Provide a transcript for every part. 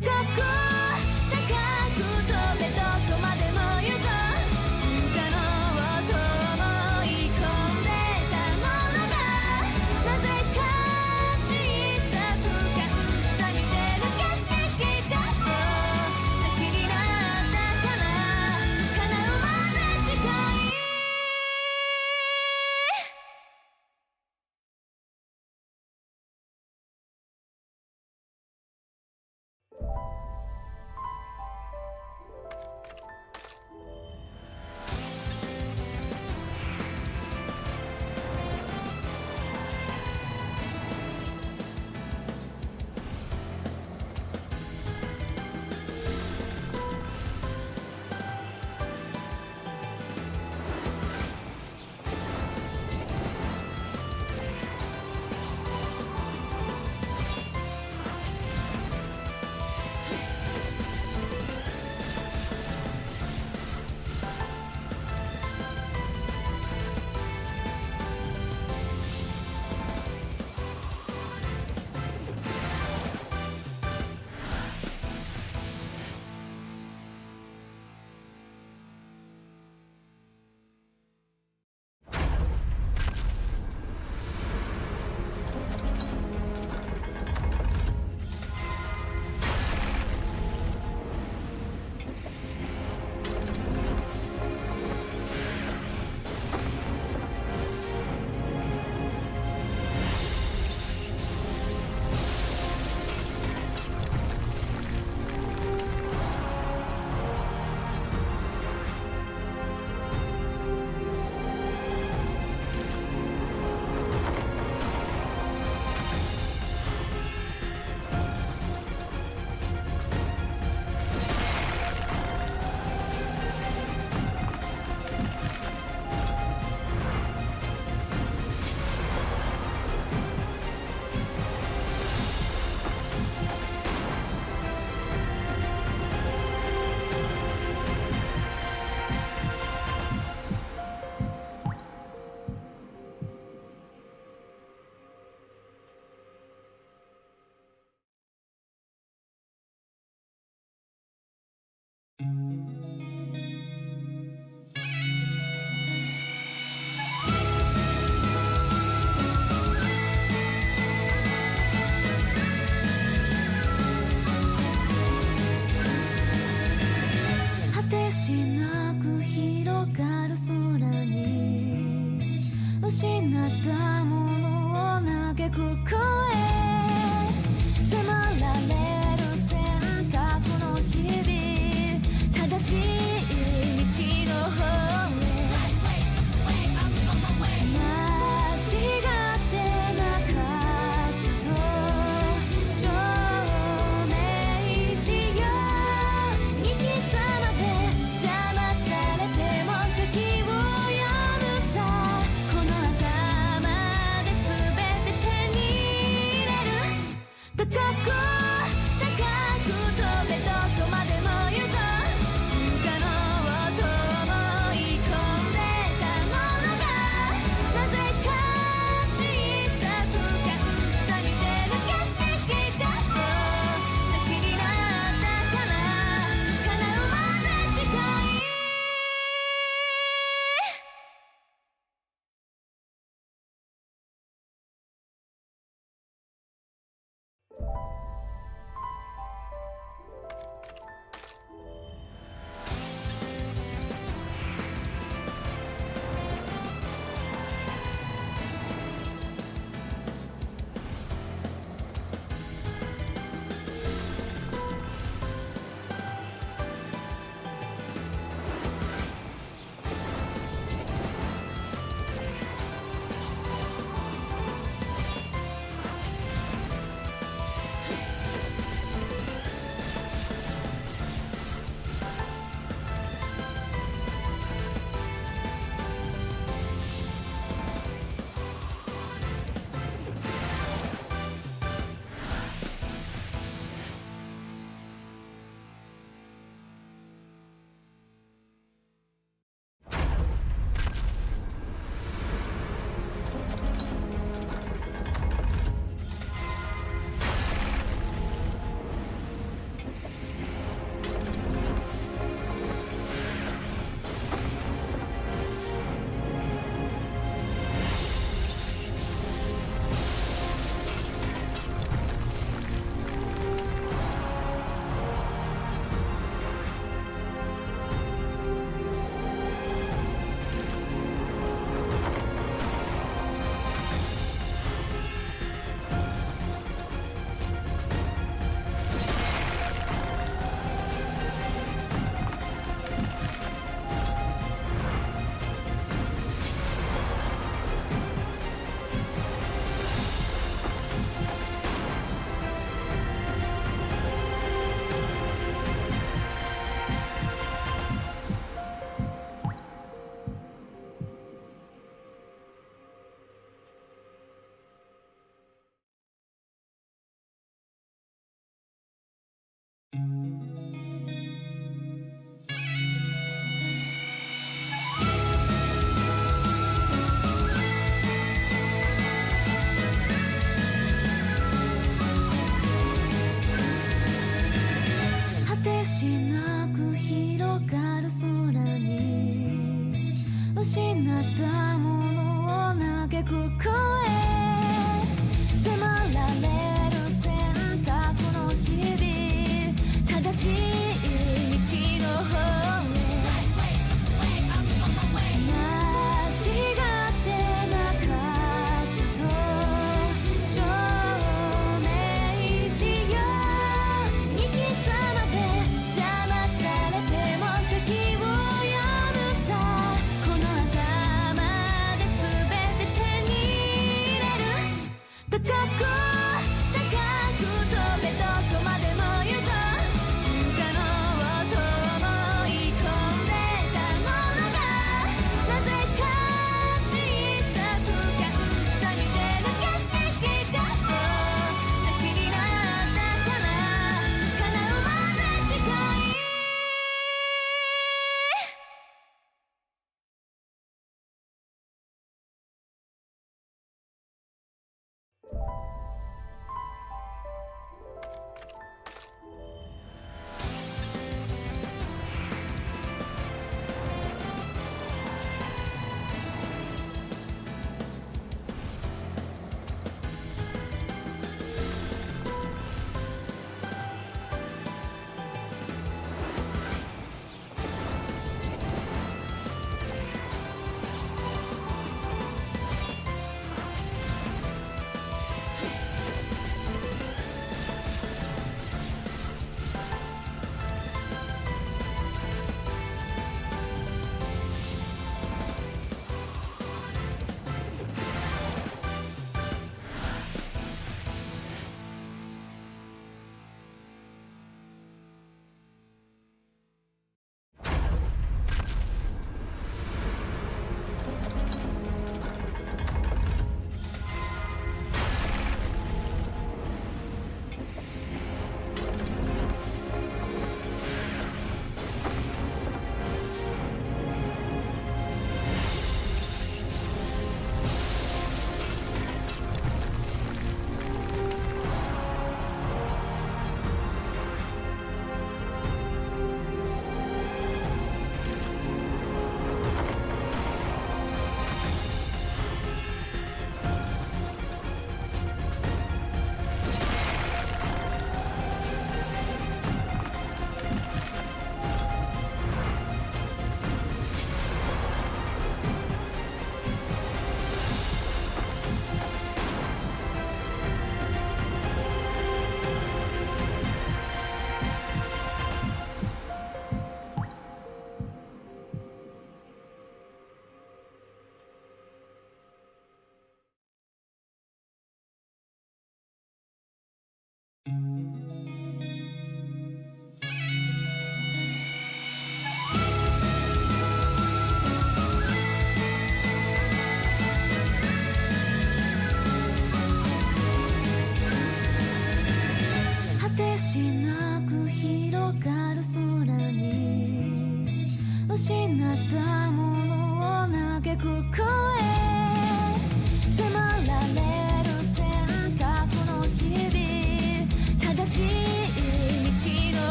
高く高く飛べどこまでも行こう不可能をと思い込んでたものがなぜか小さく感じた見てる景色がそう先になったから叶うまで近い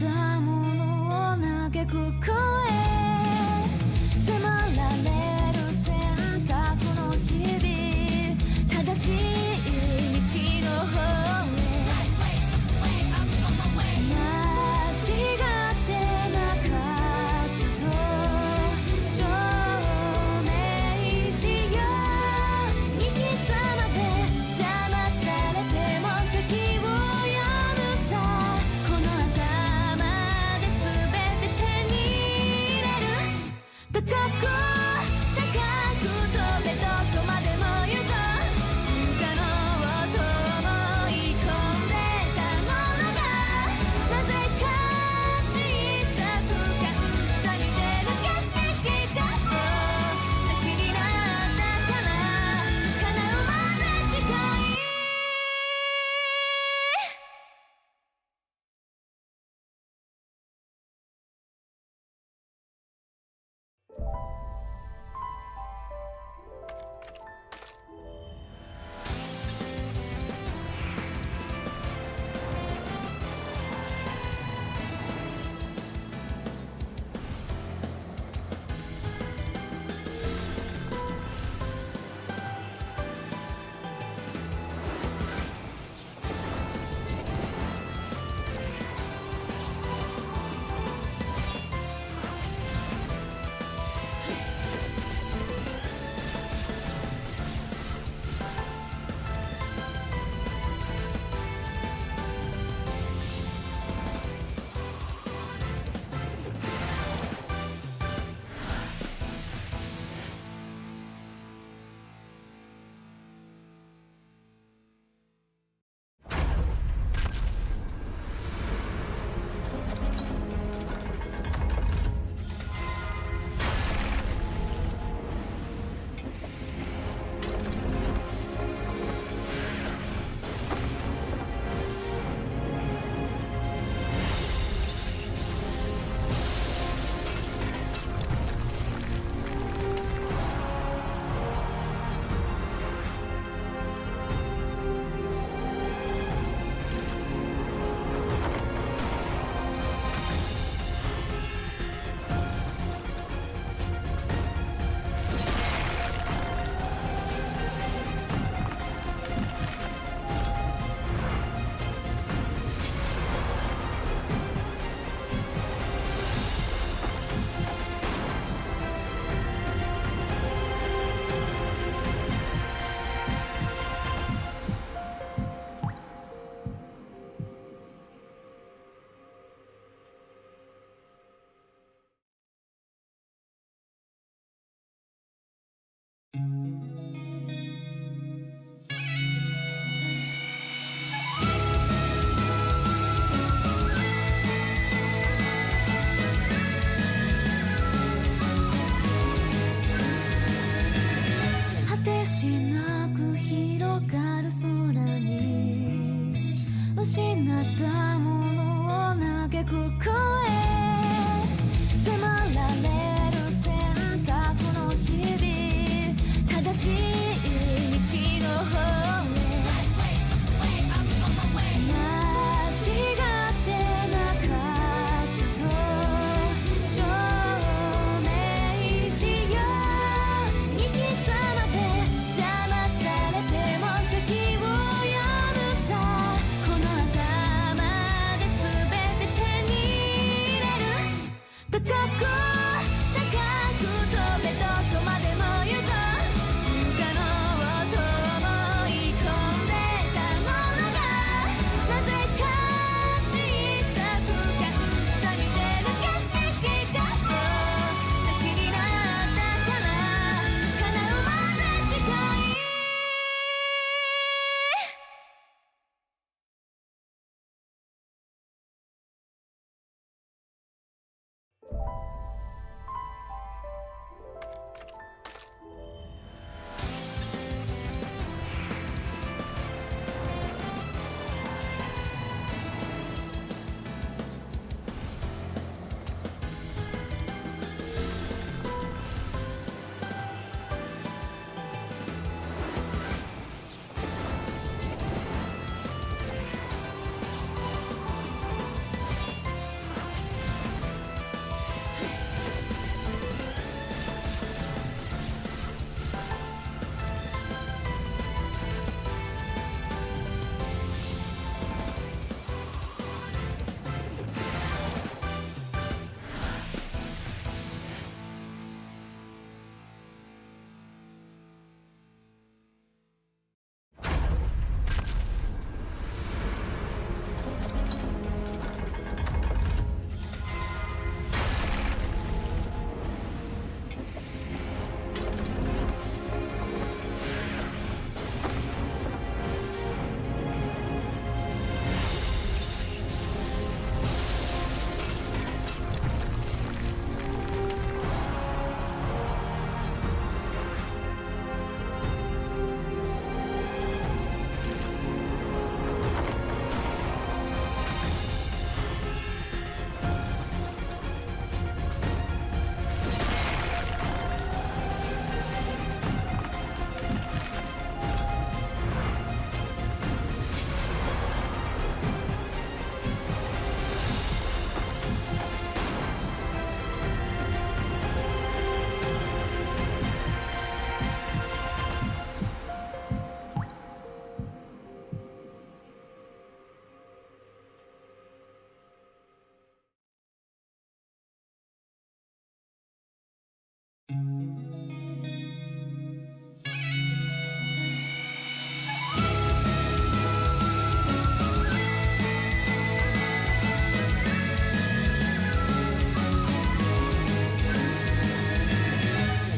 たものを嘆く声迫られる選択の日々正しい道の方へ間違ってなかったと証明しよう行き詰まって邪魔されても席を読むさこの頭で全て手に入れる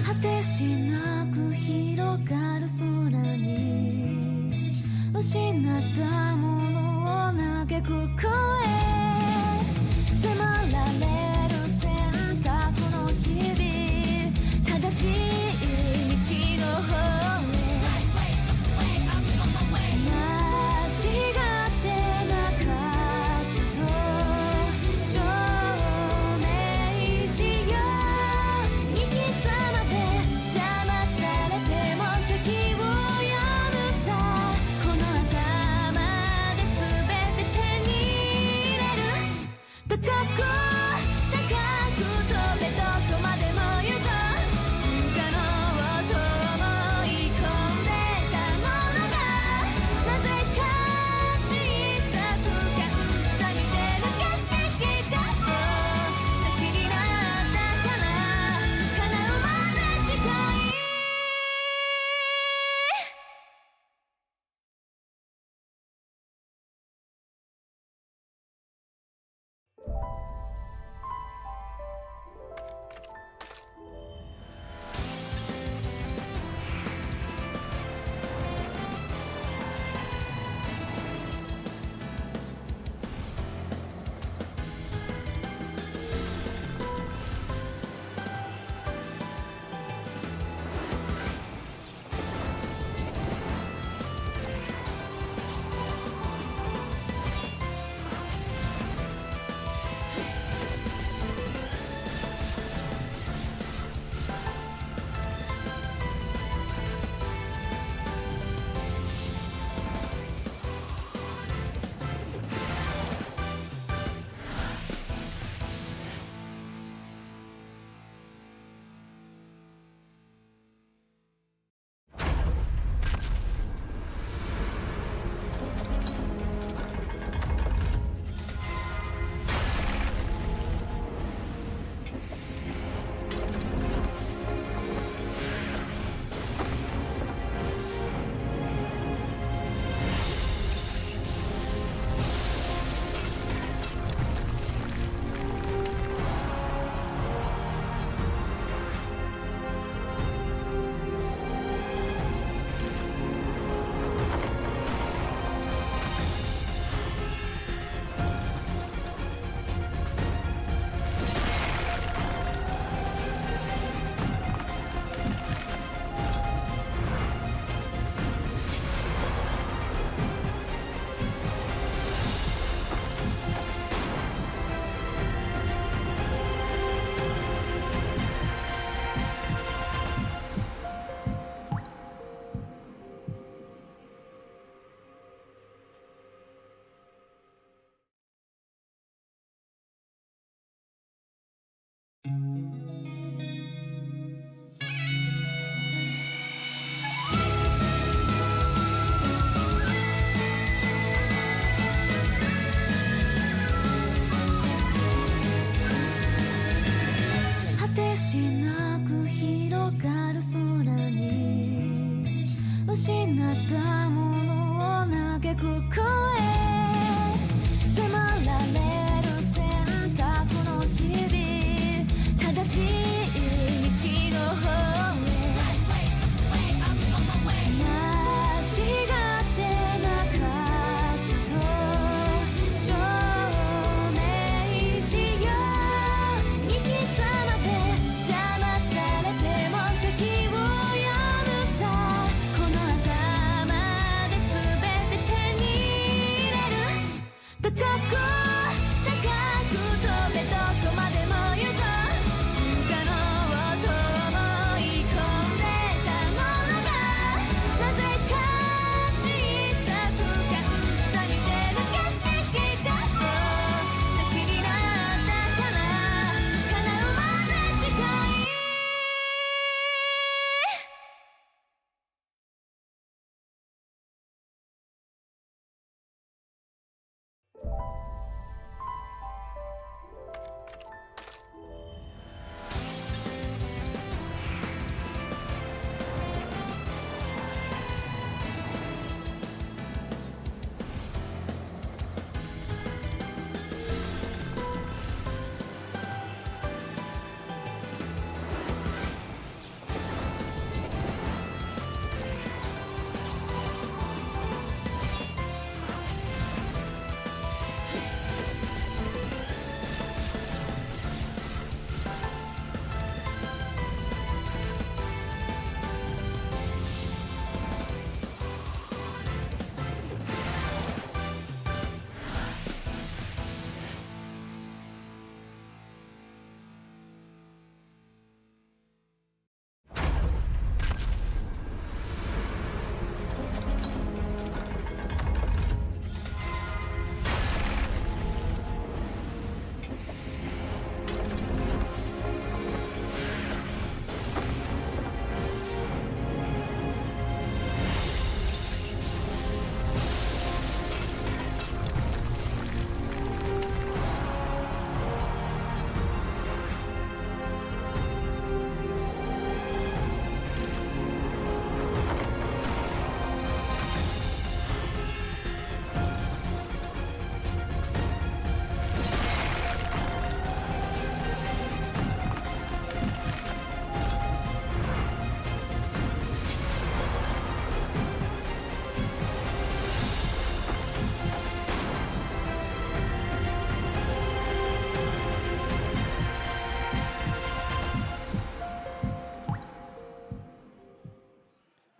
果てしなく広がる空に失ったものを嘆く声迫られる選択の日々正しい道の方へ間違ってなかったと証明しよう生き様で邪魔されても席を読むさこの頭で全て手に入れる高く高く飛べどこまでも行こう不可能と思い込んでたものがなぜか小さく感じた見てる景色がそう先になったから叶うまで近い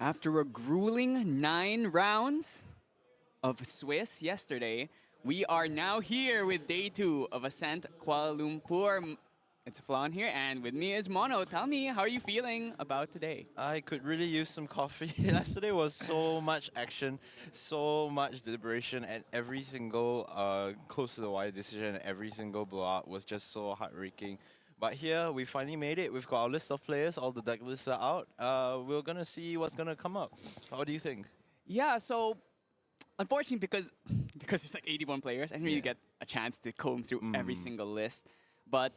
After a grueling 9 rounds of Swiss yesterday, we are now here with day 2 of Ascent Kuala Lumpur. It's Flan here, and with me is Mono. Tell me, how are you feeling about today? I could really use some coffee. Yesterday was so much action, so much deliberation, and every single close to the wire decision, every single blowout was just so heartbreaking. But here, we finally made it. We've got our list of players, all the deck lists are out. We're gonna see what's gonna come up. What do you think? Yeah, so unfortunately, because there's like 81 players, I didn't really get a chance to comb through every single list. But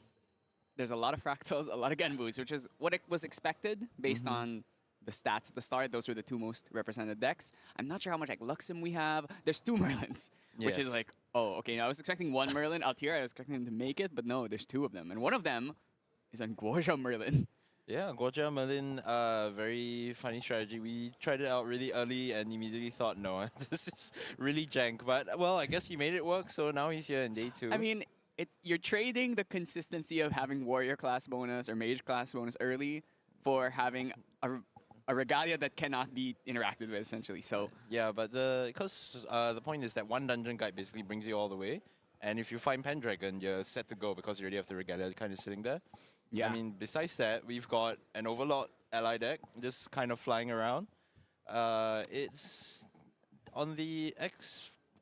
there's a lot of fractals, a lot of Genbus, which is what it was expected based on the stats at the start. Those were the 2 most represented decks. I'm not sure how much like Luxem we have. There's 2 Merlins, which is Yes. like, oh, okay. Now I was expecting 1 Merlin out here. I was expecting them to make it, but no, there's 2 of them. And one of them is an Guoja Merlin. Yeah, Guoja Merlin, very funny strategy. We tried it out really early and immediately thought, no, this is really jank. But, well, I guess he made it work, so now he's here in day 2. I mean, you're trading the consistency of having warrior class bonus or mage class bonus early for having a regalia that cannot be interacted with, essentially. So Yeah, but because the point is that one dungeon guide basically brings you all the way, and if you find Pendragon, you're set to go because you already have the regalia kind of sitting there. yeah, I mean, besides that, we've got an Overlord ally deck just kind of flying around. It's on the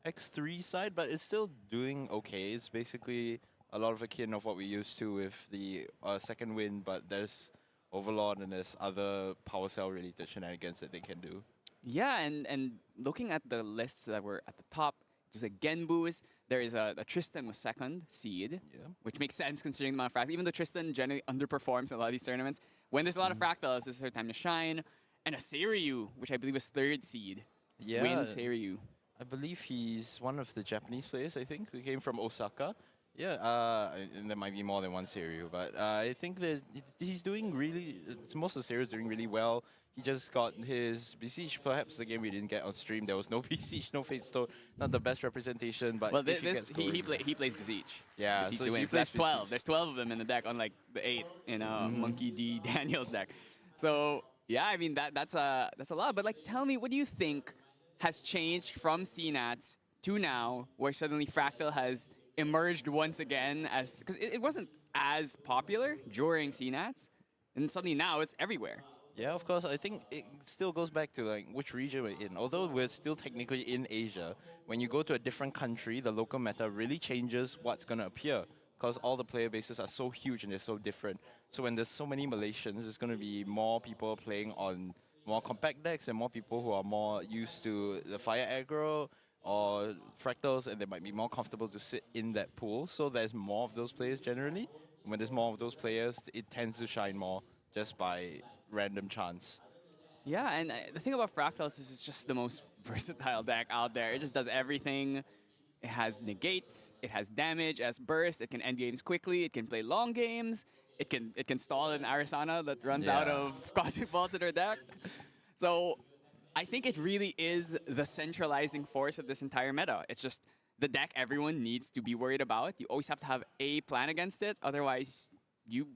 X3 side, but it's still doing okay. It's basically a lot of akin of what we used to with the second wind, but there's Overlord and there's other power cell related shenanigans that they can do. yeah, and looking at the lists that were at the top, just like Genbus, there is a Tristan was second seed, which makes sense considering the amount of fractals. Even though Tristan generally underperforms in a lot of these tournaments, when there's a lot of fractals, this is her time to shine. And a Seiryu, which I believe was 3rd seed, Yeah, win Seiryu. I believe he's one of the Japanese players, I think, who came from Osaka. Yeah, and there might be more than one Seiryu, but I think that he's doing really, most of the Seiryu doing really well. He just got his Besiege, perhaps the game we didn't get on stream. There was no Besiege, no Fate Stone, not the best representation, but Well, if he gets he going- plays Besiege. Yeah, Besiege so to he win. So plays that's 12. Besiege. There's 12 of them in the deck, unlike the 8 in Monkey D Daniel's deck. So yeah, I mean that's a lot. But like, tell me, what do you think has changed from CNATS to now, where suddenly Fractal has emerged once again as, because it wasn't as popular during CNATS, and suddenly now it's everywhere. Yeah, of course. I think it still goes back to like which region we're in. Although we're still technically in Asia, when you go to a different country, the local meta really changes what's going to appear because all the player bases are so huge and they're so different. So when there's so many Malaysians, there's going to be more people playing on more compact decks and more people who are more used to the fire aggro or fractals, and they might be more comfortable to sit in that pool. So there's more of those players generally. When there's more of those players, it tends to shine more just by random chance. Yeah, and the thing about Fractals is it's just the most versatile deck out there. It just does everything. It has negates, it has damage, it has burst, it can end games quickly, it can play long games, it can stall an Arisana that runs out of Cosmic Balls in her deck. So I think it really is the centralizing force of this entire meta. It's just the deck everyone needs to be worried about. You always have to have a plan against it, otherwise you're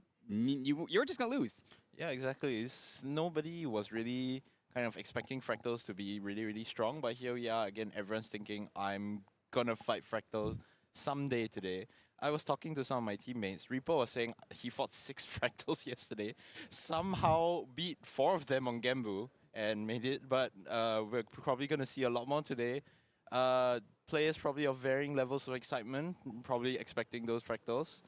just gonna lose. Yeah, exactly. Nobody was really kind of expecting Fractals to be really, really strong, but here we are again. Everyone's thinking, I'm gonna fight Fractals someday today. I was talking to some of my teammates. Reaper was saying he fought 6 Fractals yesterday, somehow beat 4 of them on Genbu and made it, but we're probably gonna see a lot more today. Players probably of varying levels of excitement, probably expecting those Fractals,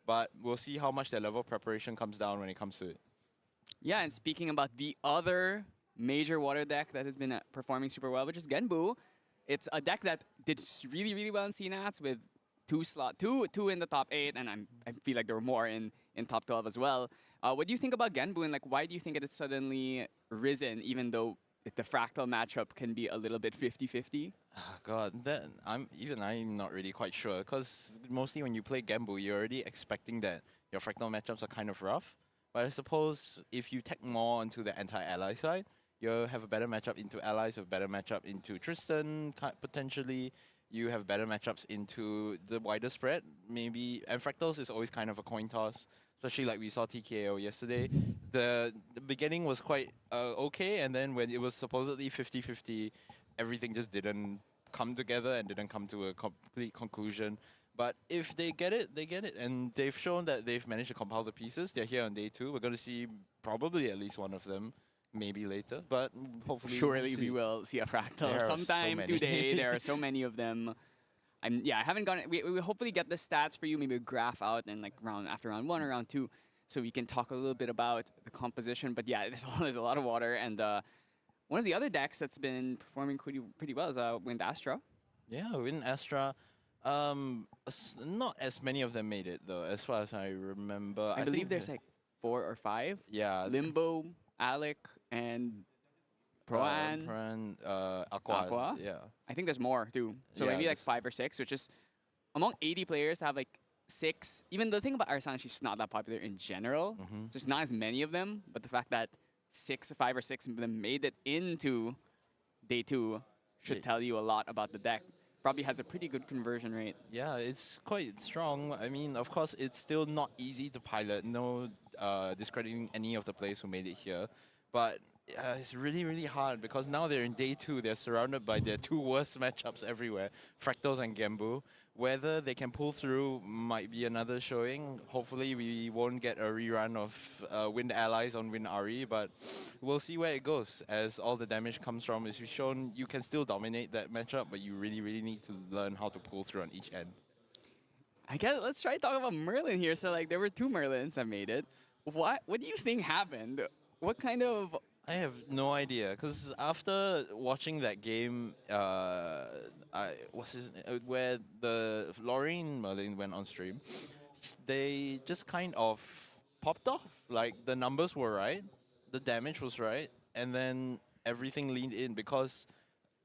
but we'll see how much their level of preparation comes down when it comes to it. Yeah, and speaking about the other major water deck that has been performing super well, which is Genbu, it's a deck that did really, really well in CNATS with two in the top 8, and I feel like there were more in top 12 as well. What do you think about Genbu, and like why do you think it has suddenly risen, even though the Fractal matchup can be a little bit 50-50? Oh God, I'm not really quite sure, because mostly when you play Genbu, you're already expecting that your Fractal matchups are kind of rough. But I suppose if you tech more into the anti-ally side, you have a better matchup into allies, you have a better matchup into Tristan, potentially. You have better matchups into the wider spread, maybe. And Fractals is always kind of a coin toss, especially like we saw TKO yesterday. the beginning was quite okay, and then when it was supposedly 50-50, everything just didn't come together and didn't come to a complete conclusion. But if they get it, they get it. And they've shown that they've managed to compile the pieces. They're here on day 2. We're going to see probably at least one of them, maybe later. But hopefully Surely see. we will see a fractal There are so sometime many. today. There are so many of them. I haven't gotten. We will hopefully get the stats for you, maybe a graph out and like after round 1 or round 2, so we can talk a little bit about the composition. But yeah, there's a lot of water, and one of the other decks that's been performing pretty well is Wind Astra. Yeah, Win Astra. Not as many of them made it though, as far as I remember. I believe there's like 4 or 5. yeah, Limbo, Alec, and Proan. Pran, Aqua. Yeah. I think there's more too. So Yeah, maybe like there's- 5 or 6, which is among 80 players to have like 6. Even the thing about Arsana, she's not that popular in general. So there's not as many of them. But the fact that 5 or 6 of them made it into day 2 should Yeah. tell you a lot about the deck. Probably has a pretty good conversion rate. Yeah, it's quite strong. I mean, of course, it's still not easy to pilot. No discrediting any of the players who made it here. But it's really, really hard because now they're in day 2. They're surrounded by their 2 worst matchups everywhere, Fractals and Gembu. Whether they can pull through might be another showing. Hopefully, we won't get a rerun of Wind Allies on Wind Ari, but we'll see where it goes as all the damage comes from. As you've shown, you can still dominate that matchup, but you really, really need to learn how to pull through on each end. I guess let's try to talk about Merlin here. So like there were 2 Merlins that made it. What do you think happened? What kind of I have no idea because after watching that game, where the Lorraine Merlin went on stream, they just kind of popped off. Like the numbers were right, the damage was right, and then everything leaned in because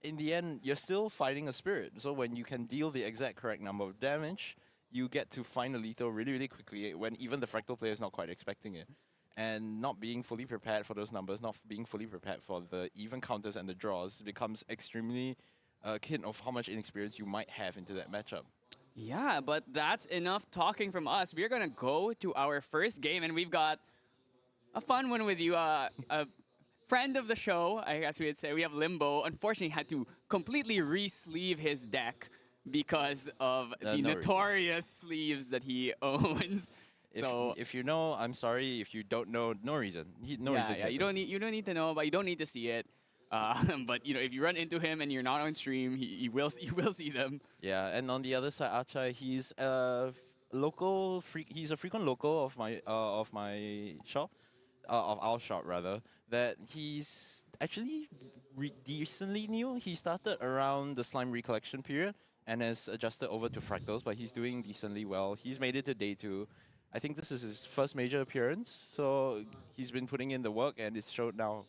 in the end you're still fighting a spirit. So when you can deal the exact correct number of damage, you get to find a lethal really, really quickly when even the Fractal player is not quite expecting it. And not being fully prepared for those numbers, not being fully prepared for the even counters and the draws becomes extremely akin of how much inexperience you might have into that matchup. Yeah, but that's enough talking from us. We're gonna go to our first game, and we've got a fun one with you. A friend of the show, I guess we would say. We have Limbo. Unfortunately, had to completely re-sleeve his deck because of the no reason. notorious sleeves that he owns. If you know, I'm sorry. If you don't know, no reason. No reason. Yeah, you don't need to know, but you don't need to see it. But you know, if you run into him and you're not on stream, you will see them. Yeah, and on the other side, Achai, he's a local he's a frequent local of my shop, of our shop rather. That he's actually decently new. He started around the Slime Recollection period and has adjusted over to Fractals, but he's doing decently well. He's made it to day 2. I think this is his first major appearance, so he's been putting in the work and it's showed now.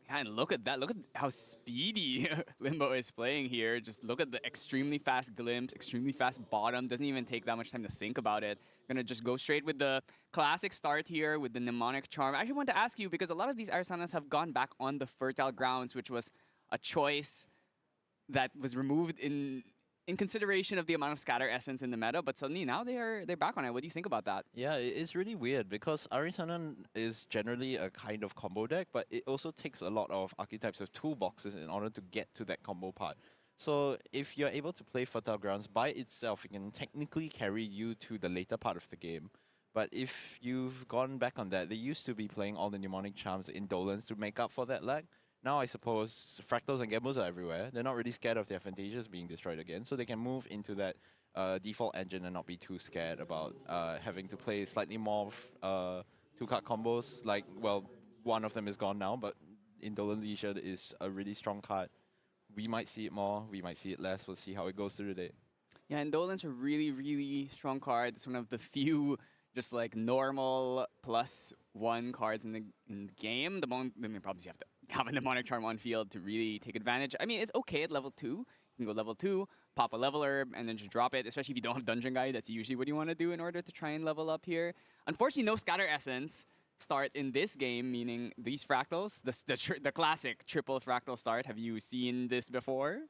Yeah, and look at that. Look at how speedy Limbo is playing here. Just look at the extremely fast glimpse, extremely fast bottom. Doesn't even take that much time to think about it. Gonna just go straight with the classic start here with the Mnemonic Charm. I actually want to ask you, because a lot of these Arsanas have gone back on the Fertile Grounds, which was a choice that was removed in consideration of the amount of scatter essence in the meta, but suddenly now they're back on it. What do you think about that? Yeah, it's really weird because Arisanan is generally a kind of combo deck, but it also takes a lot of archetypes of toolboxes in order to get to that combo part. So if you're able to play Fertile Grounds by itself, it can technically carry you to the later part of the game. But if you've gone back on that, they used to be playing all the Mnemonic Charms, Indolence to make up for that lag. Now I suppose Fractals and Gambos are everywhere. They're not really scared of their Fantasias being destroyed again, so they can move into that default engine and not be too scared about having to play slightly more 2-card combos. Like, well, one of them is gone now, but Indolent Leisure is a really strong card. We might see it more, we might see it less. We'll see how it goes through the day. Yeah, Indolence a really, really strong card. It's one of the few just like normal +1 cards in the game. The main problem is you have to have a Mnemonic Charm on field to really take advantage. I mean, it's okay at level 2. You can go level 2, pop a level herb, and then just drop it, especially if you don't have Dungeon Guide. That's usually what you want to do in order to try and level up here. Unfortunately, no Scatter Essence start in this game, meaning these Fractals, the classic triple Fractal start. Have you seen this before?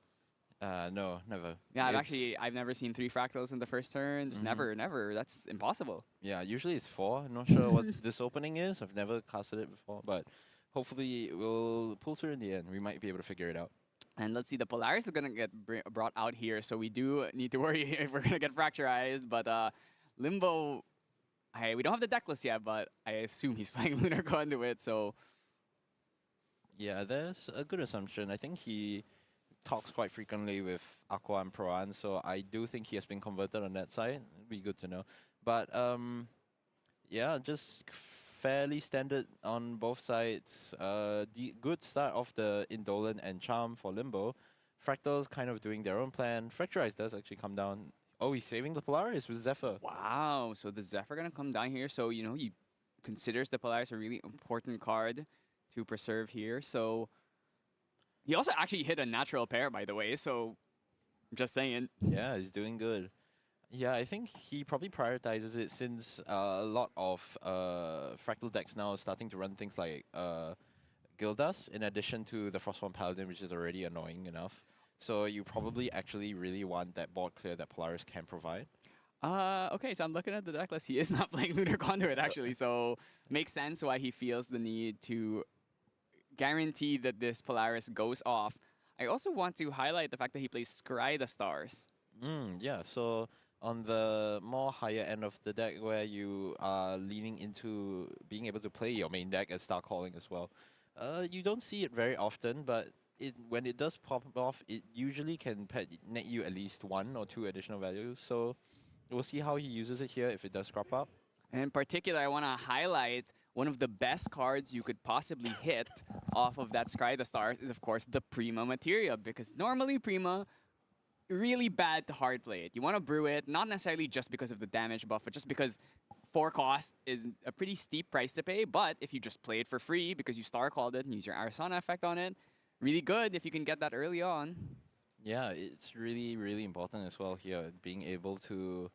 No, never. Yeah, It's- I've never seen 3 fractals in the first turn. Just never. That's impossible. Yeah, usually it's 4. I'm not sure what this opening is. I've never casted it before, but hopefully we'll pull through in the end. We might be able to figure it out. And let's see, the Polaris is gonna get brought out here, so we do need to worry if we're gonna get fracturized. But Limbo, we don't have the deck list yet, but I assume he's playing Lunar Conduit, so Yeah, there's a good assumption. I think he talks quite frequently with Aqua and Proan, so I do think he has been converted on that side. It'd be good to know. But yeah, just fairly standard on both sides. The good start of the Indolent and Charm for Limbo. Fractals kind of doing their own plan. Fracturize does actually come down. Oh, he's saving the Polaris with Zephyr. wow. So the Zephyr gonna come down here, so you know he considers the Polaris a really important card to preserve here. So he also actually hit a natural pair, by the way. So just saying. Yeah, he's doing good. Yeah, I think he probably prioritizes it since a lot of Fractal decks now are starting to run things like Gildas in addition to the Frostborn Paladin, which is already annoying enough. So you probably actually really want that board clear that Polaris can provide. Okay, so I'm looking at the deck list. He is not playing Lunar Conduit, actually. So makes sense why he feels the need to guarantee that this Polaris goes off. I also want to highlight the fact that he plays Scry the Stars. Yeah, so on the more higher end of the deck where you are leaning into being able to play your main deck as Star Calling as well, you don't see it very often, but when it does pop off, it usually can net you at least 1 or 2 additional values. So we'll see how he uses it here if it does crop up. And in particular, I want to highlight one of the best cards you could possibly hit off of that Scry the Stars is, of course, the Prima Materia, because normally Prima, really bad to hard play it. You want to brew it, not necessarily just because of the damage buff, but just because 4 cost is a pretty steep price to pay. But if you just play it for free because you Star Called it and use your Arisana effect on it, really good if you can get that early on. Yeah, it's really, really important as well here, being able to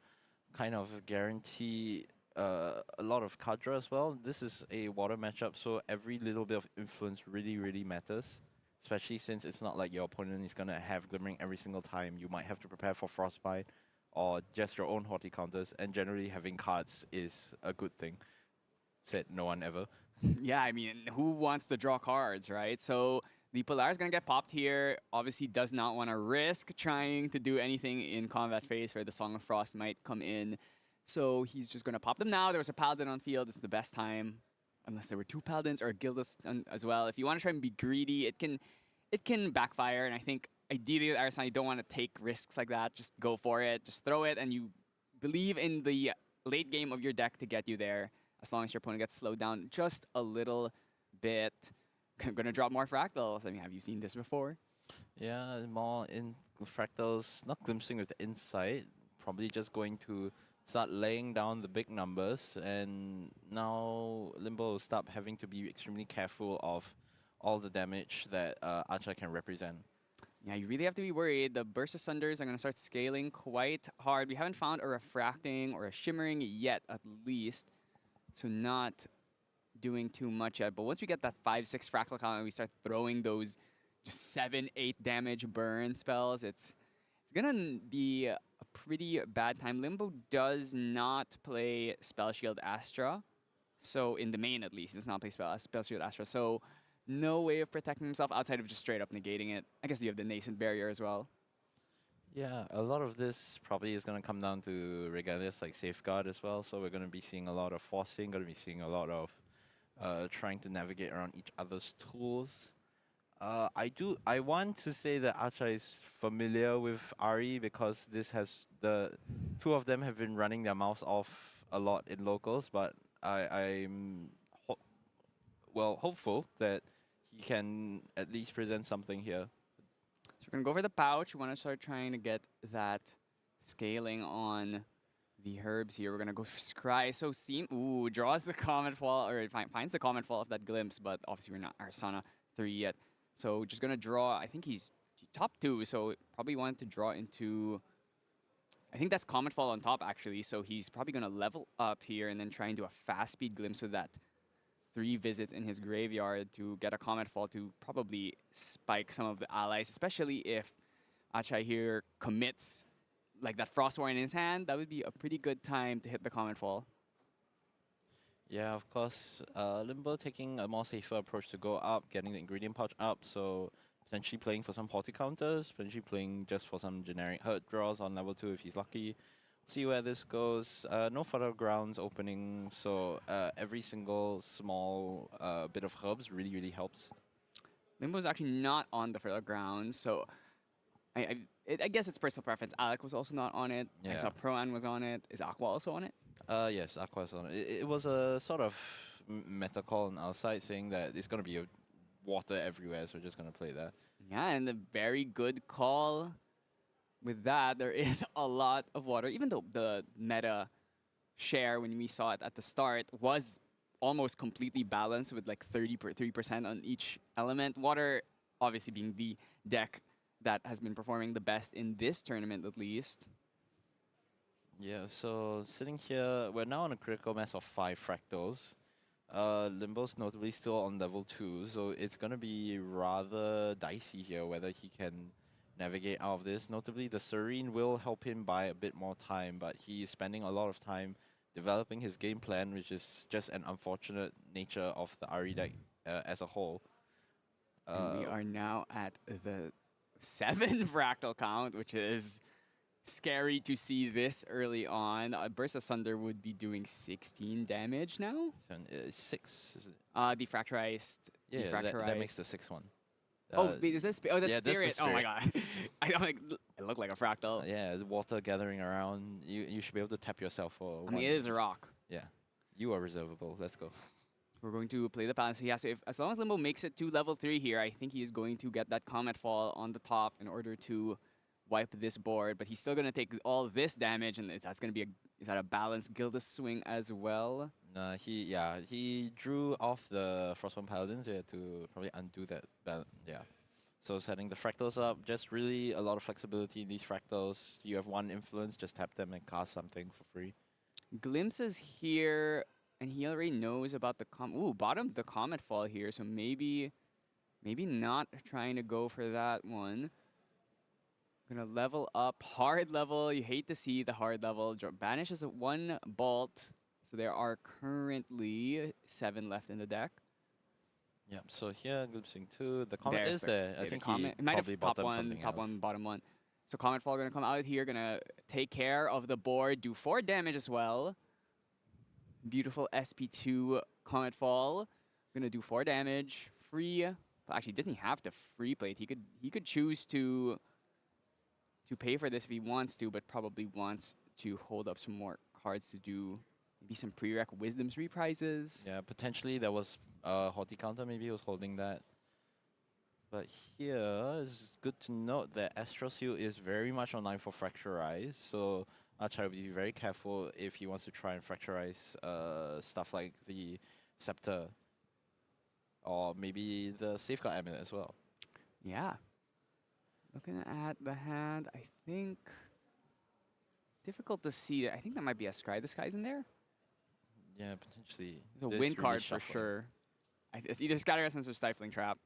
kind of guarantee a lot of card draw as well. This is a water matchup, so every little bit of influence really, really matters. Especially since it's not like your opponent is going to have Glimmering every single time. You might have to prepare for Frostbite or just your own Horti counters, and generally having cards is a good thing. Said no one ever. Yeah, I mean, who wants to draw cards, right? So the Polaris gonna get popped here. Obviously does not want to risk trying to do anything in combat phase where the Song of Frost might come in. So he's just gonna pop them now. There was a Paladin on field. It's the best time. Unless there were 2 Paladins or a Gildas as well. If you want to try and be greedy, it can backfire. And I think ideally with Arisana, you don't want to take risks like that. Just go for it. Just throw it, and you believe in the late game of your deck to get you there. As long as your opponent gets slowed down just a little bit. I'm gonna drop more fractals. I mean, have you seen this before? Yeah, more in Fractals, not glimpsing with the insight, probably just going to start laying down the big numbers, and now Limbo will stop having to be extremely careful of all the damage that Achai can represent. Yeah, you really have to be worried. The Burst Asunders are going to start scaling quite hard. We haven't found a Refracting or a Shimmering yet, at least. So not doing too much yet. But once we get that 5-6 Fractal count and we start throwing those just 7-8 damage burn spells, it's going to be a pretty bad time. Limbo does not play Spell Shield Astra. So in the main, at least, does not play Spell Shield Astra. So no way of protecting himself outside of just straight up negating it. I guess you have the Nascent Barrier as well. Yeah, a lot of this probably is going to come down to regardless like Safeguard as well. So we're going to be seeing a lot of forcing, going to be seeing a lot of trying to navigate around each other's tools. I want to say that Achai is familiar with Ari because this has the 2 of them have been running their mouths off a lot in locals, but I'm hopeful that he can at least present something here. So we're going to go for the pouch. We want to start trying to get that scaling on the herbs here. We're going to go for Scry. So ooh, draws the Comet Fall, or finds the Comet Fall of that Glimpse, but obviously we're not Arsana 3 yet. So just going to draw, I think he's top 2, so probably wanted to draw into, I think that's Comet Fall on top actually, so he's probably going to level up here and then try and do a fast speed Glimpse with that 3 visits in his graveyard to get a Comet Fall to probably spike some of the allies, especially if Achai here commits like that Frost War in his hand, that would be a pretty good time to hit the Comet Fall. Yeah, of course. Limbo taking a more safer approach to go up, getting the ingredient pouch up, so potentially playing for some porty counters, potentially playing just for some generic hurt draws on level 2 if he's lucky. See where this goes. No further grounds opening, so every single small bit of herbs really, really helps. Limbo's actually not on the fertile ground, so I guess it's personal preference. Alec was also not on it. I saw Yeah. Proan was on it. Is Aqua also on it? Yes, Aqua's on it. It was a sort of meta call on our side saying that it's going to be water everywhere, so we're just going to play that. Yeah, and a very good call. With that, there is a lot of water, even though the meta share, when we saw it at the start, was almost completely balanced with like 30% on each element. Water, obviously, being the deck that has been performing the best in this tournament, at least. Yeah, so sitting here, we're now on a critical mass of 5 fractals. Limbo's notably still on level 2, so it's going to be rather dicey here whether he can navigate out of this. Notably, the Serene will help him buy a bit more time, but he's spending a lot of time developing his game plan, which is just an unfortunate nature of the Ari deck as a whole. And we are now at the 7 fractal count, which is scary to see this early on. Burst Asunder would be doing 16 damage now. 6, is it? Defractorized. Yeah, defractorized. that makes the 6th one. Oh, wait, is this? Oh, that's yeah, this is spirit. Oh my god! I'm like, it looked like a fractal. Yeah, the water gathering around. You should be able to tap yourself for I one. mean, it is a rock. Yeah, you are reservable. Let's go. We're going to play the balance. So yeah, so as long as Limbo makes it to level 3 here, I think he is going to get that Comet Fall on the top in order to wipe this board. But he's still going to take all this damage, and that's going to be is that a balanced Gildas swing as well? He drew off the Frostborn Paladins to probably undo that. Yeah. So setting the fractals up, just really a lot of flexibility in these fractals. You have 1 influence, just tap them and cast something for free. Glimpses here, and he already knows about the bottom the Comet Fall here, so maybe not trying to go for that one. Gonna level up, hard level. You hate to see the hard level. Banishes 1 Bolt, so there are currently 7 left in the deck. Yep, so here, glimpsing 2. The Comet is there. I think Comet, he might probably have bought top them one, something top else. 1, bottom 1. So Comet Fall gonna come out here, gonna take care of the board, do 4 damage as well. Beautiful SP2 Comet Fall. Gonna do 4 damage. Free. Actually, doesn't have to free plate. He could choose to pay for this if he wants to, but probably wants to hold up some more cards to do maybe some prereq Wisdom's reprizes. Yeah, potentially there was a Horticounter, maybe he was holding that. But here, it's good to note that Astral Seal is very much online for Fracturize, so Achai will be very careful if he wants to try and Fracturize stuff like the Scepter, or maybe the Safeguard Amulet as well. Yeah. Looking at the hand, I think difficult to see. I think that might be a Scry Disguise in there. Yeah, potentially. There's a This win really card for shuffling. sure. It's either Scatter Essence or Stifling Trap.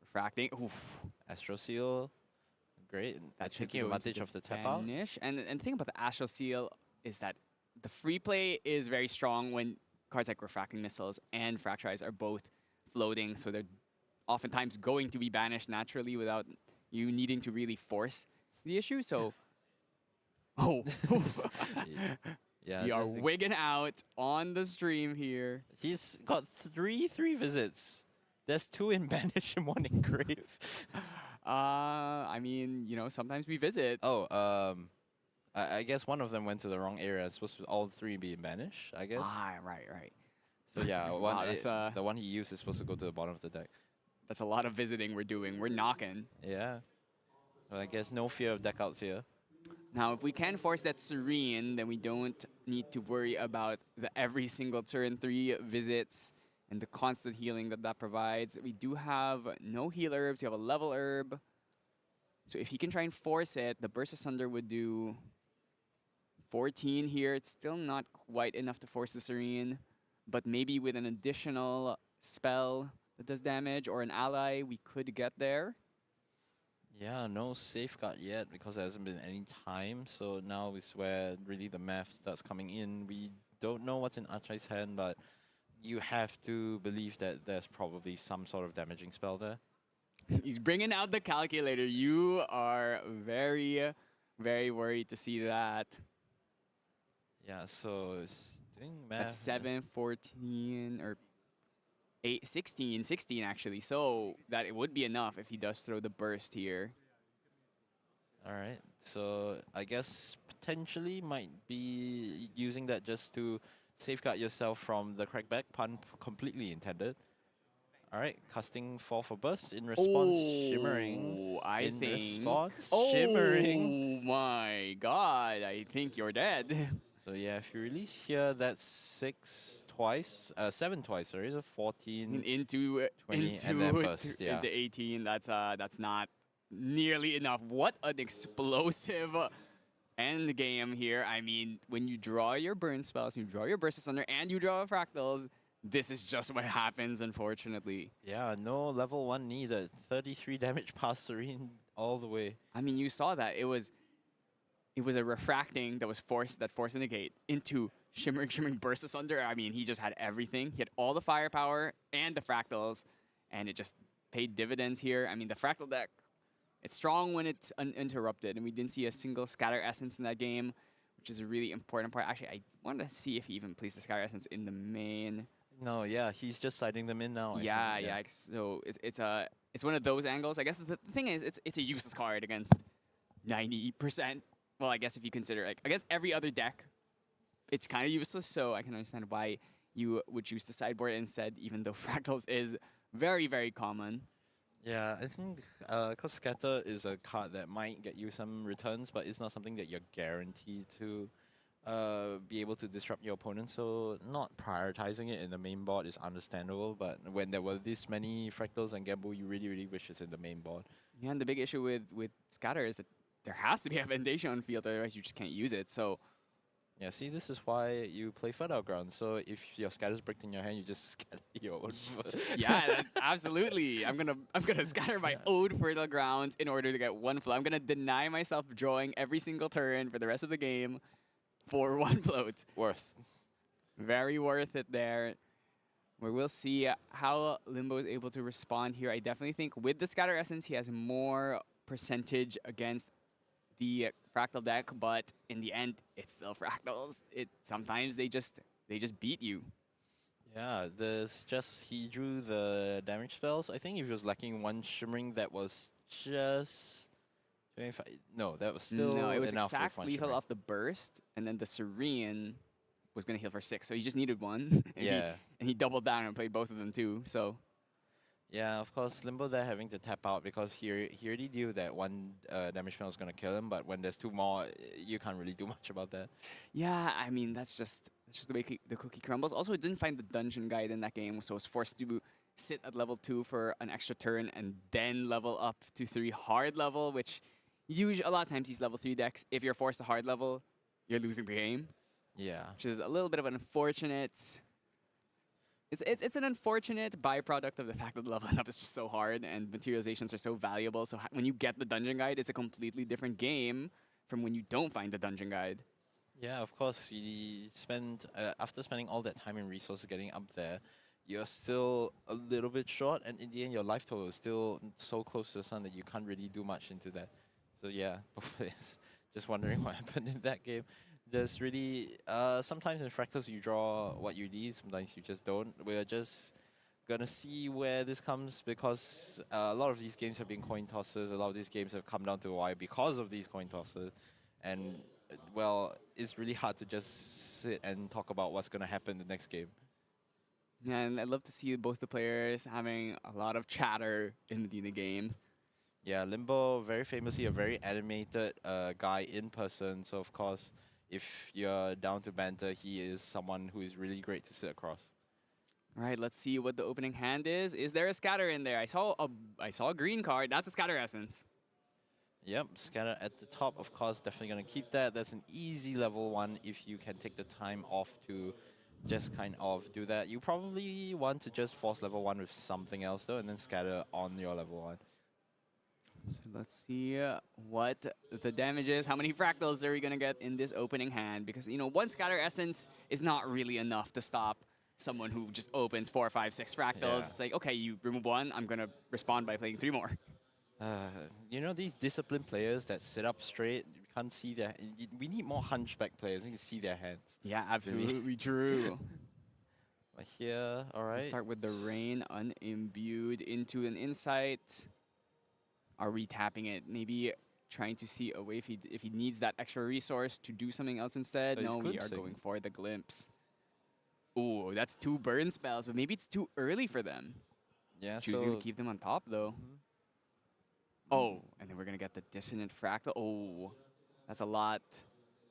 Refracting. Oof. Astral Seal, great. That should Taking go into advantage the of the tap out. banish. And the thing about the Astral Seal is that the free play is very strong when cards like Refracting Missiles and Fracturize are both floating, so they're oftentimes going to be banished naturally without you needing to really force the issue. So, Yeah, we are just the- wigging out on the stream here. He's got 3 visits. There's 2 in banish and 1 in grave. I mean, you know, sometimes we visit. Oh, I guess one of them went to the wrong area. It's supposed to all 3 be in banish, I guess. Right. So yeah, Wow, that's, the one he used is supposed to go to the bottom of the deck. That's a lot of visiting we're doing. We're knocking. Yeah. Well, I guess no fear of deck outs here. Now, if we can force that Serene, then we don't need to worry about the every single turn 3 visits and the constant healing that provides. We do have no heal herbs. We have a level herb. So if he can try and force it, the Burst Asunder would do 14 here. It's still not quite enough to force the Serene, but maybe with an additional spell that does damage or an ally, we could get there. Yeah, no safeguard yet because there hasn't been any time. So now is where really the math starts coming in. We don't know what's in Achai's hand, but you have to believe that there's probably some sort of damaging spell there. He's bringing out the calculator. You are very, very worried to see that. Yeah, so it's doing math. That's 7, 14, or 8, 16, 16 actually. So that it would be enough if he does throw the burst here. All right, so I guess potentially might be using that just to safeguard yourself from the crackback, pun completely intended. All right, casting Fall for Burst in response, Shimmering. Oh, I In think. response, Oh Shimmering. my God! I think you're dead. So yeah, if you release here, that's 6 twice, 7 twice, sorry, so 14. into 20 into and then burst, yeah. into 18. That's not nearly enough. What an explosive end game here. I mean, when you draw your burn spells, you draw your burst asunder, and you draw fractals, this is just what happens, unfortunately. Yeah, no level 1 needed. 33 damage past Serene all the way. I mean, you saw that. It was a refracting that was forced a negate into shimmering burst asunder. I mean, he just had everything. He had all the firepower and the fractals, and it just paid dividends here. I mean, the fractal deck, it's strong when it's uninterrupted, and we didn't see a single scatter essence in that game, which is a really important part. Actually, I wanted to see if he even placed the scatter essence in the main. No, yeah, he's just siding them in now. I Yeah, think, yeah. So it's one of those angles. I guess the thing is, it's a useless card against 90%. Well, I guess if you consider, like, against every other deck, it's kind of useless. So I can understand why you would choose to sideboard it instead, even though fractals is very, very common. Yeah, I think because Scatter is a card that might get you some returns, but it's not something that you're guaranteed to be able to disrupt your opponent. So not prioritizing it in the main board is understandable, but when there were this many fractals and Gamble, you really, really wish it's in the main board. Yeah, and the big issue with Scatter is that there has to be a foundation on field, otherwise you just can't use it. So Yeah, see, this is why you play Fertile Ground. So if your Scatter's bricked in your hand, you just scatter your own. yeah, absolutely. I'm gonna scatter my own fertile grounds in order to get one float. I'm gonna deny myself drawing every single turn for the rest of the game for one float. Worth. Very worth it there. We will see how Limbo is able to respond here. I definitely think with the Scatter Essence, he has more percentage against the Fractal deck, but in the end, it's still Fractals. Sometimes they just beat you. Yeah, there's just he drew the damage spells. I think if he was lacking one Shimmering, that was just 25. No, that was still No, it was enough exact with one lethal Shimmering. off the burst, and then the Serene was going to heal for 6, so he just needed one. and Yeah. he doubled down and played both of them too, so... Yeah, of course, Limbo there having to tap out because he already knew that one damage spell was going to kill him, but when there's 2 more, you can't really do much about that. Yeah, I mean, that's just the way the cookie crumbles. Also, it didn't find the dungeon guide in that game, so it was forced to sit at level 2 for an extra turn and then level up to 3 hard level, which usually a lot of times these level 3 decks, if you're forced to hard level, you're losing the game, Yeah. which is a little bit of an unfortunate... It's an unfortunate byproduct of the fact that leveling up is just so hard and materializations are so valuable. So when you get the dungeon guide, it's a completely different game from when you don't find the dungeon guide. Yeah, of course, we spend, after spending all that time and resources getting up there, you're still a little bit short, and in the end, your life total is still so close to the sun that you can't really do much into that. So yeah, both players just wondering what happened in that game. There's really, sometimes in Fractals you draw what you need, sometimes you just don't. We're just gonna see where this comes because a lot of these games have been coin tosses, a lot of these games have come down to a wire because of these coin tosses. And, well, it's really hard to just sit and talk about what's gonna happen in the next game. Yeah, and I'd love to see both the players having a lot of chatter in between the games. Yeah, Limbo, very famously a very animated guy in person, so of course, if you're down to banter, he is someone who is really great to sit across. All right, let's see what the opening hand is. Is there a scatter in there? I saw a green card. That's a scatter essence. Yep, Scatter at the top, of course, definitely going to keep that. That's an easy level 1 if you can take the time off to just kind of do that. You probably want to just force level 1 with something else though, and then Scatter on your level 1. So let's see what the damage is. How many fractals are we gonna get in this opening hand? Because one scatter essence is not really enough to stop someone who just opens 4, 5, 6 fractals. Yeah. It's like, okay, you remove one, I'm gonna respond by playing 3 more. These disciplined players that sit up straight, you can't see their. We need more hunchback players. We can see their hands. Yeah, absolutely true. But here, all right. Let's start with the rain unimbued into an insight. Are we tapping it? Maybe trying to see a way if he needs that extra resource to do something else instead. So he's No, we are glimpsing. going for the glimpse. Ooh, that's 2 burn spells, but maybe it's too early for them. Yeah, Choosing so to keep them on top though. Oh, and then we're gonna get the dissonant fractal. Oh, that's a lot.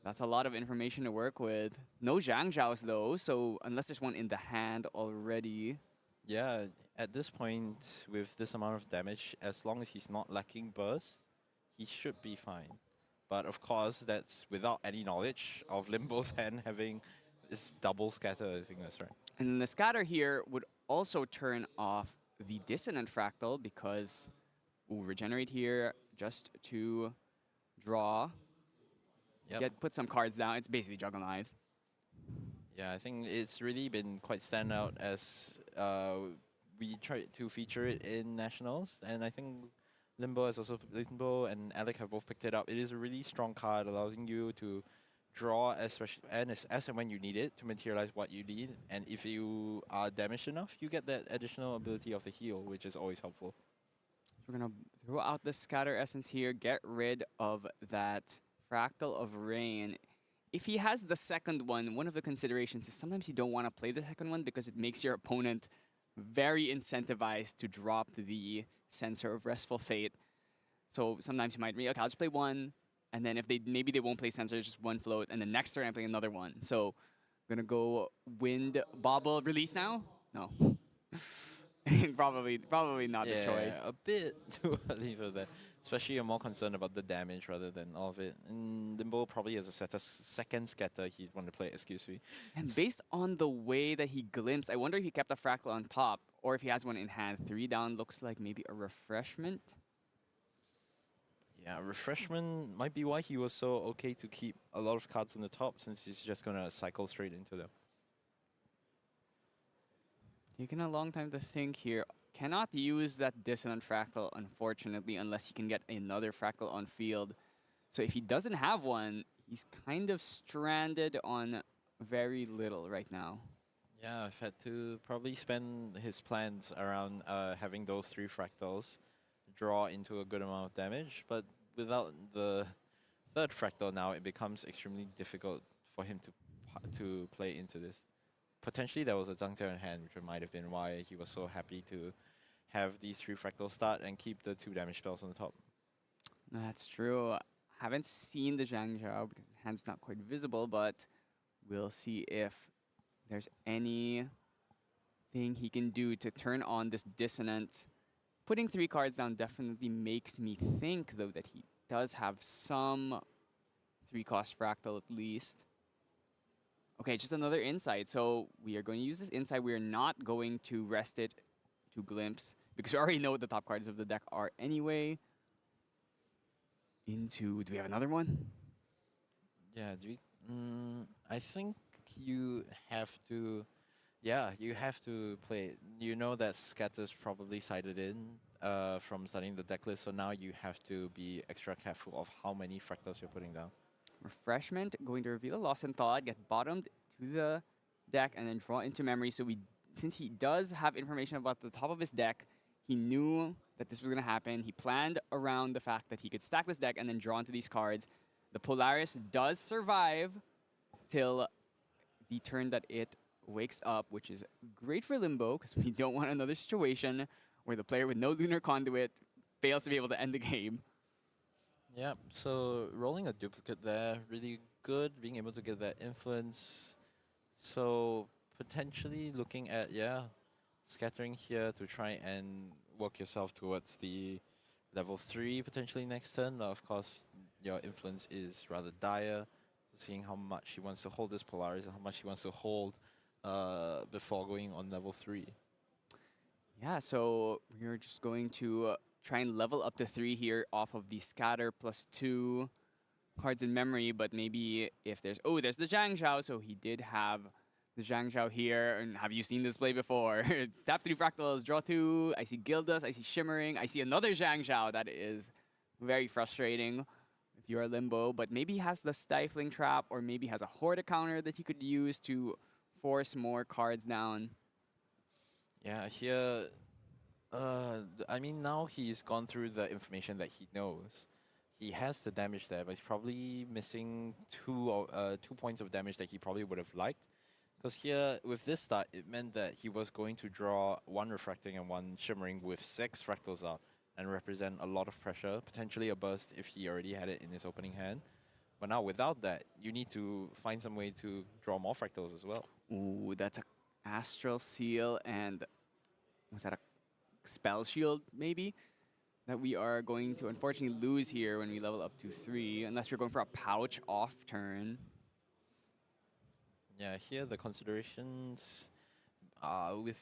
That's a lot of information to work with. No Zhang Zhaos though, so unless there's one in the hand already. yeah, at this point, with this amount of damage, as long as he's not lacking burst, he should be fine. But of course, that's without any knowledge of Limbo's hand having this double scatter. I think that's right. And the scatter here would also turn off the dissonant fractal because regenerate here just to draw. Yep. Put some cards down. It's basically Juggle Knives. Yeah, I think it's really been quite standout as we tried to feature it in nationals, and I think Limbo and Alec have both picked it up. It is a really strong card, allowing you to draw especially as and when you need it to materialize what you need. And if you are damaged enough, you get that additional ability of the heal, which is always helpful. We're gonna throw out the scatter essence here, get rid of that fractal of rain. If he has the second one of the considerations is sometimes you don't want to play the second one because it makes your opponent very incentivized to drop the Sensor of Restful Fate. So sometimes you might okay, I'll just play one, and then if maybe they won't play Sensor, just one float, and the next turn I'm playing another one. So gonna go Wind Bobble release now? No. probably not the choice. A bit too early for that. Especially you're more concerned about the damage rather than all of it. And Limbo probably has a second scatter he'd want to play, excuse me. And based on the way that he glimpsed, I wonder if he kept a fractal on top or if he has one in hand. 3 down looks like maybe a refreshment. Yeah, refreshment might be why he was so okay to keep a lot of cards on the top, since he's just gonna cycle straight into them. Taking a long time to think here. Cannot use that dissonant fractal, unfortunately, unless he can get another fractal on field. So if he doesn't have one, he's kind of stranded on very little right now. Yeah, I've had to probably spend his plans around having those 3 fractals draw into a good amount of damage, but without the 3rd fractal now, it becomes extremely difficult for him to play into this. Potentially there was a Zhang Jiao in hand, which might have been why he was so happy to have these 3 fractals start and keep the 2 damage spells on the top. That's true. Haven't seen the Zhang Zhao because the hand's not quite visible, but we'll see if there's anything he can do to turn on this dissonant. Putting 3 cards down definitely makes me think, though, that he does have some 3-cost fractal at least. Okay, just another insight. So we are going to use this insight. We are not going to rest it to glimpse because we already know what the top cards of the deck are anyway. Do we have another one? Yeah, I think you have to. Yeah, you have to play it. You know that Scatter's probably sided in from studying the deck list, so now you have to be extra careful of how many fractals you're putting down. Refreshment, going to reveal a Lost in Thought, get bottomed to the deck, and then draw into memory. So since he does have information about the top of his deck, he knew that this was going to happen. He planned around the fact that he could stack this deck and then draw into these cards. The Polaris does survive till the turn that it wakes up, which is great for Limbo, because we don't want another situation where the player with no Lunar Conduit fails to be able to end the game. Yeah, so rolling a duplicate there, really good, being able to get that influence. So potentially looking at, scattering here to try and work yourself towards the level 3 potentially next turn. Of course, your influence is rather dire, seeing how much he wants to hold this Polaris and how much he wants to hold before going on level 3. Yeah, so we're just going to try and level up to 3 here off of the scatter +2 cards in memory, but maybe if there's... Oh, there's the Zhang Zhao, so he did have the Zhang Zhao here. And have you seen this play before? Tap 3 fractals, draw 2. I see Gildas, I see Shimmering, I see another Zhang Zhao. That is very frustrating if you're a Limbo, but maybe he has the Stifling Trap, or maybe has a Horde counter that he could use to force more cards down. Yeah, here, I mean, now he's gone through the information that he knows. He has the damage there, but he's probably missing 2 points of damage that he probably would have liked. Because here, with this start, it meant that he was going to draw 1 Refracting and 1 Shimmering with 6 Fractals out, and represent a lot of pressure, potentially a burst if he already had it in his opening hand. But now without that, you need to find some way to draw more Fractals as well. Ooh, that's a Astral Seal, and was that a Spell Shield, maybe? That we are going to unfortunately lose here when we level up to 3, unless we're going for a Pouch off turn. Yeah, here the considerations are with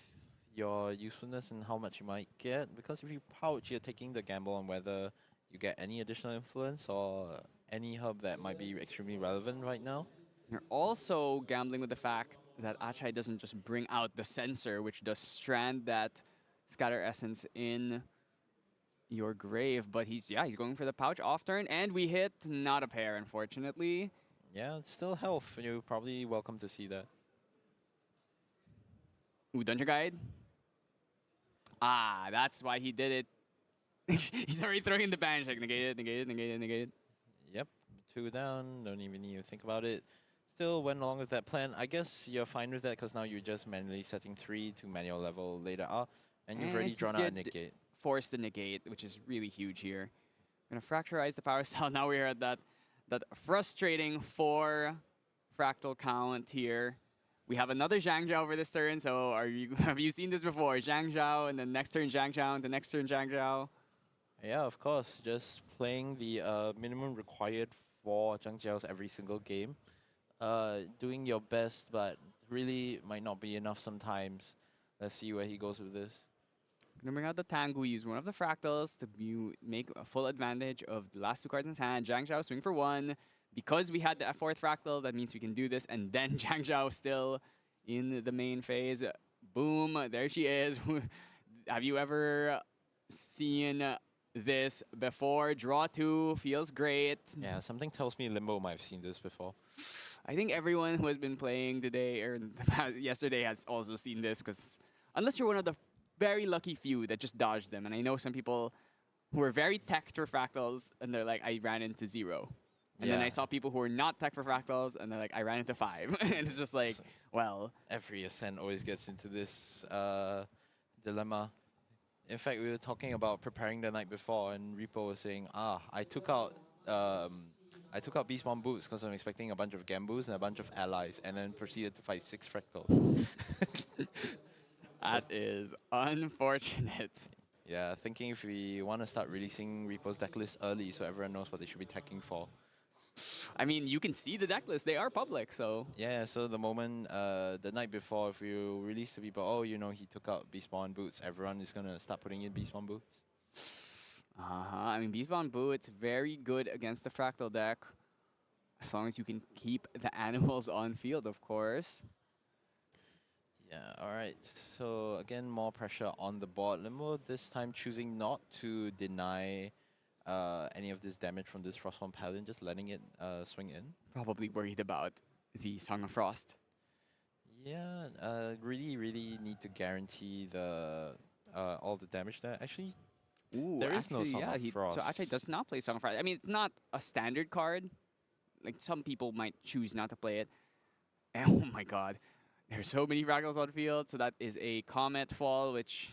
your usefulness and how much you might get, because if you pouch, you're taking the gamble on whether you get any additional influence or any hub that might be extremely relevant right now. You're also gambling with the fact that Achai doesn't just bring out the Sensor, which does strand that Scatter Essence in your grave, but he's going for the Pouch off turn, and we hit not a pair, unfortunately. Yeah, it's still health. You're probably welcome to see that. Ooh, Dungeon Guide. Ah, that's why he did it. He's already throwing in the banish, like negated, negated, negated, negated. Yep, 2 down, don't even need to think about it. Still went along with that plan. I guess you're fine with that because now you're just manually setting 3 to manual level later on, and you've already drawn out a negate. Force the negate, which is really huge here. Gonna fracturize the power cell. Now we're at that frustrating 4 fractal count here. We have another Zhang Zhao over this turn, so have you seen this before? Zhang Zhao, and then next turn Zhang Zhao, and the next turn Zhang Zhao. Yeah, of course. Just playing the minimum required for Zhang Zhao's every single game. Doing your best, but really might not be enough sometimes. Let's see where he goes with this. Gonna bring out the Tangu, use one of the fractals to make a full advantage of the last 2 cards in his hand. Zhang Zhao swing for 1. Because we had the 4th fractal, that means we can do this. And then Zhang Zhao still in the main phase. Boom, there she is. Have you ever seen this before? Draw 2, feels great. Yeah, something tells me Limbo might have seen this before. I think everyone who has been playing today or yesterday has also seen this, because unless you're one of the very lucky few that just dodged them. And I know some people who are very tech for fractals, and they're like, I ran into 0. And then I saw people who were not tech for fractals, and they're like, I ran into 5. And it's just like, well. Every Ascent always gets into this dilemma. In fact, we were talking about preparing the night before, and Repo was saying, I took out Beastborn Boots because I'm expecting a bunch of Gambus and a bunch of allies, and then proceeded to fight 6 fractals. That is unfortunate. Yeah, thinking if we want to start releasing Repo's deck list early so everyone knows what they should be teching for. I mean, you can see the deck list. They are public, so. Yeah, so the moment, the night before, if you release to people, oh, you know, he took out Beastborn Boots, everyone is going to start putting in Beastborn Boots. I mean, Beastborn Boots, very good against the Fractal deck. As long as you can keep the animals on field, of course. Yeah, alright. So, again, more pressure on the board. Limbo this time choosing not to deny any of this damage from this Frostborn Paladin, just letting it swing in. Probably worried about the Song of Frost. Yeah, really need to guarantee the all the damage there. Actually, there is no Song of Frost. So Achai does not play Song of Frost. I mean, it's not a standard card. Like, some people might choose not to play it. And oh my god, there's so many fractals on field. So that is a Comet Fall, which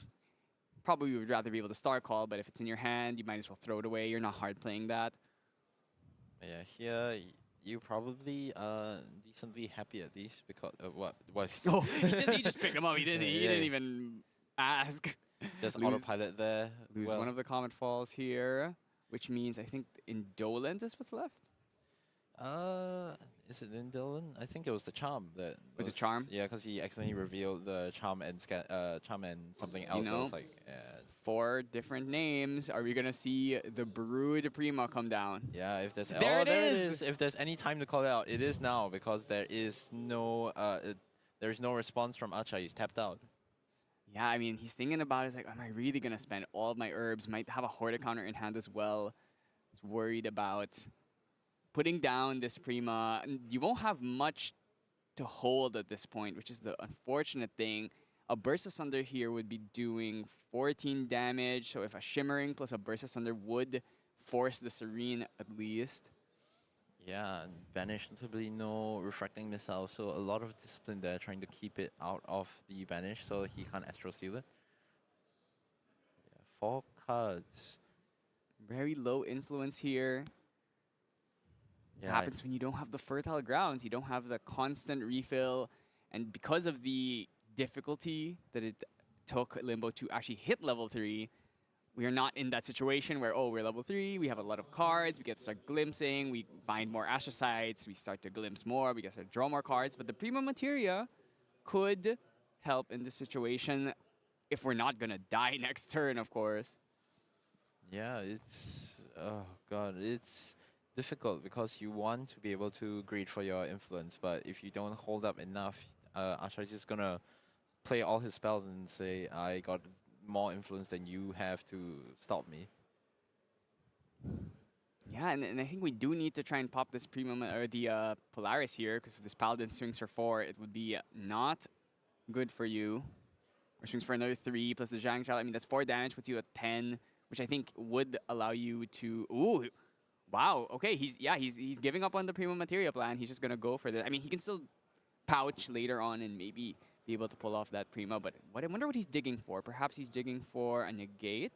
probably you would rather be able to Star Call, but if it's in your hand, you might as well throw it away. You're not hard playing that. Yeah, here you probably decently happy at least because what was? Oh, he just picked him up. He didn't even ask. Just autopilot there. Lose one of the Comet Falls here, which means I think Indolent is what's left. Is it in Dylan? I think it was the charm that Was it charm? Yeah, because he accidentally revealed the charm and charm and something else. That know, was like, 4 different names. Are we gonna see the Brood Prima come down? yeah. If there's There it is! If there's any time to call it out, it is now because there is no response from Achai. He's tapped out. Yeah, I mean, he's thinking about it. He's like, am I really gonna spend all of my herbs? Might have a Horta counter in hand as well. He's worried about putting down this Prima. And you won't have much to hold at this point, which is the unfortunate thing. A Burst Asunder here would be doing 14 damage, so if a Shimmering plus a Burst Asunder would force the Serene at least. Yeah, and Banish notably no refracting missile, so a lot of discipline there trying to keep it out of the Banish so he can't Astral Seal it. Yeah, 4 cards. Very low influence here. It Yeah, happens when you don't have the fertile grounds, you don't have the constant refill, and because of the difficulty that it took Limbo to actually hit level 3, we are not in that situation where, oh, we're level 3, we have a lot of cards, we get to start glimpsing, we find more astrocytes, we start to glimpse more, we get to draw more cards, but the Prima Materia could help in this situation if we're not gonna die next turn, of course. yeah, it's oh god, it's difficult because you want to be able to greed for your influence, but if you don't hold up enough, Achai's just gonna play all his spells and say, I got more influence than you have to stop me. Yeah, and I think we do need to try and pop this Prima or the Polaris here, because if this Paladin swings for 4, it would be not good for you. Or swings for another 3 plus the Zhang Shell. I mean, that's 4 damage, puts you at 10, which I think would allow you to. Ooh, wow. Okay, he's giving up on the Prima Materia plan. He's just gonna go for that. I mean, he can still pouch later on and maybe be able to pull off that Prima, but I wonder what he's digging for. Perhaps he's digging for a negate.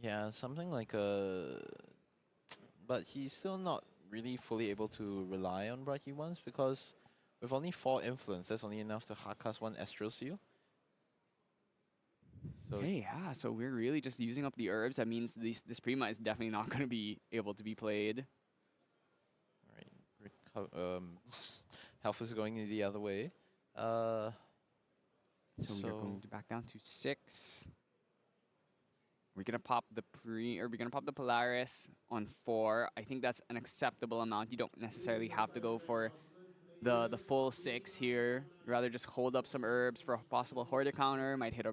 Yeah, something like a. But he's still not really fully able to rely on what he wants because with only 4 influence, that's only enough to hardcast 1 Astral Seal. So Okay, yeah, so we're really just using up the herbs. That means this Prima is definitely not going to be able to be played. Right, health is going the other way. So we're going to back down to 6. We're gonna pop the Polaris on 4. I think that's an acceptable amount. You don't necessarily have to go for the full 6 here. Rather just hold up some herbs for a possible Horta counter. Might hit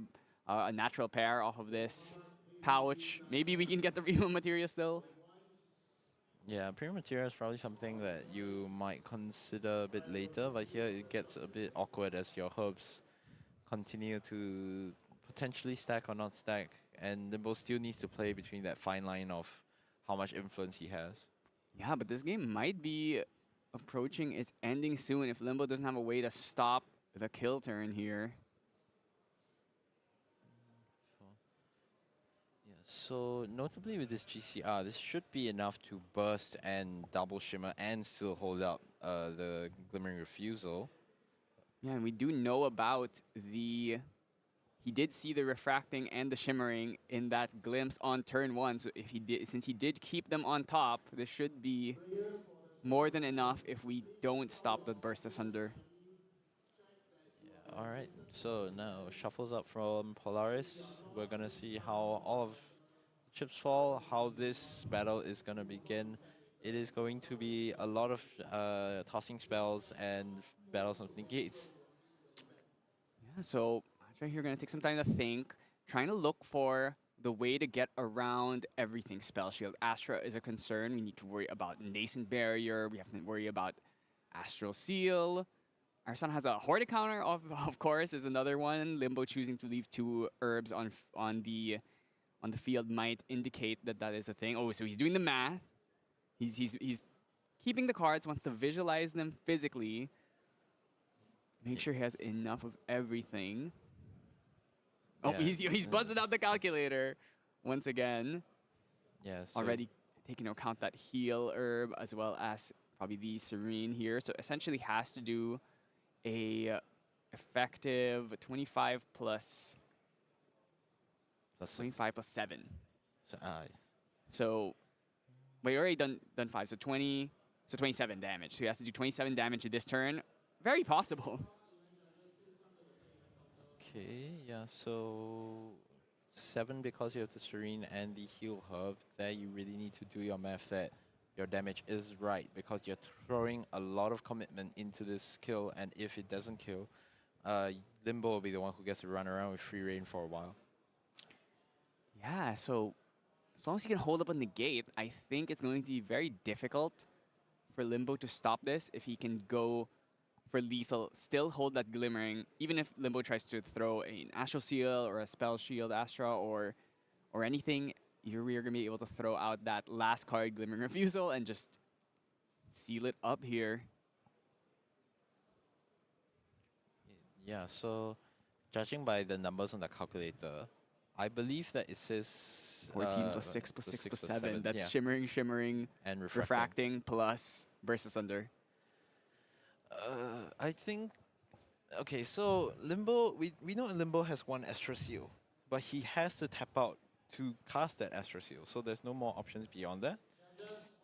a natural pair off of this pouch. Maybe we can get the real material still. yeah, Prima Materia is probably something that you might consider a bit later, but here it gets a bit awkward as your herbs continue to potentially stack or not stack, and Limbo still needs to play between that fine line of how much influence he has. Yeah, but this game might be approaching its ending soon if Limbo doesn't have a way to stop the kill turn here. Yeah, so notably with this GCR, this should be enough to burst and double shimmer and still hold up the Glimmering Refusal. Yeah, and we do know about the. He did see the refracting and the shimmering in that glimpse on turn 1. So if he did, since he did keep them on top, this should be more than enough if we don't stop the burst asunder. Yeah, all right, so now shuffles up from Polaris. We're gonna see how all of chips fall, how this battle is gonna begin. It is going to be a lot of tossing spells and battles of negates. Yeah, so Achai here going to take some time to think, trying to look for the way to get around everything. Spell Shield, Astra is a concern. We need to worry about Nascent Barrier. We have to worry about Astral Seal. Our son has a Horta counter, of course, is another one. Limbo choosing to leave 2 herbs on the field might indicate that that is a thing. Oh, so he's doing the math. He's keeping the cards, wants to visualize them physically. Make sure he has enough of everything. Oh, Yeah, he's buzzed out the calculator once again. Yeah, so Already taking into account that heal herb as well as probably the Serene here. So essentially has to do a effective 25 plus plus 25 plus 7. So, So we already done 5, so 20. So 27 damage. So he has to do 27 damage this turn. Very possible. Okay, yeah, so 7 because you have the Serene and the Heal Herb. There you really need to do your math that your damage is right because you're throwing a lot of commitment into this kill, and if it doesn't kill, Limbo will be the one who gets to run around with free reign for a while. Yeah, so as long as he can hold up on the gate, I think it's going to be very difficult for Limbo to stop this if he can go for lethal, still hold that glimmering, even if Limbo tries to throw an Astral Seal or a Spell Shield Astra or anything, you're going to be able to throw out that last card, Glimmering Refusal, and just seal it up here. Yeah, so judging by the numbers on the calculator, I believe that it says 14 plus 6 plus 6 plus 7. That's yeah. shimmering, shimmering, And refracting plus Burst Asunder. I think. Okay, so Limbo, we know Limbo has one Astra Seal, but he has to tap out to cast that Astra Seal, so there's no more options beyond that.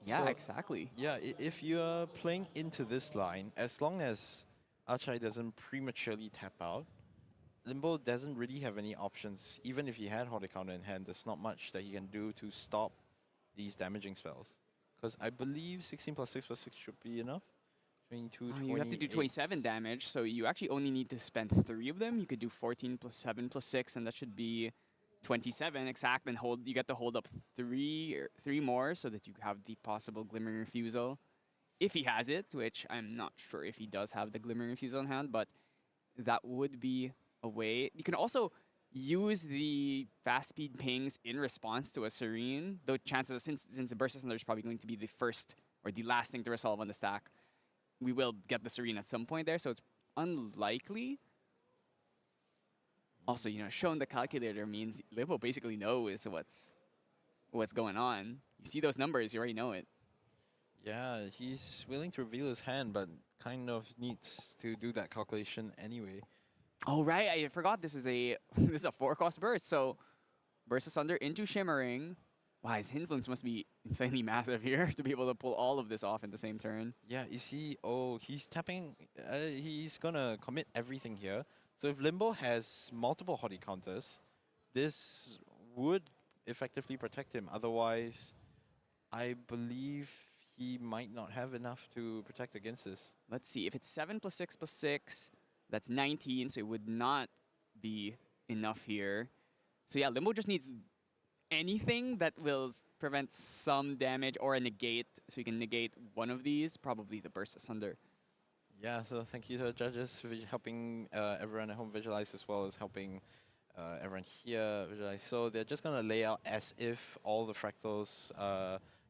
Yeah, So, exactly. Yeah, if you're playing into this line, as long as Achai doesn't prematurely tap out, Limbo doesn't really have any options. Even if he had Horde Counter in hand, there's not much that he can do to stop these damaging spells. Because I believe 16 plus 6 plus 6 should be enough. 22, You have to do 27 damage, so you actually only need to spend 3 of them. You could do 14 plus 7 plus 6, and that should be 27 exact. And you get to hold up 3 more, so that you have the possible Glimmering Refusal, if he has it. Which I'm not sure if he does have the Glimmering Refusal in hand, but that would be a way. You can also use the fast speed pings in response to a Serene. Though chances, since the Burst Asunder is probably going to be the first or the last thing to resolve on the stack, we will get the Serene at some point there, so it's unlikely. Also, showing the calculator means Limbo basically knows what's going on. You see those numbers, you already know it. Yeah, he's willing to reveal his hand, but kind of needs to do that calculation anyway. Oh right, I forgot this is a 4-cost burst. So Burst Asunder into Shimmering. Wow, his influence must be insanely massive here to be able to pull all of this off in the same turn. Yeah, you see, he's tapping, he's gonna commit everything here. So if Limbo has multiple Horde counters, this would effectively protect him. Otherwise, I believe he might not have enough to protect against this. Let's see, if it's 7 plus 6 plus 6, that's 19, so it would not be enough here. So yeah, Limbo just needs anything that will prevent some damage or a negate, so you can negate one of these, probably the Burst Asunder. Yeah, so thank you to the judges for helping everyone at home visualize, as well as helping everyone here visualize. So they're just going to lay out as if all the fractals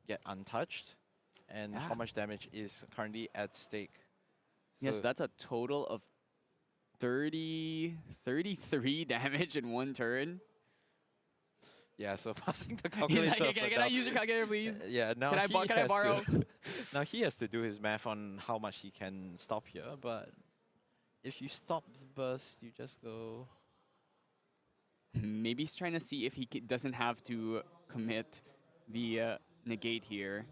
get untouched, and how much damage is currently at stake. Yes, So that's a total of 33 damage in one turn. yeah, so passing the He's calculator. like, can I use your calculator, please? Yeah, now Can I borrow? Now he has to do his math on how much he can stop here, but if you stop the burst, you just go. Maybe he's trying to see if he doesn't have to commit the negate here.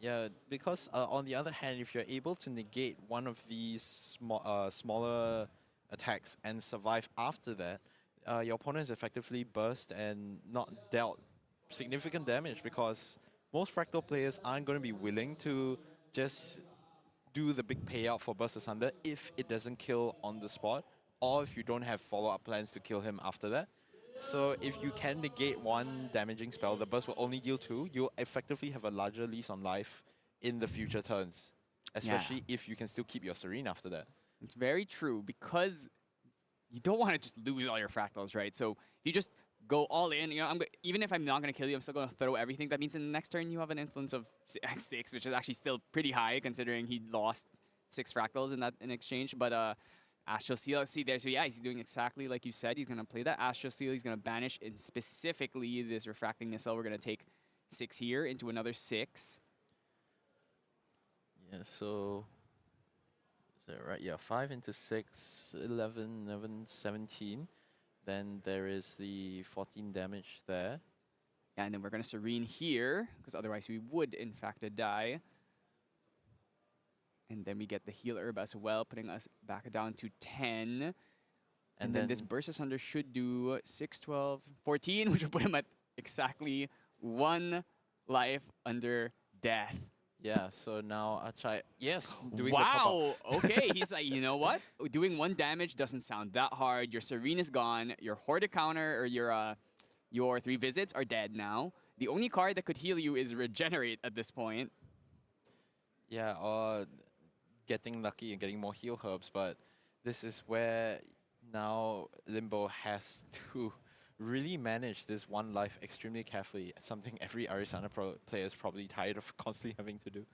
Yeah, because on the other hand, if you're able to negate one of these smaller attacks and survive after that, your opponent is effectively burst and not dealt significant damage, because most Fractal players aren't going to be willing to just do the big payout for Burst Asunder if it doesn't kill on the spot, or if you don't have follow-up plans to kill him after that. So if you can negate one damaging spell, the burst will only deal 2. You'll effectively have a larger lease on life in the future turns, especially if you can still keep your Serene after that. It's very true, because you don't want to just lose all your fractals, right? So if you just go all in, even if I'm not going to kill you, I'm still going to throw everything. That means in the next turn you have an influence of 6, which is actually still pretty high considering he lost 6 fractals in exchange. But Astral Seal, see there, so yeah, he's doing exactly like you said. He's going to play that Astral Seal. He's going to banish in specifically this Refracting Missile. We're going to take 6 here into another 6. Yeah, so is that right? Yeah, 5 into 6, 11, 17. Then there is the 14 damage there. Yeah, and then we're going to Serene here, because otherwise we would, in fact, die. And then we get the heal herb as well, putting us back down to 10. And then this Burst Asunder should do 6, 12, 14, which will put him at exactly 1 life under death. Yeah, so now Achai, yes, doing Wow, okay, he's like, you know what? Doing 1 damage doesn't sound that hard. Your Serene is gone. Your Horde counter or your 3 visits are dead now. The only card that could heal you is Regenerate at this point. Yeah, or getting lucky and getting more heal herbs, but this is where now Limbo has to really manage this 1 life extremely carefully, something every Arisana player is probably tired of constantly having to do.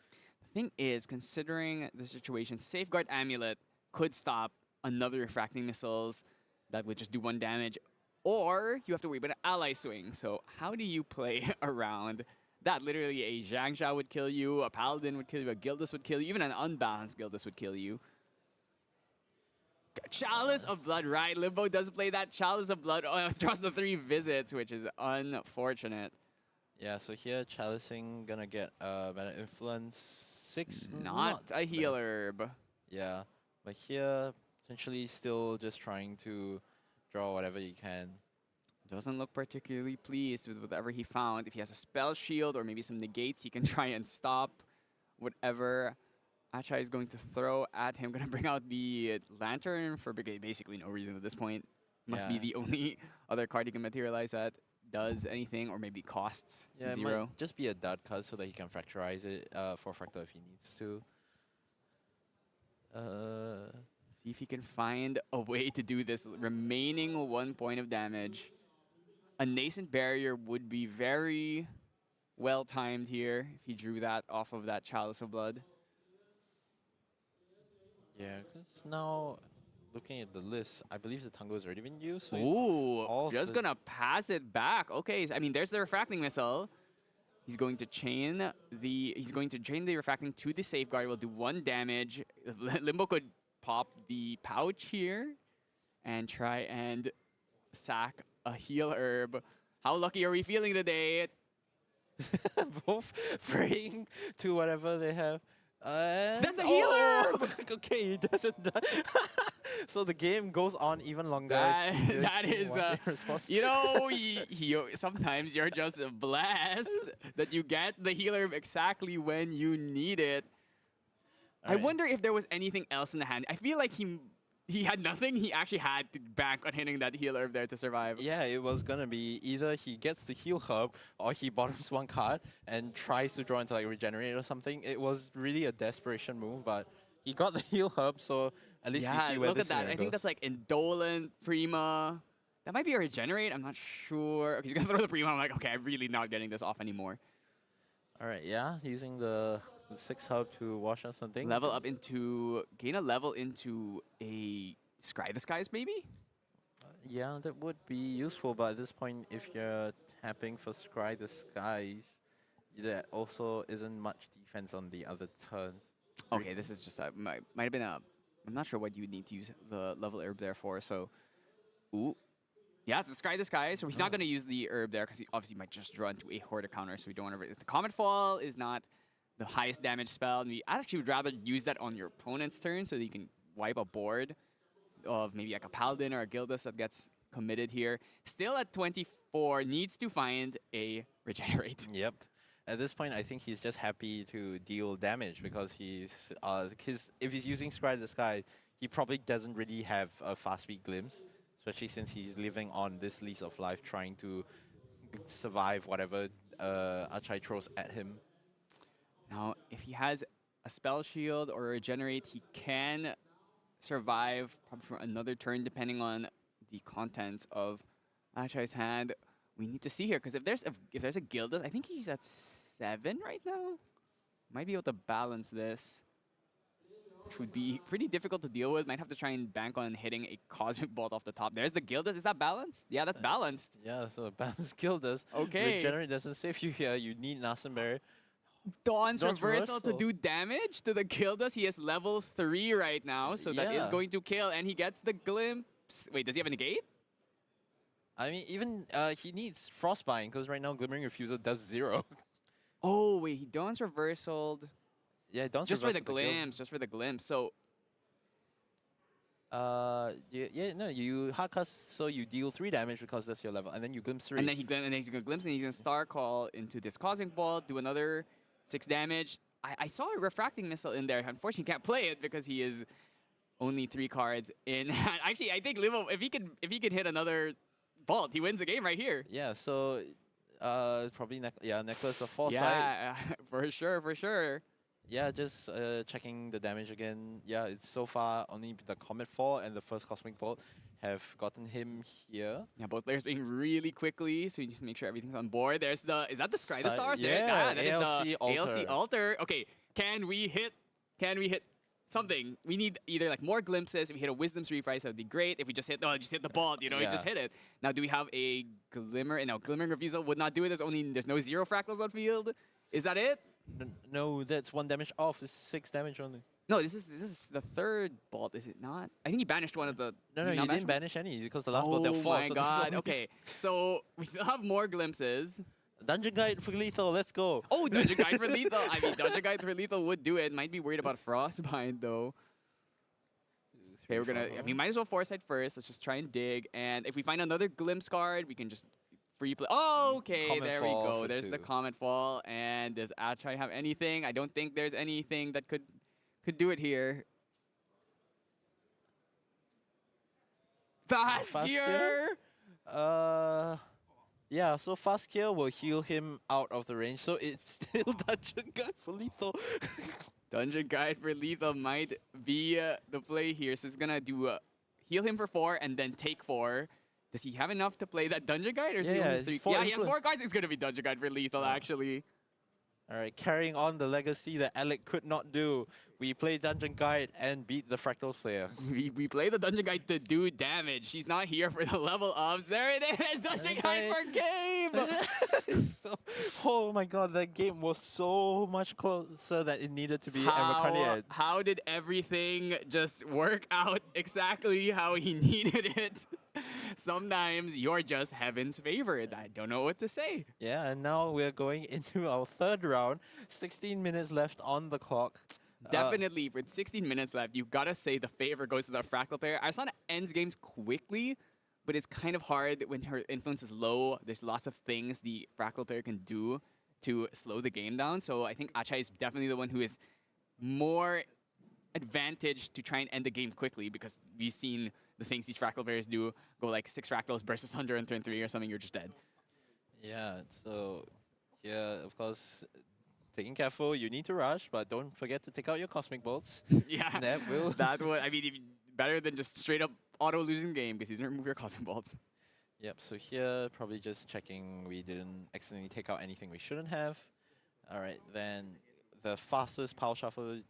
The thing is, considering the situation, Safeguard Amulet could stop another Refracting Missiles that would just do 1 damage, or you have to worry about an ally swing. So how do you play around that? Literally a Zhangxia would kill you, a Paladin would kill you, a Gildas would kill you, even an unbalanced Gildas would kill you. Chalice of Blood, right? Limbo does play that Chalice of Blood across the 3 visits, which is unfortunate. Yeah, so here Chalicing gonna get better influence 6. Not a heal herb. Yeah, but here potentially still just trying to draw whatever you can. Doesn't look particularly pleased with whatever he found. If he has a spell shield or maybe some negates, he can try and stop whatever Achai is going to throw at him. Gonna bring out the Lantern for basically no reason at this point. Must be the only other card he can materialize that does anything, or maybe costs 0. It might just be a dud card so that he can fracturize it for Fractal if he needs to. See if he can find a way to do this. Remaining 1 point of damage. A Nascent Barrier would be very well timed here if he drew that off of that Chalice of Blood. Yeah, because now looking at the list, I believe the Tango has already been used. So Ooh, just gonna pass it back. Okay, I mean, there's the Refracting Missile. He's going to chain the Refracting to the Safeguard. Will do 1 damage. Limbo could pop the pouch here and try and sack a heal herb. How lucky are we feeling today? both praying to whatever they have. That's a healer! Okay, he doesn't die. So the game goes on even longer. That is, you know, sometimes you're just blessed that you get the healer exactly when you need it. I wonder if there was anything else in the hand. I feel like he had nothing. He actually had to bank on hitting that healer there to survive. Yeah, it was gonna be either he gets the heal herb or he bottoms 1 card and tries to draw into like Regenerate or something. It was really a desperation move, but he got the heal herb, so at least we see where look this at that. I goes. think that's like Indolent, Prima. That might be a Regenerate. I'm not sure. Okay, he's gonna throw the Prima. I'm like, okay, I'm really not getting this off anymore. All right, yeah, using the 6 herb to wash out something. Gain a level into a Scry the Skies, maybe? Yeah, that would be useful, but at this point, if you're tapping for Scry the Skies, there also isn't much defense on the other turns. Okay, this is just might have been a. I'm not sure what you would need to use the level herb there for. So, ooh, yeah, it's the Scry the Skies. So he's not going to use the herb there because he obviously might just draw into a Horde counter. So we don't want to. The Comet Fall is not the highest damage spell, and we actually would rather use that on your opponent's turn so that you can wipe a board of maybe like a Paladin or a Gildas that gets committed here. Still at 24, needs to find a Regenerate. Yep. At this point, I think he's just happy to deal damage because he's if he's using Scry the Sky, he probably doesn't really have a fast speed glimpse, especially since he's living on this lease of life, trying to survive whatever Achai throws at him. Now, if he has a Spell Shield or a Regenerate, he can survive probably for another turn, depending on the contents of Achai's hand. We need to see here, because if there's a Gildas, I think he's at 7 right now. Might be able to balance this, which would be pretty difficult to deal with. Might have to try and bank on hitting a Cosmic Bolt off the top. There's the Gildas. Is that balanced? Yeah, that's balanced. Yeah, so balanced Gildas. Okay. Regenerate doesn't save you here. You need Nascent Barrier. Dawn's reversal to do damage to the Gildas. He is level 3 right now, so that is going to kill, and he gets the glimpse. Wait, does he have a negate? I mean, even he needs Frostbind, because right now Glimmering Refusal does 0. Oh, wait, he Dawn's reversaled. Yeah, don't Just for the reverse kill. glimpse, just for the glimpse. So No, you hard cast, so you deal 3 damage because that's your level, and then you glimpse 3. and then he's gonna glimpse and he's gonna star call into this causing bolt, do another 6 damage. I saw a refracting missile in there. Unfortunately, he can't play it because he is only 3 cards in. Actually, I think Limbo, if he could hit another bolt, he wins the game right here. Yeah, so probably necklace of foresight. Yeah, for sure, for sure. Yeah, just checking the damage again. Yeah, it's so far only the Comet 4 and the first Cosmic Bolt have gotten him here. Yeah, both players being really quickly, so you just make sure everything's on board. There's the, is that the Sky the Stars? Yeah, that ALC is the altar. ALC altar. Okay, can we hit something? We need either like more glimpses. If we hit a Wisdom's Reprise, that would be great. If we just hit, just hit the ball, you Yeah. just hit it. Now, do we have a Glimmer? No, Glimmering Refusal would not do it. There's no 0 fractals on field. Is that it? No, that's 1 damage off. It's 6 damage only. No, this is the 3rd bolt, is it not? I think he banished one of the. No, you didn't banish any because the last bolt dealt 4. Oh my so god. Okay, so we still have more glimpses. Dungeon Guide for lethal. Let's go. Oh, Dungeon Guide for lethal. I mean, Dungeon Guide for lethal would do it. Might be worried about Frostbind though. Okay, we're gonna. I mean, might as well foresight first. Let's just try and dig. And if we find another glimpse card, we can just free play. Oh, okay. Comet There we Fall go. for There's the 2. Comet Fall. And does Achai have anything? I don't think there's anything that could do it here. Fast gear. Yeah, so fast kill will heal him out of the range. So it's still Dungeon Guide for lethal. Dungeon Guide for lethal might be the play here. So it's gonna do heal him for 4 and then take 4. Does he have enough to play that Dungeon Guide, or is he only 3? it's 4 Yeah, he has 4 influence. cards. It's gonna be Dungeon Guide for lethal actually. All right, carrying on the legacy that Alec could not do. We play Dungeon Guide and beat the Fractals player. We play the Dungeon Guide to do damage. She's not here for the level ups. There it is, Dungeon Guide for game. Oh my god, that game was so much closer than it needed to be. And we're currently at How did everything just work out exactly how he needed it? Sometimes you're just heaven's favorite. I don't know what to say. yeah, and now we're going into our 3rd round. 16 minutes left on the clock. Definitely, with 16 minutes left, you gotta say the favor goes to the Fractal player. Asana ends games quickly, but it's kind of hard when her influence is low. There's lots of things the Fractal player can do to slow the game down. So I think Achai is definitely the one who is more advantaged to try and end the game quickly, because we've seen the things these Fractal players do. Go like 6 Fractals versus 100 on turn 3 or something, you're just dead. Yeah, so here, of course, taking careful, you need to rush, but don't forget to take out your Cosmic Bolts. Yeah, That will... that would, I mean, better than just straight up auto losing game, because you didn't remove your Cosmic Bolts. Yep, so here, probably just checking we didn't accidentally take out anything we shouldn't have. Alright, then the fastest Power Shuffle,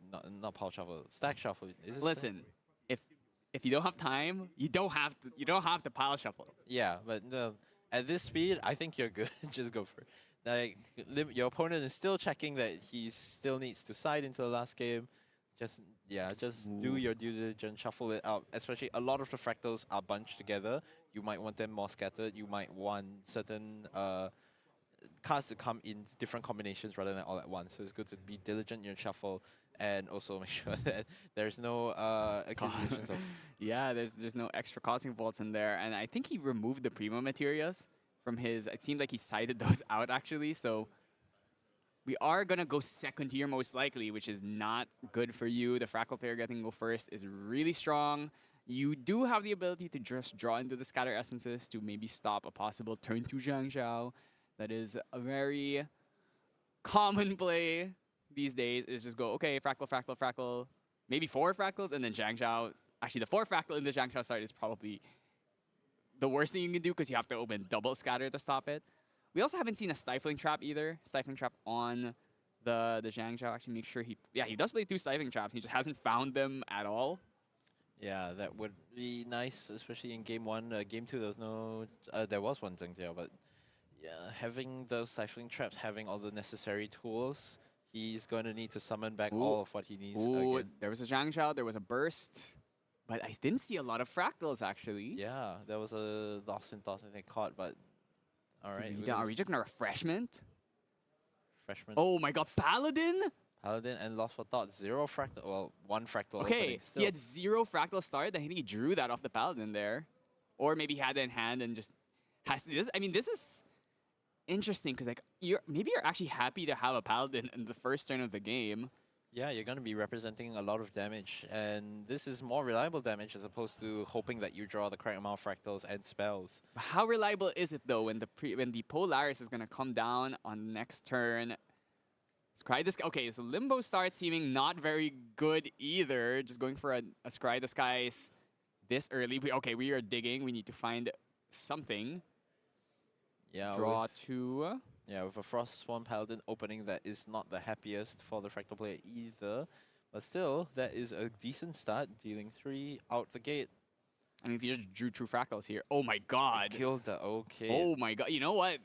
not Power Shuffle, Stack Shuffle. Is it Listen, if you don't have time, you don't have to pile shuffle. Yeah, but at this speed, I think you're good. Just go for it. Like, your opponent is still checking that he still needs to side into the last game. Just do your due diligence, shuffle it out. Especially a lot of the fractals are bunched together. You might want them more scattered. You might want certain cards to come in different combinations rather than all at once. So it's good to be diligent in your shuffle and also make sure that there's no accusations of... Yeah, there's no extra Cosmic Bolts in there. And I think he removed the Primo Materias from his... It seemed like he sided those out, actually. So we are going to go second here, most likely, which is not good for you. The Fractal player getting to go first is really strong. You do have the ability to just draw into the Scatter Essences to maybe stop a possible turn 2 Zhang Zhao. That is a very common play these days, is just go, okay, Fractal, Fractal, Fractal, maybe 4 Fractals, and then Zhang Zhao. Actually, the 4 Fractal in the Zhang Zhao start is probably the worst thing you can do, because you have to open double Scatter to stop it. We also haven't seen a Stifling Trap either. Stifling Trap on the Zhang Zhao. Actually, make sure he... Yeah, he does play 2 Stifling Traps. He just hasn't found them at all. Yeah, that would be nice, especially in Game 1. Game 2, there was no... there was one Zheng Jiao, but yeah, having those Stifling Traps, having all the necessary tools, he's going to need to summon back all of what he needs again. There was a Zhang Zhao, there was a Burst, but I didn't see a lot of Fractals, actually. Yeah, there was a Lost in Thoughts I think caught, but... Alright. Are we just going to Refreshment? Freshman. Oh my god, Paladin? Paladin and Lost for Thought. 0 fractal, well, 1 fractal Okay, opening still. he had 0 fractal start. I think he drew that off the Paladin there. Or maybe he had it in hand and just has this. I mean, this is interesting because like maybe you're actually happy to have a Paladin in the first turn of the game. Yeah, you're going to be representing a lot of damage, and this is more reliable damage as opposed to hoping that you draw the correct amount of fractals and spells. How reliable is it though when the Polaris is gonna come down on next turn? Scry this. Okay, so Limbo starts seeming not very good either. Just going for a Scry the Skies this early. We are digging. We need to find something. Yeah, Draw 2. Yeah, with a Frost Swarm Paladin opening that is not the happiest for the Fractal player either. But still, that is a decent start, dealing 3 out the gate. I mean, if you just drew true fractals here. Oh my god. Killed the OK. Oh my god. You know what?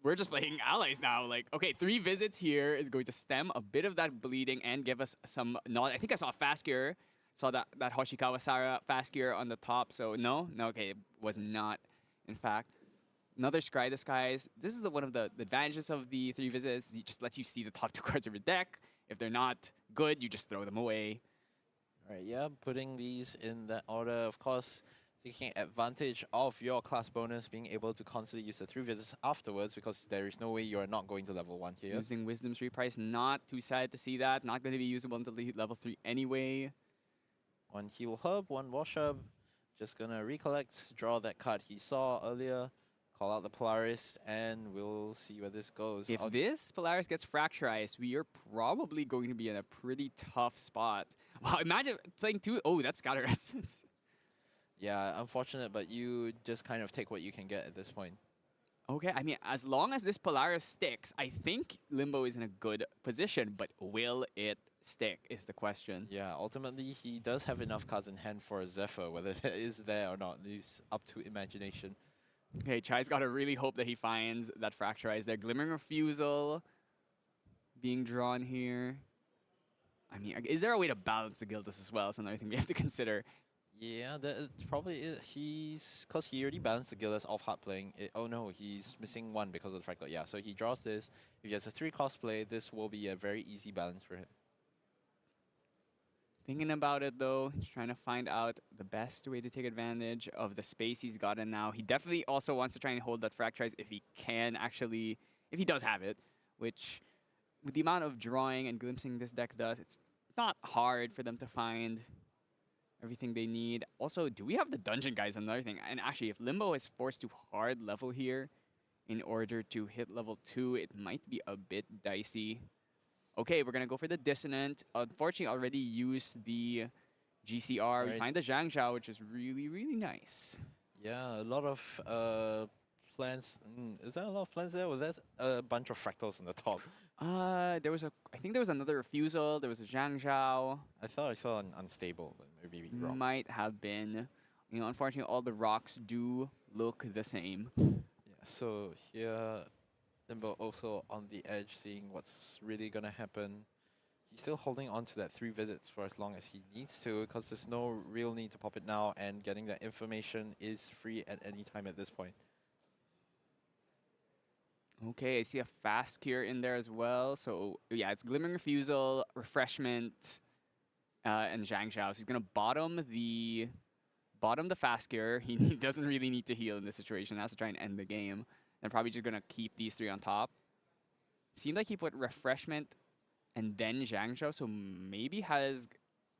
We're just playing allies now. Like, okay, 3 visits here is going to stem a bit of that bleeding and give us some knowledge. I think I saw a fast gear. Saw that Hoshikawa Sara fast gear on the top. So no, okay, it was not, in fact. Another Scry the Skies. This is one of the advantages of the 3 visits. It just lets you see the top 2 cards of your deck. If they're not good, you just throw them away. All right, yeah, putting these in that order. Of course, taking advantage of your class bonus, being able to constantly use the 3 visits afterwards because there is no way you are not going to level 1 here. Using Wisdom's reprice, not too sad to see that. Not going to be usable until level 3 anyway. 1 heal herb, 1 wash herb. Just gonna recollect, draw that card he saw earlier. Call out the Polaris, and we'll see where this goes. If this Polaris gets fracturized, we are probably going to be in a pretty tough spot. Wow, imagine playing 2. Oh, that's Scatter Essence. Yeah, unfortunate, but you just kind of take what you can get at this point. Okay, I mean, as long as this Polaris sticks, I think Limbo is in a good position, but will it stick is the question. Yeah, ultimately, he does have enough cards in hand for a Zephyr, whether that is there or not, leaves up to imagination. Okay, Chai's got to really hope that he finds that fracturize there. Glimmering Refusal being drawn here. I mean, is there a way to balance the guilds as well? That's another thing we have to consider. Yeah, that probably is. Because he already balanced the guild off hard playing. Oh no, he's missing 1 because of the fractal. Yeah, so he draws this. If he has a 3 cost play, this will be a very easy balance for him. Thinking about it though, he's trying to find out the best way to take advantage of the space he's gotten now. He definitely also wants to try and hold that fracturize if he can actually, if he does have it, which with the amount of drawing and glimpsing this deck does, it's not hard for them to find everything they need. Also, do we have the dungeon guys? Another thing. And actually, if Limbo is forced to hard level here in order to hit level 2, it might be a bit dicey. Okay, we're going to go for the Dissonant. Unfortunately, already used the GCR. Right. We find the Zhang Zhao, which is really, really nice. Yeah, a lot of plans. Is there a lot of plans there? Was that a bunch of fractals on the top? I think there was another Refusal. There was a Zhang Zhao. I thought I saw an Unstable, but maybe wrong. Might have been. You know, unfortunately, all the rocks do look the same. Yeah, so here, Limbo also on the edge, seeing what's really gonna happen. He's still holding on to that 3 visits for as long as he needs to, because there's no real need to pop it now, and getting that information is free at any time at this point. Okay, I see a fast cure in there as well. So yeah, it's Glimmering Refusal, Refreshment, and Zhang Zhao. So he's gonna bottom the fast cure. He doesn't really need to heal in this situation. He has to try and end the game. And probably just gonna keep these 3 on top. Seemed like he put Refreshment and then Zhang Zhao, so maybe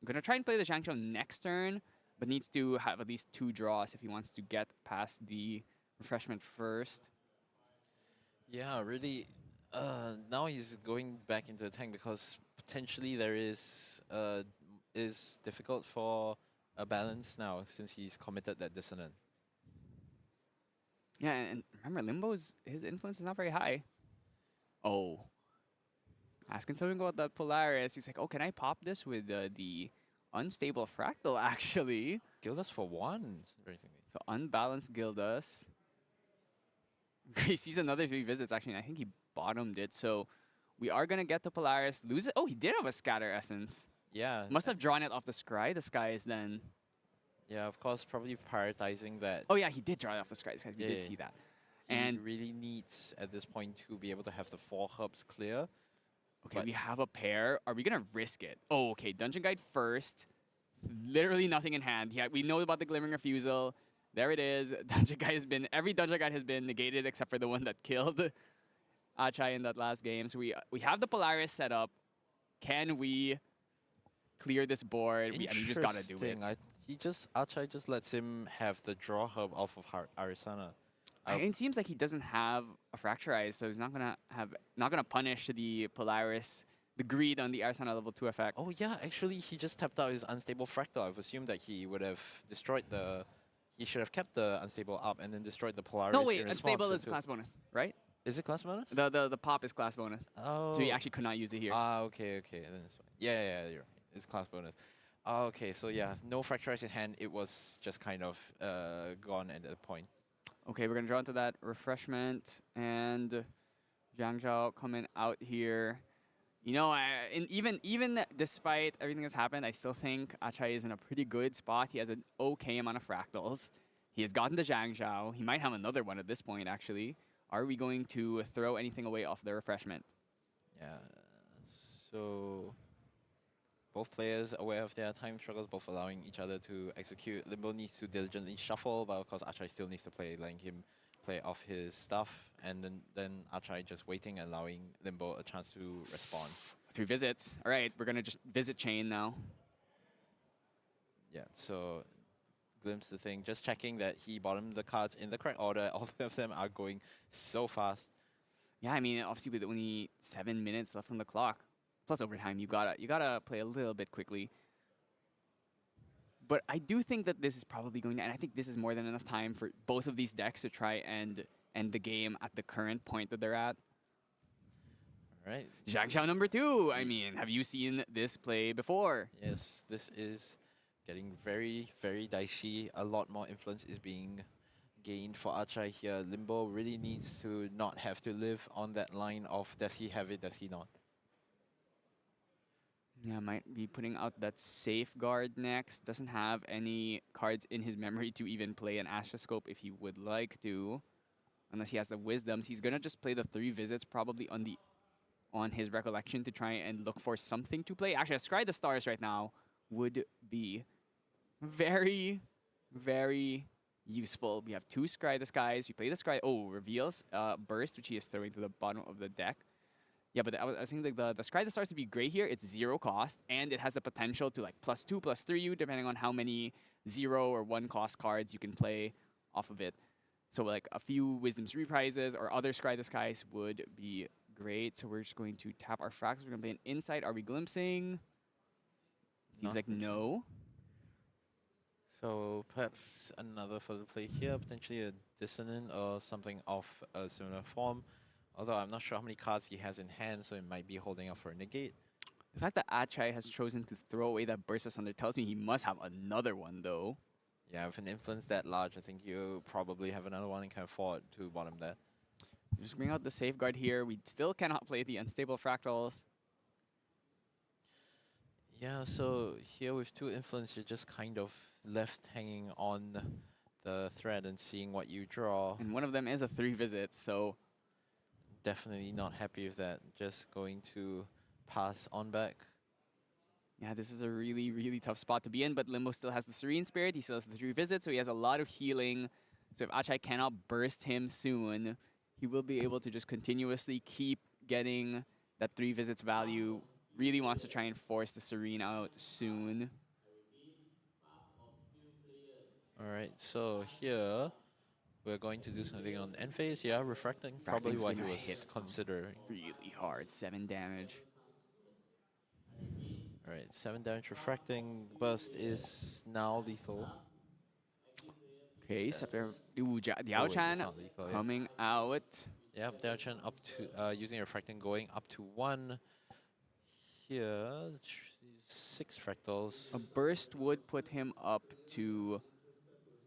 gonna try and play the Zhang Zhao next turn, but needs to have at least 2 draws if he wants to get past the Refreshment first. Yeah, really. Now he's going back into the tank because potentially there is difficult for a balance now since he's committed that Dissonant. Yeah, and remember, his influence is not very high. Oh. Asking something about that Polaris. He's like, oh, can I pop this with the unstable fractal, actually? Gildas for 1. So unbalanced Gildas. He sees another 3 visits, actually, and I think he bottomed it. So we are going to get the Polaris. Lose it. Oh, he did have a Scatter Essence. Yeah. Must have drawn it off the Scry. The Skies then. Yeah, of course, probably prioritizing that. Oh, yeah, he did draw it off the Scry. We did see that. He And really needs, at this point, to be able to have the 4 hubs clear. Okay, But- we have a pair. Are we gonna risk it? Oh, okay. Dungeon Guide first. Literally nothing in hand. Yeah, we know about the Glimmering Refusal. There it is. Dungeon Guide has been every Dungeon Guide has been negated except for the one that killed Achai in that last game. So we have the Polaris set up. Can we clear this board? I mean, you just gotta do it. Interesting. Achai just lets him have the draw hub off of Arisana. It seems like he doesn't have a Fracturized, so he's not gonna punish the Polaris, the greed on the Arsana level 2 effect. Oh yeah, actually he just tapped out his unstable fractal. I've assumed that he would have destroyed the. He should have kept the unstable up and then destroyed the Polaris. No, wait, in unstable response is to- class bonus, right? Is it class bonus? The pop is class bonus, Oh. so he actually could not use it here. Okay. Then it's fine. Yeah, you're right. It's class bonus. Okay, so yeah, no Fracturized in hand. It was just kind of gone at that point. Okay, we're gonna draw into that refreshment and Zhang Zhao coming out here. You know, even despite everything that's happened, I still think Achai is in a pretty good spot. He has an okay amount of fractals. He has gotten the Zhang Zhao. He might have another one at this point, actually. Are we going to throw anything away off the refreshment? Yeah. So both players aware of their time struggles, both allowing each other to execute. Limbo needs to diligently shuffle, but of course Achai still needs to play, letting him play off his stuff, and then Achai just waiting, allowing Limbo a chance to respond. 3 visits. All right, we're gonna just visit chain now. Yeah, so glimpse the thing, just checking that he bottomed the cards in the correct order. All of them are going so fast. Yeah, I mean, obviously with only 7 minutes left on the clock, plus overtime, you gotta play a little bit quickly. But I do think that this is probably going to, and I think this is more than enough time for both of these decks to try and end the game at the current point that they're at. All right. Zhang Xiao number 2. I mean, have you seen this play before? Yes, this is getting very, very dicey. A lot more influence is being gained for Achai here. Limbo really needs to not have to live on that line of does he have it, does he not? Yeah, might be putting out that Safeguard next. Doesn't have any cards in his memory to even play an Astroscope if he would like to. Unless he has the Wisdoms. He's gonna just play the 3 visits probably on his Recollection to try and look for something to play. Actually, a Scry the Stars right now would be very, very useful. We have 2 Scry the Skies. We play the Scry. Oh, reveals Burst, which he is throwing to the bottom of the deck. Yeah, but I was thinking like the Scry the Stars would be great here. It's 0 cost, and it has the potential to like +2, +3 you, depending on how many 0 or 1 cost cards you can play off of it. So like a few Wisdom's Reprises or other Scry the Skies would be great. So we're just going to tap our fractals. We're going to play an Insight. Are we glimpsing? Seems Not like glimpsing. no. So perhaps another further play here, potentially a Dissonant or something of a similar form. Although I'm not sure how many cards he has in hand, so it might be holding up for a negate. The fact that Achai has chosen to throw away that Burst Asunder tells me he must have another one, though. Yeah, with an influence that large, I think you probably have another one and can afford to bottom that. Just bring out the Safeguard here. We still cannot play the Unstable Fractals. Yeah, so here with 2 influence, you're just kind of left hanging on the thread and seeing what you draw. And one of them is a 3 visits, so Definitely not happy with that. Just going to pass on back. yeah, this is a really, really tough spot to be in, but Limbo still has the Serene Spirit. He still has the 3 visits, so he has a lot of healing. So if Achai cannot burst him soon, he will be able to just continuously keep getting that 3 visits value. Really wants to try and force the Serene out soon. Alright, so here we're going to do something on end phase. Yeah, refracting. Probably Refracting's what he gonna was hit considering. Really hard, 7 damage. Alright, 7 damage refracting. Burst is now lethal. Okay, Scepter. Ooh, Oh, wait, Diao-chan it's not lethal, yeah. coming out. Yep, Daochan up to using refracting going up to 1. Here, 6 fractals. A burst would put him up to.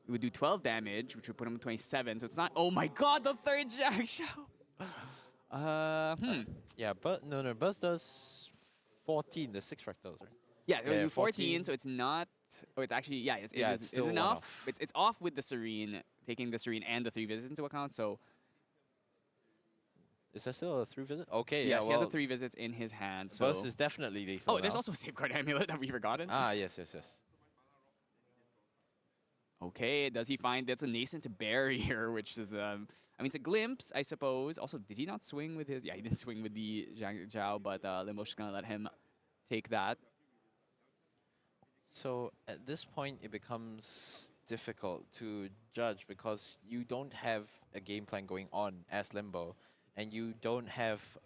It would do 12 damage, which would put him at 27. So it's not. Oh my god, the 3rd Jack Show! Yeah, but no, Burst does 14, the 6 fractals, right? Yeah, it would Yeah, do 14, 14. so it's not. Oh, it's actually. Yeah, it's Yeah, it's still one enough. off. It's off with the Serene, taking the Serene and the 3 visits into account. So Is there still a 3 visit? Okay, Yes, yeah, he has a well, 3 visits in his hand. So. Burst is definitely lethal Oh, there's now. also a safeguard amulet. Have we forgotten? Ah, yes, yes, yes. Okay, does he find that's a nascent barrier, which is I mean it's a glimpse, I suppose. Also, did he not swing with his? Yeah, he did swing with the Zhang Zhao, but Limbo's just gonna let him take that. So at this point, it becomes difficult to judge because you don't have a game plan going on as Limbo, and you don't have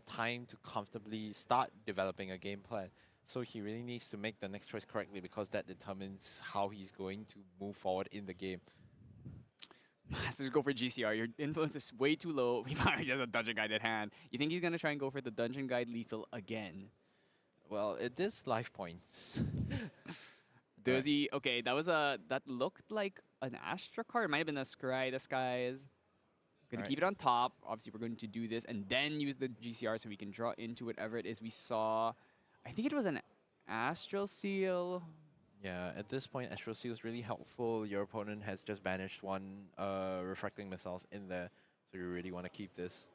time to comfortably start developing a game plan. So he really needs to make the next choice correctly because that determines how he's going to move forward in the game. Masters go for GCR. Your influence is way too low. He finally has a Dungeon Guide at hand. You think he's gonna try and go for the Dungeon Guide lethal again? Well, it is life points. Does he? Okay, that looked like an Astra card. It might have been a Scry Disguise. Gonna keep it on top. Obviously, we're going to do this and then use the GCR so we can draw into whatever it is we saw. I think it was an Astral Seal. Yeah, at this point, Astral Seal is really helpful. Your opponent has just banished one Refracting Missiles in there, so you really want to keep this.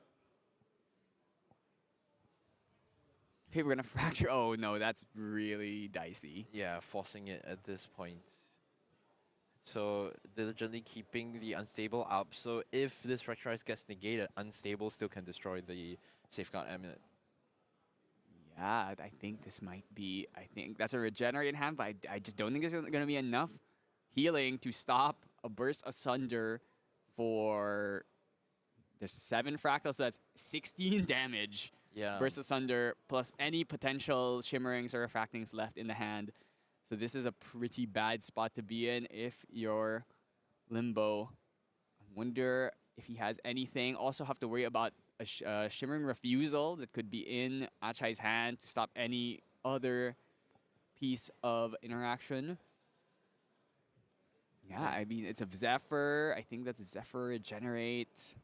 Okay, we're gonna fracture. Oh no, that's really dicey. Yeah, forcing it at this point. So diligently keeping the unstable up. So if this Fracturize gets negated, unstable still can destroy the Safeguard Amulet. Yeah, I think this might be. I think that's a regenerate hand, but I just don't think there's going to be enough healing to stop a Burst Asunder for. There's 7 fractals, so that's 16 damage. Yeah. Burst Asunder plus any potential shimmerings or refractings left in the hand. So this is a pretty bad spot to be in if you're Limbo. I wonder if he has anything. Also have to worry about a Shimmering Refusal that could be in Achai's hand to stop any other piece of interaction. Yeah, I mean, it's a Zephyr. I think that's a Zephyr Regenerate.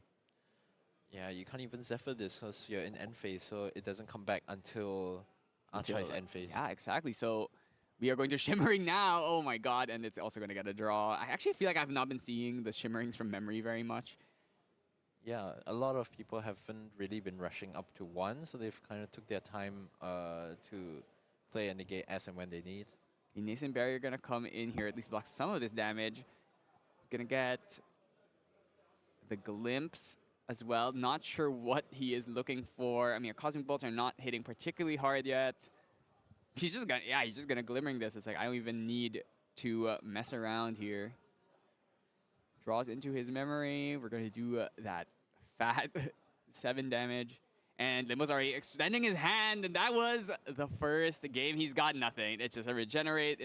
Yeah, you can't even Zephyr this because you're in end phase, so it doesn't come back until Achai's end phase. Yeah, exactly. So we are going to Shimmering now. Oh my god, and it's also going to get a draw. I actually feel like I've not been seeing the Shimmerings from memory very much. Yeah, a lot of people haven't really been rushing up to 1, so they've kind of took their time to play and negate as and when they need. The Nascent Barrier going to come in here, at least block some of this damage. He's going to get the Glimpse as well. Not sure what he is looking for. I mean, Cosmic Bolts are not hitting particularly hard yet. He's just gonna Glimmering this. It's like, I don't even need to mess around here. Draws into his memory. We're gonna do that fat 7 damage. And Limbo's already extending his hand, and that was the first game. He's got nothing. It's just a Regenerate.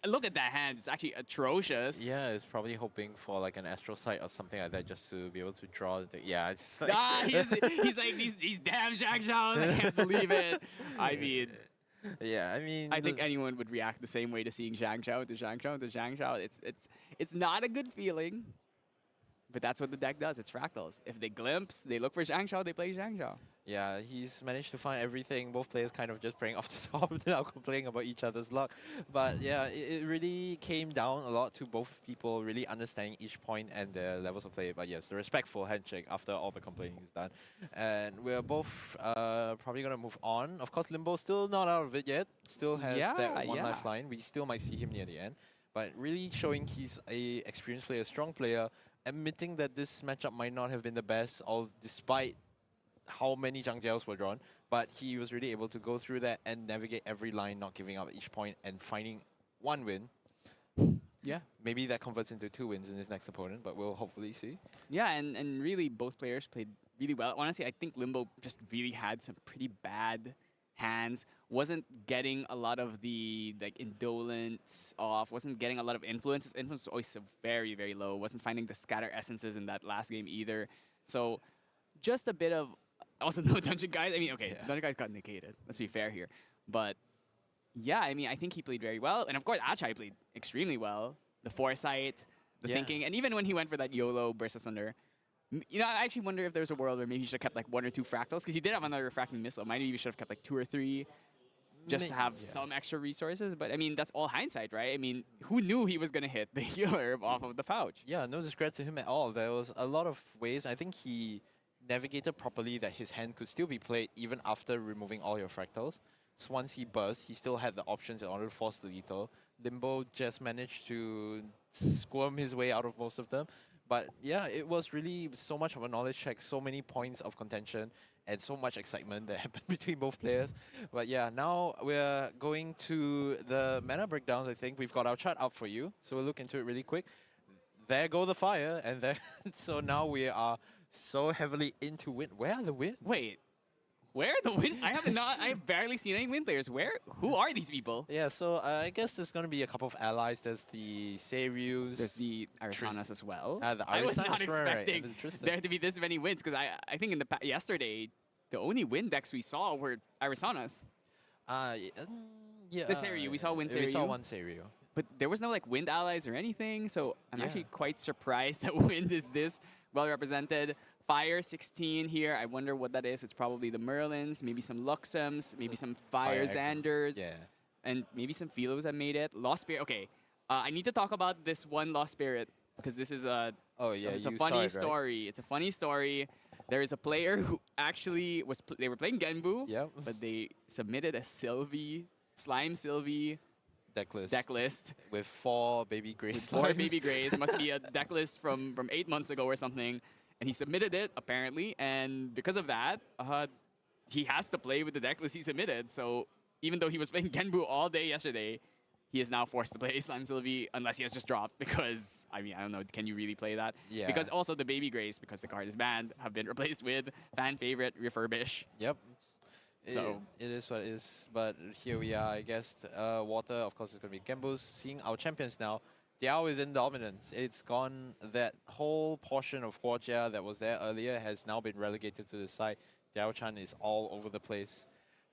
Look at that hand. It's actually atrocious. Yeah, it's probably hoping for like an Astral Sight or something like that just to be able to draw. Yeah, it's like he's like, these damn Zhang Zhaos. I can't believe it. I mean... Yeah, I mean... I think anyone would react the same way to seeing Zhang Zhao to Zhang Zhao to Zhang Zhao. It's not a good feeling, but that's what the deck does. It's fractals. If they glimpse, they look for Zhang Zhao, they play Zhang Zhao. Yeah, he's managed to find everything. Both players kind of just playing off the top without complaining about each other's luck. But yeah, it really came down a lot to both people really understanding each point and their levels of play. But yes, the respectful handshake after all the complaining is done. And we're both probably going to move on. Of course, Limbo's still not out of it yet. Still has that one lifeline. We still might see him near the end. But really showing he's a experienced player, strong player, admitting that this matchup might not have been the best, despite how many Zhang Jiaos were drawn, but he was really able to go through that and navigate every line, not giving up at each point and finding 1 win. Yeah. Maybe that converts into 2 wins in his next opponent, but we'll hopefully see. Yeah, and really both players played really well. Honestly, I think Limbo just really had some pretty bad hands. Wasn't getting a lot of the indolence off. Wasn't getting a lot of influence. His influence was always so very, very low. Wasn't finding the scatter essences in that last game either. So just a bit of... Also, no Dungeon Guys. I mean, okay, Dungeon Guys got negated. Let's be fair here. But yeah, I mean, I think he played very well. And of course, Achai played extremely well. The foresight, the thinking. And even when he went for that YOLO Burst Asunder, you know, I actually wonder if there's a world where maybe he should have kept like 1 or 2 fractals. Because he did have another Refracting Missile. Maybe he should have kept like 2 or 3 just to have some extra resources. But I mean, that's all hindsight, right? I mean, who knew he was going to hit the healer off of the pouch? Yeah, no discredit to him at all. There was a lot of ways. I think he navigated properly that his hand could still be played even after removing all your fractals. So once he burst, he still had the options in order to force the lethal. Limbo just managed to squirm his way out of most of them. But yeah, it was really so much of a knowledge check, so many points of contention, and so much excitement that happened between both players. But yeah, now we're going to the meta breakdowns, I think. We've got our chart up for you, so we'll look into it really quick. There go the fire, and there. So now we are so heavily into win. Where are the win? Wait, where are the win? I have barely seen any win players. Who are these people? Yeah, so I guess there's going to be a couple of allies. There's the Seryus. There's the Arisanas as well. The I was not Arisanas, expecting right. there to be this many wins because I think in the yesterday the only win decks we saw were Arisanas. Yeah. The Seryu, we saw win We saw Seryu. one Seryu. But there was no like wind allies or anything, so I'm Yeah. actually quite surprised that wind is this well represented. Fire 16 here. I wonder what that is. It's probably the Merlins, maybe some Luxems, maybe some Fire Fire Xanders, Yeah. and maybe some Philos that made it. Lost Spirit. Okay, I need to talk about this one Lost Spirit because this is a Oh yeah, it's a you saw funny it, right? story. It's a funny story. There is a player who actually they were playing Genbu, Yep. but they submitted a Slime Sylvie Deck list. deck list. With 4 baby grace With 4 slimes. baby grays. Must be a deck list from 8 months ago or something. And he submitted it, apparently. And because of that, he has to play with the deck list he submitted. So even though he was playing Genbu all day yesterday, he is now forced to play Slime Sylvie unless he has just dropped. Because, I mean, I don't know, can you really play that? Yeah. Because also the baby grays, because the card is banned, have been replaced with fan favorite Refurbish. Yep. So- it is what it is, but here we are. I guess Water, of course, is going to be Genbu's. Seeing our champions now, Diao is in dominance. It's gone. That whole portion of Guojia that was there earlier has now been relegated to the side. Diao Chan is all over the place.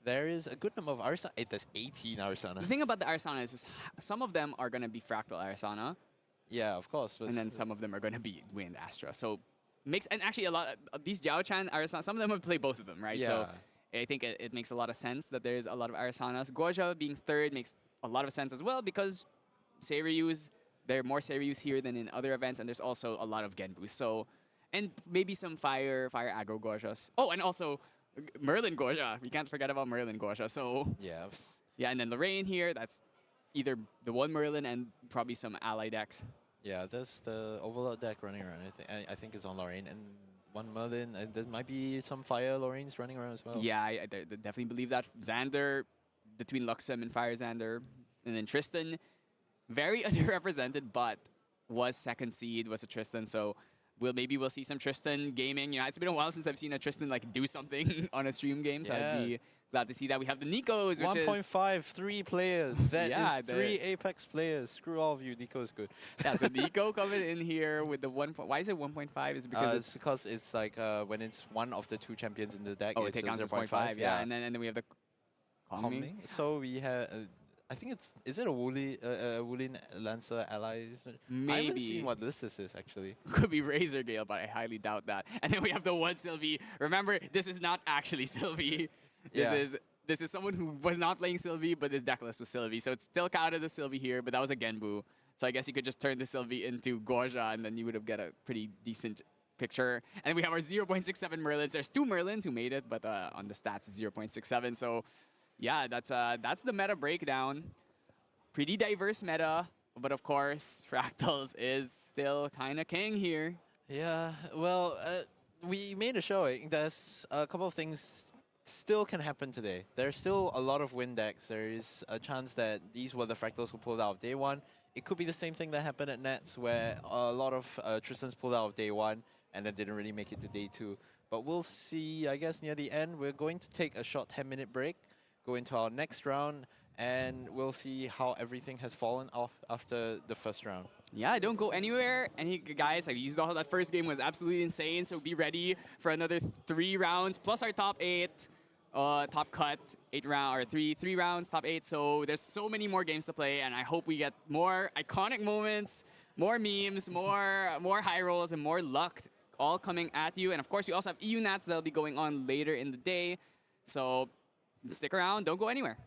There is a good number of Arisana. There's 18 Arisanas. The thing about the Arisanas is some of them are going to be Fractal Arisana, yeah, of course. But and then some of them are going to be Wind Astra. So and actually a lot of these Jiao Chan Arisana, some of them would play both of them, right? Yeah. So I think it makes a lot of sense that there's a lot of Arisanas. Guoja being third makes a lot of sense as well because Seryus, there are more Seryus here than in other events, and there's also a lot of Genbus. So, and maybe some fire aggro Guojas. Oh, and also Merlin Guoja. We can't forget about Merlin Guoja. So yeah. yeah, and then Lorraine here. That's either the one Merlin and probably some ally decks. Yeah, there's the Overlord deck running around. I think it's on Lorraine and one Merlin, and there might be some Fire Lorraines running around as well. Yeah, I definitely believe that. Xander, between Luxem and Fire Xander. And then Tristan, very underrepresented, but was second seed, was a Tristan. So maybe we'll see some Tristan gaming. You know, it's been a while since I've seen a Tristan like do something on a stream game. So I'd be glad to see that. We have the Nikos, which is 1.5, 3 players. That Yeah, is 3 Apex players. Screw all of you. Nico is good. yeah. So Nico coming in here with the 1. Why is it 1.5? Is it because It's because it's like when it's one of the 2 champions in the deck. it it's takes a counts as 0.5. 0.5. Yeah, and then we have the Kongming. Homing. So we have. I think is it a Wooly Lancer allies? I haven't Maybe. seen what list this is actually. Could be Razor Gale, but I highly doubt that. And then we have the one Sylvie. Remember, this is not actually Sylvie. This is someone who was not playing Sylvie, but his deck list was Sylvie. So it's still counted as Sylvie here, but that was a Genbu. So I guess you could just turn the Sylvie into Guoja, and then you would have got a pretty decent picture. And then we have our 0.67 Merlins. There's 2 Merlins who made it, but on the stats, it's 0.67. So yeah, that's the meta breakdown. Pretty diverse meta, but of course, Fractals is still kind of king here. Yeah, well, we made a showing. There's a couple of things still can happen today. There's still a lot of win decks. There is a chance that these were the Fractals who pulled out of day 1. It could be the same thing that happened at Nets, where a lot of Tristans pulled out of day 1 and then didn't really make it to day 2. But we'll see, I guess, near the end. We're going to take a short 10-minute break, go into our next round, and we'll see how everything has fallen off after the first round. Yeah, don't go anywhere. And guys, that first game was absolutely insane. So be ready for another 3 rounds plus our top 8, top cut 8 round or three rounds, top 8. So there's so many more games to play, and I hope we get more iconic moments, more memes, more high rolls, and more luck all coming at you. And of course, we also have EU Nats that'll be going on later in the day. So stick around. Don't go anywhere.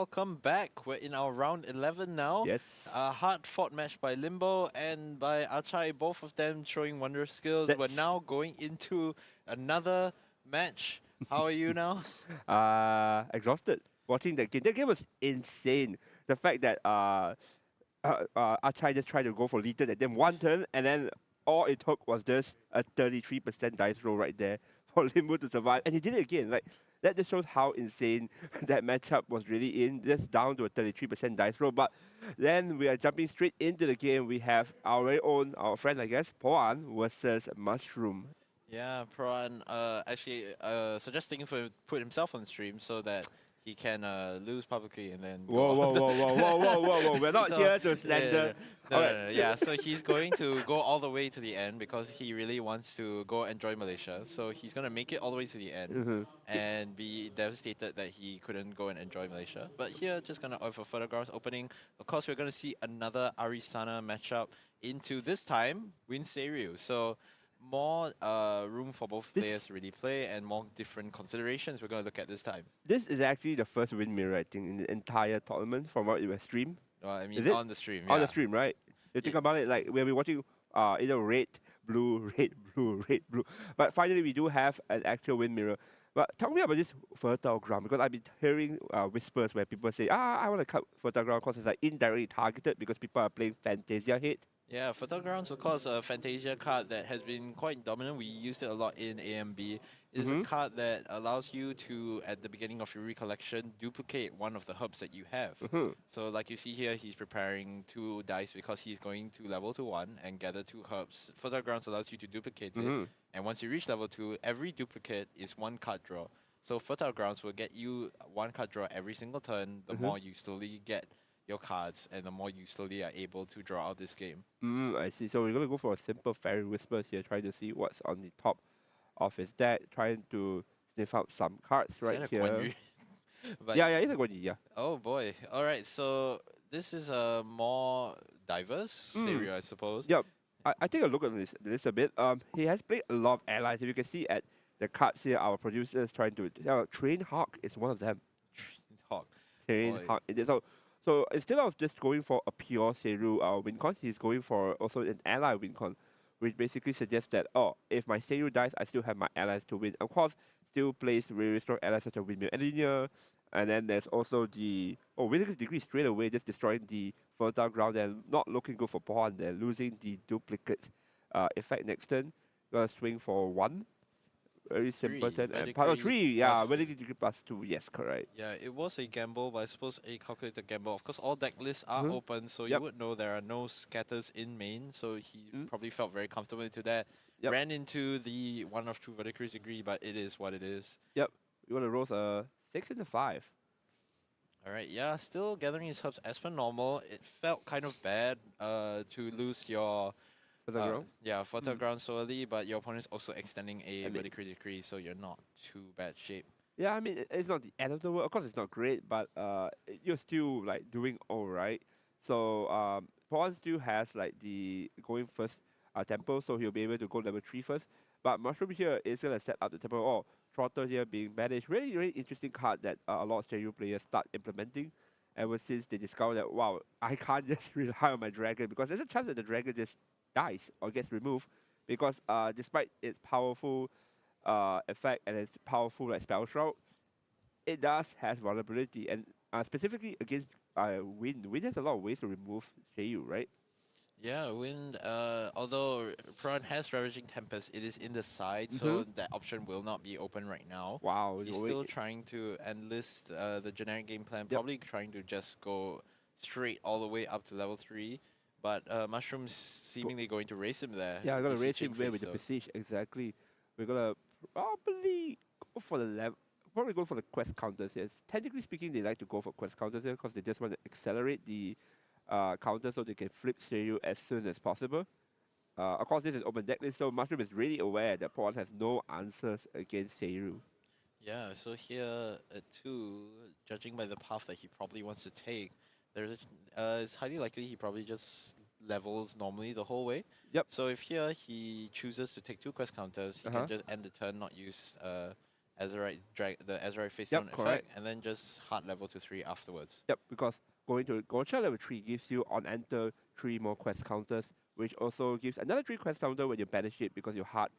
welcome back. We're in our round 11 now. Yes. A hard-fought match by Limbo and by Achai, both of them showing wondrous skills. We're That's- now going into another match. How are you now? Exhausted watching that game. That game was insane. The fact that Achai just tried to go for lethal at them one turn, and then all it took was just a 33% dice roll right there for Limbo to survive, and he did it again. Like that just shows how insane that matchup was really in. Just down to a 33% dice roll, but then we are jumping straight into the game. We have our very own, our friend, I guess, Poan versus Mushroom. Yeah, Prawn actually suggesting for put himself on the stream so that he can lose publicly and then go Whoa, whoa, on. whoa, whoa, whoa, whoa, whoa, whoa! We're not So- here to slander. Yeah, so he's going to go all the way to the end because he really wants to go enjoy Malaysia. So he's going to make it all the way to the end and be devastated that he couldn't go and enjoy Malaysia. But here, just going to offer further grounds opening. Of course, we're going to see another Arisana matchup into this time Win Seiryu. So more room for both This- players to really play and more different considerations we're going to look at this time. This is actually the first win mirror, I think, in the entire tournament from what it was streamed. I mean, Is it? on the stream. On yeah. the stream, right? You think about it, like we'll be watching either red, blue, red, blue, red, blue. But finally, we do have an actual wind mirror. But tell me about this fertile ground, because I've been hearing whispers where people say, I want to cut fertile ground because it's like indirectly targeted because people are playing Fantasia hate. Yeah, Fertile Grounds, of course, a Fantasia card that has been quite dominant. We used it a lot in AMB. It's a card that allows you to, at the beginning of your recollection, duplicate one of the herbs that you have. So like you see here, he's preparing 2 dice because he's going to level to 1 and gather 2 herbs. Fertile Grounds allows you to duplicate it. And once you reach level 2, every duplicate is 1 card draw. So Fertile Grounds will get you 1 card draw every single turn, the more you slowly get your cards and the more you slowly are able to draw out this game. I see. So we're going to go for a simple Fairy Whispers here, trying to see what's on the top of his deck, trying to sniff out some cards Is right that a here. Guan Yu? But Yeah, it's a Guan Yu, yeah. Oh boy. Alright, so this is a more diverse area, I suppose. Yep. I take a look at this a bit. He has played a lot of allies. If you can see at the cards here, our producers trying to Train Hawk is one of them. Hawk. Train Boy. Hawk. So instead of just going for a pure Seiru Wincon, he's going for also an ally Wincon, which basically suggests that, if my Seiru dies, I still have my allies to win. Of course, still plays very strong allies such as Windmill Engineer, and then there's also the Windmill Degree straight away, just destroying the fertile ground and not looking good for pawn there, losing the duplicate effect next turn. Gonna swing for 1. Very simple turn. And part of 3, yeah, plus- Windmill Degree +2, yes, correct. Yeah, it was a gamble, but I suppose a calculated gamble. Of course, all deck lists are open, so you Yep. would know there are no scatters in main, so he probably felt very comfortable into that. Yep. Ran into the 1 of 2 vertical degree, but it is what it is. Yep. You want to roll a 6 and a 5. Alright, yeah, still gathering his herbs as per normal. It felt kind of bad to lose your Fertile ground. yeah, Fertile Ground so early, but your opponent's also extending a And vertical decree, so you're not too bad shape. Yeah, I mean, it's not the end of the world. Of course, it's not great, but you're still like doing all right. So Pawn still has like the going first tempo, so he'll be able to go level 3 first. But Mushroom here is gonna set up the tempo. Trotter here being banished. Really, really interesting card that a lot of stereo players start implementing ever since they discover that, wow, I can't just rely on my dragon, because there's a chance that the dragon just dies or gets removed, because despite its powerful effect and its powerful like spell shroud, it does have vulnerability, and specifically against Wind. Wind has a lot of ways to remove Seiyu, right? Yeah, Wind, although Prawn has Ravaging Tempest, it is in the side, so that option will not be open right now. Wow, He's still trying to enlist the generic game plan, probably trying to just go straight all the way up to level 3. But Mushroom's seemingly going to race him there. Yeah, I'm gonna race beseeching him there with the Besiege, exactly. We're gonna probably go for the level. Probably go for the quest counters here. Technically speaking, they like to go for quest counters here because they just want to accelerate the counter so they can flip Seiyu as soon as possible. Of course, this is open deck list, so Mushroom is really aware that Pawn has no answers against Seiyu. Yeah, so here at 2, judging by the path that he probably wants to take, it's highly likely he probably just levels normally the whole way. Yep. So if here he chooses to take 2 quest counters, he can just end the turn, not use the Azerite face Yep, down correct. effect, and then just hard level to 3 afterwards. Yep, because going to Gocha level 3 gives you on enter 3 more quest counters, which also gives another 3 quest counter when you banish it because you're hard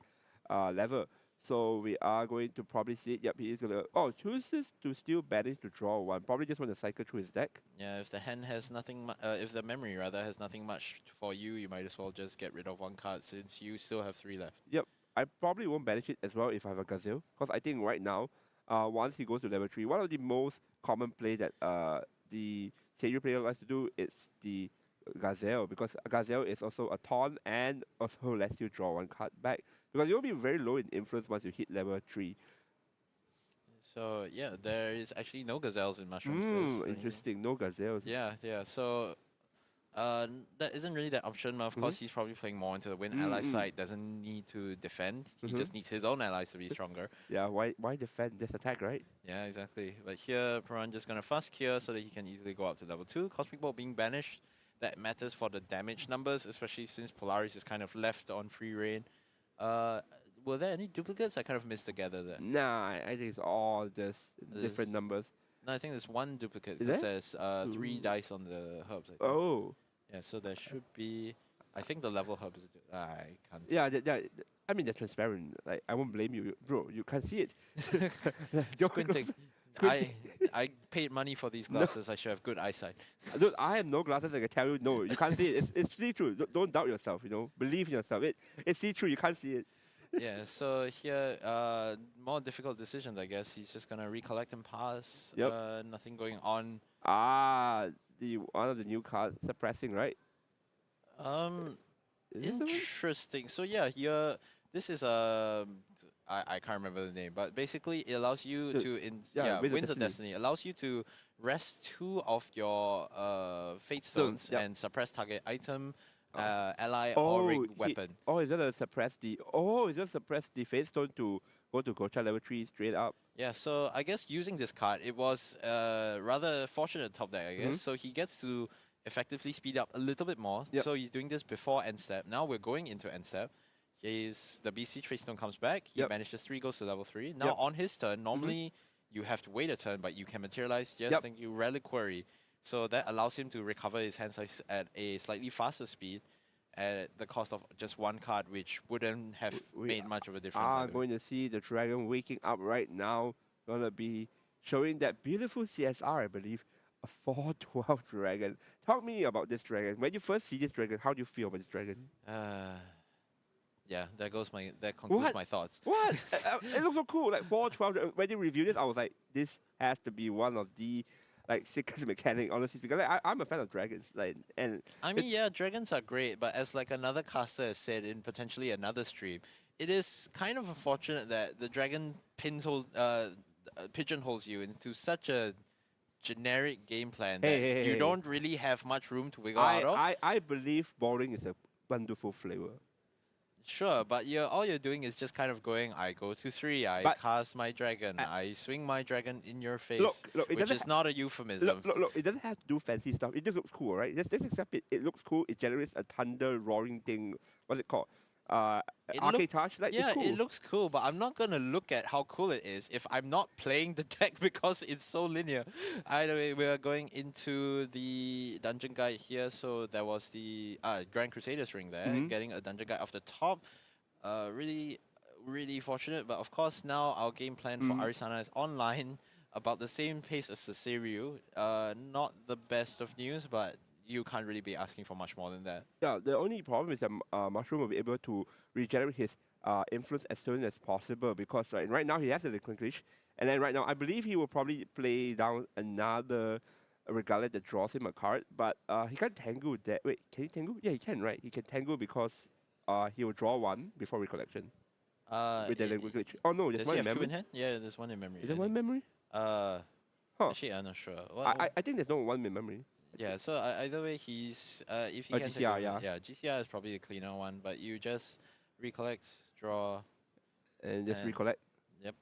level. So we are going to probably see it. Yep, he is gonna chooses to still banish to draw 1. Probably just want to cycle through his deck. Yeah, if the hand has nothing, if the memory rather has nothing much for you, you might as well just get rid of 1 card since you still have 3 left. Yep, I probably won't banish it as well if I have a Gazelle, because I think right now, once he goes to level 3, one of the most common play that the Seiyu player likes to do is the Gazelle, because a Gazelle is also a taunt and also lets you draw 1 card back, because you'll be very low in influence once you hit level 3. So yeah, there is actually no gazelles in mushrooms. There's Interesting, no Gazelles. Yeah, yeah. So that isn't really that option. Of course, he's probably playing more into the win ally side. Doesn't need to defend. He just needs his own allies to be stronger. Yeah, why defend? Just attack, right? Yeah, exactly. But here, Piran just gonna fast cure so that he can easily go up to level 2. Cosmic Ball being banished, that matters for the damage numbers, especially since Polaris is kind of left on free reign. Were there any duplicates? I kind of missed together there. Nah, I think it's all just different numbers. No, I think there's 1 duplicate. Is It there? says 3 dice on the herbs. I think. Oh. Yeah, so there should be. I think the level herb is. I can't. Yeah, I mean, they're transparent. Like, I won't blame you, bro. You can't see it. Squinting. I paid money for these glasses. I should have good eyesight. Dude, I have no glasses. I can tell you, no, you can't see it. It's see through. Don't doubt yourself. Believe in yourself. It's see through. You can't see it. Yeah, so here, more difficult decisions, I guess. He's just gonna recollect and pass. Yep. Nothing going on. The one of the new cards suppressing, right? Is this the one? Interesting. So yeah, here this is I can't remember the name, but basically it allows you to Winds of Destiny allows you to rest 2 of your Fate Stones and suppress target item, ally or rigged weapon. Is that suppress the Fate Stone to go to Gocha level 3 straight up? Yeah, so I guess using this card, it was rather fortunate top deck, I guess. So he gets to effectively speed up a little bit more. Yep. So he's doing this before end step. Now we're going into end step. The BC Trace Stone comes back. He manages 3, goes to level 3. Now on his turn, normally you have to wait a turn, but you can materialize. Yes, thank you, Reliquary. So that allows him to recover his hand size at a slightly faster speed at the cost of just 1 card, which wouldn't have made much of a difference. I'm going to see the dragon waking up right now. Gonna be showing that beautiful CSR, I believe. A 4/12 dragon. Talk me about this dragon. When you first see this dragon, how do you feel about this dragon? Yeah, that concludes my thoughts. What? It looks so cool. Like 4/12. When you review this, I was like, this has to be one of the sickest mechanic, honestly speaking. I'm a fan of dragons. I mean, yeah, dragons are great, but as another caster has said in potentially another stream, it is kind of unfortunate that the dragon pigeonholes you into such a generic game plan that you don't really have much room to wiggle out of. I believe boring is a wonderful flavor. Sure, but all you're doing is just kind of going, I go to 3, I cast my dragon, I swing my dragon in your face, which is not a euphemism. Look, it doesn't have to do fancy stuff. It just looks cool, right? Let's accept it. It looks cool. It generates a thunder roaring thing. What's it called? Arcade touch. Yeah, it's cool. It looks cool, but I'm not gonna look at how cool it is if I'm not playing the deck because it's so linear. Either way, we are going into the dungeon guide here. So there was the Grand Crusaders ring there, getting a dungeon guide off the top. Really fortunate, but of course now our game plan for Arisana is online, about the same pace as the Siriu. Not the best of news, but you can't really be asking for much more than that. Yeah, the only problem is that Mushroom will be able to regenerate his influence as soon as possible, because right now he has a Liquid Glitch, and then right now I believe he will probably play down another Regala that draws him a card, but he can't Tangle that. Wait, can he Tangle? Yeah, he can, right? He can Tangle because he will draw 1 before recollection with the Liquid Glitch. Oh no, there's does one he in have 2 memory. in hand? Yeah, there's 1 in memory. Is there 1 in memory? Actually, I'm not sure. I think there's no 1 in memory. Yeah, so either way, he's if he can GCR, GCR is probably a cleaner one, but you just recollect, draw, and just recollect. Yep.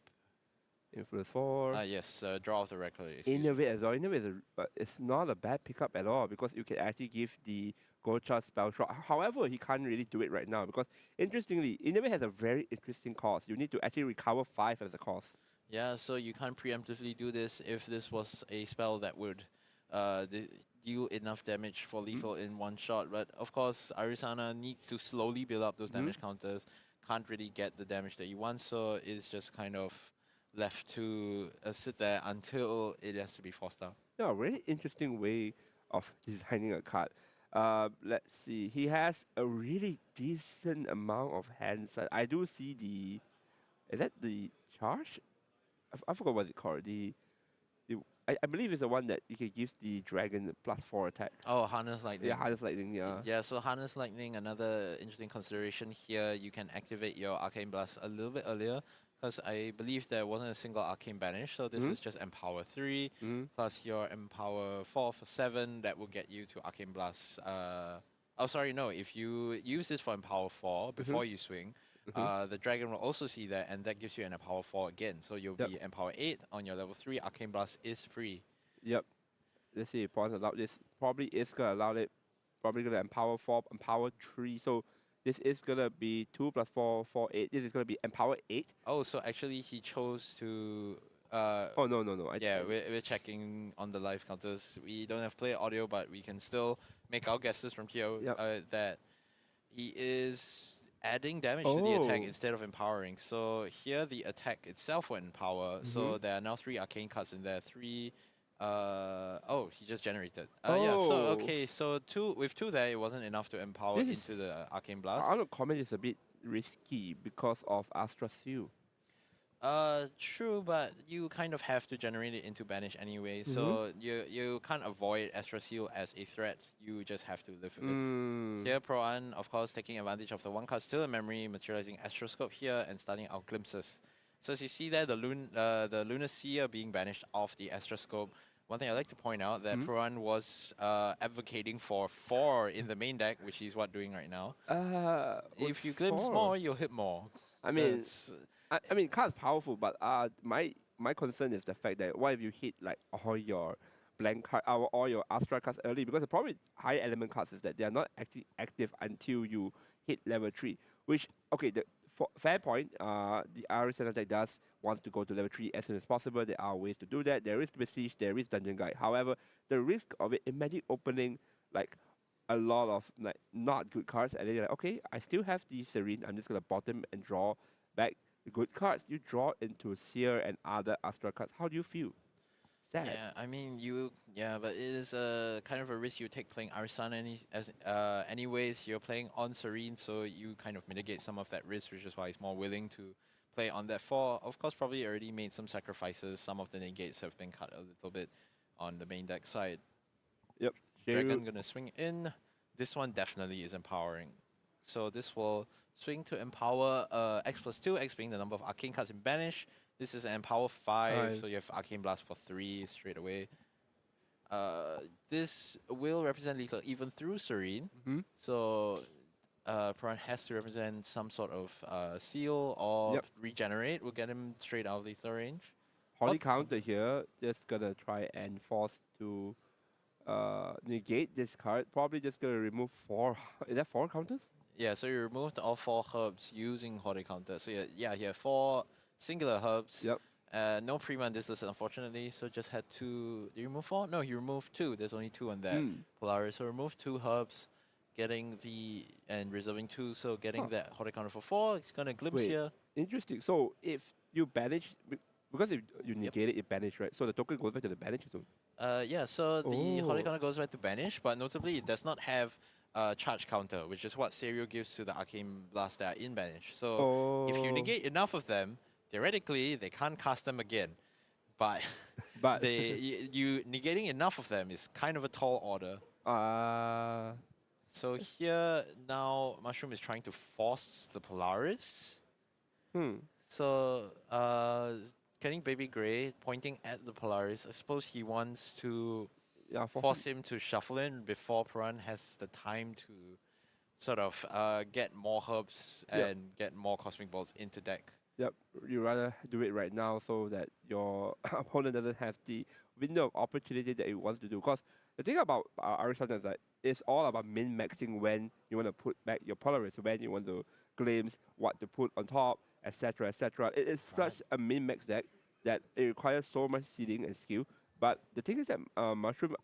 Influence 4. Yes, draw off the record. Innovate as well. Innovate it's not a bad pickup at all, because you can actually give the Gocha spell shot. However, he can't really do it right now because, interestingly, Innovate has a very interesting cost. You need to actually recover 5 as a cost. Yeah, so you can't preemptively do this if this was a spell that would deal enough damage for lethal in one shot. But of course, Arisana needs to slowly build up those damage counters. Can't really get the damage that you want, so it's just kind of left to sit there until it has to be forced out. Yeah, really interesting way of designing a card. Let's see. He has a really decent amount of hands. I do see the. Is that the charge? I forgot what it's called. I believe it's the one that you can give the dragon the +4 attack. Oh, Harness Lightning. Yeah, Harness Lightning. Yeah. Yeah, so Harness Lightning, another interesting consideration here, you can activate your Arcane Blast a little bit earlier, because I believe there wasn't a single Arcane Banish, so this is just Empower 3, plus your Empower 4 for 7, that will get you to Arcane Blast. Oh, sorry, no, if you use this for Empower 4 before you swing, the dragon will also see that, and that gives you an Empower 4 again, so you'll be Empower 8 on your level 3, Arcane Blast is free. Yep. Let's see if Pawns allow this. Probably is gonna allow it. Probably gonna Empower 4, Empower 3. So this is gonna be 2 + 4, 4, 8. This is gonna be Empower 8. Oh, so actually he chose to... Oh, no. Yeah, we're checking on the live counters. We don't have player audio, but we can still make our guesses from here that he is adding damage to the attack instead of empowering. So here the attack itself will empower. So there are now 3 arcane cards in there. 3... oh, he just generated. Yeah, so okay, so with 2 there, it wasn't enough to empower into the Arcane Blast. I don't comment is a bit risky because of Astra Seal. True, but you kind of have to generate it into Banish anyway, so you can't avoid Astra Seal as a threat, you just have to live with it. Here, Pro-An, of course, taking advantage of the 1 card still in memory, materializing Astroscope here and starting out Glimpses. So as you see there, the Lunar Seer being banished off the Astroscope. One thing I'd like to point out that Pro-An was advocating for 4 in the main deck, which he's doing right now. If you glimpse more, you'll hit more. I mean, I mean, card's powerful, but my concern is the fact that what if you hit like all your blank card, all your Astra cards early? Because the problem with high element cards is that they are not actually active until you hit level 3. Which, okay, fair point. The Arisana deck does wants to go to level 3 as soon as possible. There are ways to do that. There is Besiege, there is Dungeon Guide. However, the risk of it, imagine opening like a lot of like not good cards, and then you're like, okay, I still have the Serene. I'm just gonna bottom and draw back the good cards. You draw into Seer and other Astra cards. How do you feel? Sad. Yeah, I mean, but it is a kind of a risk you take playing Arisana anyways. You're playing on Serene, so you kind of mitigate some of that risk, which is why he's more willing to play on that 4. Of course, probably already made some sacrifices. Some of the negates have been cut a little bit on the main deck side. Yep. Dragon gonna swing in. This one definitely is empowering. So this will swing to empower X+2, X being the number of arcane cards in Banish. This is an Empower 5, so you have Arcane Blast for 3 straight away. This will represent lethal even through Serene. So Pro-An has to represent some sort of seal or regenerate. We'll get him straight out of lethal range. Holy Counter here, just gonna try and force to negate this card. Probably just gonna remove 4. Is that 4 counters? Yeah, so you removed all 4 herbs using Holy Counter. So yeah, you have 4 singular herbs. Yep. No Prima on this list, unfortunately, so just had to... Did you remove 4? No, you removed 2. There's only 2 on that. Polaris, so remove 2 herbs, getting the... and reserving 2, so getting that Holy Counter for 4. It's gonna glimpse here. Interesting. So if you banish... Because if you negate it, it banish, right? So the token goes back to the banish zone. Yeah, so the Holy Counter goes back to banish, but notably it does not have charge counter, which is what Serio gives to the Arcane Blast that are in banish. So if you negate enough of them, theoretically they can't cast them again. But you negating enough of them is kind of a tall order. So here now Mushroom is trying to force the Polaris. So getting Baby Grey, pointing at the Polaris. I suppose he wants to force him to shuffle in before Pro-An has the time to sort of get more herbs and get more Cosmic Bolts into deck. Yep, you rather do it right now so that your opponent doesn't have the window of opportunity that he wants to do. Because the thing about Arisana is that it's all about min-maxing when you want to put back your Polaris, when you want to glimpse what to put on top, etc., etc. It is such a min-max deck. that it requires so much seeding and skill. But the thing is that Mushroom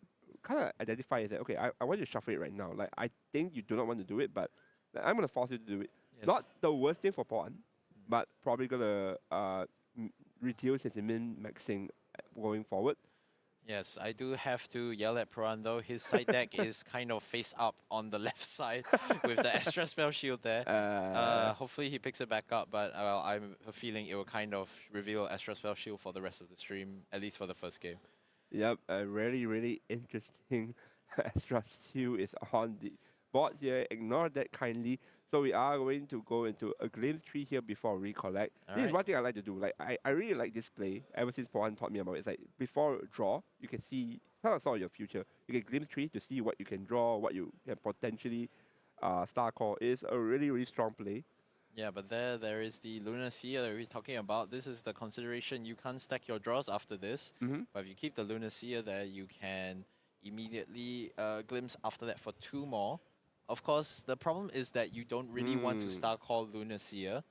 kind of identifies that, okay, I want you to shuffle it right now. Like, I think you do not want to do it, but like, I'm going to force you to do it. Yes. Not the worst thing for Pawn, but probably going to reduce his min-maxing going forward. Yes, I do have to yell at Prawn though. His side deck is kind of face up on the left side with the extra spell shield there. Hopefully he picks it back up, but I'm a feeling it will kind of reveal extra spell shield for the rest of the stream, at least for the first game. Yep, a really, really interesting extra skill is on the board here. Ignore that kindly. So we are going to go into a glimpse tree here before recollect. This is one thing I like to do. Like I really like this play ever since Pawan taught me about it. It's like before draw, you can see some of your future. You can glimpse tree to see what you can draw, what you can potentially star call. Is a really, really strong play. Yeah, but there is the Lunar Seer that we're talking about. This is the consideration. You can't stack your draws after this. But if you keep the Lunar Seer there, you can immediately glimpse after that for 2 more. Of course, the problem is that you don't really want to star call Lunar Seer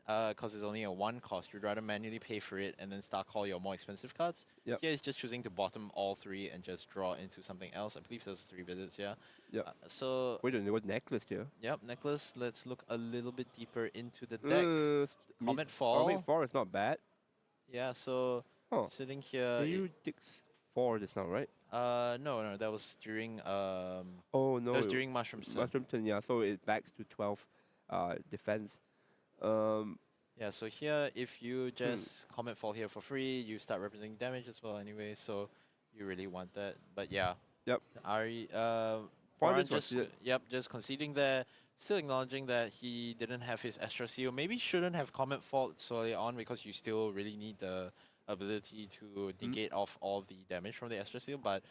because it's only a 1 cost. You'd rather manually pay for it and then star call your more expensive cards. Yep. Here it's just choosing to bottom all 3 and just draw into something else. I believe there's 3 visits, yeah. Yep. So Wait, there was necklace here. Yep, necklace. Let's look a little bit deeper into the deck. Comet Fall. Comet Fall is not bad. Yeah, so sitting here. You dig 4 just now, right? No, that was during Oh no, that was during Mushroom's turn. Mushroom turn, yeah. So it backs to 12 defense. Yeah, so here if you just Comet Fall here for free, you start representing damage as well anyway, so you really want that. But yeah. Yep. Ari Foreign just conceding there, still acknowledging that he didn't have his extra seal. Maybe shouldn't have Comet Fault so early on because you still really need the ability to negate off all the damage from the extra seal, but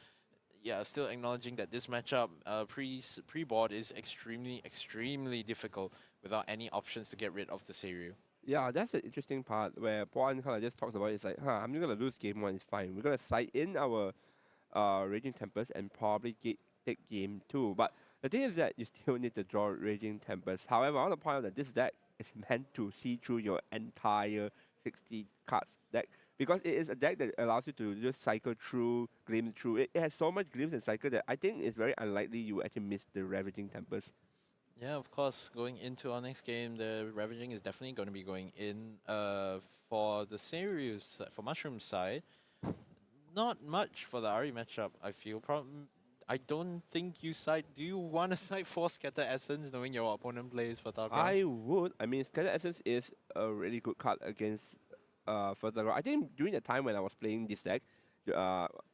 yeah, still acknowledging that this matchup pre-board is extremely difficult without any options to get rid of the Seiryu. Yeah, that's the interesting part where Puan kind of just talks about it. It's like, I'm gonna lose game 1, it's fine. We're gonna side in our Raging Tempest and probably take game 2. But the thing is that you still need to draw Raging Tempest. However, I want to point out that this deck is meant to see through your entire 60 cards deck, because it is a deck that allows you to just cycle through, glimpse through. It has so much glimpse and cycle that I think it's very unlikely you actually miss the Ravaging Tempest. Yeah, of course, going into our next game, the Ravaging is definitely going to be going in for the series, for Mushroom's side. Not much for the Ari matchup, I feel. I don't think you side. Do you want to side for Scatter Essence knowing your opponent plays for Tarkans? I would. I mean, Scatter Essence is a really good card against further. I think during the time when I was playing this deck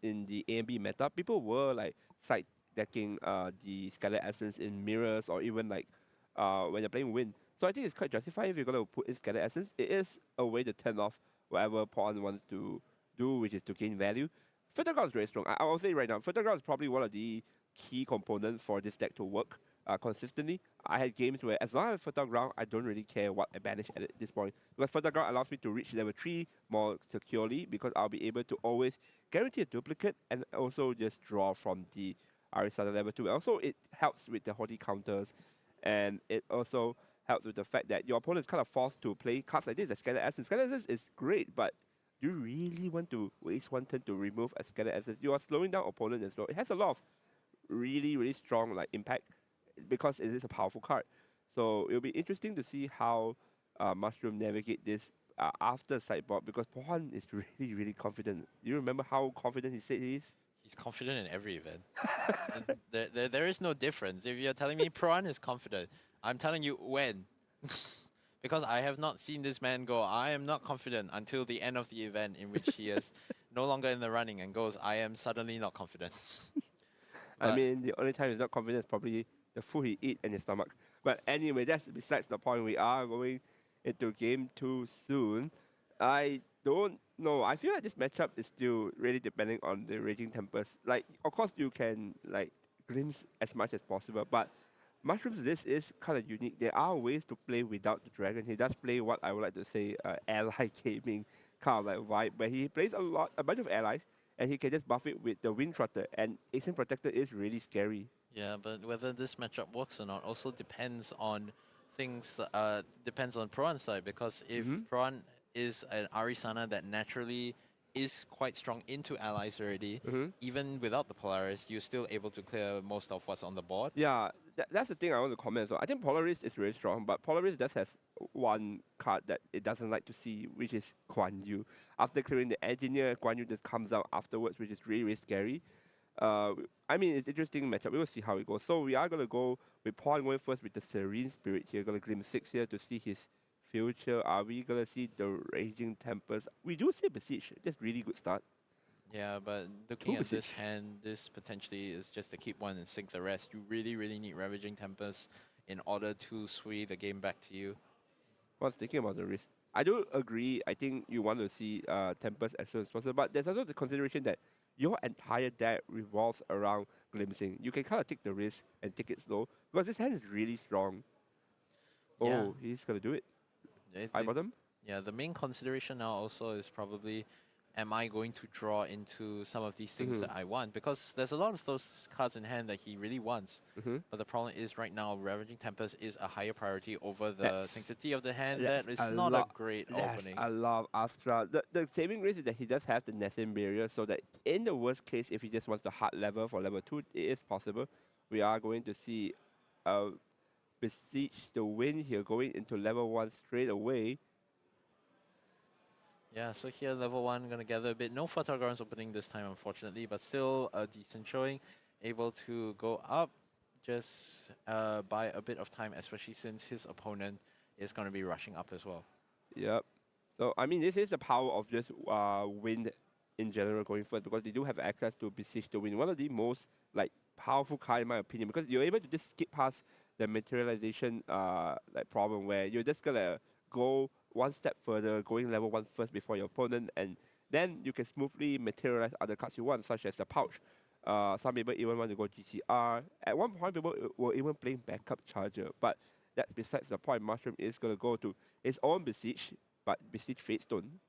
in the AMB meta, people were like side decking the Scatter Essence in mirrors or even like when you're playing Wind. So I think it's quite justified if you're going to put in Scatter Essence. It is a way to turn off whatever pawn wants to do, which is to gain value. Fertile Ground is very strong. I will say right now, Fertile Ground is probably one of the key components for this deck to work consistently. I had games where as long as I have Fertile Ground, I don't really care what I banish at this point. Because Fertile Ground allows me to reach level 3 more securely because I'll be able to always guarantee a duplicate and also just draw from the Arisada level 2. Also, it helps with the Hoti counters, and it also helps with the fact that your opponent is kind of forced to play cards like this as Scatter Essence. Scatter Essence is great, but do you really want to waste 1 turn to remove a Scatter Essence? You are slowing down opponent as well. It has a lot of really strong like impact because it is a powerful card. So it'll be interesting to see how Mushroom navigate this after sideboard, because Pohan is really confident. You remember how confident he said he is? He's confident in every event. there is no difference. If you're telling me Prawn is confident, I'm telling you when. Because I have not seen this man go, I am not confident until the end of the event in which he is no longer in the running and goes, I am suddenly not confident. I mean, the only time he's not confident is probably the food he eat and his stomach. But anyway, that's besides the point. We are going into game 2 soon. I don't know. I feel like this matchup is still really depending on the Raging Tempest. Like, of course, you can like glimpse as much as possible, but Mushroom's list is kind of unique. There are ways to play without the dragon. He does play what I would like to say ally gaming kind of like vibe, where he plays a bunch of allies, and he can just buff it with the Wind Trotter, and Ascent Protector is really scary. Yeah, but whether this matchup works or not also depends on things, depends on Prawn's side, because if Prawn is an Arisana that naturally is quite strong into allies already. Even without the Polaris, you're still able to clear most of what's on the board. Yeah, that's the thing I want to comment. So I think Polaris is really strong, but Polaris does have one card that it doesn't like to see, which is Guan Yu. After clearing the engineer, Guan Yu just comes out afterwards, which is really, really scary. I mean, it's interesting matchup. We will see how it goes. So we are gonna go with Paul going first with the Serene Spirit here. Gonna glimpse 6 here to see his future. Are we gonna see the Raging Tempest? We do see Besiege. That's really good start. Yeah, but looking Two at this Besiege. hand, this potentially is just to keep one and sink the rest. You really, really need Ravaging Tempest in order to sway the game back to you. I was thinking about the risk. I do agree. I think you want to see Tempest as soon as possible, but there's also the consideration that your entire deck revolves around glimpsing. You can kind of take the risk and take it slow because this hand is really strong. Yeah. Oh, he's gonna do it. High bottom. Yeah, the main consideration now also is probably, am I going to draw into some of these things that I want? Because there's a lot of those cards in hand that he really wants. But the problem is right now, Ravaging Tempest is a higher priority over the sanctity of the hand. That is not a great opening. I love Astra. The saving grace is that he does have the Nessin barrier, so that in the worst case, if he just wants the hard level for level 2, it is possible. We are going to see Besiege the win here, going into level 1 straight away. Yeah, so here level 1 gonna gather a bit. No Photograms opening this time, unfortunately, but still a decent showing. Able to go up just by a bit of time, especially since his opponent is gonna be rushing up as well. Yep. So, I mean, this is the power of just wind in general going first, because they do have access to Besiege the Wind. One of the most like powerful card in my opinion, because you're able to just skip past the materialization like problem where you're just gonna go one step further, going level 1 first before your opponent, and then you can smoothly materialize other cards you want, such as the pouch. Some people even want to go GCR. At one point, people were even playing backup charger, but that's besides the point. Mushroom is gonna go to his own Besiege, but Besiege Fatestone.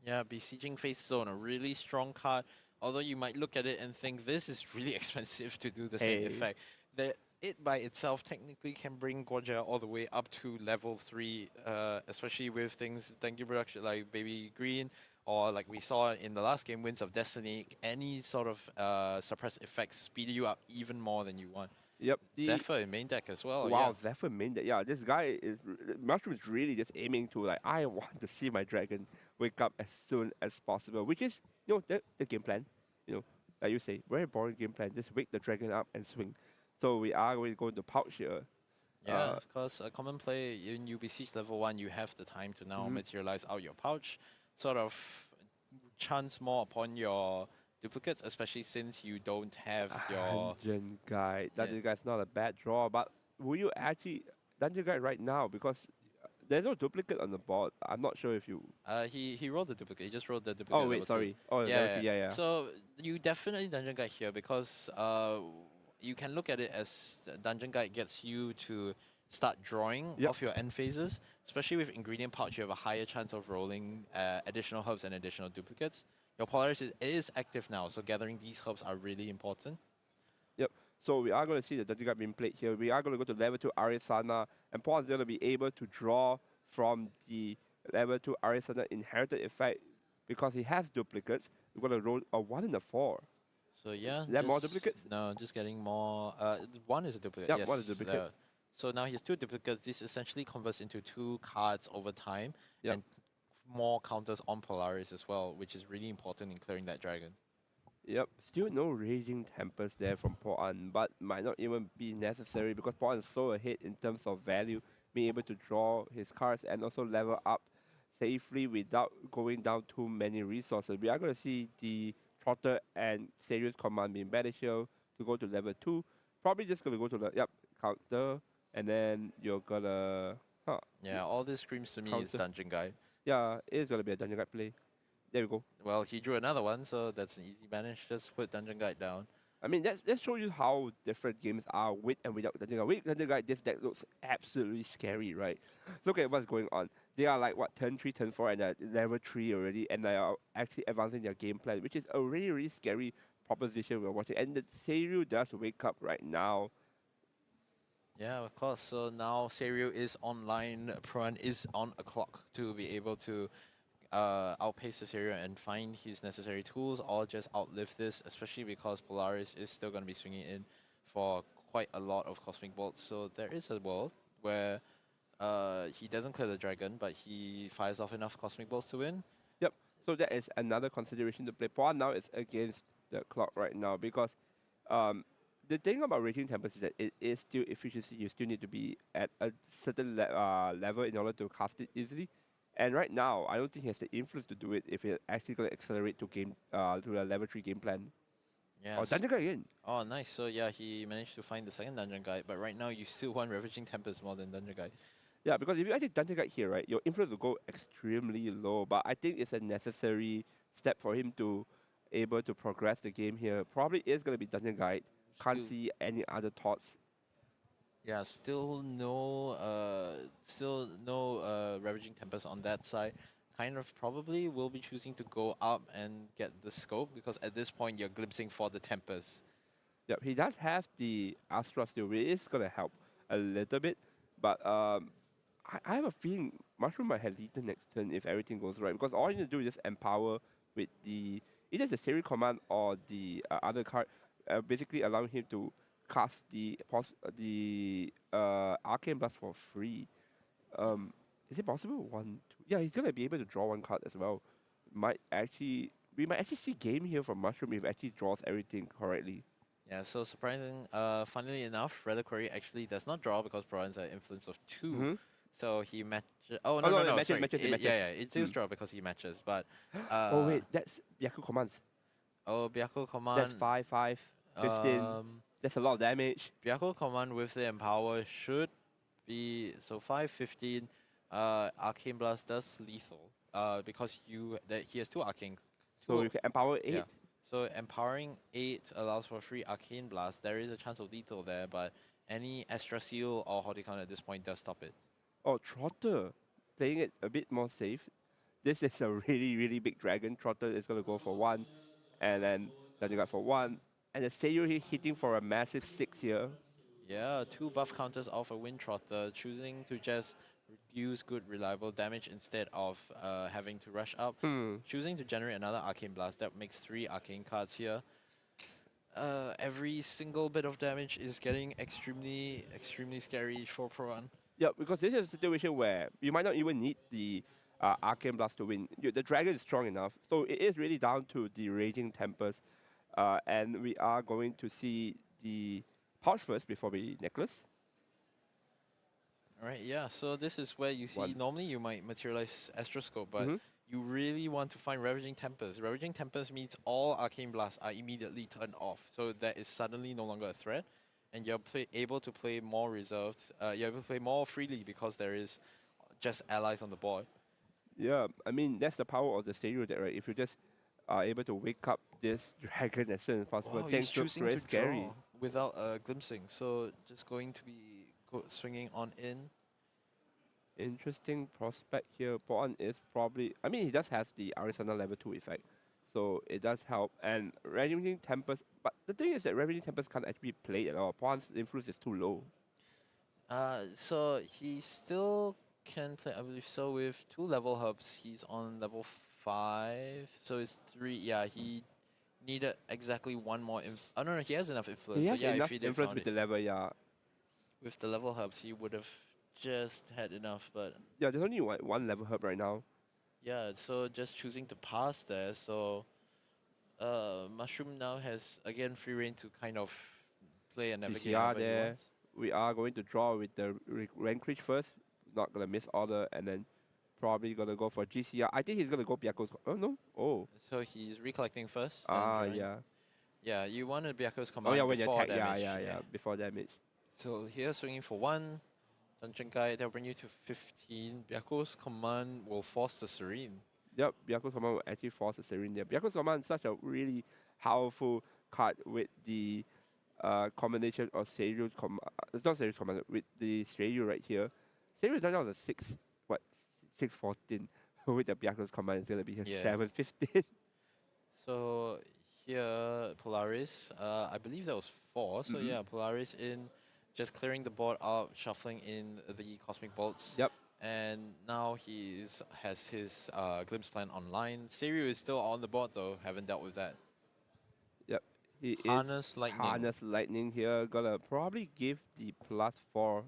Yeah, Besieging Face Zone, a really strong card. Although you might look at it and think this is really expensive to do the same Hey. effect. It by itself technically can bring Guoja all the way up to level 3, especially with things, thank you production, like Baby Green, or like we saw in the last game, Winds of Destiny, any sort of suppressed effects speed you up even more than you want. Yep. Zephyr in main deck as well. Wow, Yeah. Zephyr main deck. Yeah, this guy is Mushroom is really just aiming to like, I want to see my dragon wake up as soon as possible, which is the game plan. Like you say, very boring game plan. Just wake the dragon up and swing. So we are going to go into pouch here. Yeah, of course, a common play in you Besiege level 1, you have the time to now materialize out your pouch, sort of chance more upon your duplicates, especially since you don't have your... Dungeon Guide. Dungeon Guide is not a bad draw, but will you actually Dungeon Guide right now, because there's no duplicate on the board. I'm not sure if you... He rolled the duplicate. He just rolled the duplicate. Oh, wait, level sorry. 2. Oh, yeah. So you definitely Dungeon Guide here because you can look at it as the Dungeon Guide gets you to start drawing off your end phases, especially with Ingredient Pouch. You have a higher chance of rolling additional herbs and additional duplicates. Your Polaris is active now, so gathering these herbs are really important. Yep. So we are going to see the Dungeon Guide being played here. We are going to go to level 2 Arisana, and Paul is going to be able to draw from the level 2 Arisana inherited effect because he has duplicates. We're going to roll a 1 and a 4. So yeah. Is that more duplicates? No, just getting more. 1 is a duplicate. Yeah, yes, 1 is a duplicate. So now he has 2 duplicates. This essentially converts into 2 cards over time, Yep. and more counters on Polaris as well, which is really important in clearing that dragon. Yep, still no Raging Tempest there from Poan, but might not even be necessary because Poan is so ahead in terms of value, being able to draw his cards and also level up safely without going down too many resources. We are going to see the Trotter and Serious Command being beneficial to go to level 2. Probably just going to go to the, counter, and then you're going to, Yeah, all this screams to me is Counter. Dungeon Guide. yeah, it's going to be a Dungeon Guide play. There we go. Well, he drew another one, so that's an easy banish. Just put Dungeon Guide down. I mean, that shows you how different games are with and without Dungeon Guide. With Dungeon Guide, this deck looks absolutely scary, right? Look at what's going on. They are like, what, turn 3, turn 4, and they're level 3 already, and they are actually advancing their game plan, which is a really, really scary proposition we're watching. And the Seiru does wake up right now. Yeah, of course. So now Serio is online. Pran is on a clock to be able to outpace this area and find his necessary tools, or just outlive this, especially because Polaris is still going to be swinging in for quite a lot of Cosmic Bolts. So there is a world where he doesn't clear the dragon, but he fires off enough Cosmic Bolts to win. Yep. So that is another consideration to play. Pawn now is against the clock right now because the thing about Raging Tempest is that it is still efficiency. You still need to be at a certain level in order to cast it easily. And right now, I don't think he has the influence to do it if it's actually going to accelerate to a level 3 game plan. Yeah. Oh, Dungeon Guide again. Oh, nice. So yeah, he managed to find the second Dungeon Guide, but right now you still want Ravaging Tempest more than Dungeon Guide. Yeah, because if you actually Dungeon Guide here, right, your influence will go extremely low. But I think it's a necessary step for him to able to progress the game here. Probably is going to be Dungeon Guide. Can't see any other thoughts. Yeah, still no Ravaging Tempest on that side. Kind of probably will be choosing to go up and get the scope, because at this point you're glimpsing for the Tempest. Yep, he does have the Astra still, which is going to help a little bit. But I have a feeling Mushroom might have Lethal next turn if everything goes right. Because all you need to do is just empower with the either the Series Command or the other card, basically allowing him to cast the Arcane Blast for free. Is it possible? 1, 2. Yeah, he's gonna be able to draw one card as well. We might actually see game here from Mushroom if actually draws everything correctly. Yeah, so surprising. Funnily enough, Reliquary actually does not draw because Brian's an influence of 2. So he matches. Oh no, it sorry. matches. Yeah, it does draw because he matches. But Oh wait, that's Byaku commands. oh, Byaku command. That's 5, 5, 15. That's a lot of damage. Byaku command with the empower should be so 5, 15. Arcane Blast does lethal. Because he has 2 arcane. So you can empower 8. Yeah. So empowering 8 allows for free Arcane Blast. There is a chance of lethal there, but any Astra Seal or Horticon at this point does stop it. Oh, Trotter, playing it a bit more safe. This is a really, really big dragon. Trotter is going to go for 1, and then you got for 1. And the Seiyu hitting for a massive 6 here. Yeah, 2 buff counters off a Wind Trotter, choosing to just use good reliable damage instead of having to rush up. Choosing to generate another Arcane Blast, that makes 3 Arcane cards here. Every single bit of damage is getting extremely, extremely scary for Pro1. Yeah, because this is a situation where you might not even need the Arcane Blast to win. The dragon is strong enough, so it is really down to the Raging Tempest. And we are going to see the pouch first before we necklace. Alright, yeah, so this is where you see, normally you might materialize Astroscope, but you really want to find Ravaging Tempest. Ravaging Tempest means all Arcane Blasts are immediately turned off, so that is suddenly no longer a threat, and you're able to play more reserved, you're able to play more freely because there is just allies on the board. Yeah, I mean, that's the power of the Stereo deck, right? If you just are able to wake up this dragon as soon as possible, He's things look choosing very to scary. draw without glimpsing, so just going to be swinging on in. Interesting prospect here. Pawn is probably, I mean, he does have the Arizona level 2 effect, so it does help. And Ravaging Tempest, but the thing is that Ravaging Tempest can't actually be played at all. Pawn's influence is too low. So he still can play, I believe so, with 2 level hubs. He's on level 5, so it's 3. Yeah, he needed exactly 1 more. Oh no, he has enough influence. He so has yeah, enough if he didn't influence found with it, the level, yeah. with the level hubs, he would have just had enough. But Yeah, there's only one level hub right now. yeah, so just choosing to pass there. So Mushroom now has again free reign to kind of play and navigate. PCR however he there. wants. We are going to draw with the Rankridge first. Not going to miss order, and then probably going to go for GCR. I think he's going to go Byaku's. Oh, no. Oh. So he's recollecting first. then Ah, drawing. yeah. Yeah, you wanted Byaku's command Oh, yeah, when you before attack. Yeah, damage. yeah. Before damage. So here swinging for 1. Dungeon Guide, that'll bring you to 15. Byaku's command will force the Serene. Yep, Byaku's command will actually force a Serene there. Byaku's command is such a really powerful card with the combination of Seiryu's command. It's not Seiryu's command, with the Seiryu right here. Seiryu's right now is a 614. With the Byaku's command, it's going to be a Yeah. 715. So here, Polaris, I believe that was 4. So yeah, Polaris in, just clearing the board out, shuffling in the Cosmic Bolts. Yep. And now has his Glimpse plan online. Seiryu is still on the board though, haven't dealt with that. Yep. He Harness is Lightning. Harness Lightning here. Gonna probably give the +4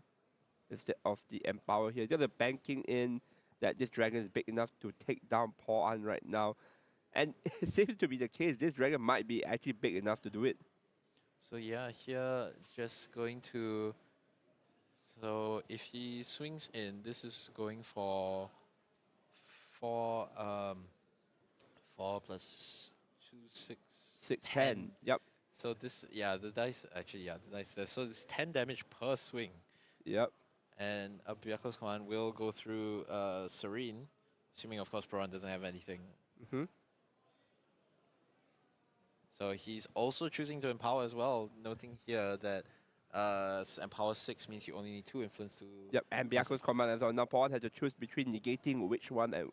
instead of the Empower here. Just banking in that this dragon is big enough to take down Paul An right now. And it seems to be the case. This dragon might be actually big enough to do it. So yeah, here it's just going to. So if he swings in, this is going for 4 plus 2 6 610. Yep. So this the dice actually the dice there. So it's 10 damage per swing. Yep. And a Byaku's command will go through Serene, assuming of course Proran doesn't have anything. Mm-hmm. So he's also choosing to empower as well, noting here that empower 6 means you only need 2 influence to. Yep, and Byaku's command as well. Now Paul had to choose between negating which one, and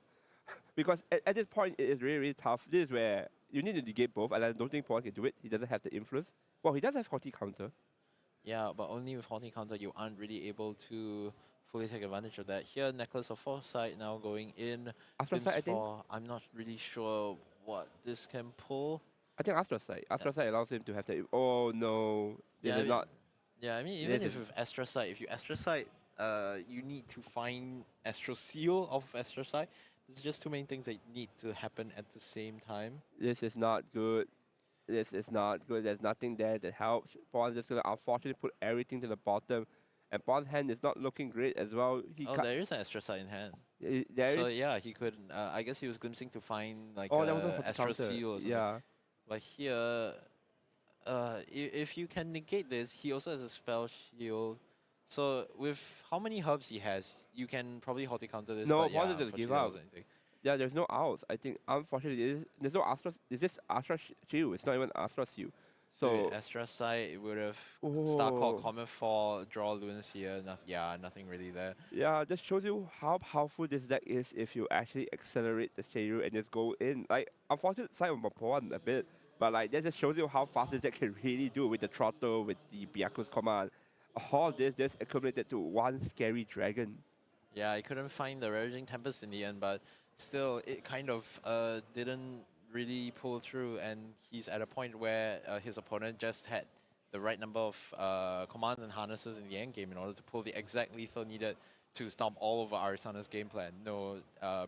because at this point it is really, really tough. This is where you need to negate both, and I don't think Paul can do it. He doesn't have the influence. Well, he does have Haughty counter. Yeah, but only with Haunting Counter you aren't really able to fully take advantage of that. Here, Necklace of Foresight now going in. Astral Sight, I think. I'm not really sure what this can pull. I think Astral Sight. Astral Sight allows him to have that. Oh no, this is not. Yeah, I mean, even if with Astral Sight, if you Astral Sight, you need to find Astral Seal of Astral Sight. There's just too many things that need to happen at the same time. This is not good. This is not good. There's nothing there that helps. Paul's just gonna unfortunately put everything to the bottom, and Paul's hand is not looking great as well. There is an Astral Sight in hand. There yeah, he could. I guess he was glimpsing to find like there was a Astral counter. Seal or something. Yeah. But here, if you can negate this, he also has a spell shield. So with how many herbs he has, you can probably horticounter this. No, but Paul just give up. Yeah, there's no outs. I think unfortunately there's no Astra. Is this Astra Shield? It's not even Astra Shield. So Astra Sight would have Starcore Comet for draw Lunacy. Nothing really there. Yeah, just shows you how powerful this deck is if you actually accelerate the Shiryu and just go in. Like, unfortunate side of Mapoan a bit, but like that just shows you how fast this deck can really do with the throttle, with the Byaku's command. All this just accumulated to one scary dragon. Yeah, I couldn't find the Ravaging Tempest in the end, but still, it kind of didn't really pull through, and he's at a point where his opponent just had the right number of commands and harnesses in the end game in order to pull the exact lethal needed to stomp all over Arisana's game plan. No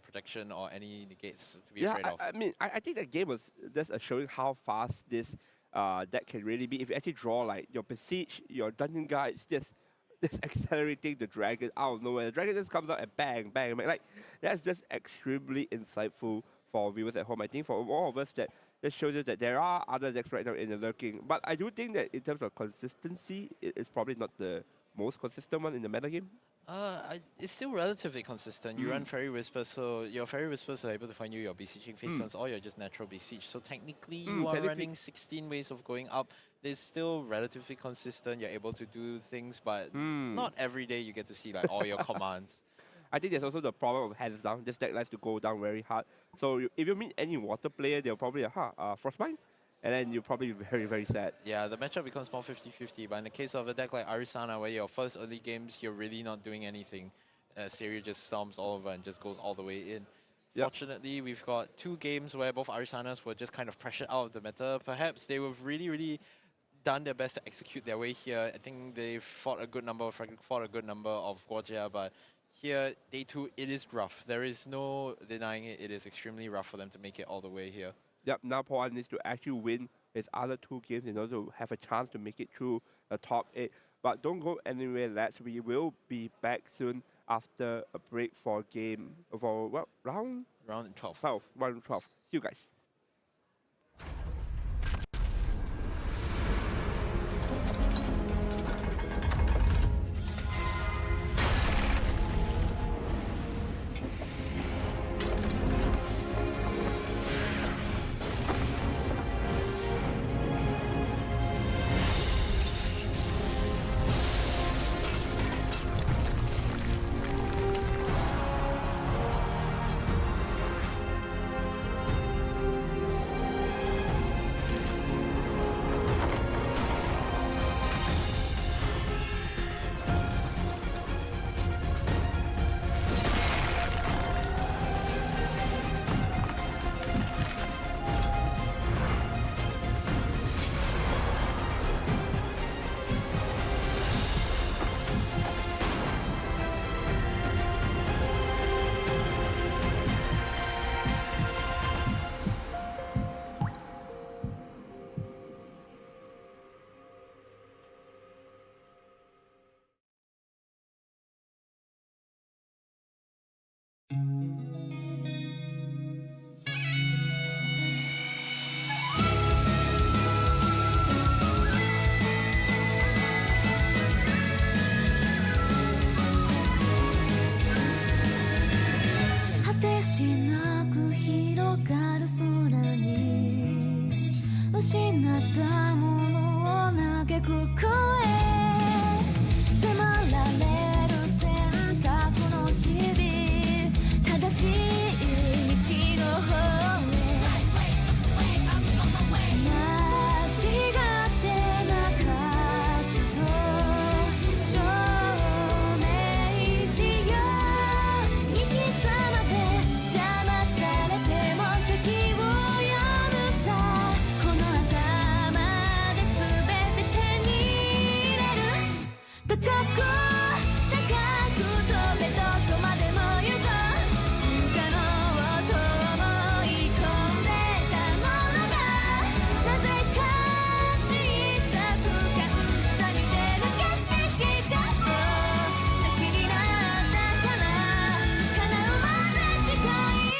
protection or any negates to be afraid of. I mean, I think that game was just showing how fast this deck can really be. If you actually draw like your Besiege, your Dungeon Guides, just accelerating the dragon out of nowhere. The dragon just comes out and bang, bang, bang. Like, that's just extremely insightful for viewers at home. I think for all of us that shows us that there are other decks right now in the lurking. But I do think that in terms of consistency, it is probably not the most consistent one in the metagame. It's still relatively consistent. You run Fairy Whisper, so your Fairy Whispers are able to find you your besieging face stones, or you're just natural besiege. So technically, you are running 16 ways of going up. It's still relatively consistent. You're able to do things, but not every day you get to see like all your commands. I think there's also the problem of hands down. This deck likes to go down very hard. So if you meet any water player, they'll probably Frostbite. And then you're probably very, very sad. Yeah, the matchup becomes more 50-50. But in the case of a deck like Arisana, where your first early games, you're really not doing anything. Seiryu just storms all over and just goes all the way in. Yep. Fortunately, we've got 2 games where both Arisanas were just kind of pressured out of the meta. Perhaps they were really, really done their best to execute their way here. I think they fought a good number of Guojia, but here, day 2, it is rough. There is no denying it. It is extremely rough for them to make it all the way here. Yep, now Paul needs to actually win his other 2 games in order to have a chance to make it through the top 8. But don't go anywhere, lads. We will be back soon after a break for game for what round? Round 12. 12. Round 12. See you guys. 失ったものを嘆く声迫られる選択の日々正しい道の方へ間違ってなかったと証明しよう行き詰まって邪魔されても席を読むさこの頭で全て手に入れる高く高く飛べどこまでも行こう不可能と思い込んでたものがなぜか小さく感じた見てる景色がそう先になったから叶うまで近い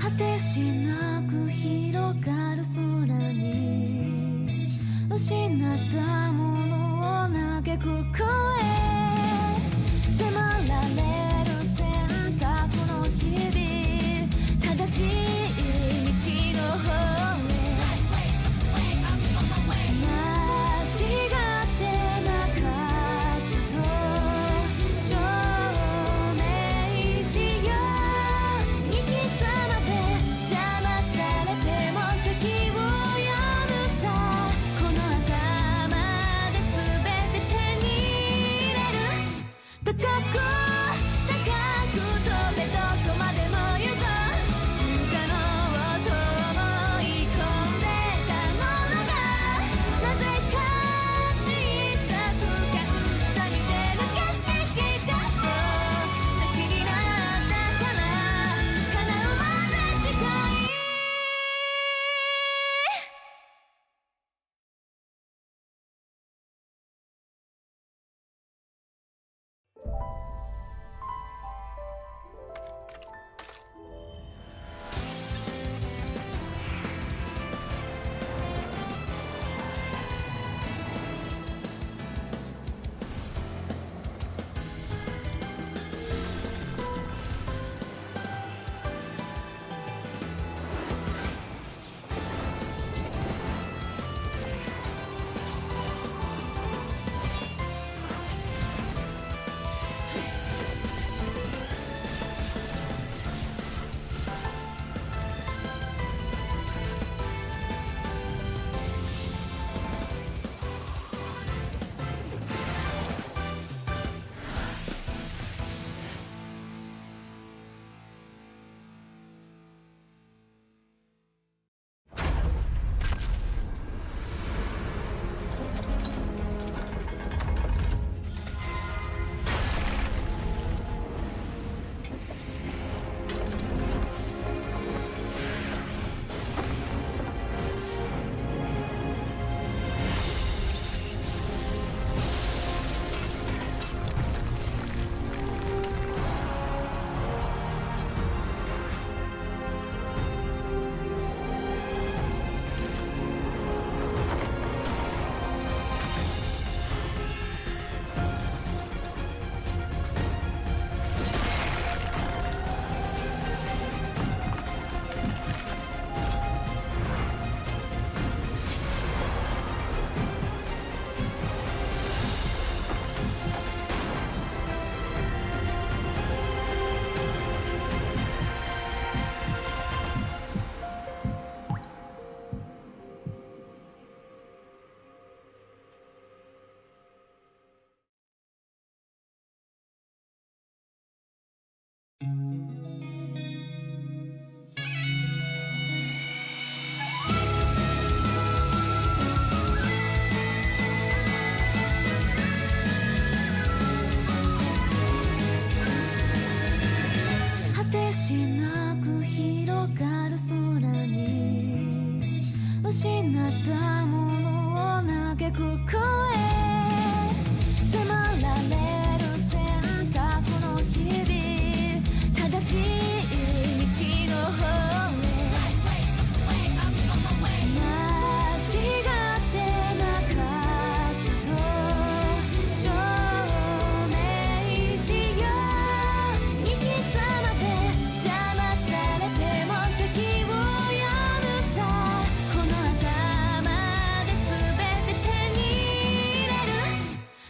果てしなく広がる空に失ったものを嘆く声迫られる選択の日々正しい道の方へ間違ってなかったと証明しよう行き詰まって邪魔されても席を読むさこの頭で全て手に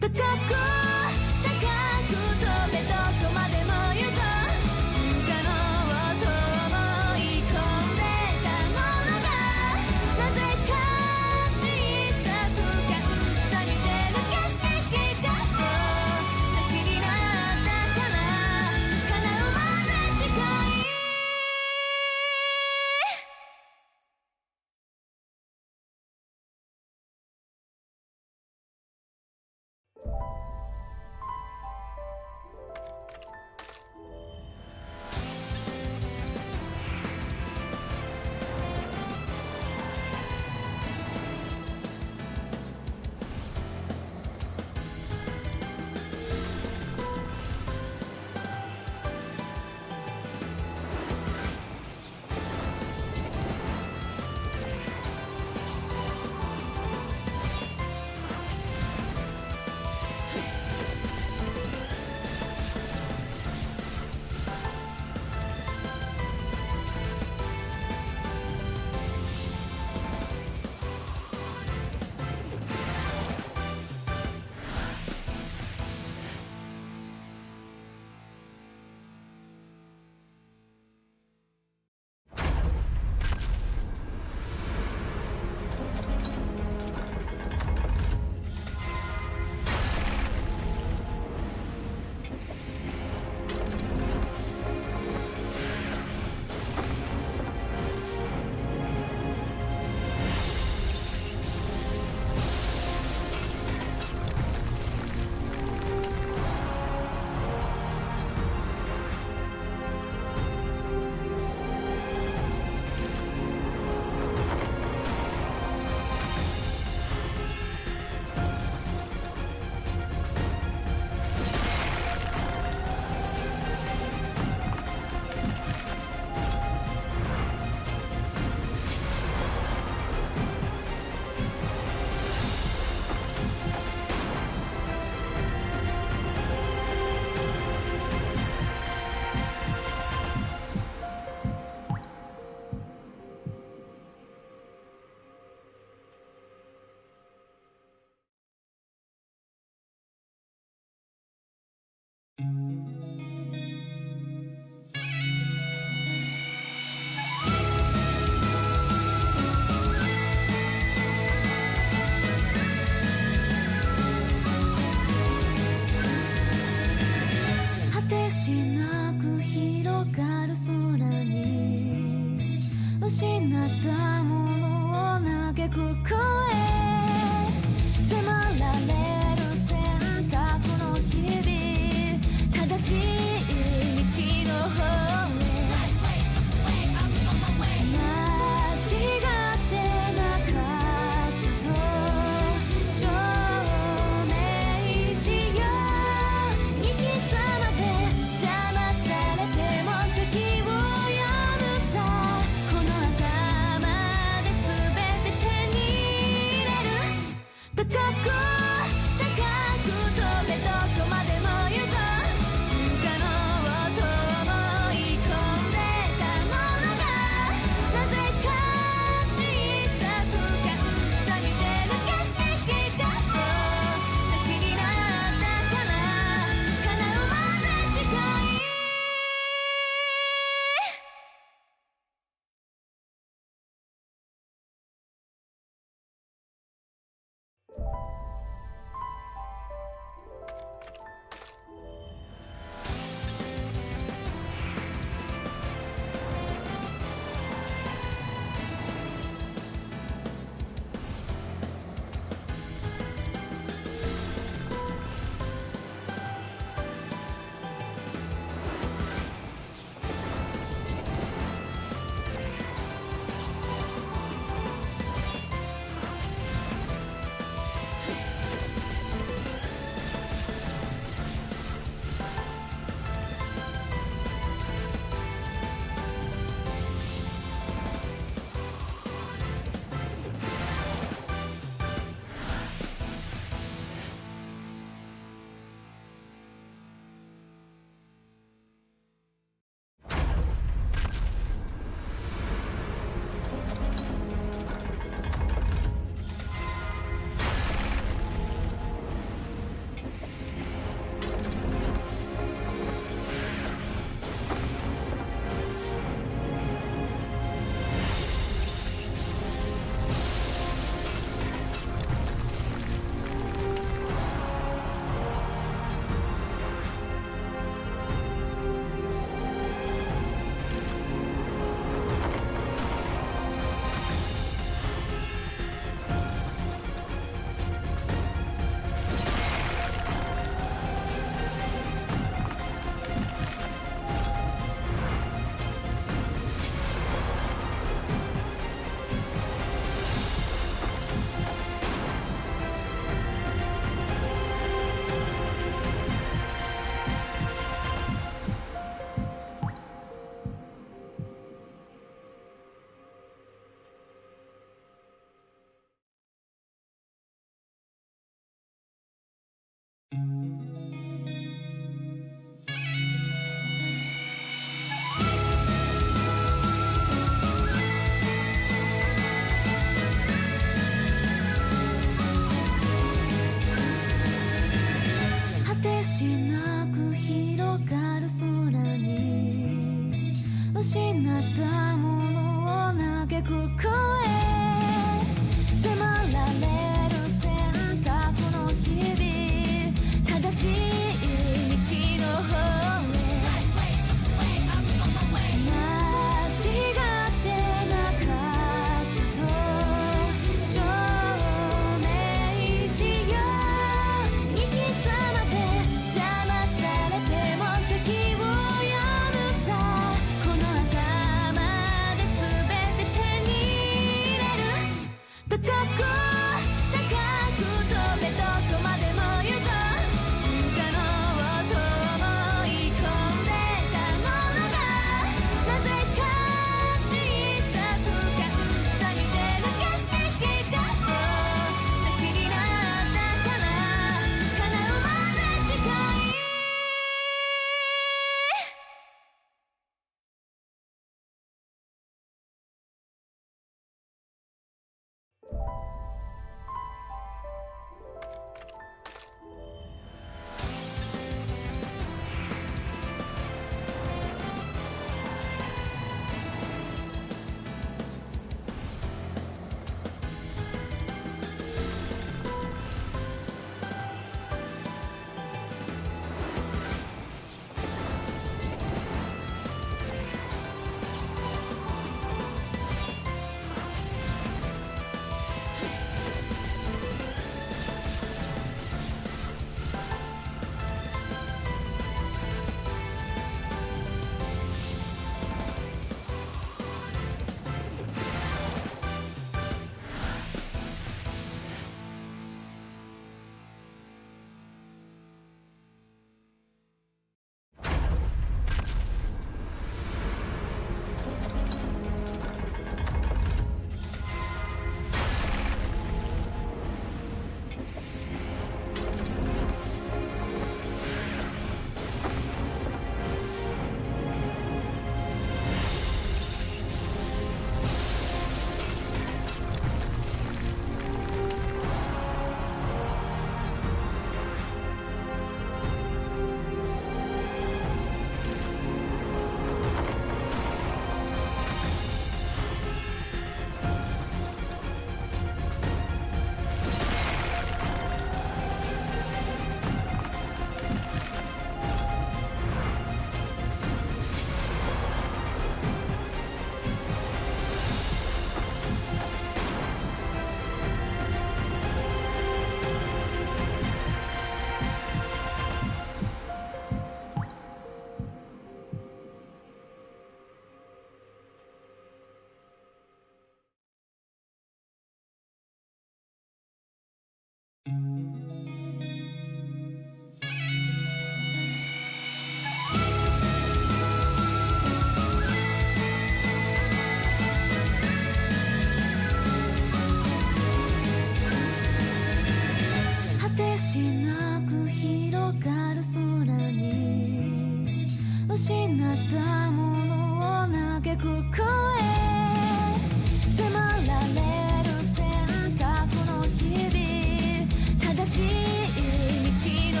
高く高く飛べどこまでも行こう不可能をと思い込んでたものがなぜか小さく感じた見てる景色がそう先になったから叶うまで近い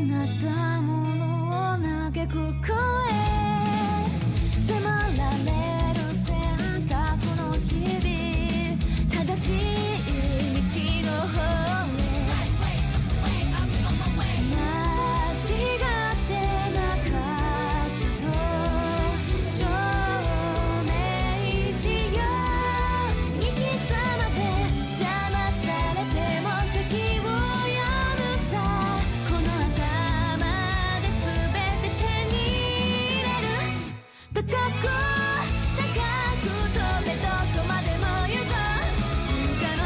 ったものを嘆く声迫られる選択の日々正しい道の方へ間違ってなかったと証明しよう行き詰まって邪魔されても席を読むさこの頭で全て手に入れる高く高く飛べどこまでも行こう不可能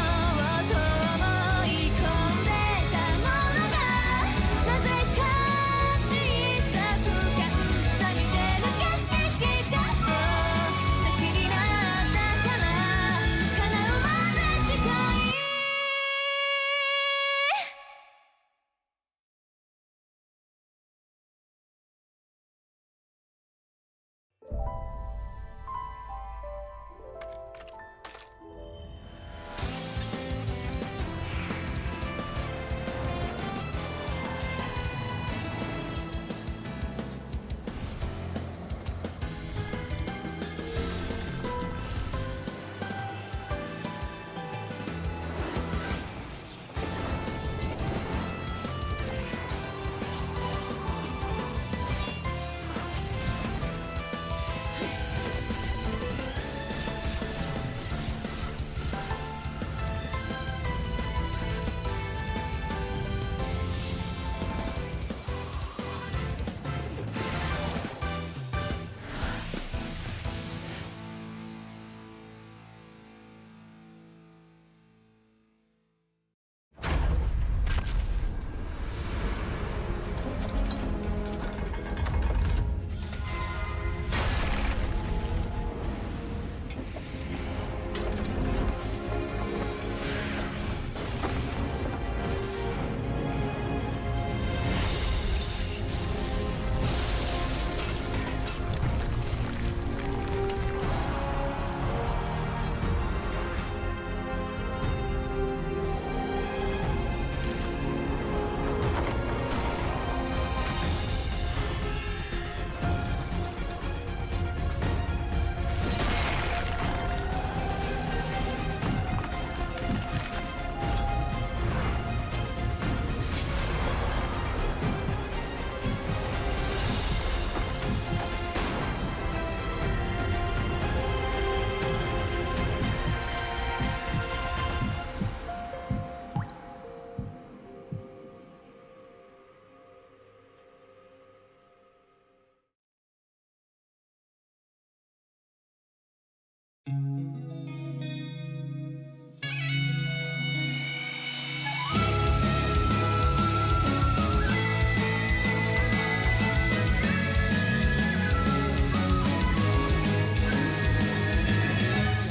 と思い込んでたものがなぜか小さく感じた見てる景色がそう先になったから叶うまで近い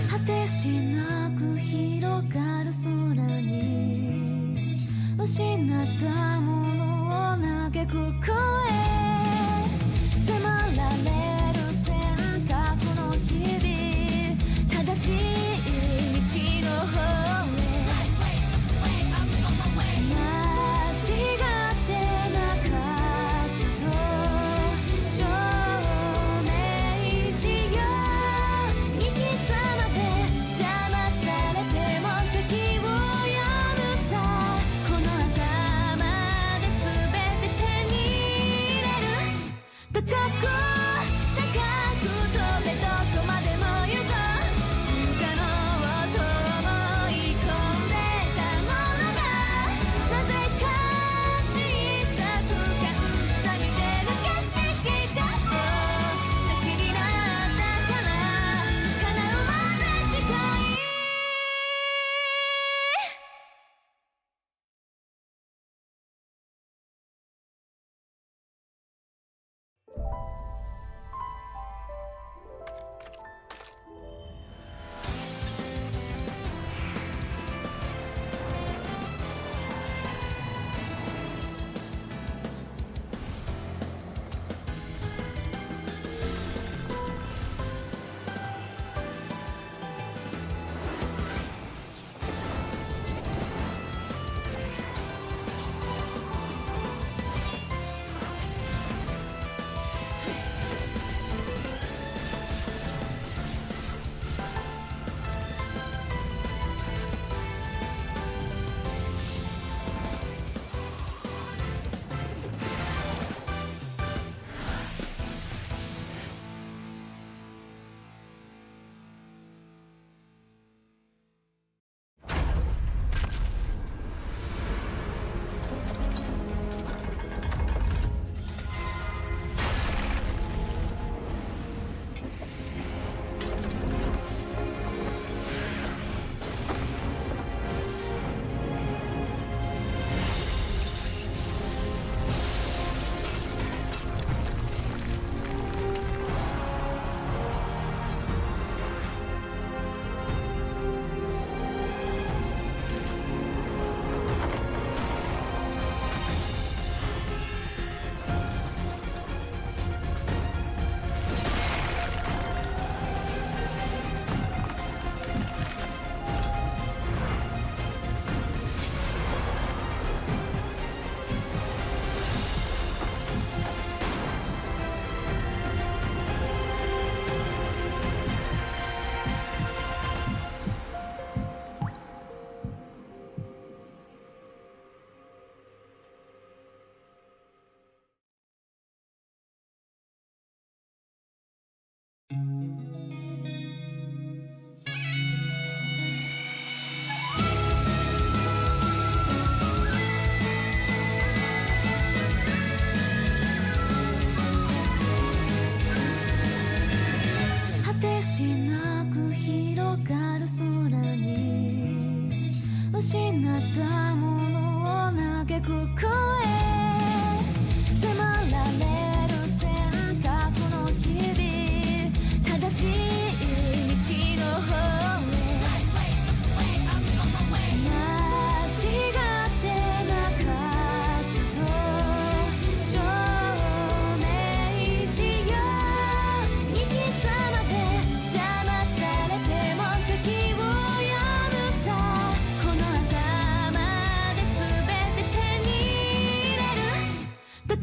果てしなく広がる空に失ったものを嘆く声迫られる選択の日々正しい道の方へ間違ってなかったと証明しよう行き詰まって邪魔されても席を読むさこの頭で全て手に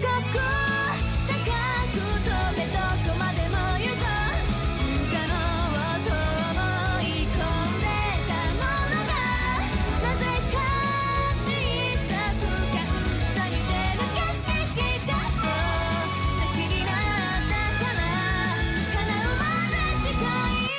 高く飛べどこまでも行こう不可能をと思い込んでたものがなぜか小さく感じた似てる景色がそう先になったから叶うまで近い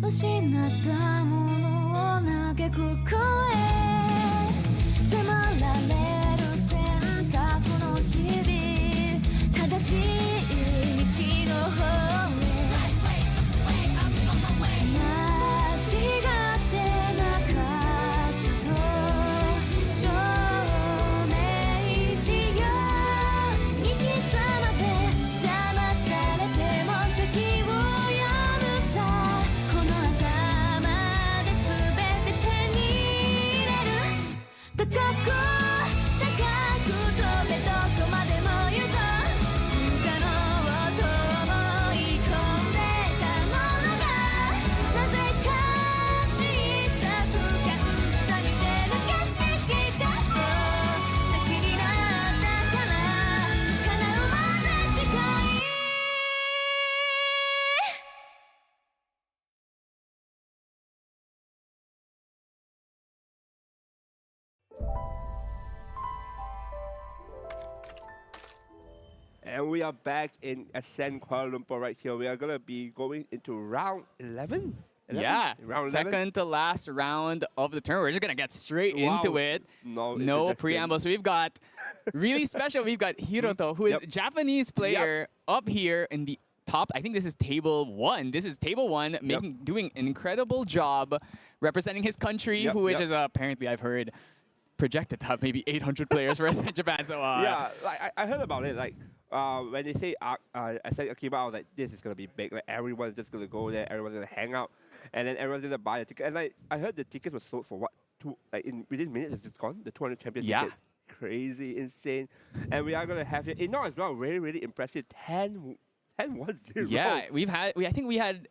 失ったものを嘆く声迫られる選択の日々正しい道の方へ間違ってなかったと証明しよういつまで邪魔されても席を読むさこの頭で全て手に入れる高く高く飛べどこまでも行こう不可能をと思い込んでたものがなぜか小さく感じた似てる景色がそう先になったから叶うまで近い And we are back in Ascent Kuala Lumpur right here. We are going to be going into round 11. Yeah, Round 11. second to last round of the tournament. We're just gonna get straight into it. No No introduction. preamble. So we've got really special. We've got Hiroto, who is Yep. a Japanese player up here in the top. I think this is table 1. This is table 1, doing an incredible job representing his country, Yep, which yep. is apparently I've heard projected to have maybe 800 players versus Japan. So Yeah, like I heard about it. Like when they say Ascent Akiba, I was like, this is gonna be big. Like everyone's just gonna go there, everyone's gonna hang out, and then everyone's gonna buy a ticket. And like I heard the tickets were sold for what within minutes it's just gone. The 200 champion Yeah. tickets. Crazy, insane. And we are gonna have here Ino as well. Really, really impressive. 10-1-0. yeah, I think we had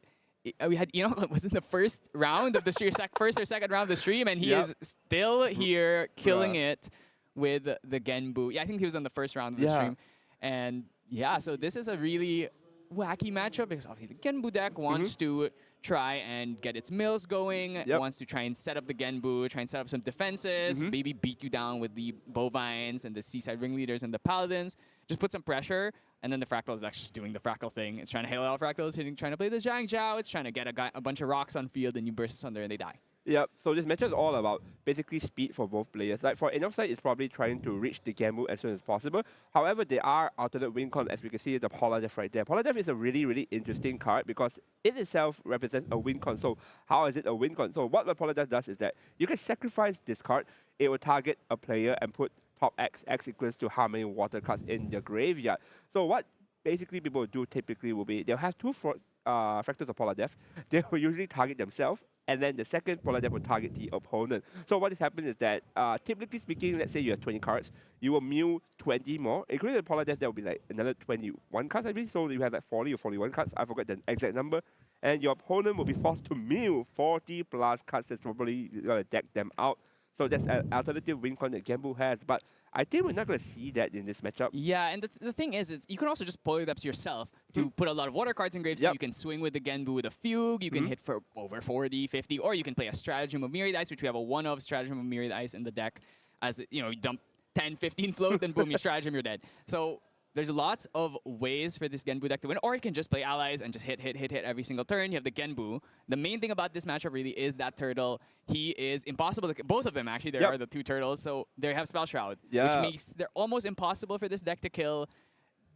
Enoch was in the first round of the stream, first or second round of the stream, and he Yep. is still here killing Bruh. it with the Genbu. Yeah, I think he was on the first round of the Yeah. stream. And yeah, so this is a really wacky matchup because obviously the Genbu deck wants to try and get its mills going, Yep. wants to try and set up the Genbu, try and set up some defenses, maybe beat you down with the bovines and the seaside ringleaders and the paladins, just put some pressure. And then the Fractal is actually just doing the Fractal thing. It's trying to hail out Fractals, trying to play the Zhang Zhao. It's trying to get a bunch of rocks on field, and you burst asunder and they die. Yep. So this match is all about basically speed for both players. Like for Enoch's side, it's probably trying to reach the Genbu as soon as possible. However, there are alternate win con, as we can see the Polar Death right there. Polar Death is a really, really interesting card because it itself represents a win con. So how is it a win con? So what the Polar Death does is that you can sacrifice this card. It will target a player and put top X equals to how many water cards in the graveyard. So what basically people do typically will be they'll have two fractals of Polar Death. They will usually target themselves, and then the second Polar Death will target the opponent. So what is happening is that typically speaking, let's say you have 20 cards, you will mill 20 more. Including the Polar Death, there will be like another 21 cards, I believe. So you have like 40 or 41 cards. I forgot the exact number. And your opponent will be forced to mill 40 plus cards. That's probably going to deck them out. So that's an alternative win con that Genbu has. But I think we're not going to see that in this matchup. Yeah, and the thing is you can also just Polar Depths yourself to put a lot of water cards in graves, so you can swing with the Genbu with a Fugue, you can hit for over 40, 50, or you can play a Stratagem of Myriad Ice, which we have a one-of Stratagem of Myriad Ice in the deck. As you know, you dump 10, 15 float, then boom, you Stratagem, you're dead. So there's lots of ways for this Genbu deck to win, or you can just play allies and just hit every single turn. You have the Genbu. The main thing about this matchup really is that turtle. He is impossible to both of them actually. There are the two turtles, so they have Spell Shroud, which makes they're almost impossible for this deck to kill.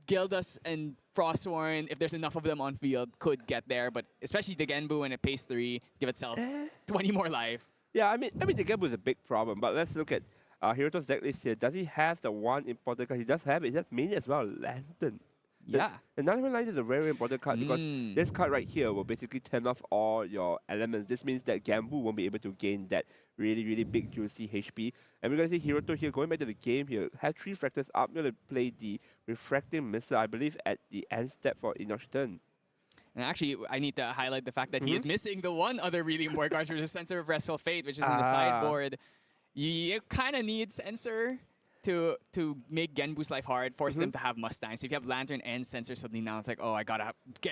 Gildas and Frostworn, if there's enough of them on field, could get there, but especially the Genbu when it pays 3, give itself 20 more life. Yeah, I mean the Genbu is a big problem, but let's look at Hiroto's deck list here. Does he have the one important card? He does have it. He does mainly as well, Lantern. Yeah. The Lantern is a very important card because this card right here will basically turn off all your elements. This means that Genbu won't be able to gain that really, really big juicy HP. And we're going to see Hiroto here going back to the game here. Have 3 fractals up. We're going to play the Refracting Missile, I believe, at the end step for Enoch's turn. And actually, I need to highlight the fact that he is missing the one other really important card, which is Censor of Restful Fate, which is in the sideboard. You kind of need Censor to make Genbu's life hard, force them to have Mustang. So if you have Lantern and Censor, suddenly now it's like, oh, I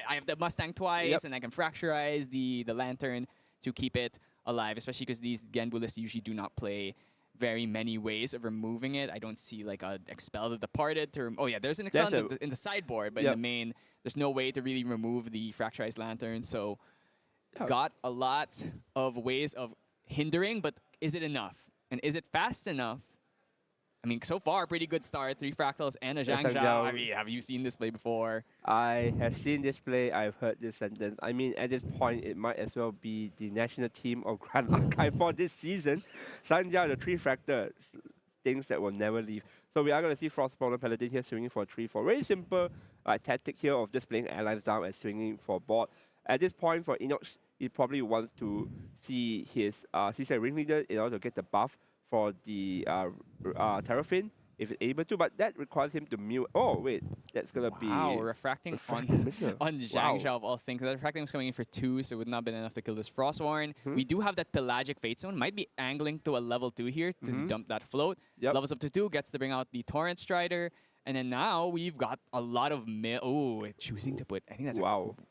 have the Mustang twice, and I can fracturize the Lantern to keep it alive, especially because these Genbu lists usually do not play very many ways of removing it. I don't see like a Expel the Departed to oh yeah, there's an Expel in the sideboard, but in the main, there's no way to really remove the Fracturized Lantern. So got a lot of ways of hindering, but is it enough? And is it fast enough? I mean, so far, pretty good start. 3 fractals and a Zhang Zhao. I mean, have you seen this play before? I have seen this play. I've heard this sentence. I mean, at this point, it might as well be the national team of Grand Archive for this season. Sanjay, the 3 fractal, things that will never leave. So we are going to see Frostborn Paladin here swinging for 3-4. Very simple tactic here of just playing allies down and swinging for board. At this point, for Enoch, he probably wants to see his Seaside Ringleader in order to get the buff for the Terrafin, if it's able to, but that requires him to mute. Oh, wait, that's going to be... Wow, refracting missile. on Zhang Zhao of all things. That refracting was coming in for 2, so it would not have been enough to kill this Frostborn. We do have that Pelagic Fate Zone. Might be angling to a level 2 here to dump that float. Levels up to 2, gets to bring out the Torrent Strider. And then now we've got a lot of choosing to put. I think that's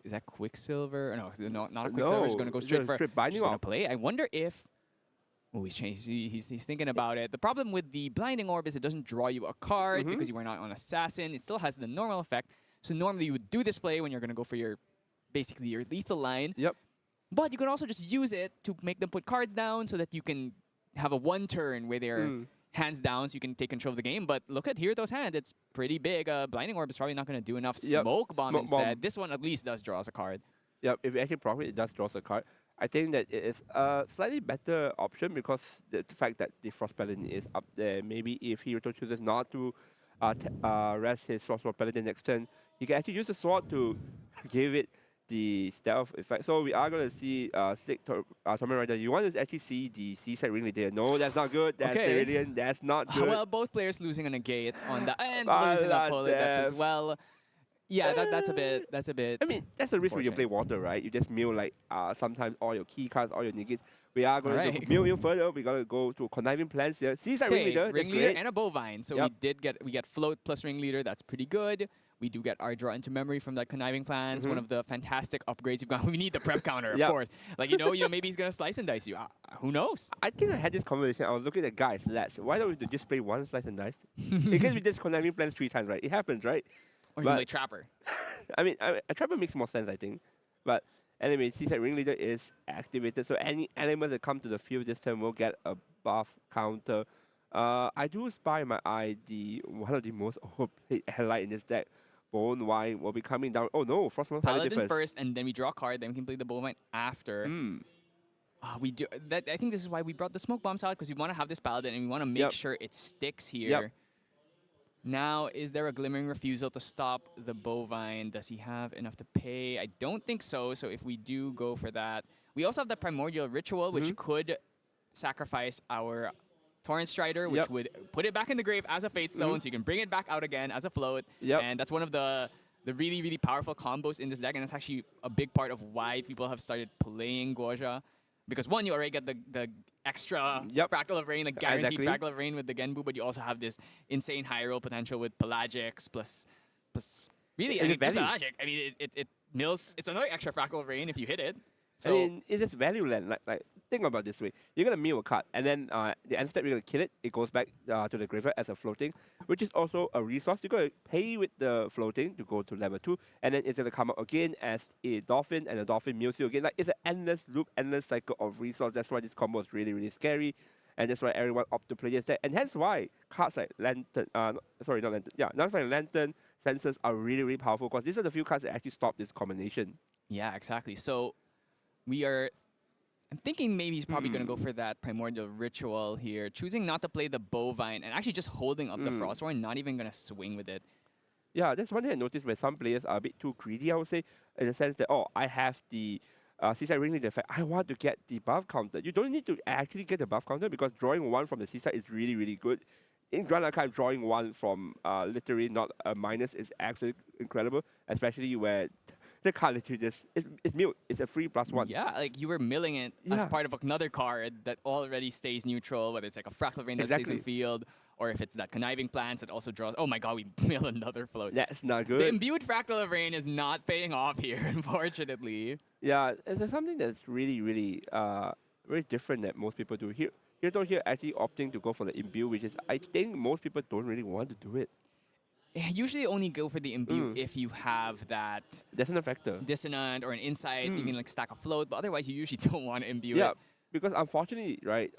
is that Quicksilver? No, not a Quicksilver. He's going to go straight for binding going to play. I wonder if. Oh, he's thinking about it. The problem with the Blinding Orb is it doesn't draw you a card because you are not on Assassin. It still has the normal effect. So normally you would do this play when you're going to go for basically your lethal line. Yep. But you can also just use it to make them put cards down so that you can have a 1 turn where they're hands down so you can take control of the game. But look at Hiruto's hand. It's pretty big. Blinding Orb is probably not going to do enough. Smoke Bomb instead. This one at least does draw us a card. Yep, if you actually proc it, does draw a card. I think that it is a slightly better option because the fact that the Frost Paladin is up there. Maybe if Hiruto chooses not to rest his Frost Paladin next turn, he can actually use the sword to give it the stealth effect. So we are going to see Stick Torment Rider. You want to actually see the Seaside Ringleader. No, that's not good. That's Cerulean. That's not good. Well, both players losing a negate on that and losing a Polar Depths as well. Yeah, that's a bit. I mean, that's the risk when you play water, right? You just mill like sometimes all your key cards, all your negates. We are going to mill in further. We're going to go to conniving plans here. Seaside Ringleader, and a Bovine. So we get float plus Ringleader. That's pretty good. We do get our draw into memory from that conniving plans. One of the fantastic upgrades you've got. We need the prep counter, of course. Like maybe he's gonna slice and dice you. Who knows? I think I had this conversation. I was looking at guys. Why don't we just play one slice and dice? Because we just conniving plans 3 times, right? It happens, right? Or you play Trapper. I mean, a Trapper makes more sense, I think. But anyway, Seaside Ringleader is activated, so any animals that come to the field this turn will get a buff counter. I do spy in my eye one of the most overplayed ally in this deck. Bone Wine will be coming down. Oh no, Frostborn Paladin first, and then we draw a card, then we can play the Bone Wine after. We do that. I think this is why we brought the Smoke Bombs out, because we want to have this Paladin and we want to make sure it sticks here. Now, is there a Glimmering Refusal to stop the Bovine? Does he have enough to pay? I don't think so. So if we do go for that, we also have the Primordial Ritual, which could sacrifice our Torrent Strider, which would put it back in the grave as a Fate Stone, so you can bring it back out again as a float. And that's one of the really, really powerful combos in this deck, and that's actually a big part of why people have started playing Guoja. Because one, you already get the extra Fractal of Rain, the guaranteed Fractal of Rain with the Genbu, but you also have this insane high roll potential with Pelagics plus really, I mean, just Pelagic. I mean, it mills. It's another extra Fractal of Rain if you hit it. So I mean, it's just value land. Like think about it this way: you're gonna mill a card, and then the end step you're gonna kill it. It goes back to the graveyard as a floating, which is also a resource. You're gonna pay with the floating to go to level 2, and then it's gonna come out again as a Dolphin, and the Dolphin mills you again. Like it's an endless loop, endless cycle of resource. That's why this combo is really, really scary, and that's why everyone opt to play this deck. And hence why cards like Lantern, sorry, not Lantern, Nullified Lantern, Sensors are really, really powerful because these are the few cards that actually stop this combination. Yeah, exactly. So I'm thinking maybe he's probably going to go for that Primordial Ritual here, choosing not to play the Bovine and actually just holding up the Frostborn, not even going to swing with it. Yeah, that's one thing I noticed where some players are a bit too greedy, I would say, in the sense that, I have the Seaside Ringleader effect. I want to get the buff counter. You don't need to actually get the buff counter because drawing 1 from the Seaside is really, really good. In Grand Archive, drawing 1 from literally not a minus is actually incredible, especially where the card literally just, it's milled. It's a free +1. Yeah, like you were milling it as part of another card that already stays neutral, whether it's like a Fractal Rain that stays in field, or if it's that Conniving Plants that also draws. Oh my god, we mill another float. That's not good. The Imbued Fractal of Rain is not paying off here, unfortunately. Yeah, it's something that's really, really very different that most people do. Here actually opting to go for the Imbue, which is, I think most people don't really want to do it. Usually only go for the imbue if you have that That's an factor. dissonant or an insight. You can like stack a float, but otherwise you usually don't want to imbue Yeah, it. because unfortunately, right,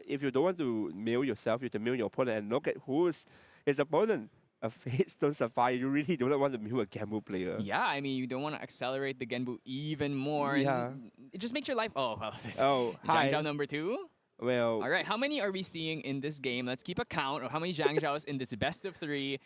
if you don't want to mill yourself, you have to mill your opponent and look at who's his opponent. A Fate Stone Sapphire, you really don't want to mill a Gamble player. Yeah, I mean, you don't want to accelerate the Genbu even more. Yeah. And it just makes your life. Oh, well, this Oh, hi. Zhang Zhao number 2. Well, All right, how many are we seeing in this game? Let's keep a count of how many Zhang Zhaos in this best of 3.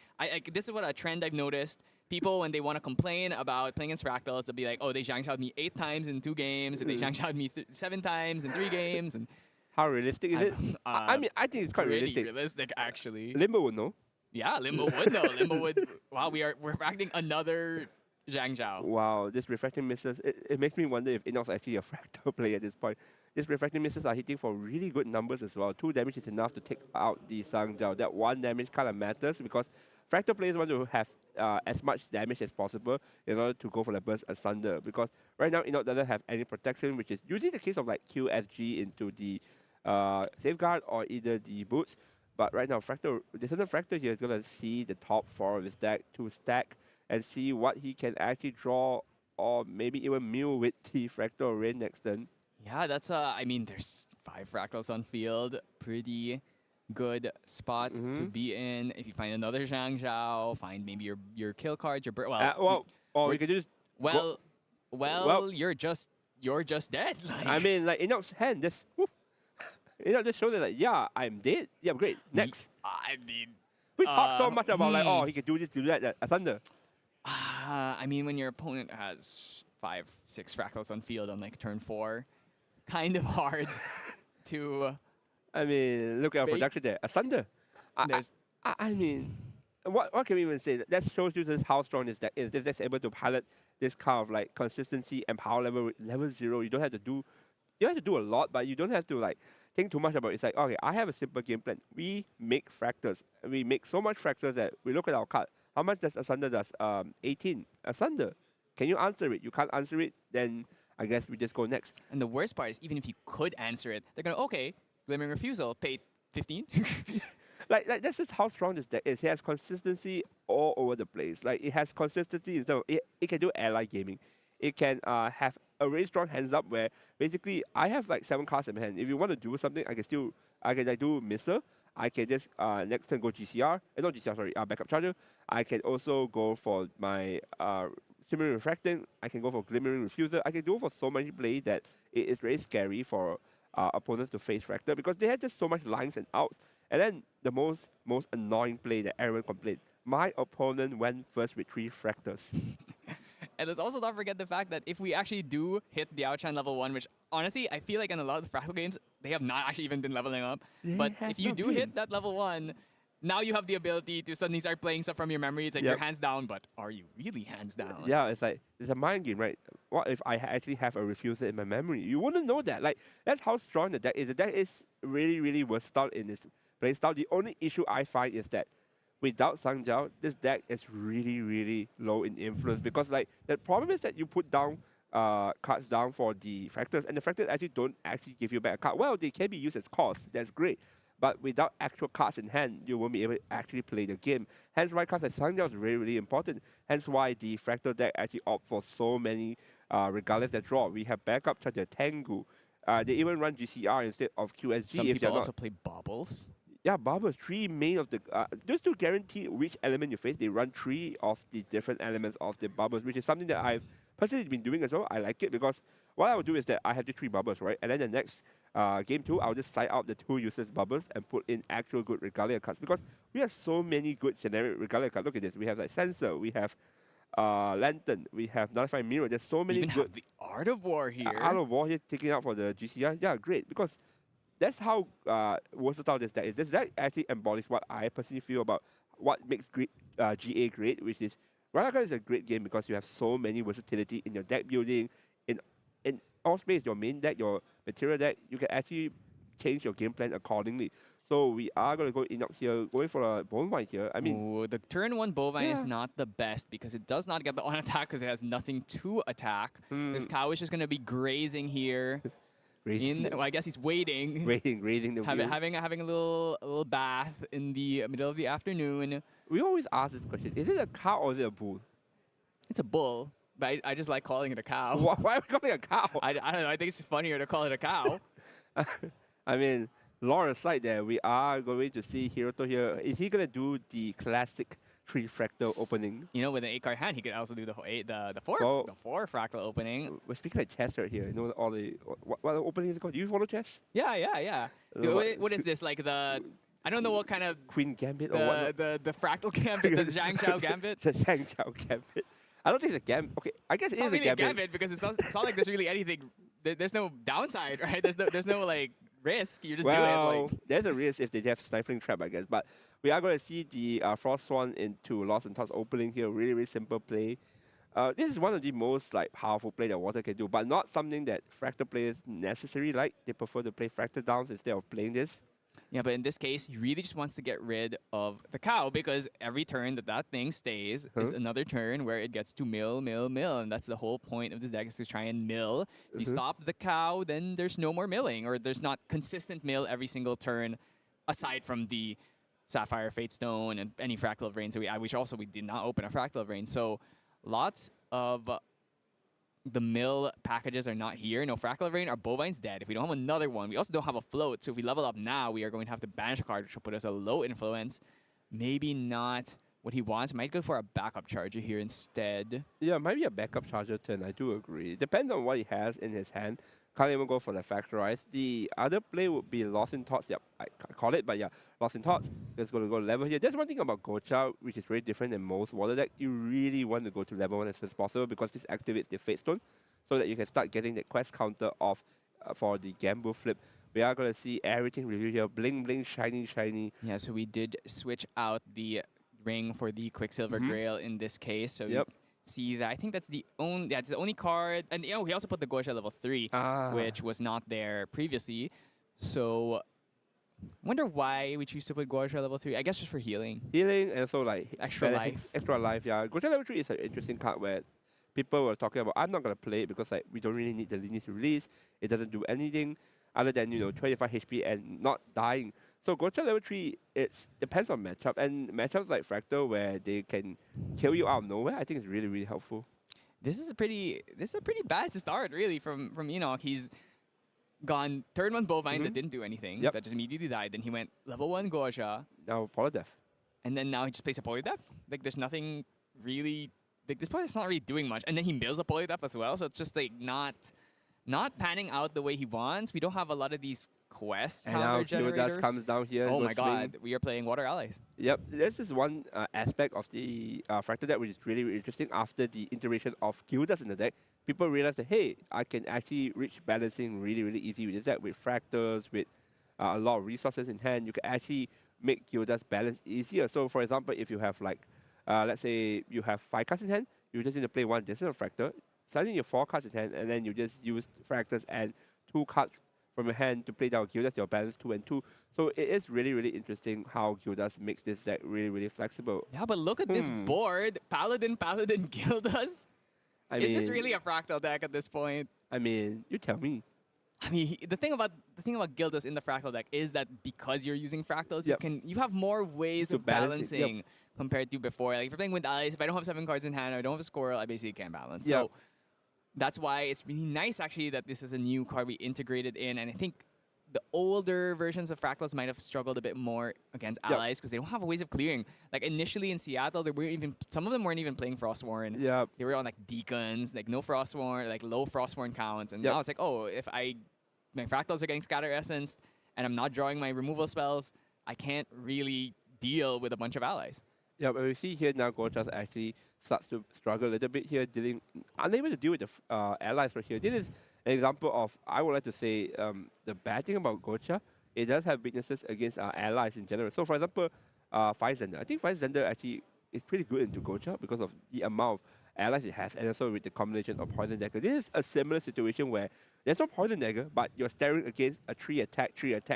This is what a trend I've noticed. People, when they want to complain about playing against Fractals, they'll be like, oh, they Zhang Zhaoed me 8 times in 2 games, and they Zhang Zhaoed me 7 times in 3 games. And how realistic is it? I mean, I think it's quite pretty realistic. Actually. Limbo would know. Yeah, Limbo would though. Limbo would. Wow, we're refracting another Zhang Zhao. Wow, this refracting misses, it makes me wonder if Inox actually a Fractal player at this point. These refracting misses are hitting for really good numbers as well. 2 damage is enough to take out the Zhang Zhao. That 1 damage kind of matters because Fractal players want to have as much damage as possible in order to go for the burst asunder. Because right now Inox doesn't have any protection, which is usually the case of like QSG into the safeguard or either the boots. But right now, Dissonant Fractal here is going to see the top 4 of his deck to stack and see what he can actually draw or maybe even mill with the Fractal Rain next turn. Yeah, that's I mean, there's 5 Fractals on field. Pretty good spot to be in. If you find another Zhang Zhao, find maybe your kill cards, your You can just you're just dead. Like, I mean, like Inox's hand, just whoop. Inox just showed that like, yeah, I'm dead. Yeah, great. Next. I mean, We talk so much about like, oh, he can do this, do that, Asunder. I mean, when your opponent has 5, 6 Fractals on field on like turn 4, kind of hard to. I mean, look at our production there. Asunder. I mean, what can we even say? That shows you just how strong this deck is. This deck's able to pilot this kind of like consistency and power level 0. You don't have to do. You have to do a lot, but you don't have to like think too much about it. It's like, okay, I have a simple game plan. We make Fractals. We make so much Fractals that we look at our card. How much does Asunder does? 18. Asunder. Can you answer it? You can't answer it, then I guess we just go next. And the worst part is, even if you could answer it, they're gonna, okay, Glimmering Refusal, pay 15. like that's just how strong this deck is. It has consistency all over the place. Like it has consistency instead of, it can do ally gaming. It can have a really strong hands up where basically I have like 7 cards in my hand. If you want to do something, I can like do Misser. I can just next turn go GCR. Not GCR, sorry, backup charger. I can also go for my Shimmering Refracting. I can go for Glimmering Refuser. I can go for so many plays that it is very scary for opponents to face Fractal because they have just so much lines and outs. And then the most annoying play that everyone complained. My opponent went first with 3 Fractals. And let's also not forget the fact that if we actually do hit the Outshine level 1, which honestly, I feel like in a lot of the Fractal games, they have not actually even been leveling up. But if you do hit that level 1, now you have the ability to suddenly start playing stuff from your memory. It's like you're hands down, but are you really hands down? Yeah, it's like, it's a mind game, right? What if I actually have a Refuser in my memory? You wouldn't know that. Like, that's how strong the deck is. The deck is really, really versatile in its play style. The only issue I find is that without Zhang Zhao, this deck is really, really low in influence because like the problem is that you put down cards down for the Fractals and the Fractals actually don't actually give you back a card. Well, they can be used as cost. That's great. But without actual cards in hand, you won't be able to actually play the game. Hence why cards like Zhang Zhao is really, really important. Hence why the Fractal deck actually opt for so many regardless that draw. We have backup charger Tengu. They even run GCR instead of QSG. Some if people they're also not. play Baubles. Yeah, Barbers, 3 main of the... just to guarantee which element you face, they run 3 of the different elements of the Barbers, which is something that I've personally been doing as well. I like it because what I would do is that I have the 3 Barbers, right? And then the next game 2, I'll just side out the 2 useless Barbers and put in actual good Regalia cards because we have so many good generic Regalia cards. Look at this. We have like Sensor, we have Lantern, we have Nullified Mirror. There's so many Even good... have the Art of War here. Art of War here taking out for the GCR. Yeah, great. Because that's how versatile this deck is. This deck actually embodies what I personally feel about what makes GA great, which is Ralaga is a great game because you have so many versatility in your deck building, in all space, your main deck, your material deck, you can actually change your game plan accordingly. So we are going to go Inox here, going for a Bovine here. I mean... Ooh, the turn 1 Bovine is not the best because it does not get the on-attack because it has nothing to attack. This Cowish is going to be grazing here. Well, I guess he's waiting. Raising the having a little bath in the middle of the afternoon. we always ask this question: is it a cow or is it a bull? It's a bull, but I just like calling it a cow. Why are we calling it a cow? I don't know. I think it's funnier to call it a cow. I mean, lore aside, there we are going to see Hiroto here. Is he gonna do the classic 3 fractal opening? You know, with an 8-card hand, he could also do the four So- the 4 fractal opening. We're speaking like chess right here. You know all the what opening is it called? Do you follow chess? Yeah, yeah, yeah. What is this like the? I don't know what kind of Queen Gambit or what? the fractal gambit, the Zhang Chao gambit. The Zhang Chao Gambit. I don't think it's a gambit. Okay, I guess It's it not is really a a gambit. gambit because it's not like there's really anything. There's no downside, right? There's no like risk. You just do it. Well, Like, there's a risk if they have stifling trap, I guess. But we are going to see the Frost Swan into Lost and Thoughts opening here. Really, really simple play. This is one of the most like powerful play that Water can do, but not something that Fractal players necessarily like. They prefer to play Fractal Downs instead of playing this. yeah, but in this case, he really just wants to get rid of the cow because every turn that thing stays is another turn where it gets to mill, and that's the whole point of this deck is to try and mill. If you stop the cow, then there's no more milling, or there's not consistent mill every single turn, aside from the Sapphire Fate Stone and any Fractal of Rain. So we did not open a Fractal of Rain. So lots of the mill packages are not here. No Fractal of Rain, our Bovine's dead. If we don't have another one, we also don't have a float. So if we level up now, we are going to have to banish a card, which will put us a low influence. Maybe not what he wants. Might go for a backup charger here instead. Yeah, maybe a backup charger turn. I do agree. Depends on what he has in his hand. Can't even go for the Factorize. The other play would be Lost in Thoughts. Yep, I call it, but yeah, Lost in Thoughts. Just going to go level here. There's one thing about Gocha, which is very different than most water deck. You really want to go to level 1 as soon as possible because this activates the Fate Stone so that you can start getting the quest counter off for the Gamble flip. We are going to see everything review here. Bling, bling, shiny, shiny. Yeah, so we did switch out the ring for the Quicksilver Grail in this case. So Yep. see that I think that's the only card, and you know, he also put the Gocha level 3, which was not there previously. So wonder why we choose to put Gocha level 3. I guess just for healing. Healing and also like Extra life. Extra life, yeah. Gocha level 3 is an interesting card where people were talking about, I'm not going to play it because like we don't really need the lineage release. It doesn't do anything other than, 25 HP and not dying. So Gocha level 3, it depends on matchup. And matchups like Fractal where they can kill you out of nowhere, I think it's really, really helpful. This is a pretty bad start really from Enoch. He's gone turn 1 Bovine that didn't do anything. Yep. That just immediately died. Then he went level 1 Gocha. Now, Polydeath. And then now he just plays a Polydepth. Like there's nothing really, like this part is not really doing much. And then he mills a Polydepth as well. So it's just like not panning out the way he wants. We don't have a lot of these quest And now counter generators. Kyodas comes down here. Oh goes my swing. god, we are playing Water Allies. Yep, this is one aspect of the Fractal deck which is really, really interesting. After the iteration of Gildas in the deck, people realize that, hey, I can actually reach balancing really, really easy with this deck, with Fractals, with a lot of resources in hand. You can actually make Gildas balance easier. So, for example, if you have like, let's say you have 5 cards in hand, you just need to play 1 Descent of Fractal, suddenly you have 4 cards in hand, and then you just use Fractals and 2 cards from your hand to play down Gildas, your balance 2 and 2. So it is really, really interesting how Gildas makes this deck really, really flexible. Yeah, but look at this board. Paladin, Gildas. Is this really a Fractal deck at this point? I mean, you tell me. I mean, the thing about Gildas in the Fractal deck is that because you're using Fractals, Yep. you have more ways To of balance it, yep. balancing compared to before. Like if you're playing with allies, if I don't have 7 cards in hand, or I don't have a squirrel, I basically can't balance. Yep. So that's why it's really nice actually that this is a new card we integrated in, and I think the older versions of Fractals might have struggled a bit more against Yep. allies because they don't have ways of clearing. Like initially in Seattle, some of them weren't even playing Frostborn. Yeah. They were on like Deacons, like no Frostborn, like low Frostborn counts. And Yep. now it's like, oh, if my Fractals are getting Scatter Essence and I'm not drawing my removal spells, I can't really deal with a bunch of allies. Yeah, but we see here now Gochas actually starts to struggle a little bit here, unable to deal with the allies right here. This is an example of, I would like to say, the bad thing about Gocha, it does have weaknesses against allies in general. So for example, Fire Zender. I think Fire Zender actually is pretty good into Gocha because of the amount of allies it has, and also with the combination of Poison Dagger. This is a similar situation where there's no Poison Dagger, but you're staring against a 3 attack,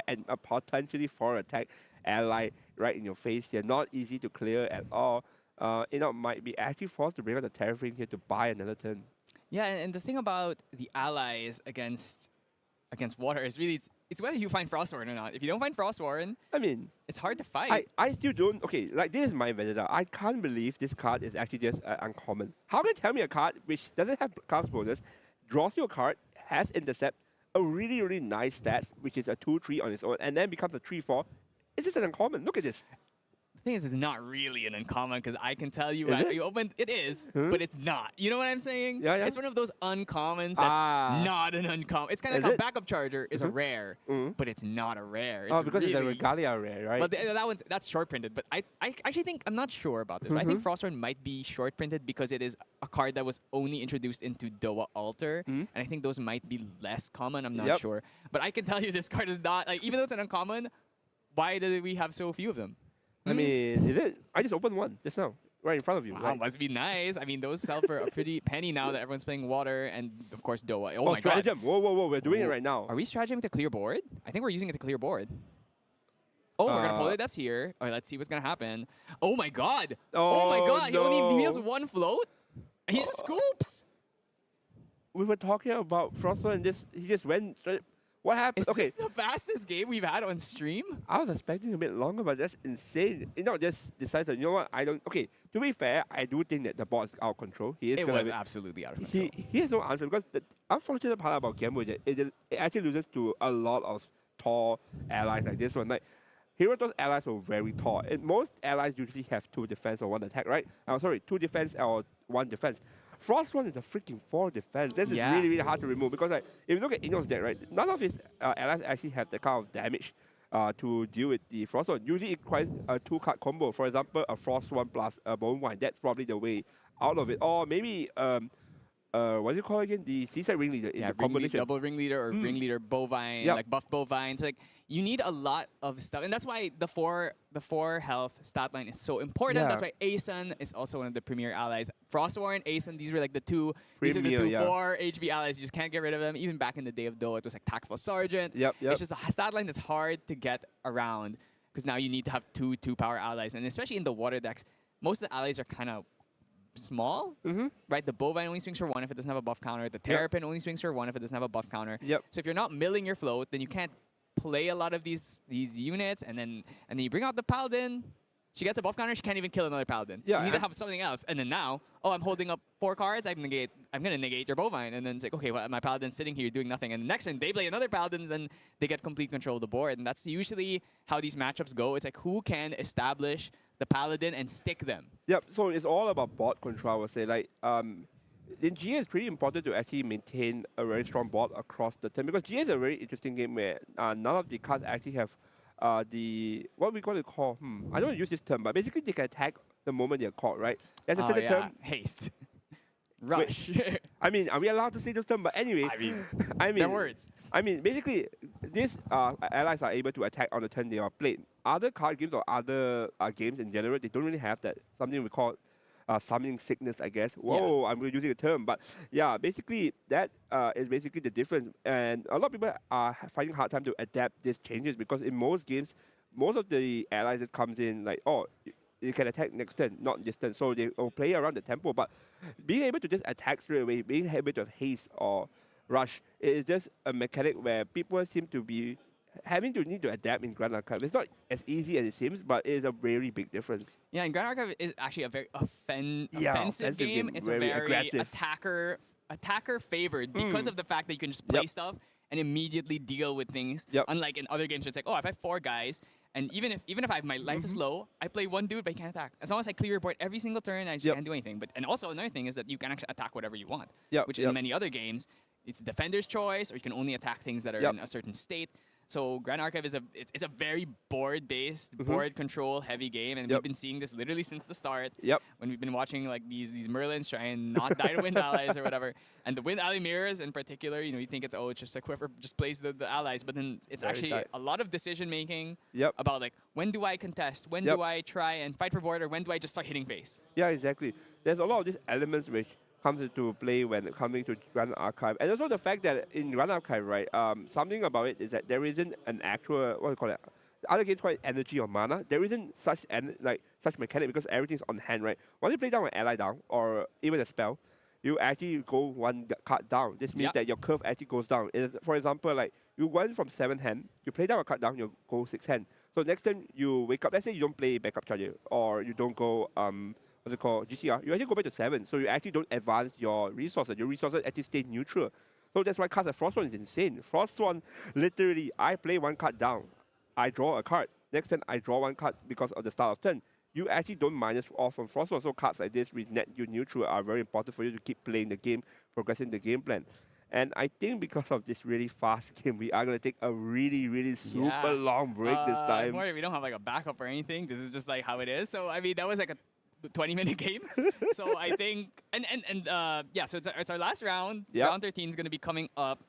and a potentially 4 attack ally right in your face here. Not easy to clear at all. Might be actually forced to bring out the Terraform here to buy another turn. Yeah, and the thing about the allies against against water is really it's whether you find Frostwarren or not. If you don't find Frostwarren, I mean, it's hard to fight. I still don't. Okay, like this is my vendetta. I can't believe this card is actually just uncommon. How can you tell me a card which doesn't have cast bonus, draws you a card, has intercept, a really, really nice stats, which is a 2/3 on its own, and then becomes a 3/4? It's just an uncommon. Look at this. The thing is, it's not really an uncommon because I can tell you Is after it? you open it is, but it's not. You know what I'm saying? Yeah, yeah. It's one of those uncommons that's Ah. not an uncommon. It's kind of Is like how it? backup charger is a rare, but it's not a rare. It's Because really, it's a Regalia rare, right? But that's short printed. But I actually think I'm not sure about this. I think Frostwarren might be short printed because it is a card that was only introduced into Doa Altar, and I think those might be less common. I'm not Yep. sure. But I can tell you this card is not like even though it's an uncommon. Why did we have so few of them? I mean, is it? I just opened one just now, right in front of you. Wow, right? must be nice. I mean, those sell for a pretty penny now that everyone's playing water and, of course, Doa. Oh, my god. stratagem. Whoa, we're doing it right now. Are we stratagem to clear board? I think we're using it to clear board. Oh, we're going to Polar Depths here. All right, let's see what's going to happen. Oh, my god. Oh, my Oh, god. He only no. deals one float? And he just scoops. We were talking about Frostwarren and he just went straight. What happened? Is Okay, this the fastest game we've had on stream? I was expecting a bit longer, but that's insane. You know, just decided, you know what, I don't... Okay, to be fair, I do think that the bot is out of control. He is It gonna was be- absolutely out of control. he has no answer because the unfortunate part about Gamble is that it actually loses to a lot of tall allies like this one. Like, Hiroto's allies were very tall. And most allies usually have 2 defense or 1 attack, right? Sorry, 2 defense or 1 defense. Frostwarren is a freaking 4 defense. This is Yeah. really, really hard to remove because, like, if you look at Ino's deck, right, none of his allies actually have the kind of damage to deal with the Frostwarren. Usually it requires a 2-card combo. For example, a Frostwarren plus a Bone Wine. That's probably the way out of it. Or maybe what do you call it again? The Seaside Ringleader in Yeah, the combination. double ringleader or ringleader bovine, Yep. like buff bovine. So like you need a lot of stuff, and that's why the four health stat line is so important. Yeah. That's why Ascent is also one of the premier allies. Frostwarren, Ascent, these were like the two. These are the Premier, two yeah. 4 HB allies. You just can't get rid of them. Even back in the day of Doa, it was like Tactful Sergeant. Yep. It's just a stat line that's hard to get around because now you need to have two power allies, and especially in the water decks, most of the allies are kind of small, right? The bovine only swings for 1 if it doesn't have a buff counter. The terrapin only swings for 1 if it doesn't have a buff counter. Yep. So if you're not milling your float, then you can't play a lot of these units, and then you bring out the paladin. She gets a buff counter. She can't even kill another paladin. Yeah, You need to and- have something else. And then now, oh, I'm holding up 4 cards. I'm gonna negate your bovine. And then it's like, okay, well, my paladin's sitting here doing nothing. And the next turn they play another paladin, then they get complete control of the board. And that's usually how these matchups go. It's like who can establish the paladin and stick them. Yep, so it's all about board control, I would say. Like, in GA, it's pretty important to actually maintain a very strong board across the turn because GA is a very interesting game where none of the cards actually have what we call, I don't use this term, but basically they can attack the moment they're caught, right? There's a Oh, certain yeah. term. Haste. Rush. I mean, are we allowed to say this term? But anyway, I mean, they're words. I mean, basically, these allies are able to attack on the turn they are played. Other card games or other games in general, they don't really have that, something we call summoning sickness, I guess. Whoa, I'm using a term. But yeah, basically, that is basically the difference. And a lot of people are finding a hard time to adapt these changes because in most games, most of the allies that comes in, like, oh, you can attack next turn, not this turn. So they will play around the tempo. But being able to just attack straight away, being able to have haste or rush, it is just a mechanic where people seem to be having to need to adapt in Grand Archive. It's not as easy as it seems, but it is a very big difference. Yeah, and Grand Archive is actually a very offensive offensive game. game, It's a very very aggressive. attacker favored because of the fact that you can just play Yep. stuff and immediately deal with things. Yep. Unlike in other games, where it's like, oh, if I have 4 guys, and even if I have my life is low, I play 1 dude, but he can't attack. As long as I clear your board every single turn, I just Yep. can't do anything. And also another thing is that you can actually attack whatever you want. Yep, Which yep. in many other games, it's defender's choice, or you can only attack things that are Yep. in a certain state. So Grand Archive is a very board-based, board control heavy game, and Yep. we've been seeing this literally since the start. Yep. When we've been watching like these Merlins try and not die to wind allies or whatever, and the wind ally mirrors in particular, you think it's just like whoever just plays the allies, but then it's Very actually tight. a lot of decision making Yep. about like when do I contest, when Yep. do I try and fight for board, or when do I just start hitting base. Yeah, exactly. There's a lot of these elements which comes into play when coming to Grand Archive. And also the fact that in Grand Archive, right, something about it is that there isn't an actual, what do you call it? Other games call it energy or mana. There isn't such mechanic because everything's on hand, right? Once you play down an ally down or even a spell, you actually go one card down. This means Yep. that your curve actually goes down. For example, like you went from 7 hand, you play down a card down, you go 6 hand. So next time you wake up, let's say you don't play backup charger or you don't go what's it called, GCR, you actually go back to 7. So you actually don't advance your resources. Your resources actually stay neutral. So that's why cards like Frost Swan is insane. Frost Swan, literally, I play one card down, I draw a card. Next turn, I draw one card because of the start of turn. You actually don't minus off from Frost Swan. So cards like this with net you neutral are very important for you to keep playing the game, progressing the game plan. And I think because of this really fast game, we are going to take a really, really super long break this time. Don't worry, we don't have like a backup or anything. This is just like how it is. So I mean, that was like a 20-minute game. So I think, yeah, so it's our last round. Yep. Round 13 is going to be coming up.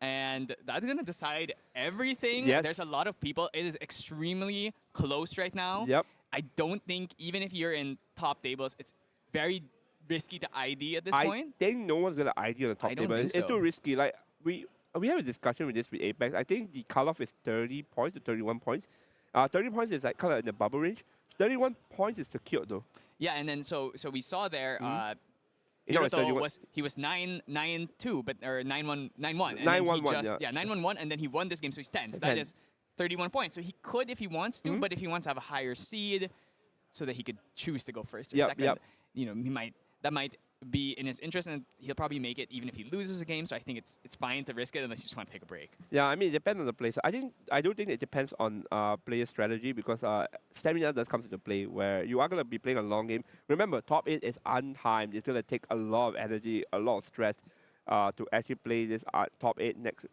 And that's going to decide everything. Yes. There's a lot of people. It is extremely close right now. Yep. I don't think, even if you're in top tables, it's very risky to ID at this I point. think no one's going to ID on the top I don't table. think It's so. too risky. Like we have a discussion with this with Apex. I think the cutoff is 30 points to 31 points. 30 points is like kind of in the bubble range. 31 points is secured though. Yeah, and then so we saw there, You know, it's 31. he was 9-2, but or 9-1, 9-1. 9-1-1, yeah, 9-1-1, and then he won this game, so he's 10. So that 10. is 31 points. So he could if he wants to, but if he wants to have a higher seed, so that he could choose to go first or second, you know, that might be in his interest, and he'll probably make it even if he loses a game. So I think it's fine to risk it unless you just want to take a break. Yeah, I mean, it depends on the player. I don't think it depends on player strategy because stamina does come into play where you are going to be playing a long game. Remember, top 8 is untimed. It's going to take a lot of energy, a lot of stress to actually play this top 8 next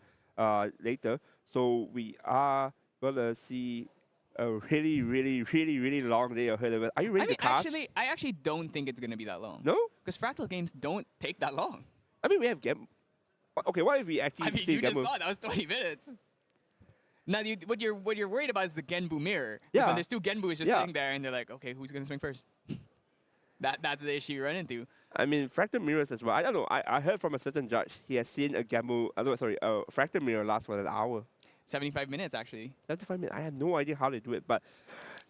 later. So we are going to see a really, really, really, really long day ahead of us. Are you ready to cast? I actually don't think it's going to be that long. No? Because Fractal games don't take that long. I mean, we have game. Okay, what if we actually I mean, see you just Gamble? saw it. That was 20 minutes. Now, what you're worried about is the Genbu mirror. Because Yeah. when there's two Genbus just Yeah. sitting there, and they're like, okay, who's gonna swing first? That's the issue you run into. I mean, Fractal Mirrors as well. I don't know. I heard from a certain judge he has seen a Gamble. Fractal Mirror last for an hour. 75 minutes actually. 75 minutes. I have no idea how they do it, but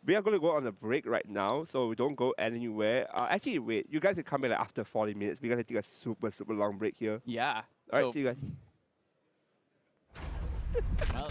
we are going to go on a break right now, so we don't go anywhere. Actually, wait. You guys can come in like after 40 minutes. We're going to take a super, super long break here. Yeah. All right, So, see you guys. well,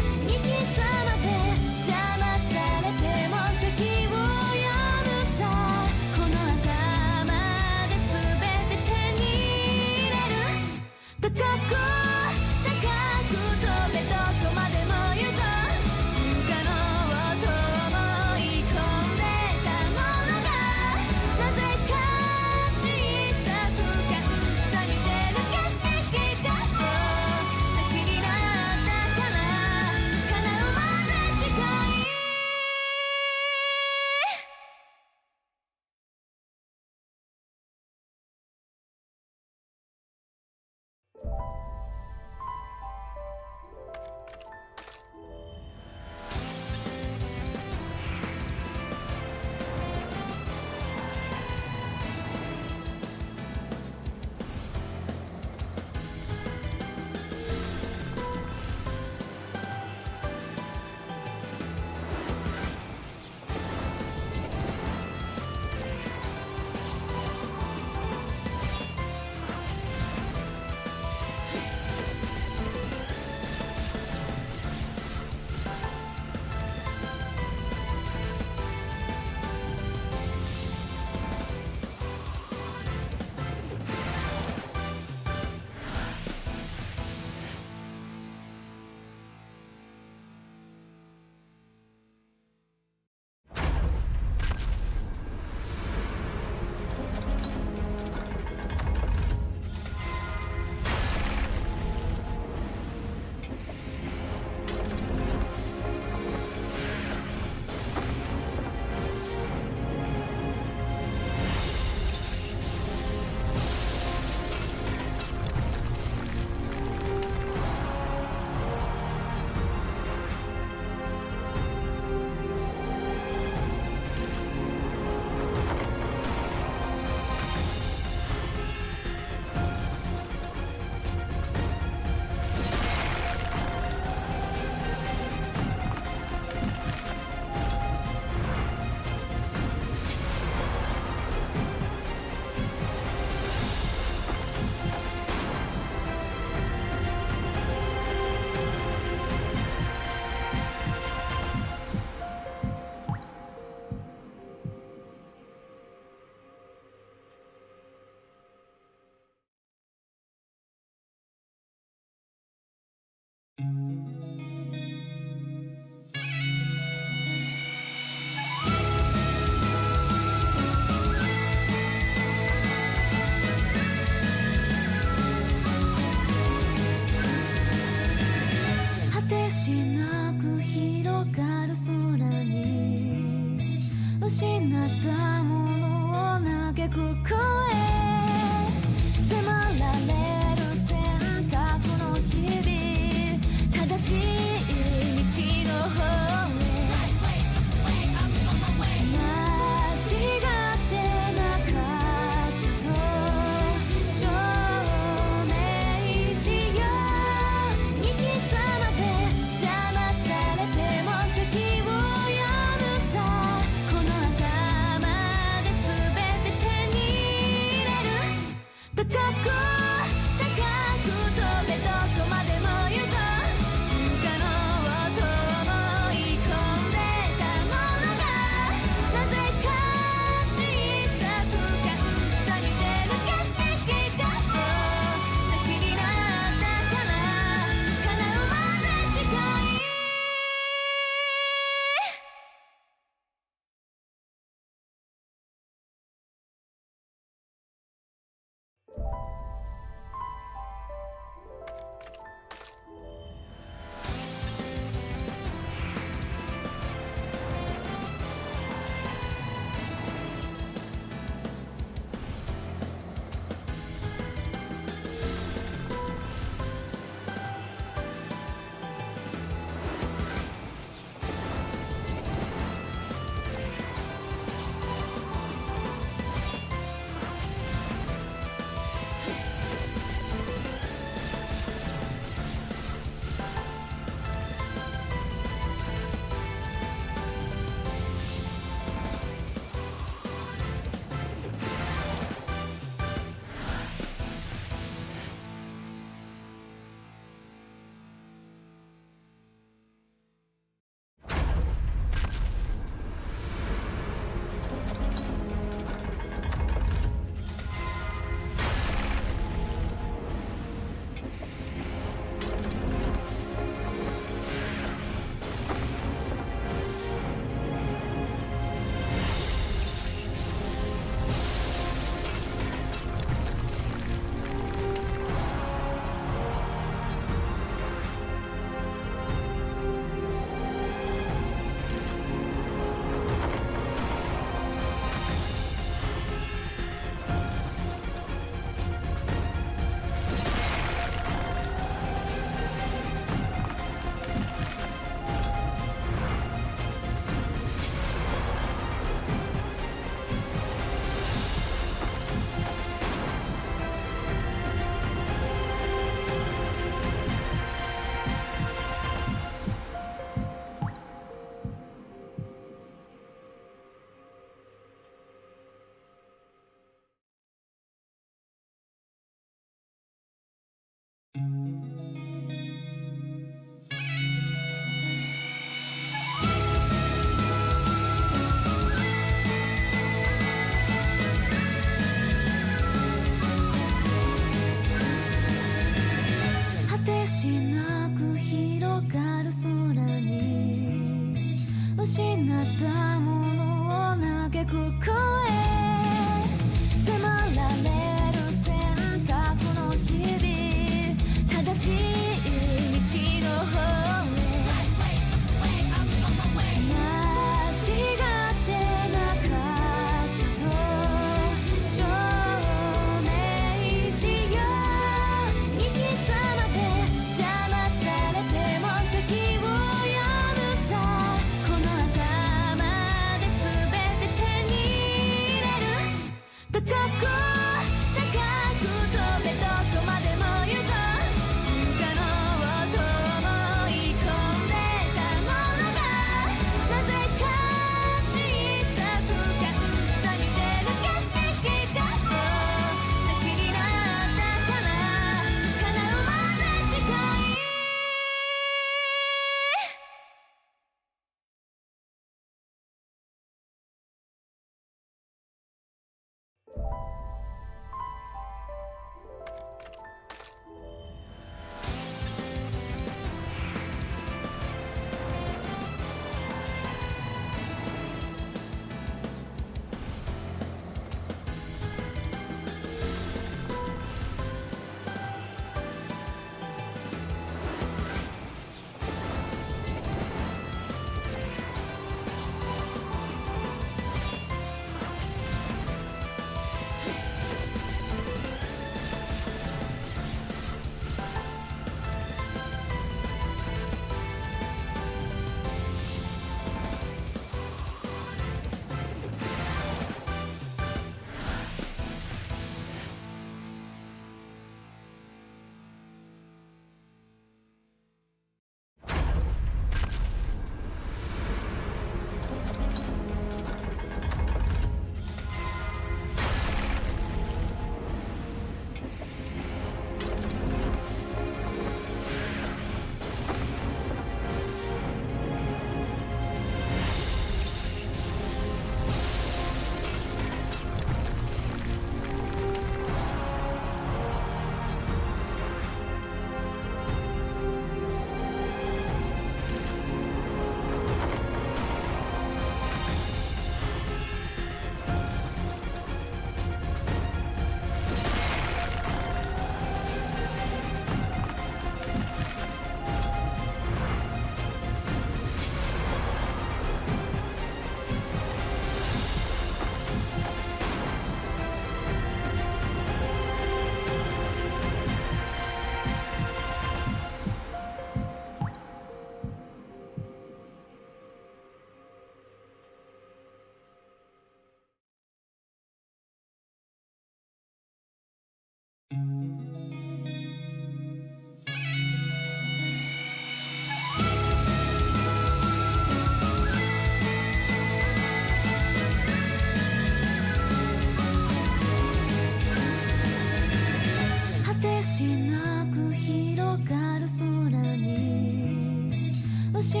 失っ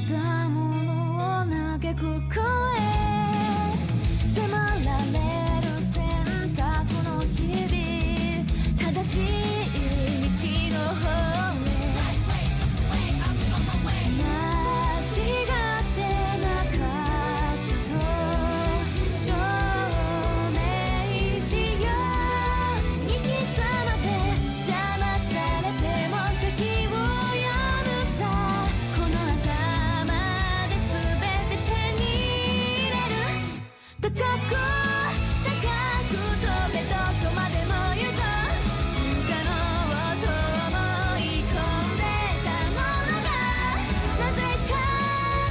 たものを嘆く声迫られる選択の日々正しい道の方へ間違ってなかったと証明しよう行き詰まって邪魔されても席を読むさこの頭で全て手に入れる高く高く飛べどこまでも行こう不可能と思い込んでたものがなぜか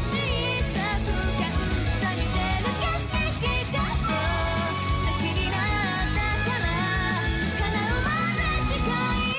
小さく感じた見てる景色がそう先になったから叶うまで近い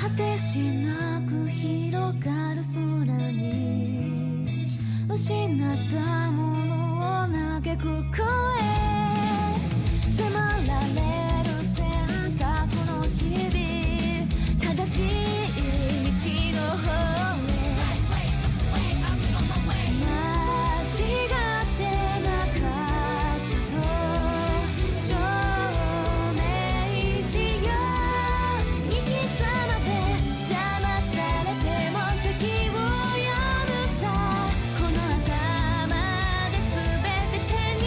果てしなく広がる空に失ったものを嘆く声迫られる選択の日々正しい道の方へ間違ってなかったと証明しよう行き詰まって邪魔されても席を読むさこの頭で全て手に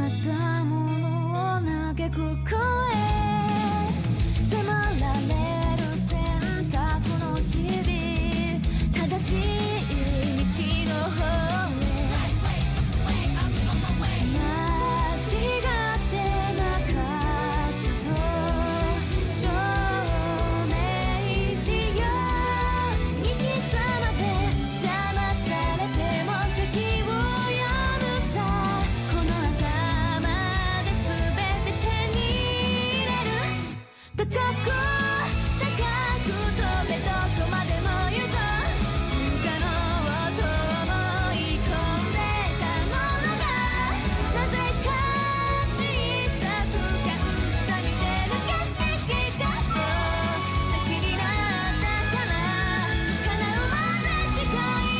ったものを嘆く声迫られる選択の日々正しい道の方へ間違ってなかったと証明しよう生き様で邪魔されても席を読むさこの頭で全て手に入れる高く高く飛べどこまでも行こう不可能と思い込んでたものがなぜか小さく感じた見てる景色がそう先になったから叶うまで近い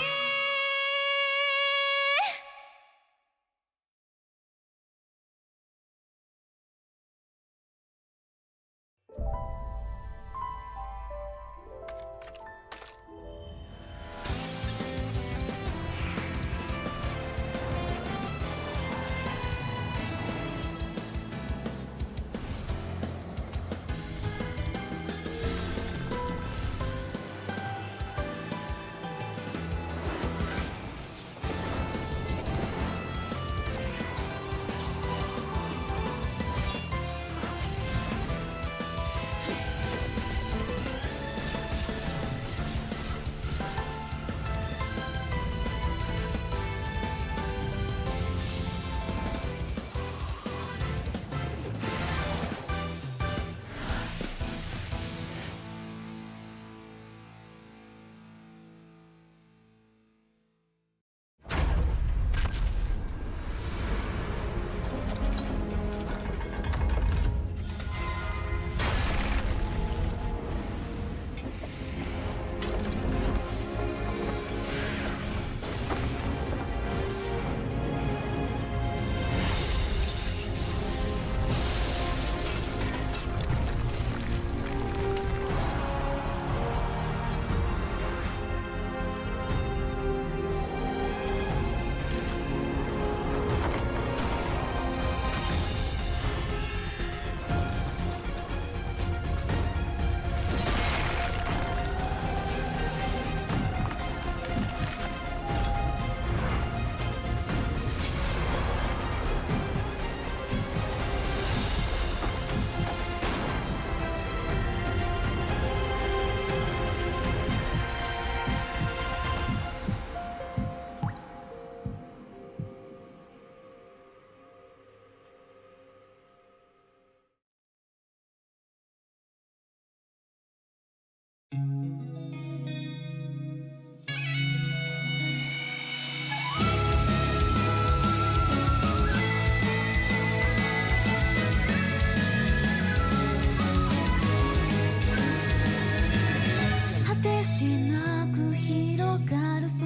果てしなく広がる空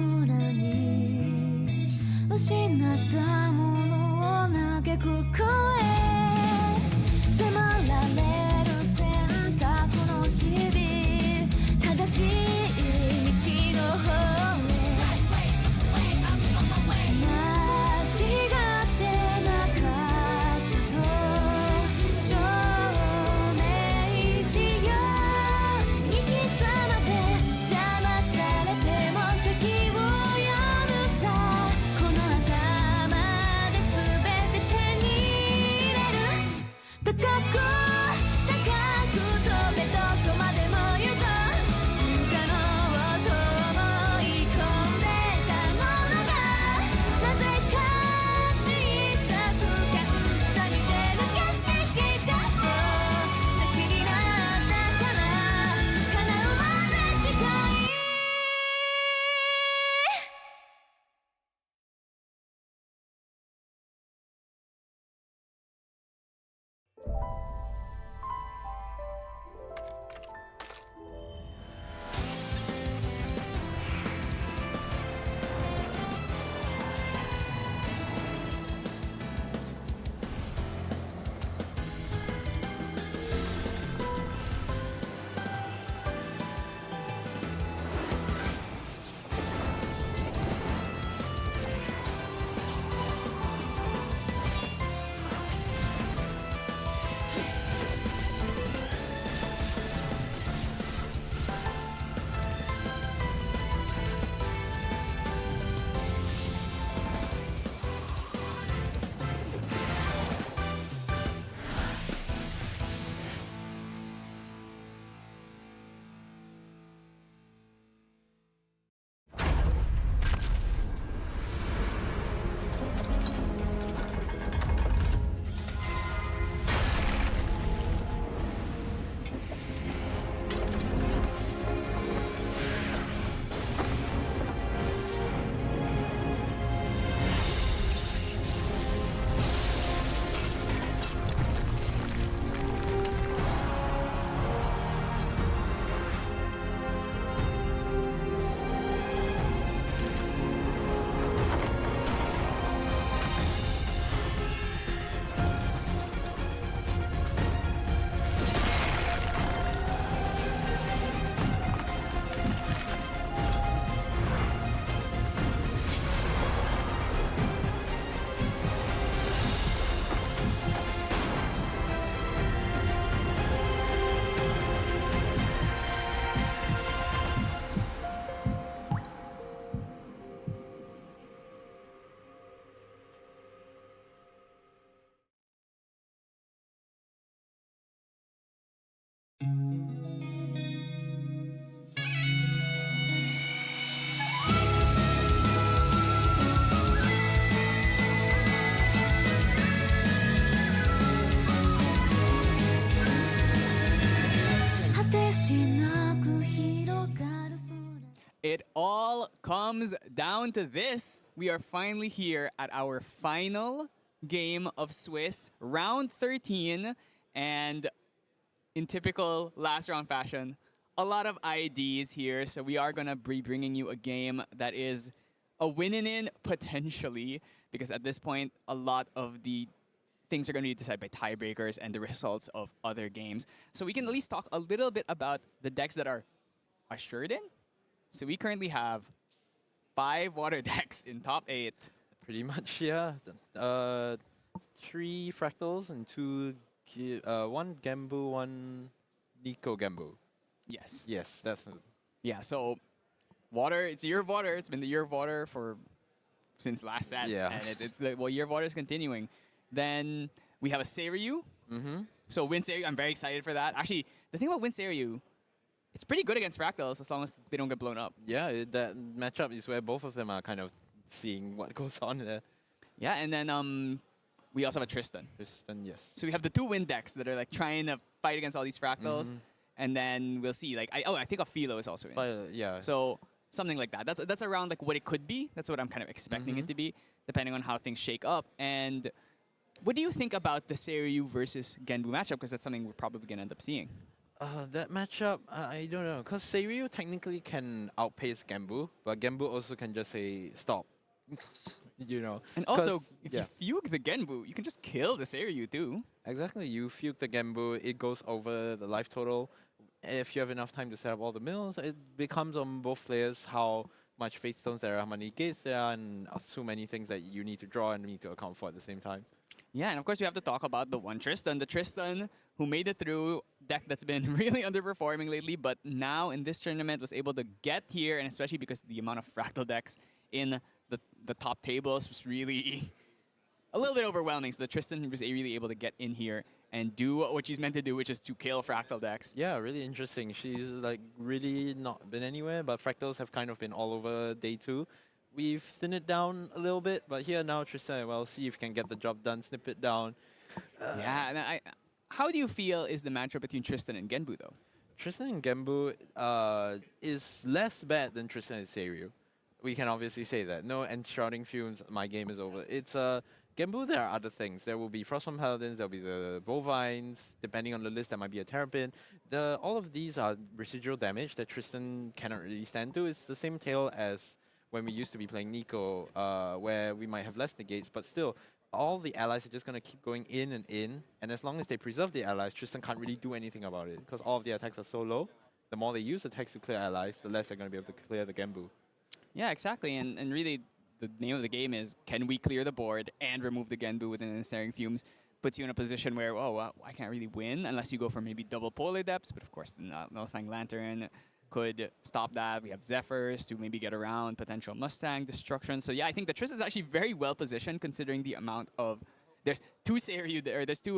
に失ったものを嘆く声迫られる選択の日々正しい道の方へ間違ってなかったと証明しよう生き様で邪魔されても席を読むさこの頭で全て手に it all comes down to this. We are finally here at our final game of Swiss, round 13. And in typical last round fashion, a lot of IDs here. So we are going to be bringing you a game that is a win-in potentially, because at this point, a lot of the things are going to be decided by tiebreakers and the results of other games. So we can at least talk a little bit about the decks that are assured in. So we currently have 5 water decks in top 8. Pretty much, yeah. 3 fractals and 1 Gambu, 1 Nico Gambu. Yes. Yes, that's Yeah, so water, it's a year of water. It's been the year of water since last set. Yeah. And it's the year of water is continuing. Then we have a Seiryu. So Win Seiryu, I'm very excited for that. Actually, the thing about Win Seiryu, it's pretty good against fractals as long as they don't get blown up. Yeah, that matchup is where both of them are kind of seeing what goes on there. Yeah, and then we also have a Tristan. Tristan, yes. So we have the 2 win decks that are like trying to fight against all these fractals. And then we'll see. Like I think a Philo is also in. Yeah. So something like that. That's around like what it could be. That's what I'm kind of expecting it to be, depending on how things shake up. And what do you think about the Seiryu versus Genbu matchup? Because that's something we're probably going to end up seeing. That matchup, I don't know. Because Seiryu technically can outpace Gambu, but Gambu also can just say, stop. You know. And also, 'Cause, if you fugue the Genbu, you can just kill the Seiryu too. Exactly. You fugue the Gambu, it goes over the life total. If you have enough time to set up all the mills, it becomes on both players how much Fate Stones there are, how many gates there are, and so many things that you need to draw and need to account for at the same time. Yeah, and of course we have to talk about the one Tristan. The Tristan who made it through deck that's been really underperforming lately, but now in this tournament was able to get here, and especially because the amount of fractal decks in the top tables was really a little bit overwhelming. So the Tristan was really able to get in here and do what she's meant to do, which is to kill fractal decks. Yeah, really interesting. She's like really not been anywhere, but fractals have kind of been all over day 2. We've thinned it down a little bit, but here now Tristan, well, see if you can get the job done, snip it down. Yeah, and how do you feel is the matchup between Tristan and Genbu though? Tristan and Gambu is less bad than Tristan and Seiryu. We can obviously say that. No enshrouding fumes, my game is over. It's Gambu, there are other things. There will be Frostform Paladins, there will be the Bovines, depending on the list, there might be a Terrapin. All of these are residual damage that Tristan cannot really stand to. It's the same tale as when we used to be playing Nico, where we might have less negates, but still, all the allies are just going to keep going in, and as long as they preserve the allies, Tristan can't really do anything about it, because all of the attacks are so low. The more they use attacks to clear allies, the less they're going to be able to clear the Gambu. Yeah, exactly, and really, the name of the game is, can we clear the board and remove the Genbu within ensnaring fumes? Puts you in a position where, oh, well, I can't really win unless you go for maybe double Polar Depths, but of course the Nullifying Lantern could stop that. We have Zephyrs to maybe get around potential Mustang destruction. So yeah, I think the Triss is actually very well positioned considering the amount of... There's 2 Seiryu, or there's 2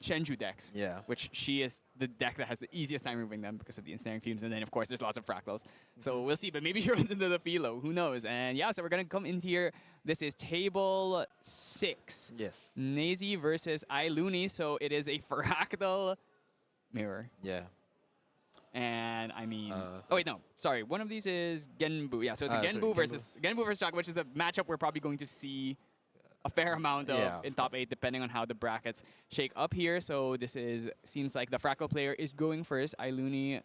Shenju decks, Yeah. which she is the deck that has the easiest time removing them because of the ensnaring fumes. And then, of course, there's lots of fractals. So we'll see, but maybe she runs into the Philo. Who knows? And yeah, so we're going to come in here. This is table 6. Yes. Nazi versus Iluni. So it is a fractal mirror. Yeah. And I mean, oh wait, no, sorry. One of these is Genbu. Yeah, so it's a Genbu versus Shock, which is a matchup we're probably going to see a fair amount of in top 8, depending on how the brackets shake up here. So this seems like the fractal player is going first. Iluni,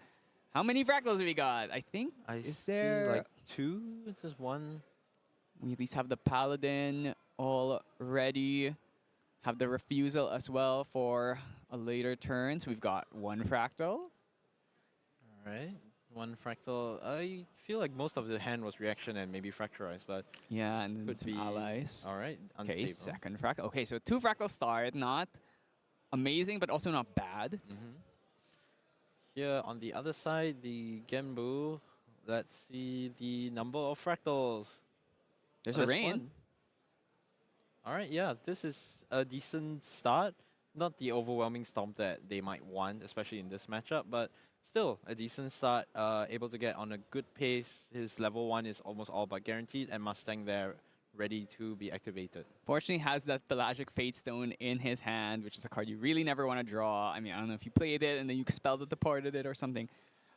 how many fractals have we got? I think is there like 2? It's just 1. We at least have the Paladin already. Have the refusal as well for a later turn. So we've got 1 fractal. Right, 1 fractal. I feel like most of the hand was reaction and maybe fracturized, but yeah, and then could some be allies. All right, unstable. Okay, second fractal. Okay, so 2 fractal start, not amazing, but also not bad. Here on the other side, the Genbu. Let's see the number of fractals. There's a rain. 1. All right, yeah, this is a decent start. Not the overwhelming stomp that they might want, especially in this matchup, but still a decent start. Able to get on a good pace. His level 1 is almost all but guaranteed, and Mustang there ready to be activated. Fortunately, has that Pelagic Fate Stone in his hand, which is a card you really never want to draw. I mean, I don't know if you played it and then you expelled it, departed it, or something.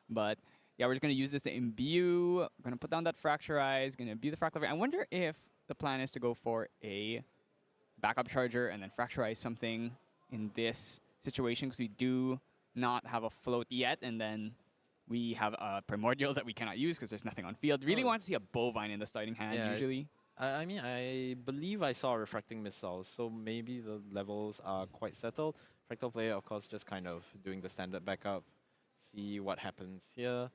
But Yeah, we're just going to use this to imbue. We're going to put down that Fracturize, going to imbue the Fractal. I wonder if the plan is to go for a backup charger and then Fracturize something in this situation, because we do not have a float yet, and then we have a Primordial that we cannot use because there's nothing on field. Really want to see a Bovine in the starting hand, Yeah, usually. I mean, I believe I saw a Refracting Missile, so maybe the levels are quite settled. Fractal player, of course, just kind of doing the standard backup, see what happens here.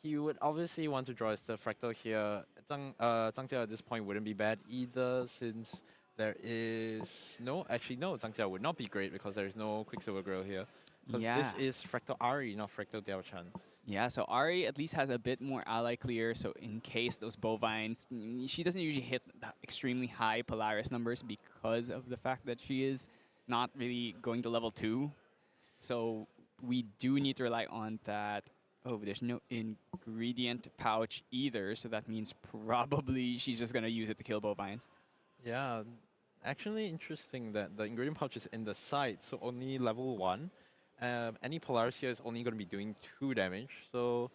He would obviously want to draw his third Fractal here. Zhang Jia at this point wouldn't be bad either, since there is no... Actually, no, Zhang Jia would not be great because there is no Quicksilver Grill here. Because this is Fractal Ari, not Fractal Diao-chan. Yeah, so Ari at least has a bit more ally clear, so in case those Bovines, she doesn't usually hit the extremely high Polaris numbers because of the fact that she is not really going to level 2. So we do need to rely on that. Oh, there's no ingredient pouch either, so that means probably she's just going to use it to kill Bovines. Yeah, actually interesting that the ingredient pouch is in the side, so only level 1. Any Polaris here is only going to be doing 2 damage, so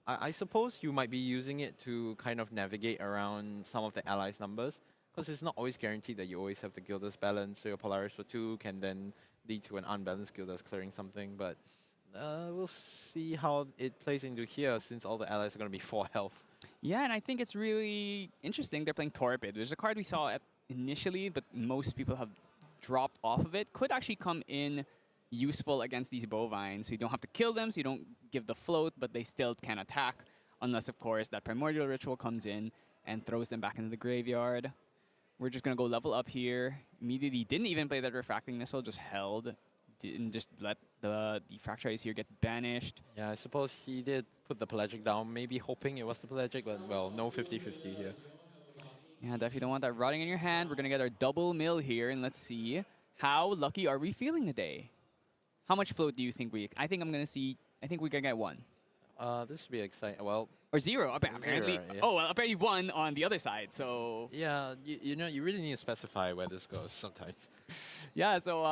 I suppose you might be using it to kind of navigate around some of the allies' numbers, because it's not always guaranteed that you always have the Gildas balance, so your Polaris for 2 can then lead to an unbalanced Gildas clearing something, but we'll see how it plays into here, since all the allies are going to be 4 health. Yeah, and I think it's really interesting. They're playing Torpid. There's a card we saw initially, but most people have dropped off of it. Could actually come in useful against these Bovines. So you don't have to kill them, so you don't give the float, but they still can attack, unless, of course, that Primordial Ritual comes in and throws them back into the graveyard. We're just going to go level up here. Immediately didn't even play that Refracting Missile, just held. Didn't just let the Fracturize here get banished. Yeah, I suppose he did put the Pelagic down, maybe hoping it was the Pelagic, but, well, no 50-50 here. Yeah, definitely don't want that rotting in your hand. We're going to get our double mill here, and let's see. How lucky are we feeling today? How much float do you think we... I think I'm going to see... I think we can get 1. This should be exciting. Well... Or 0, apparently. 0, yeah. Oh, well, apparently 1 on the other side, so... Yeah, you know, you really need to specify where this goes sometimes. Yeah, so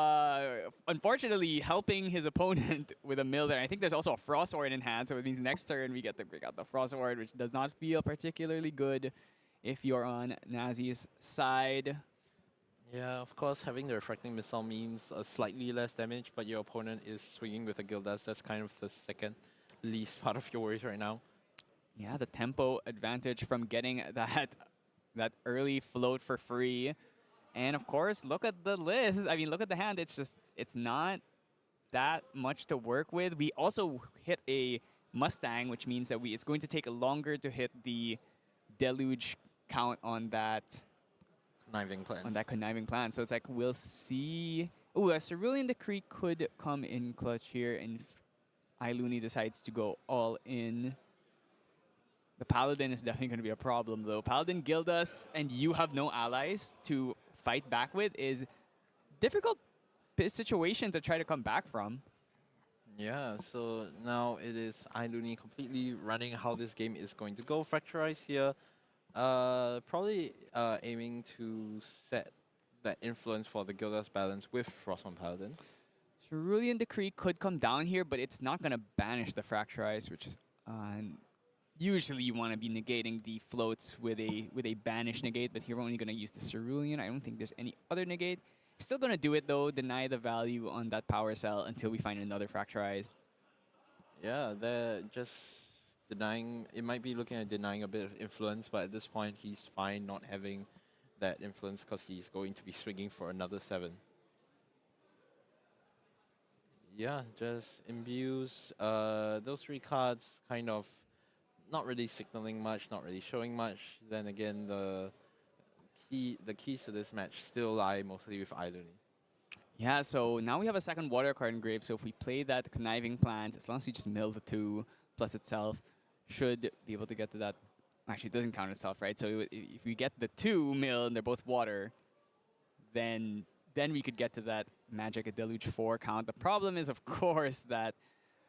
unfortunately, helping his opponent with a mill there. I think there's also a Frost Ward in hand, so it means next turn we get to break out the Frost Ward, which does not feel particularly good if you're on Nazi's side. Yeah, of course, having the Refracting Missile means slightly less damage, but your opponent is swinging with a Gildas. That's kind of the second least part of your worries right now. Yeah, the tempo advantage from getting that early float for free. And of course, look at the list. I mean, look at the hand. It's not that much to work with. We also hit a Mustang, which means that it's going to take longer to hit the Deluge count on that conniving plan. So it's like, we'll see. Ooh, a Cerulean Decree could come in clutch here, and Iluni decides to go all in. The Paladin is definitely going to be a problem, though. Paladin Gildas, and you have no allies to fight back with, is difficult situation to try to come back from. Yeah, so now it is Iluni completely running how this game is going to go. Fracturize here. Probably aiming to set that influence for the Gildas balance with Frostmourne Paladin. Cerulean Decree could come down here, but it's not going to banish the Fracturize, which is... usually you want to be negating the floats with a banish negate, but here we're only going to use the Cerulean. I don't think there's any other negate. Still going to do it, though. Deny the value on that power cell until we find another Fracturize. Yeah, they're just denying... It might be looking at denying a bit of influence, but at this point, he's fine not having that influence because he's going to be swinging for another 7. Yeah, just imbues. Those 3 cards kind of not really signaling much, not really showing much. Then again, the keys to this match still lie mostly with Iluni. Yeah, so now we have a second water card in grave. So if we play that Conniving Plans, as long as you just mill the 2 plus itself, should be able to get to that. Actually, it doesn't count itself, right? So if we get the 2 mill and they're both water, then we could get to that Magic a Deluge 4 count. The problem is, of course, that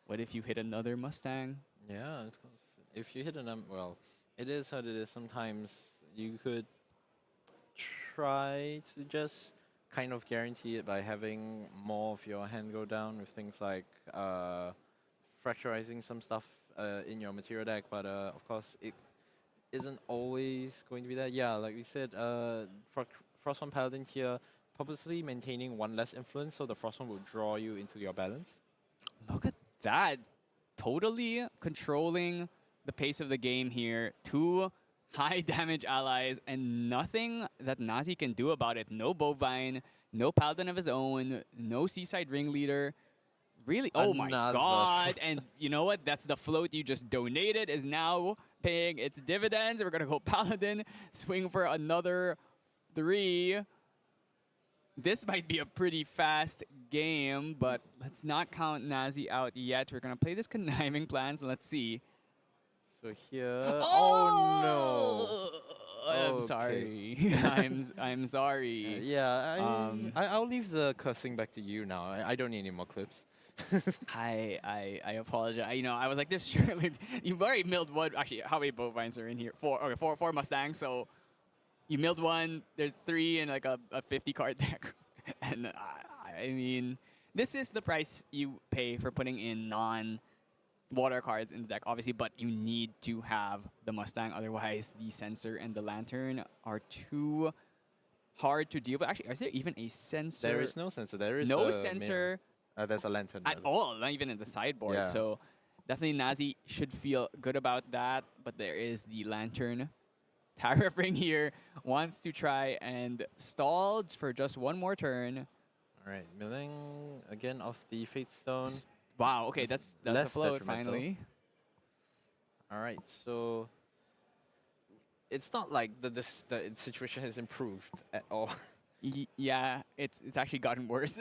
what if you hit another Mustang? Yeah, if you hit well, it is what it is. Sometimes you could try to just kind of guarantee it by having more of your hand go down with things like fracturizing some stuff in your material deck, but of course it isn't always going to be that. Yeah, like we said, Frostborn Paladin here purposely maintaining one less influence, so the Frostborn will draw you into your balance. Look at that. Totally controlling the pace of the game here. 2 high damage allies and nothing that Nazi can do about it. No Bovine, no Paladin of his own, no Seaside Ringleader. Really? Oh my Another god. And you know what? That's the float you just donated is now paying its dividends. We're going to go Paladin, swing for another 3. This might be a pretty fast game, but let's not count Nazi out yet. We're going to play this conniving plan, so let's see. So here, oh no! I'm Okay. sorry. I'm sorry. Yeah, I'll leave the cursing back to you now. I don't need any more clips. I apologize. You know, I was like, this surely you've already milled one. Actually, how many bovines are in here? 4. Okay, four Mustangs. So you milled 1. There's 3 in like a 50 card deck, and I mean, this is the price you pay for putting in non-water cards in the deck, obviously. But you need to have the Mustang, otherwise the Sensor and the Lantern are too hard to deal with. Actually, is there even a sensor? There is no sensor. There is no sensor. There's a lantern. At all, not even in the sideboard. Yeah. So definitely Nazi should feel good about that. But there is the Lantern. Tariff Ring here wants to try and stall for just one more turn. All right, milling again off the Fate Stone. Wow, okay, that's a less float detrimental. finally. All right, so it's not like the situation has improved at all. Yeah, it's actually gotten worse.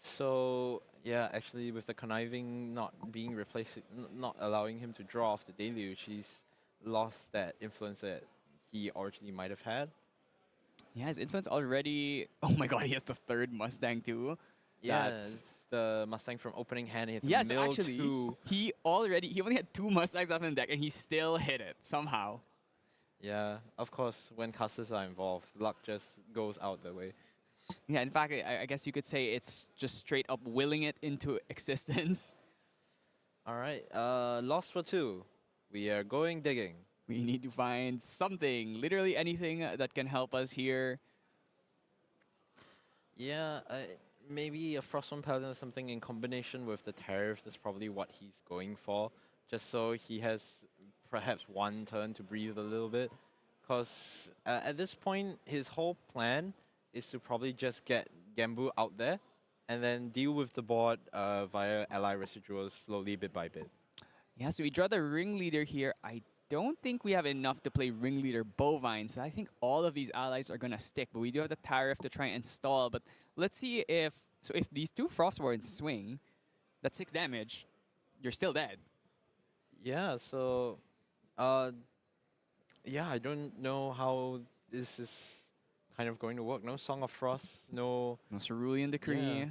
So yeah, actually with the conniving not being replaced, not allowing him to draw off the deluge, he's lost that influence that he originally might have had. Yeah, his influence already. Oh my god, he has the 3rd Mustang too. Yeah, That's- it's the Mustang from opening hand. He had to Yes, mill actually, 2. he only had 2 Mustangs up in the deck, and he still hit it somehow. Yeah, of course, when casters are involved, luck just goes out the way. Yeah, in fact, I guess you could say it's just straight up willing it into existence. All right, lost for 2. We are going digging. We need to find something, literally anything that can help us here. Yeah, maybe a Frostborn Paladin or something in combination with the Tariff. That's probably what he's going for, just so he has perhaps one turn to breathe a little bit. Because at this point, his whole plan is to probably just get Gambu out there and then deal with the board via ally residuals slowly bit by bit. Yeah, so we draw the Ringleader here. I don't think we have enough to play Ringleader Bovine, so I think all of these allies are going to stick. But we do have the Tariff to try and stall. But let's see if these 2 Frostborns swing, that's 6 damage, you're still dead. Yeah, so yeah, I don't know how this is kind of going to work. No Song of Frost, no. No Cerulean Decree. Yeah.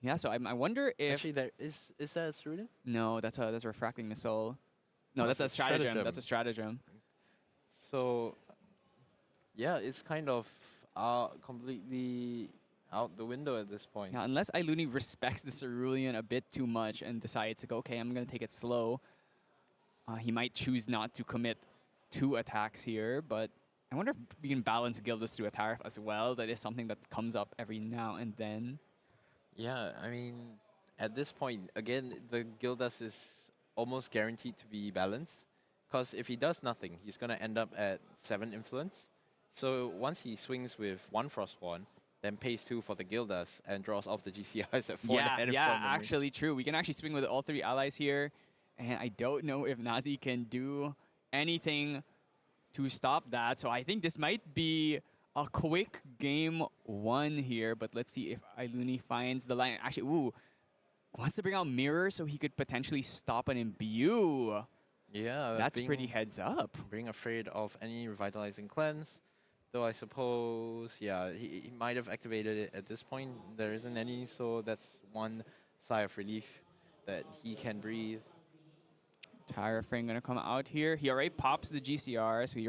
Yeah, so I wonder if... Actually, there is that a Cerulean? No, that's a Refracting Missile. No, Oh, that's it's a a stratagem. stratagem. That's a stratagem. So yeah, it's kind of completely out the window at this point. Yeah, unless Iluni respects the Cerulean a bit too much and decides to go, okay, I'm going to take it slow, he might choose not to commit 2 attacks here, but I wonder if we can balance Gildas through a Tariff as well. That is something that comes up every now and then. Yeah, I mean, at this point, again, the Gildas is almost guaranteed to be balanced. Because if he does nothing, he's going to end up at 7 influence. So once he swings with 1 Frostborn, then pays 2 for the Gildas and draws off the GCIs at 4 Yeah, and yeah, from the main. actually true. We can actually swing with all 3 allies here. And I don't know if Nazi can do anything to stop that. So I think this might be a quick game 1 here. But let's see if Iluni finds the line. Actually, ooh, wants to bring out Mirror so he could potentially stop an imbue. Yeah, That's pretty heads up. being afraid of any revitalizing cleanse. Though I suppose, yeah, he might have activated it at this point. There isn't any, so that's one sigh of relief that he can breathe. Tariff Ring gonna come out here. He already pops the GCR, so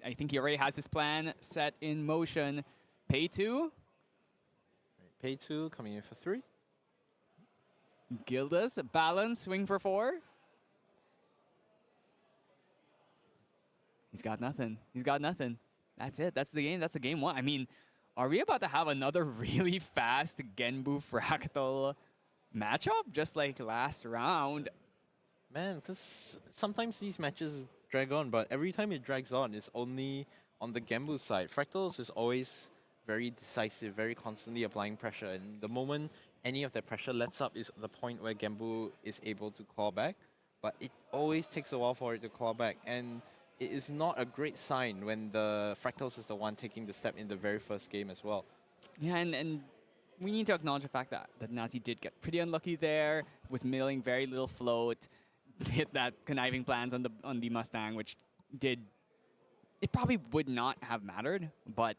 I think he already has his plan set in motion. Pay 2. Pay 2, coming in for 3. Gildas, balance, swing for 4. He's got nothing. He's got nothing. That's it. That's the game. That's a game 1. I mean, are we about to have another really fast Genbu Fractal matchup just like last round? Man, sometimes these matches drag on, but every time it drags on, it's only on the Genbu side. Fractals is always very decisive, very constantly applying pressure, and the moment any of that pressure lets up is the point where Genbu is able to claw back, but it always takes a while for it to claw back, and it is not a great sign when the Fractals is the one taking the step in the very first game as well. Yeah, and we need to acknowledge the fact that Nazi did get pretty unlucky there, was milling very little float, hit that conniving plans on the Mustang, which did, it probably would not have mattered, but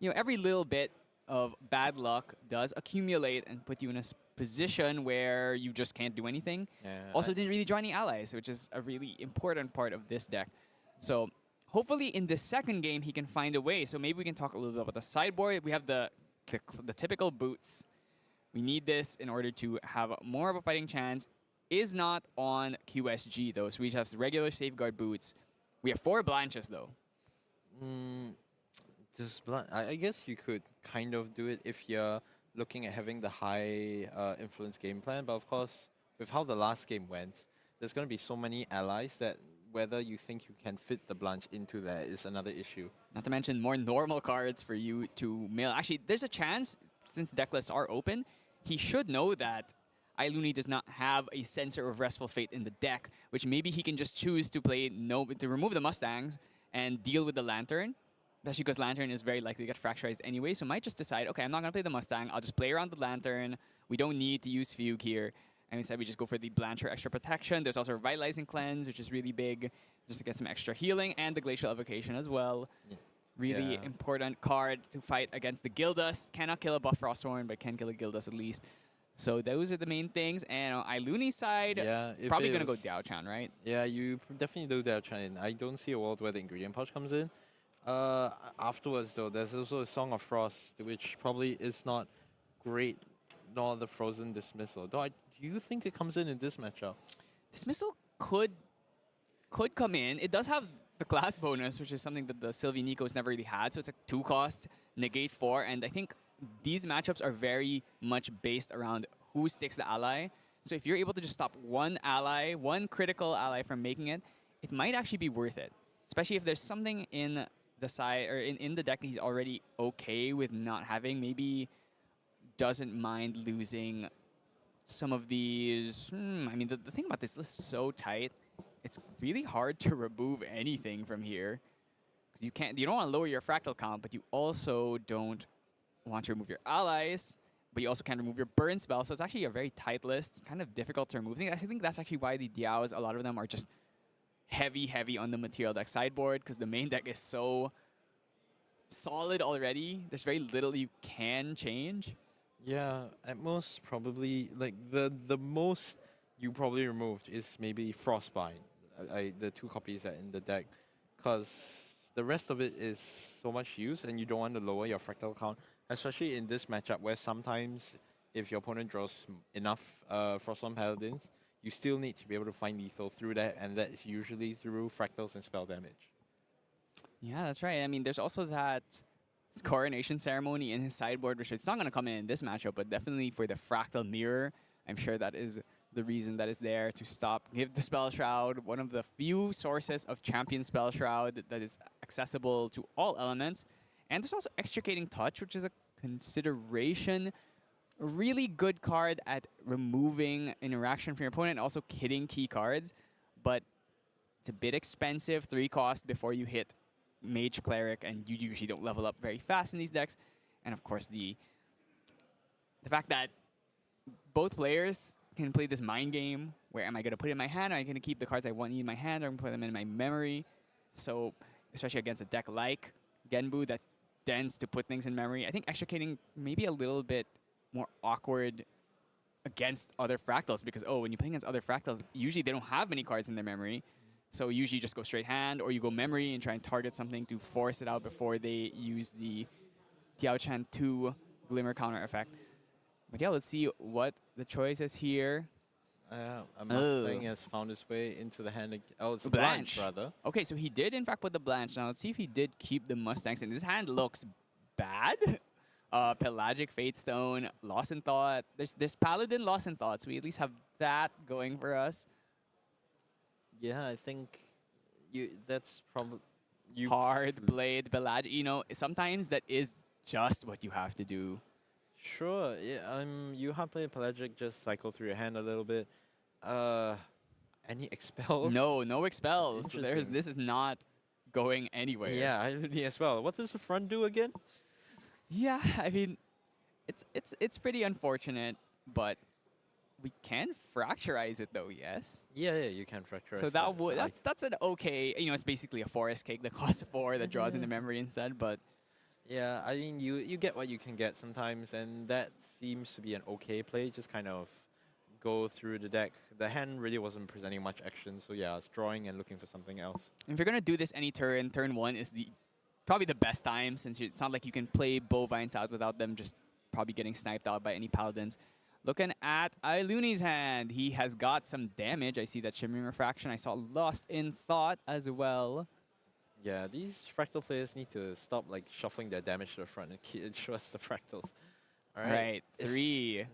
you know, every little bit of bad luck does accumulate and put you in a position where you just can't do anything. Yeah, also, didn't really draw any allies, which is a really important part of this deck. So hopefully in the second game, he can find a way. So maybe we can talk a little bit about the sideboard. We have the typical boots. We need this in order to have more of a fighting chance. Is not on QSG, though, so we just have regular safeguard boots. We have 4 blanches, though. I guess you could kind of do it if you're looking at having the high influence game plan, but of course, with how the last game went, there's going to be so many allies that whether you think you can fit the blanch into that is another issue. Not to mention more normal cards for you to mill. Actually, there's a chance, since deck lists are open, he should know that Ailuni does not have a Censor of Restful Fate in the deck, which maybe he can just choose to play to remove the Mustangs and deal with the Lantern. Especially because Lantern is very likely to get fracturized anyway, so might just decide, okay, I'm not going to play the Mustang, I'll just play around the Lantern. We don't need to use Fugue here. And instead we just go for the Blancher extra protection. There's also Revitalizing Cleanse, which is really big, just to get some extra healing, and the Glacial Evocation as well. Yeah. Really important card to fight against the Gildas. Cannot kill a Buff Frosthorn, but can kill a Gildas at least. So those are the main things. And on Ailuni's side, probably going to go Diao-chan, right? Yeah, you definitely do Diao-chan. I don't see a world where the ingredient pouch comes in. Afterwards, though, there's also a Song of Frost, which probably is not great, nor the Frozen Dismissal. Do you think it comes in this matchup? Dismissal could come in. It does have the class bonus, which is something that the Sylvie Nico's never really had. So it's a 2-cost, negate 4, and I think these matchups are very much based around who sticks the ally. So if you're able to just stop one ally, one critical ally from making it, it might actually be worth it. Especially if there's something in the side or in the deck that he's already okay with not having. Maybe doesn't mind losing some of these. I mean, the thing about this list is so tight. It's really hard to remove anything from here. Because you don't want to lower your fractal count, but you also don't want to remove your allies, but you also can't remove your burn spell. So it's actually a very tight list. It's kind of difficult to remove things. I think that's actually why the Diaos, a lot of them are just heavy on the material deck sideboard, because the main deck is so solid already. There's very little you can change. Yeah, at most probably like the most you probably removed is maybe Frostbind, the 2 copies that in the deck, because the rest of it is so much use and you don't want to lower your fractal count, especially in this matchup where sometimes if your opponent draws enough Frostborn Paladins, you still need to be able to find lethal through that, and that is usually through fractals and spell damage. Yeah, that's right. I mean, there's also that Coronation Ceremony in his sideboard, which it's not going to come in this matchup, but definitely for the Fractal Mirror, I'm sure that is the reason that is there to give the Spell Shroud, one of the few sources of Champion Spell Shroud that is accessible to all elements. And there's also Extricating Touch, which is a consideration. A really good card at removing interaction from your opponent, also hitting key cards, but it's a bit expensive, 3-cost before you hit Mage Cleric, and you usually don't level up very fast in these decks. And of course, the fact that both players can play this mind game, where am I going to put it in my hand, or am I going to keep the cards I want in my hand, or I'm going to put them in my memory? So, especially against a deck like Genbu that tends to put things in memory, I think extricating maybe a little bit more awkward against other fractals, because when you play against other fractals, usually they don't have many cards in their memory. So usually you just go straight hand, or you go memory and try and target something to force it out before they use the Diao-chan 2 Glimmer counter effect. But yeah, let's see what the choice is here. A Mustang has found its way into the hand. Oh, it's a Blanche. Blanche, rather. Okay, so he did in fact put the Blanche. Now let's see if he did keep the Mustangs. And this hand looks bad. Pelagic Fate Stone, Lost in Thought. There's Paladin, Lost in Thought. So we at least have that going for us. Yeah, I think that's probably Hard Blade, Pelagic. You know, sometimes that is just what you have to do. Sure, yeah. You have played Pelagic, just cycle through your hand a little bit. Any expels? No expels. So Interesting. this is not going anywhere. Yeah, I the expel. What does the front do again? Yeah, I mean, it's pretty unfortunate, but we can fracturize it though. Yes. Yeah, you can fracture. So that would that's an okay. You know, it's basically a forest cake that costs 4 that draws into memory instead. But yeah, I mean, you get what you can get sometimes, and that seems to be an okay play. Just kind of go through the deck. The hand really wasn't presenting much action, so yeah, it's drawing and looking for something else. if you're gonna do this any turn, turn 1 is probably the best time, since it's not like you can play Bovines out without them just probably getting sniped out by any Paladins. Looking at Iluni's hand, he has got some damage. I see that Shimmering Refraction. I saw Lost in Thought as well. Yeah, these fractal players need to stop like shuffling their damage to the front and show us the fractals. All Right, It's- 3.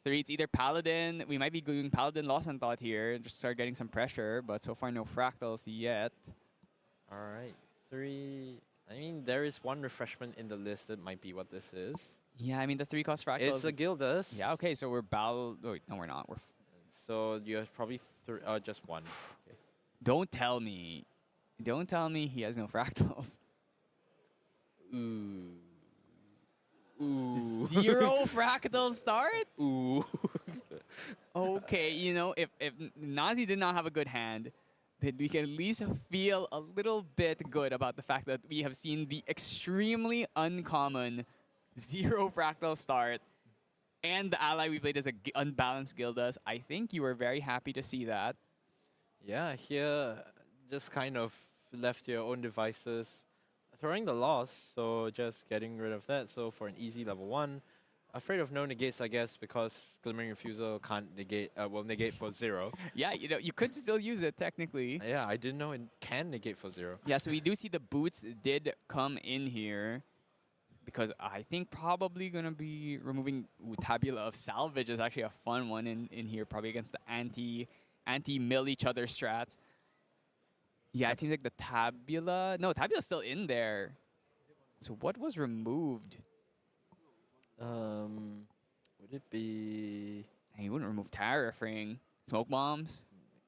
3, it's either Paladin. We might be doing Paladin Lost in Thought here and just start getting some pressure, but so far no fractals yet. All right, 3. I mean, there is one refreshment in the list that might be what this is. Yeah, I mean the 3 cost fractals. It's a Gildas. Yeah, okay, so we're wait, no, we're not. So you have probably just one. Okay. Don't tell me he has no fractals. Ooh. Ooh. 0 fractal start? Ooh. Okay, you know, if Nazi did not have a good hand, then we can at least feel a little bit good about the fact that we have seen the extremely uncommon 0 fractal start, and the ally we played as a unbalanced Gildas. I think you were very happy to see that. Yeah, here just kind of left to your own devices, throwing the loss, so just getting rid of that. So for an easy level 1, afraid of no negates, I guess, because Glimmering Refusal can't negate, will negate for 0. Yeah, you know, you could still use it technically. Yeah, I didn't know it can negate for 0. Yeah, so we do see the boots did come in here, because I think probably going to be removing Tabula of Salvage is actually a fun one in here, probably against the anti-mill each other strats. Yeah, it seems like the Tabula... No, Tabula's still in there. So what was removed? Would it be... Hey, you wouldn't remove Tariff Ring. Smoke Bombs?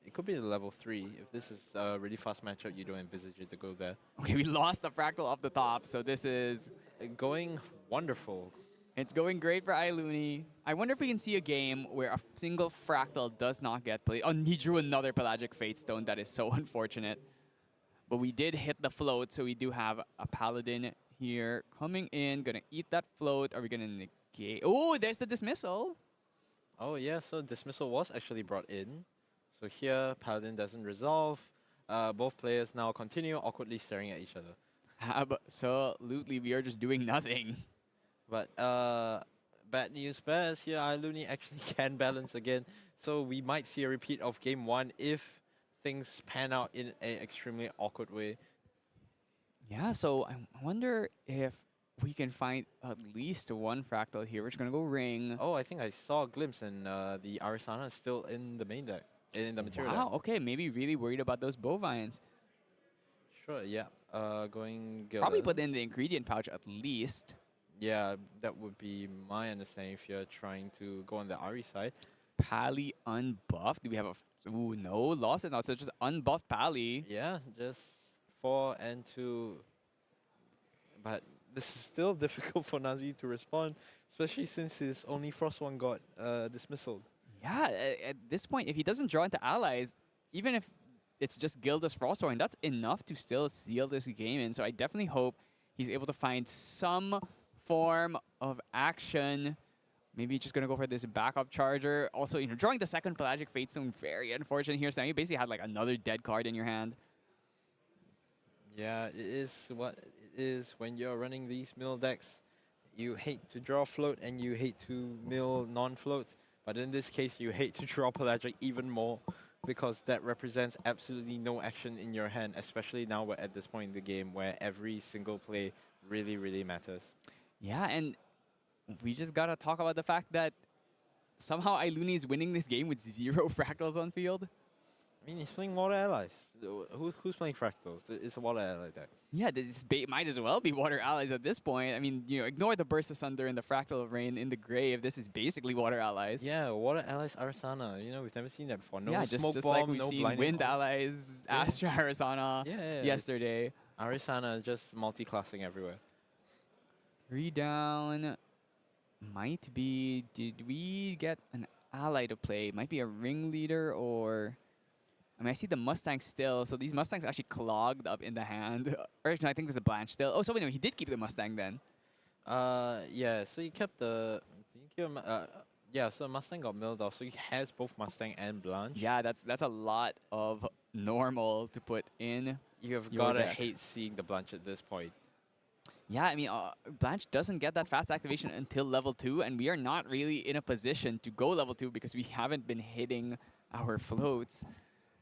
It could be the level 3. If this is a really fast matchup, you don't envisage it to go there. Okay, we lost the Fractal off the top, so this is... Going wonderful. It's going great for Iluni. I wonder if we can see a game where a single Fractal does not get played. Oh, he drew another Pelagic Fate Stone. That is so unfortunate. But we did hit the float, so we do have a Paladin here coming in. Gonna eat that float. Are we gonna negate? Oh, there's the Dismissal. Oh yeah, so Dismissal was actually brought in. So here, Paladin doesn't resolve. Both players now continue awkwardly staring at each other. Absolutely, we are just doing nothing. But bad news bears here, Iluni actually can balance again. So we might see a repeat of game 1 if things pan out in an extremely awkward way. Yeah, so I wonder if we can find at least one Fractal here. We're just gonna go Ring. Oh, I think I saw a glimpse, and the Arisana is still in the main deck, in the material Wow, deck. okay, maybe really worried about those Bovines. Sure, yeah. Going Gilda. Probably put in the ingredient pouch at least. Yeah, that would be my understanding if you're trying to go on the Ari side. Pally unbuffed. Do we have a... Ooh, no, lost it now. So it's just unbuffed Pally. Yeah, just 4 and 2. But this is still difficult for Nazi to respond, especially since his only Frost one got dismissal. Yeah, at this point, if he doesn't draw into allies, even if it's just Gildas Frostborn, that's enough to still seal this game in. So I definitely hope he's able to find some form of action. Maybe just gonna go for this backup charger. Also, you know, drawing the second Pelagic Fate Stone, very unfortunate here. So you basically had like another dead card in your hand. Yeah, it is what it is when you're running these mill decks. you hate to draw float and you hate to mill non-float. But in this case, you hate to draw pelagic even more because that represents absolutely no action in your hand, especially now we're at this point in the game where every single play really, really matters. Yeah, and we just gotta talk about the fact that somehow Iluni is winning this game with 0 fractals on field. I mean, he's playing Water Allies. Who's playing Fractals? It's a Water Ally deck. Yeah, this might as well be Water Allies at this point. I mean, ignore the Burst Asunder and the Fractal of Rain in the grave. This is basically Water Allies. Yeah, Water Allies Arsana. We've never seen that before. No yeah, smoke just bomb, like we've no seen blinding Wind bomb. Allies, Yeah. Astra Arizona yesterday. Arisana just multi-classing everywhere. 3 down. Might be. Did we get an ally to play? Might be a ringleader or. I mean, I see the Mustang still, so these Mustangs actually clogged up in the hand. Or actually, I think there's a Blanche still. Oh, so wait, no, he did keep the Mustang then. Yeah. So he kept the. Yeah. So Mustang got milled off. So he has both Mustang and Blanche. Yeah, that's a lot of normal to put in. You have your gotta deck. hate seeing the Blanche at this point. Yeah, I mean, Blanche doesn't get that fast activation until level 2, and we are not really in a position to go level 2 because we haven't been hitting our floats.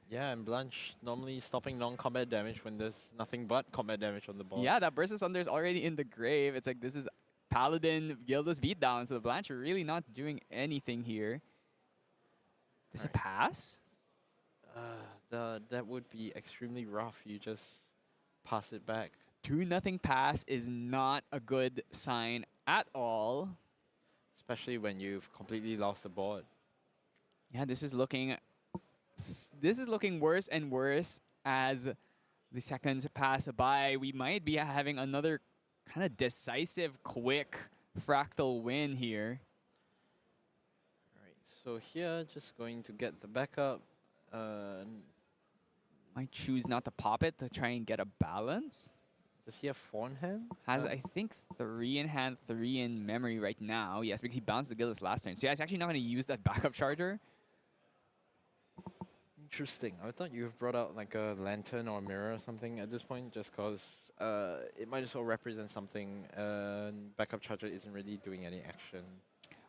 Yeah, and Blanche normally stopping non-combat damage when there's nothing but combat damage on the board. Yeah, that Burst Asunder is already in the grave. It's like this is Paladin Gilda's beatdown, so the Blanche are really not doing anything here. Does it pass? That would be extremely rough. You just pass it back. 2-0 pass is not a good sign at all. Especially when you've completely lost the board. Yeah, this is looking worse and worse as the seconds pass by. We might be having another kind of decisive, quick Fractal win here. Alright, so here, just going to get the backup. Might choose not to pop it to try and get a balance. Does he have 4 in hand? Has, I think, 3 in hand, 3 in memory right now. Yes, because he bounced the Gildas last turn. So yeah, he's actually not going to use that backup charger. Interesting. I thought you have brought out like a lantern or a mirror or something at this point, just because it might as well represent something. Backup charger isn't really doing any action.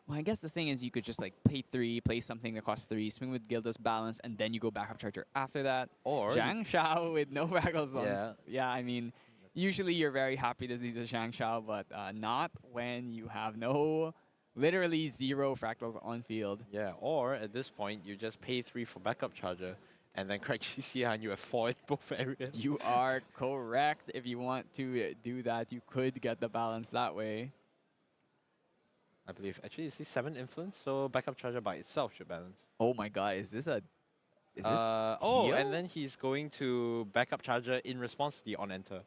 Well, I guess the thing is you could just like play 3, play something that costs 3, swing with Gildas balance, and then you go backup charger after that. Or Zhang Shao with no fractals on. Yeah. Yeah, I mean, usually you're very happy to see the Zhang Shao, but not when you have literally 0 fractals on field. Yeah, or at this point, you just pay 3 for backup charger, and then crack GCR and you have 4 in both areas. You are correct. If you want to do that, you could get the balance that way. I believe. Actually, is he 7 influence? So backup charger by itself should balance. Oh my god, is this Is this oh, heal? and then he's going to backup charger in response to the on enter.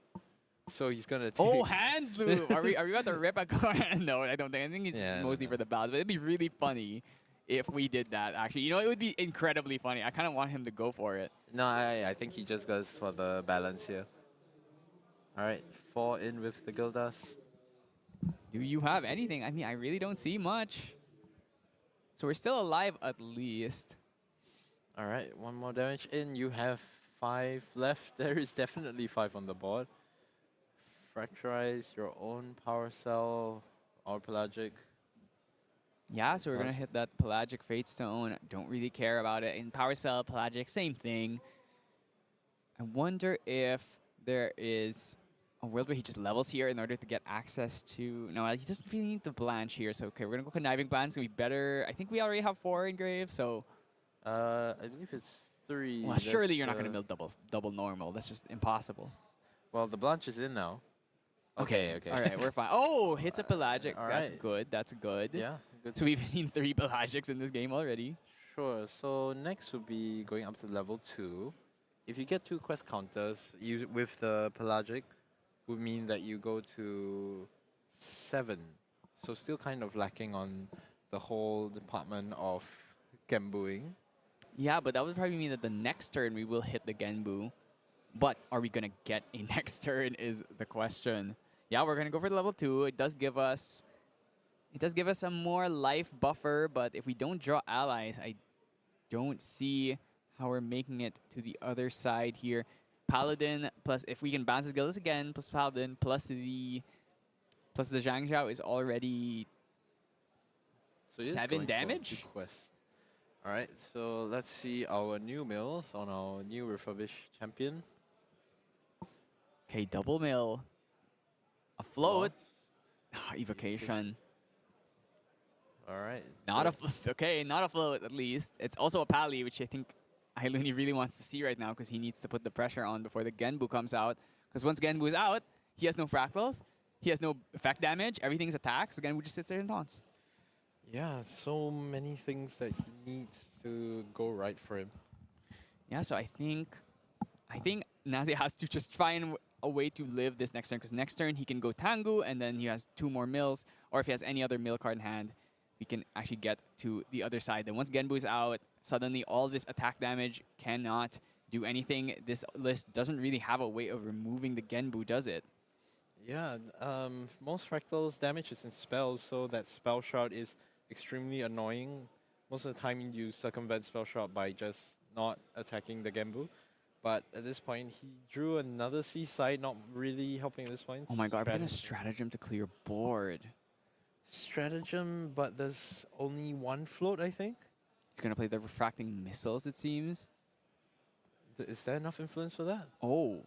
So he's gonna take. Oh, hand loop! Are we about to rip a card? No, I don't think. I think it's Yeah, mostly no. for the balance, but it'd be really funny if we did that. Actually, it would be incredibly funny. I kind of want him to go for it. No, I think he just goes for the balance here. All right, 4 in with the Gildas. Do you have anything? I mean, I really don't see much. So we're still alive at least. All right, 1 more damage in. You have 5 left. There is definitely 5 on the board. Fracturize your own power cell or pelagic. Yeah, so we're going to hit that Pelagic Fate Stone. Don't really care about it. In Power Cell, Pelagic, same thing. I wonder if there is a world where he just levels here in order to get access to... No, he doesn't really need the Blanche here. So, okay, we're going to go Conniving Plans. We better... I think we already have 4 engraved, so... I believe it's 3. Well, surely you're not going to build double normal. That's just impossible. Well, the Blanche is in now. Okay. All right, we're fine. Oh, hits a Pelagic. all That's right. good. That's good. Yeah. Good. So we've seen 3 Pelagics in this game already. Sure. So next would be going up to level 2. If you get 2 quest counters with the pelagic, would mean that you go to 7. So still kind of lacking on the whole department of Gembuing. Yeah, but that would probably mean that the next turn we will hit the Genbu. But are we going to get a next turn is the question. Yeah, we're going to go for the level 2. It does give us a more life buffer, but if we don't draw allies, I don't see how we're making it to the other side here. Paladin plus, if we can bounce his Gildas again, plus Paladin, plus the Plus the Zhang Zhao is already So it is 7 going for a damage? big quest. All right, so let's see our new mills on our new refurbished champion. Okay, double mill. Afloat. Evocation. All right. Not a okay, not a float at least. It's also a pally, which I think Ailuni really wants to see right now because he needs to put the pressure on before the Genbu comes out. Because once Genbu is out, he has no fractals, he has no effect damage, everything's attacks. The Genbu just sits there and taunts. Yeah, so many things that he needs to go right for him. Yeah, so I think Nazi has to just find a way to live this next turn because next turn he can go Tangu and then he has 2 more mills, or if he has any other mill card in hand, we can actually get to the other side. Then once Genbu is out, suddenly all this attack damage cannot do anything. This list doesn't really have a way of removing the Genbu, does it? Yeah, most fractals damage is in spells, so that spell shot is extremely annoying. Most of the time you circumvent spell shot by just not attacking the Genbu. But at this point, he drew another seaside, not really helping at this point. Oh my god, we're gonna stratagem to clear board. Stratagem, but there's only 1 float, I think. He's gonna play the refracting missiles, it seems. Is there enough influence for that? Oh.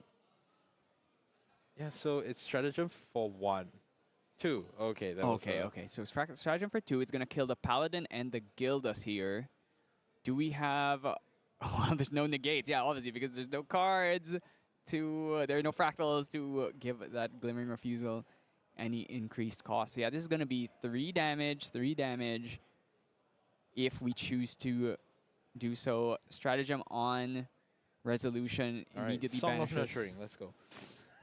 Yeah, so it's stratagem for 1. 2. Okay, that was Okay. So it's stratagem for 2. It's gonna kill the paladin and the Gildas here. Do we have? Well, there's no negates. Yeah, obviously because there's no cards to. There are no fractals to give that glimmering refusal any increased cost. So yeah, this is gonna be 3 damage. 3 damage. If we choose to do so, stratagem on resolution All right, immediately Song of banishes. Nurturing, let's go.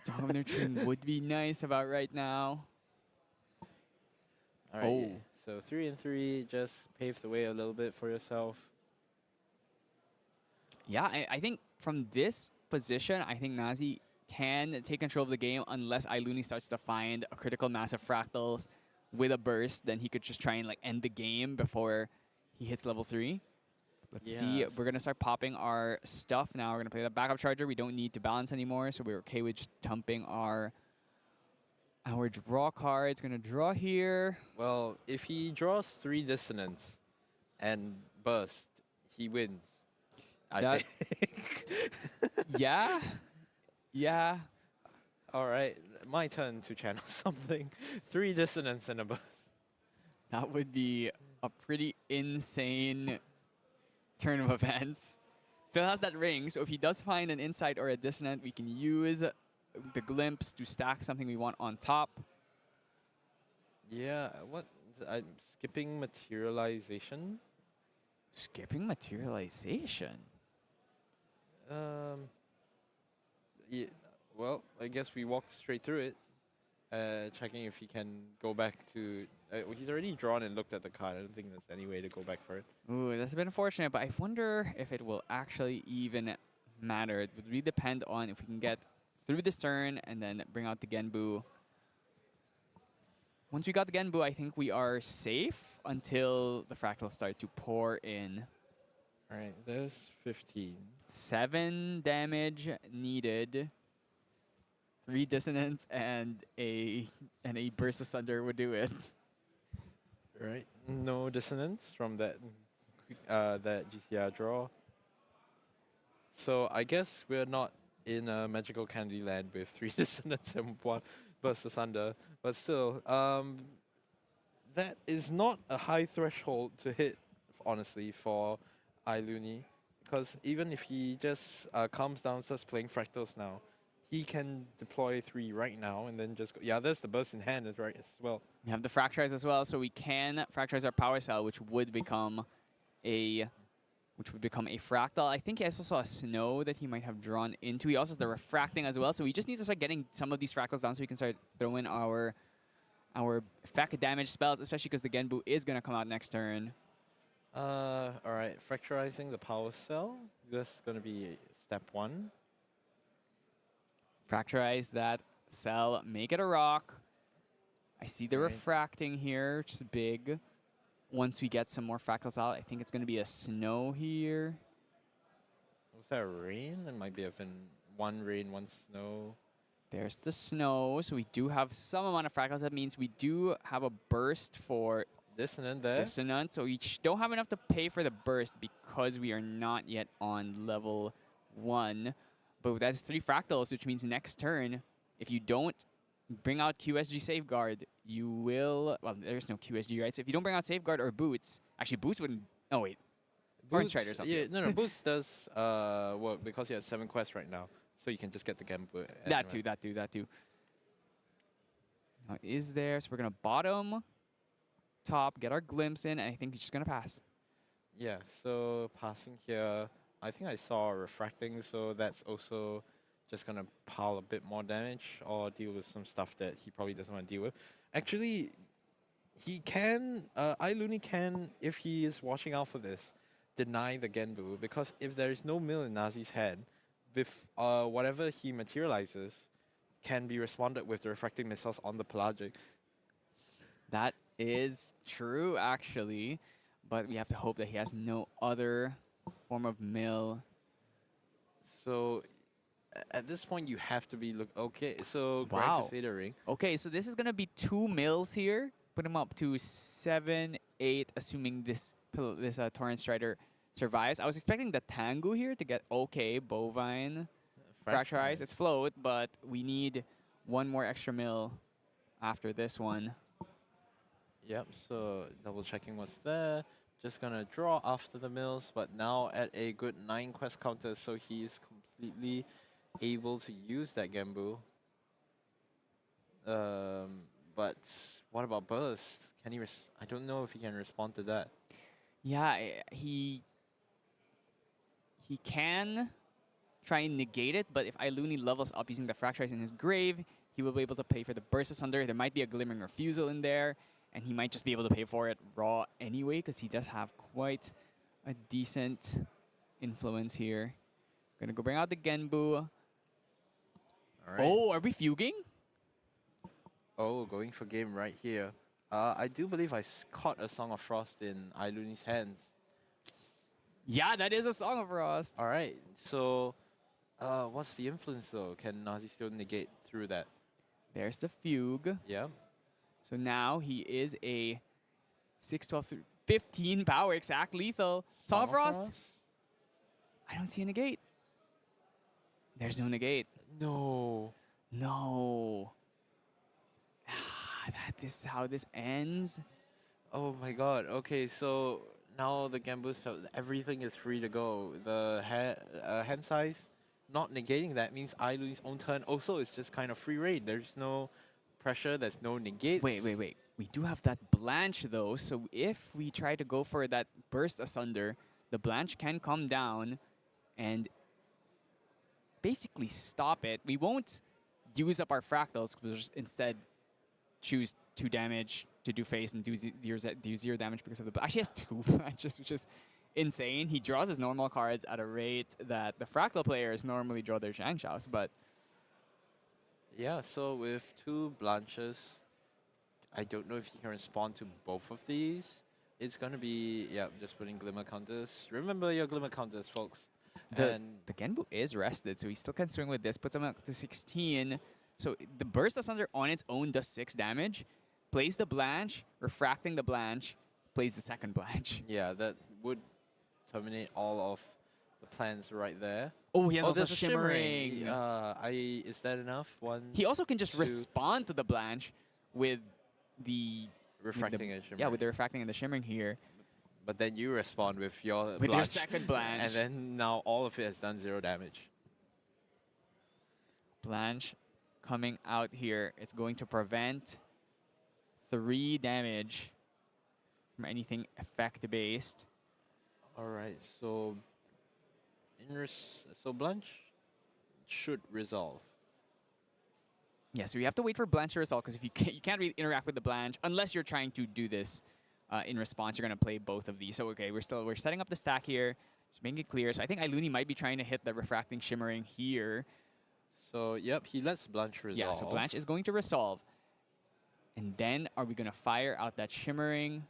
Song of Nurturing would be nice about right now. All right, yeah. So 3 and 3, just pave the way a little bit for yourself. Yeah, I think from this position, I think Nazi can take control of the game unless Ailuni starts to find a critical mass of fractals with a burst. Then he could just try and like end the game before he hits level 3. Let's see. Yes. We're going to start popping our stuff now. We're going to play the backup charger. We don't need to balance anymore, so we're okay with just dumping our draw cards. Going to draw here. Well, if he draws 3 dissonance and burst, he wins. I think. Yeah. Yeah. All right, my turn to channel something. 3 dissonance and a burst. That would be a pretty insane turn of events. Still has that ring, so if he does find an insight or a dissonant, we can use the glimpse to stack something we want on top. Yeah, what? I'm skipping materialization. Skipping materialization. Yeah, well, I guess we walked straight through it. Checking if he can go back to... he's already drawn and looked at the card. I don't think there's any way to go back for it. Ooh, that's a bit unfortunate, but I wonder if it will actually even matter. It would really depend on if we can get through this turn and then bring out the Genbu. Once we got the Genbu, I think we are safe until the fractals start to pour in. All right, there's 15. 7 damage needed. 3 dissonance and a burst asunder would do it. Right, no dissonance from that that GCR draw. So I guess we're not in a magical candy land with 3 dissonance and 1 burst asunder, but still, that is not a high threshold to hit, honestly, for Ailuni, because even if he just calms down, starts playing fractals now, he can deploy 3 right now and then just go. Yeah, there's the burst in hand as well. We have the fracturize as well, so we can fracturize our power cell, which would become a fractal. I think he also saw a snow that he might have drawn into. He also has the refracting as well, so we just need to start getting some of these fractals down so we can start throwing our effect damage spells, especially because the Genbu is going to come out next turn. All right, fracturizing the power cell. That's going to be step 1. Fracturize that cell, make it a rock. I see the refracting here, which is big. Once we get some more fractals out, I think it's going to be a snow here. Was that rain? It might be even 1 rain, 1 snow. There's the snow, so we do have some amount of fractals. That means we do have a burst for Dissonant there. Dissonant, so we don't have enough to pay for the burst because we are not yet on level 1. But that's 3 fractals, which means next turn, if you don't bring out QSG Safeguard, you will... Well, there's no QSG, right? So if you don't bring out Safeguard or Boots... Actually, Boots wouldn't... Oh, wait. Orange Strider's up Yeah, here. no, Boots does work because he has 7 quests right now. So you can just get the Genbu. That too. Now, is there... So we're going to bottom, top, get our glimpse in, and I think we're just going to pass. Yeah, so passing here, I think I saw refracting, so that's also just going to pile a bit more damage or deal with some stuff that he probably doesn't want to deal with. Actually, he can, iLuni can, if he is watching out for this, deny the Genbu, because if there is no mill in Nazi's hand, with whatever he materializes can be responded with the refracting missiles on the pelagic. That is true, actually. But we have to hope that he has no other form of mill. So at this point, you have to be okay. So Grand Wow. Crusader Ring. Okay, so this is going to be 2 mills here. Put him up to 7, 8, assuming this Torrent Strider survives. I was expecting the Tengu here to get okay, Bovine, Fracturize. It's float, but we need 1 more extra mill after this one. Yep. So double checking what's there. Just gonna draw after the mills, but now at a good 9 quest counter, so he's completely able to use that Genbu. But what about burst? Can he? I don't know if he can respond to that. Yeah, he can try and negate it, but if iLuni levels up using the Fracturize in his grave, he will be able to pay for the Burst Asunder. There might be a Glimmering Refusal in there, and he might just be able to pay for it raw anyway, because he does have quite a decent influence here. Gonna go bring out the Genbu. All right. Oh, are we fuging? Oh, going for game right here. I do believe I caught a Song of Frost in iLuni's hands. Yeah, that is a Song of Frost. All right. So, what's the influence though? Can Nazi still negate through that? There's the Fugue. Yeah. So now he is a 6, 12, 15 power, exact lethal. Song of Frost? I don't see a negate. There's no negate. No. No. This is how this ends. Oh my god. Okay, so now the Genbu, so everything is free to go. The hand size, not negating that means iLuni's own turn also is just kind of free reign. There's no pressure, there's no negate. Wait. We do have that Blanche though, so if we try to go for that Burst Asunder, the Blanche can come down and basically stop it. We won't use up our fractals, we'll just instead choose 2 damage to do face and do 0 damage because of the... Actually, he has 2 Blanches, which is insane. He draws his normal cards at a rate that the fractal players normally draw their Shangshaos, but... Yeah, so with 2 Blanches, I don't know if you can respond to both of these. It's gonna be, yeah, just putting Glimmer counters. Remember your Glimmer counters, folks. The Genbu is rested, so he still can swing with this. Puts him up to 16. So the Burst Asunder on its own does 6 damage. Plays the Blanche, refracting the Blanche, plays the second Blanche. Yeah, that would terminate all of the plans right there. Oh, he has also there's a Shimmering. Is that enough? He also can just 2. respond to the Blanche with the... Refracting and shimmering. Yeah, with the refracting and the shimmering here. But then you respond with your With your Blanche, second Blanche. and then now all of it has done 0 damage. Blanche coming out here. It's going to prevent 3 damage from anything effect-based. All right, so so Blanche should resolve. Yeah, so you have to wait for Blanche to resolve, because if you can't really interact with the Blanche unless you're trying to do this in response. You're going to play both of these. So okay, we're setting up the stack here, just making it clear. So I think iLuni might be trying to hit the refracting shimmering here. So yep, he lets Blanche resolve. Yeah, so Blanche is going to resolve. And then are we going to fire out that shimmering?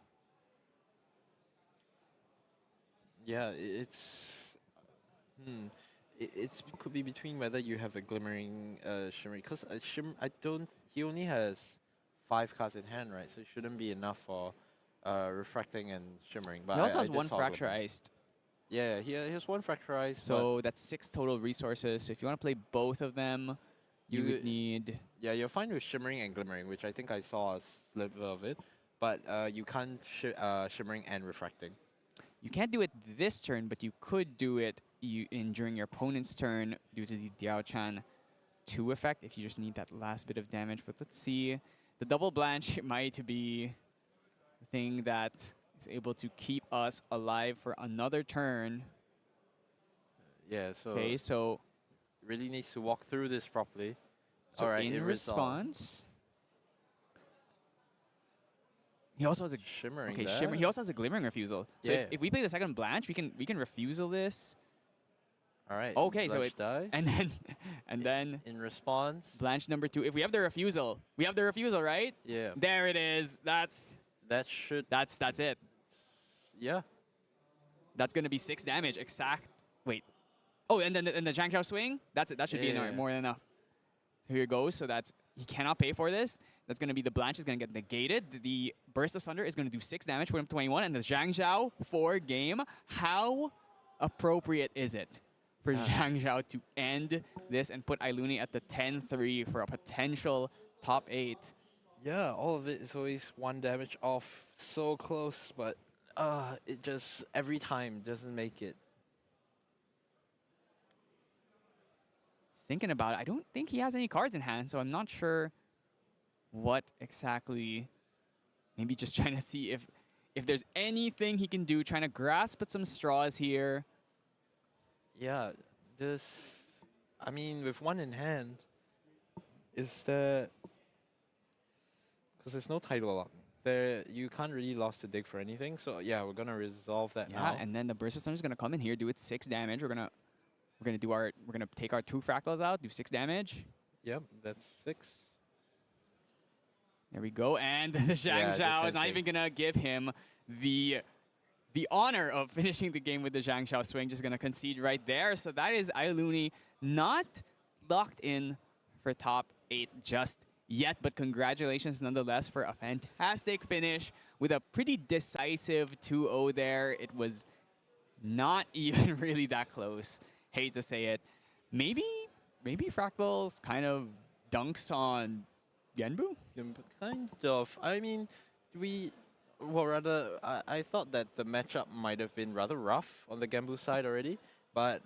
Yeah, it's could be between whether you have a glimmering, shimmering. Because I don't. He only has 5 cards in hand, right? So it shouldn't be enough for refracting and shimmering. But He also I has just one saw glimmering. fracturized. Yeah, he has 1 fracturized. So that's 6 total resources. So if you want to play both of them, you You- would need. yeah, you're fine with shimmering and glimmering, which I think I saw a sliver of it. But you can't shimmering and refracting. You can't do it this turn, but you could do it during your opponent's turn due to the Diao-Chan 2 effect if you just need that last bit of damage. But let's see. The double blanch might be the thing that is able to keep us alive for another turn. Yeah, so Okay, so, really needs to walk through this properly. so Alright, in it resolved. response, he also has a Shimmering. okay there. shimmer. He also has a glimmering refusal. So Yeah. if we play the second blanch, we can refusal this, Alright. Okay, so blanch it- dies. and then In response, blanch number 2. If we have the refusal, right? yeah, There it is. That's that should. it. Yeah. That's gonna be 6 damage. Exact. Wait. Oh, and then the Zhang Xiao swing. That's it. That should be Yeah. more than enough. So here it goes. So that's he cannot pay for this. That's gonna be the blanch is gonna get negated. The burst asunder is gonna do 6 damage, put him 21, and the Zhang Xiao 4 game. How appropriate is it for Zhang Xiao to end this and put Ailuni at the 10-3 for a potential top 8? Yeah, all of it is always 1 damage off. So close, but it just every time doesn't make it. Thinking about it, I don't think he has any cards in hand, so I'm not sure what exactly. Maybe just trying to see if there's anything he can do, trying to grasp at some straws here. Yeah, this. I mean, with 1 in hand, is there? Because there's no title lock. There, you can't really lost to dig for anything. So yeah, we're gonna resolve that Yeah, now. and then the burst is gonna come in here, do it 6 damage. We're gonna take our 2 fractals out, do 6 damage. Yep, that's 6. There we go, and the Zhang Yeah, this Xiao is handshake. not even gonna give him the honor of finishing the game with the Zhang Xiao swing. Just gonna concede right there. So that is Ailuni not locked in for top 8 just yet, but congratulations nonetheless for a fantastic finish with a pretty decisive 2-0 there. It was not even really that close. Hate to say it. Maybe Fractals kind of dunks on Genbu? Kind of. I mean, I thought that the matchup might have been rather rough on the Gambu side already, but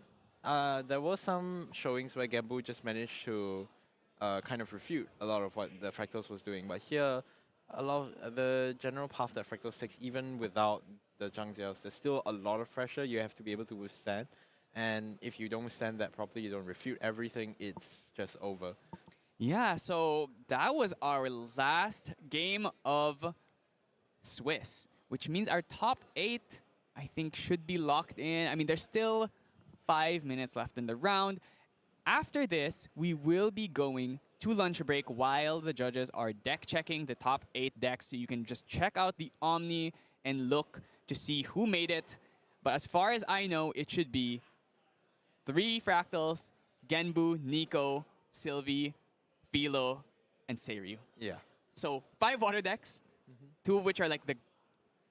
there were some showings where Gambu just managed to kind of refute a lot of what the Fractals was doing. But here, a lot of the general path that Fractals takes, even without the Zhang Jiaos, there's still a lot of pressure you have to be able to withstand. And if you don't withstand that properly, you don't refute everything, it's just over. Yeah, so that was our last game of Swiss, which means our top 8, I think, should be locked in. I mean, there's still 5 minutes left in the round. After this, we will be going to lunch break while the judges are deck checking the top 8 decks, so you can just check out the Omni and look to see who made it. But as far as I know, it should be 3 Fractals, Genbu, Nico, Sylvie, Philo, and Seiryu. Yeah. So 5 water decks, 2 of which are like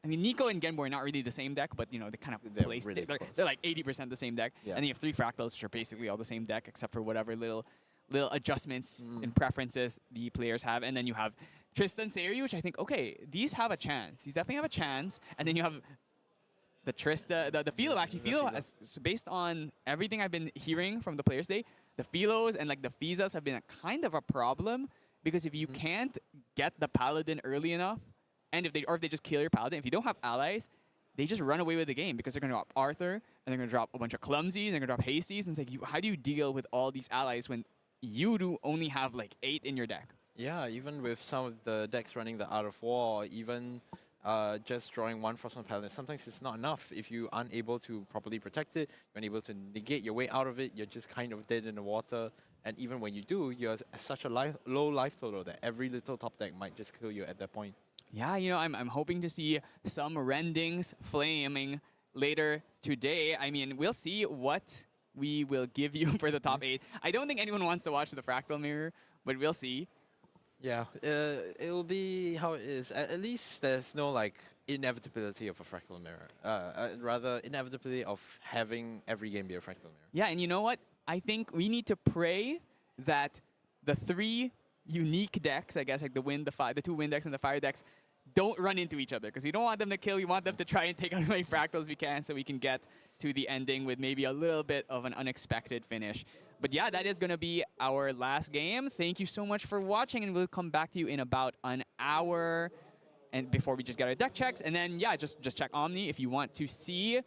I mean, Nico and Genbu are not really the same deck, but you know, they kind of They're place. really They're close. like 80% the same deck. Yeah. And then you have 3 Fractals, which are basically all the same deck, except for whatever little adjustments and preferences the players have. And then you have Tristan, Seiryu, which I think, okay, these have a chance. These definitely have a chance. And then you have the Trista, the Philo, actually. Philo, so based on everything I've been hearing from the players today, the Philos and like the Fizas have been a kind of a problem, because if you can't get the Paladin early enough, and if they just kill your Paladin, if you don't have allies, they just run away with the game, because they're going to drop Arthur, and they're going to drop a bunch of Clumsies, and they're going to drop Hasties, and it's like, how do you deal with all these allies when you do only have like 8 in your deck? Yeah, even with some of the decks running the Art of War, or even just drawing 1 Frostmourne Paladin, sometimes it's not enough. If you aren't able to properly protect it, you're unable to negate your way out of it, you're just kind of dead in the water. And even when you do, you're at such a low life total that every little top deck might just kill you at that point. Yeah, you know, I'm hoping to see some Rendings flaming later today. I mean, we'll see what we will give you for the top 8. I don't think anyone wants to watch the Fractal Mirror, but we'll see. Yeah, it'll be how it is. At least there's no like inevitability of a fractal mirror. Rather inevitability of having every game be a fractal mirror. Yeah, and you know what? I think we need to pray that the 3 unique decks, I guess, like the 2 wind decks and the fire decks, don't run into each other, because we don't want them to kill. We want them to try and take as many fractals as we can, so we can get to the ending with maybe a little bit of an unexpected finish. But yeah, that is going to be our last game. Thank you so much for watching, and we'll come back to you in about an hour, and before we just get our deck checks. And then yeah, just check Omni if you want to see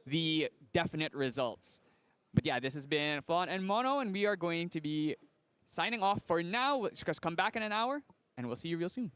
the definite results. But yeah, this has been Flawn and Mono, and we are going to be signing off for now. Just come back in an hour, and we'll see you real soon.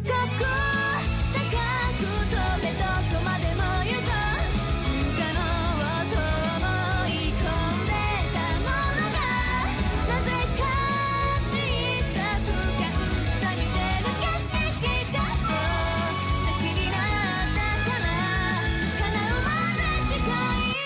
高く高く飛べどこまでも行こう不可能をと思い込んでたものがなぜか小さく感じた見てる景色がそう先になったから叶うまで近い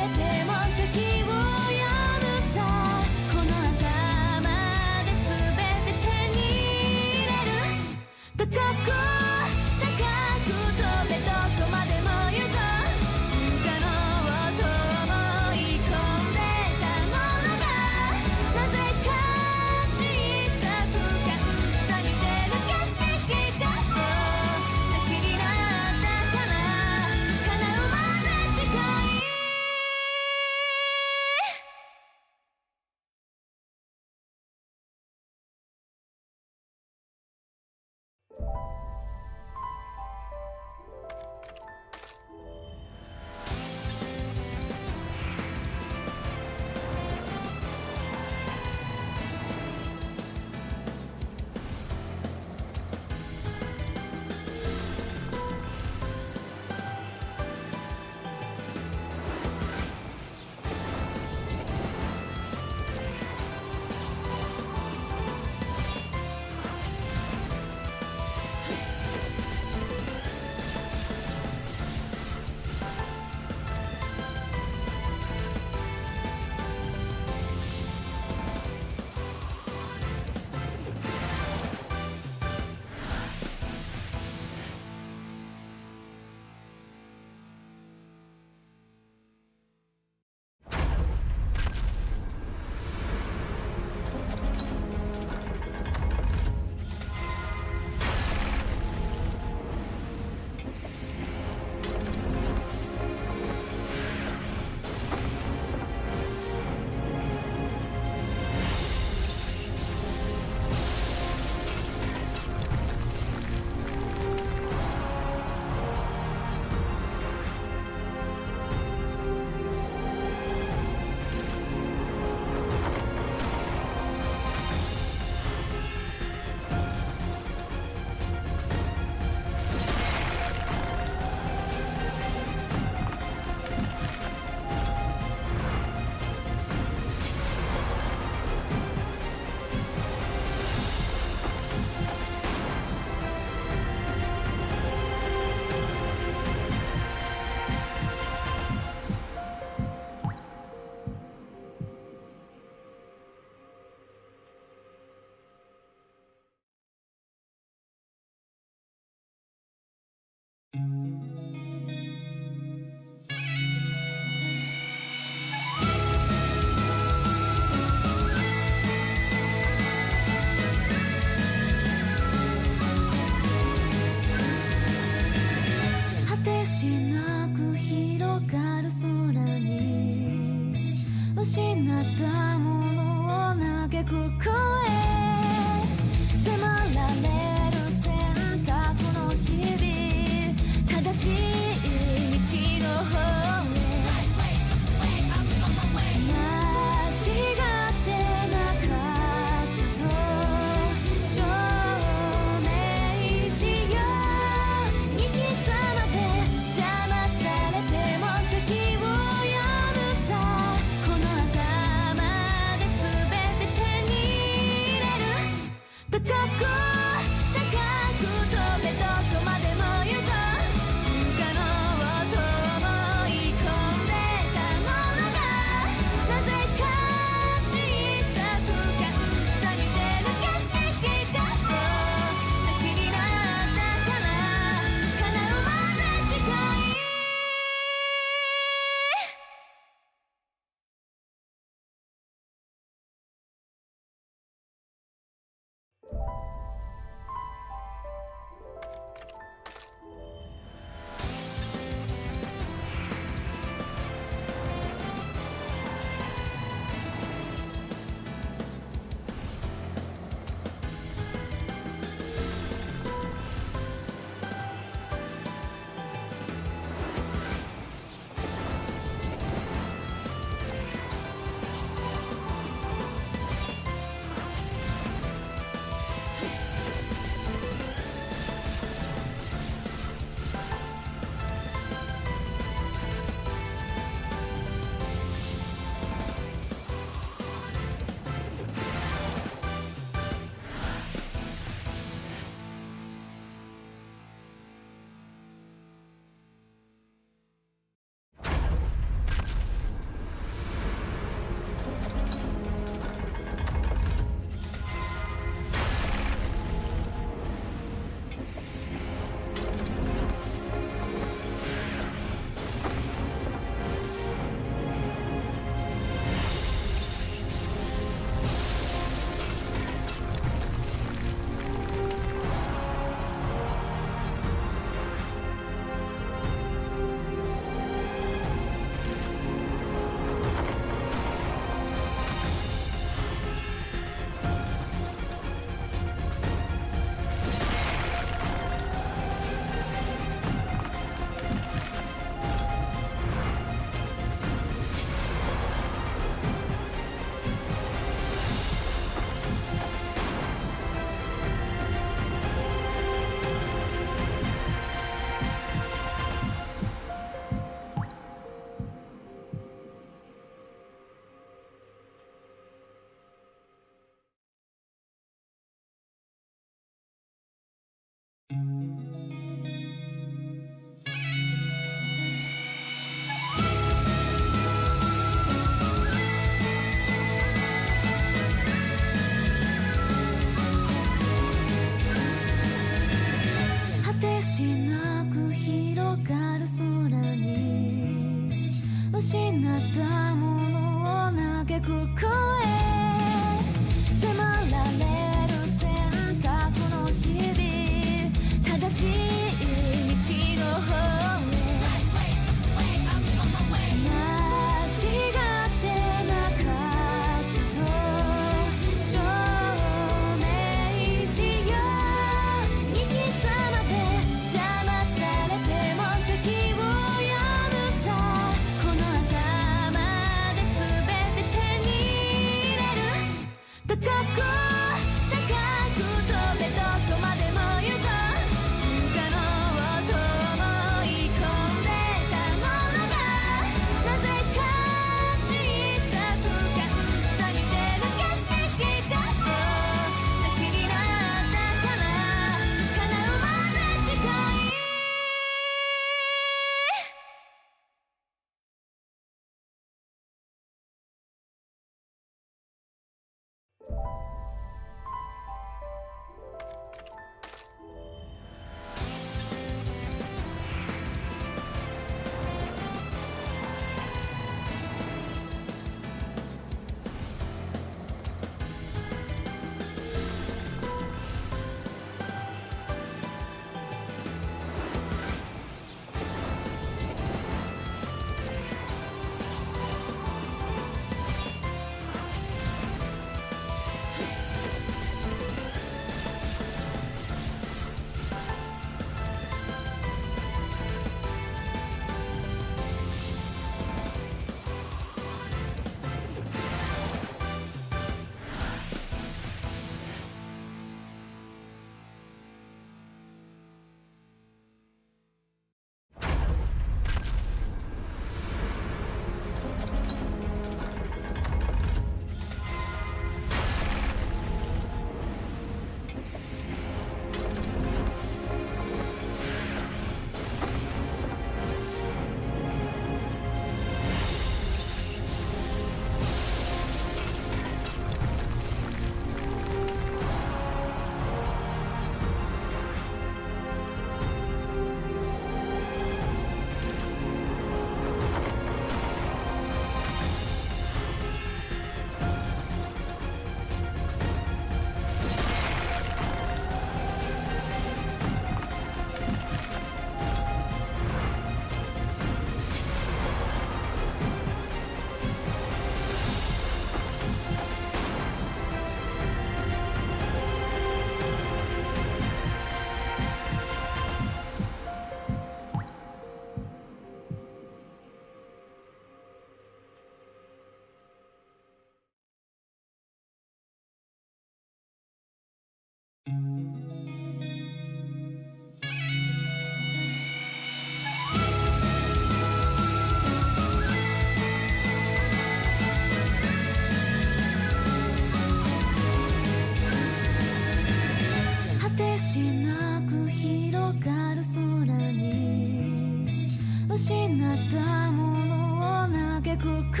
失ったものを嘆く声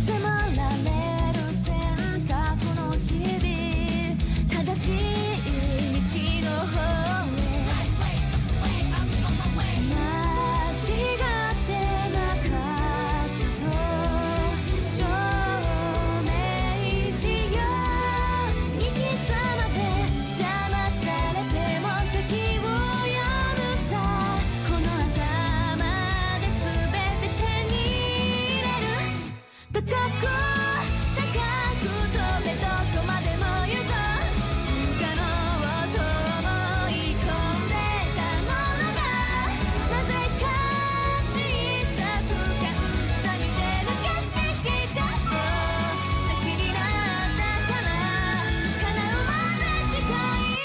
迫られる選択の日々正しい道の方へ間違ってなかったと証明しよう生き様で邪魔されても席を読むさこの頭で全て手に入れる高く高く飛べどこまでも行こう不可能と思い込んでたものがなぜか小さく感じた見てる景色がそう先になったから叶うまで近い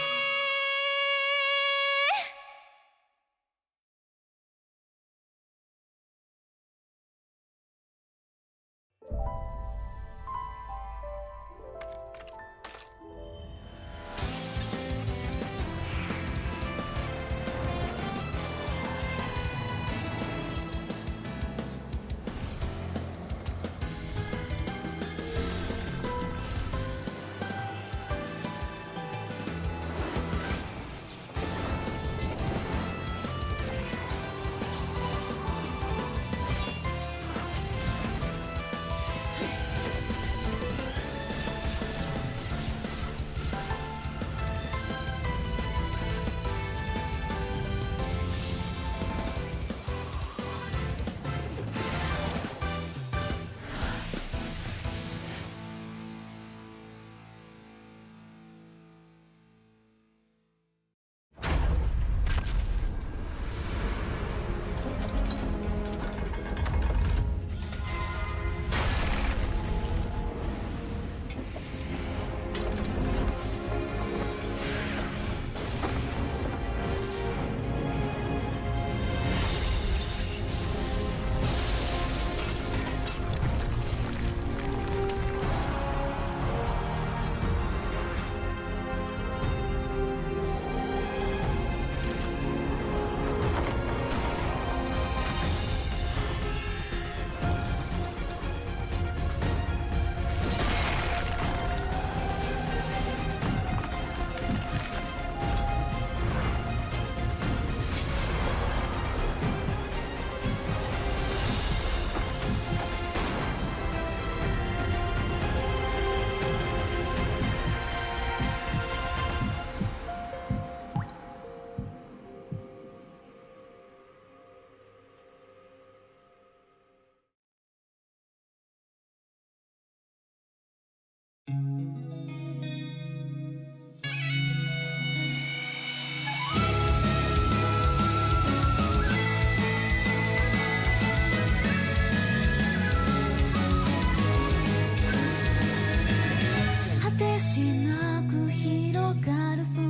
果てしなく広がる空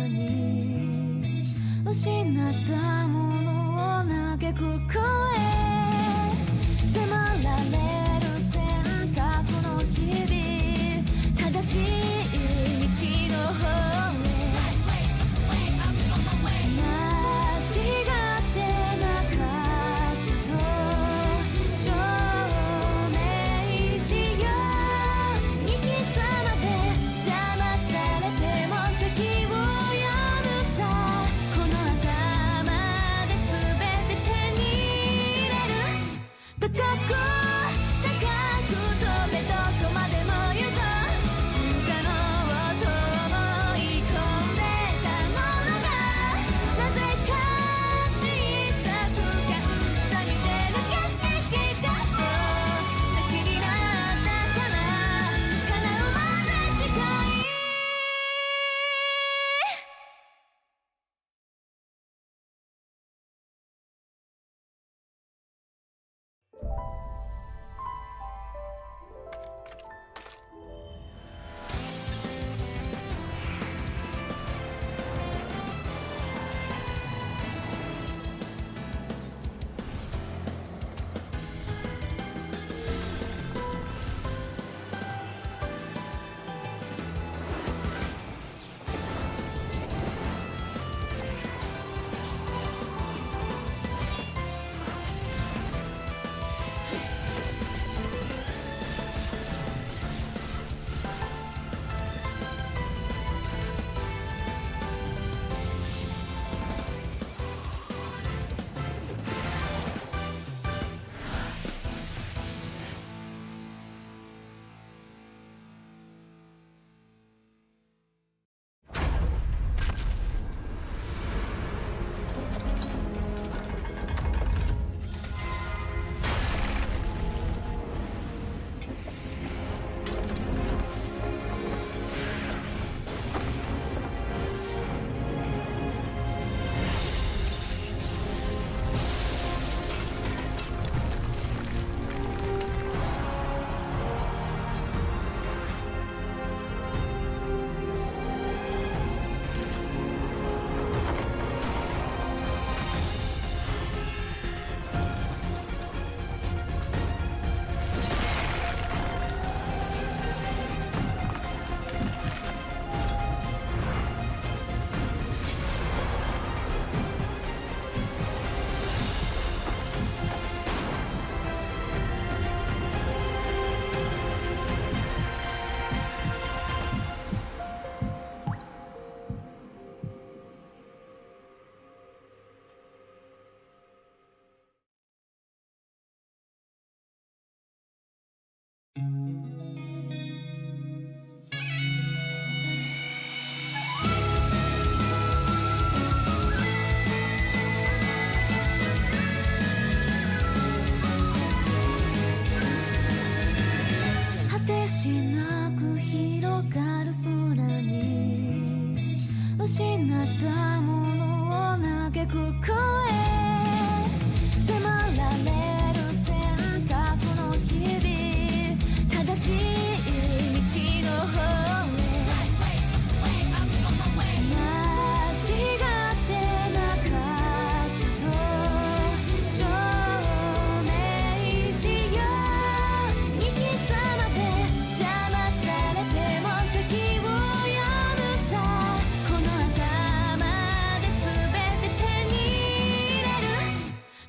に失ったものを嘆く声迫られる選択の日々正しい道の方へ間違ってなかったと証明しよう生き様で邪魔されても席を読むさこの頭で全て手に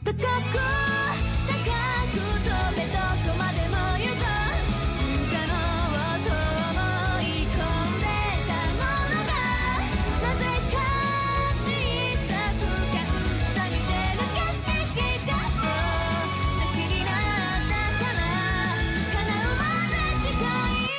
高く高く飛べどこまでも行こう不可能をと思い込んでたものがなぜか小さく感じた見てる景色がそう先になったから叶うまで近い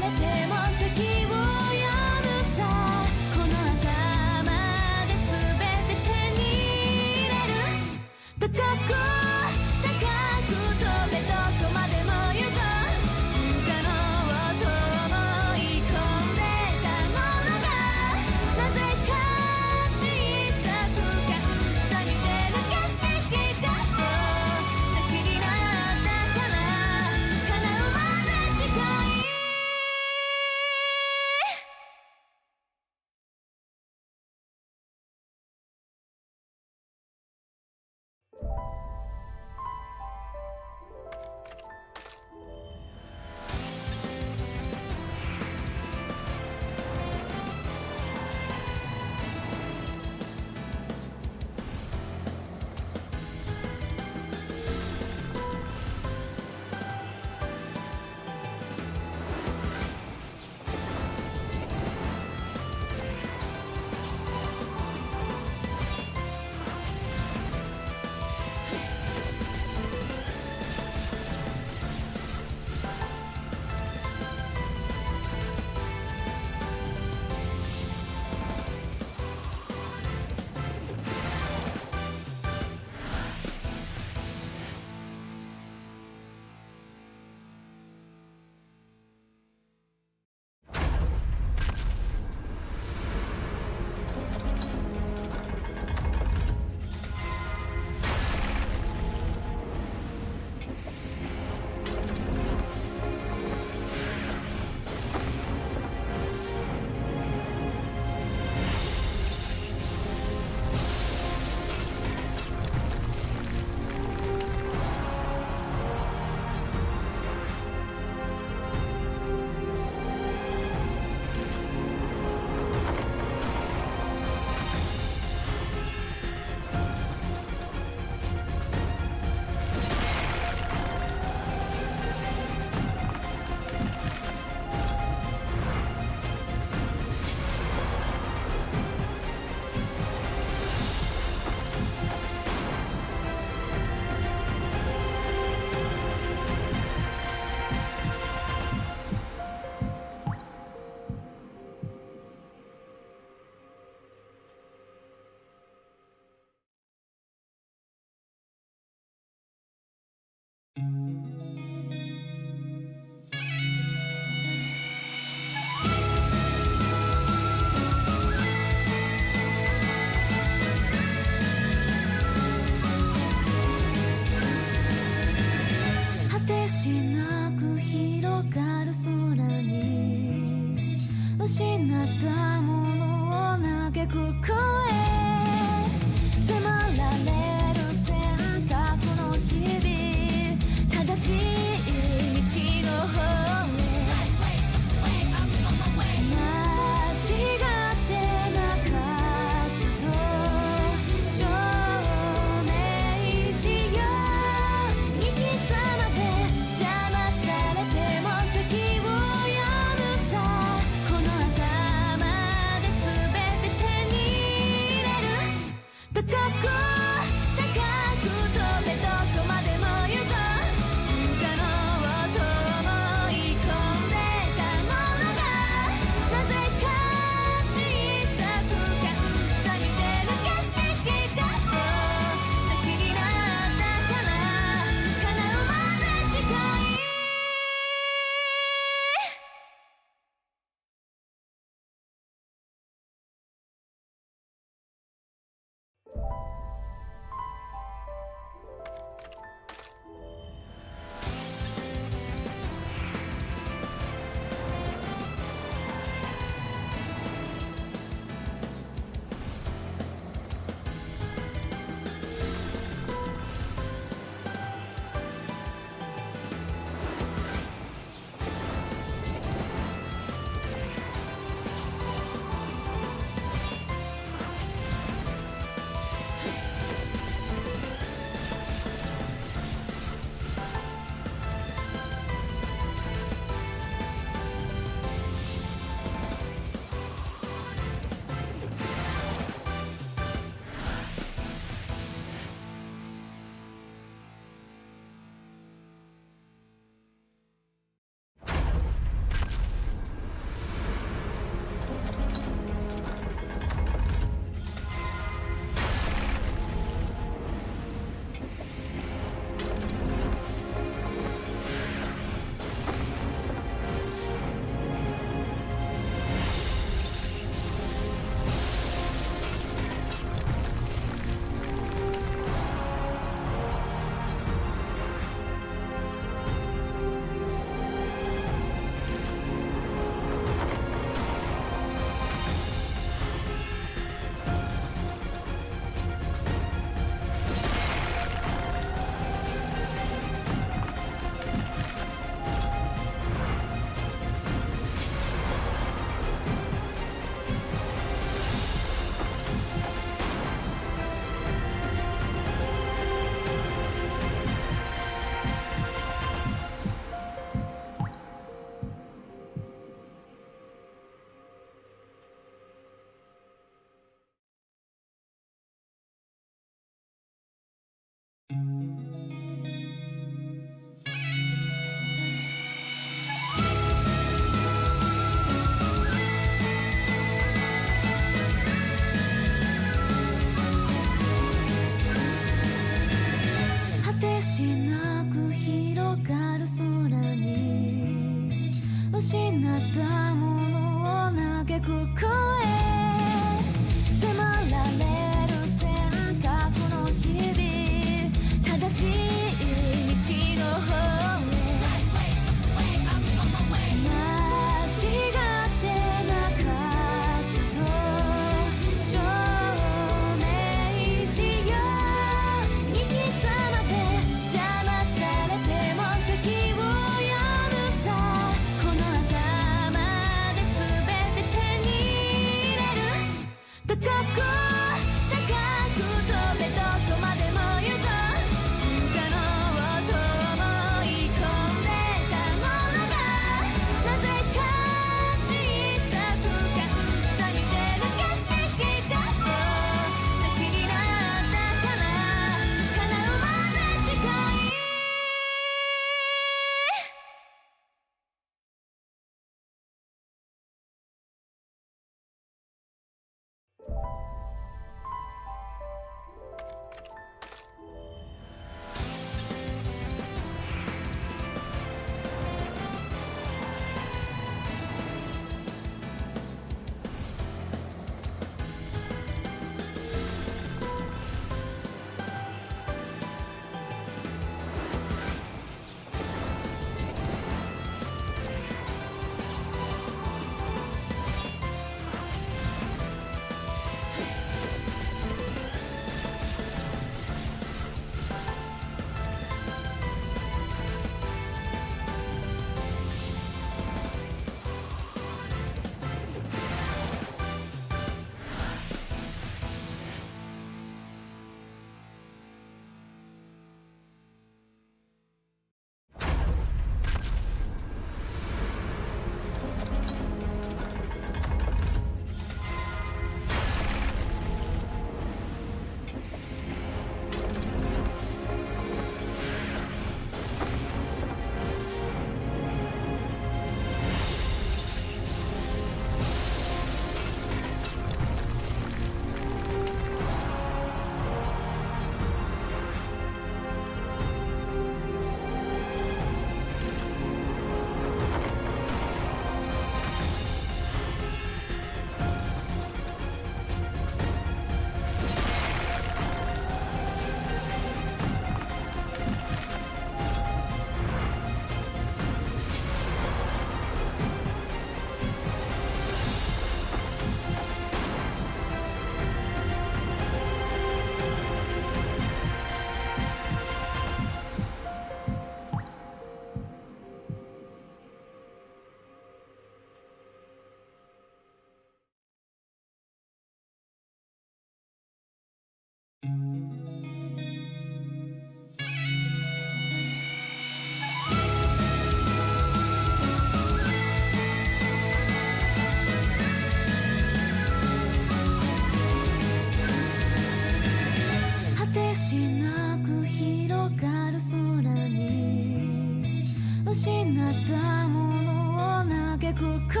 く声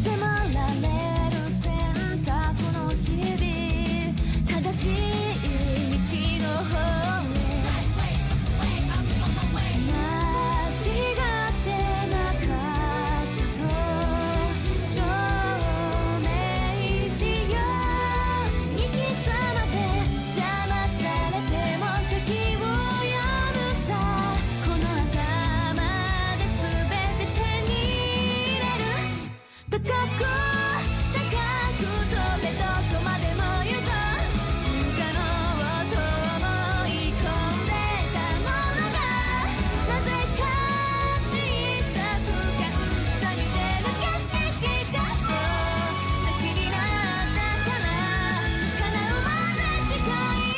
迫られる選択の日々正しい道の方へ間違ってなかったと証明しよう行き詰まって邪魔されても席を読むさこの頭で全て手に入れる高く高く飛べどこまでも行こう不可能をと思い込んでたものがなぜか小さく感じた見てる景色がそう先になったから叶うまで近い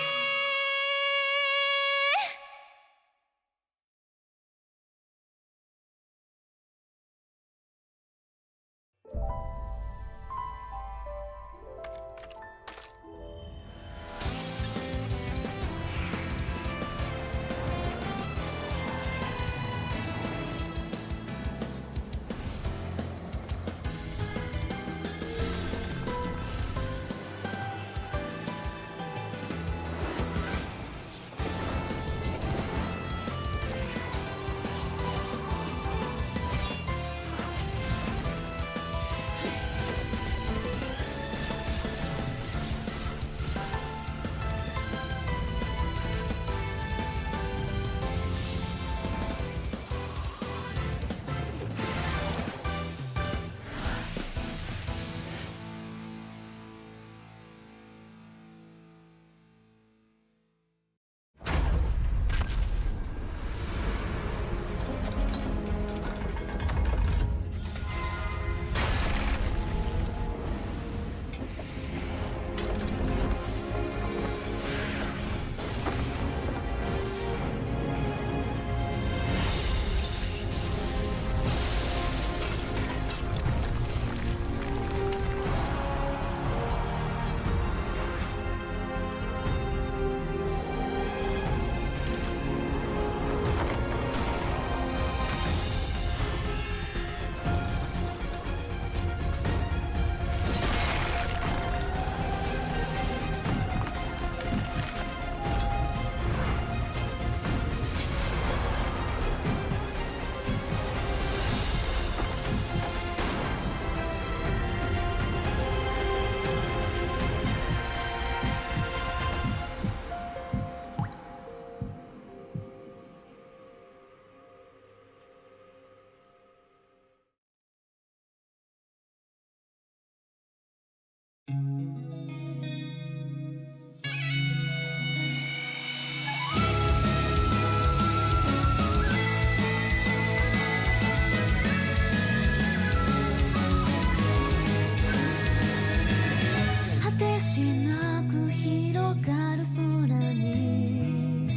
果てしなく広がる空に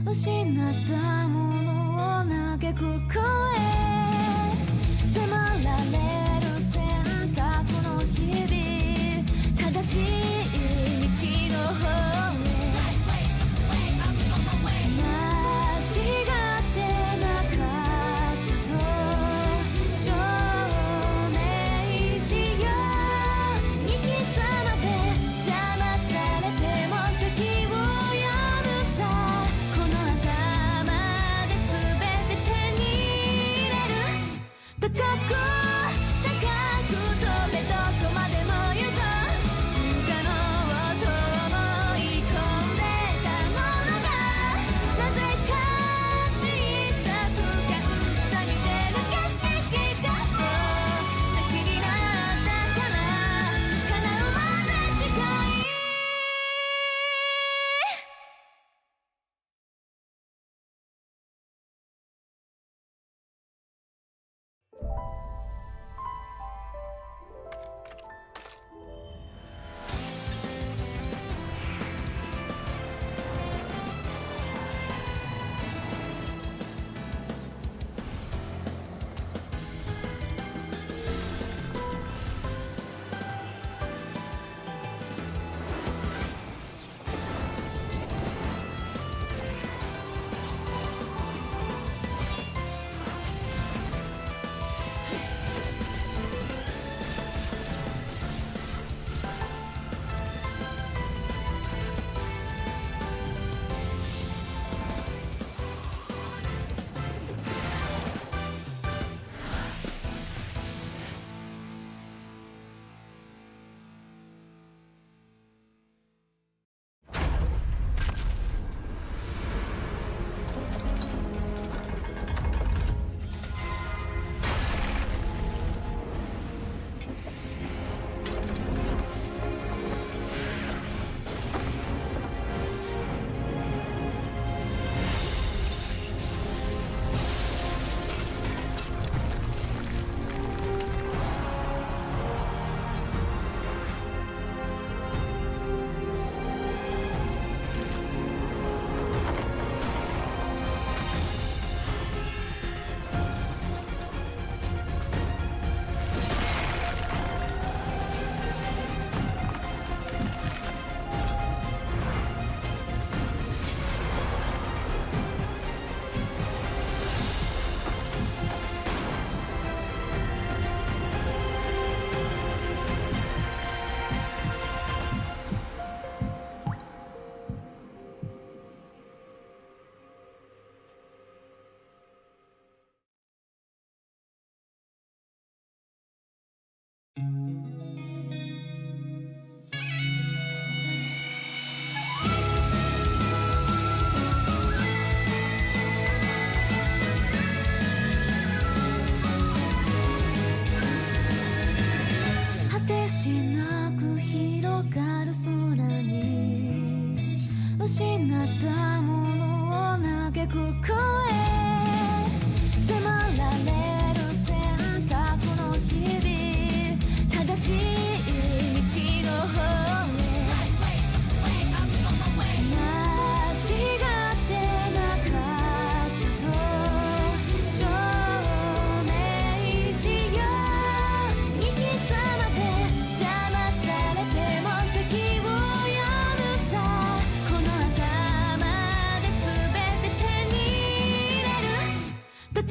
失ったものを嘆く声迫られる選択の日々正しい道の方へ間違ってなかったと証明しよう行き詰まって邪魔されても席を読むさこの頭で全て手に入れる高く高く飛べどこまでも行こう不可能をと思い込んでたものがなぜか小さく感じた見てる景色がそう先になったから叶うまで近い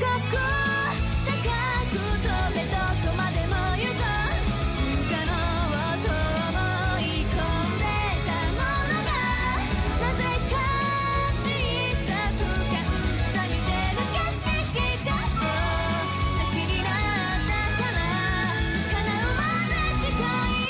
高く飛べどこまでも行こう不可能をと思い込んでたものがなぜか小さく感じた見てる景色がそう先になったから叶うまで近い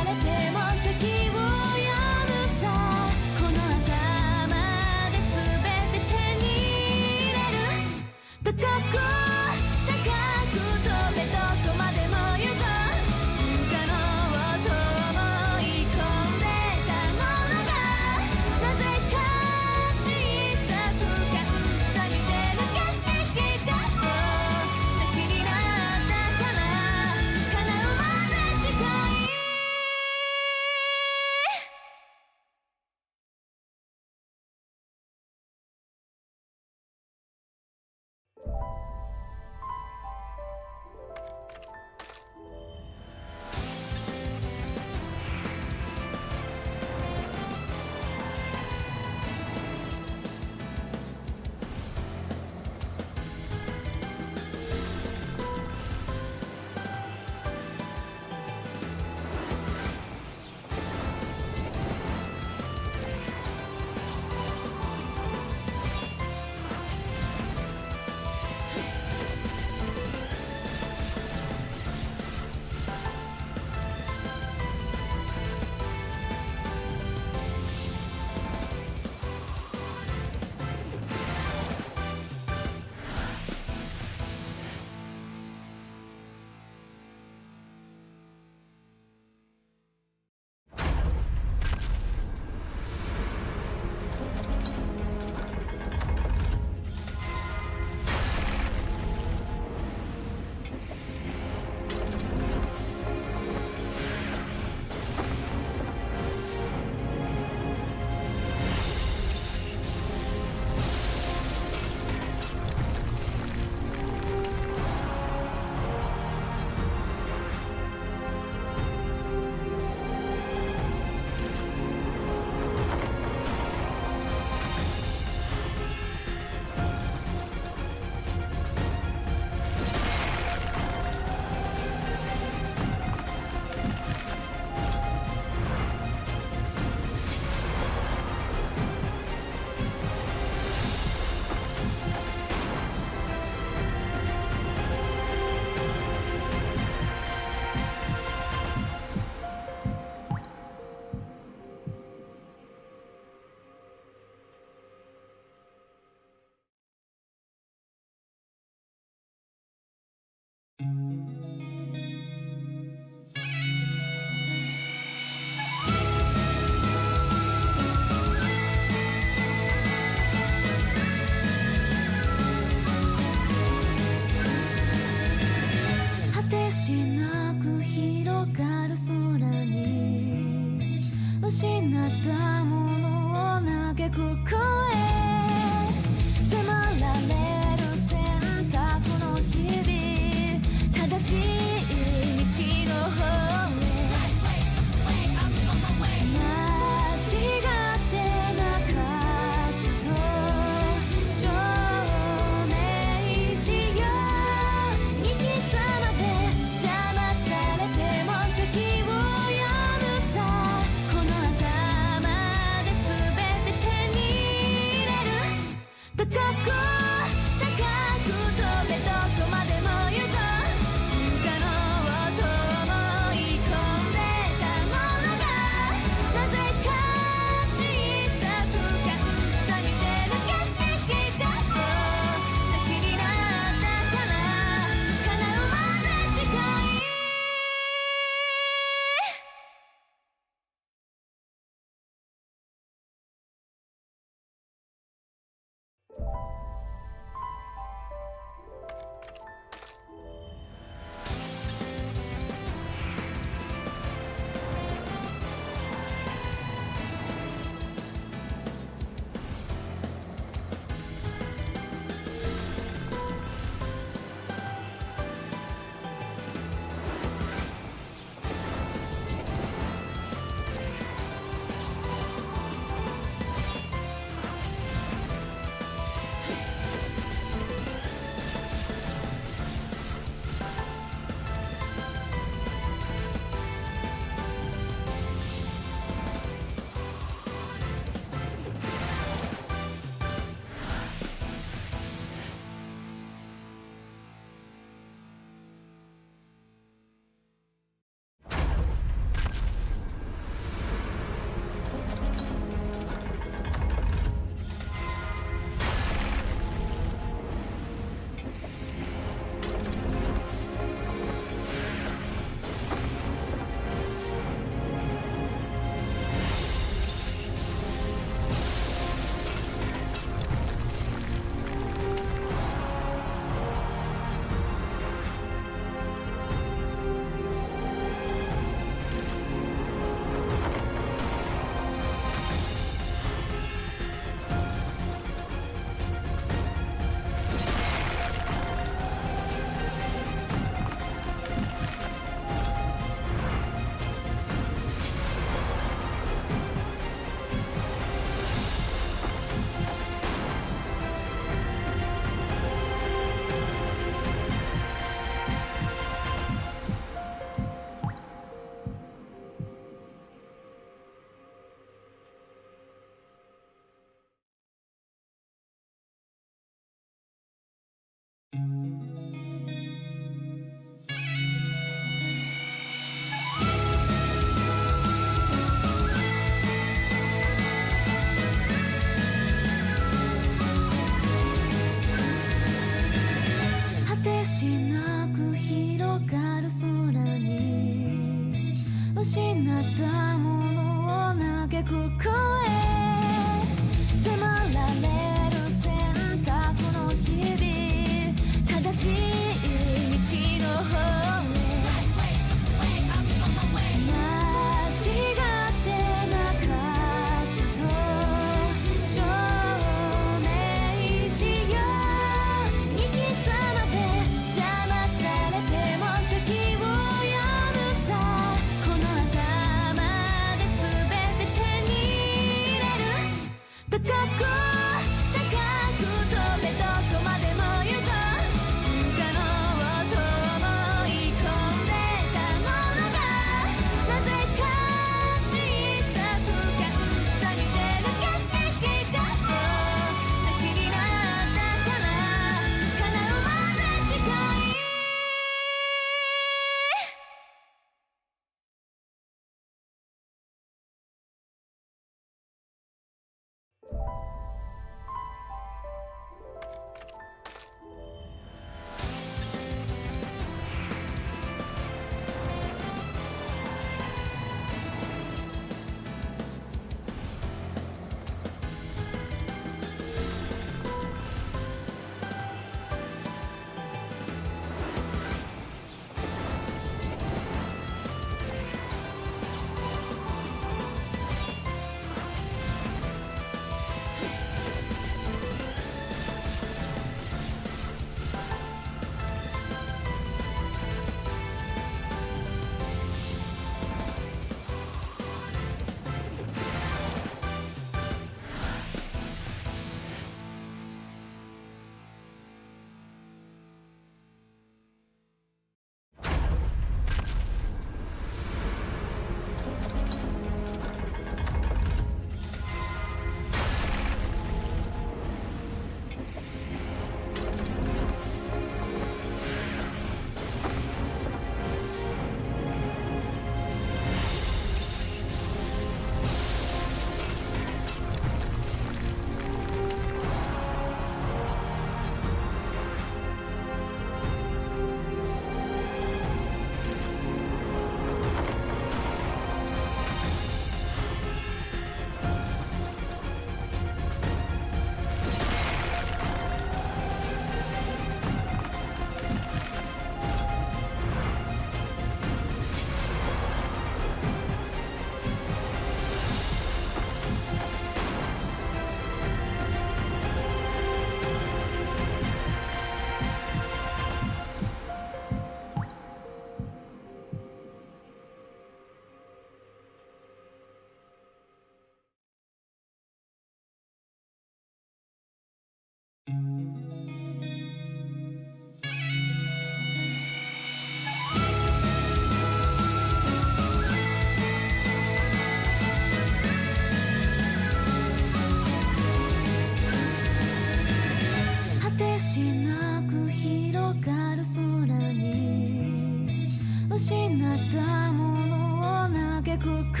失ったものを嘆く声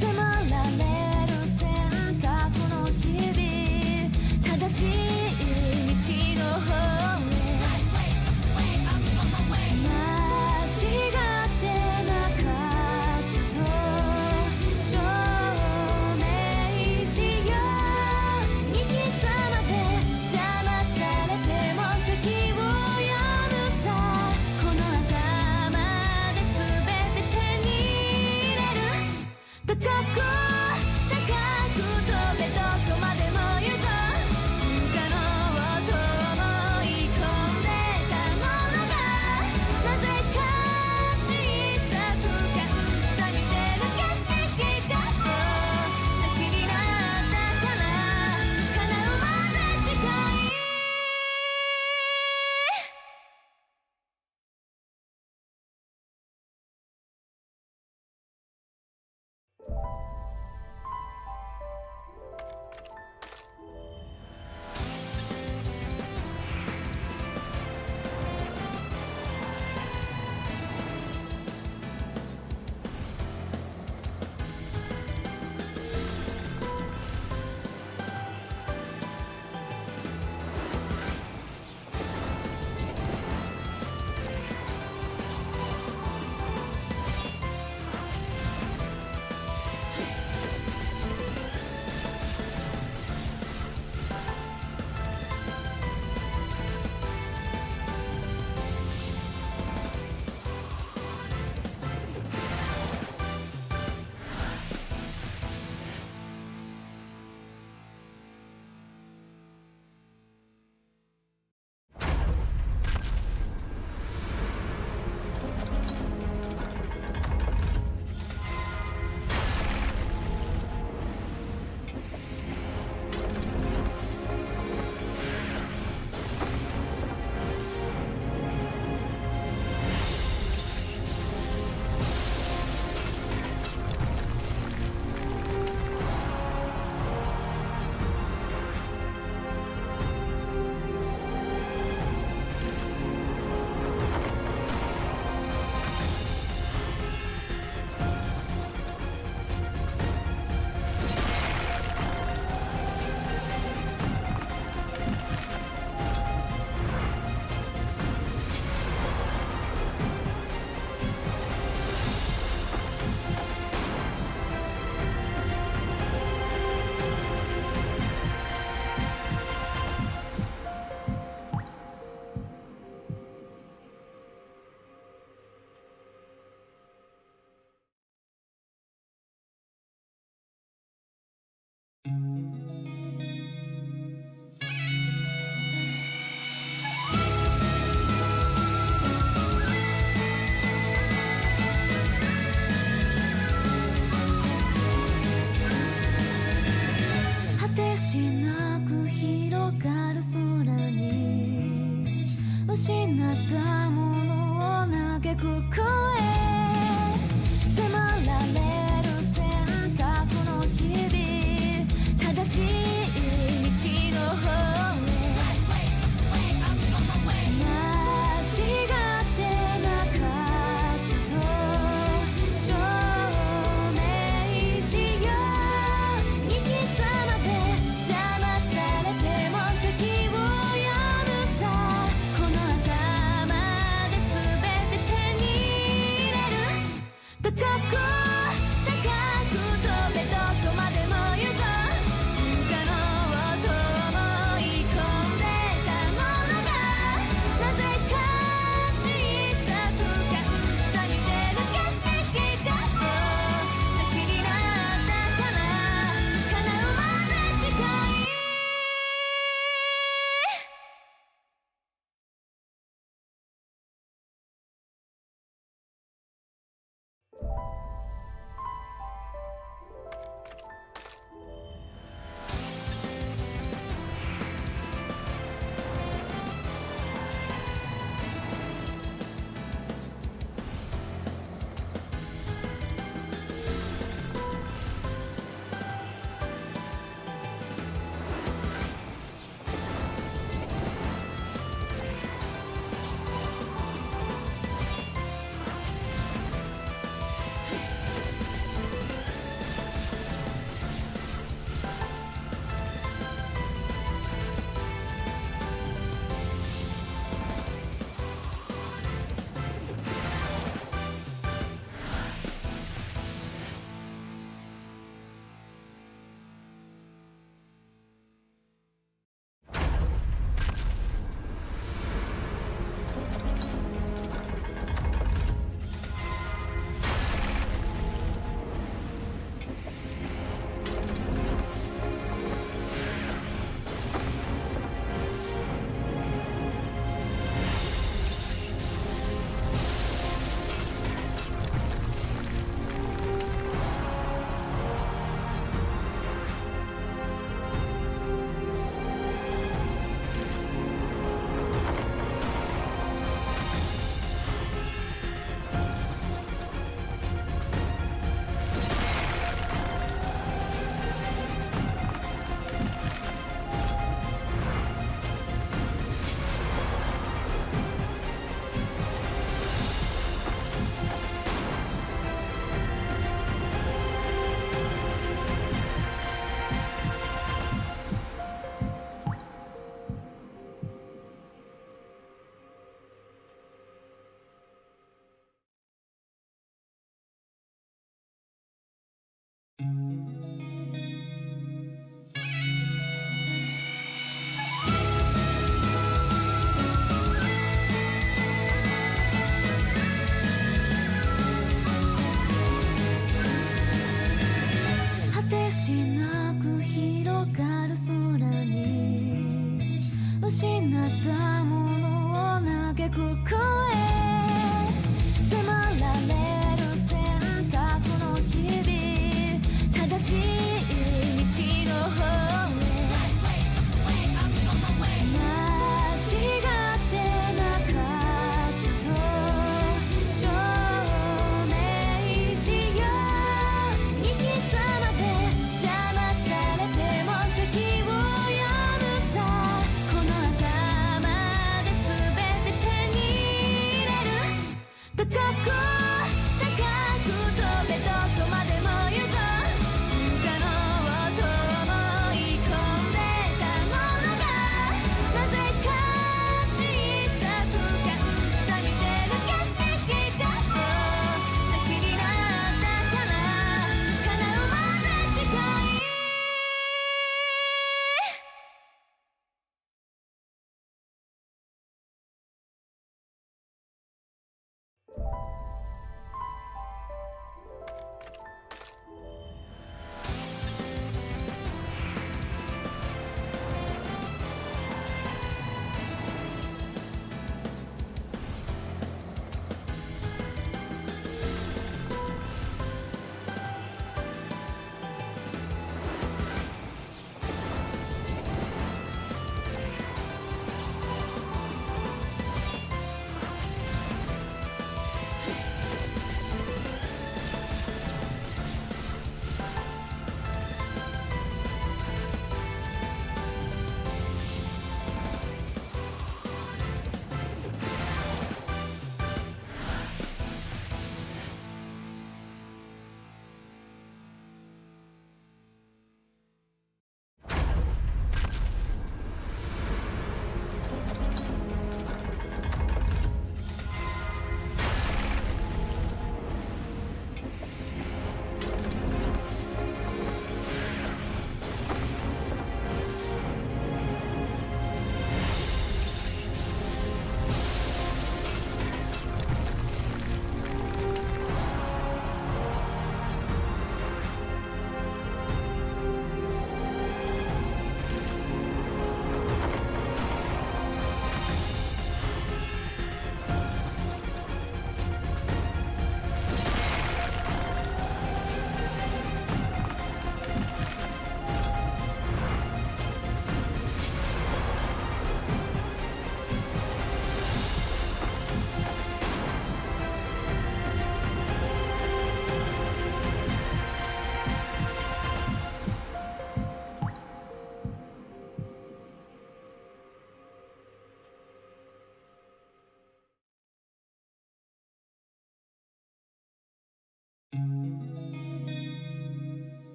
迫られる選択の日々正しい道の方へ間違ってなかったと証明しよう行き詰まって邪魔されても席を読むさこの頭で全て手に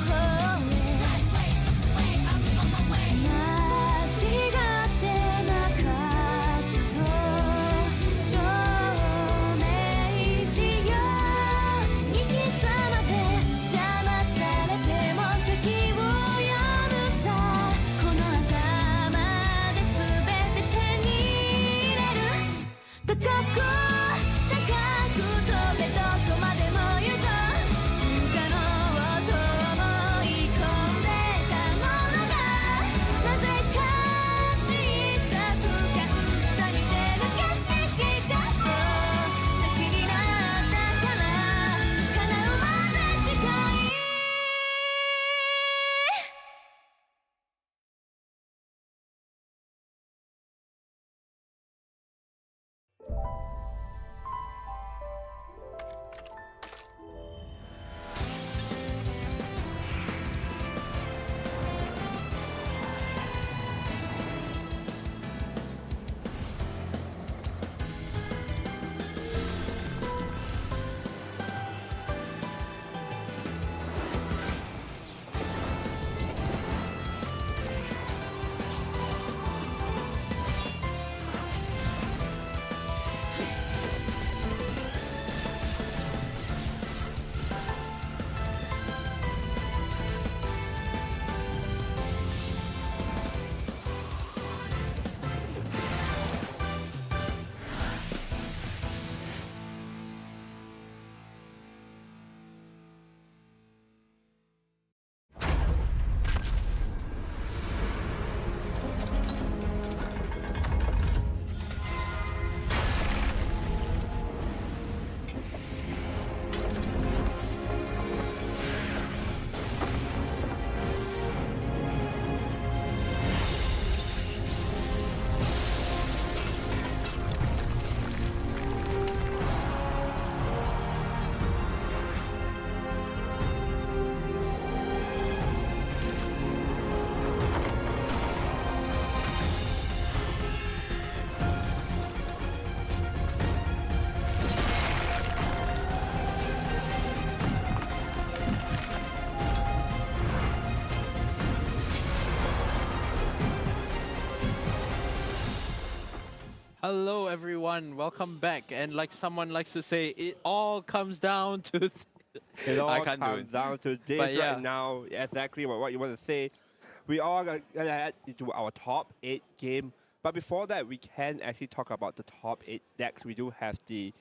方へ間違ってなかったと証明しよう生き様で邪魔されても席を読むさこの頭で全て手に入れる高く高く飛べどこまでも行こう不可能をと思い込んでたものがなぜか小さく感じた見てる景色がそう先になったから叶うまで近いHello everyone, welcome back. And like someone likes to say, it all comes down to... It all I can't do comes it. down to this But yeah. right now. Exactly what you want to say. We are going to head into our top 8 game. But before that, we can actually talk about the top 8 decks. We do have the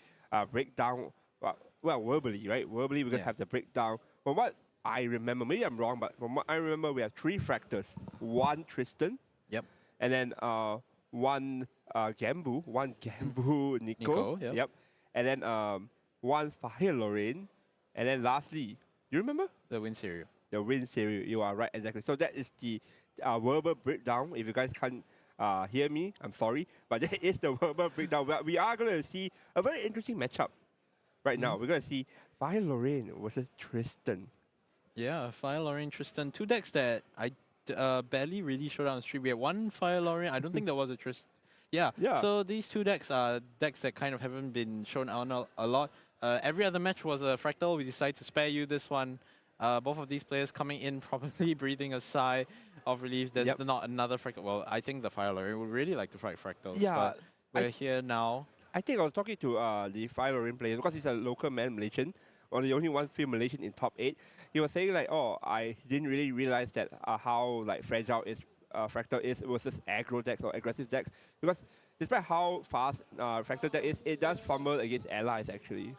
breakdown. Well, verbally, right? Verbally, we're going to have the breakdown. From what I remember, maybe I'm wrong, but from what I remember, we have 3 Fractals, 1 Tristan, Yep. and then 1 Gambu, 1 Gambu Nico, Nico, yep. and then 1 Fire Lorraine, and then lastly, you remember? The win cereal. The win series. You are right, exactly. So that is the verbal breakdown. If you guys can't hear me, I'm sorry, but that is the verbal breakdown. We are going to see a very interesting matchup right now. We're going to see Fire Lorraine versus Tristan. Yeah, Fire Lorraine, Tristan. 2 decks that I barely really showed on the stream. We had 1 Fire Lorraine. I don't think there was a Tristan. Yeah. So these 2 decks are decks that kind of haven't been shown on a lot. Every other match was a Fractal. We decided to spare you this one. Both of these players coming in probably breathing a sigh of relief. There's not another Fractal. Well, I think the Fire Lorraine would really like to fight Fractals. Yeah. But we're here now. I think I was talking to the Fire Lorraine player because he's a local man, Malaysian, or the only one field Malaysian in top 8. He was saying like, oh, I didn't really realize that how like fragile is Fractal is versus aggro decks or aggressive decks, because despite how fast Fractal deck is, it does fumble against allies actually.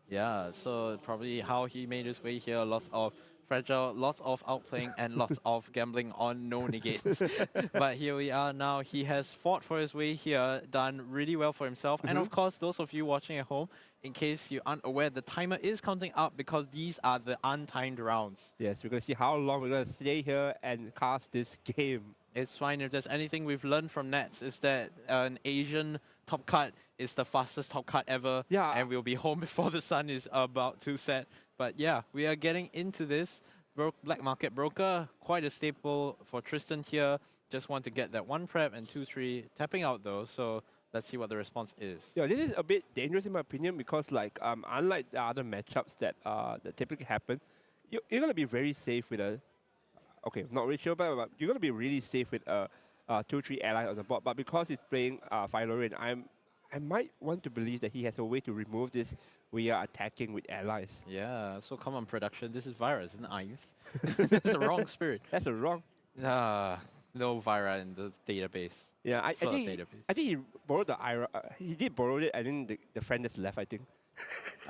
Yeah, so probably how he made his way here, lots of fragile, lots of outplaying, and lots of gambling on no negates. But here we are now. He has fought for his way here, done really well for himself. And of course, those of you watching at home, in case you aren't aware, the timer is counting up because these are the untimed rounds. Yes, we're going to see how long we're going to stay here and cast this game. It's fine. If there's anything we've learned from Nets, is that an Asian top cut is the fastest top cut ever. Yeah. And we'll be home before the sun is about to set. But yeah, we are getting into this. Black Market Broker, quite a staple for Tristan here. Just want to get that 1 prep and 2-3 tapping out though. So let's see what the response is. Yeah, this is a bit dangerous in my opinion because like unlike the other matchups that typically happen, you're gonna be very safe with a. Okay, not really sure, but you're gonna be really safe with a 2-3 ally on the board. But because he's playing Phylorian, I might want to believe that he has a way to remove this via attacking with allies. Yeah, so come on, production. This is Virus, an Ith. That's the wrong spirit. That's a wrong. No Vira in the database. Yeah, I Full of think database. I think he borrowed the Ira. He did borrow it, and then the friend just left. I think.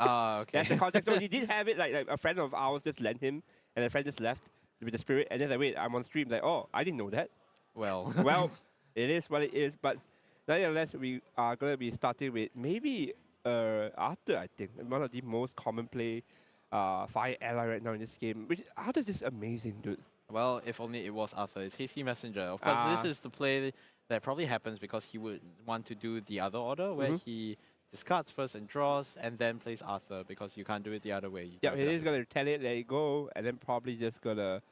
Okay. That's the context. So he did have it. Like a friend of ours just lent him, and the friend just left with the spirit. And then like, wait, I'm on stream. Like, oh, I didn't know that. Well. Well, it is what it is. But nonetheless, we are gonna be starting with maybe Arthur. I think one of the most common play fire ally right now in this game. Which Arthur's just amazing, dude. Well, if only it was Arthur. It's Hasty Messenger. Of course, this is the play that probably happens because he would want to do the other order where he discards first and draws and then plays Arthur because you can't do it the other way. Yeah, he is going to retaliate, let it go, and then probably just going to...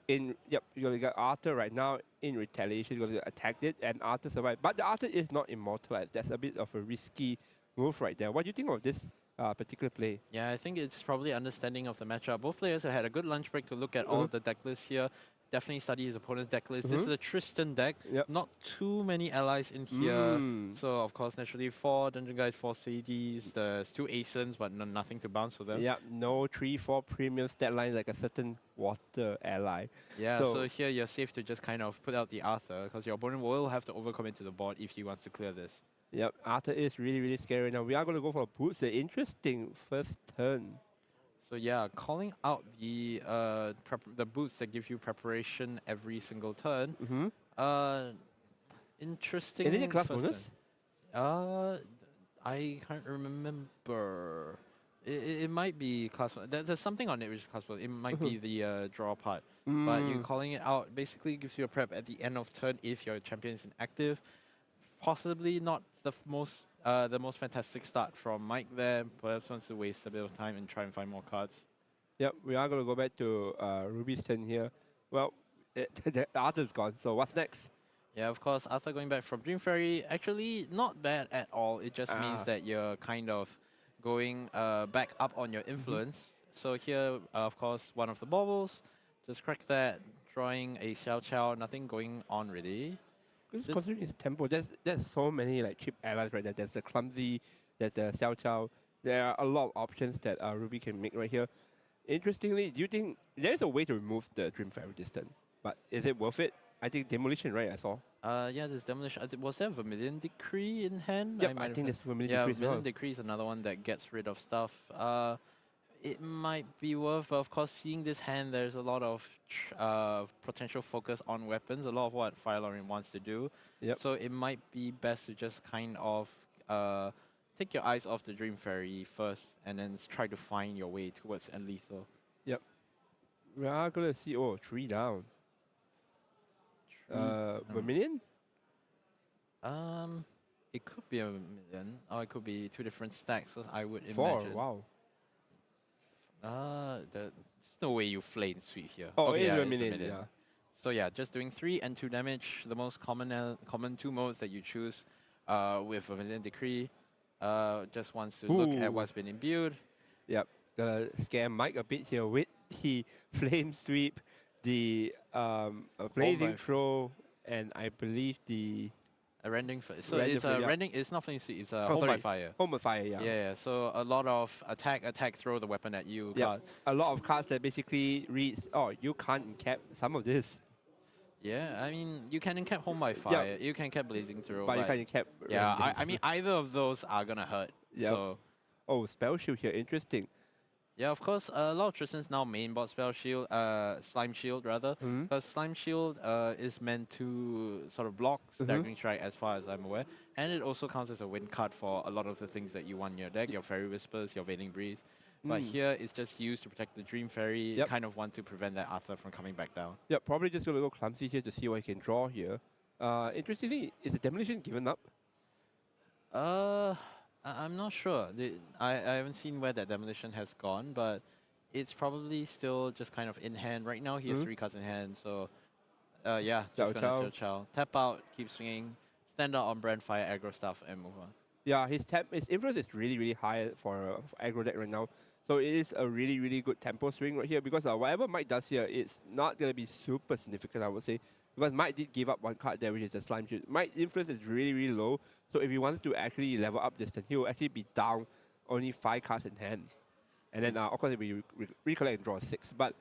You're going to get Arthur right now in retaliation. You're going to attack it, and Arthur survives. But the Arthur is not immortalized. That's a bit of a risky move right there. What do you think of this particular play? Yeah, I think it's probably understanding of the matchup. Both players have had a good lunch break to look at all of the deck lists here. Definitely study his opponent's deck list. This is a Tristan deck. Not too many allies in here. So, of course, naturally, 4 Dungeon Guides, 4 CDs. There's 2 Ascents, but nothing to bounce for them. Yeah, no 3-4 premium stat lines like a certain water ally. Yeah, so here you're safe to just kind of put out the Arthur because your opponent will have to overcommit to the board if he wants to clear this. Yep, Arthur is really, really scary now. We are going to go for Boots. An interesting first turn. So yeah, calling out the boots that give you preparation every single turn. Interesting. Is it a class bonus? I can't remember. It might be class bonus. There's something on it which is class bonus. It might be the draw part. But you calling it out basically gives you a prep at the end of turn if your champion is inactive. Possibly not the most fantastic start from Mike there. Perhaps wants to waste a bit of time and try and find more cards. Yep, we are going to go back to Ruby's turn here. Well, Arthur's gone, so what's next? Yeah, of course, Arthur going back from Dream Fairy, actually not bad at all. It just means that you're kind of going back up on your influence. So here, of course, one of the baubles. Just crack that, drawing a Xiao Qiao, nothing going on really. Because considering his tempo, there's so many like cheap allies right there. There's the Clumsy, there's the Xiao Qiao. There are a lot of options that Ruby can make right here. Interestingly, do you think there's a way to remove the Dream Fairy this turn? But is it worth it? I think Demolition, right? I saw. Yeah, there's Demolition. Was there Vermilion Decree in hand? Yep, I think there's Vermilion Decree as well. Vermilion Decree is another one that gets rid of stuff. It might be worth, of course, seeing this hand. There's a lot of potential focus on weapons, a lot of what Phylorian wants to do. So it might be best to just kind of take your eyes off the Dream Fairy first and then try to find your way towards Lethal. Yep. We are going to see, 3 down. Vermilion? It could be a Vermilion, or it could be 2 different stacks, I would 4, imagine. wow. There's no way you flame sweep here. Oh, okay, it is yeah, Vermilion, yeah. So yeah, just doing 3 and 2 damage. The most common 2 modes that you choose with Vermilion Decree. Just wants to look at what's been imbued. Yep, gonna scare Mike a bit here with the flame sweep, the blazing throw, and I believe the rending. So it's a rending. It's not flame sweep. It's a home by fire. Home by fire, yeah. Yeah. So a lot of attack, throw the weapon at you. Yeah, a lot of cards that basically reads, you can't encap some of this. Yeah, I mean, you can encap home by fire. You can encap blazing throw. But you can't encap. Yeah, I mean, either of those are gonna hurt. Yep. So. Spell shield here, interesting. Yeah, of course, a lot of Tristan's now mainboard spell shield, slime shield rather, because slime shield is meant to sort of block staggering strike as far as I'm aware, and it also counts as a win card for a lot of the things that you want in your deck, your Fairy Whispers, your Veiling Breeze. But here it's just used to protect the Dream Fairy, kind of want to prevent that Arthur from coming back down. Yeah, probably just gonna go Clumsy here to see what he can draw here. Interestingly, is the Demolition given up? I'm not sure. I haven't seen where that Demolition has gone, but it's probably still just kind of in hand. Right now, he has 3 cards in hand, so yeah, just gonna Xiao Qiao. Tap out, keep swinging, stand out on brand, fire aggro stuff, and move on. Yeah, his influence is really, really high for aggro deck right now. So it is a really, really good tempo swing right here because whatever Mike does here, it's not going to be super significant, I would say. Because Mike did give up one card there, which is a Slime Shoot. Mike's influence is really, really low. So if he wants to actually level up this turn, he will actually be down only 5 cards in hand. And then, of course, if we recollect and draw 6. But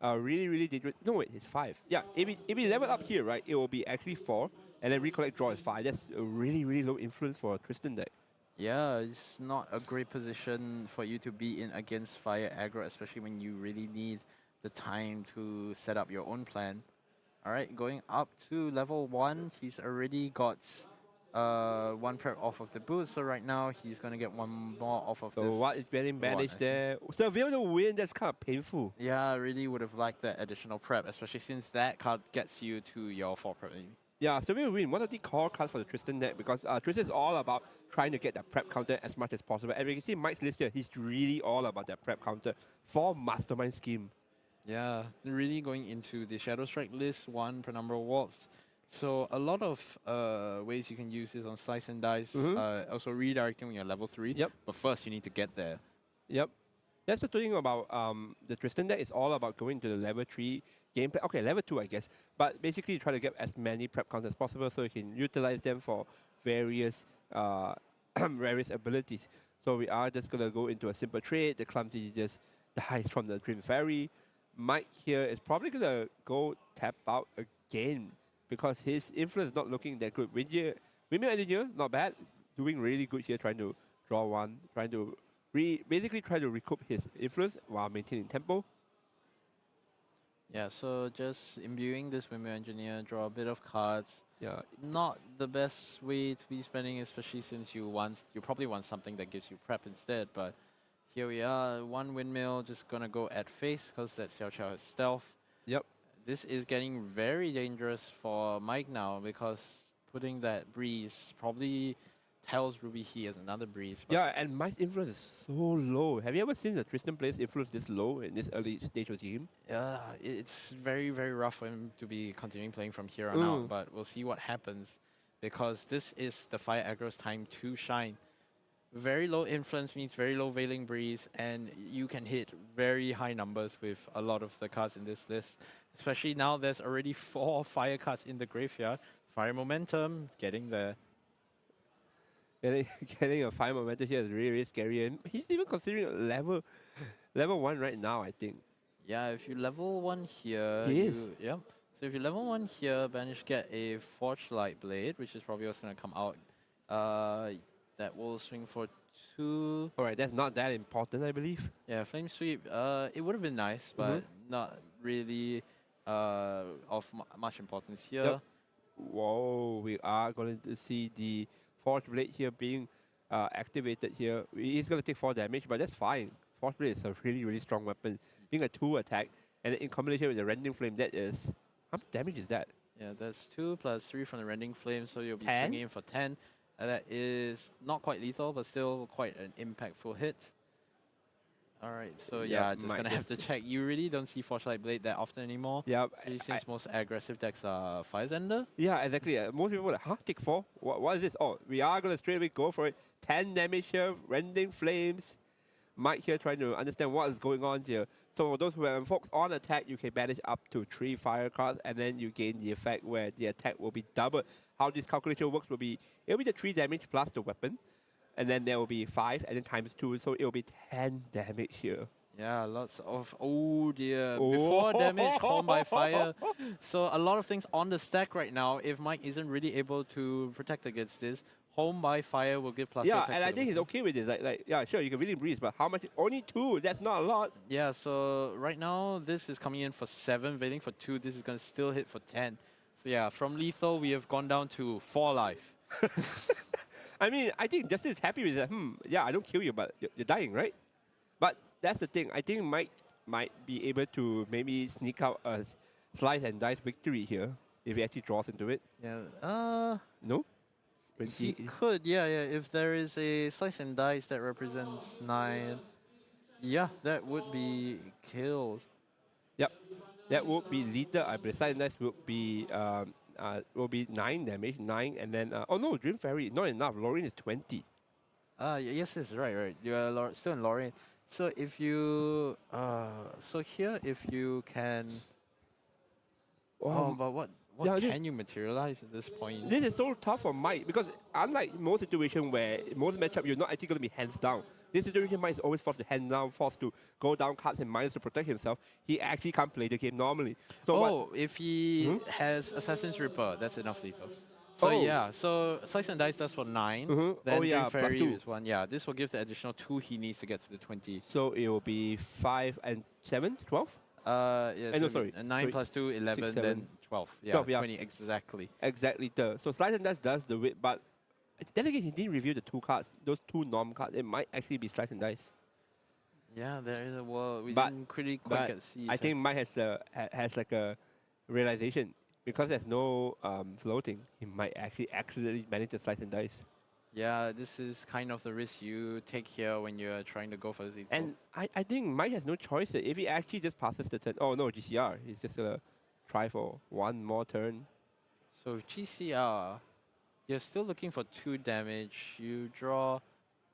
really, really dangerous. No, wait, it's 5. Yeah, if he level up here, right, it will be actually 4. And then recollect draw is 5. That's a really, really low influence for a Tristan deck. Yeah, it's not a great position for you to be in against fire aggro, especially when you really need the time to set up your own plan. Alright, going up to level 1, he's already got 1 prep off of the boost, so right now he's going to get 1 more off of So this. what is getting managed there? So if you able to win, that's kind of painful. Yeah, I really would have liked that additional prep, especially since that card gets you to your 4 prep. Yeah, so we will win one of the core cards for the Tristan deck because Tristan is all about trying to get that prep counter as much as possible. And we can see Mike's list here, he's really all about that prep counter for Mastermind Scheme. Yeah, really going into the Shadow Strike list, 1 per number of walks. So a lot of ways you can use this on Slice and Dice, also redirecting when you're level 3. Yep. But first you need to get there. Yep. That's the thing about the Tristan deck. It's all about going to the level 3 gameplay. Okay, level 2, I guess. But basically, try to get as many prep counters as possible so you can utilize them for various various abilities. So we are just going to go into a simple trade. The Clumsy just dies from the Dream Fairy. Mike here is probably going to go tap out again because his influence is not looking that good. Windmill Engineer, not bad. Doing really good here, trying to draw 1, trying to basically try to recoup his influence while maintaining tempo. Yeah, so just imbuing this Windmill Engineer, draw a bit of cards. Yeah. Not the best way to be spending, especially since you probably want something that gives you prep instead. But here we are, 1 Windmill, just gonna go at face because that Xiao Qiao has stealth. Yep. This is getting very dangerous for Mike now because putting that breeze probably tells Ruby he has another breeze. But Yeah, and Mike's influence is so low. Have you ever seen the Tristan player's influence this low in this early stage of the game? yeah, it's very, very rough for him to be continuing playing from here on out, but we'll see what happens because this is the Fire Aggro's time to shine. Very low influence means very low Veiling Breeze, and you can hit very high numbers with a lot of the cards in this list. Especially now there's already 4 fire cards in the graveyard. Fire Momentum, getting there. Getting a 5 momentum here is really, really scary. And he's even considering level 1 right now, I think. Yeah, if you level 1 here, He is. Yep. So if you level 1 here, manage to get a Forge Light Blade, which is probably what's going to come out. That will swing for 2. Alright, that's not that important, I believe. Yeah, Flame Sweep, it would have been nice, but not really of much importance here. Yep. Whoa, we are going to see the Forge Blade here being activated here. He's going to take 4 damage, but that's fine. Forge Blade is a really, really strong weapon. Being a 2 attack, and in combination with the Rending Flame, that is... How much damage is that? Yeah, that's 2 plus 3 from the Rending Flame, so you'll be 10? swinging in for 10. That is not quite lethal, but still quite an impactful hit. Alright, so yeah, just gonna have to check. You really don't see Forge Light Blade that often anymore. Yeah, Since most aggressive decks are Fire Zender. yeah, exactly. Most people are like, huh, take 4? What is this? Oh, we are going to straight away go for it. 10 damage here, Rending Flames. Mike here trying to understand what is going on here. So for those who are folks on attack, you can banish up to 3 fire cards, and then you gain the effect where the attack will be doubled. How this calculation works will be, it'll be the 3 damage plus the weapon, and then there will be 5, and then times 2, so it will be 10 damage here. Yeah, lots of, oh dear, before damage, home by fire. So a lot of things on the stack right now. If Mike isn't really able to protect against this, home by fire will give plus Yeah, attack and to I the think he's weapon. okay with this. Like, yeah, sure, you can really breeze, but how much? Only 2, that's not a lot. Yeah, so right now this is coming in for 7, Veiling for 2. This is going to still hit for 10. So yeah, from lethal we have gone down to 4 life. I mean, I think Justin is happy with that. Yeah, I don't kill you, but you're dying, right? But that's the thing. I think Mike might be able to maybe sneak out a slice and dice victory here if he actually draws into it. Yeah, No? he could, yeah. If there is a slice and dice that represents 9, yeah, that would be killed. Yep. That would be lethal. I believe slice and dice will be 9 damage, 9, and then oh no, Dream Fairy not enough. Lauren is 20. Yes, it's right. You are still in Lorraine. So if you, so here if you can, Um, but what yeah, can you materialize at this point? this is so tough for Mike because unlike most situation where most matchup you're not actually going to be hands down. This situation Mike is always forced to hands down, forced to go down cards and minus to protect himself. He actually can't play the game normally. So what? Oh, if he Mhm. has Assassin's Ripper, that's enough lethal. So Oh. yeah, so Slice and Dice does for 9. Mhm. Then Oh, Dream yeah, plus Fairy 2. is 1. Yeah, this will give the additional 2 he needs to get to the 20. So it will be 5 and 7, 12? Yeah, No, so sorry. 9 Sorry, plus 2, 11, 6, 7. then 12. Yeah, 12, yeah. 20 exactly. Exactly. So Slice and Dice does the weight, but then again, he didn't reveal the 2 cards, those 2 norm cards. It might actually be Slice and Dice. Yeah, there is a world. We But- didn't really quite But get to see. I think Mike has like a realization because there's no floating. He might actually accidentally manage to Slice and Dice. Yeah, this is kind of the risk you take here when you're trying to go for the lethal. And I think Mike has no choice. If he actually just passes the turn, oh no, GCR. He's just gonna try for one more turn. So with GCR, you're still looking for 2 damage. You draw.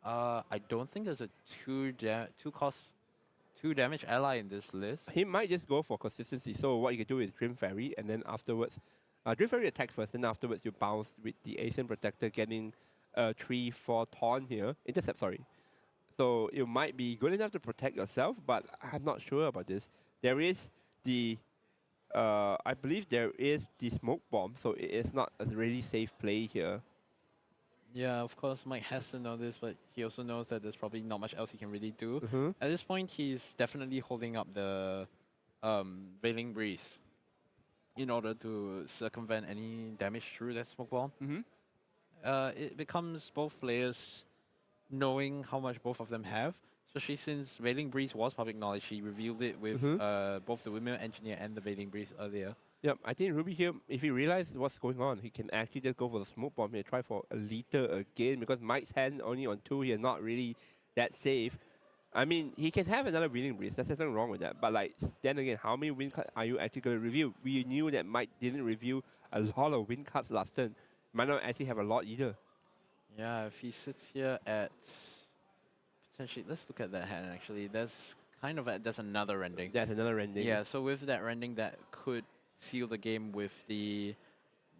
I don't think there's a 2 damage ally in this list. He might just go for consistency. So what you can do is Dream Fairy, and then afterwards, Dream Fairy attack first, and afterwards you bounce with the Ascent Protector, getting 3/4 taunt here. Intercept, sorry. So you might be good enough to protect yourself, but I'm not sure about this. There is the, I believe there is the smoke bomb, so it is not a really safe play here. Yeah, of course, Mike has to know this, but he also knows that there's probably not much else he can really do. Mhm. At this point, he's definitely holding up the Veiling Breeze in order to circumvent any damage through that smoke bomb. Mhm. It becomes both players knowing how much both of them have, especially since Veiling Breeze was public knowledge. He revealed it with both the Windmill Engineer and the Veiling Breeze earlier. Yep, I think Ruby here, if he realizes what's going on, he can actually just go for the smoke bomb here, try for a liter again, because Mike's hand only on 2 here, not really that safe. I mean, he can have another winning breeze, there's nothing wrong with that, but like, then again, how many win cards are you actually going to review? We knew that Mike didn't review a lot of win cards last turn. Might not actually have a lot either. Yeah, if he sits here at potentially, let's look at that hand actually. There's kind of there's another rending. That's another rending. Yeah, so with that rending, that could seal the game with the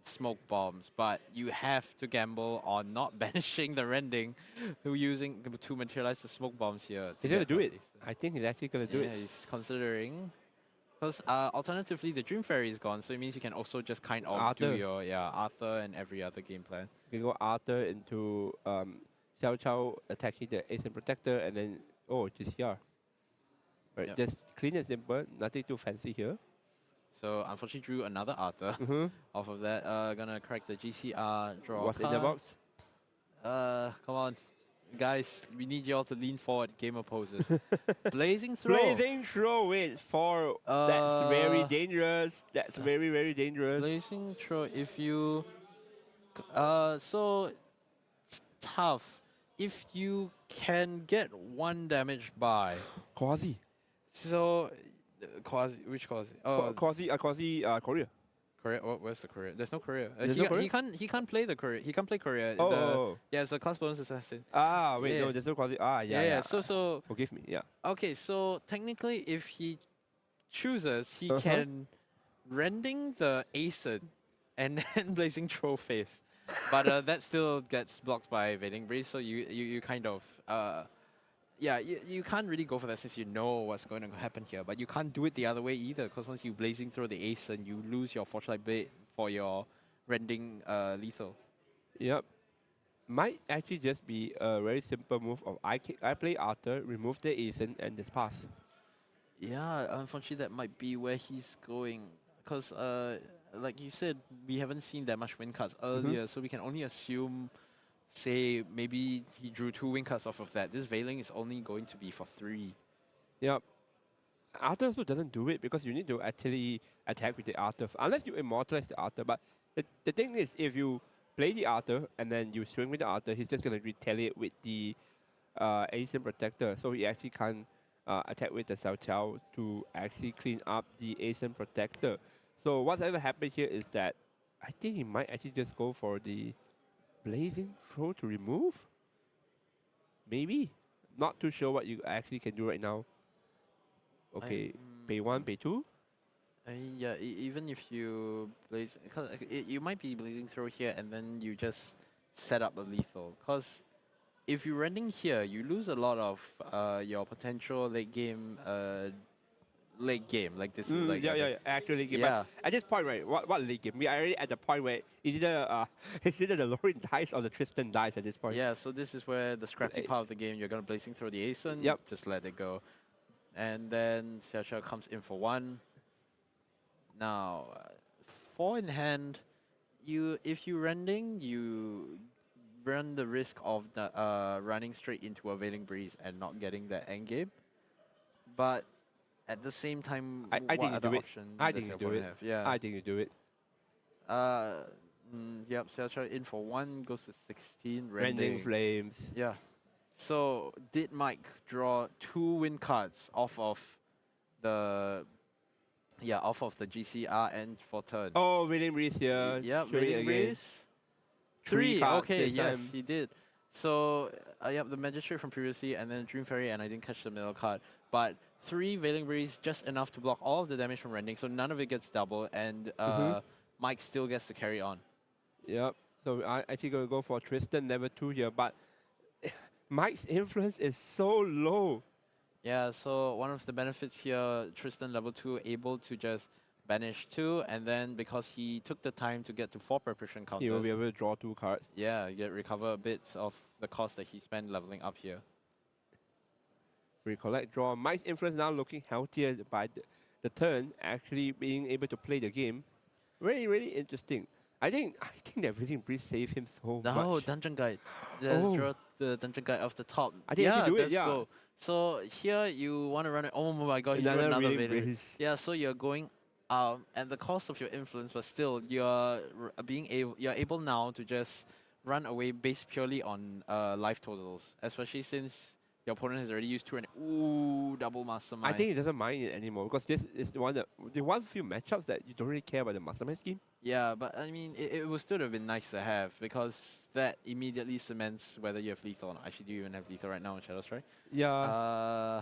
smoke bombs, but you have to gamble on not banishing the rending, using to materialize the smoke bombs here. He's going to get do it. past these. I think he's actually going to do Yeah, it. he's considering. Because alternatively, the Dream Fairy is gone, so it means you can also just kind of Arthur. do your Arthur and every other game plan. You can go Arthur into Xiao Chao attacking the Ascent Protector, and then, oh, GCR. Right, Yep. just clean and simple, nothing too fancy here. So unfortunately, drew another Arthur. Mm-hmm. Off of that, gonna crack the GCR, draw. What's a in the card. box? Come on, guys, we need y'all to lean forward. Gamer poses. Blazing throw. Blazing throw it for. That's very dangerous. That's very, very dangerous. Blazing throw. If you, so it's tough. If you can get 1 damage by, Quasi. so quasi, which quasi? Oh, Quasi, Korea. Korea. Where's the Korea? There's no Korea. There's no Korea? He can't play the Korea. He can't play Korea. Oh. Yeah, it's a class bonus assassin. Wait, Yeah. no, there's no Quasi. Yeah. So Forgive me, yeah. okay. So technically, if he chooses, he Uh-huh. can rending the Ascent and then blazing throw face, but that still gets blocked by Veiling Breeze. So you kind of you can't really go for that since you know what's going to happen here. But you can't do it the other way either, because once you blazing throw the Ascent, you lose your Fortunate Blade for your rending lethal. Yep. Might actually just be a very simple move of I play Arthur, remove the Ascent, and just pass. Yeah, unfortunately, that might be where he's going. Because, like you said, we haven't seen that much win cards earlier, so we can only assume, say, maybe he drew 2 win cards off of that. This Veiling is only going to be for 3. Yep. Arthur also doesn't do it because you need to actually attack with the Arthur, unless you immortalize the Arthur. But the thing is, if you play the Arthur and then you swing with the Arthur, he's just going to retaliate with the Ascent Protector. So he actually can't attack with the Xiao Chao to actually clean up the Ascent Protector. So what's ever happened here is that I think he might actually just go for the Blazing Throw to remove. maybe. Not too sure what you actually can do right now. Okay, pay 1, pay 2. Yeah, even if you blaze, cause you might be blazing through here and then you just set up a lethal. Cause if you're running here, you lose a lot of your potential late game. Like this is like Yeah, actually late game. yeah. But at this point, right, what late game? We are already at the point where it's either it's either the Lauren dies or the Tristan dies at this point. Yeah, so this is where the scrappy part of the game, you're gonna blazing through the Ascent, Yep. just let it go. And then Xiaoxiao comes in for 1. Now, 4 in hand, if you rending, you run the risk of the running straight into a Veiling Breeze and not getting that endgame. But at the same time, I what think you other do it. option I does think you your do opponent it. have? Yeah. I think you do it. Yep, Xiaoxiao in for 1, goes to 16, Rending rending. Flames. Yeah. So did Mike draw 2 win cards off of the GCR and for turn? Oh, Raining Breeze here. Yeah, Show it Raining again. Breeze. 3 3. cards Okay, this yes, time. he did. So yep, the Magistrate from previously, and then Dream Fairy, and I didn't catch the middle card. But 3 Veiling Breeze, just enough to block all of the damage from rending, so none of it gets double, and Mike still gets to carry on. Yep. So I actually gonna go for Tristan level 2 here, but Mike's influence is so low. Yeah, so one of the benefits here, Tristan level 2 able to just banish 2, and then because he took the time to get to 4 preparation counters, He will be able to draw 2 cards. yeah, recover bits of the cost that he spent leveling up here. Recollect, draw. Mike's influence now looking healthier by the turn, actually being able to play the game. Really, really interesting. I think that Raining Breeze saved him so No, much. Dungeon Guide. Let's Oh. draw the Dungeon Guide off the top. I think yeah, you do it, let's yeah. go. So here you want to run it. Oh my god, he drew Another another Raining Veiling. Breeze. Yeah, so you're going at the cost of your influence, but still you're able now to just run away based purely on life totals, especially since your opponent has already used 2 and ooh, double mastermind. I think he doesn't mind it anymore because this is the one few matchups that you don't really care about the mastermind scheme. yeah, but I mean it would still have been nice to have because that immediately cements whether you have lethal or not. Actually, do you even have lethal right now in Shadow Strike? Yeah.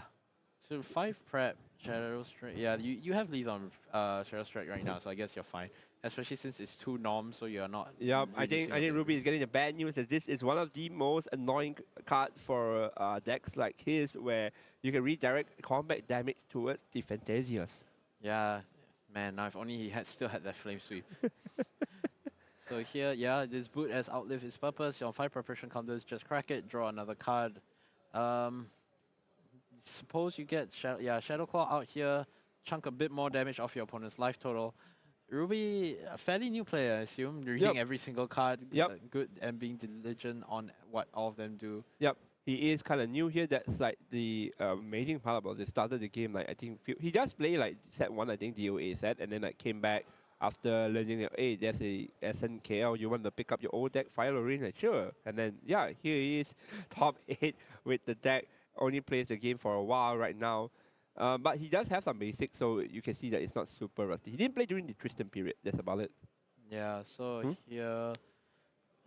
So 5 prep Shadow Strike. Yeah, you have lethal on Shadow Strike right now, so I guess you're fine. Especially since it's 2 norms, so you're not. Yeah, I really think seeing Ruby is getting the bad news that this is one of the most annoying cards for decks like his, where you can redirect combat damage towards the Fantasias. Yeah, man. Now if only he still had that flame sweep. So here, yeah, this boot has outlived its purpose. On 5 preparation counters, just crack it, draw another card. Suppose you get Shadow Claw out here, chunk a bit more damage off your opponent's life total. Ruby, a fairly new player, I assume, reading every single card, good, and being diligent on what all of them do. Yep, he is kind of new here. That's like the amazing part about this. Started the game like I think he just play like set 1, I think DOA set, and then like came back after learning that hey, there's a Ascent KL. You want to pick up your old deck, Fire Lorraine? Like, sure. And then yeah, here he is, top 8 with the deck. Only plays the game for a while right now. But he does have some basics, so you can see that it's not super rusty. He didn't play during the Tristan period, that's about it. Yeah, so here,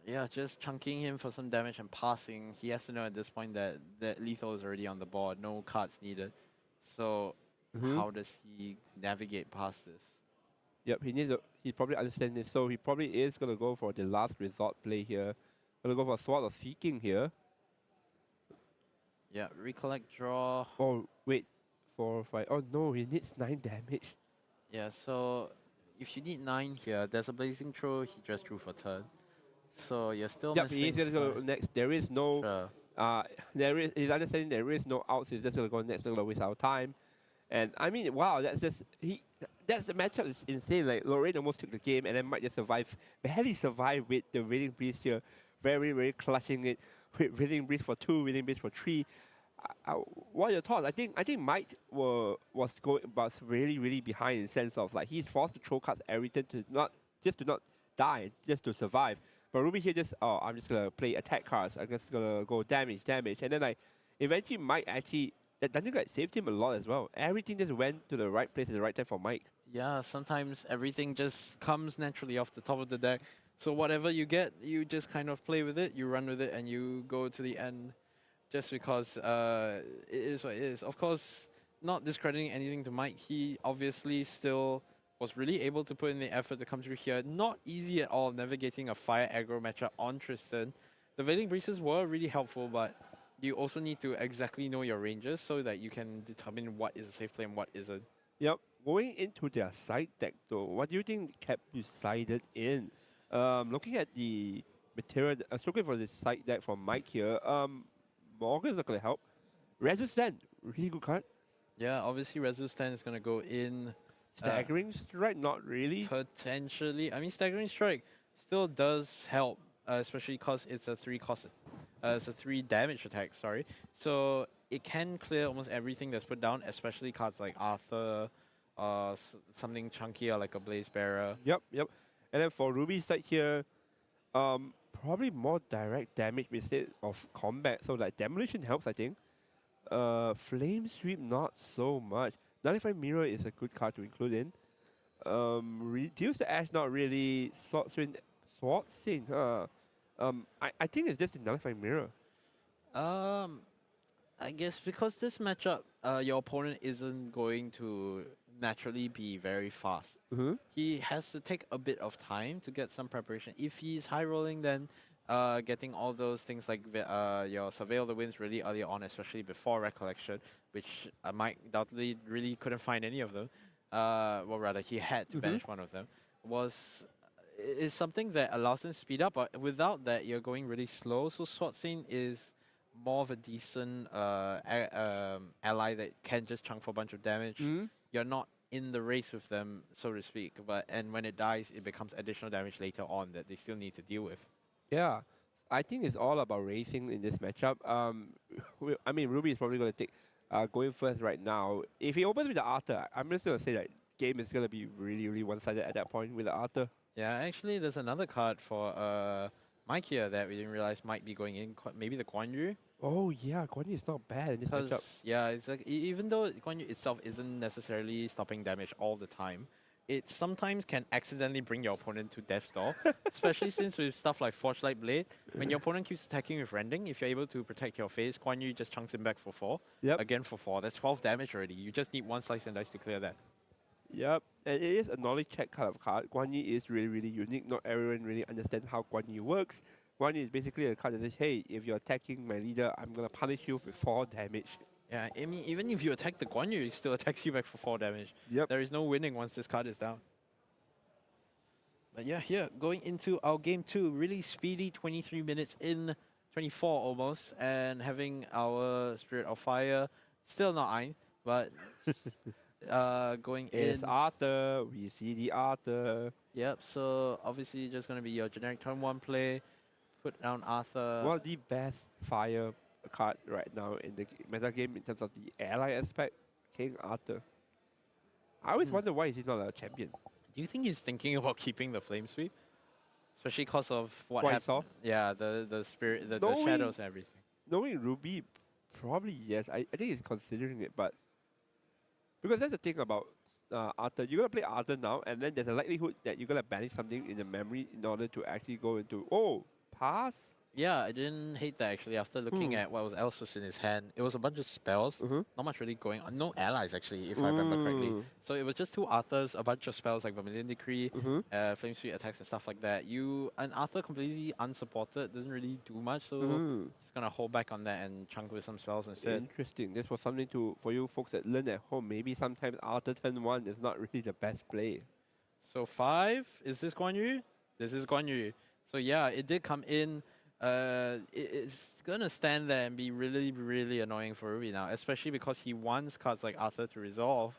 yeah, just chunking him for some damage and passing. He has to know at this point that lethal is already on the board, no cards needed. So how does he navigate past this? Yep, he probably understands this, so he probably is going to go for the last resort play here. Going to go for Sword of Seeking here. Yeah, recollect, draw. Oh, wait. 4, 5. Oh no, he needs 9 damage. Yeah, so if you need 9 here, there's a Blazing Throw, he just drew for turn. So you're still Yep, missing. he is going to go next. There is no... Sure. he's understanding there is no outs. He's just going to go next, not going to waste our time. And I mean, wow, that's the matchup is insane. Like, Lorraine almost took the game and then might just barely survive with the Raining Breeze here. Very, very clutching it with Raining Breeze for 2, Raining Breeze for 3. What are your thoughts? I think Mike was really, really behind in the sense of like he's forced to throw cards every turn to not die, just to survive. But Ruby here I'm just gonna play attack cards. I'm just gonna go damage, and then like eventually Mike actually that Dungeon Guide saved him a lot as well. Everything just went to the right place at the right time for Mike. Yeah, sometimes everything just comes naturally off the top of the deck. So whatever you get, you just kind of play with it, you run with it, and you go to the end. just because it is what it is. Of course, not discrediting anything to Mike, he obviously still was really able to put in the effort to come through here. Not easy at all navigating a fire aggro matchup on Tristan. The Veiling Braces were really helpful, but you also need to exactly know your ranges so that you can determine what is a safe play and what isn't. Yep. Going into their side deck though, what do you think kept you sided in? Looking at the material, looking for the side deck from Mike here, Morgan's not going to help. Resistant, really good card. Yeah, obviously Resistant is going to go in. Staggering strike, not really. Potentially. I mean, Staggering Strike still does help, especially because it's a 3 cost. It's a 3 damage attack, sorry. So it can clear almost everything that's put down, especially cards like Arthur, something chunkier like a Blaze Bearer. Yep. And then for Ruby's side here, probably more direct damage instead of combat. So like demolition helps, I think. Flame sweep not so much. Nullify Mirror is a good card to include in. Reduce the Ash not really. Sword Swing. I think it's just a Nullify Mirror. I guess because this matchup, your opponent isn't going to naturally be very fast. He has to take a bit of time to get some preparation. If he's high rolling, then getting all those things like your Surveil the Winds really early on, especially before Recollection, which Mike doubtedly really couldn't find any of them. Well, rather, he had to banish one of them. Is something that allows him to speed up, but without that, you're going really slow. So Sword Scene is more of a decent ally that can just chunk for a bunch of damage. You're not in the race with them, so to speak. And when it dies, it becomes additional damage later on that they still need to deal with. Yeah, I think it's all about racing in this matchup. I mean, Ruby is probably going to take going first right now. If he opens with the Arthur, I'm just going to say that game is going to be really, really one-sided at that point with the Arthur. Yeah, actually, there's another card for Mike here that we didn't realize might be going in. Maybe the Guan Yu. Oh yeah, Guan Yu is not bad in this matchup. Yeah, it's like even though Guan Yu itself isn't necessarily stopping damage all the time, it sometimes can accidentally bring your opponent to death's door. Especially since with stuff like Forge Light Blade, when your opponent keeps attacking with Rending, if you're able to protect your face, Guan Yu just chunks him back for 4. Yep. Again for 4. That's 12 damage already. You just need 1 slice and dice to clear that. Yep, and it is a knowledge check kind of card. Guan Yu is really, really unique. Not everyone really understands how Guan Yu works. Guan Yu is basically a card that says, hey, if you're attacking my leader, I'm going to punish you with 4 damage. Yeah, I mean, even if you attack the Guan Yu, it still attacks you back for 4 damage. Yep. There is no winning once this card is down. But yeah, here, going into our game 2, really speedy, 23 minutes in, 24 almost, and having our Spirit of Fire, still not Ein, but going It's in. Arthur, we see the Arthur. Yep, so obviously just going to be your generic turn 1 play, put down Arthur. One of the best fire card right now in the meta game in terms of the ally aspect, King Arthur. I always wonder why he's not a champion. Do you think he's thinking about keeping the Flame Sweep? Especially because of what What he happened. saw? Yeah, the spirit, the Knowing- shadows and everything. Knowing Ruby, probably yes. I think he's considering it, but because that's the thing about Arthur. You're gonna play Arthur now, and then there's a likelihood that you're gonna banish something in the memory in order to actually go into pass. Yeah, I didn't hate that actually. After looking at what else was in his hand, it was a bunch of spells. Not much really going on. No allies actually, if I remember correctly. So it was just 2 Arthurs, a bunch of spells like Vermilion Decree, Flame Sweep attacks and stuff like that. An Arthur completely unsupported doesn't really do much. So just gonna hold back on that and chunk with some spells instead. Interesting. This was something for you folks that learn at home. Maybe sometimes Arthur turn 1 is not really the best play. So 5, is this Guan Yu? This is Guan Yu. So yeah, it did come in. It's gonna stand there and be really, really annoying for Ruby now, especially because he wants cards like Arthur to resolve,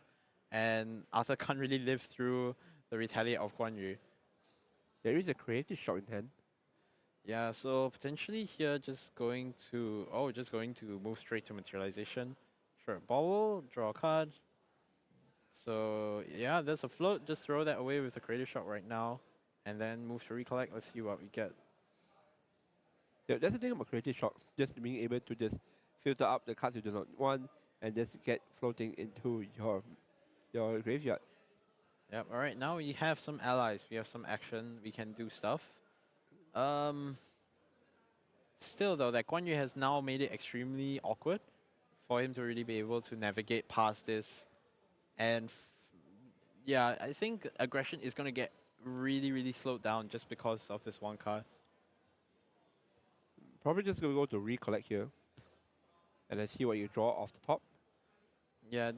and Arthur can't really live through the retaliate of Guan Yu. There is a creative shot in hand. Yeah, so potentially here just going to move straight to materialization. Sure, bobble, draw a card. So yeah, there's a float. Just throw that away with the creative shot right now, and then move to recollect. Let's see what we get. Yeah, that's the thing about creative shot. Just being able to just filter up the cards you do not want and just get floating into your graveyard. Yep, alright, now we have some allies, we have some action, we can do stuff. still though, that Guan Yu has now made it extremely awkward for him to really be able to navigate past this. And yeah, I think aggression is going to get really, really slowed down just because of this one card. Probably just gonna go to recollect here, and then see what you draw off the top. Yeah,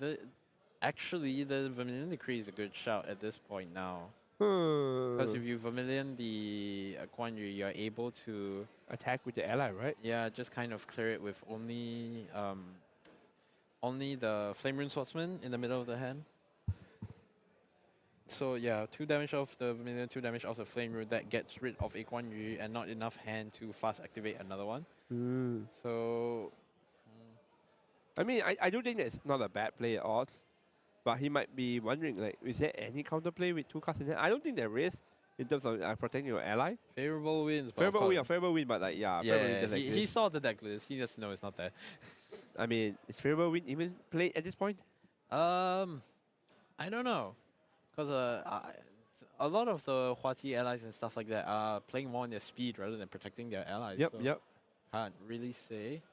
actually, the Vermilion Decree is a good shout at this point now. Because if you Vermilion the Guan Yu, you're able to Attack with the ally, right? yeah, just kind of clear it with only the Flame Rune Swordsman in the middle of the hand. So yeah, 2 damage of the Vermilion, 2 damage of the Flame Rune, that gets rid of a Guan Yu and not enough hand to fast activate another one. So I mean, I do think it's not a bad play at all, but he might be wondering, like, is there any counterplay with 2 cards in hand? I don't think there is in terms of protecting your ally. favorable wins. But Favorable win, favorable win, but like, yeah, favorable yeah, win like he this. saw the deck list. He doesn't know it's not there. I mean, is favorable win even played at this point? I don't know, because a lot of the Huati allies and stuff like that are playing more on their speed rather than protecting their allies. Yep, so yep. Can't really say.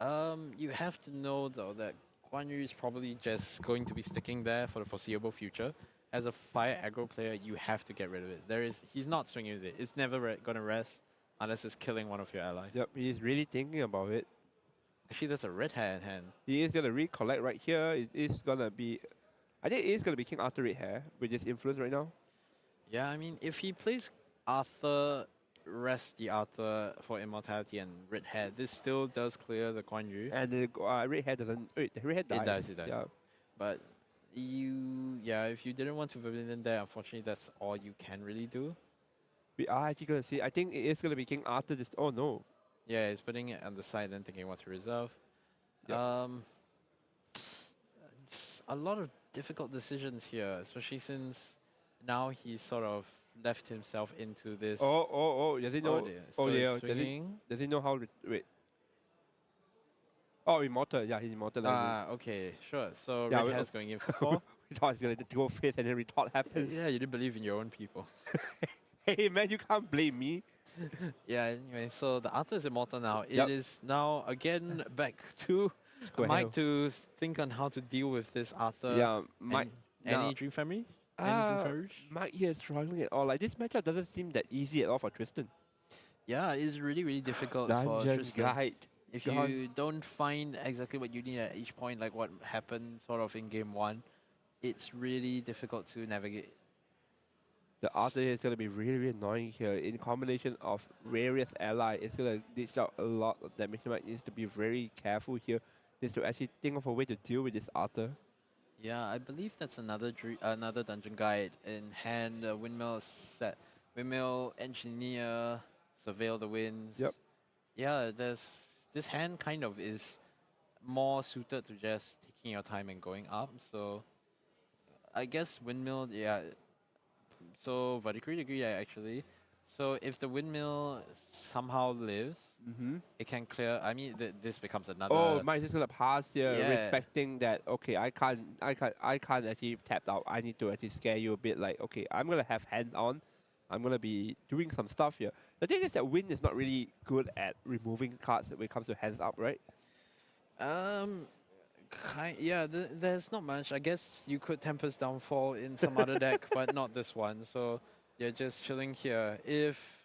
You have to know though that Guan Yu is probably just going to be sticking there for the foreseeable future. As a fire aggro player, you have to get rid of it. He's not swinging with it. It's never gonna rest unless it's killing one of your allies. Yep, he's really thinking about it. Actually, that's a red hair in hand. He is gonna recollect right here. It is gonna be, I think it is gonna be King Arthur Red Hair with his influence right now. Yeah, I mean, if he plays Arthur, rest the Arthur for immortality and red hair, this still does clear the Guan Yu. And the Red Hair doesn't. Wait, the Red Hair dies. It does. Yeah. But if you didn't want to Vermilion there, unfortunately, that's all you can really do. We are actually gonna see. I think it is gonna be King Arthur. Just oh no. Yeah, he's putting it on the side and thinking what to reserve. Yep. A lot of difficult decisions here, especially since now he's sort of left himself into this. Oh! Does he know? dear. Oh So he's yeah. swinging. Does he know how to wait? Oh, immortal. Yeah, he's immortal. Okay, sure. So Yeah, red hair's going in for 4. We thought he's gonna go face, and then we thought happens. Yeah, you didn't believe in your own people. Hey man, you can't blame me. Yeah, anyway, so the Arthur is immortal now. Yep. It is now again back to Go Mike ahead. to think on how to deal with this Arthur. Yeah, Mike. Any Dream Family? Any Dream Fairies? Mike here is struggling at all. Like this matchup doesn't seem that easy at all for Tristan. Yeah, it's really, really difficult for Dungeon Tristan. Guide. If Gone. you don't find exactly what you need at each point, like what happened sort of in game 1, it's really difficult to navigate. The Arthur here is going to be really, really annoying here. In combination of various allies, it's going to dish out a lot of damage. Mike needs to be very careful here. Needs to actually think of a way to deal with this Arthur. Yeah, I believe that's another dungeon guide in hand. Windmill set, windmill engineer, surveil the winds. Yep. Yeah, this hand kind of is more suited to just taking your time and going up. So I guess windmill, yeah. So vertically degree, yeah, actually. So if the windmill somehow lives, it can clear. I mean, this becomes another. Oh, Mike's just gonna pass here, Yeah. respecting that. Okay, I can't actually tap out. I need to actually scare you a bit. Like, okay, I'm gonna have hand on. I'm gonna be doing some stuff here. The thing is that Wind is not really good at removing cards when it comes to hands up, right? Yeah, there's not much. I guess you could Tempest Downfall in some other deck, but not this one. So you're just chilling here. If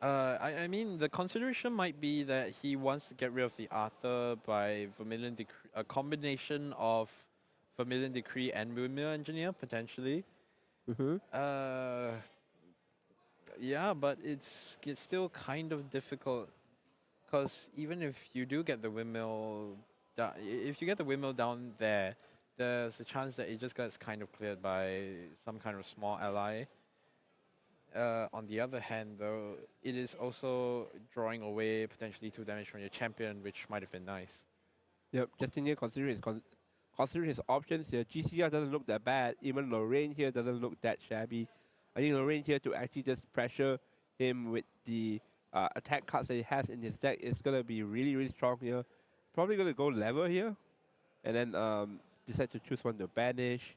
I mean, the consideration might be that he wants to get rid of the Arthur by Vermilion Decree, a combination of Vermilion Decree and Windmill Engineer potentially. Yeah, but it's still kind of difficult because even if you do get the windmill, if you get the windmill down there, there's a chance that it just gets kind of cleared by some kind of small ally. On the other hand, though, it is also drawing away potentially 2 damage from your champion, which might have been nice. Yep, Justin here considering his options here. GCR doesn't look that bad. Even Lorraine here doesn't look that shabby. I think Lorraine here to actually just pressure him with the attack cards that he has in his deck is going to be really, really strong here. Probably going to go level here. And then decide to choose one to banish.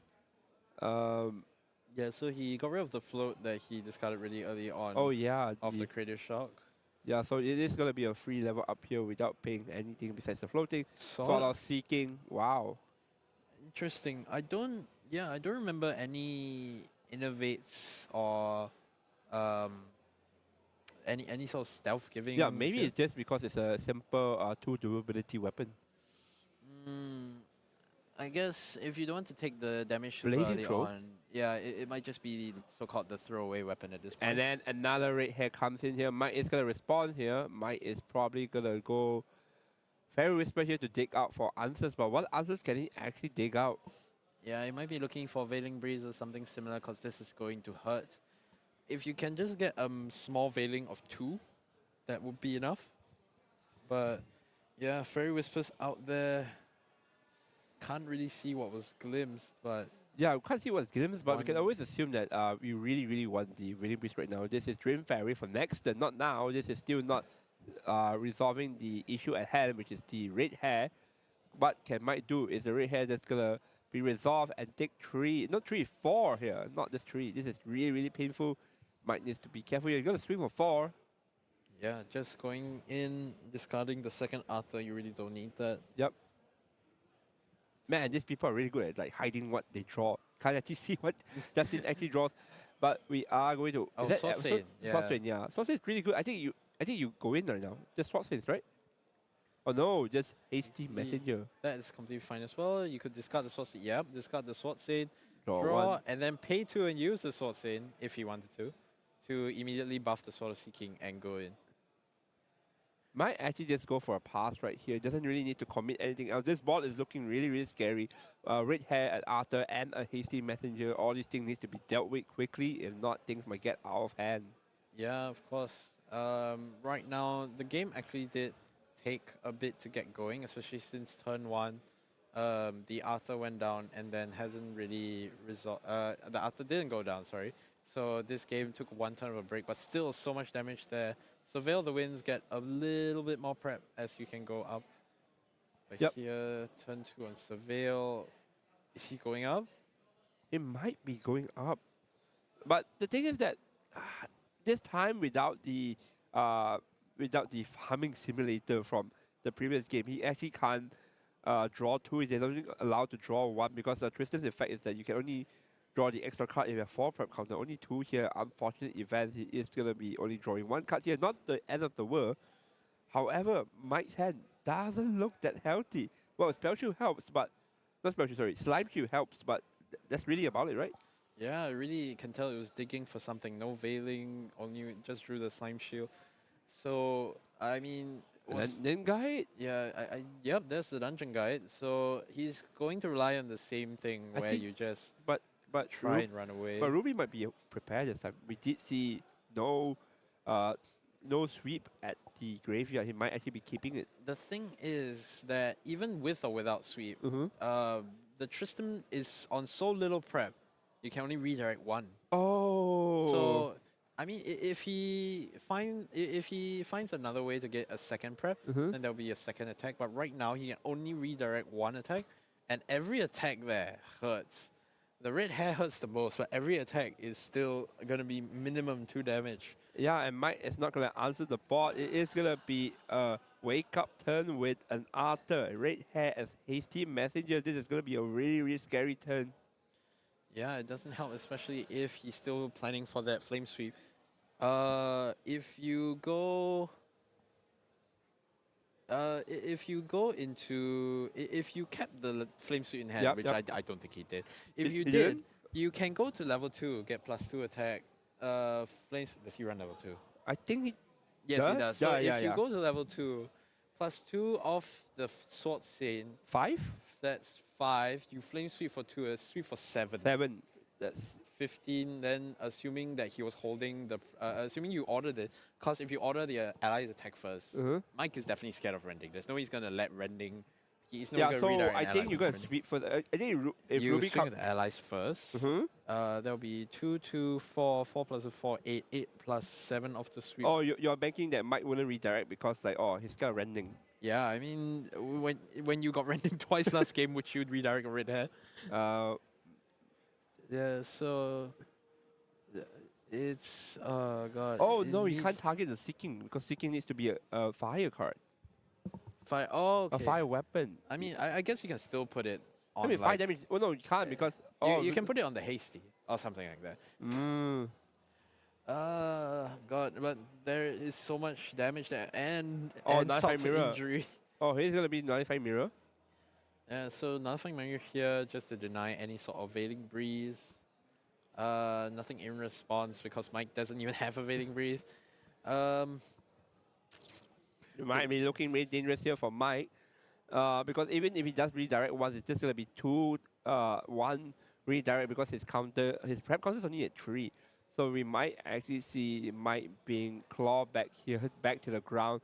Yeah, so he got rid of the float that he discarded really early on. Oh yeah. Of the Creative Shock. Yeah, so it is gonna be a free level up here without paying anything besides the floating. Sort of seeking. Wow. Interesting. I don't remember any innovates or um, any sort of stealth giving. Yeah, maybe here. it's just because it's a simple 2 durability weapon. I guess if you don't want to take the damage super Blazing early throw. on, yeah, it might just be so-called the throwaway weapon at this point. And then another red hair comes in here. Mike is gonna respond here. Mike is probably gonna go Fairy Whisper here to dig out for answers, but what answers can he actually dig out? Yeah, he might be looking for Veiling Breeze or something similar because this is going to hurt. If you can just get small Veiling of 2, that would be enough. But yeah, Fairy Whispers out there. Can't really see what was glimpsed, but Yeah, we can't see what's glimpsed, but we can One- always assume that we really, really want the Veiling Beast right now. This is Dream Fairy for next, and not now. This is still not resolving the issue at hand, which is the red hair. What can Mike do is the red hair that's gonna be resolved and take 3, not 3, 4 here, not just 3. This is really, really painful. Mike needs to be careful here. You're gonna swing for 4. yeah, just going in, discarding the second Arthur, you really don't need that. Yep. Man, these people are really good at like hiding what they draw. Can't actually see what Justin actually draws. But we are going to. Oh, is that Sword episode? Saint, yeah. Sword Saint, yeah. Sword Saint is really good. I think you go in right now. Just Sword Saints, right? Oh no, just hasty messenger. That is completely fine as well. You could discard the Sword Saint, yep, discard the Sword Saint, Draw draw, one. and then pay 2 and use the Sword Saint if you wanted to immediately buff the Sword of Seeking and go in. Might actually just go for a pass right here. Doesn't really need to commit anything else. This board is looking really, really scary. Red hair at Arthur and a hasty messenger. All these things needs to be dealt with quickly. If not, things might get out of hand. Yeah, of course. Right now, the game actually did take a bit to get going, especially since turn 1. The Arthur went down and then hasn't really resolved. The Arthur didn't go down, sorry. So this game took 1 turn of a break, but still so much damage there. So Veil the Winds get a little bit more prep as you can go up. But Yep. here, turn 2 on Surveil. Is he going up? It might be going up. But the thing is that this time without the farming simulator from the previous game, he actually can't draw 2. He's only allowed to draw 1 because the Tristan's effect is that you can only draw the extra card if you have 4 prep counter. Only 2 here. Unfortunate event, he is going to be only drawing 1 card here. Not the end of the world. However, Mike's hand doesn't look that healthy. Well, Spell Shield helps, but... Not Spell Shield, sorry. Slime Shield helps, but that's really about it, right? Yeah, I really can tell it was digging for something. No Veiling, only just drew the Slime Shield. So, I mean... Then guide? Yeah, yep, that's the dungeon guide. So he's going to rely on the same thing I where think- you just But try and run away. But Ruby might be prepared this time. We did see no sweep at the graveyard. He might actually be keeping it. The thing is that even with or without sweep, the Tristan is on so little prep, you can only redirect 1. Oh. So, I mean, if he finds another way to get a second prep, then there'll be a second attack. But right now, he can only redirect 1 attack, and every attack there hurts. The red hair hurts the most, but every attack is still going to be minimum 2 damage. Yeah, and Mike is not going to answer the board. It is going to be a wake-up turn with an Arthur. Red hair as hasty messenger. This is going to be a really, really scary turn. Yeah, it doesn't help, especially if he's still planning for that flame sweep. If you go into... If you kept the flame sweep in hand, Yep, which yep. I don't think he did. If you He did, didn't? you can go to level 2, get +2 attack. Flames... Does he run level 2? I think he Yes, he does. So Yeah, if you go to level 2, +2 of the Sword Saint, 5? that's 5. You flame sweep for 2, sweep for 7. 7. That's 15, then assuming that he was holding the... assuming you ordered it, because if you order the allies attack first, Mike is definitely scared of rending. There's no way he's going to let rending... He's not yeah, going to so redirect I an ally think you're going to with sweep for the... I think if you Ruby swing comes... at the allies first. There'll be 2, 2, 4, 4 plus a 4, 8, 8 plus 7 of the sweep. Oh, you're banking that Mike wouldn't redirect because like, oh, he's got a rending. Yeah, I mean, when you got rending twice last game, would you redirect a red hair? Uh, Yeah, so It's god. Oh it no, you needs can't target the Seeking because Seeking needs to be a fire card, fire. Oh, a okay. fire weapon. I mean, I guess you can still put it on I mean, fire like damage. Oh no, you can't because you can put it on the hasty or something like that. Mm. God, but there is so much damage there and Nullify insult to mirror. injury. Oh, he's gonna be nullify mirror. Yeah, so nothing mirror here just to deny any sort of Veiling Breeze. Nothing in response because Mike doesn't even have a Veiling Breeze. It might be looking really dangerous here for Mike. Because even if he does redirect once, it's just gonna be 2-1 redirect because his prep counter is only at 3. So we might actually see Mike being clawed back here, back to the ground.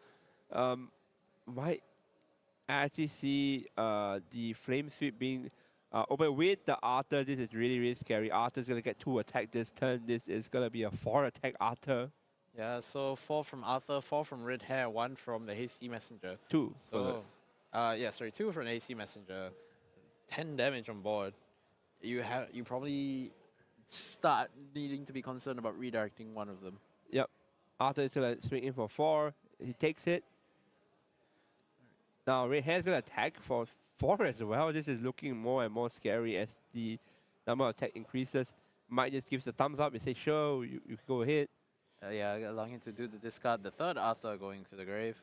Might actually see the flame sweep being open with the Arthur. This is really, really scary. Arthur's gonna get 2 attack this turn. This is gonna be a 4 attack Arthur. Yeah, so 4 from Arthur, 4 from Red Hair, 1 from the Hasty Messenger. 2. So, yeah, sorry, 2 from the Hasty Messenger, 10 damage on board. You probably start needing to be concerned about redirecting one of them. Yep. Arthur is gonna swing in for 4. He takes it. Now Red Hair's gonna attack for 4 as well. This is looking more and more scary as the number of attack increases. Mike just gives a thumbs up and say, sure, you go ahead. Yeah, allowing him to do the discard. The third Arthur going to the grave.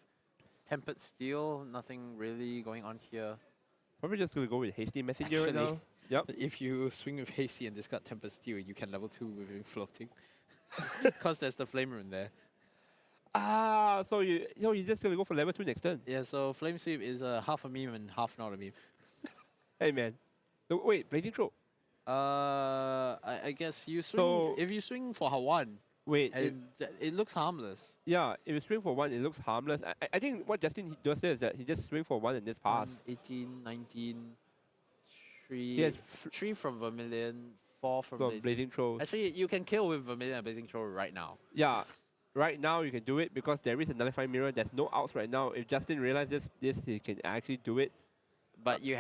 Tempered Steel, nothing really going on here. Probably just gonna go with Hasty Messenger right Actually, now. Yep. If you swing with Hasty and discard Tempered Steel, you can level 2 with him floating. Because there's the Flame Rune there. So you're just gonna go for level 2 next turn. Yeah, so Flame Sweep is half a meme and half not a meme. Hey man. No, wait, Blazing Throw. I guess you swing. So- if you swing for 1, Wait, it looks harmless. yeah, if you swing for 1, it looks harmless. I think what Justin does there is that he just swing for 1 and just pass. 18, 19, 3. Yes, 3 from Vermilion, 4 from From Blazing. Blazing Throws. Actually, you can kill with Vermilion and Blazing Throw right now. Yeah, right now you can do it because there is a nullifying mirror. There's no outs right now. If Justin realizes this, he can actually do it. But you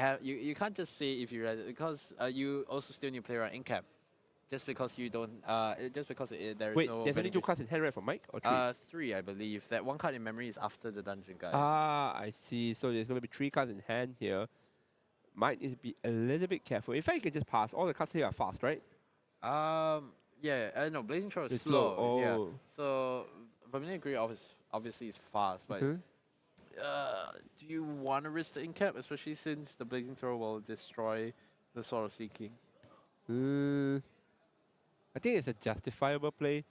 can't just say if you realize it because you also still need to play around in cap. Just because you don't, just because there is Wait, no. there's only 2 vending cards in hand right for Mike or 3? 3, I believe. That 1 card in memory is after the dungeon guide. I see. So there's going to be 3 cards in hand here. Might need to be a little bit careful. In fact, you can just pass. All the cards here are fast, right? Yeah, no, Blazing Throw is It's slow. slow, Yeah. oh. So Vermilion Grey obviously is fast, but Mhm. do you want to risk the in-cap, especially since the Blazing Throw will destroy the Sword of Seeking? I think it's a justifiable play.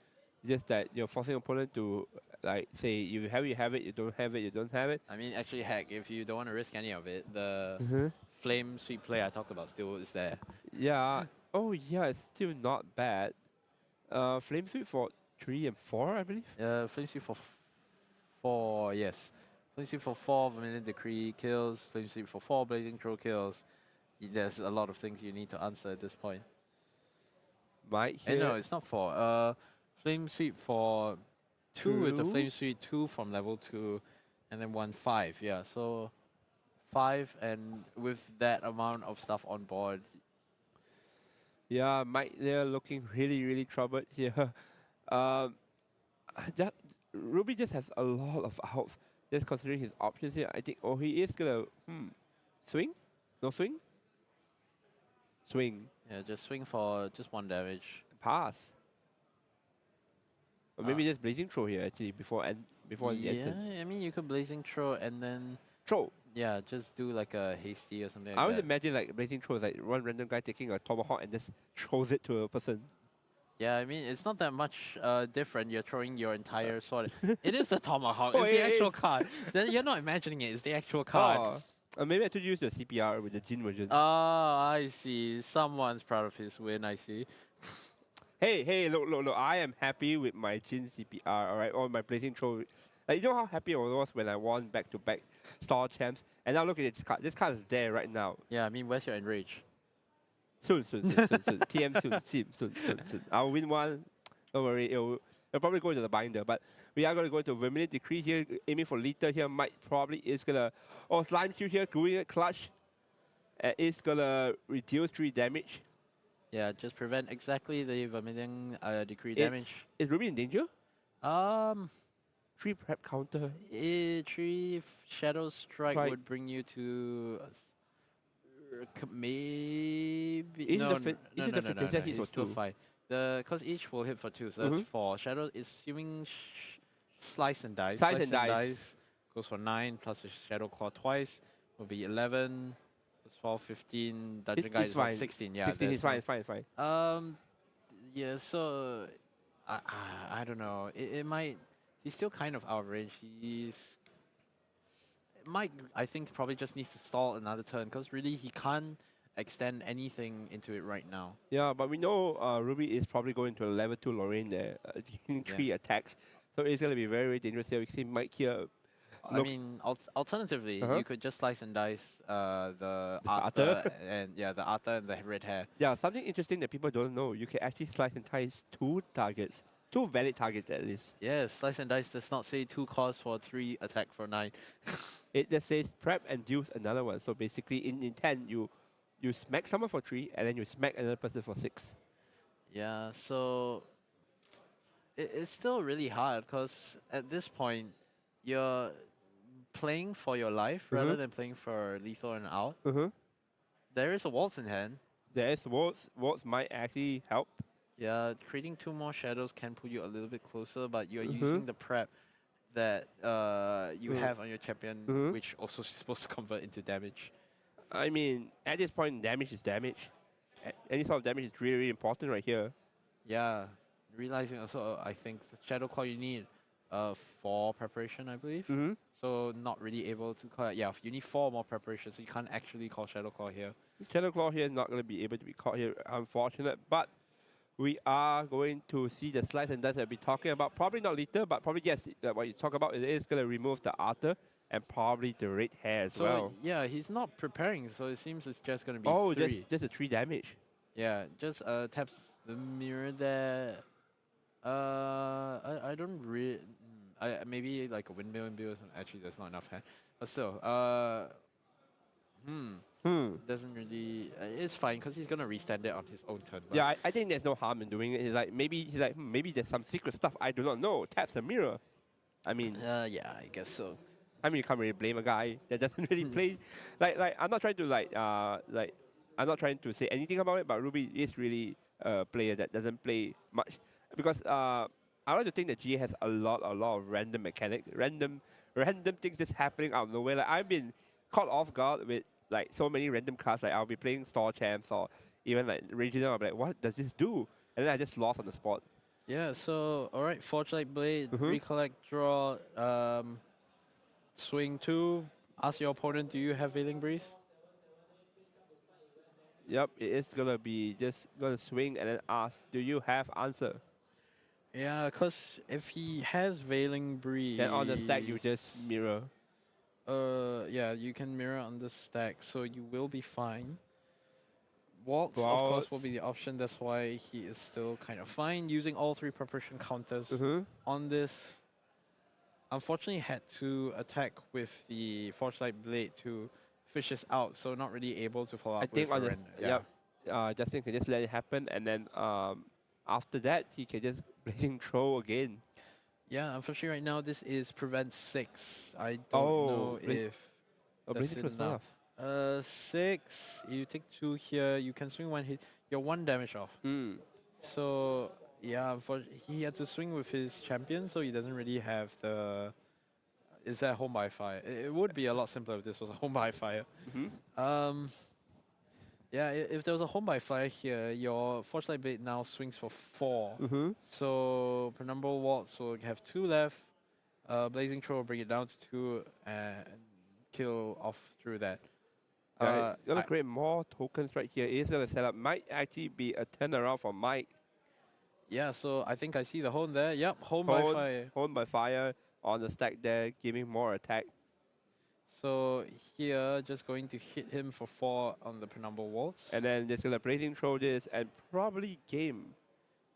Just that you're forcing opponent to, like, say, you have it, you don't have it, you don't have it. I mean, actually, heck, if you don't want to risk any of it, the Flame Sweep play I talked about still is there. Yeah. Oh, yeah, it's still not bad. Flame Sweep for 3 and 4, I believe. Flame Sweep for 4, yes. Flame Sweep for 4, Vermilion Decree kills. Flame Sweep for 4, Blazing Throw kills. There's a lot of things you need to answer at this point. Might And here. no, it's not 4. Flame Sweep for 2 with the 2. Flame Sweep 2 from level 2, and then 1 5. Yeah, so 5, and with that amount of stuff on board. Yeah, Mike they're looking really, really troubled here. Ruby just has a lot of outs. Just considering his options here, I think, he is gonna, swing? No swing? Swing. Yeah, just swing for just 1 damage. Pass. Or maybe just Blazing Throw here, actually, before the end turn. I mean, you could Blazing Throw and then, Throw. yeah, just do like a hasty or something I like always that. imagine like Blazing Throw is like one random guy taking a tomahawk and just throws it to a person. Yeah, I mean, it's not that much different. You're throwing your entire sword. It is a tomahawk. Oh, It's it the actual is. card. Then you're not imagining it. It's the actual card. Maybe I should use the CPR with the Jin version. I see. Someone's proud of his win, I see. Hey, look. I am happy with my Jin CPR, alright, or my Blazing Throw. Like, you know how happy I was when I won back-to-back Star Champs? And now look at this card. This card is there right now. Yeah, I mean, where's your enrage? Soon. TM soon. I'll win one. Don't worry, it'll probably go into the binder. But we are going to go into Vermilion Decree here, aiming for Lita here. Mike probably is going to... Oh, Slime Shield here, doing it clutch. It's going to reduce 3 damage. Yeah, just prevent exactly the Vermilion decree It's, damage. is Ruby in danger? Um, 3 prep counter. 3 Shadow Strike Right. would bring you to maybe Is it no the no fit- is no it no the no no, Fitizia no. hits It's for still 2? 5. Because each will hit for 2, so that's Mhm. 4. Shadow is assuming Slice and Dice. Slice and dice. Goes for 9 plus a Shadow Claw twice will be 11. Plus 12, 15. Dungeon Guide It's is what, fine. 16. Yeah, 16 is there's fine, fine. um, yeah, so I don't know. It might. He's still kind of out of range. Might, I think, probably just needs to stall another turn because really he can't extend anything into it right now. Yeah, but we know Ruby is probably going to a level 2 Lorraine there, getting Yeah. 3 attacks. So it's going to be very, very dangerous here. We see Mike here. I mean, alternatively, Uh-huh. you could just slice and dice the Arthur. Arthur and yeah, the Arthur and the red hair. Yeah, something interesting that people don't know. You can actually slice and dice 2 targets. 2 valid targets at least. Yeah, slice and dice does not say 2 cost for 3 attack for 9. It just says prep and deals another one. So basically, in intent, you smack someone for 3 and then you smack another person for 6. Yeah, so it's still really hard because at this point you're playing for your life rather Mhm. than playing for lethal and out. Uh-huh. There is a waltz in hand. There's wards. Wards might actually help. Yeah, creating 2 more shadows can put you a little bit closer, but you're Mhm. using the prep that you Mm. have on your champion, Mhm. which also is supposed to convert into damage. I mean, at this point, damage is damage. Any sort of damage is really, really important right here. Yeah, realizing also, I think the Shadow Claw you need 4 preparation, I believe. Mm-hmm. So not really able to call. Yeah, you need 4 more preparation, so you can't actually call Shadow Claw here. Shadow Claw here is not going to be able to be caught here, unfortunate. But we are going to see the slice and dice that we're talking about. Probably not lethal, but probably yes, what you talk about is going to remove the Arthur and probably the red hair as So well. yeah, he's not preparing, so it seems it's just gonna be Oh, 3. just a 3 damage. Yeah, just taps the mirror there. I don't really. I maybe like a windmill and bill. Actually, that's not enough hand. But still, doesn't really. It's fine because he's gonna restand it on his own turn. But Yeah, I think there's no harm in doing it. He's like maybe there's some secret stuff I do not know. Taps a mirror. I mean, yeah, I guess so. you can't really blame a guy that doesn't really play. Like I'm not trying to I'm not trying to say anything about it, but Ruby is really a player that doesn't play much because I like to think that G has a lot of random mechanics, random things just happening out of nowhere. Like I've been caught off guard with like so many random cards. Like I'll be playing store champs or even like regional. I'm like, what does this do? And then I just lost on the spot. Yeah. So all right, Forge-Light Blade, recollect, draw, swing 2. Ask your opponent, do you have Veiling Breeze? Yep, it is gonna be just gonna swing and then ask, do you have answer? Yeah, because if he has Veiling Breeze, Then on the stack you just mirror. yeah, you can mirror on the stack, so you will be fine. Waltz, of course, will Waltz. be the option. That's why he is still kind of fine using all 3 preparation counters on this. Unfortunately, had to attack with the Forge-Light Blade to fish this out, so not really able to follow up I think with on the yeah. Justin can just let it happen, and then after that he can just blazing throw again. Yeah, unfortunately, right now this is prevent 6. I don't Oh, know if Oh, that's blazing throw is not enough. enough. 6. You take 2 here. You can swing 1 hit. You're 1 damage off. Mm. So yeah, he had to swing with his champion, so he doesn't really have the. Is that home by fire? It would be a lot simpler if this was a home by fire. Yeah, if there was a home by fire here, your Forge-Light Blade now swings for 4. So Penumbral Waltz will have 2 left. Blazing Throw will bring it down to 2 and kill off through that. It's gonna create more tokens right here. It's gonna set up. Might actually be a turnaround for Mike. Yeah, so I think I see the home there. Yep, home by fire. Home by fire on the stack there, giving more attack. So here, just going to hit him for 4 on the Penumbral Waltz. And then just gonna blazing throw this and probably game.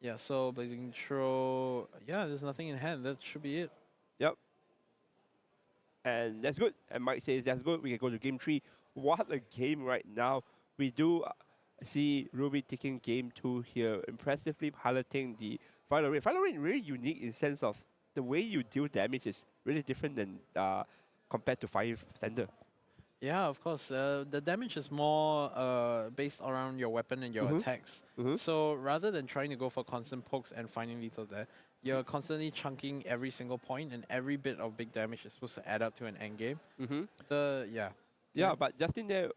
Yeah, so Blazing Throw. Yeah, there's nothing in hand. That should be it. Yep. And that's good. And Mike says that's good. We can go to game 3. What a game right now. We do see Ruby taking game 2 here, impressively piloting the final rate. Final rate really unique in sense of the way you deal damage is really different than compared to Fire Center. Yeah, of course. The damage is more based around your weapon and your attacks. So rather than trying to go for constant pokes and finding lethal there, you're constantly chunking every single point, and every bit of big damage is supposed to add up to an end game. Yeah, but Justin there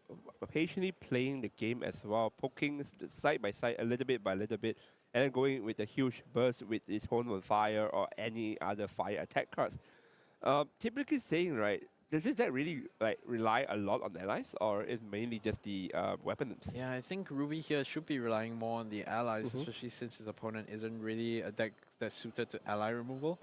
patiently playing the game as well, poking side by side a little bit by little bit, and then going with a huge burst with his Hone on Fire or any other fire attack cards. Typically saying, right, does that really like rely a lot on allies, or is mainly just the weapons? Yeah, I think Ruby here should be relying more on the allies, especially since his opponent isn't really a deck that's suited to ally removal.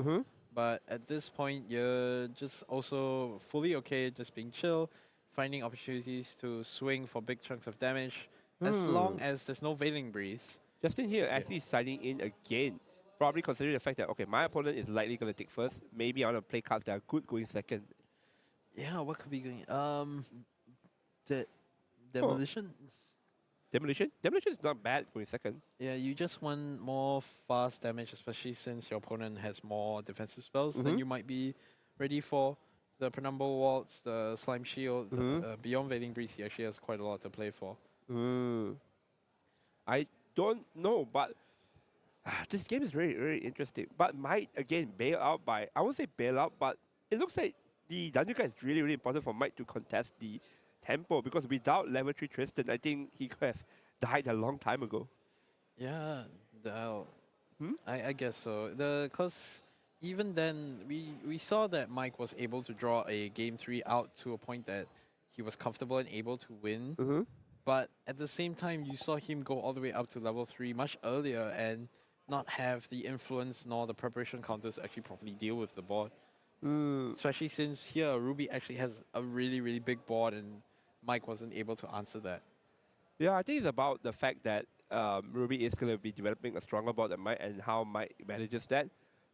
But at this point, you're just also fully okay just being chill, finding opportunities to swing for big chunks of damage, as long as there's no Veiling Breeze. Justin here actually signing in again, probably considering the fact that, okay, my opponent is likely going to take first. Maybe I want to play cards that are good going second. Yeah, what could be going? The Demolition? Demolition? Demolition is not bad going second. Yeah, you just want more fast damage, especially since your opponent has more defensive spells than you might be ready for. The Penumbral Waltz, the Slime Shield, beyond Veiling Breeze, he actually has quite a lot to play for. I don't know, but this game is very, very interesting. But might, again, bail out by, I won't say bail out, but it looks like the Dungeon Guy is really, really important for Mike to contest the tempo, because without level 3 Tristan, I think he could have died a long time ago. Yeah, I guess so. Because even then, we saw that Mike was able to draw a game 3 out to a point that he was comfortable and able to win. But at the same time, you saw him go all the way up to level 3 much earlier and not have the influence nor the preparation counters to actually properly deal with the board. Especially since here, Ruby actually has a really, really big board and Mike wasn't able to answer that. Yeah, I think it's about the fact that Ruby is going to be developing a stronger board than Mike and how Mike manages that.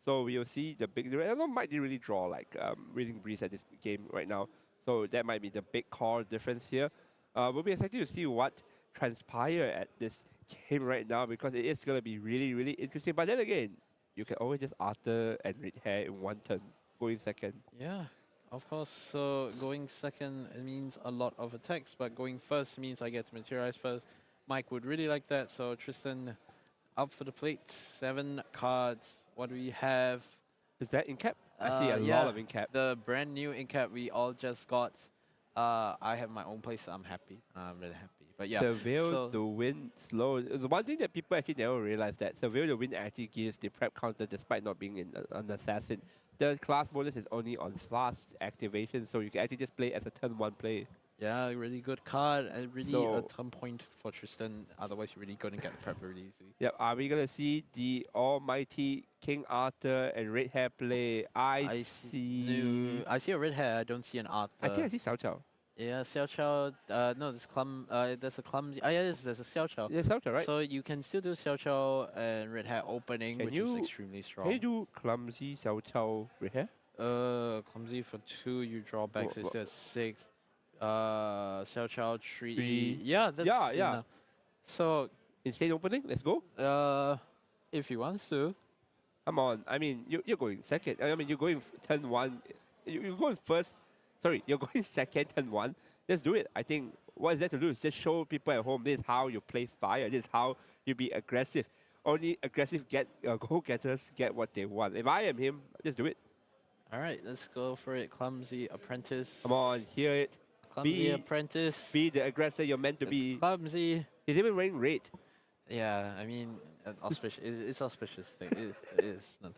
So we'll see the big difference. I don't know, Mike didn't really draw like Reading Breeze at this game right now. So that might be the big core difference here. We'll be excited to see what transpire at this game right now, because it is going to be really, really interesting. But then again, you can always just Arthur and Red Hair in one turn, going second. Yeah, of course. So going second, it means a lot of attacks, but going first means I get to materialize first. Mike would really like that. So Tristan up for the plate. 7 cards. What do we have? Is that in cap? I see a yeah, lot of in cap. The brand new in cap we all just got. I have my own place. So I'm happy. I'm really happy. But yeah, Surveil the win slow. The one thing that people actually never realize that Surveil the win actually gives the prep counter despite not being in an assassin. The class bonus is only on fast activation, so you can actually just play as a turn 1 play. yeah, really good card and really So- a turn point for Tristan. Otherwise, you're really gonna get prep really easy. Yep, are we gonna see the almighty King Arthur and Red Hair play? I see. No, I see a red hair. I don't see an Arthur. I think I see Xiao Chao. Yeah, Xiao Chao. No, there's a clumsy. Oh, yeah, there's a Xiao Chao. Yeah, Xiao Chao, right? So you can still do Xiao Chao and red hair opening, Can which is you- extremely strong. Can you do clumsy Xiao Chao Red Hair? Clumsy for 2, you draw back, so Wha- it's at 6. Xiao Chao 3. Three. Yeah, that's Yeah. enough. So, Insane opening, let's go. if he wants to. Come on, I mean, you're going second. I mean, you're going turn 1. You're going first. Sorry, you're going second, turn 1. Just do it. I think what is there to do is just show people at home this is how you play fire. This is how you be aggressive. Only aggressive go-getters get what they want. If I am him, just do it. All right, let's go for it. Clumsy Apprentice. Come on, hear it. Clumsy be- Apprentice. Be the aggressor you're meant to be. Clumsy. He's even wearing red. Yeah, I mean, auspicious. It's auspicious thing. It is not.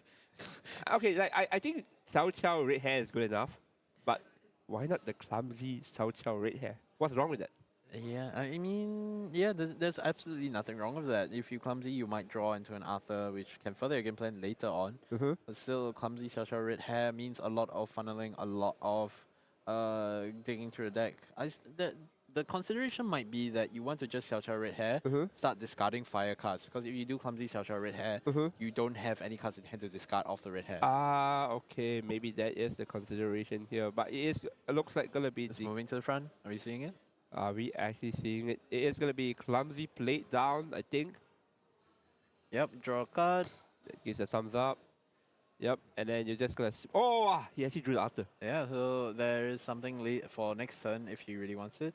Okay, like I think Xiao Chao red hair is good enough, but why not the clumsy Xiao Chao red hair? What's wrong with that? Yeah, I mean, yeah, there's absolutely nothing wrong with that. If you clumsy, you might draw into an Arthur, which can further your game plan later on. But still, clumsy Xiao Chao red hair means a lot of funneling, a lot of digging through the deck. The consideration might be that you want to just Xiao Chao red hair, start discarding fire cards, because if you do clumsy Xiao Chao red hair, you don't have any cards in hand to discard off the red hair. Okay, maybe that is the consideration here, but it looks like gonna be It's the. moving to the front. Are we seeing it? Are we actually seeing it? It is going to be clumsy played down, I think. Yep, draw a card. That gives a thumbs up. Yep, and then you're just going to... Oh, he actually drew the after. Yeah, so there is something for next turn if he really wants it.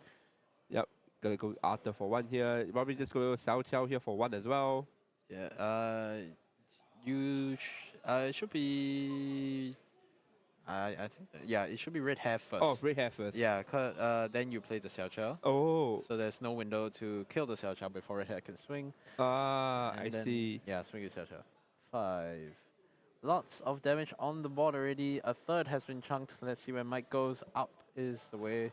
Yep, going to go after for one here. Probably just go Xiao Qiao here for one as well. Yeah, it should be... I think yeah, it should be red hair first. Oh, red hair first. Yeah, then you play the Xiao Qiao. Oh. So there's no window to kill the Xiao Qiao before red hair can swing. I And then- see. Yeah, swing your Xiao Qiao. 5. Lots of damage on the board already. A third has been chunked. Let's see where Mike goes. Up is the way.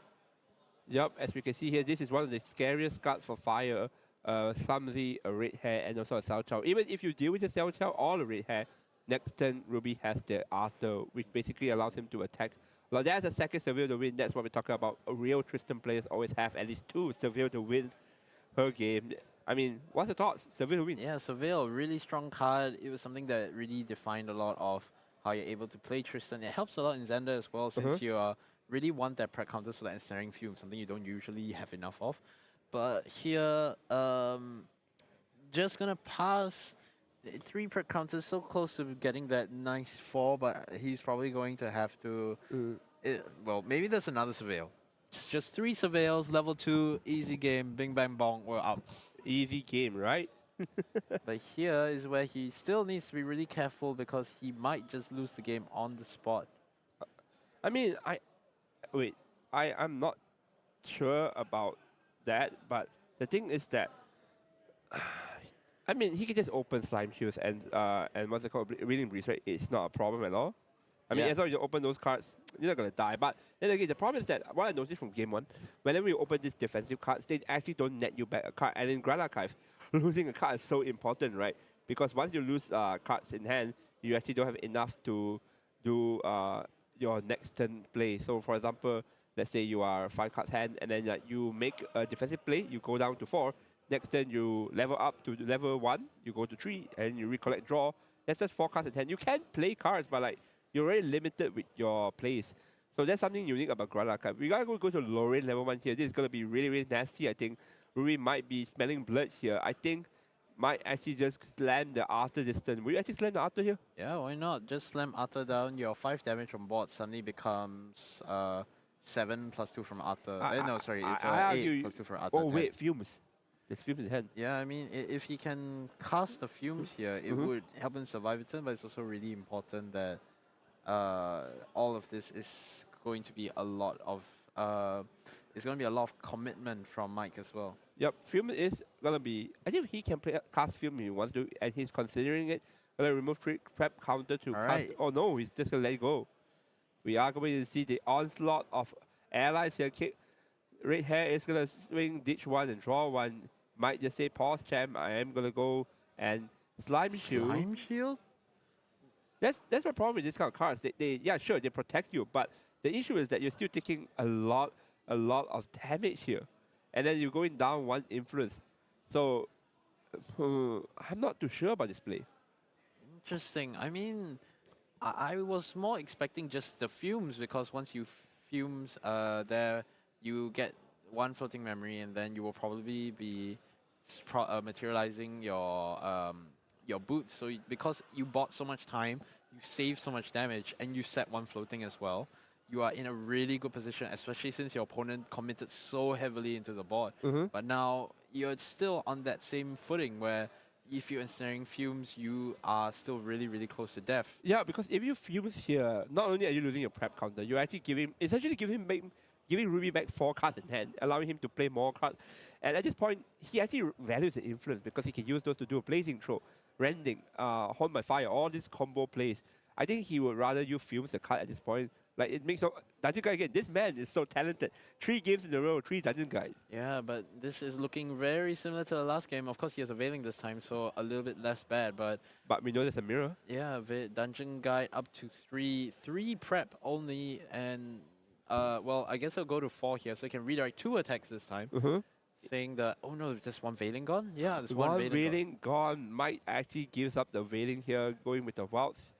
Yep, as we can see here, this is one of the scariest cards for fire. Clumsy, a red hair, and also a Xiao Qiao. Even if you deal with the Xiao Qiao or the red hair, next turn Ruby has the Arthur, which basically allows him to attack. Well, that's a second Seville to win. That's what we're talking about. Real Tristan players always have at least 2 Seville to win per game. I mean, what's the thoughts? Seville to win. Yeah, Surveil, really strong card. It was something that really defined a lot of how you're able to play Tristan. It helps a lot in Xander as well, since you really want that prep counters for that ensnaring fume, something you don't usually have enough of. But here, just gonna pass. 3 prep counters, so close to getting that nice 4, but he's probably going to have to... well, maybe there's another Surveil. It's just 3 Surveils, level 2, easy game, bing bang bong, we're up. Easy game, right? But here is where he still needs to be really careful because he might just lose the game on the spot. I mean, I'm not sure about that, but the thing is that I mean, he can just open Slime Shields and what's it called, Reading Breeze, right? It's not a problem at all. I mean, as long as you open those cards, you're not going to die. But then again, the problem is that what I noticed from game 1, whenever you open these defensive cards, they actually don't net you back a card. And in Grand Archive, losing a card is so important, right? Because once you lose cards in hand, you actually don't have enough to do your next turn play. So, for example, let's say you are 5 cards hand, and then you make a defensive play, you go down to 4. Next turn, you level up to level 1, you go to 3, and you recollect draw. That's just 4 cards in hand. You can play cards, but like, you're very limited with your plays. So that's something unique about Grand Archive. We gotta go to Lorraine level 1 here. This is gonna be really, really nasty, I think. Ruby might be smelling blood here. I think might actually just slam the Arthur this turn. Will you actually slam the Arthur here? Yeah, why not? Just slam Arthur down. Your 5 damage on board suddenly becomes 7 plus 2 from Arthur. No, sorry, it's 8 plus 2 from Arthur. Oh, wait, Fumes. There's Fumes in hand. Yeah, I mean, if he can cast the Fumes here, it would help him survive the turn, but it's also really important that all of this is going to be a lot of it's going to be a lot of commitment from Mike as well. Yep, Fume is gonna be. I think he can play cast Fume if he wants to, and he's considering it. Gonna remove prep counter to cast. Right. Oh no, he's just gonna let it go. We are going to see the onslaught of allies here. Kick. Red Hair is gonna swing, ditch 1 and draw 1. Might just say pause, champ. I am gonna go and Slime Shield. Slime Shield? That's my problem with this kind of cards. They yeah, sure, they protect you, but the issue is that you're still taking a lot of damage here. And then you're going down 1 influence. So I'm not too sure about this play. Interesting. I mean, I was more expecting just the Fumes, because once you Fumes there, you get 1 floating memory, and then you will probably be materializing your boots. So because you bought so much time, you save so much damage, and you set 1 floating as well, you are in a really good position, especially since your opponent committed so heavily into the board. But now you're still on that same footing where if you're ensnaring Fumes, you are still really, really close to death. Yeah, because if you Fumes here, not only are you losing your prep counter, you're actually giving Ruby back 4 cards in hand, allowing him to play more cards. And at this point, he actually values the influence because he can use those to do a blazing throw, rending, hold my fire, all these combo plays. I think he would rather you Fumes the card at this point. Like, it makes Dungeon Guide again. This man is so talented. 3 games in a row, 3 Dungeon Guide. Yeah, but this is looking very similar to the last game. Of course, he has a Veiling this time, so a little bit less bad. But we know there's a mirror. yeah, Dungeon Guide up to 3 prep only, and well, I guess I'll go to 4 here, so I can redirect 2 attacks this time. Saying that, oh no, there's just 1 Veiling gone? Yeah, there's 1 Veiling gone. Might actually gives up the Veiling here, going with the Wilds.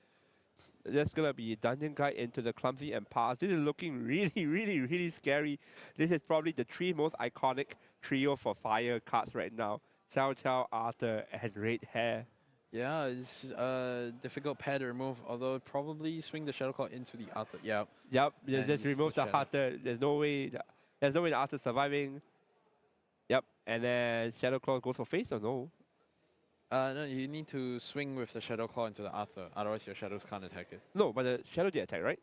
There's gonna be Dungeon Guide into the Clumsy and Pass. This is looking really, really, really scary. This is probably the three most iconic trio for fire cards right now. Xiao Qiao, Arthur, and Red Hair. Yeah, it's a difficult pair to remove, although probably swing the Shadow Claw into the Arthur. Yeah. Yep, And just use remove the the Shadow. Arthur. There's no way the Arthur surviving. Yep, and then Shadow Claw goes for face or no? No, you need to swing with the Shadow Claw into the Arthur, otherwise your shadows can't attack it. No, but the Shadow did attack, right?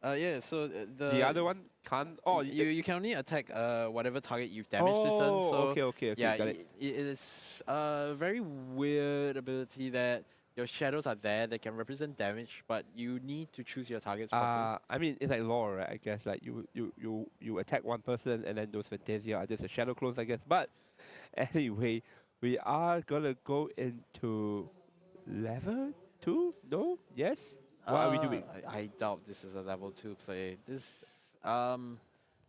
Yeah, so The other one can't. Oh, you can only attack whatever target you've damaged this turn. So okay, yeah, got it. it is a very weird ability that your shadows are there. They can represent damage, but you need to choose your targets properly. I mean, it's like lore, right? I guess like you attack one person and then those Fantasia are just a shadow clones, I guess. But anyway, we are gonna go into level 2. No? Yes? What are we doing? I doubt this is a level 2 play. This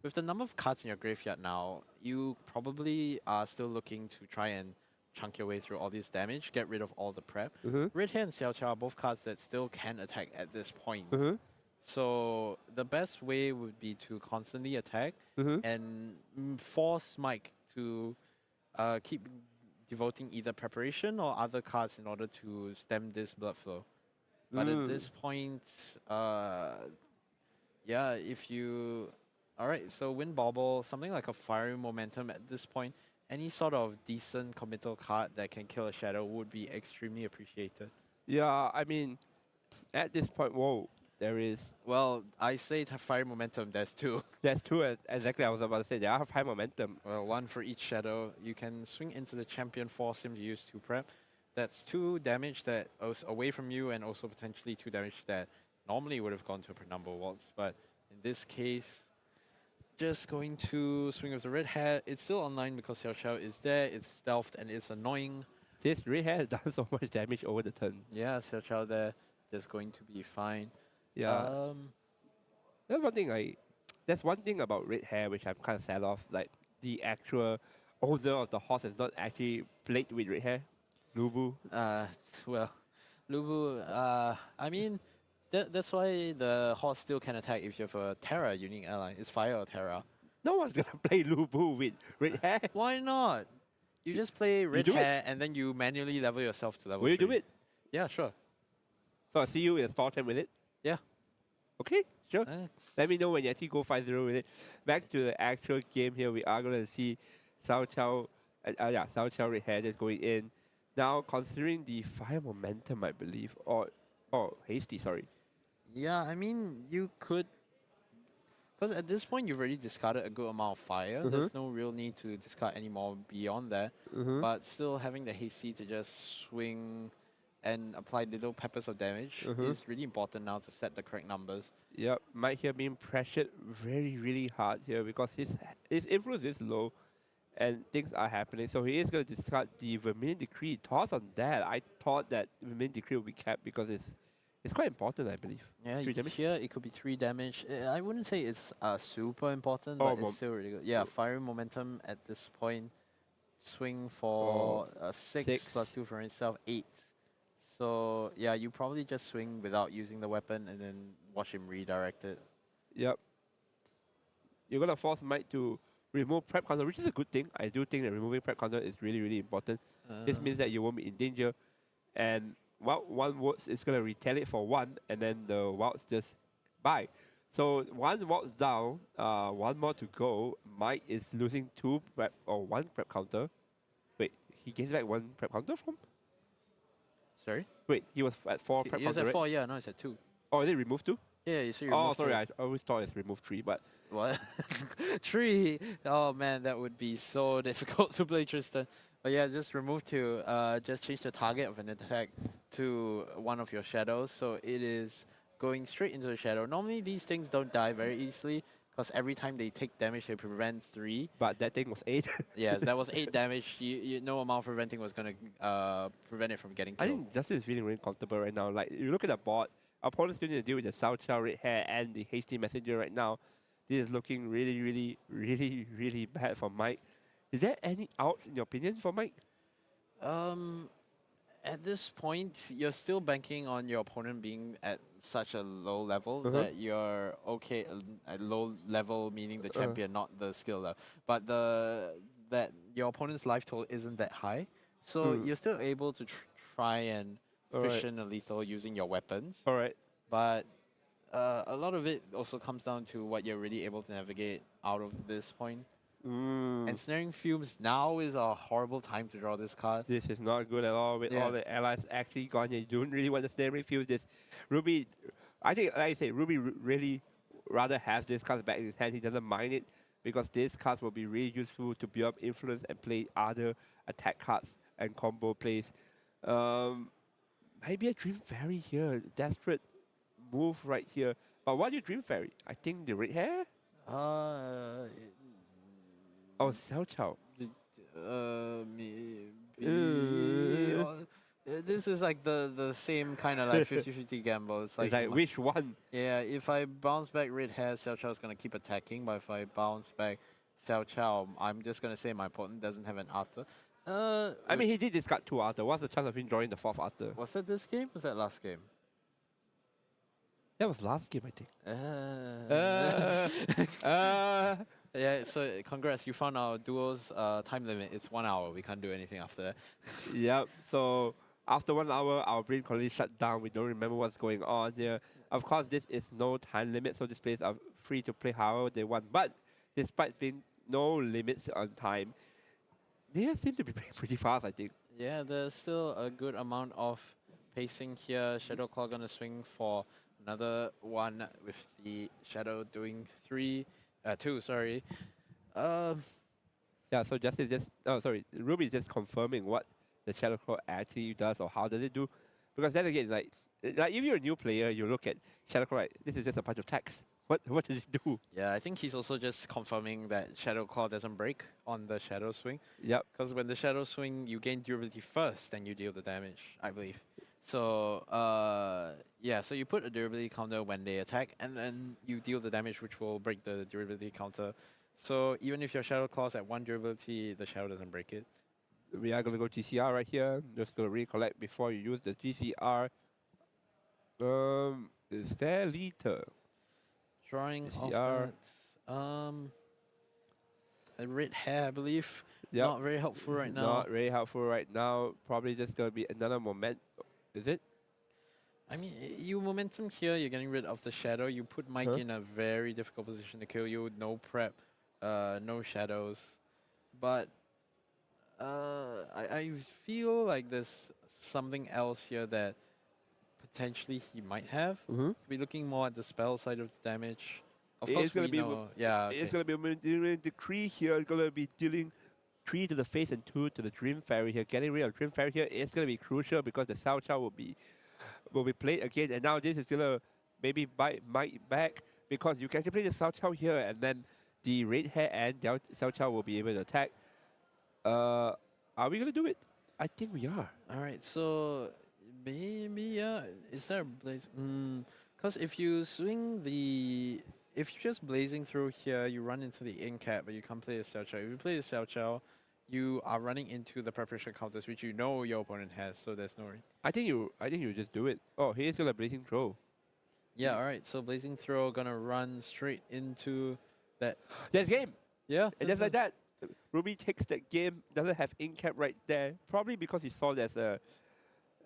with the number of cards in your graveyard now, you probably are still looking to try and chunk your way through all this damage, get rid of all the prep. Red Hair and Xiao Qiao are both cards that still can attack at this point. So the best way would be to constantly attack and force Mike to keep devoting either preparation or other cards in order to stem this blood flow. But at this point, yeah, if you... Alright, so Wind Bauble, something like a Fiery Momentum at this point, any sort of decent committal card that can kill a shadow would be extremely appreciated. Yeah, I mean, at this point, whoa, there is... Well, I say Fiery Momentum, there's two. There's two, exactly, I was about to say, they have high momentum. Well, one for each shadow. You can swing into the champion, force him to use 2 prep. That's 2 damage that was away from you, and also potentially 2 damage that normally would have gone to a Penumbra Waltz. But in this case, just going to swing with the Red Hat. It's still online because Xiao Qiao is there, it's stealthed, and it's annoying. This Red Hair has done so much damage over the turn. Yeah, Xiao Qiao there, just going to be fine. Yeah. That's one thing about Red Hair which I'm kind of sad of. Like, the actual owner of the horse has not actually played with Red Hair. Lubu. Well, Lubu, I mean, that's why the horse still can attack if you have a Terra unique ally. It's Fire or Terra. No one's gonna play Lubu with Red Hair. Why not? You just play Red do it. Hair and then you manually level yourself to level Will you 3. do it? Yeah, sure. So I'll see you in a store time with it? Yeah. Okay, sure. Uh, Let me know when you actually go 5-0 with it. Back to the actual game here, we are going to see Xiao Qiao, Xiao Qiao Red Hair just going in. Now, considering the fire momentum, I believe, or hasty, sorry. Yeah, I mean, you could... Because at this point, you've already discarded a good amount of fire. There's no real need to discard any more beyond that. But still having the hasty to just swing and apply little peppers of damage is really important now to set the correct numbers. Yep, Mike here being pressured very, really hard here because his influence is low and things are happening. So he is going to discard the Vermilion Decree. Thoughts on that? I thought that Vermilion Decree would be kept because it's quite important, I believe. Yeah, 3 damage? here it could be 3 damage. I wouldn't say it's super important, Oh, but it's still really good. Yeah, Fiery Momentum at this point. Swing for 6 6. plus 2 for itself, 8. So yeah, you probably just swing without using the weapon and then watch him redirect it. Yep. You're going to force Mike to remove prep counter, which is a good thing. I do think that removing prep counter is really, really important. This means that you won't be in danger. And well, one Waltz is going to retaliate for 1, and then the Waltz just bye. So 1 Waltz down, 1 more to go. Mike is losing 2 prep, or 1 prep counter. Wait, he gains back 1 prep counter from? Sorry? Wait, he was at 4 prep He was counter, at right? 4, yeah, no, it's at 2. Oh, is it removed 2? Yeah, you see Oh, sorry, I always thought it's removed 3, but... What? 3? Oh man, that would be so difficult to play Tristan. But yeah, just remove 2. Just change the target of an attack to one of your shadows. So it is going straight into the shadow. Normally these things don't die very easily because every time they take damage, they prevent 3. But that thing was 8. Yes, that was 8 damage. No amount of preventing was going to prevent it from getting I killed. think Justin is feeling really comfortable right now. Like, you look at the board, opponents still need to deal with the Xiao Qiao Red Hair and the Hasty Messenger right now. This is looking really, really, really, really bad for Mike. Is there any outs in your opinion for Mike? at this point, you're still banking on your opponent being at such a low level that you're okay at low level, meaning the champion, not the skill level. But that your opponent's life total isn't that high, so you're still able to try and fish in a lethal using your weapons. All right. But a lot of it also comes down to what you're really able to navigate out of this point. And Snaring Fumes now is a horrible time to draw this card. This is not good at all with all the allies actually gone here. You don't really want to stay refuse this. Ruby, I think, like I say, Ruby really rather have this card back in his hand. He doesn't mind it because these cards will be really useful to build up influence and play other attack cards and combo plays. Maybe a Dream Fairy here. Desperate move right here. But what do you Dream Fairy? I think the red hair? Oh, Xiao Chao. This is like the same kind of like 50-50 gamble. It's like Which one? Yeah, if I bounce back red hair, Xiao Chao is going to keep attacking. But if I bounce back Xiao Chao, I'm just going to say my opponent doesn't have an Arthur. I mean, he did discard 2 Arthur. What's the chance of him drawing the 4th Arthur? Was that this game? Was that last game? That was last game, I think. Yeah, so congrats, you found our duo's time limit. It's 1 hour. We can't do anything after that. Yep, so after 1 hour, our brain completely shut down. We don't remember what's going on here. Of course, this is no time limit, so these players are free to play however they want. But despite being no limits on time, they seem to be playing pretty fast, I think. Yeah, there's still a good amount of pacing here. Shadow Claw gonna swing for another one with the Shadow doing 2, sorry. Yeah, so Justice just, Ruby is just confirming what the Shadow Claw actually does or how does it do. Because then again, like if you're a new player, you look at Shadow Claw, like, this is just a bunch of text. What does it do? Yeah, I think he's also just confirming that Shadow Claw doesn't break on the Shadow Swing. Yep. Because when the Shadow Swing, you gain durability first, then you deal the damage, I believe. So, yeah, so you put a durability counter when they attack, and then you deal the damage, which will break the durability counter. So even if your Shadow Claw's at 1 durability, the Shadow doesn't break it. We are going to go GCR right here. Just going to recollect before you use the GCR. Is there Lita? Drawing GCR. off that. A red hair, I believe. Yep. Not very helpful right now. Not very helpful right now. Probably just going to be another moment. Is it? I mean, you momentum here, you're getting rid of the Shadow. You put Mike in a very difficult position to kill you. No prep, no shadows. But I feel like there's something else here that potentially he might have. Be looking more at the spell side of the damage. Of course, we know. Yeah, It's going to be dealing decree here. It's going to be dealing 3 to the face and 2 to the Dream Fairy here. Getting rid of Dream Fairy here is going to be crucial because the Xiao Chao will be played again. And now this is going to maybe bite Mike back because you can play the Xiao Chao here and then the red hair and Xiao Chao will be able to attack. Are we going to do it? I think we are. All right, so maybe, yeah. Is there a blaze? Because if you swing the... If you're just blazing through here, you run into the incap, but you can't play the Xiao Chao. If you play the Xiao Chao, you are running into the preparation counters, which you know your opponent has, so there's no... I think you just do it. Oh, here's going to blazing throw. Yeah, all right. So blazing throw gonna run straight into that. That's game. Yeah, And just like that, Ruby takes that game, doesn't have incap right there. Probably because he saw there's a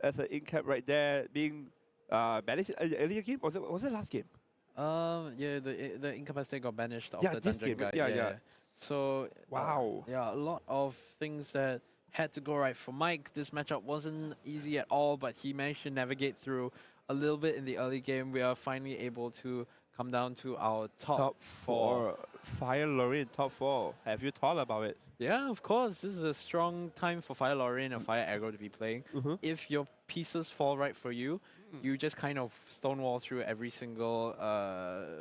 incap right there being banished earlier game. Was it last game? Yeah, the incapacitated got banished off Yeah, the this dungeon game. guide. Yeah. So Wow. yeah, a lot of things that had to go right for Mike. This matchup wasn't easy at all, but he managed to navigate through a little bit in the early game. We are finally able to come down to our top 4. Fire Lorraine top 4. Have you thought about it? Yeah, of course. This is a strong time for Fire Lorraine and Fire Aggro to be playing. If your pieces fall right for you, you just kind of stonewall through every single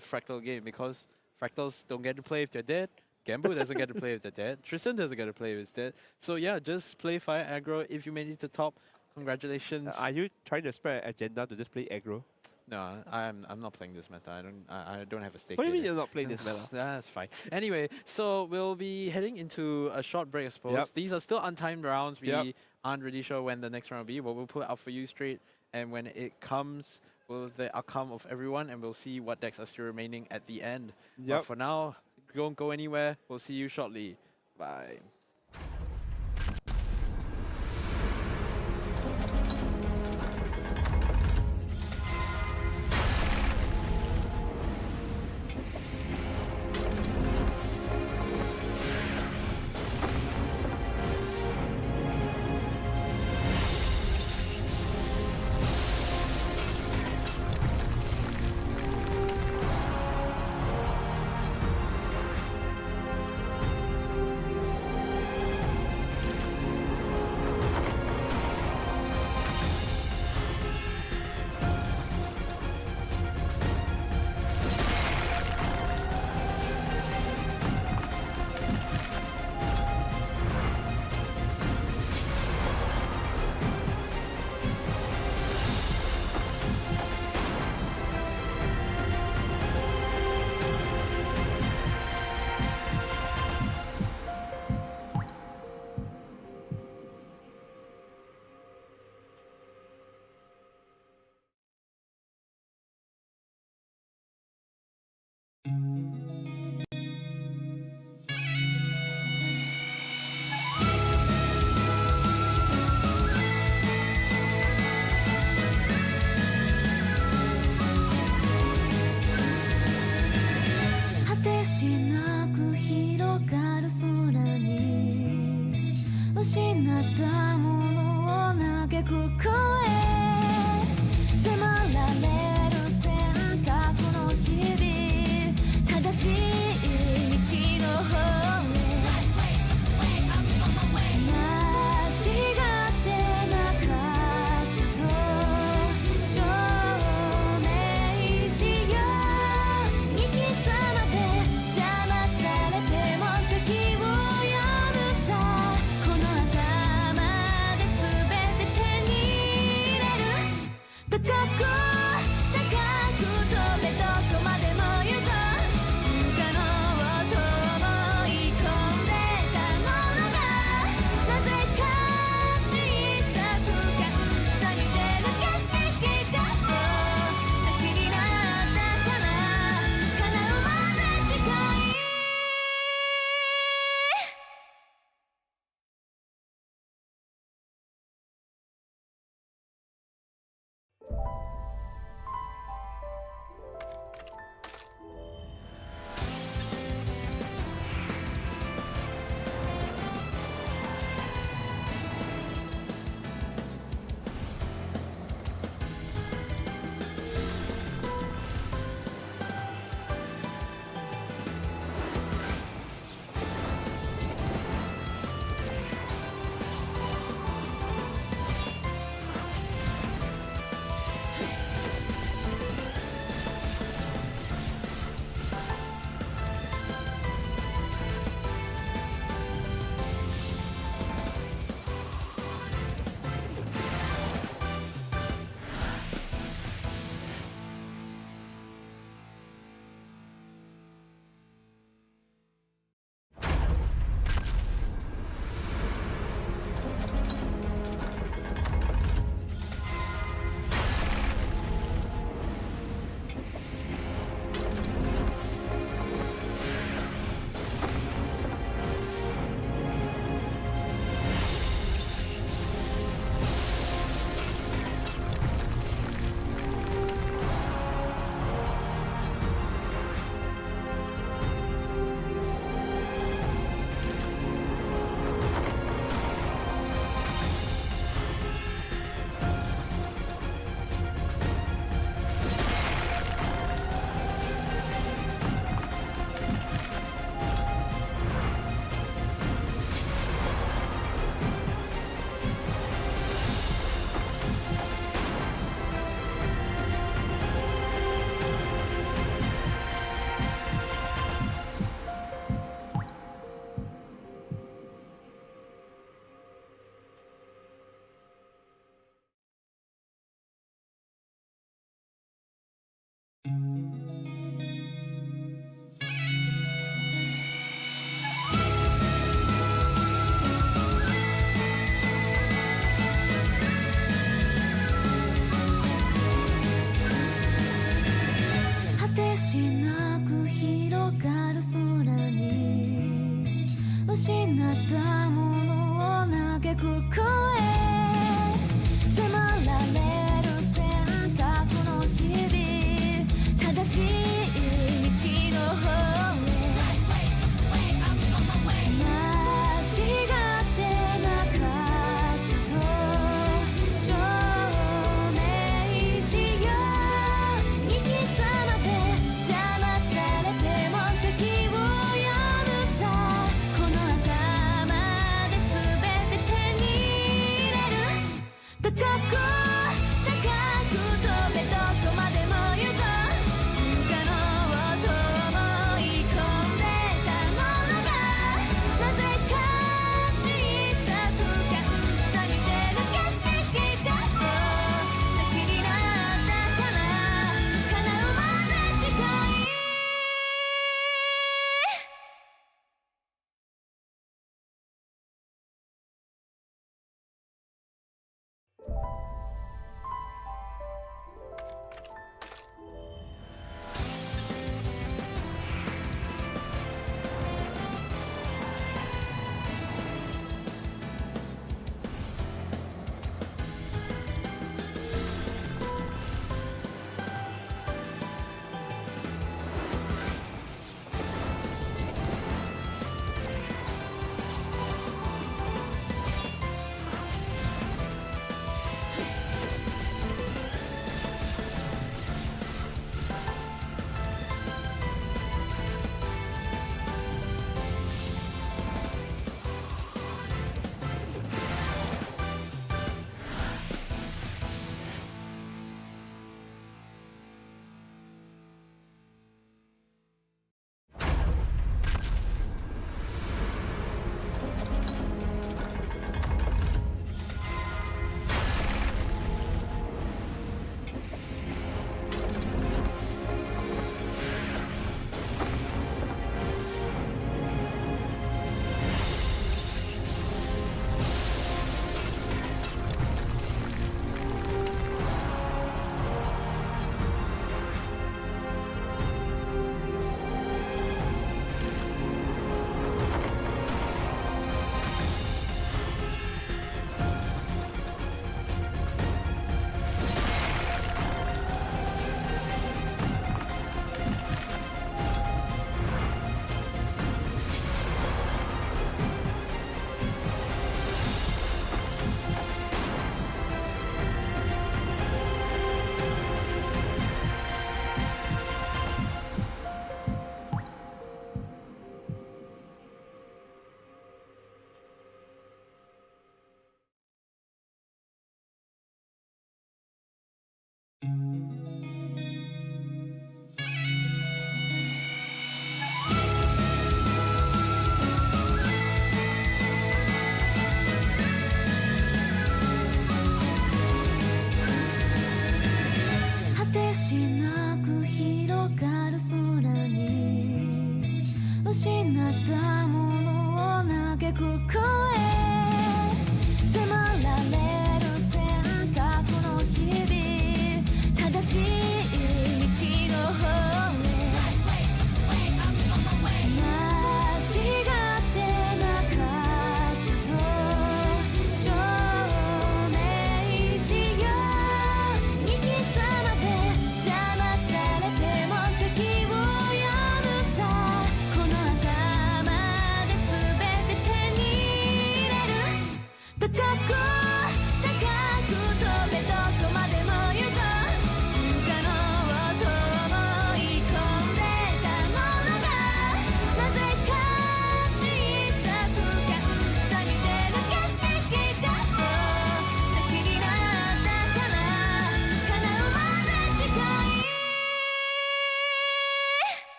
Fractal game because Fractals don't get to play if they're dead. Gambu doesn't get to play if they're dead. Tristan doesn't get to play if he's dead. So yeah, just play Fire Aggro. If you made it to top, congratulations. Are you trying to spread an agenda to just play aggro? No, I'm not playing this meta. I don't have a stake. What do you in mean it. you're not playing this meta? That's fine. Anyway, so we'll be heading into a short break, I suppose. Yep. These are still untimed rounds. We Yep. aren't really sure when the next round will be, but we'll pull it out for you straight. And when it comes, we'll the outcome of everyone, and we'll see what decks are still remaining at the end. But Yep. for now, don't go anywhere. We'll see you shortly. Bye.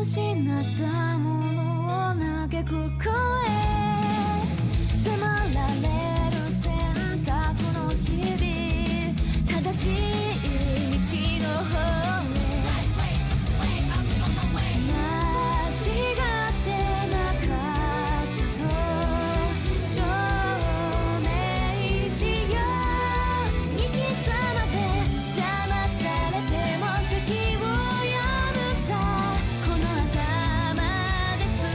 失ったものを嘆く声迫られる選択の日々正しい道の方へ間違ってなかったと証明しよう生き様で邪魔されても席を読むさこの頭で全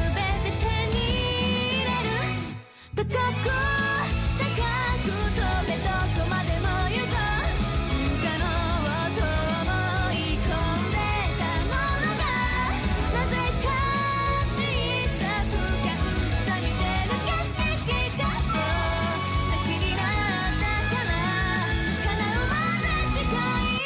て手に入れる高く高く飛べどこまでも行こう不可能をと思い込んでたものがなぜか小さく感じた見てる景色がそう先になったから叶うまで近い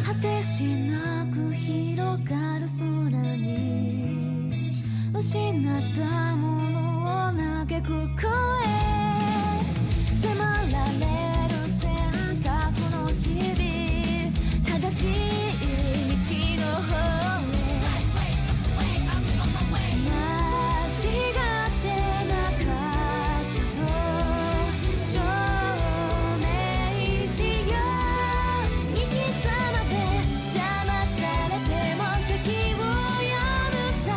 果てしなく広がる空に失ったものを嘆く声迫られる選択の日々正しい道の方へ間違ってなかったと証明しよう生き様で邪魔されても席を読むさ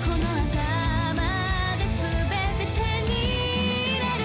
この頭で全て手に入れる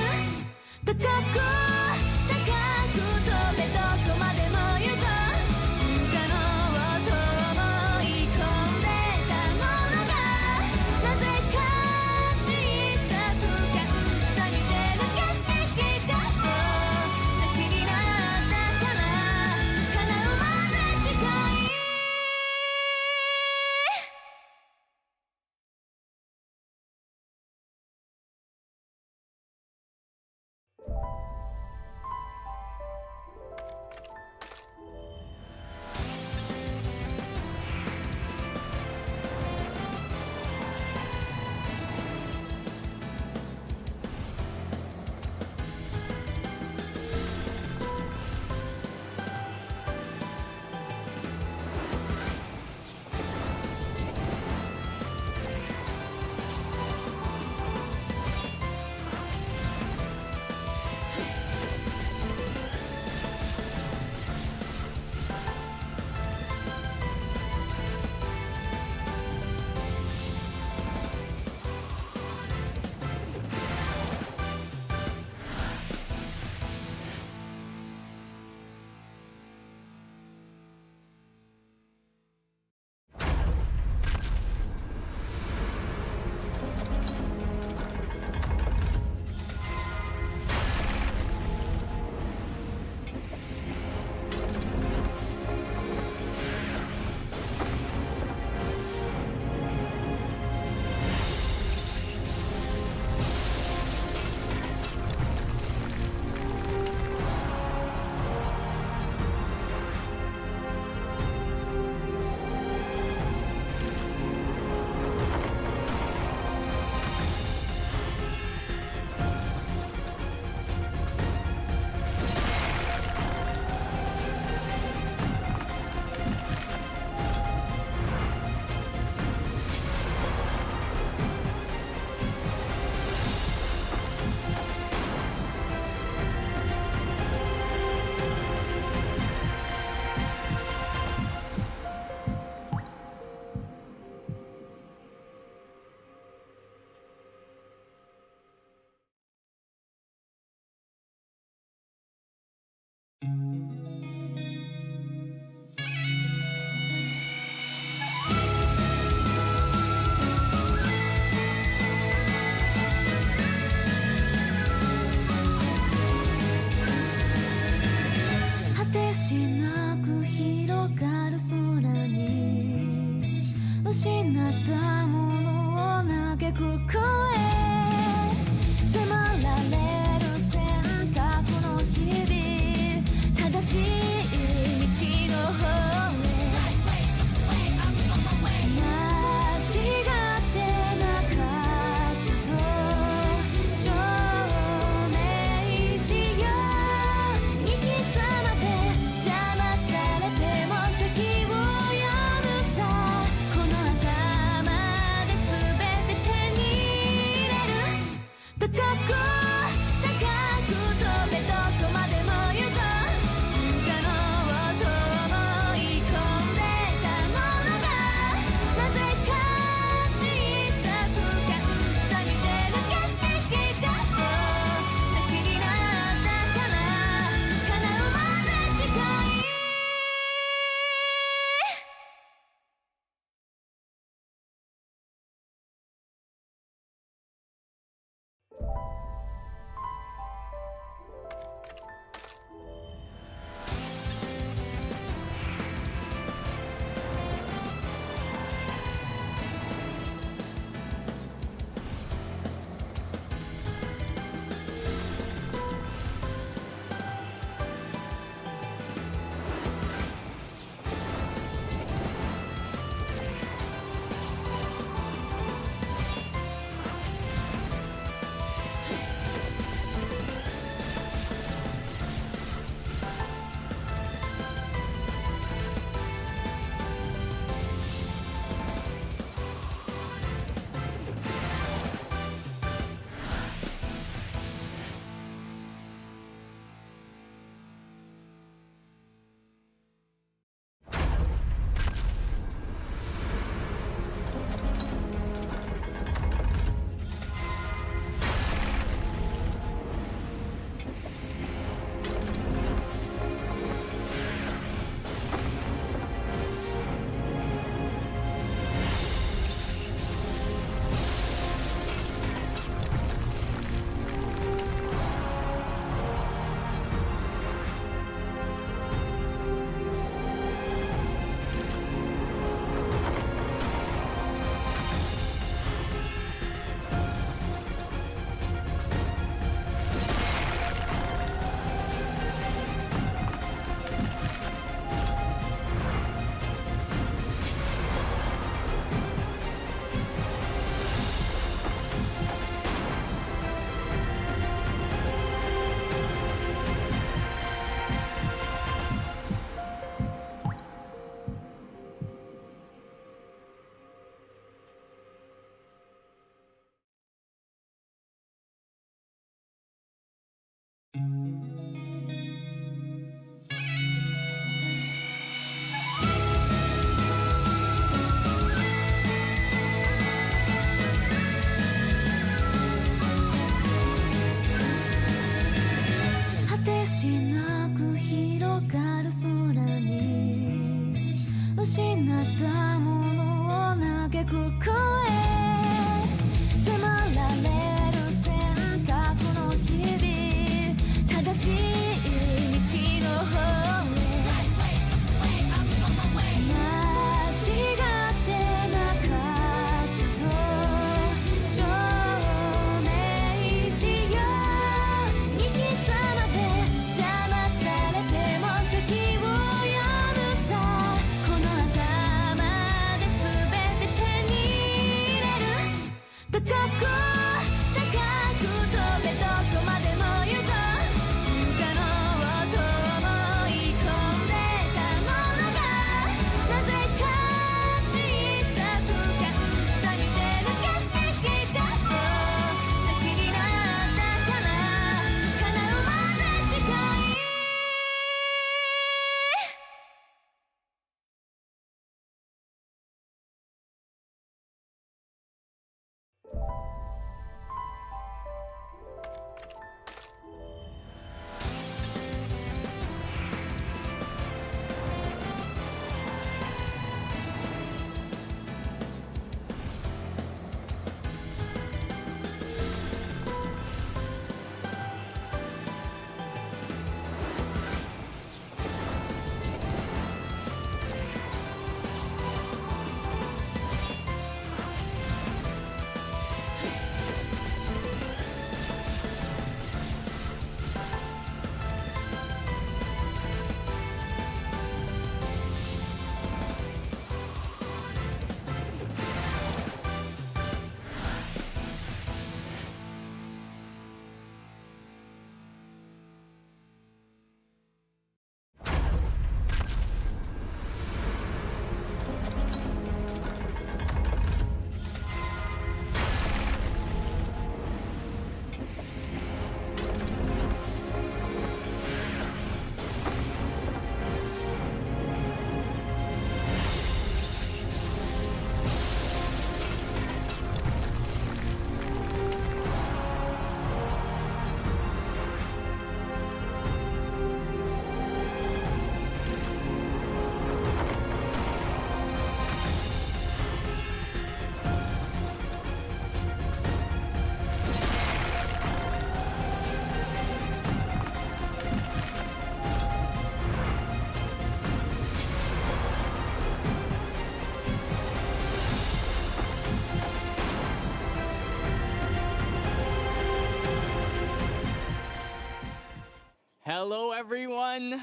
Hello, everyone.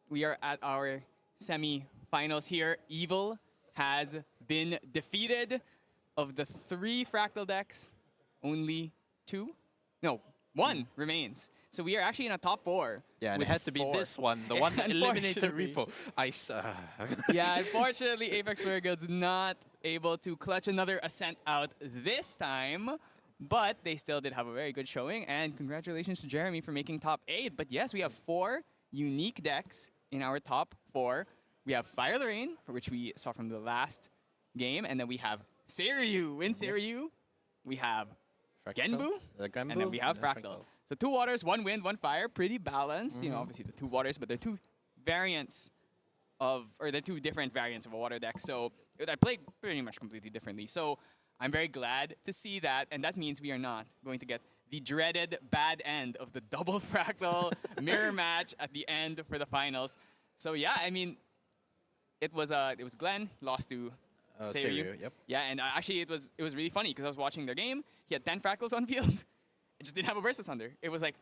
We are at our semi-finals here. Evil has been defeated. Of the 3 fractal decks, only 2? No, 1 remains. So we are actually in a top 4. Yeah, and it with had to be 4. this one, the one that eliminated Unfortunately. Repo. I suck. Yeah, unfortunately, Apex Player Guild's not able to clutch another Ascent out this time. But they still did have a very good showing. And congratulations to Jeremy for making top 8. But yes, we have 4 unique decks in our top 4. We have Fire the Rain, for which we saw from the last game. And then we have Seiryu. In Seiryu, we have Genbu, and then we have Fractal. So 2 waters, 1 wind, 1 fire, pretty balanced. You know, obviously the 2 waters, but they're 2 variants of, or they're 2 different variants of a water deck. So I play pretty much completely differently. So I'm very glad to see that, and that means we are not going to get the dreaded bad end of the double Fractal mirror match at the end for the finals. So yeah, I mean, it was Glenn lost to Seiryu. Yep. Yeah, and actually it was really funny because I was watching their game. He had 10 fractals on field. It just didn't have a Burst Asunder. It was like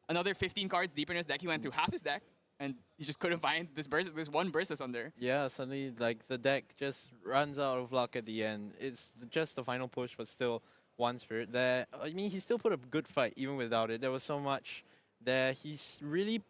another 15 cards deeper in his deck. He went through half his deck, and he just couldn't find this one Burst Asunder. Yeah, suddenly like the deck just runs out of luck at the end. It's just the final push, but still 1 spirit there. I mean, he still put up a good fight even without it. There was so much there. He's really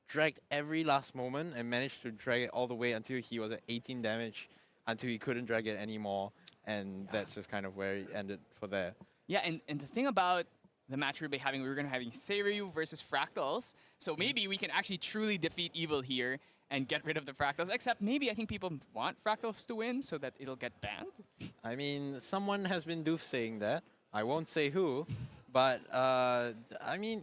dragged every last moment and managed to drag it all the way until he was at 18 damage, until he couldn't drag it anymore. And that's just kind of where it ended for there. Yeah, and the thing about the match we were going to having Seiryu versus Fractals. So maybe we can actually truly defeat Evil here and get rid of the Fractals. Except maybe I think people want Fractals to win so that it'll get banned. I mean, someone has been saying that. I won't say who, but I mean,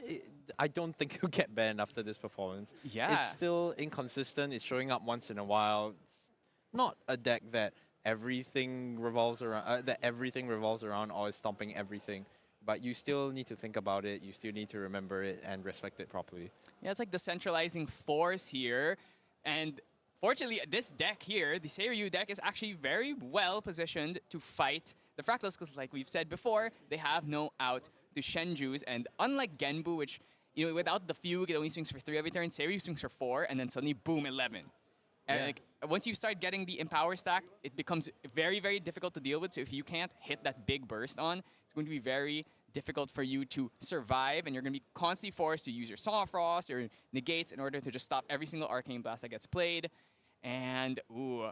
I don't think he'll get banned after this performance. Yeah. It's still inconsistent. It's showing up once in a while. It's not a deck that everything revolves around, or is stomping everything. But you still need to think about it. You still need to remember it and respect it properly. Yeah, it's like the centralizing force here. And fortunately, this deck here, the Seiryu deck, is actually very well positioned to fight the Fractals, because like we've said before, they have no out to Shenju's. And unlike Genbu, which, you know, without the Fugue, it only swings for 3 every turn, Seiryu swings for 4, and then suddenly, boom, 11. And Yeah. like, once you start getting the Empower stack, it becomes very, very difficult to deal with. So if you can't hit that big burst on, it's going to be very difficult for you to survive, and you're going to be constantly forced to use your Saw Frost or negates in order to just stop every single Arcane Blast that gets played. And, ooh,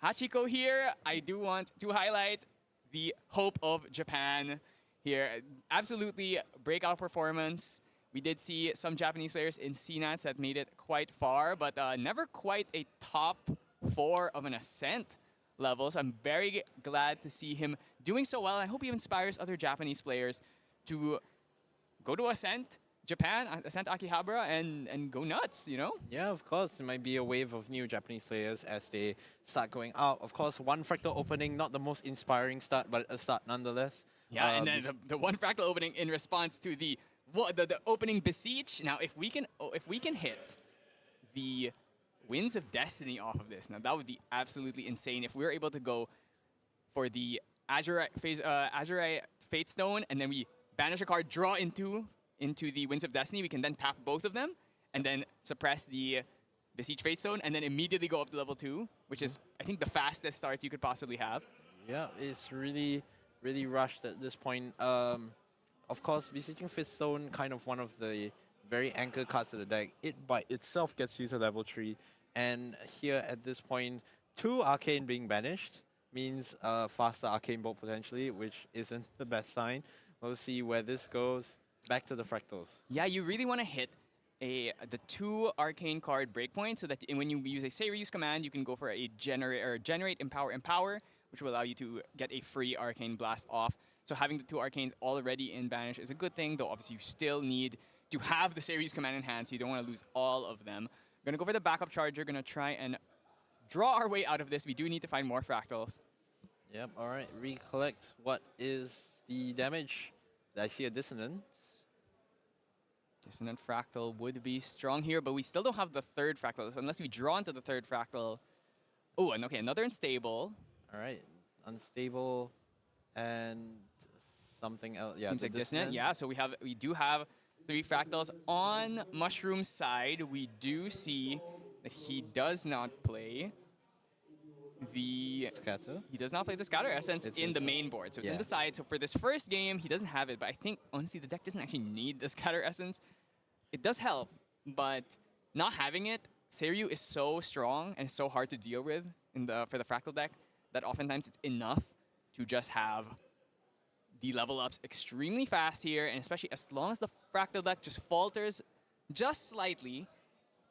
Hachiko here, I do want to highlight the hope of Japan here. Absolutely breakout performance. We did see some Japanese players in CNATs that made it quite far, but never quite a top 4 of an Ascent level. So I'm very glad to see him doing so well. I hope he inspires other Japanese players to go to Ascent, Japan, Ascent Akihabara, and go nuts, you know? Yeah, of course, there might be a wave of new Japanese players as they start going out. Of course, 1 Fractal opening, not the most inspiring start, but a start nonetheless. Yeah, and then the 1 Fractal opening in response to the opening Beseech. Now, if we can hit the Winds of Destiny off of this, now that would be absolutely insane. If we were able to go for the Azurite Fate Stone, and then we banish a card, draw into the Winds of Destiny, we can then tap both of them, and then suppress the Beseech Fate Stone, and then immediately go up to level 2, which is, I think, the fastest start you could possibly have. Yeah, it's really, really rushed at this point. Of course, Beseeching Fitstone, kind of one of the very anchor cards of the deck. It by itself gets you to level 3. And here at this point, 2 Arcane being banished means faster Arcane Bolt potentially, which isn't the best sign. We'll see where this goes. Back to the Fractals. Yeah, you really want to hit the 2 Arcane card breakpoint so that when you use a Seiryu's command, you can go for a generate Empower, which will allow you to get a free Arcane Blast off. So having the 2 Arcanes already in Banish is a good thing, though obviously you still need to have the Seiryu's command in hand, so you don't want to lose all of them. We're going to go for the backup charger, going to try and draw our way out of this. We do need to find more Fractals. Yep, all right, recollect. What is the damage? I see a Dissonance. Dissonant Fractal would be strong here, but we still don't have the 3rd Fractal. So unless we draw into the 3rd Fractal. Oh, and okay, another Unstable. All right, Unstable and something else. Yeah, Seems the like Dissonant. Yeah, so we do have 3 fractals. On Mushroom's side, we do see that he does not play the Scatter. he does not play the Scatter Essence It's in the his- main board, so it's in yeah. the side. So for this first game, he doesn't have it, but I think honestly the deck doesn't actually need the Scatter Essence. It does help, but not having it, Seiryu is so strong and so hard to deal with for the Fractal deck that oftentimes it's enough to just have the level ups extremely fast here, and especially as long as the Fractal deck just falters just slightly,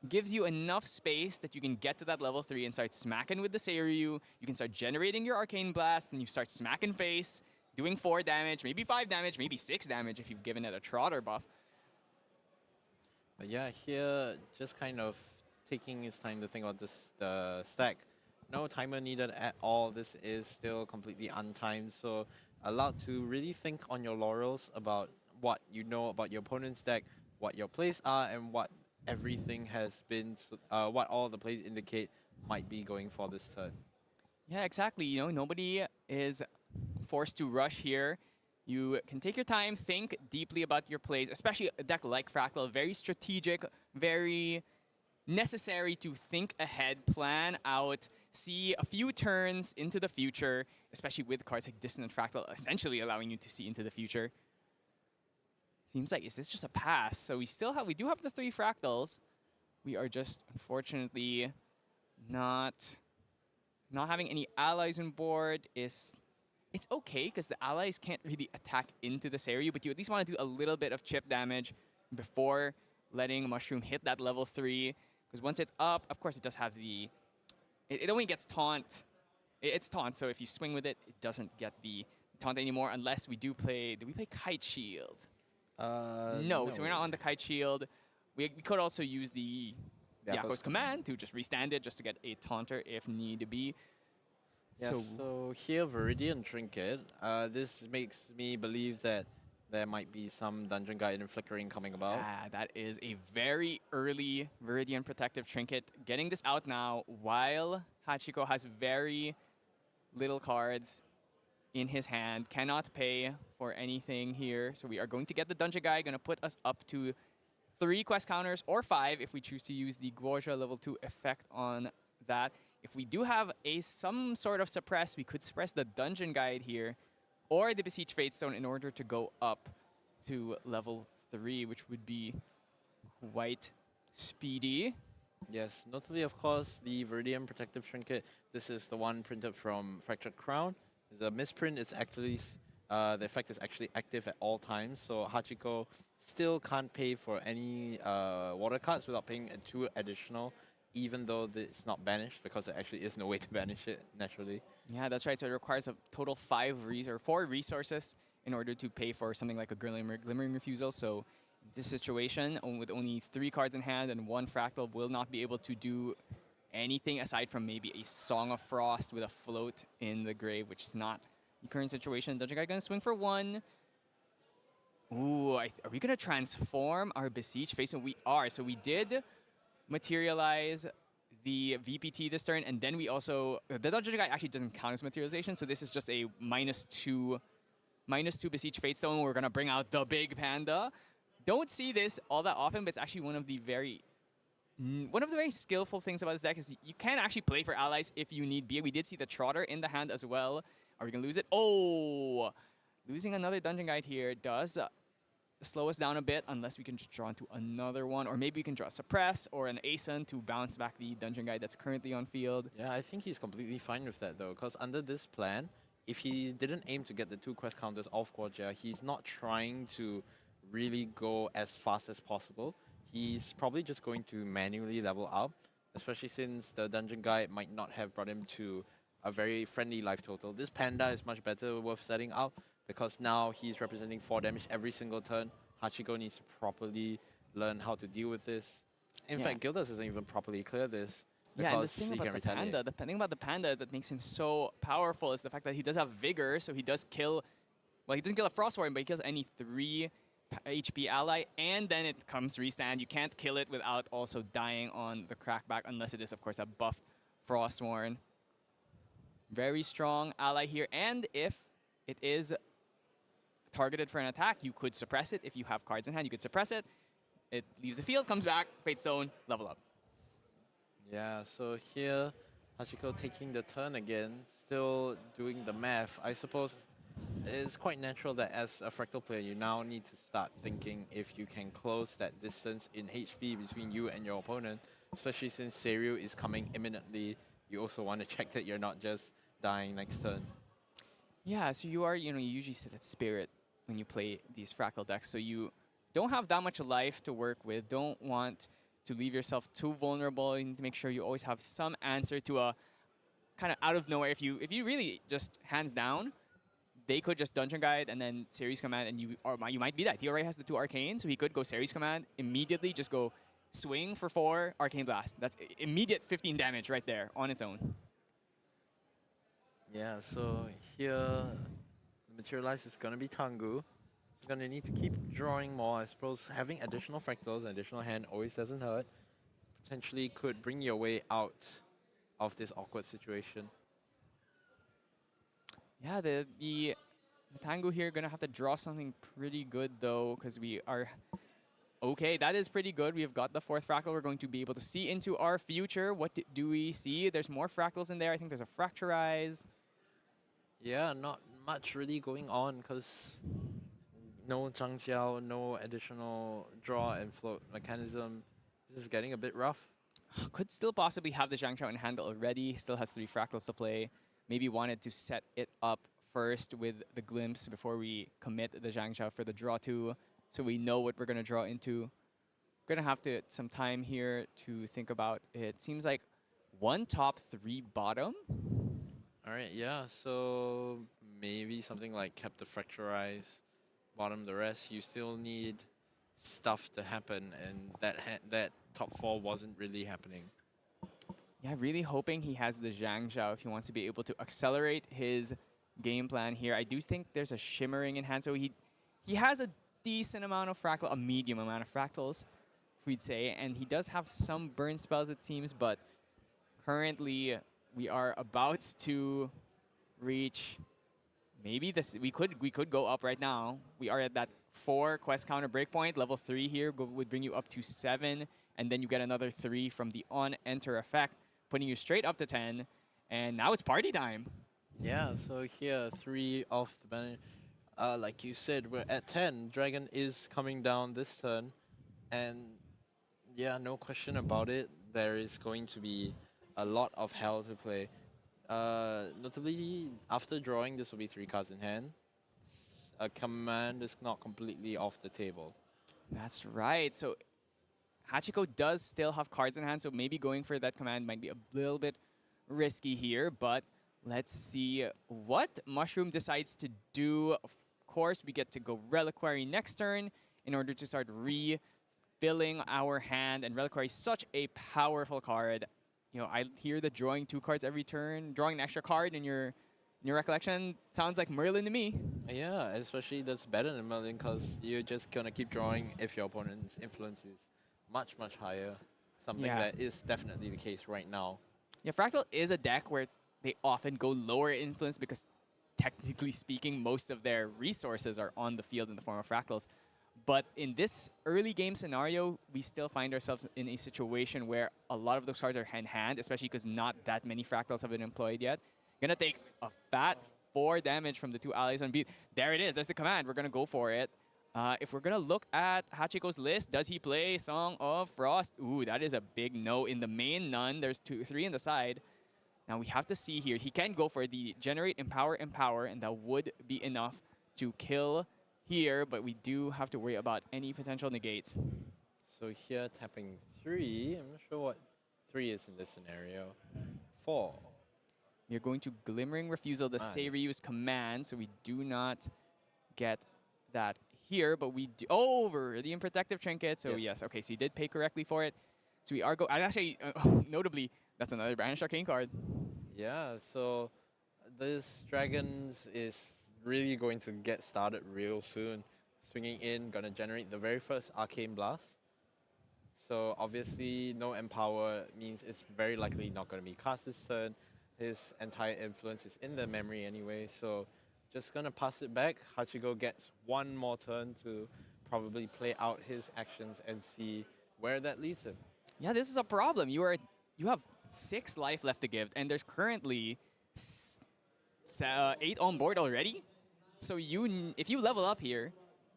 gives you enough space that you can get to that level 3 and start smacking with the Seiryu. You can start generating your Arcane Blast, and you start smacking face, doing 4 damage, maybe 5 damage, maybe 6 damage if you've given it a Trotter buff. But yeah, here just kind of taking his time to think about the stack. No timer needed at all. This is still completely untimed, so allowed to really think on your laurels about what you know about your opponent's deck, what your plays are, and what everything has been, what all the plays indicate might be going for this turn. Yeah, exactly. You know, nobody is forced to rush here. You can take your time, think deeply about your plays, especially a deck like Fractal, very strategic, very necessary to think ahead, plan out, see a few turns into the future, especially with cards like Dissonant Fractal, essentially allowing you to see into the future. Seems like, is this just a pass? So we do have the 3 fractals. We are just unfortunately not having any allies on board. It's okay because the allies can't really attack into the Seiryu, but you at least want to do a little bit of chip damage before letting Mushroom hit that level 3. Because once it's up, of course it does have the... It only gets taunt. It's taunt, so if you swing with it, it doesn't get the taunt anymore unless we do play... Do we play Kite Shield? No, so we're not on the Kite Shield. We could also use the Yako's command to just restand it just to get a taunter if need be. Yeah, so here Viridian Trinket, this makes me believe that there might be some Dungeon Guide and Flickering coming about. That is a very early Viridian Protective Trinket. Getting this out now while Hachiko has very little cards in his hand, cannot pay for anything here. So we are going to get the Dungeon Guy, going to put us up to 3 quest counters, or 5 if we choose to use the Guoja level 2 effect on that. If we do have some sort of suppress, we could suppress the Dungeon Guide here, or the Beseech Fatestone in order to go up to level 3, which would be quite speedy. Yes, notably, of course, the Viridian Protective Trinket. This is the one printed from Fractured Crown. The misprint is actually, the effect is actually active at all times, so Hachiko still can't pay for any water cards without paying 2 additional, even though it's not banished, because there actually is no way to banish it naturally. Yeah, that's right. So it requires a total 4 resources in order to pay for something like a Glimmering Refusal. So this situation, with only 3 cards in hand and 1 fractal, will not be able to do anything aside from maybe a Song of Frost with a float in the grave, which is not the current situation. Dungeon Guy gonna swing for 1. Ooh, are we gonna transform our Beseech Face? And we are. So we did materialize the VPT this turn, and then we also... The Dungeon Guy actually doesn't count as materialization, so this is just a -2 Beseech Fatestone. We're gonna bring out the big panda. Don't see this all that often, but it's actually one of the very skillful things about this deck is you can actually play for allies if you need be. We did see the Trotter in the hand as well. Are we gonna lose it? Oh! Losing another Dungeon Guide here does slow us down a bit unless we can just draw into another one, or maybe we can draw Suppress or an Ascent to bounce back the Dungeon Guide that's currently on field. Yeah, I think he's completely fine with that though, because under this plan, if he didn't aim to get the 2 quest counters off Guoja, he's not trying to really go as fast as possible. He's probably just going to manually level up, especially since the Dungeon Guide might not have brought him to a very friendly life total. This panda is much better worth setting up, because now he's representing 4 damage every single turn. Hachiko needs to properly learn how to deal with this. In fact, Gildas doesn't even properly clear this, Yeah, and the because thing he about can the retaliate. panda, the panda that makes him so powerful is the fact that he does have vigor, so he does kill. Well, he doesn't kill a Frost Warrior, but he kills any 3 HP ally, and then it comes restand. You can't kill it without also dying on the crackback, unless it is, of course, a buffed Frostworn. Very strong ally here, and if it is targeted for an attack, you could suppress it. If you have cards in hand, you could suppress it. It leaves the field, comes back, Fate Stone, level up. Yeah, so here, Hachiko taking the turn again, still doing the math. I suppose it's quite natural that as a Fractal player, you now need to start thinking if you can close that distance in HP between you and your opponent, especially since Seiryu is coming imminently. You also want to check that you're not just dying next turn. Yeah, so you are, you usually sit at Spirit when you play these Fractal decks, so you don't have that much life to work with, don't want to leave yourself too vulnerable. You need to make sure you always have some answer to a kind of out of nowhere. If you really just hands down, they could just Dungeon Guide and then Series Command, and you might be that. He already has the 2 Arcane, so he could go Series Command, immediately just go swing for 4 Arcane Blast. That's immediate 15 damage right there on its own. Yeah, so here, the Materialize is going to be Tangu. He's going to need to keep drawing more. I suppose having additional fractals and additional hand always doesn't hurt. Potentially could bring your way out of this awkward situation. Yeah, the Tangu here going to have to draw something pretty good, though, because we are... Okay, that is pretty good. We've got the 4th Fractal. We're going to be able to see into our future. What do we see? There's more Fractals in there. I think there's a Fracturize. Yeah, not much really going on because no Zhang Xiao, no additional draw and float mechanism. This is getting a bit rough. Could still possibly have the Zhang Chao in hand already. Still has 3 Fractals to play. Maybe wanted to set it up first with the Glimpse before we commit the Zhang Chao for the draw 2, so we know what we're going to draw into. We're going to have to some time here to think about it. Seems like 1 top, 3 bottom. All right, yeah, so maybe something like kept the Fracturize, bottom the rest. You still need stuff to happen, and that top 4 wasn't really happening. Yeah, really hoping he has the Zhang Zhao if he wants to be able to accelerate his game plan here. I do think there's a Shimmering in hand, so he has a decent amount of Fractal, a medium amount of Fractals, if we'd say, and he does have some burn spells, it seems, but currently we are about to reach maybe this. We could go up right now. We are at that 4 quest counter breakpoint. Level 3 here would bring you up to 7, and then you get another 3 from the on-enter effect, putting you straight up to 10, and now it's party time. Yeah, so here, 3 off the banner. Like you said, we're at 10. Dragon is coming down this turn, and yeah, no question about it. There is going to be a lot of hell to play. Notably, after drawing, this will be 3 cards in hand. A command is not completely off the table. That's right. So Hachiko does still have cards in hand, so maybe going for that command might be a little bit risky here, but let's see what Mushroom decides to do. Of course, we get to go Reliquary next turn in order to start refilling our hand, and Reliquary is such a powerful card. I hear that drawing 2 cards every turn, drawing an extra card in your recollection sounds like Merlin to me. Yeah, especially that's better than Merlin because you're just gonna keep drawing if your opponent's influence is much, much higher. Something that is definitely the case right now. Yeah, Fractal is a deck where they often go lower influence because technically speaking, most of their resources are on the field in the form of Fractals. But in this early game scenario, we still find ourselves in a situation where a lot of those cards are hand-hand, especially because not that many Fractals have been employed yet. Gonna take a fat 4 damage from the 2 allies on beat. There it is, there's the command, we're gonna go for it. If we're gonna look at Hachiko's list, does he play Song of Frost? Ooh, that is a big no. In the main, none. There's 3 in the side. Now we have to see here. He can go for the Generate, Empower, and that would be enough to kill here, but we do have to worry about any potential negates. So here, tapping 3. I'm not sure what 3 is in this scenario. 4. You're going to Glimmering Refusal, the Seiryu's command, so we do not get that here, but we do over the Protective Trinket, so yes, okay, so you did pay correctly for it. So we are and actually, notably, that's another Banished Arcane card. Yeah, so this Dragons is really going to get started real soon. Swinging in, gonna generate the very first Arcane Blast. So obviously, no Empower means it's very likely not gonna be cast this turn. His entire influence is in the memory anyway, so just gonna pass it back. Hachiko gets one more turn to probably play out his actions and see where that leads him. Yeah, this is a problem. You have 6 life left to give, and there's currently 8 on board already. So if you level up here,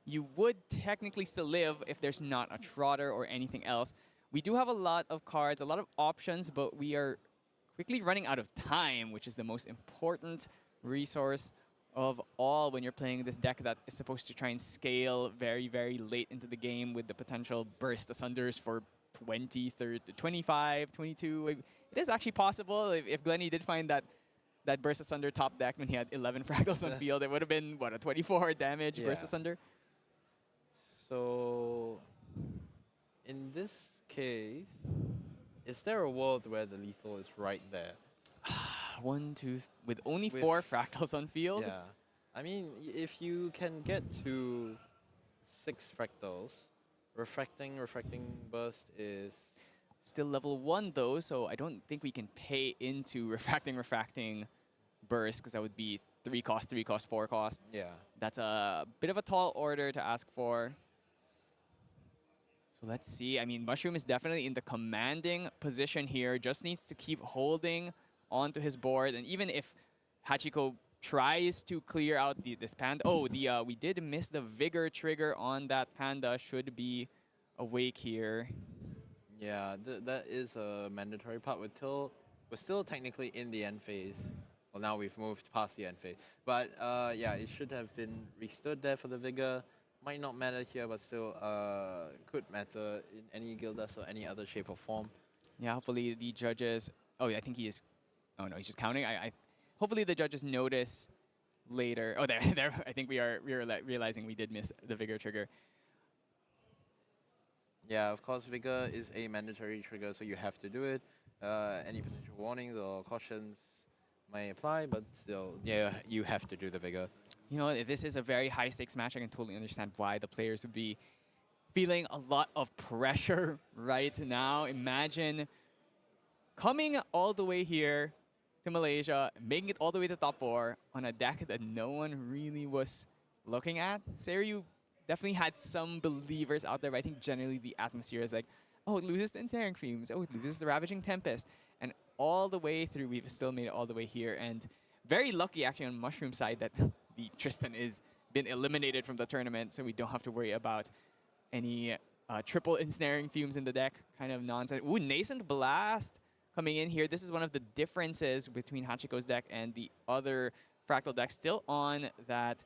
you would technically still live if there's not a Trotter or anything else. We do have a lot of cards, a lot of options, but we are quickly running out of time, which is the most important resource of all when you're playing this deck that is supposed to try and scale very, very late into the game with the potential burst asunders for 20, 30, 25, 22. It is actually possible if Glenny did find that burst asunder top deck when he had 11 fractals on field, it would have been, what, a 24 damage burst asunder? So, in this case, is there a world where the lethal is right there? 1, 2, with only 4 fractals on field? Yeah. I mean, if you can get to 6 fractals, refracting burst is... Still level 1 though, so I don't think we can pay into refracting burst, because that would be 3 cost, 3 cost, 4 cost. Yeah. That's a bit of a tall order to ask for. So let's see. I mean, Mushroom is definitely in the commanding position here. Just needs to keep holding onto his board. And even if Hachiko tries to clear out this panda... Oh, we did miss the Vigor trigger on that panda. Should be awake here. Yeah, that is a mandatory part. We're still technically in the end phase. Well, now we've moved past the end phase. But yeah, it should have been restood there for the Vigor. Might not matter here, but still could matter in any Gildas or any other shape or form. Yeah, hopefully the judges... Oh, yeah, I think he is... Oh, no, he's just counting. Hopefully the judges notice later. Oh, there. I think we are realizing we did miss the Vigor trigger. Yeah, of course, Vigor is a mandatory trigger, so you have to do it. Any potential warnings or cautions may apply, but still, yeah, you have to do the Vigor. You know, if this is a very high-stakes match, I can totally understand why the players would be feeling a lot of pressure right now. Imagine coming all the way here to Malaysia, making it all the way to top 4 on a deck that no one really was looking at. Seiryu definitely had some believers out there, but I think generally the atmosphere is like, oh, it loses to Ensnaring Fumes. Oh, it loses the Ravaging Tempest. And all the way through, we've still made it all the way here. And very lucky, actually, on Mushroom side that the Tristan is been eliminated from the tournament, so we don't have to worry about any triple Ensnaring Fumes in the deck. Kind of nonsense. Ooh, Nascent Blast coming in here. This is one of the differences between Hachiko's deck and the other Fractal deck. Still on that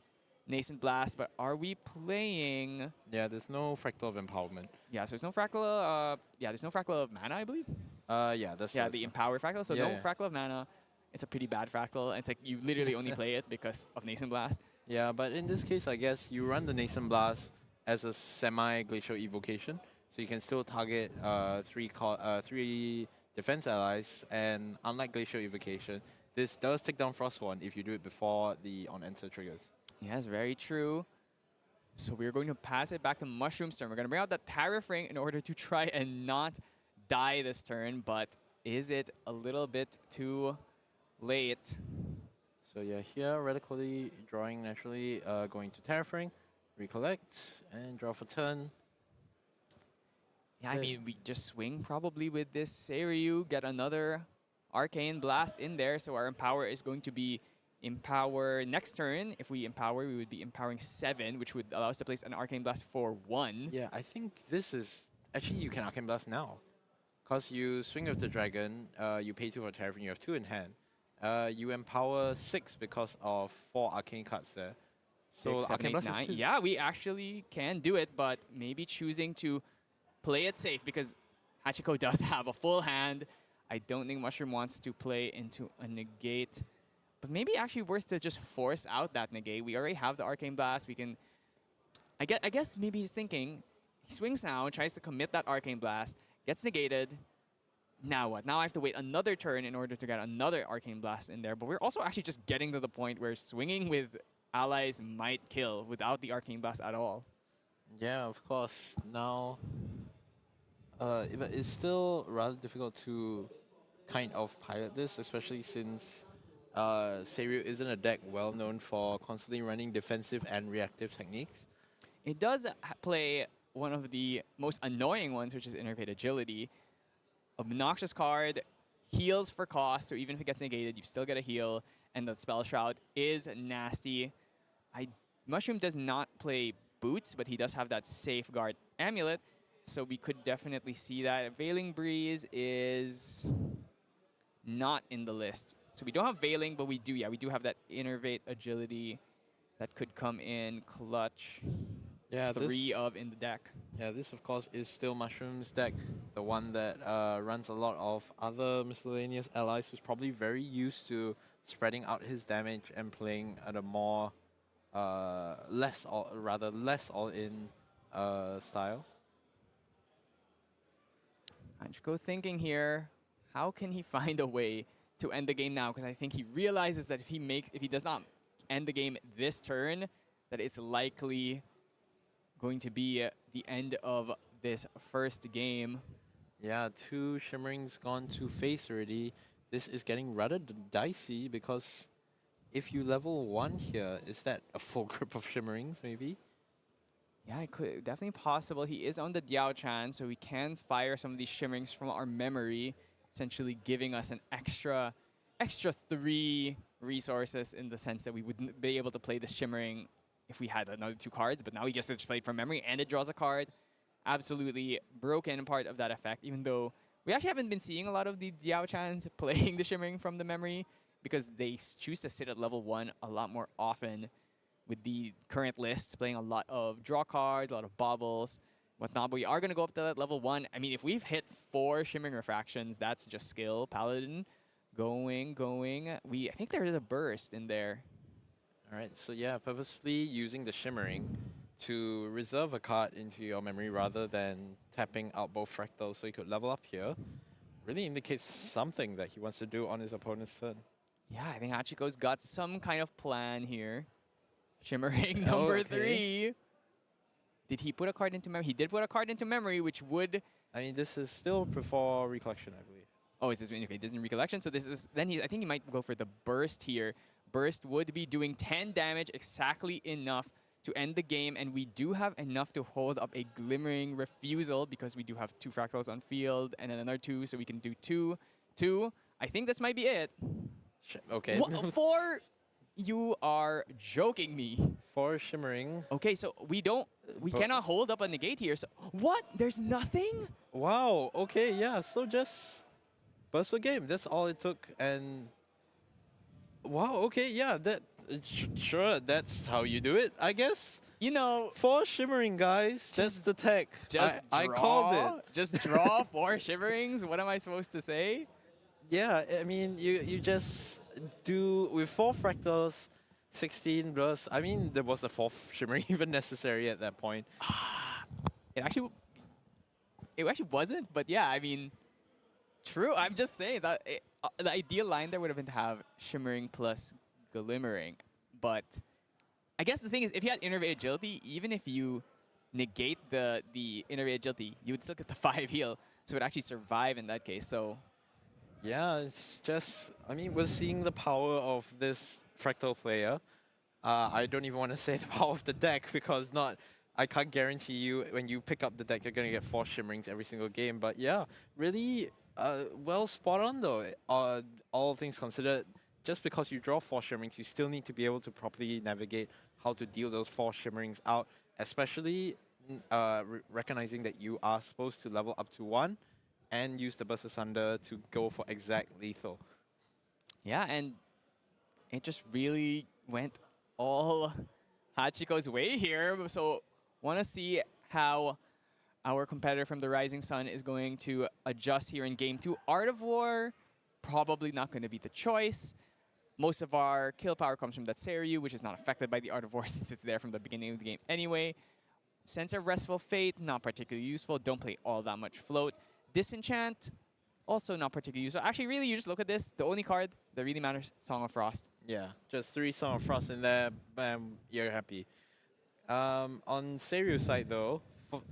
Nascent Blast, but are we playing? Yeah, there's no Fractal of Empowerment. Yeah, so there's no Fractal. There's no Fractal of Mana, I believe. Yeah, that's the Empower Fractal. So yeah, no yeah. Fractal of Mana. It's a pretty bad Fractal. It's like you literally only play it because of Nascent Blast. Yeah, but in this case, I guess you run the Nascent Blast as a semi-glacial evocation, so you can still target 3 defense allies, and unlike glacial evocation, this does take down Frostborn if you do it before the on-enter triggers. Yes, very true. So we're going to pass it back to Mushroom's turn. We're going to bring out that Tariff Ring in order to try and not die this turn, but is it a little bit too late? So yeah, here radically drawing naturally, going to Tariff Ring, recollect, and draw for turn. Yeah, I mean, we just swing probably with this Seiryu, get another Arcane Blast in there, so our Empower is going to be Empower next turn. If we Empower, we would be empowering 7, which would allow us to place an Arcane Blast for 1. Yeah, I think this is... Actually, you can Arcane Blast now. Because you swing with the Dragon, you pay 2 for Tariff, and you have 2 in hand. You empower 6 because of 4 Arcane cards there. So 6, 7, Arcane 8, Blast 9. is 2. Yeah, we actually can do it, but maybe choosing to play it safe because Hachiko does have a full hand. I don't think Mushroom wants to play into a negate. But maybe actually worth to just force out that negate. We already have the Arcane Blast. We can... I guess maybe he's thinking, he swings now, tries to commit that Arcane Blast, gets negated. Now what? Now I have to wait another turn in order to get another Arcane Blast in there. But we're also actually just getting to the point where swinging with allies might kill without the Arcane Blast at all. Yeah, of course. Now, but it's still rather difficult to kind of pilot this, especially since Seiryu isn't a deck well known for constantly running defensive and reactive techniques. It does play one of the most annoying ones, which is Innervate Agility. Obnoxious card, heals for cost, so even if it gets negated, you still get a heal, and the Spell Shroud is nasty. Mushroom does not play Boots, but he does have that Safeguard Amulet, so we could definitely see that. Veiling Breeze is not in the list. So we don't have Veiling, but we do have that Innervate Agility that could come in clutch. Yeah, 3 of in the deck. Yeah, this of course is still Mushroom's deck, the one that runs a lot of other miscellaneous allies, who's probably very used to spreading out his damage and playing at a more less all-in style. Anchiko thinking here, how can he find a way to end the game now? Because I think he realizes that if he does not end the game this turn, that it's likely going to be the end of this first game. Yeah, 2 Shimmerings gone to face already. This is getting rather dicey because if you level 1 here, is that a full grip of Shimmerings maybe? Yeah, it could definitely possible. He is on the Diao Chan, so we can fire some of these Shimmerings from our memory, essentially giving us an extra 3 resources in the sense that we wouldn't be able to play the Shimmering if we had another 2 cards, but now we just played from memory and it draws a card. Absolutely broken part of that effect, even though we actually haven't been seeing a lot of the Diao Chans playing the Shimmering from the memory because they choose to sit at level 1 a lot more often with the current lists, playing a lot of draw cards, a lot of baubles, whatnot. But we are going to go up to that level 1. I mean, if we've hit 4 Shimmering Refractions, that's just skill. Paladin going. I think there is a burst in there. Alright, so yeah, purposefully using the Shimmering to reserve a card into your memory rather than tapping out both fractals so you could level up here really indicates something that he wants to do on his opponent's turn. Yeah, I think Hachiko's got some kind of plan here. Shimmering number 3. Did he put a card into memory? He did put a card into memory, which would... I mean, this is still before Recollection, I believe. Oh, is this okay? This is in Recollection. So this is then I think he might go for the burst here. Burst would be doing 10 damage, exactly enough to end the game, and we do have enough to hold up a Glimmering Refusal because we do have 2 fractals on field and then another 2, so we can do 2. I think this might be it. Okay. What, 4? You are joking me. 4 Shimmering. Okay, so we cannot hold up a negate here. So what? There's nothing? Wow. Okay. Yeah. So just burst the game. That's all it took. And wow. Okay. Yeah. Sure. That's how you do it, I guess. You know, 4 Shimmering, guys. That's the tech. I called it. Just draw 4 Shimmerings. What am I supposed to say? Yeah. I mean, you just do with 4 fractals. 16 bursts. I mean, there was a 4th Shimmering even necessary at that point. It actually wasn't, but yeah, I mean, true. I'm just saying that the ideal line there would have been to have Shimmering plus Glimmering, but I guess the thing is, if you had Innervate Agility, even if you negate the Innervate Agility, you would still get the 5 heal, so it would actually survive in that case. So yeah, it's just, I mean, we're seeing the power of this fractal player. I don't even want to say the power of the deck because I can't guarantee you when you pick up the deck you're going to get 4 Shimmerings every single game. But yeah, really well spot on though. All things considered, just because you draw 4 Shimmerings, you still need to be able to properly navigate how to deal those 4 Shimmerings out, especially recognizing that you are supposed to level up to 1 and use the Burst Asunder to go for exact lethal. yeah, and it just really went all Hachiko's way here. So want to see how our competitor from the Rising Sun is going to adjust here in Game 2. Art of War, probably not going to be the choice. Most of our kill power comes from that Seiryu, which is not affected by the Art of War since it's there from the beginning of the game anyway. Sense of Restful Fate, not particularly useful. Don't play all that much float. Disenchant, also not particularly useful. Actually, really, you just look at this. The only card that really matters, Song of Frost. Yeah, just 3 Song of Frost in there, bam, you're happy. On Seiryu's side though,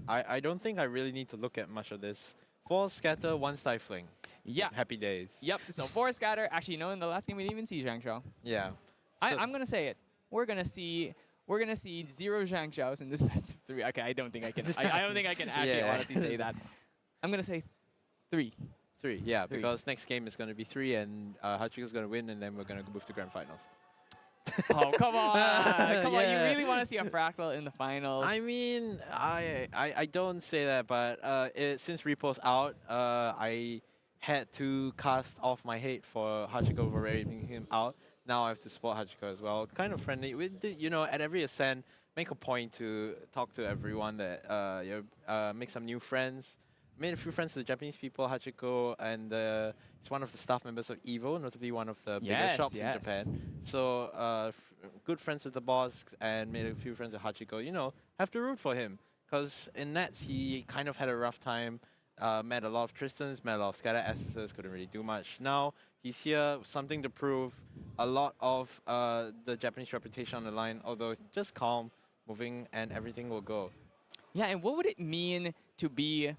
I don't think I really need to look at much of this. 4 Scatter, 1 Stifling. Yeah. Happy days. Yep. So 4 scatter. Actually, no, in the last game we didn't even see Zhang Xiao. Yeah. I'm gonna say it. We're gonna see 0 Zhang Xiaos in this best of 3. Okay, I don't think I can. I don't think I can actually Yeah. honestly say that. I'm gonna say 3. 3, yeah, 3. because next game is going to be 3 and Hachiko's going to win and then we're going to move to grand finals. Oh, come on. Come on. You Yeah. really want to see a Fractal in the finals? I mean, I don't say that, but since Repo's out, I had to cast off my hate for Hachiko for rating him out. Now I have to support Hachiko as well. Kind of friendly. At every Ascent, make a point to talk to everyone that make some new friends. Made a few friends with the Japanese people, Hachiko, and he's one of the staff members of Evo, notably one of the bigger shops in Japan. So good friends with the boss and made a few friends with Hachiko. Have to root for him because in Nets he kind of had a rough time. Met a lot of Tristans, met a lot of Scatter Essences, couldn't really do much. Now he's here, something to prove. A lot of the Japanese reputation on the line, although just calm, moving, and everything will go. Yeah, and what would it mean to be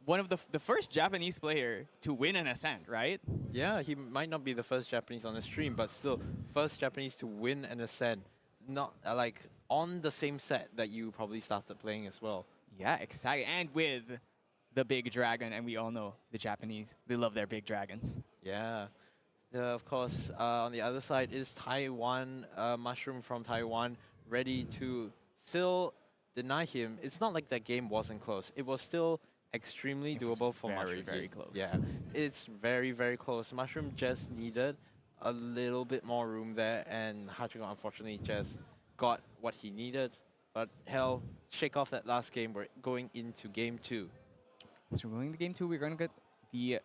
one of the first Japanese player to win an Ascent, right? Yeah, he might not be the first Japanese on the stream, but still, first Japanese to win an Ascent. Not like on the same set that you probably started playing as well. Yeah, exciting. And with the big dragon, and we all know the Japanese, they love their big dragons. Yeah. Of course, on the other side is Taiwan, Mushroom from Taiwan, ready to still deny him. It's not like that game wasn't close. It was still extremely doable for Mushroom. Very close. Yeah, it's very, very close. Mushroom just needed a little bit more room there, and Hachiko unfortunately just got what he needed. But hell, shake off that last game. We're going into game 2. So we're going to game 2. We're going to get the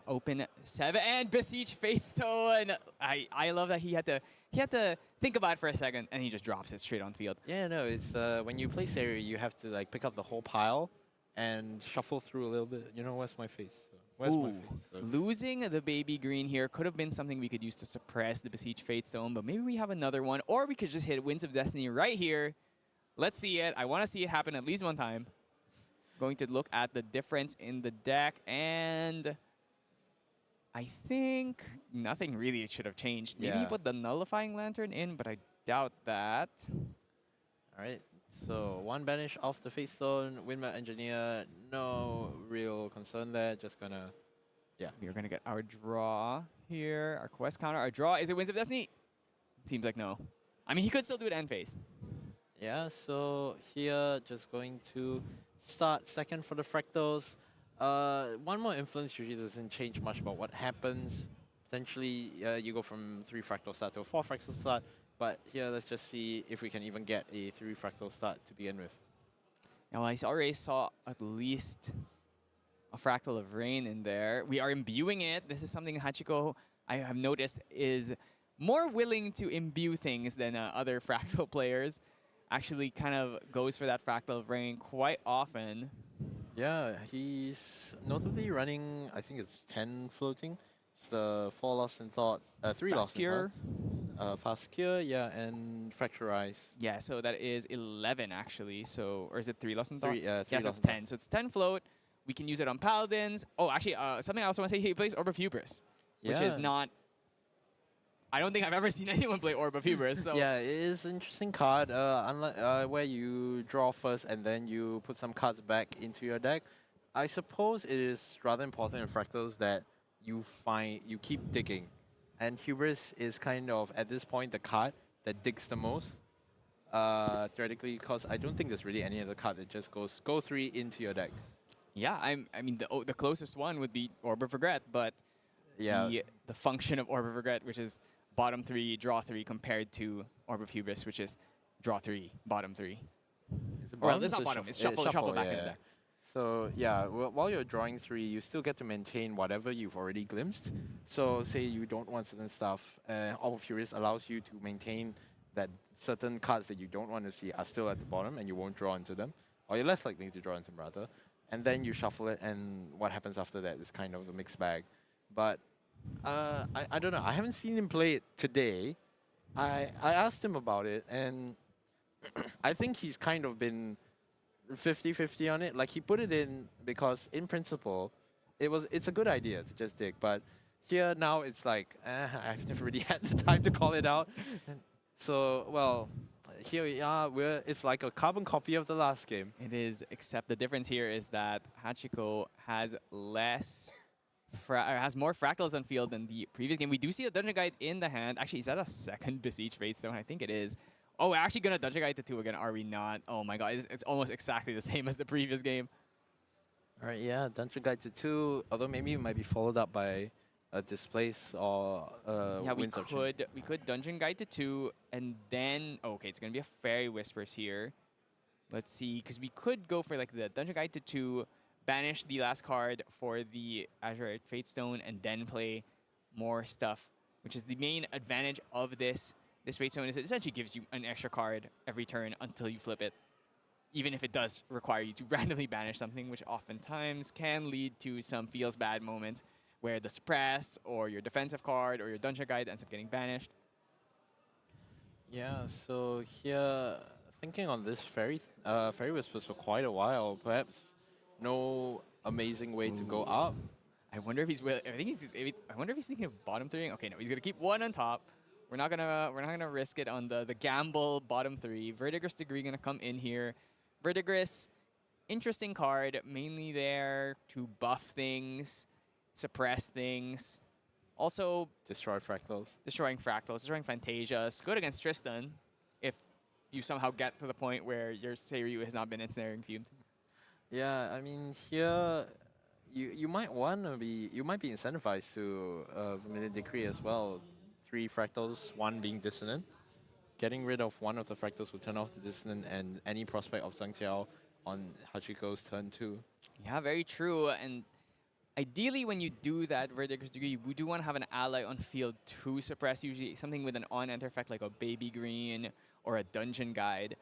open 7 and Besiege Fatestone. I love that he had to think about it for a second and he just drops it straight on field. Yeah, no, it's when you play Seri, you have to like pick up the whole pile and shuffle through a little bit. Where's my face? Where's my face? Losing the baby green here could have been something we could use to suppress the Besiege Fatestone, but maybe we have another one, or we could just hit Winds of Destiny right here. Let's see it. I want to see it happen at least one time. Going to look at the difference in the deck, and I think nothing really should have changed. Maybe he Yeah. put the Nullifying Lantern in, but I doubt that. All right. So one banish off the face zone, Windmill Engineer, no real concern there. Just gonna, We're going to get our draw here, our quest counter. Our draw, is it Winds of Destiny? Seems like no. I mean, he could still do it end phase. yeah. So here, just going to start second for the fractals. One more influence usually doesn't change much about what happens. Potentially, you go from 3 fractal start to a 4 fractal start. But here, let's just see if we can even get a 3 fractal start to begin with. Now, I already saw at least a Fractal of Rain in there. We are imbuing it. This is something Hachiko, I have noticed, is more willing to imbue things than other Fractal players. Actually kind of goes for that Fractal of Rain quite often. Yeah, he's notably running, I think it's 10 floating. It's the 4 Lost in Thought, 3 Lost in Cure. Thought. Fast Cure, yeah, and Fracturize. Yeah, so that is 11 actually. So, or is it 3 Lost in Thought? 3, 3 yeah, so Lost it's in Thought. 10. So it's 10 float. We can use it on Paladins. Oh, actually, something I also want to say, he plays Orb of Hubris, which is Yeah. not... I don't think I've ever seen anyone play Orb of Hubris. So Yeah, it is an interesting card. Unlike where you draw first and then you put some cards back into your deck. I suppose it is rather important in fractals that you keep digging, and Hubris is kind of at this point the card that digs the most. Theoretically, because I don't think there's really any other card that just goes go 3 into your deck. yeah, I mean the closest one would be Orb of Regret, but Yeah. the function of Orb of Regret, which is bottom 3, draw 3, compared to Orb of Hubris, which is draw 3, bottom 3. Is it Well, bottom? it's not bottom, it's shuffle back in the deck. So yeah, while you're drawing 3, you still get to maintain whatever you've already glimpsed. So say you don't want certain stuff, Orb of Furious allows you to maintain that certain cards that you don't want to see are still at the bottom and you won't draw into them, or you're less likely to draw into them rather. And then you shuffle it, and what happens after that is kind of a mixed bag. But I don't know. I haven't seen him play it today. I asked him about it, and I think he's kind of been 50-50 on it. Like, he put it in because, in principle, it's a good idea to just dig, but here now it's like I've never really had the time to call it out. So well, here we are. It's like a carbon copy of the last game. It is, except the difference here is that Hachiko has has more fractals on field than the previous game. We do see a Dungeon Guide in the hand. Actually, is that a second Besiege Fate Stone? I think it is. Oh, we're actually going to Dungeon Guide to 2 again, are we not? Oh my god, it's almost exactly the same as the previous game. All right, yeah, Dungeon Guide to 2, although maybe it might be followed up by a Displace or Yeah, Winds of Change. we could Dungeon Guide to 2, and then... Okay, it's going to be a Fairy Whispers here. Let's see, because we could go for like the Dungeon Guide to 2, banish the last card for the Azure Fate Stone, and then play more stuff, which is the main advantage of this. This Fate Stone is it essentially gives you an extra card every turn until you flip it, even if it does require you to randomly banish something, which oftentimes can lead to some feels bad moments where the suppress or your defensive card or your Dungeon Guide ends up getting banished. Yeah, so here, thinking on this Fairy Whispers for quite a while, perhaps no amazing way to go up. I wonder if he's I wonder if he's thinking of bottom 3. Okay, no, he's gonna keep 1 on top. We're not gonna risk it on the gamble bottom 3. Verdigris Degree gonna come in here. Verdigris, interesting card, mainly there to buff things, suppress things. Also Destroy Fractals. destroying Fractals, destroying Phantasias. Good against Tristan if you somehow get to the point where your Seiryu has not been ensnaring fumed. Yeah, I mean here, you might be incentivized to Vermilion Decree as well. 3 Fractals, 1 being Dissonant. Getting rid of 1 of the Fractals will turn off the Dissonant and any prospect of Zhang Xiao on Hachiko's turn 2. Yeah, very true. And ideally, when you do that Verdigris Degree, we do want to have an ally on field to suppress, usually something with an on-enter effect like a Baby Green or a Dungeon Guide.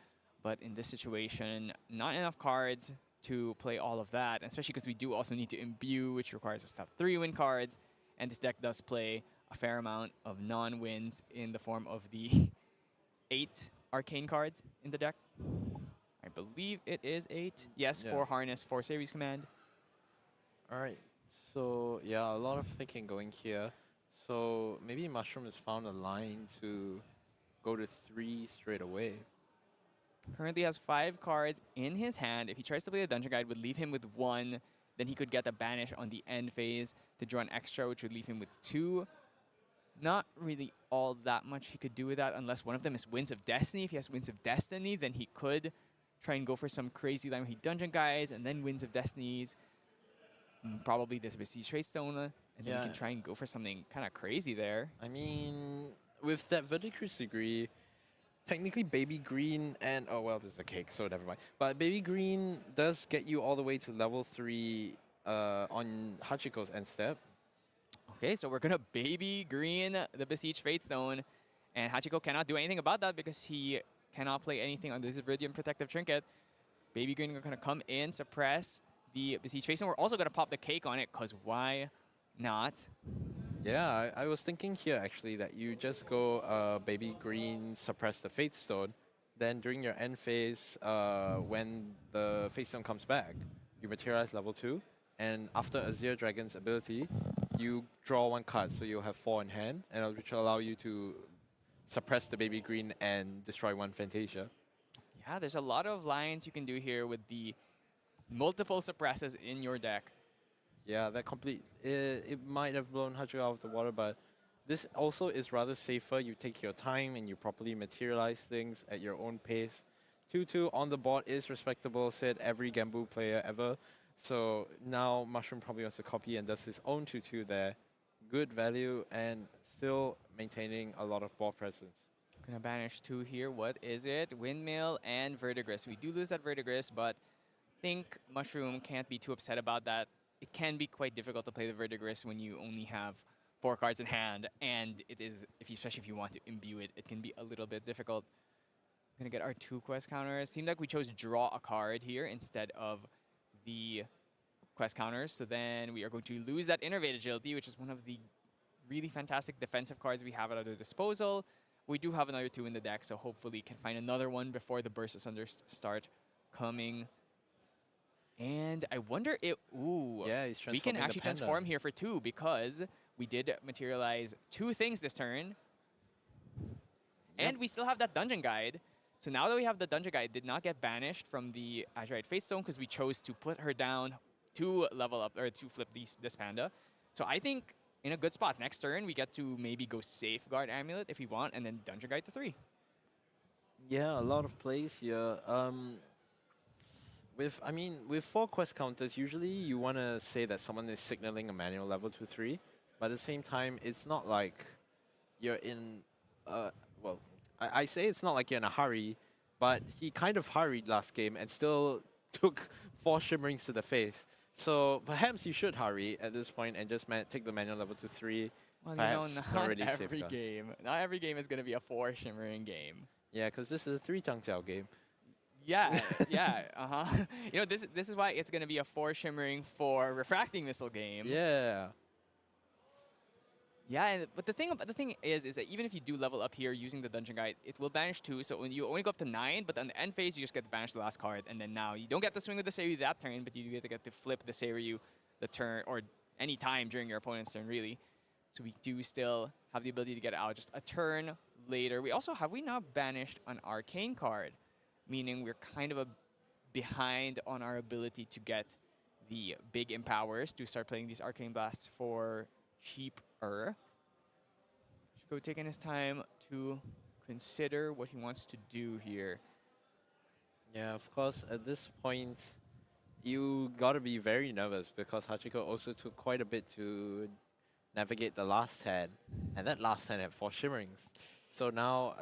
But in this situation, not enough cards to play all of that, especially because we do also need to imbue, which requires us to have 3 win cards. And this deck does play a fair amount of non-wins in the form of the 8 arcane cards in the deck. I believe it is 8. Yes, Yeah. 4 Harness, 4 Series Command. All right, so yeah, a lot of thinking going here. So maybe Mushroom has found a line to go to 3 straight away. Currently has 5 cards in his hand. If he tries to play the Dungeon Guide, would leave him with 1. Then he could get the banish on the end phase to draw an extra, which would leave him with 2. Not really all that much he could do with that unless one of them is Winds of Destiny. If he has Winds of Destiny, then he could try and go for some crazy line where he Dungeon Guides and then Winds of Destinies. Probably this Besiege Fate Stone. And then Yeah. he can try and go for something kind of crazy there. I mean, with that Verdigris Degree, technically Baby Green and... Oh, well, there's a cake, so never mind. But Baby Green does get you all the way to level 3 on Hachiko's end step. Okay, so we're gonna Baby Green the Besiege Fate Stone, and Hachiko cannot do anything about that because he cannot play anything under the Viridian Protective Trinket. Baby Green are gonna come in, suppress the Besiege Fate Stone. We're also gonna pop the cake on it, because why not? Yeah, I was thinking here actually that you just go Baby Green, suppress the Fate Stone, then during your end phase, when the Fate Stone comes back, you materialize level 2, and after Azir Dragon's ability, you draw 1 card, so you'll have 4 in hand, and which will allow you to suppress the Baby Green and destroy 1 Fantasia. Yeah, there's a lot of lines you can do here with the multiple suppresses in your deck. Yeah, that it might have blown Hachiko out of the water, but this also is rather safer. You take your time and you properly materialize things at your own pace. 2-2 on the board is respectable, said every Gambu player ever. So now Mushroom probably wants to copy and does his own 2-2 there. Good value and still maintaining a lot of board presence. Gonna banish 2 here. What is it? Windmill and Verdigris. We do lose that Verdigris, but I think Mushroom can't be too upset about that. It can be quite difficult to play the Verdigris when you only have 4 cards in hand, and it is, especially if you want to imbue it, it can be a little bit difficult. Gonna get our 2 quest counters. Seemed like we chose draw a card here instead of the quest counters. So then we are going to lose that Innervate Agility, which is one of the really fantastic defensive cards we have at our disposal. We do have another 2 in the deck, so hopefully can find another one before the Bursts Asunder start coming. And I wonder if, ooh, Yeah, he's we can transforming the actually panda. transform here for 2 because we did materialize 2 things this turn. And we still have that dungeon guide. So now that we have the dungeon guide, did not get banished from the Azurite Fate Stone because we chose to put her down to level up or to flip this panda. So I think in a good spot. Next turn, we get to maybe go Safeguard Amulet if we want, and then dungeon guide to 3. Yeah, a lot of plays here. With 4 quest counters, usually you want to say that someone is signaling a manual level 2-3, but at the same time, it's not like you're in. Well, I say it's not like you're in a hurry, but he kind of hurried last game and still took 4 shimmerings to the face. So perhaps you should hurry at this point and just take the manual level to 3. Well, Perhaps you know, not not really every safeguard. game. Not every game is going to be a 4 shimmering game. Yeah, because this is a 3 Zhangjiao game. Yeah, yeah, You know, this is why it's going to be a 4 shimmering, 4 refracting missile game. Yeah. Yeah, but the thing is that even if you do level up here using the dungeon guide, it will banish 2. So when you only go up to 9, but on the end phase you just get to banish the last card, and then now you don't get to swing with the Seiryu that turn, but you get to flip the Seiryu the turn or any time during your opponent's turn, really. So we do still have the ability to get out just a turn later. We also have now banished an arcane card, meaning we're kind of behind on our ability to get the big empowers to start playing these arcane blasts for cheaper. Shiko taking his time to consider what he wants to do here. Yeah, of course, at this point, you gotta be very nervous because Hachiko also took quite a bit to navigate the last hand, and that last hand had 4 shimmerings. So now,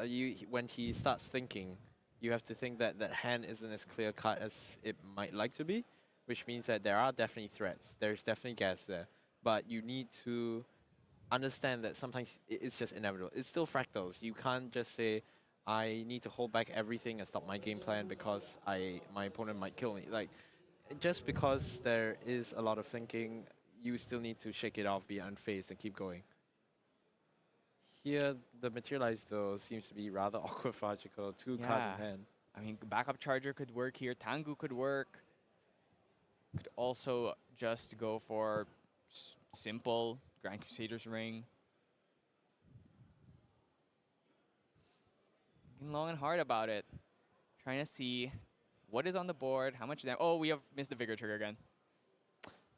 when he starts thinking, you have to think that that hand isn't as clear cut as it might like to be, which means that there are definitely threats. There's definitely gas there, but you need to understand that sometimes it's just inevitable. It's still fractals. You can't just say, I need to hold back everything and stop my game plan because my opponent might kill me. Like, just because there is a lot of thinking, you still need to shake it off, be unfazed, and keep going. Here, the materialize though seems to be rather awkward for Hachiko. 2 cards in hand. I mean, backup charger could work here. Tangu could work. Could also just go for simple Grand Crusader's Ring. Thinking long and hard about it. Trying to see what is on the board, how much damage. Oh, we have missed the Vigor trigger again.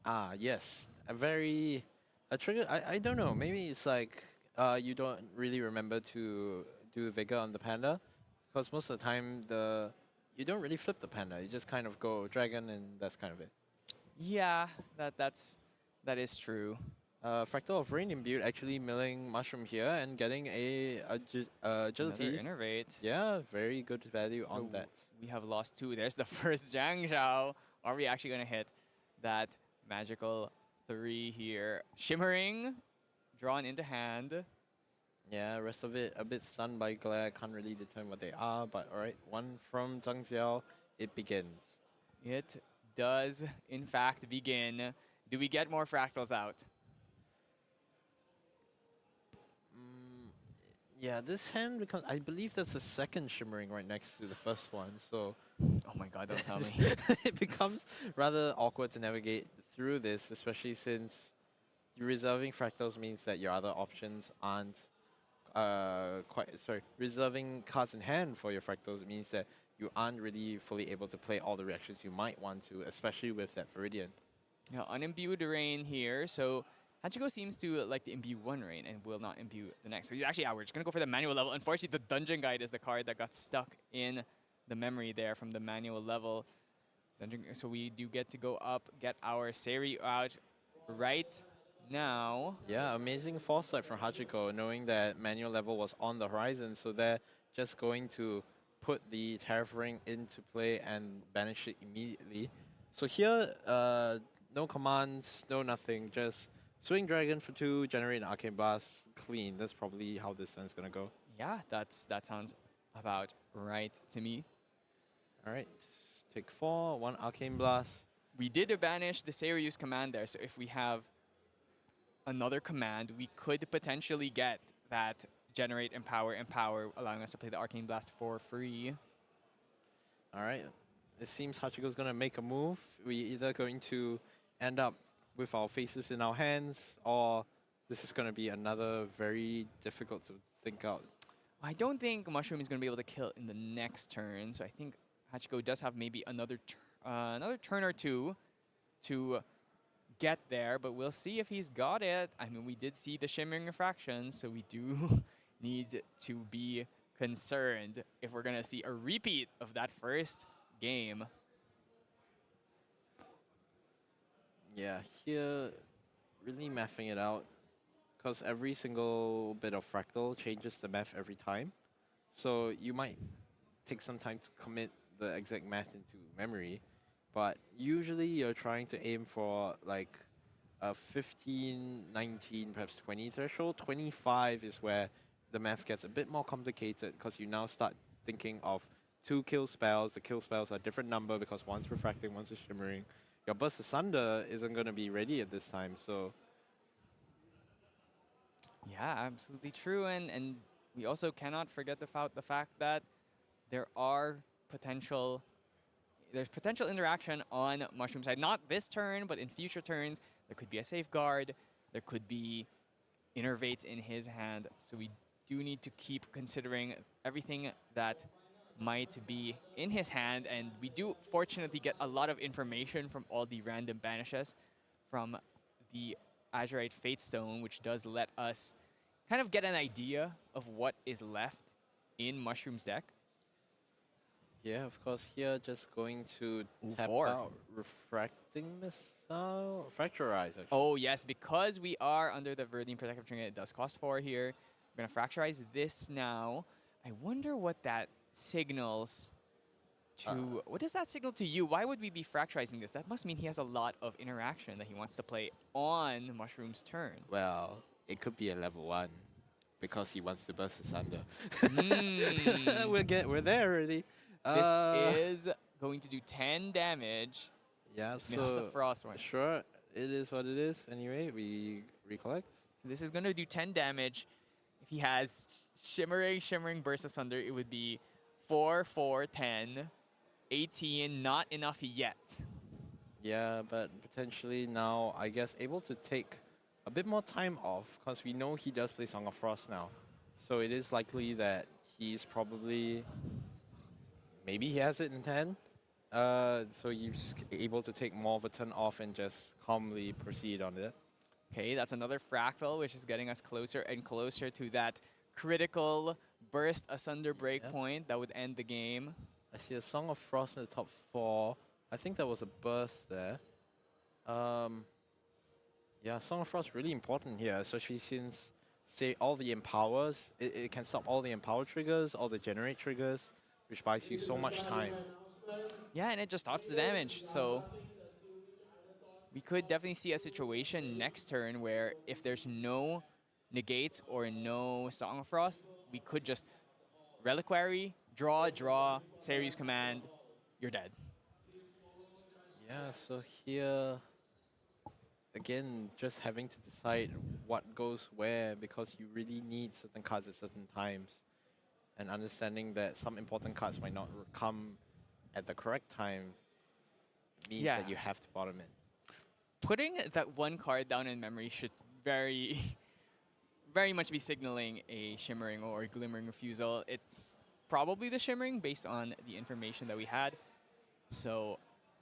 Ah, yes. A trigger, I don't know, maybe it's like you don't really remember to do Vigor on the Panda, because most of the time you don't really flip the Panda, you just kind of go Dragon and that's kind of it. Yeah, that is true. Fractal of Rain Imbued actually milling Mushroom here and getting agility. Another Innervate. Yeah, very good value on that. We have lost 2. There's the first Zhang Zhao. Are we actually going to hit that magical 3 here? Shimmering, drawn into hand. Yeah, rest of it a bit stunned by glare. Can't really determine what they are, but alright. 1 from Zhang Xiao. It begins. It does, in fact, begin. Do we get more fractals out? Yeah, this hand becomes. I believe that's the second shimmering right next to the first one, so Oh my god, don't tell me. it becomes rather awkward to navigate through this, especially since reserving fractals means that your other options aren't reserving cards in hand for your fractals means that you aren't really fully able to play all the reactions you might want to, especially with that Viridian. Yeah, unimbued rain here, so Hachiko seems to like to imbue one rain and will not imbue the next. So he's actually, we're just going to go for the manual level. Unfortunately, the Dungeon Guide is the card that got stuck in the memory there from the manual level. So we do get to go up, get our Seiryu out right now. Yeah, amazing foresight from Hachiko, knowing that manual level was on the horizon, so they're just going to put the Tariff Ring into play and banish it immediately. So here, no commands, no nothing, just swing Dragon for 2, generate an Arcane Blast, clean. That's probably how this turn's gonna go. Yeah, that sounds about right to me. Alright, take 4, 1 Arcane Blast. We did banish the Seiryu's command there, so if we have another command, we could potentially get that generate, empower, allowing us to play the Arcane Blast for free. Alright, it seems Hachiko's gonna make a move. We either going to end up with our faces in our hands, or this is gonna be another very difficult to think out. I don't think Mushroom is going to be able to kill in the next turn, so I think Hachiko does have maybe another turn or two to get there, but we'll see if he's got it. I mean, we did see the Shimmering Refraction, so we do need to be concerned if we're going to see a repeat of that first game. Yeah, here, really mathing it out, because every single bit of fractal changes the math every time. So you might take some time to commit the exact math into memory, but usually you're trying to aim for like a 15, 19, perhaps 20 threshold. 25 is where the math gets a bit more complicated because you now start thinking of 2 kill spells. The kill spells are a different number because one's refracting, one's shimmering. Your Burst Asunder isn't going to be ready at this time, so Yeah, absolutely true, and we also cannot forget the fact that there are there's potential interaction on Mushroom side. Not this turn, but in future turns, there could be a safeguard, there could be innervates in his hand. So we do need to keep considering everything that might be in his hand, and we do fortunately get a lot of information from all the random banishes from the Azurite Fate Stone, which does let us kind of get an idea of what is left in Mushroom's deck. yeah, of course, here just going to Ooh, tap 4. out Refracting Missile, Fracturize actually. Oh yes, because we are under the Verdine Protective Trinket, it does cost 4 here. We're gonna fracturize this now. I wonder what that signals to. What does that signal to you? Why would we be fracturizing this? That must mean he has a lot of interaction that he wants to play on Mushroom's turn. Well, it could be a level 1 because he wants to burst asunder. Mm. We're there already. This is going to do 10 damage. Yeah, That's a so frost one. sure, it is what it is. Anyway, we recollect. So this is going to do 10 damage. If he has Shimmering Burst Asunder, it would be 4, 4, 10, 18. Not enough yet. Yeah, but potentially now, I guess, able to take a bit more time off because we know he does play Song of Frost now. So it is likely that he's probably, maybe he has it in 10. So he's able to take more of a turn off and just calmly proceed on it. Okay, that's another Fractal, which is getting us closer and closer to that critical Burst Asunder breakpoint that would end the game. I see a Song of Frost in the top 4. I think that was a burst there. Yeah, Song of Frost really important here, especially since, say, all the empowers, it can stop all the empower triggers, all the generate triggers, which buys you so much time. Yeah, and it just stops the damage. So we could definitely see a situation next turn where if there's no negates or no Song of Frost, we could just Reliquary, draw, series command, you're dead. Yeah, so here, again, just having to decide what goes where because you really need certain cards at certain times. And understanding that some important cards might not come at the correct time means that you have to bottom it. Putting that one card down in memory should very, very much be signaling a Shimmering or a Glimmering Refusal. It's probably the Shimmering based on the information that we had. So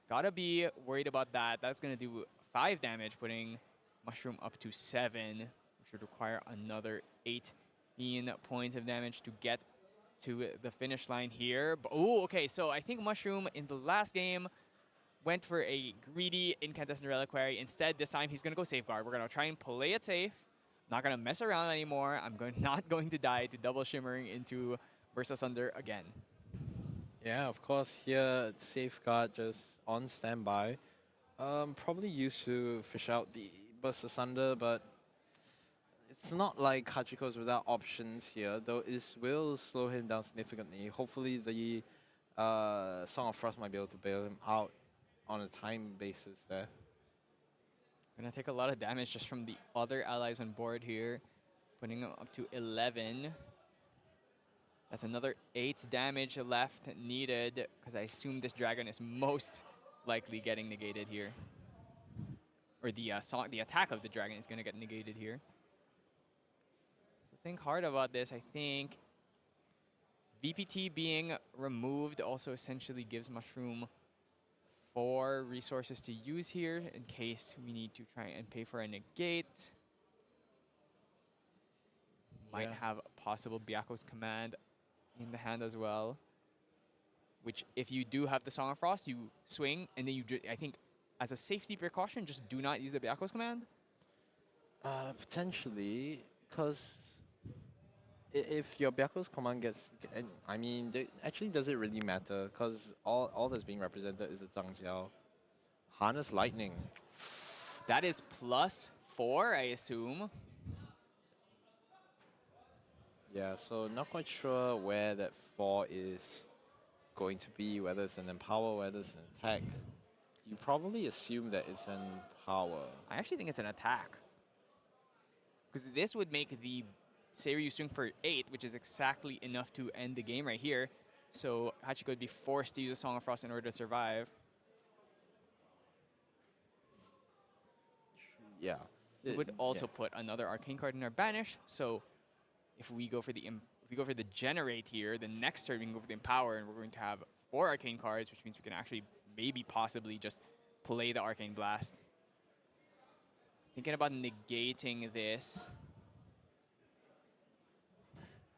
gotta be worried about that. That's gonna do 5 damage, putting Mushroom up to 7. We should require another 18 points of damage to get to the finish line here. Oh, okay, so I think Mushroom in the last game went for a greedy Incandescent Reliquary. Instead, this time he's gonna go Safeguard. We're gonna try and play it safe. Not gonna mess around anymore. Not going to die to double Shimmering into Burst Asunder again. Yeah, of course, here Safeguard just on standby. Probably used to fish out the Burst Asunder, but it's not like Hachiko's without options here, though it will slow him down significantly. Hopefully the Song of Frost might be able to bail him out on a time basis there. Gonna take a lot of damage just from the other allies on board here, putting him up to 11. That's another 8 damage left needed, because I assume this dragon is most likely getting negated here. Or the attack of the dragon is going to get negated here. So think hard about this. I think VPT being removed also essentially gives Mushroom 4 resources to use here in case we need to try and pay for a negate. Might Yeah. have a possible Byaku's command in the hand as well. Which, if you do have the Song of Frost, you swing, and then I think, as a safety precaution, just do not use the Byaku's command. Potentially, because if your Byaku's command gets, and I mean, actually, does it really matter? Because all that's being represented is a Zhangjiao. Harness Lightning. That is +4, I assume. Yeah, so not quite sure where that 4 is going to be, whether it's an Empower, whether it's an attack. You probably assume that it's an Empower. I actually think it's an attack. Because this would make the Seiryu swing for 8, which is exactly enough to end the game right here. So Hachiko would be forced to use a Song of Frost in order to survive. Yeah. It would also put another arcane card in our banish. So if we go for the generate here, the next turn we can go for the empower, and we're going to have 4 arcane cards, which means we can actually maybe possibly just play the arcane blast. Thinking about negating this.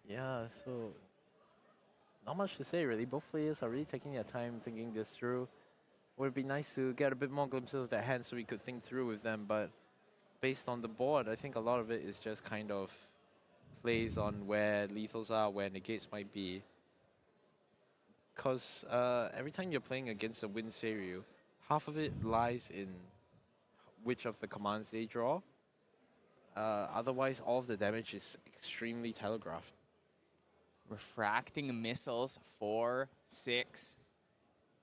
Yeah, so not much to say really. Both players are really taking their time thinking this through. Would be nice to get a bit more glimpses of their hands so we could think through with them, but based on the board, I think a lot of it is just kind of plays on where lethals are, where negates might be. Because every time you're playing against a Wind Seiryu, half of it lies in which of the commands they draw. Otherwise, all of the damage is extremely telegraphed. Refracting missiles, 4, 6.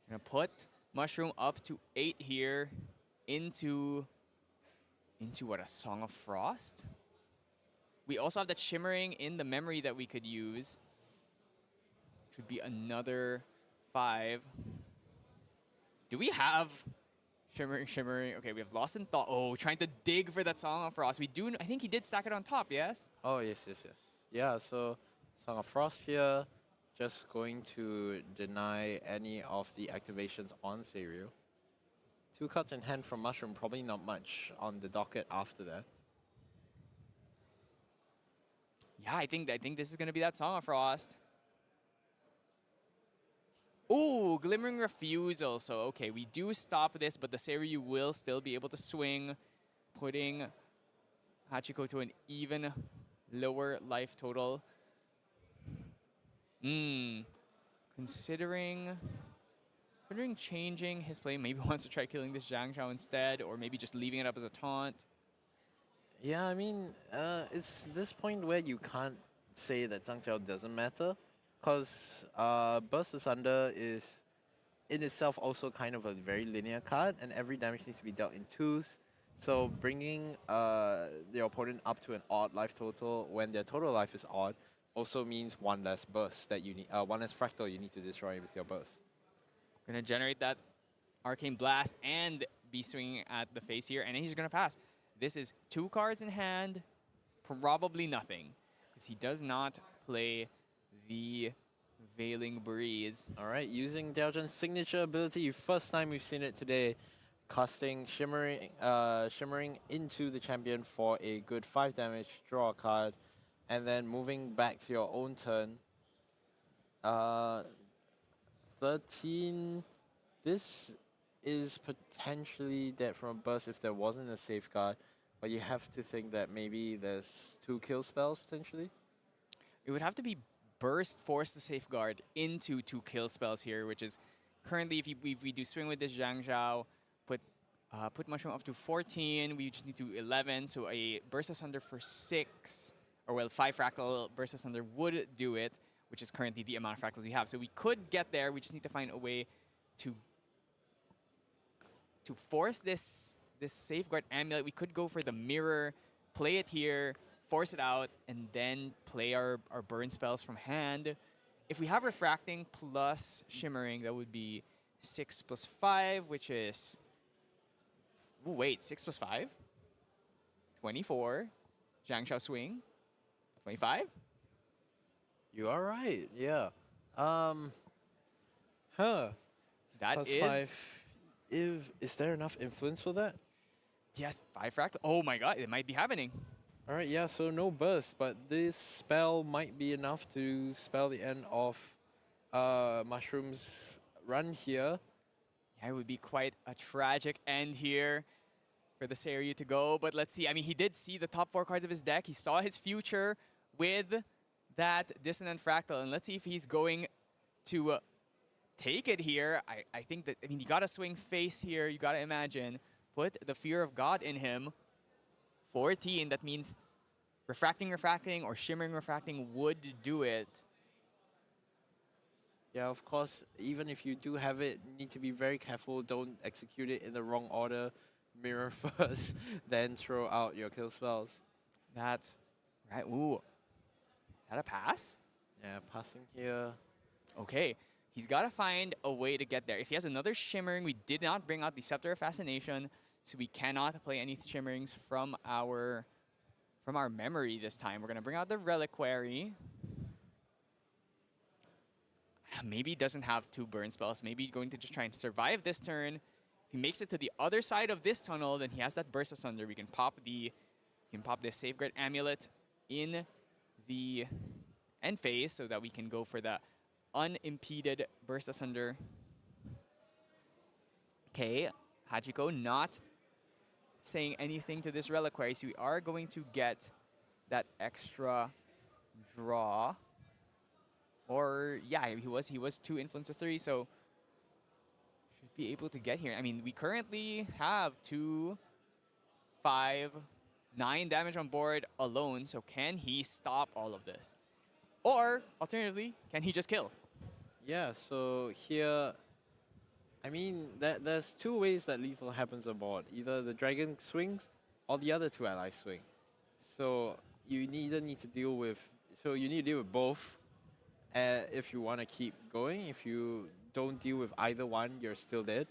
Gonna put Mushroom up to 8 here into what, a Song of Frost? We also have that Shimmering in the memory that we could use. Which would be another 5. Do we have Shimmering? Okay, we have Lost in Thought. Oh, trying to dig for that Song of Frost. We do, I think he did stack it on top, yes? Oh, yes. Yeah, so Song of Frost here, just going to deny any of the activations on Seiryu. 2 cards in hand from Mushroom, probably not much on the docket after that. Yeah, I think this is gonna be that Song of Frost. Ooh, Glimmering Refusal. So okay, we do stop this, but the Seiryu will still be able to swing, putting Hachiko to an even lower life total. Considering changing his play, maybe wants to try killing this Zhang Zhao instead, or maybe just leaving it up as a taunt. Yeah, I mean, it's this point where you can't say that Zhang Jiao doesn't matter, because Burst Asunder is in itself also kind of a very linear card, and every damage needs to be dealt in 2s. So bringing the opponent up to an odd life total when their total life is odd also means 1 less burst that you need, 1 less fractal you need to destroy with your burst. Gonna generate that Arcane Blast and be swinging at the face here, and he's gonna pass. This is 2 cards in hand, probably nothing, because he does not play the Veiling Breeze. All right, using Dialgen's signature ability, first time we've seen it today, casting Shimmering into the champion for a good 5 damage, draw a card, and then moving back to your own turn. 13. This is potentially dead from a burst if there wasn't a safeguard, but you have to think that maybe there's 2 kill spells potentially. It would have to be Burst, force the Safeguard into 2 kill spells here, which is currently, if we do swing with this Zhang Zhao, put Mushroom up to 14, we just need to 11, so a Burst Asunder for 6, or well, 5 Fractal Burst Asunder would do it, which is currently the amount of fractals we have. So we could get there, we just need to find a way to force this Safeguard Amulet. We could go for the Mirror, play it here, force it out, and then play our burn spells from hand. if we have refracting plus shimmering, that would be 6 plus 5, which is... Ooh, wait, 6 plus 5? 24. Zhangshao swing. 25? You are right. Yeah. Huh. That Plus is... 5. Is there enough influence for that? Yes, 5 fractal. Oh my god, it might be happening. All right. Yeah. So no burst, but this spell might be enough to spell the end of Mushroom's run here. Yeah, it would be quite a tragic end here for the Seiryu to go. But let's see. I mean, he did see the top 4 cards of his deck. He saw his future with that Dissonant Fractal. And let's see if he's going to take it here. I think that, I mean, you got to swing face here. You got to imagine. Put the Fear of God in him. 14, that means refracting, or shimmering, refracting would do it. Yeah, of course, even if you do have it, you need to be very careful. Don't execute it in the wrong order. Mirror first, then throw out your kill spells. That's right. Ooh. Is that a pass? Yeah, passing here. Okay. He's got to find a way to get there. If he has another shimmering, we did not bring out the Scepter of Fascination, so we cannot play any shimmerings from our memory this time. We're going to bring out the Reliquary. Maybe he doesn't have 2 burn spells. Maybe he's going to just try and survive this turn. If he makes it to the other side of this tunnel, then he has that Burst Asunder. We can pop the Safeguard Amulet in the end phase so that we can go for the unimpeded Burst Asunder. Okay, Hachiko not saying anything to this Reliquary, so we are going to get that extra draw. Or, yeah, he was 2 influence of 3, so should be able to get here. I mean, we currently have 2, 5, 9 damage on board alone, so can he stop all of this? Or, alternatively, can he just kill? Yeah, so here, I mean, there's 2 ways that lethal happens on board. Either the dragon swings, or the other 2 allies swing. So you either need to deal with, both. If you want to keep going. If you don't deal with either one, you're still dead.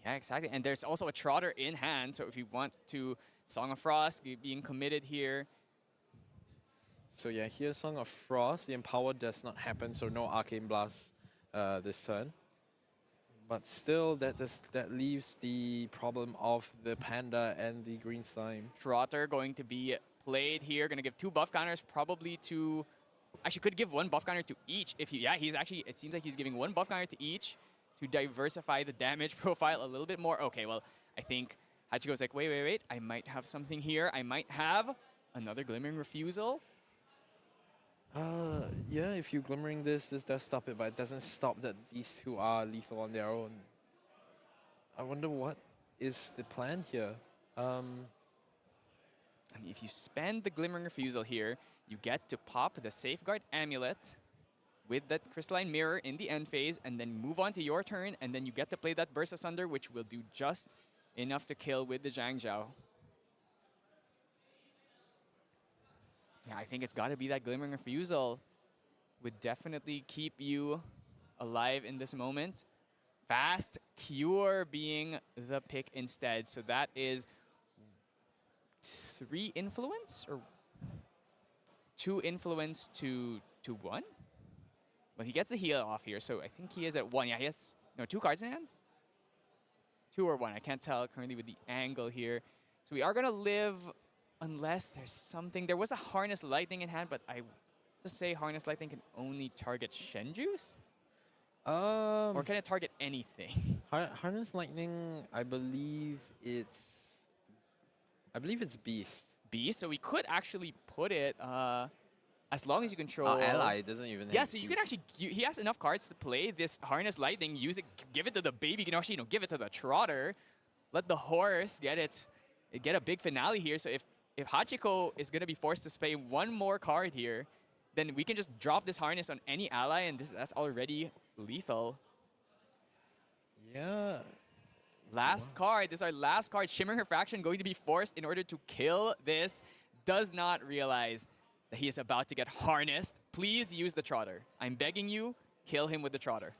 Yeah, exactly. And there's also a Trotter in hand, so if you want to Song of Frost, being committed here. So yeah, here's Song of Frost. The Empower does not happen, so no Arcane Blast this turn. But still, that leaves the problem of the Panda and the Green Slime. Trotter going to be played here. Going to give 2 buff counters, probably to... Actually, could give 1 buff counter to each. If he, yeah, he's actually... It seems like he's giving 1 buff counter to each to diversify the damage profile a little bit more. Okay, well, I think Hachiko's like, wait. I might have something here. I might have another Glimmering Refusal. Yeah, if you Glimmering this does stop it, but it doesn't stop that these 2 are lethal on their own. I wonder what is the plan here. I mean, if you spend the Glimmering Refusal here, you get to pop the Safeguard Amulet with that Crystalline Mirror in the end phase, and then move on to your turn, and then you get to play that Burst Asunder, which will do just enough to kill with the Zhangjiao. Yeah, I think it's got to be that Glimmering Refusal. Would definitely keep you alive in this moment. Fast Cure being the pick instead. So that is 3 influence or 2 influence to 1? Well, he gets the heal off here, so I think he is at 1. Yeah, he has 2 cards in hand? 2 or 1, I can't tell currently with the angle here. So we are gonna live unless there's something. There was a Harness Lightning in hand, but I just say Harness Lightning can only target Shenju's? Or can it target anything? Harness Lightning, I believe it's Beast. Beast, so we could actually put it as long as you control... Ally doesn't even have Yeah, so you Beast. can actually... He has enough cards to play this Harness Lightning, use it, give it to the baby. You can actually give it to the Trotter. Let the horse get a big finale here. So if Hachiko is going to be forced to play 1 more card here, then we can just drop this Harness on any ally, and that's already lethal. Yeah. Last card. This is our last card. Shimmering Refraction going to be forced in order to kill this. Does not realize that he is about to get harnessed. Please use the Trotter. I'm begging you, kill him with the Trotter.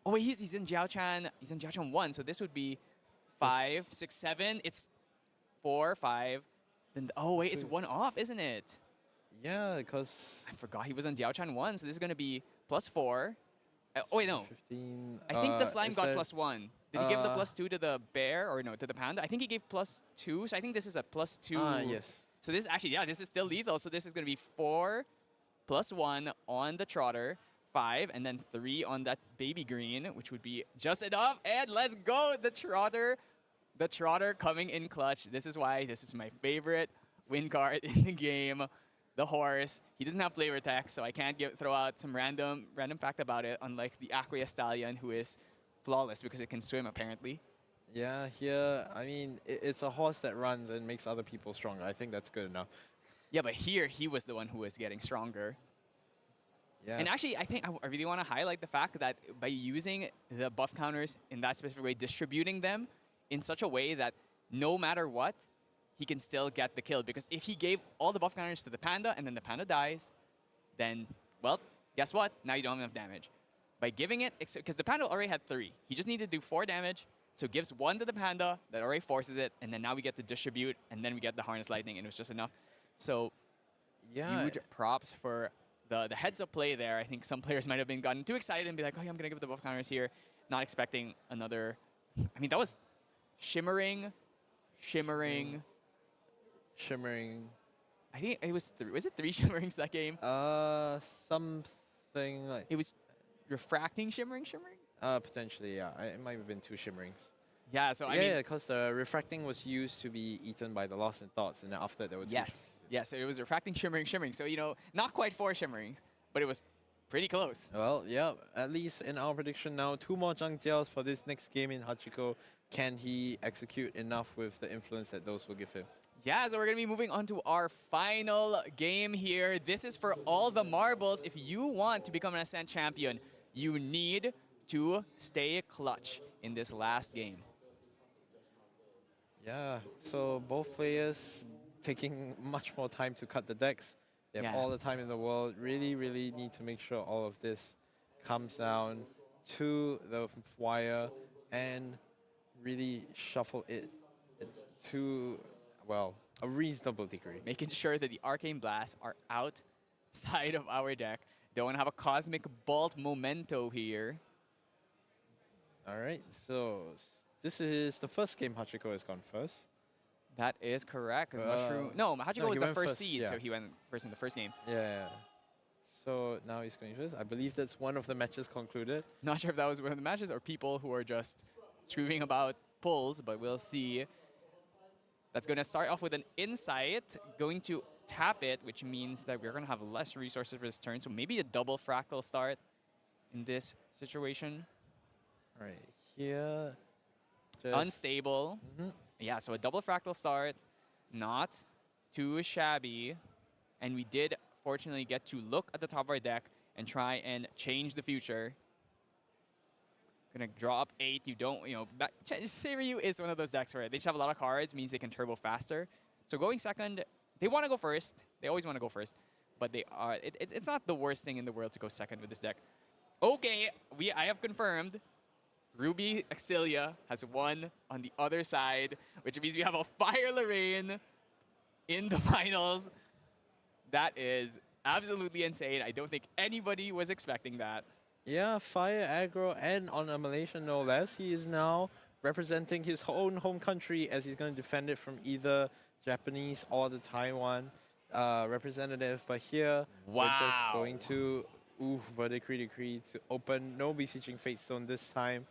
Oh wait, he's in Jiaochan. He's in Jiaochan 1, so this would be 5, 6, 7. It's 4, 5. Then oh wait, it's 1 off, isn't it? Yeah, because I forgot he was on Diaochan 1, so this is going to be +4. Oh wait, no. 15. I think the slime is got that- +1. Did he give the +2 to the bear or no, to the panda? I think he gave +2, so I think this is a +2. Yes. So this actually, yeah, this is still lethal. So this is going to be 4 +1 on the Trotter, 5, and then 3 on that baby green, which would be just enough. And let's go, the Trotter coming in clutch. This is why this is my favorite win card in the game. The horse. He doesn't have flavor text, so I can't throw out some random fact about it. Unlike the Aqua Stallion, who is flawless because it can swim apparently. Yeah, here, I mean, it's a horse that runs and makes other people stronger. I think that's good enough. Yeah, but here he was the one who was getting stronger. Yeah. And actually, I think I really want to highlight the fact that by using the buff counters in that specific way, distributing them in such a way that no matter what, he can still get the kill. Because if he gave all the buff counters to the panda and then the panda dies, then, well, guess what? Now you don't have enough damage. By giving it, because the panda already had 3. He just needed to do 4 damage, so gives 1 to the panda, that already forces it, and then now we get to distribute, and then we get the harness lightning, and it was just enough. So yeah. huge props for the heads-up play there. I think some players might have been gotten too excited and be like, oh yeah, I'm going to give the buff counters here, not expecting another. I mean, that was shimmering. Shimmering. I think it was 3. Was it 3 shimmerings that game? Something like. It was refracting shimmering? Potentially, yeah. It might have been 2 shimmerings. Yeah, so I mean. Yeah, because the refracting was used to be eaten by the Lost in Thoughts, and then after that there was. Yes, it was refracting shimmering. So, you know, not quite 4 shimmerings, but it was pretty close. Well, yeah, at least in our prediction now, 2 more Zhangjiaos for this next game in Hachiko. Can he execute enough with the influence that those will give him? Yeah, so we're going to be moving on to our final game here. This is for all the marbles. If you want to become an Ascent champion, you need to stay clutch in this last game. Yeah, so both players taking much more time to cut the decks. They have Yeah. all the time in the world. Really, really need to make sure all of this comes down to the wire and really shuffle it to, well, a reasonable degree. Making sure that the Arcane Blasts are outside of our deck. Don't want to have a Cosmic Bolt Memento here. All right, so this is the first game Hachiko has gone first. That is correct, because Mushroom... No, Hachiko no, was he the went first first, seed, yeah. so he went first in the first game. Yeah. So now he's going first. I believe that's one of the matches concluded. Not sure if that was one of the matches or people who are just screaming about pulls, but we'll see. That's going to start off with an Insight, going to tap it, which means that we're going to have less resources for this turn. So maybe a double Fractal start in this situation. All right, here. Just Unstable. Yeah, so a double Fractal start, not too shabby. And we did fortunately get to look at the top of our deck and try and change the future. Gonna draw up 8. You don't, you know, Seiryu is one of those decks where they just have a lot of cards, means they can turbo faster. So going second, they want to go first. They always want to go first, but they are. It's not the worst thing in the world to go second with this deck. Okay, I have confirmed. Ruby Exilia has won on the other side, which means we have a Fire Lorraine in the finals. That is absolutely insane. I don't think anybody was expecting that. Yeah, fire aggro, and on a Malaysian no less. He is now representing his own home country as he's going to defend it from either Japanese or the Taiwan representative. But here, we're just going to decree to open. No beseeching Fate Stone this time.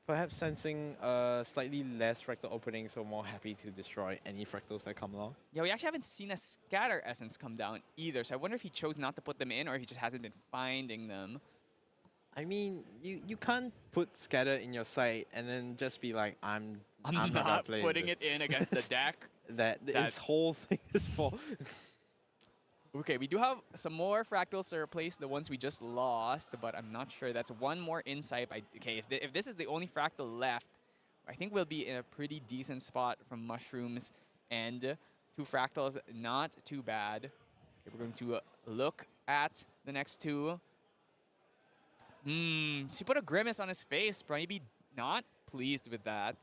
Perhaps sensing slightly less fractal opening, so more happy to destroy any fractals that come along. Yeah, we actually haven't seen a Scatter Essence come down either, so I wonder if he chose not to put them in or if he just hasn't been finding them. I mean, you can't put Scatter in your site and then just be like, I'm not playing putting this. it in against the deck. This whole thing is for... Okay, we do have some more fractals to replace the ones we just lost, but I'm not sure. That's one more Insight. Okay, if this is the only fractal left, I think we'll be in a pretty decent spot from Mushrooms and 2 fractals, not too bad. Okay, we're going to look at the next 2. She put a grimace on his face. Maybe not pleased with that.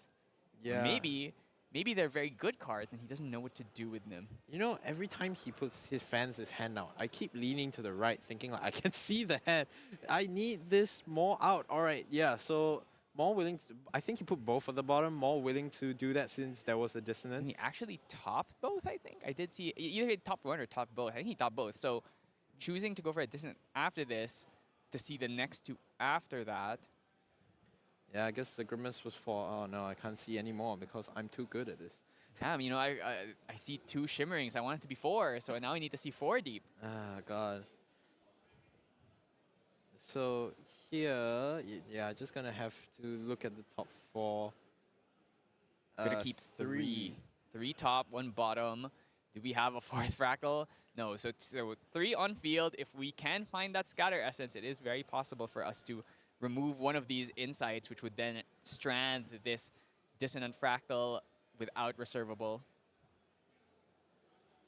Or Yeah. maybe they're very good cards and he doesn't know what to do with them. You know, every time he puts his fans' hand out, I keep leaning to the right, thinking like, I can see the hand. I need this more out. All right, yeah. So more willing to. I think he put both at the bottom. More willing to do that since there was a And dissonance. he actually topped both, I think. I did see either he topped one or topped both. I think he topped both. So choosing to go for a dissonant after this to see the next 2 after that. Yeah, I guess the grimace was for. Oh no, I can't see anymore because I'm too good at this. Damn, you know, I see 2 shimmerings. I want it to be 4, so now I need to see 4 deep. Ah, God. So here, yeah, just gonna have to look at the top 4. Gonna keep 3. 3 top, 1 bottom. Do we have a 4th fractal? No, so 3 on field. If we can find that scatter essence, it is very possible for us to remove one of these insights, which would then strand this dissonant fractal without reservable.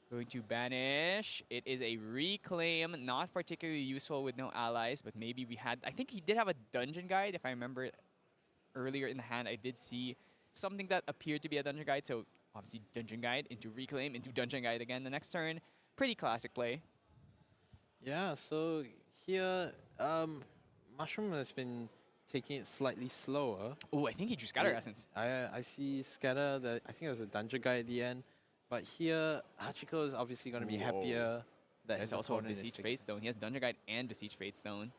Going to banish. It is a reclaim, not particularly useful with no allies, but maybe we had. I think he did have a dungeon guide, if I remember earlier in the hand. I did see something that appeared to be a dungeon guide, so obviously dungeon guide into reclaim into dungeon guide again the next turn. Pretty classic play. Yeah, so here, Mushroom has been taking it slightly slower. Oh, I think he drew scatter Yeah, essence. I see Scatter, that I think it was a dungeon guy at the end. But here, Hachiko is obviously going to be happier that There's his also a opponent is Beseech taking- Fate Stone. He has dungeon guide and Beseech Fate Stone.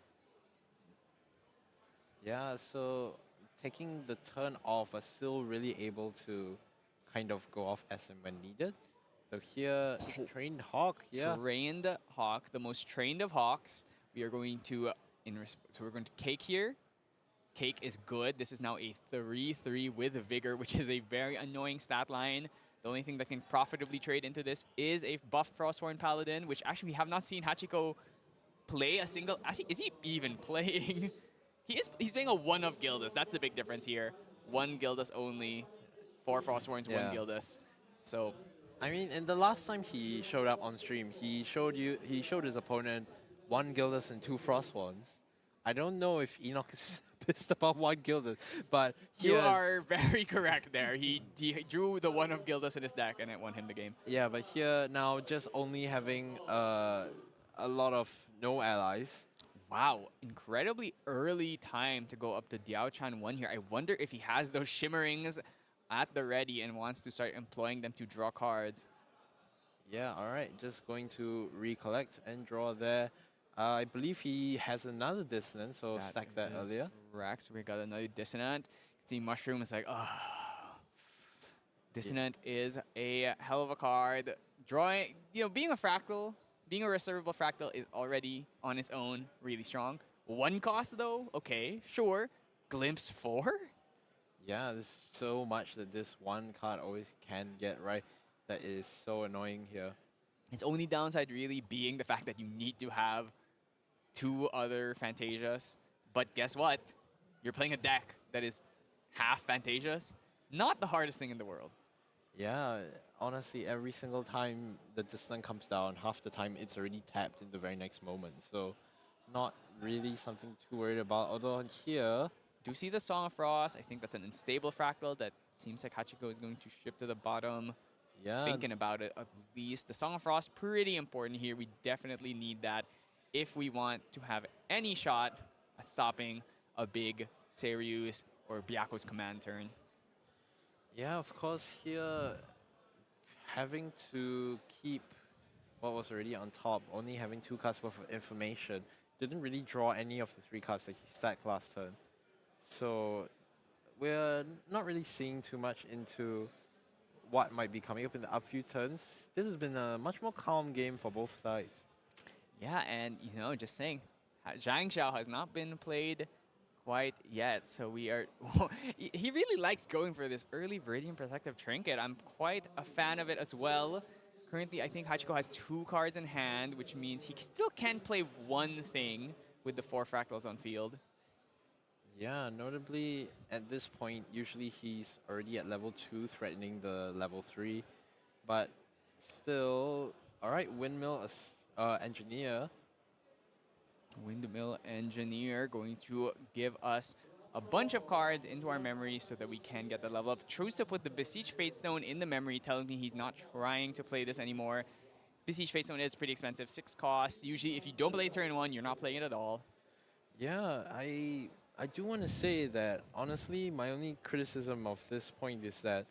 Yeah, so taking the turn off, but still really able to kind of go off as and when needed. So here, Trained Hawk, yeah. Trained Hawk, the most trained of Hawks. We are going to, so we're going to Cake here. Cake is good. This is now a 3-3 with Vigor, which is a very annoying stat line. The only thing that can profitably trade into this is a buffed Frostborn Paladin, which actually we have not seen Hachiko play a single. Actually, is he even playing? He's playing a 1 of Gildas. That's the big difference here. 1 Gildas only. 4 Frostborns, 1 Yeah. Gildas. So I mean, and the last time he showed up on stream, he showed his opponent 1 Gildas and 2 Frostborns. I don't know if Enoch is pissed about 1 Gildas, but you here, are very correct there. He drew the 1 of Gildas in his deck and it won him the game. yeah, but here now just only having a lot of no allies. Wow, incredibly early time to go up to Diao-chan 1 here. I wonder if he has those shimmerings at the ready and wants to start employing them to draw cards. Yeah, all right, just going to recollect and draw there. I believe he has another dissonance, so stack that is earlier. Correct. We got another Dissonant. See, Mushroom is like, oh. Dissonant is a hell of a card. Drawing, being a fractal, being a reservable fractal is already on its own really strong. 1 cost though, okay, sure. Glimpse 4? Yeah, there's so much that this 1 card always can get right. That is so annoying here. Its only downside really being the fact that you need to have 2 other Fantasias. But guess what? You're playing a deck that is half Fantasias. Not the hardest thing in the world. Yeah, honestly, every single time the distance comes down, half the time it's already tapped in the very next moment. So, not really something too worried about. Although here, Do see the Song of Frost. I think that's an unstable fractal that seems like Hachiko is going to ship to the bottom. yeah, Thinking about it at least. The Song of Frost, pretty important here. We definitely need that if we want to have any shot at stopping a big Serious or Byaku's command turn. yeah, of course here, having to keep what was already on top, only having 2 cards worth of information, didn't really draw any of the 3 cards that he stacked last turn. So we're not really seeing too much into what might be coming up in the up few turns. This has been a much more calm game for both sides. Yeah, and just saying, Zhang Xiao has not been played quite yet, so we are. He really likes going for this early Viridian Protective Trinket. I'm quite a fan of it as well. Currently, I think Hachiko has 2 cards in hand, which means he still can play 1 thing with the 4 fractals on field. Yeah, notably at this point, usually he's already at level 2, threatening the level 3. But still, all right, Windmill Engineer. Windmill Engineer going to give us a bunch of cards into our memory so that we can get the level up. Chose to put the Beseech Fatestone in the memory, telling me he's not trying to play this anymore. Beseech Fatestone is pretty expensive, 6 cost. Usually if you don't play turn 1, you're not playing it at all. Yeah, I do want to say that honestly, my only criticism of this point is that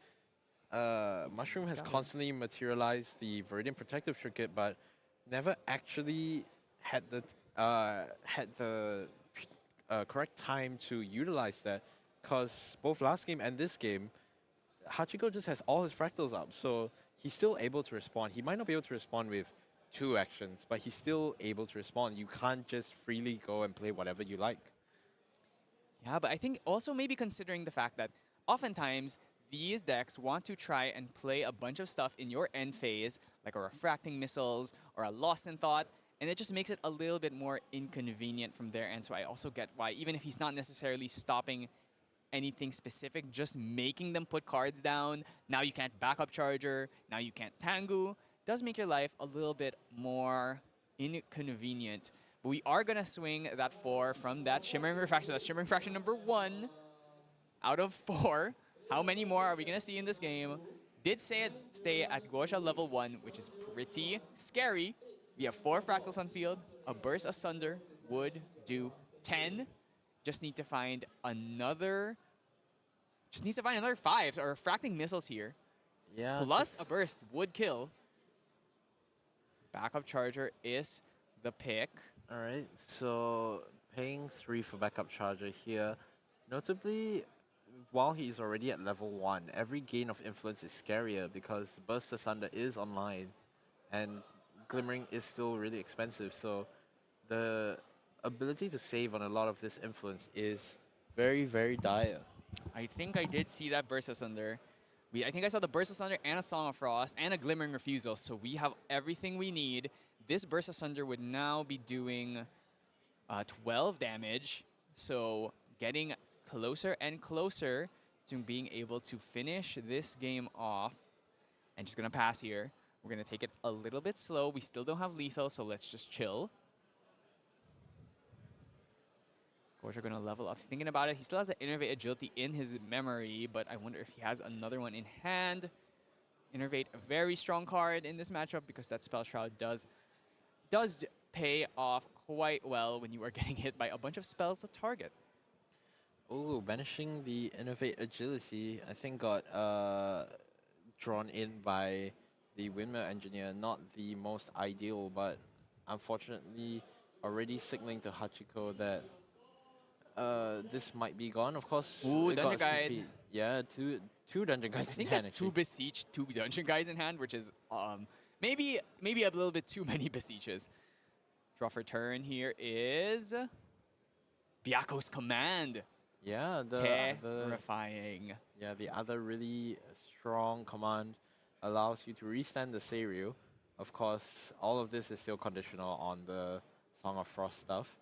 Mushroom has constantly materialized the Viridian Protective Trinket, but never actually had the correct time to utilize that. Because both last game and this game, Hachiko just has all his fractals up, so he's still able to respond. He might not be able to respond with 2 actions, but he's still able to respond. You can't just freely go and play whatever you like. Yeah, but I think also maybe considering the fact that oftentimes these decks want to try and play a bunch of stuff in your end phase, like a Refracting Missiles or a Lost in Thought, and it just makes it a little bit more inconvenient from their end. So I also get why, even if he's not necessarily stopping anything specific, just making them put cards down, now you can't backup Charger, now you can't Tengu, does make your life a little bit more inconvenient. But we are going to swing that 4 from that Shimmering Refraction. That's Shimmering Refraction number 1 out of 4. How many more are we going to see in this game? Did say it stay at Guosha level 1, which is pretty scary. We have 4 Fractals on field. A Burst Asunder would do 10. Just need to find another... Just needs to find another 5 or Refracting Missiles here. Yeah. Plus a Burst would kill. Backup Charger is the pick. All right, so paying 3 for backup charger here. Notably, while he's already at level 1, every gain of influence is scarier because Burst Asunder is online and Glimmering is still really expensive. So the ability to save on a lot of this influence is very, very dire. I think I did see that Burst Asunder. I think I saw the Burst Asunder and a Song of Frost and a Glimmering Refusal, so we have everything we need. This Burst Asunder would now be doing 12 damage, so getting closer and closer to being able to finish this game off. And just gonna pass here. We're gonna take it a little bit slow. We still don't have lethal, so let's just chill. Gorge gonna level up. Thinking about it, he still has the Innervate Agility in his memory, but I wonder if he has another one in hand. Innervate, a very strong card in this matchup because that Spell Shroud does pay off quite well when you are getting hit by a bunch of spells to target. Oh, banishing the Innovate Agility, I think got drawn in by the Windmill Engineer. Not the most ideal, but unfortunately already signaling to Hachiko that this might be gone. Of course, Ooh, it Dungeon got Guide. CP. Yeah, two Dungeon Guides I think in hand, that's 2 actually. Beseech, 2 Dungeon Guys in hand, which is maybe a little bit too many Beseeches. Draw for turn here is Byaku's Command. Yeah, Terrifying. the other really strong command allows you to restand the Seiryu. Of course, all of this is still conditional on the Song of Frost stuff.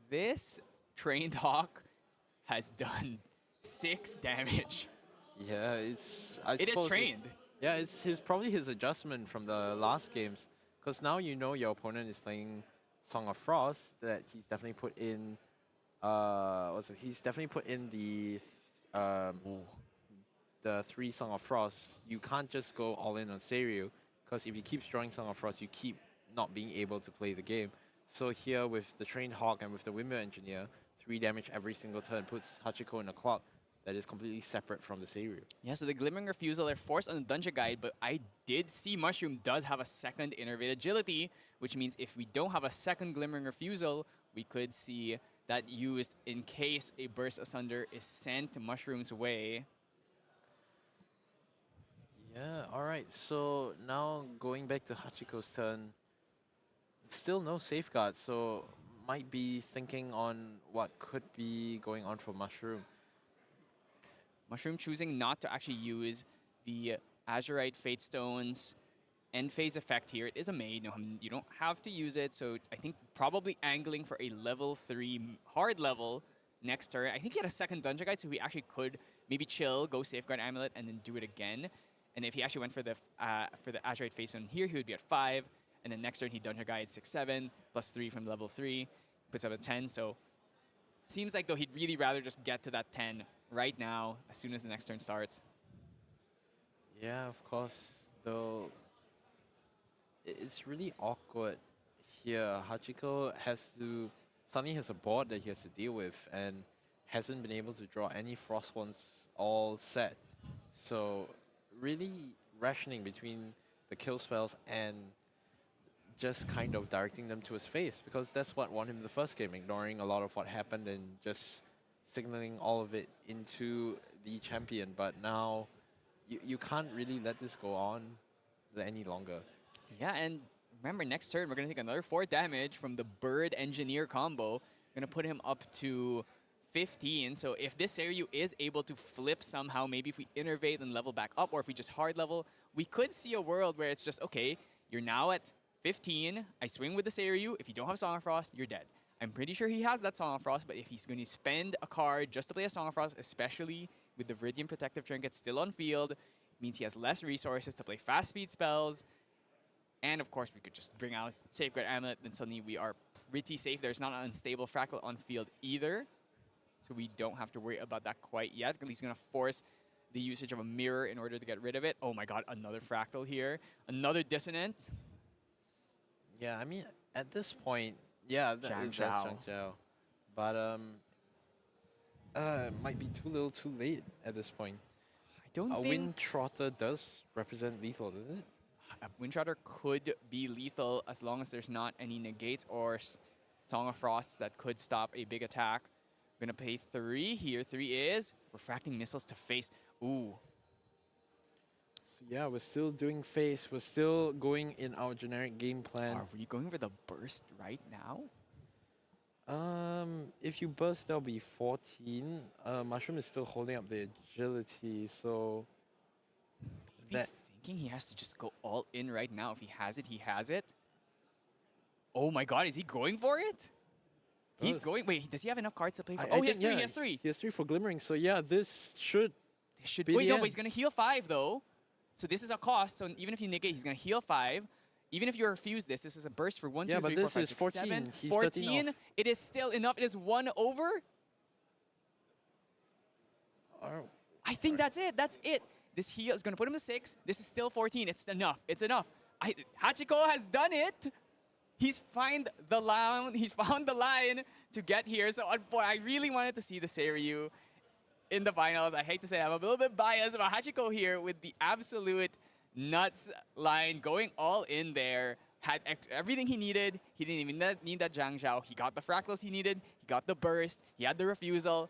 This Trained Hawk has done 6 damage. Yeah, it's. It is trained. Yeah, it's probably his adjustment from the last games, because now you know your opponent is playing Song of Frost. That he's definitely put in. He's definitely put in the 3 Song of Frost. You can't just go all in on Seiryu, because if you keep drawing Song of Frost, you keep not being able to play the game. So here with the Trained Hawk and with the Windmill Engineer, 3 damage every single turn puts Hachiko in a clock that is completely separate from the Seiryu. Yeah, so the Glimmering Refusal, they're forced on the Dungeon Guide, but I did see Mushroom does have a second Innervate Agility, which means if we don't have a second Glimmering Refusal, we could see that used in case a Burst Asunder is sent Mushroom's way. Yeah, alright, so now going back to Hachiko's turn, still no safeguard, so might be thinking on what could be going on for Mushroom. Mushroom choosing not to actually use the Azurite Fate Stone's end phase effect here. It is a maid, no, you don't have to use it, so I think probably angling for a level 3 hard level next turn. I think he had a second Dungeon Guide, so he actually could maybe chill, go Safeguard Amulet, and then do it again. And if he actually went for the Achai face on here, he would be at 5. And then next turn, he Dungeon Guide 6/7, plus 3 from level 3, puts up at 10. So seems like though he'd really rather just get to that 10 right now, as soon as the next turn starts. Yeah, of course. Though it's really awkward here. Hachiko suddenly has a board that he has to deal with and hasn't been able to draw any Frost ones all set. So really rationing between the kill spells and just kind of directing them to his face, because that's what won him the first game, ignoring a lot of what happened and just signaling all of it into the champion. But now you can't really let this go on any longer. Yeah, and remember, next turn, we're going to take another 4 damage from the Bird Engineer combo. We're going to put him up to 15. So if this Seiryu is able to flip somehow, maybe if we innervate and level back up, or if we just hard level, we could see a world where it's just, okay, you're now at 15. I swing with the Seiryu. If you don't have Song of Frost, you're dead. I'm pretty sure he has that Song of Frost, but if he's going to spend a card just to play a Song of Frost, especially with the Viridian Protective Trinket still on field, it means he has less resources to play fast speed spells. And of course, we could just bring out Safeguard Amulet, then suddenly we are pretty safe. There's not an unstable Fractal on field either, so we don't have to worry about that quite yet. At least going to force the usage of a mirror in order to get rid of it. Oh my god, another Fractal here. Another Dissonant. Yeah, I mean, at this point, yeah, that's Zhangjiao. But might be too little too late at this point. I don't A think... Wind Trotter does represent lethal, doesn't it? A Wind Trotter could be lethal as long as there's not any negates or Song of Frost that could stop a big attack. We're going to pay 3 here. 3 is Refracting Missiles to face. Ooh. So yeah, we're still doing face. We're still going in our generic game plan. Are we going for the burst right now? If you burst, that'll be 14. Mushroom is still holding up the agility, so Maybe thinking he has to just go all in right now. If he has it, he has it. Oh my god, is he going for it? He's going. Wait, does he have enough cards to play for? Oh, he has 3. He has 3. He has 3 for Glimmering. So yeah, this should. Be wait, no, but he's gonna heal 5 though. So this is a cost. So even if you negate, he's gonna heal 5. Even if you refuse this is a burst for 1, 2, 3, 4, 5, 6, 7. Yeah, but this is 14. He's 14. It is still enough. It is 1 over. I think that's it. That's it. This heal is gonna put him to 6. This is still 14. It's enough. It's enough. Hachiko has done it. He's found the line. He's found the line to get here. So boy, I really wanted to see the Seiryu in the finals. I hate to say I'm a little bit biased about Hachiko here with the absolute nuts line going all in there. Had everything he needed. He didn't even need that Zhangjiao. He got the fractals he needed. He got the burst. He had the refusal,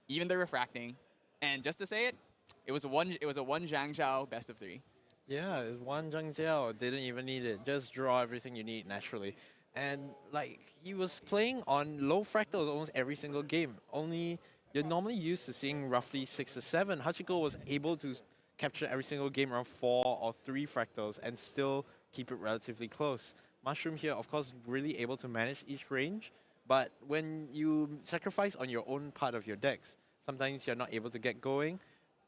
even the refracting. And just to say it, it was a one Zhangjiao best of 3. Yeah, it's 1 Zhangjiao. Didn't even need it. Just draw everything you need naturally. And like he was playing on low fractals almost every single game. Only you're normally used to seeing roughly 6 to 7. Hachiko was able to capture every single game around 4 or 3 fractals and still keep it relatively close. Mushroom here, of course, really able to manage each range. But when you sacrifice on your own part of your decks, sometimes you're not able to get going.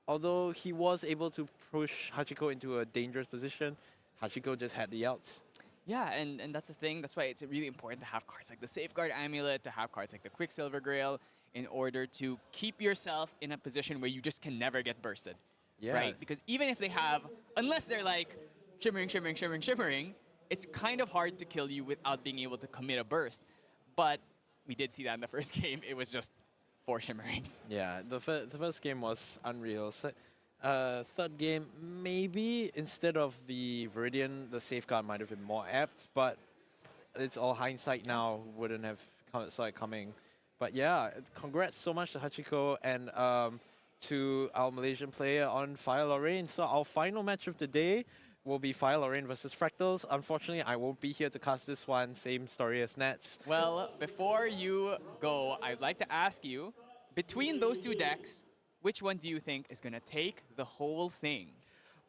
Although he was able to push Hachiko into a dangerous position, Hachiko just had the outs. Yeah, and that's the thing. That's why it's really important to have cards like the Safeguard Amulet, to have cards like the Quicksilver Grail, in order to keep yourself in a position where you just can never get bursted. Yeah. Right? Because even if they have, unless they're like shimmering, shimmering, shimmering, shimmering, it's kind of hard to kill you without being able to commit a burst. But we did see that in the first game. It was just 4 shimmerings. Yeah, the first game was unreal. So, third game, maybe instead of the Viridian, the Safeguard might have been more apt, but it's all hindsight now. Wouldn't have saw it coming. But yeah, congrats so much to Hachiko and to our Malaysian player on Fire Lorraine. So our final match of the day will be Fire Lorraine versus Fractals. Unfortunately, I won't be here to cast this one. Same story as Nats. Well, before you go, I'd like to ask you, between those 2 decks, which one do you think is going to take the whole thing?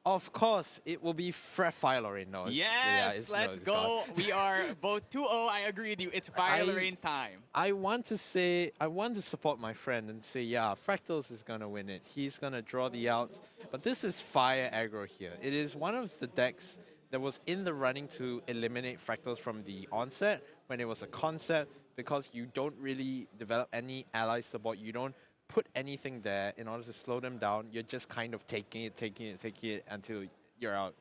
Of course, it will be Fire Lorraine. No, Yes, let's go. We are both 2-0. I agree with you. It's Fire Lorraine's time. I want to support my friend and say, yeah, Fractals is going to win it. He's going to draw the outs. But this is Fire Aggro here. It is one of the decks that was in the running to eliminate Fractals from the onset when it was a concept, because you don't really develop any ally support. You don't put anything there in order to slow them down. You're just kind of taking it until you're out.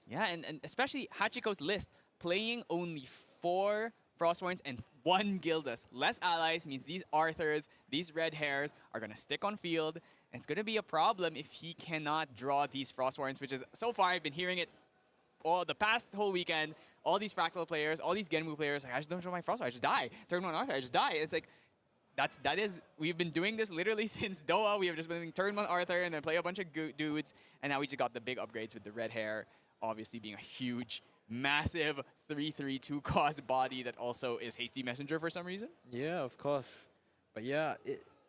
Yeah, and especially Hachiko's list, playing only 4 Frostborns and 1 Gildas. Less allies means these Arthurs, these red hairs are going to stick on field. And it's going to be a problem if he cannot draw these Frostborns, which is, so far I've been hearing it all the past whole weekend. All these Fractal players, all these Genmu players, like, I just don't draw my Frostborn, I just die. Turn 1 Arthur, I just die. It's like, we've been doing this literally since Doha. We have just been doing turn 1 Arthur and then play a bunch of dudes. And now we just got the big upgrades with the red hair, obviously being a huge, massive 3/3/2 cost body that also is Hasty Messenger for some reason. Yeah, of course. But yeah,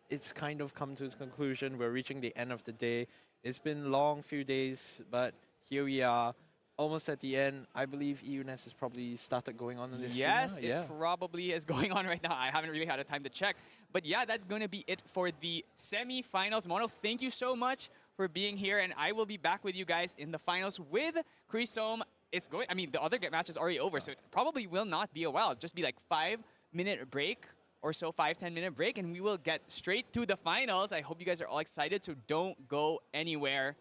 it's kind of come to its conclusion. We're reaching the end of the day. It's been a long few days, but here we are. Almost at the end. I believe EUNES has probably started going on in this Yes, stream now. it probably is going on right now. I haven't really had a time to check. But yeah, that's going to be it for the semi-finals. Mono, thank you so much for being here. And I will be back with you guys in the finals with Chrisome. It's going, I mean, the other match is already over, so it probably will not be a while. It'll just be like 5-minute break or so, 5-10-minute break, and we will get straight to the finals. I hope you guys are all excited, so don't go anywhere.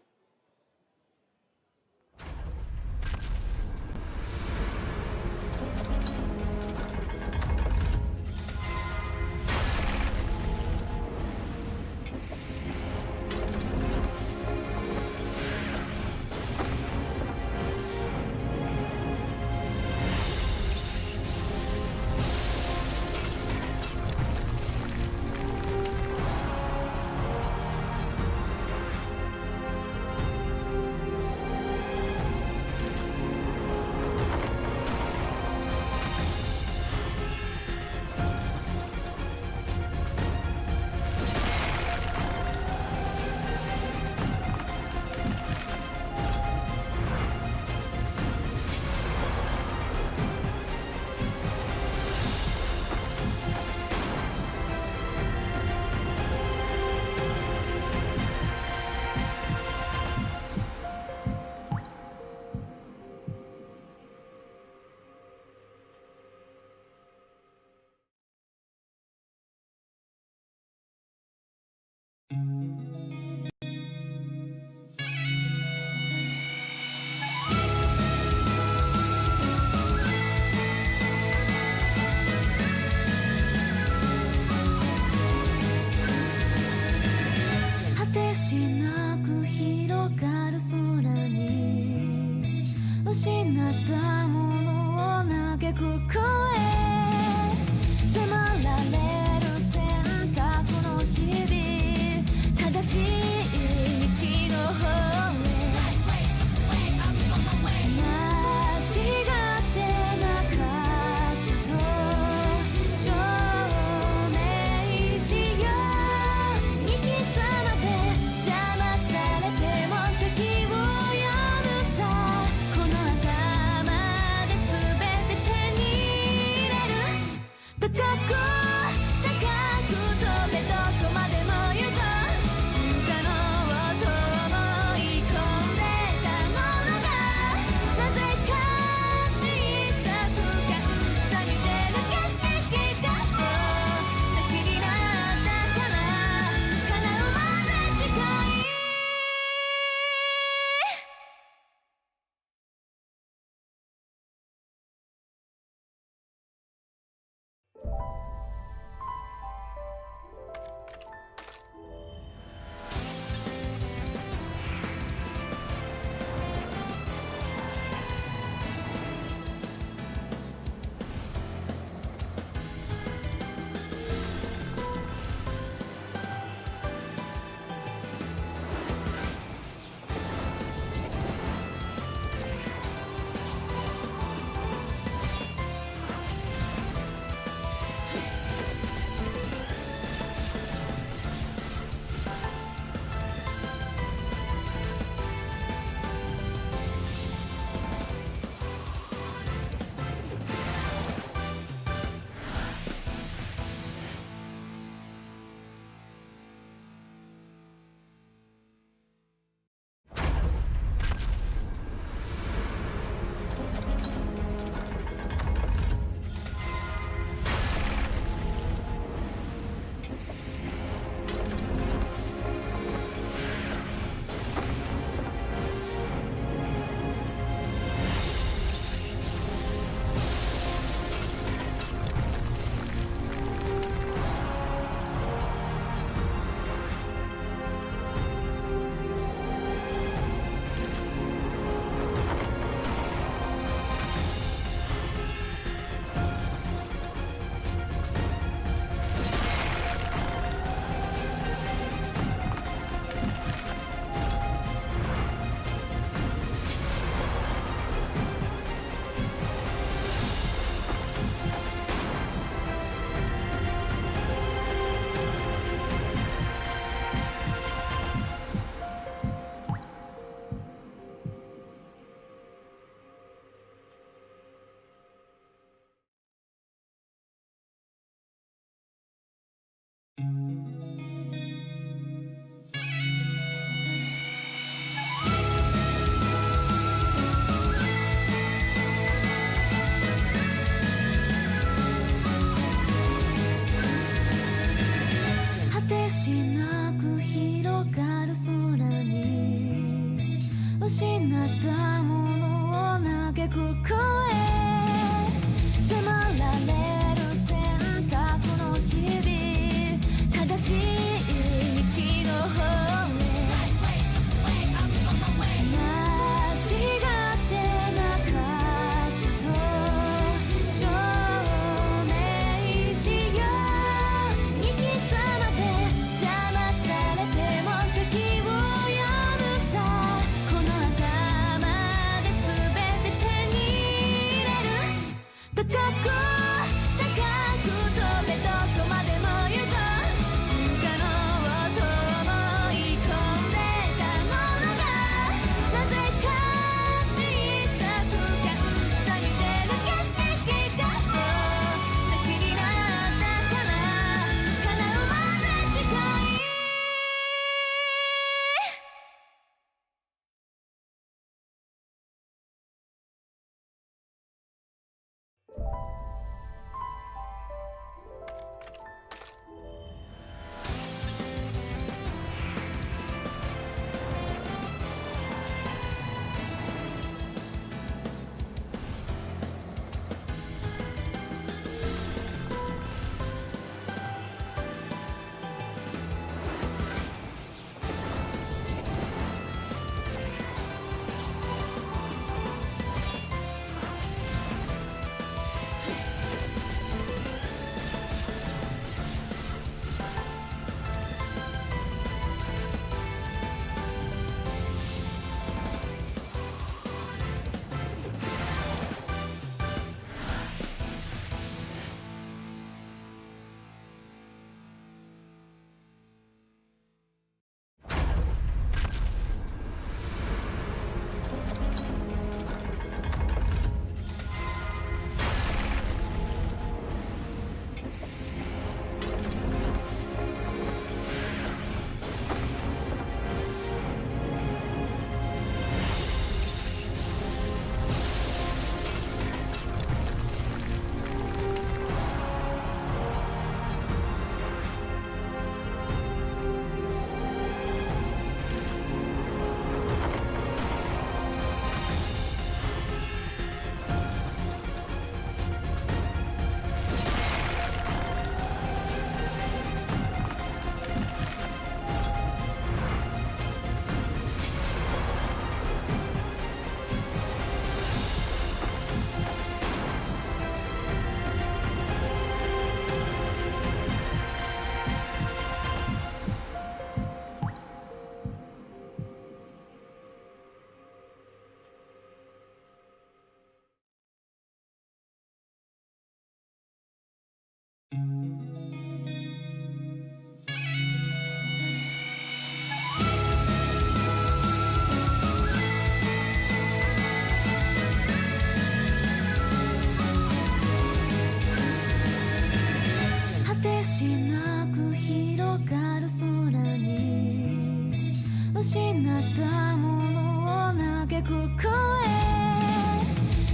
失ったものを嘆く声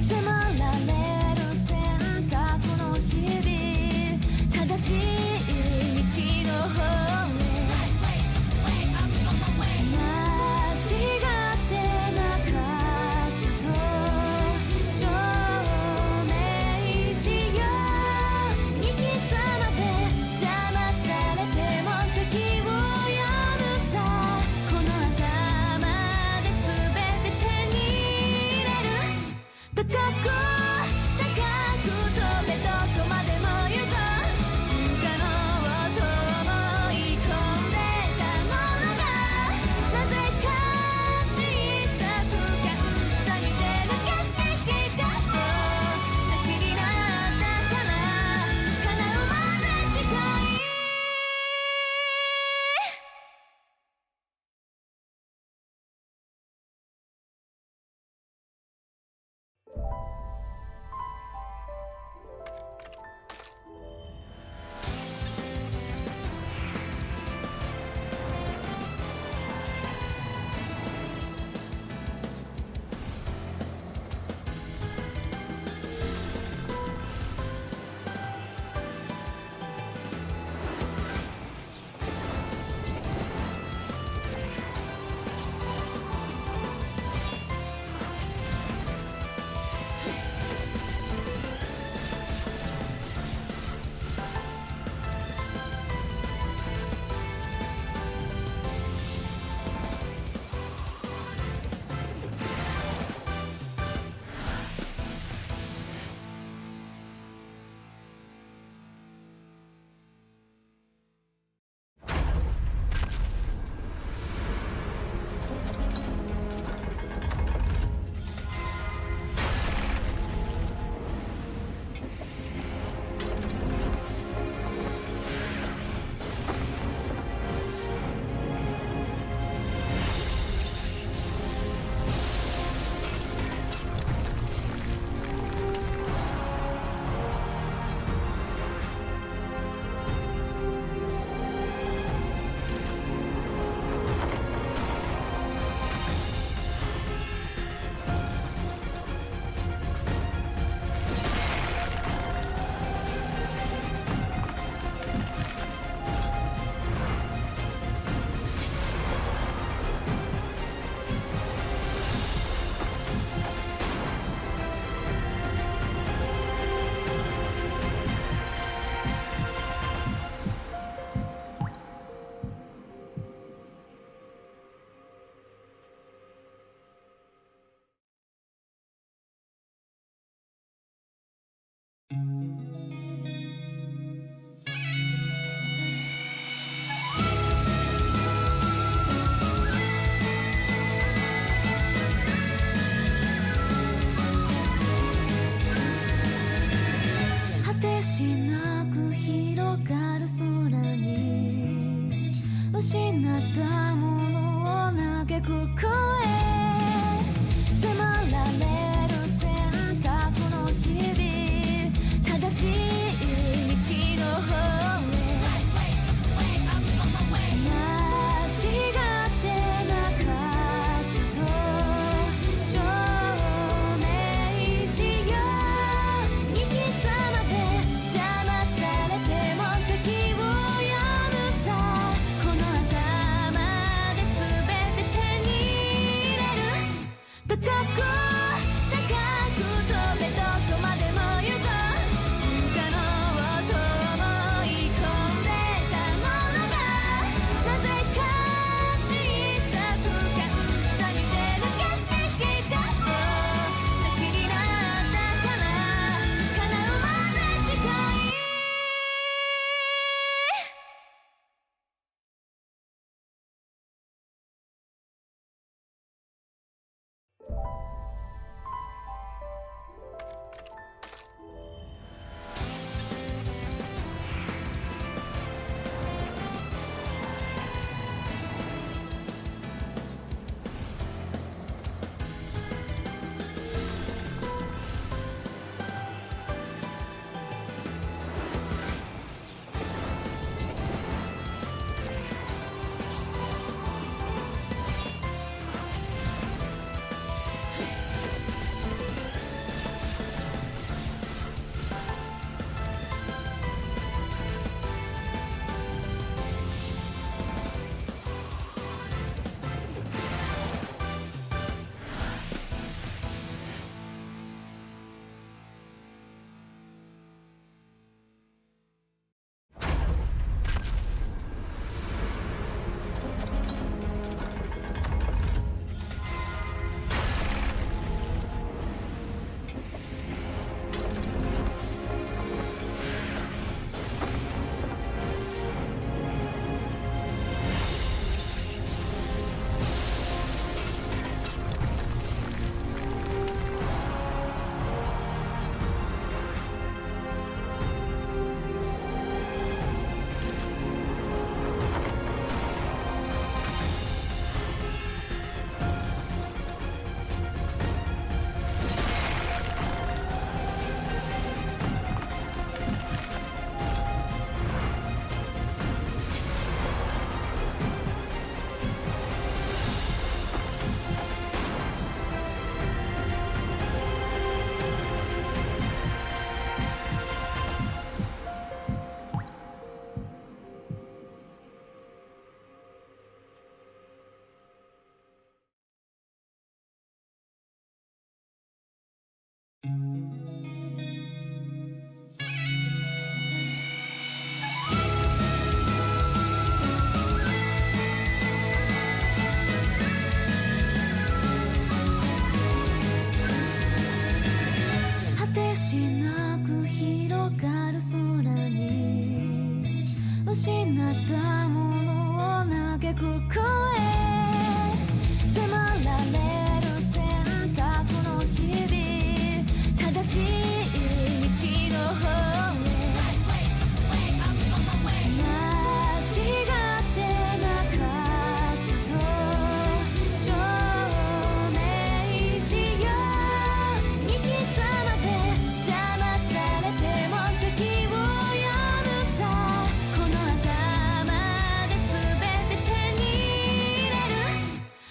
迫られる選択の日々正しい道の方へ間違ってなかったと証明しよう行き詰まって邪魔されても先を読むさこの頭で全て手に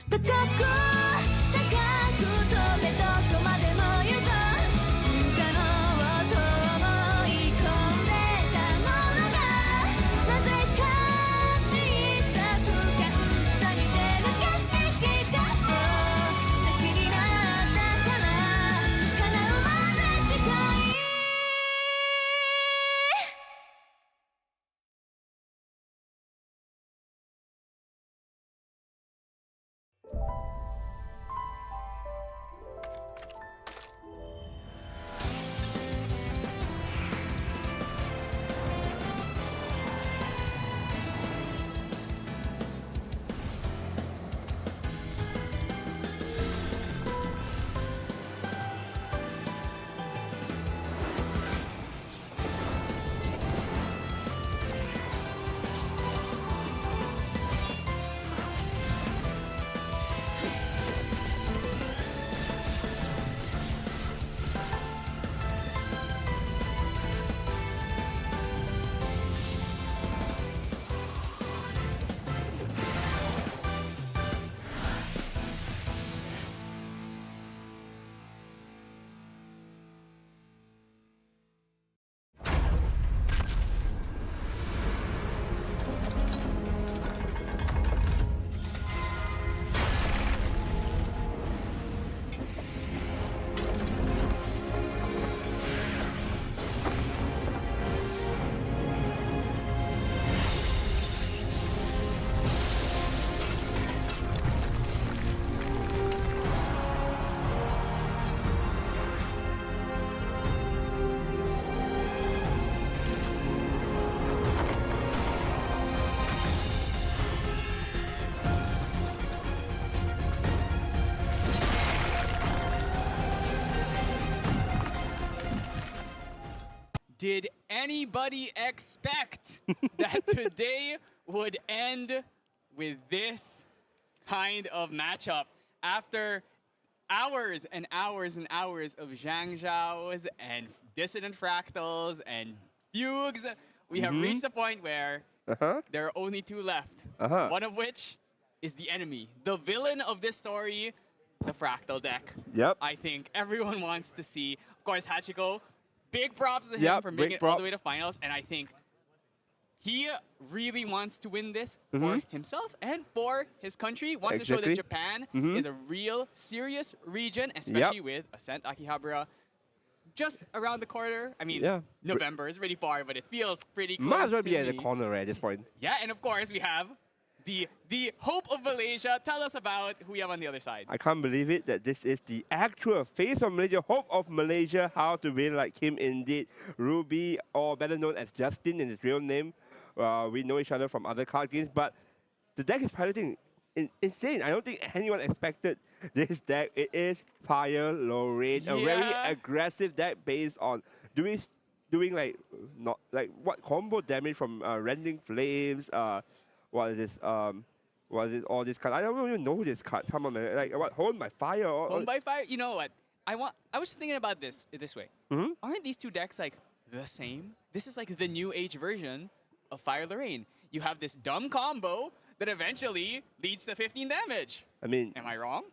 高く高く飛べどこまでも行こう不可能をと思い込んでたものがなぜか小さく感じた似てる景色がそう先になったから叶うまで近いDid anybody expect that today would end with this kind of matchup? After hours and hours and hours of Zhang Zhaos and Dissident Fractals and Fugues, we have reached a point where there are only two left. One of which is the enemy, the villain of this story, the Fractal deck. Yep. I think everyone wants to see. Of course, Hachiko, big props to him Yep, for big making it all the way props. to finals, and I think he really wants to win this for himself and for his country. Wants to show that Exactly. Japan is a real, serious region, especially with Ascent Akihabara just around the corner. I mean, Yeah. November is pretty far, but it feels pretty close Might as well to be at the me. corner right, at this point. Yeah, and of course we have the hope of Malaysia. Tell us about who we have on the other side. I can't believe it that this is the actual face of Malaysia, hope of Malaysia, how to win like him indeed. Ruby, or better known as Justin in his real name. We know each other from other card games, but the deck is piloting insane. I don't think anyone expected this deck. It is Fire Low Range, a very Yeah. aggressive deck based on doing like not like what combo damage from Rending Flames. What is this? What is it? All these cards. I don't even know this cards. Come on, man. Like what? Hold my fire. Home by Fire. You know what? I was thinking about this way. Aren't these two decks like the same? This is like the new age version of Fire Lorraine. You have this dumb combo that eventually leads to 15 damage. I mean, Am I wrong?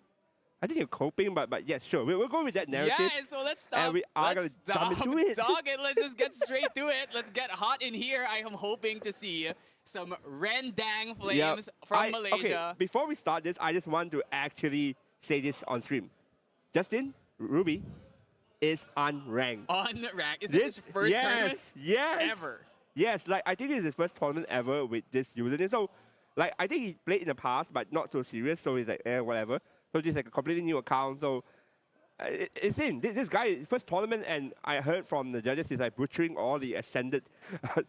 I think you're coping, but yeah, sure. We'll go with that narrative. Yeah, so let's stop. And we are let's gonna jump into it. Dog it. Let's just get straight to it. Let's get hot in here. I am hoping to see some Rendang flames from Malaysia. Okay, before we start this, I just want to actually say this on stream. Justin, Ruby, is unranked. On rank. Is this his first tournament? Yes. Ever. Yes, like I think this is his first tournament ever with this username. So, like I think he played in the past, but not so serious. So he's like, whatever. So this is like a completely new account. So it's in this guy first tournament, and I heard from the judges he's like butchering all the ascended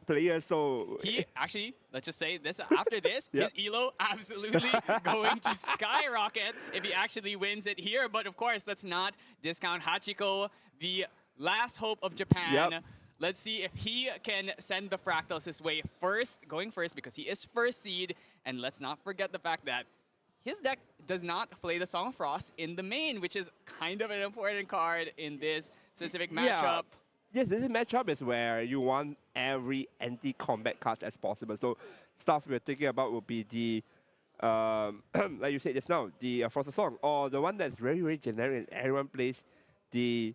players. So He actually, let's just say this, after this, Yep. his elo absolutely going to skyrocket if he actually wins it here. But of course, let's not discount Hachiko, the last hope of Japan. Yep. Let's see if he can send the Fractals his way going first because he is first seed. And let's not forget the fact that his deck does not play the Song of Frost in the main, which is kind of an important card in this specific matchup. Yes, this matchup is where you want every anti-combat card as possible. So stuff we're thinking about would be the like you said just now, the Frost Song, or the one that's very, very generic and everyone plays, the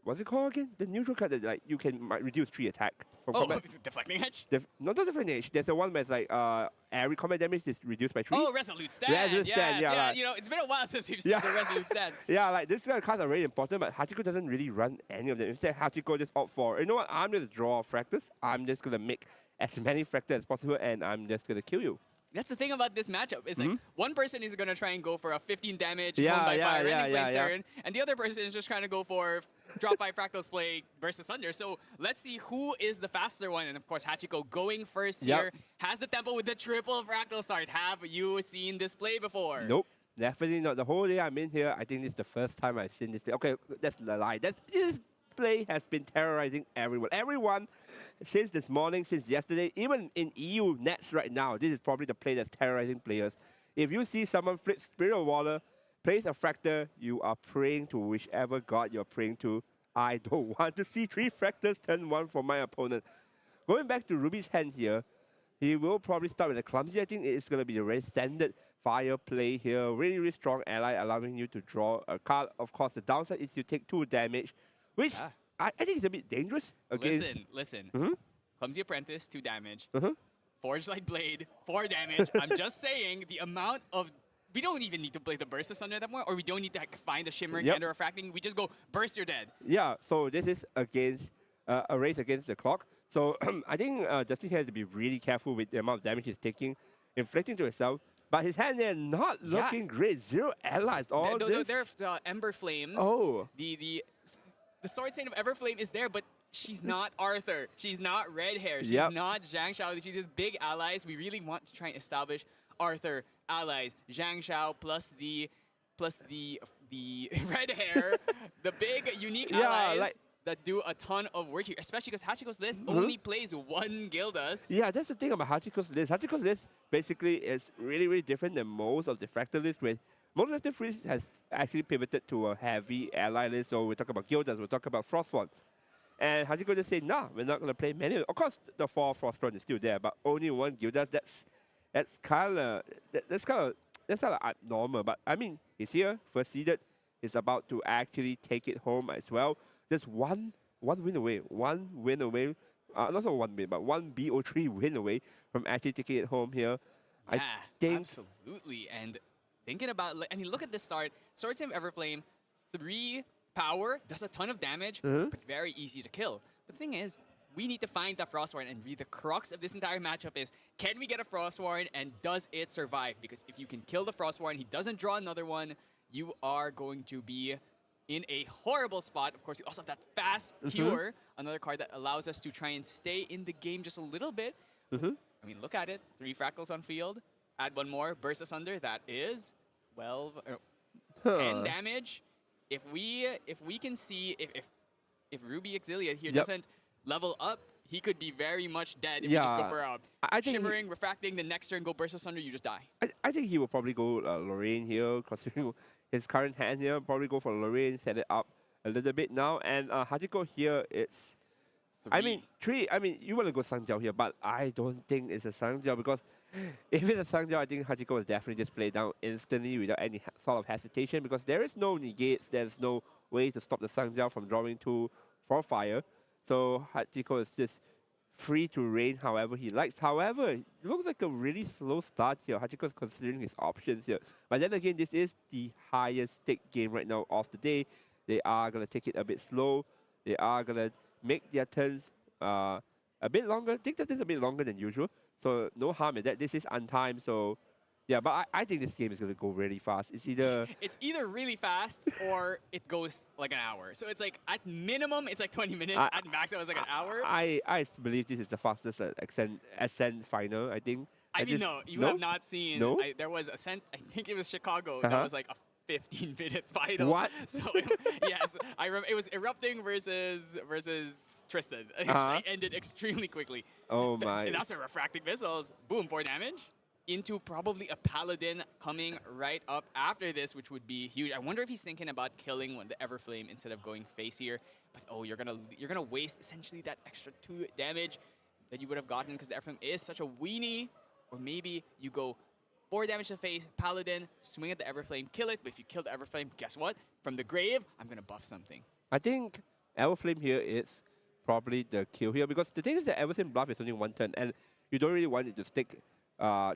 what's it called again? The neutral card that like you can might reduce 3 attack from Oh, combat. deflecting edge. Not the different age. There's the one where it's like every combat damage is reduced by 3. Oh, resolute stand. Resolute stand, Yes, yeah, like- you know, it's been a while since we've seen Yeah. the resolute stand. Yeah, like this kind of cards are very important, but Hachiko doesn't really run any of them. Instead, Hachiko just opt for, you know what? I'm gonna draw fractals. I'm just gonna make as many fractals as possible, and I'm just gonna kill you. That's the thing about this matchup. Is like one person is gonna try and go for a 15 damage Yeah, home by yeah, fire yeah, ending yeah, flame yeah. turn, and the other person is just trying to go for drop by fractals play versus Sunder. So let's see who is the faster one. And of course, Hachiko going first Yep. here has the tempo with the triple fractal start. Have you seen this play before? Nope, definitely not. The whole day I'm in here, I think this is the first time I've seen this play. Okay, that's a lie. This play has been terrorizing everyone. Everyone since this morning, since yesterday, even in EU nets right now, this is probably the play that's terrorizing players. If you see someone flip Spirit of Water, place a fractal, you are praying to whichever god you're praying to. I don't want to see 3 fractals turn 1 for my opponent. Going back to Ruby's hand here, he will probably start with a clumsy. I think it's going to be the very standard fire play here. Really, really strong ally, allowing you to draw a card. Of course, the downside is you take 2 damage, which Yeah. I think is a bit dangerous. Against, Listen. Mhm. Clumsy Apprentice, 2 damage. Mhm. Forged Light Blade, 4 damage. I'm just saying the amount of... We don't even need to play the Burst Asunder that more, or we don't need to like, find a Shimmering Yep. and or Refracting. We just go Burst, you're dead. Yeah, so this is against a race against the clock. So I think Justin has to be really careful with the amount of damage he's taking, inflicting to himself. But his hand there not Yeah. looking great. 0 allies. All this. There's Ember Flames. Oh. The Sword Saint of Everflame is there, but she's not Arthur. She's not Red Hair. She's Yep. not Zhang Shao. She's big allies. We really want to try and establish Arthur allies. Zhang Shao plus the Red Hair, the big unique Yeah, allies like- that do a ton of work here. Especially because Hachiko's list only plays 1 Gildas. Yeah, that's the thing about Hachiko's list. Hachiko's list basically is really, really different than most of the fractal lists. With most of the lists has actually pivoted to a heavy ally list. So we talk about Gildas, we talk about Frostborn. And Hachiko just said, nah, we're not going to play many. Of course, the 4 Frostborn is still there, but only 1 Gildas. That's kind of abnormal. But I mean, he's here, first seeded. He's about to actually take it home as well. Just one win away. Not so 1 win, but 1 BO3 win away from actually taking it home here. Yeah, I think absolutely. And thinking about, I mean, look at this start. Sword Saint of Everflame, 3 power, does a ton of damage, but very easy to kill. The thing is, we need to find that Frostwarn, and the crux of this entire matchup is, can we get a Frostwarn, and does it survive? Because if you can kill the Frostwarn, he doesn't draw another one, you are going to be in a horrible spot. Of course, you also have that fast cure, another card that allows us to try and stay in the game just a little bit. I mean, look at it. 3 fractals on field. Add 1 more. Burst Asunder. That is 12, 10 damage. If we can see if Ruby Exilia here doesn't level up, he could be very much dead if you just go for a I think Shimmering, Refracting, the next turn go Burst Asunder, you just die. I think he will probably go Lorraine here, considering his current hand here. Probably go for Lorraine, set it up a little bit now. And Hachiko here, it's... I mean, 3, I mean, you want to go Sangjiao here, but I don't think it's a Sangjiao because if it's a Sangjiao, I think Hachiko will definitely just play down instantly without any sort of hesitation because there is no negates, there's no way to stop the Sangjiao from drawing 2 for fire. So Hachiko is just free to rain however he likes. However, it looks like a really slow start here. Hachiko is considering his options here. But then again, this is the highest stake game right now of the day. They are going to take it a bit slow. They are going to make their turns a bit longer. I think that is a bit longer than usual. So no harm in that. This is untimed. So yeah, but I think this game is going to go really fast. It's either really fast or it goes like an hour. So it's like at minimum it's like 20 minutes. At maximum it's like an hour. I believe this is the fastest Ascent final. I think. I mean, no, you have not seen. No? There was Ascent. I think it was Chicago. That was like a 15-minute final. What? So yes, I remember it was Erupting versus Tristan. It ended extremely quickly. Oh my! That's a refracting missiles. Boom, 4 damage into probably a paladin coming right up after this, which would be huge. I wonder if he's thinking about killing the Everflame instead of going face here. But oh, you're gonna waste essentially that extra 2 damage that you would have gotten because the Everflame is such a weenie. Or maybe you go 4 damage to the face, Paladin, swing at the Everflame, kill it. But if you kill the Everflame, guess what? From the grave, I'm going to buff something. I think Everflame here is probably the kill here because the thing is that Everflame buff is only 1 turn and you don't really want it to stick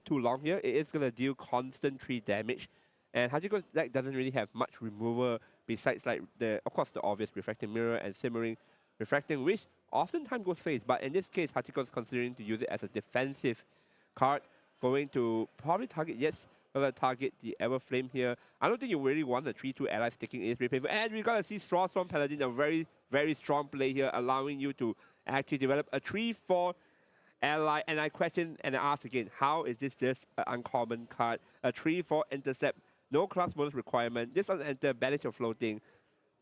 too long here. It is going to deal constant 3 damage. And Hachiko's deck doesn't really have much removal besides like of course the obvious Refracting Mirror and Simmering Refracting, which oftentimes goes face. But in this case, Hachiko's considering to use it as a defensive card. Going to probably target, yes, going to target the Everflame here. I don't think you really want the 3-2 ally sticking in. It's very painful. And we're going to see Storm Paladin, a very, very strong play here, allowing you to actually develop a 3-4 ally. And I question and I ask again, how is this just an uncommon card? A 3-4 intercept, no class bonus requirement. This doesn't enter banish or floating.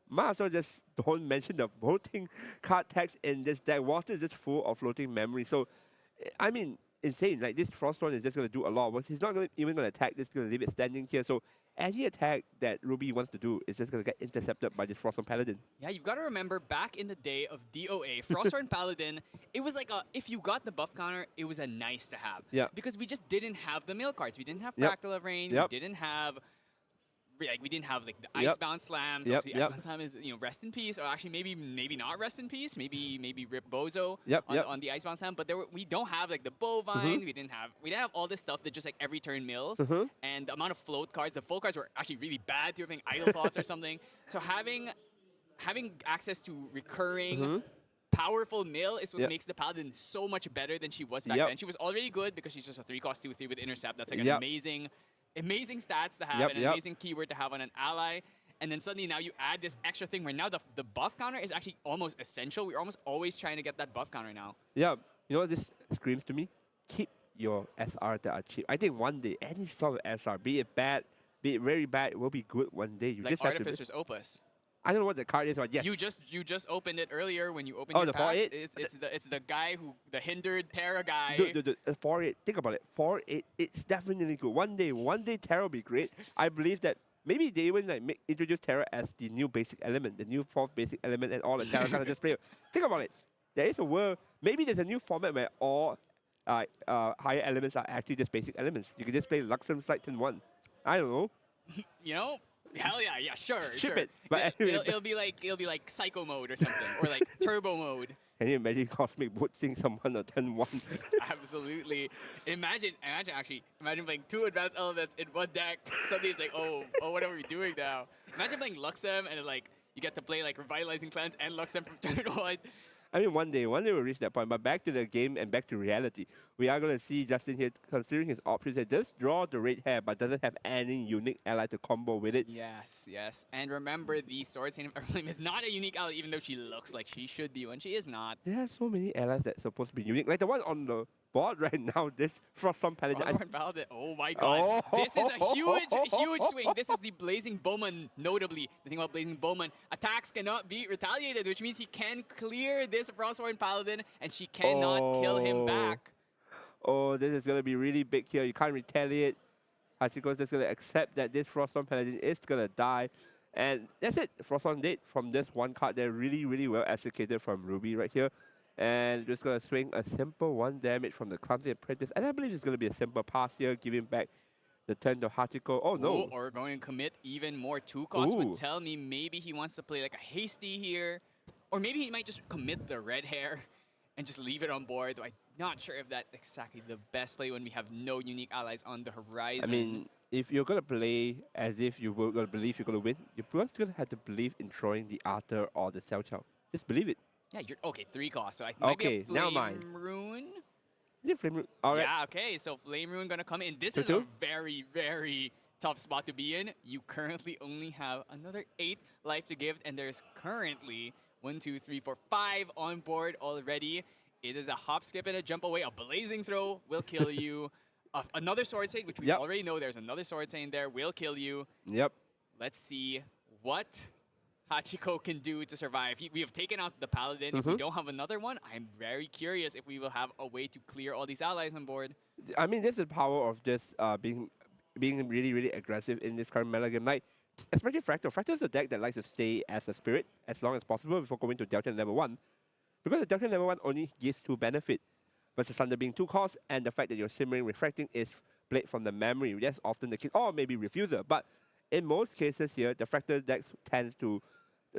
Might as well just don't mention the floating card text in this deck. Water is just full of floating memory. So, I mean, insane. Like, this Frostborn is just going to do a lot of work. He's not even going to attack this, going to leave it standing here. So any attack that Ruby wants to do is just going to get intercepted by this Frostborn Paladin. Yeah, you've got to remember back in the day of DOA, Frostborn Paladin, it was like if you got the buff counter, it was a nice to have. Yeah. Because we just didn't have the mill cards. We didn't have Yep. Fractal of Rain. Yep. We didn't have... we didn't have like the Yep. Icebound Slams. Yep, Obviously, yep. Icebound Slam is rest in peace, or actually maybe not rest in peace. Maybe rip Bozo Yep, on, yep. on the Icebound Slam. But we don't have like the Bovine. We didn't have all this stuff that just like every turn mills. And the amount of float cards, the float cards were actually really bad. You're playing Idle Thoughts or something. So having access to recurring. Powerful mill is what Yep. makes the Paladin so much better than she was back Yep. then. She was already good because she's just a 3-cost 2/3 with Intercept. That's like an Yep. amazing stats to have Yep, and an yep. amazing keyword to have on an ally. And then suddenly now you add this extra thing where now the buff counter is actually almost essential. We're almost always trying to get that buff counter now. Yeah, you know what this screams to me? Keep your SR that are cheap. I think one day, any sort of SR, be it bad, be it very bad, will be good one day. You Like just have to... Artificer's Opus. I don't know what the card is, but yes. You just opened it earlier when you opened Oh, your the pack. 4-8? It's the guy the hindered Terra guy. Dude, 4-8, think about it. 4-8, it's definitely good. One day Terra will be great. I believe that maybe they even like introduce Terra as the new basic element, the new 4th basic element, and all the Terra kind of just play. Think about it. There is a world, maybe there's a new format where all higher elements are actually just basic elements. You can just play Luxem Sight turn 1. I don't know. You know? Hell yeah, sure. Ship sure. it. But anyway, it'll be like psycho mode or something, or like turbo mode. can you imagine Cosmic Bootsing someone on turn 1? Absolutely. Imagine playing 2 advanced elements in one deck. Suddenly it's like, oh, what are we doing now? Imagine playing Luxem and like you get to play like Revitalizing Clans and Luxem from turn 1. I mean, one day we'll reach that point. But back to the game and back to reality. We are going to see Justin here considering his options. He does draw the red hair, but doesn't have any unique ally to combo with it. Yes. And remember, the Sword Saint of Everflame is not a unique ally, even though she looks like she should be when she is not. There are so many allies that's supposed to be unique. Like the one on the board right now, this Frostborn Paladin. Frostborn Paladin. Oh my god. Oh. This is a huge swing. This is the Blazing Bowman, notably. The thing about Blazing Bowman, attacks cannot be retaliated, which means he can clear this Frostborn Paladin and she cannot kill him back. Oh, this is going to be really big here. You can't retaliate. Hachiko's just going to accept that this Frostborn Paladin is going to die. And that's it. Frostborn dead from this one card. They're really, really well executed from Ruby right here. And just going to swing a simple 1 damage from the Clumsy Apprentice. And I believe it's going to be a simple pass here, giving back the turn to Hachiko. Oh, no. Ooh, or going to commit even more 2 costs would Ooh. tell me maybe he wants to play like a hasty here. Or maybe he might just commit the red hair and just leave it on board. Though I'm not sure if that's exactly the best play when we have no unique allies on the horizon. I mean, if you're going to play as if you were going to believe you're going to win, you're still going to have to believe in throwing the Arthur or the Xiao Qiao. Just believe it. yeah, you're okay. 3 costs, so I think Okay, maybe a now Flame mine. Rune. Yeah, Flame Root. All right. Yeah, okay. So Flame Rune gonna come in. This So is two? a very, very tough spot to be in. You currently only have another 8 life to give, and there's currently 1, 2, 3, 4, 5 on board already. It is a hop, skip, and a jump away. A Blazing Throw will kill you. Another Sword Saint, which we Yep. already know there's another Sword Saint there, will kill you. Yep. Let's see what Hachiko can do to survive. We have taken out the Paladin. If we don't have another one, I'm very curious if we will have a way to clear all these allies on board. I mean, this is the power of just being really, really aggressive in this current meta game. Like, especially Fractal. Fractal is a deck that likes to stay as a spirit as long as possible before going to Delta level 1. Because the Delta level 1 only gives 2 benefit. Versus Thunder being 2 costs, and the fact that your Simmering Refracting is played from the memory. That's often the case, or maybe Refuser. But in most cases here, the Fractal decks tends to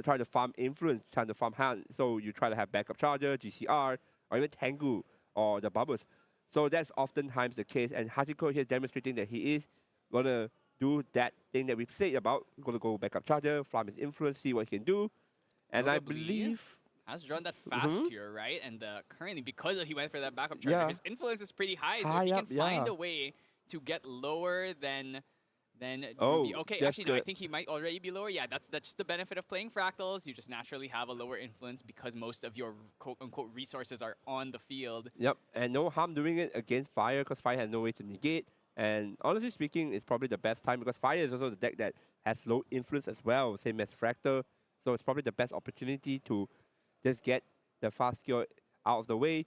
try to farm influence, try to farm hand. So you try to have backup charger, GCR, or even Tengu, or the bubbles. So that's oftentimes the case. And Hachiko here is demonstrating that he is going to do that thing that we said about. Going to go backup charger, farm his influence, see what he can do. And I Notably, believe... has drawn that fast cure, right? And currently, because he went for that backup charger, Yeah. his influence is pretty high. So High if he up, can find yeah. a way to get lower than Oh, Ruby. Okay, that's actually, no, I good. think he might already be lower. Yeah, that's just the benefit of playing fractals. You just naturally have a lower influence because most of your quote-unquote resources are on the field. Yep, and no harm doing it against Fire because Fire has no way to negate. And honestly speaking, it's probably the best time because Fire is also the deck that has low influence as well, same as Fractal. So it's probably the best opportunity to just get the fast cure out of the way.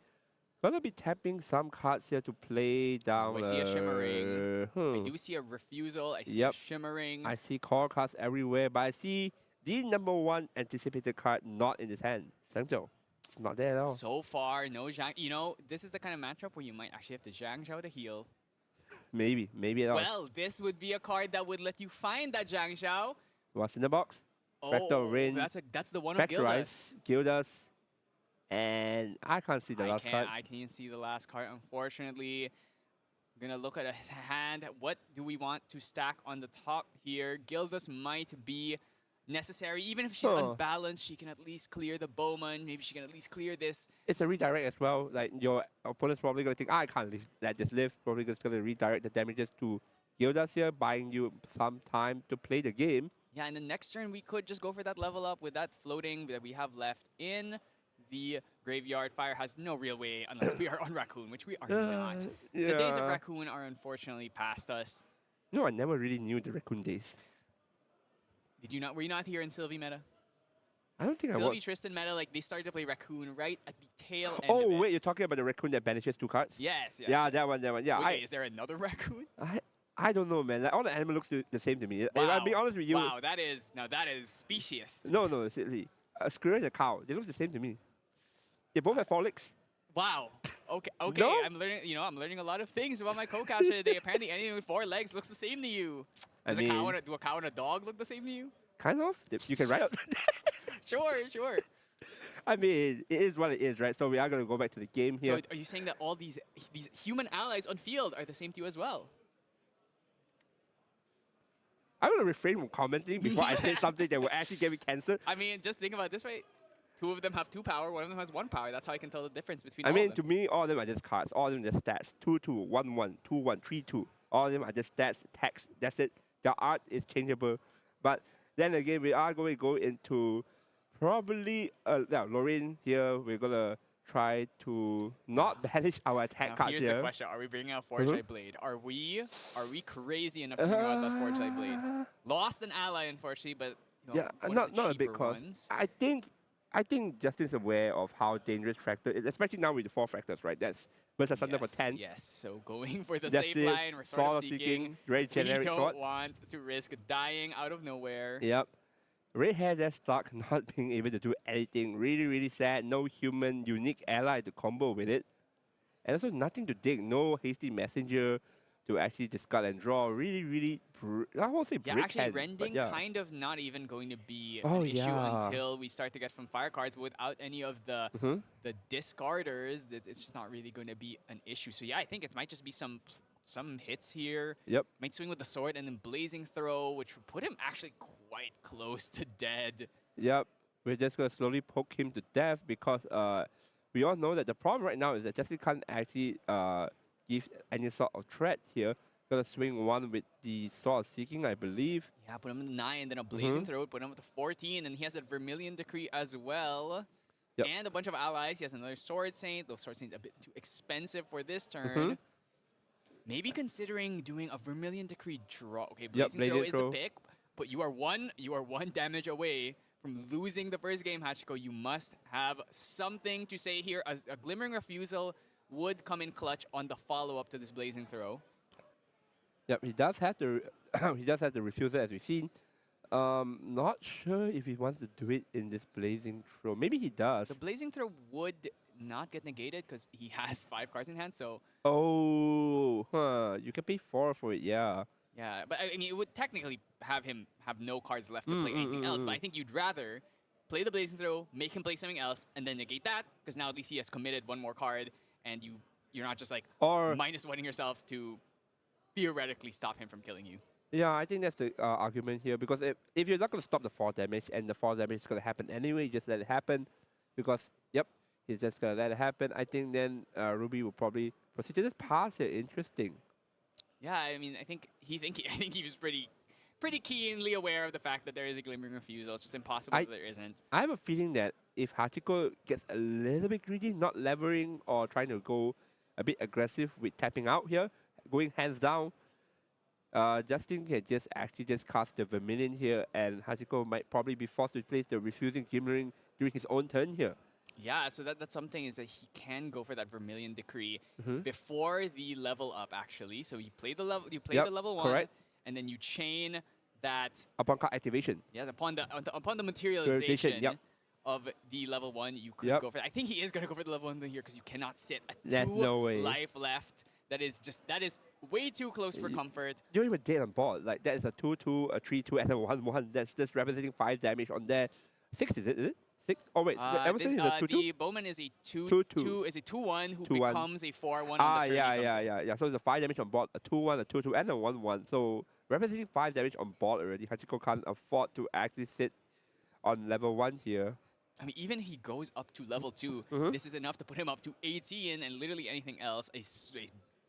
Gonna be tapping some cards here to play down. I see a shimmering. I hmm. do see a refusal. I see Yep. a shimmering. I see core cards everywhere, but I see the number one anticipated card not in his hand. Sangzhou. It's not there at all. So far, no Zhang. You know, this is the kind of matchup where you might actually have to Zhang Zhao to heal. Maybe at all. Well, this would be a card that would let you find that Zhang Zhao. What's in the box? Oh, Fractal Rain, that's the one of Gildas. Factorize, Gildas, and I can't see the last card. I can't see the last card, unfortunately. I'm gonna look at his hand. What do we want to stack on the top here? Gildas might be necessary. Even if she's unbalanced, she can at least clear the Bowman. Maybe she can at least clear this. It's a redirect as well. Like your opponent's probably gonna think, I can't let this live. Probably just gonna redirect the damages to Gildas here, buying you some time to play the game. Yeah, and the next turn we could just go for that level up with that floating that we have left in the graveyard. Fire has no real way unless we are on Raccoon, which we are not. The days of Yeah. Raccoon are unfortunately past us. No, I never really knew the Raccoon days. Did you not? Were you not here in Sylvie meta? I don't think I Sylvie watched. Tristan meta, like they started to play Raccoon right at the tail end. Oh of it. wait, you're talking about the Raccoon that banishes 2 cards? Yes, yes. Yeah, yes. that one. Yeah, Wait, is there another Raccoon? I don't know, man. Like, all the animal looks the same to me. If Wow. I'm being honest with you. Wow, that is speciest. No, seriously. A squirrel and a cow. They look the same to me. They both have 4 legs. Wow. Okay. No? I'm learning. I'm learning a lot of things about my co-caster today. Apparently, anything with 4 legs looks the same to you. Do a cow and a dog look the same to you? Kind of. You can write out. Sure. I mean, it is what it is, right? So we are going to go back to the game here. So are you saying that all these human allies on field are the same to you as well? I'm going to refrain from commenting before I say something that will actually get me cancelled. I mean, just think about it this way. 2 of them have 2 power, 1 of them has 1 power. That's how I can tell the difference between I all mean, of to them. me, all of them are just cards. All of them are just stats. 2-2, 1-1, 2-1, 3-2. All of them are just stats, text. That's it. The art is changeable. But then again, we are going to go into probably... Lorraine here, we're going to try to not banish our attack Now, cards here's here. the question: are we bringing out Forge Eye Blade? Are we crazy enough to bring out that Forge Eye Blade? Lost an ally, unfortunately, but you know, Yeah, one of the not a big cheaper cost. ones. I think Justin's aware of how dangerous Fractal is, especially now with the 4 Fractals, right? That's versus Thunder for 10. Yes, so going for the That's safe it. line, we're sort Sword of of seeking. Seeking, very We generic don't sword. want to risk dying out of nowhere. Yep. Red Hair that's stuck, not being able to do anything. Really, really sad. No human unique ally to combo with it. And also nothing to dig. No hasty messenger to actually discard and draw. Really, really, I won't say Yeah, brick actually, hand, but rending yeah. kind of not even going to be Oh, an issue yeah. until we start to get from fire cards. But without any of the discarders, it's just not really going to be an issue. So yeah, I think it might just be some hits here. Yep. Might swing with the sword and then blazing throw, which would put him actually quite close to dead. Yep. We're just going to slowly poke him to death because we all know that the problem right now is that Jesse can't actually give any sort of threat here. Gonna swing one with the Sword of Seeking, I believe. Yeah, put him in the 9, then a blazing throw, put him with the 14, and he has a Vermilion Decree as well. Yep. And a bunch of allies. He has another Sword Saint. Those Sword Saints a bit too expensive for this turn. Maybe considering doing a Vermilion Decree draw. Okay, Blazing Throw Blazing is Throw. the pick, but you are one damage away from losing the first game, Hachiko. You must have something to say here. A Glimmering Refusal would come in clutch on the follow-up to this Blazing Throw. Yep, he does have the refusal as we've seen. Not sure if he wants to do it in this Blazing Throw. Maybe he does. The Blazing Throw would not get negated because he has 5 cards in hand. So Oh, you can pay 4 for it, yeah. yeah, but I mean, it would technically have him have no cards left to play anything else. But I think you'd rather play the Blazing Throw, make him play something else, and then negate that, because now at least he has committed 1 more card, and you're not just like Or minus 1ing yourself to theoretically stop him from killing you. yeah, I think that's the argument here, because if you're not going to stop the 4 damage and the 4 damage is going to happen anyway, you just let it happen, because yep, he's just going to let it happen. I think then Ruby will probably proceed to just pass it. Interesting. Yeah, I mean, I think he was pretty keenly aware of the fact that there is a glimmering refusal. It's just impossible that there isn't. I have a feeling that if Hachiko gets a little bit greedy, not levering or trying to go a bit aggressive with tapping out here, going hands down, Justin can just actually just cast the Vermilion here, and Hachiko might probably be forced to place the refusing glimmering during his own turn here. Yeah, so that's something, is that he can go for that Vermilion Decree before the level up, actually. So you play the level 1, correct. and then you chain that. Upon card activation. Yes, upon the materialization Yep. of the level 1, you could go for it. I think he is going to go for the level 1 here, because you cannot sit at There's 2 no way. life left. That is way too close for comfort. You don't even dead on board. Like, that is a 2/2, a 3/2, and a 1/1. That's representing 5 damage on there. 6 is it? 6? Oh wait, everything is a 2/2. The Bowman is a 2/2, is a 2/1 who 2/1. becomes a 4/1 on the turn he comes in. yeah. So it's a 5 damage on board, a 2/1, a 2/2, and a 1/1. So representing 5 damage on board already. Hachiko can't afford to actually sit on level 1 here. I mean, even he goes up to level 2, this is enough to put him up to 18, and literally anything else, a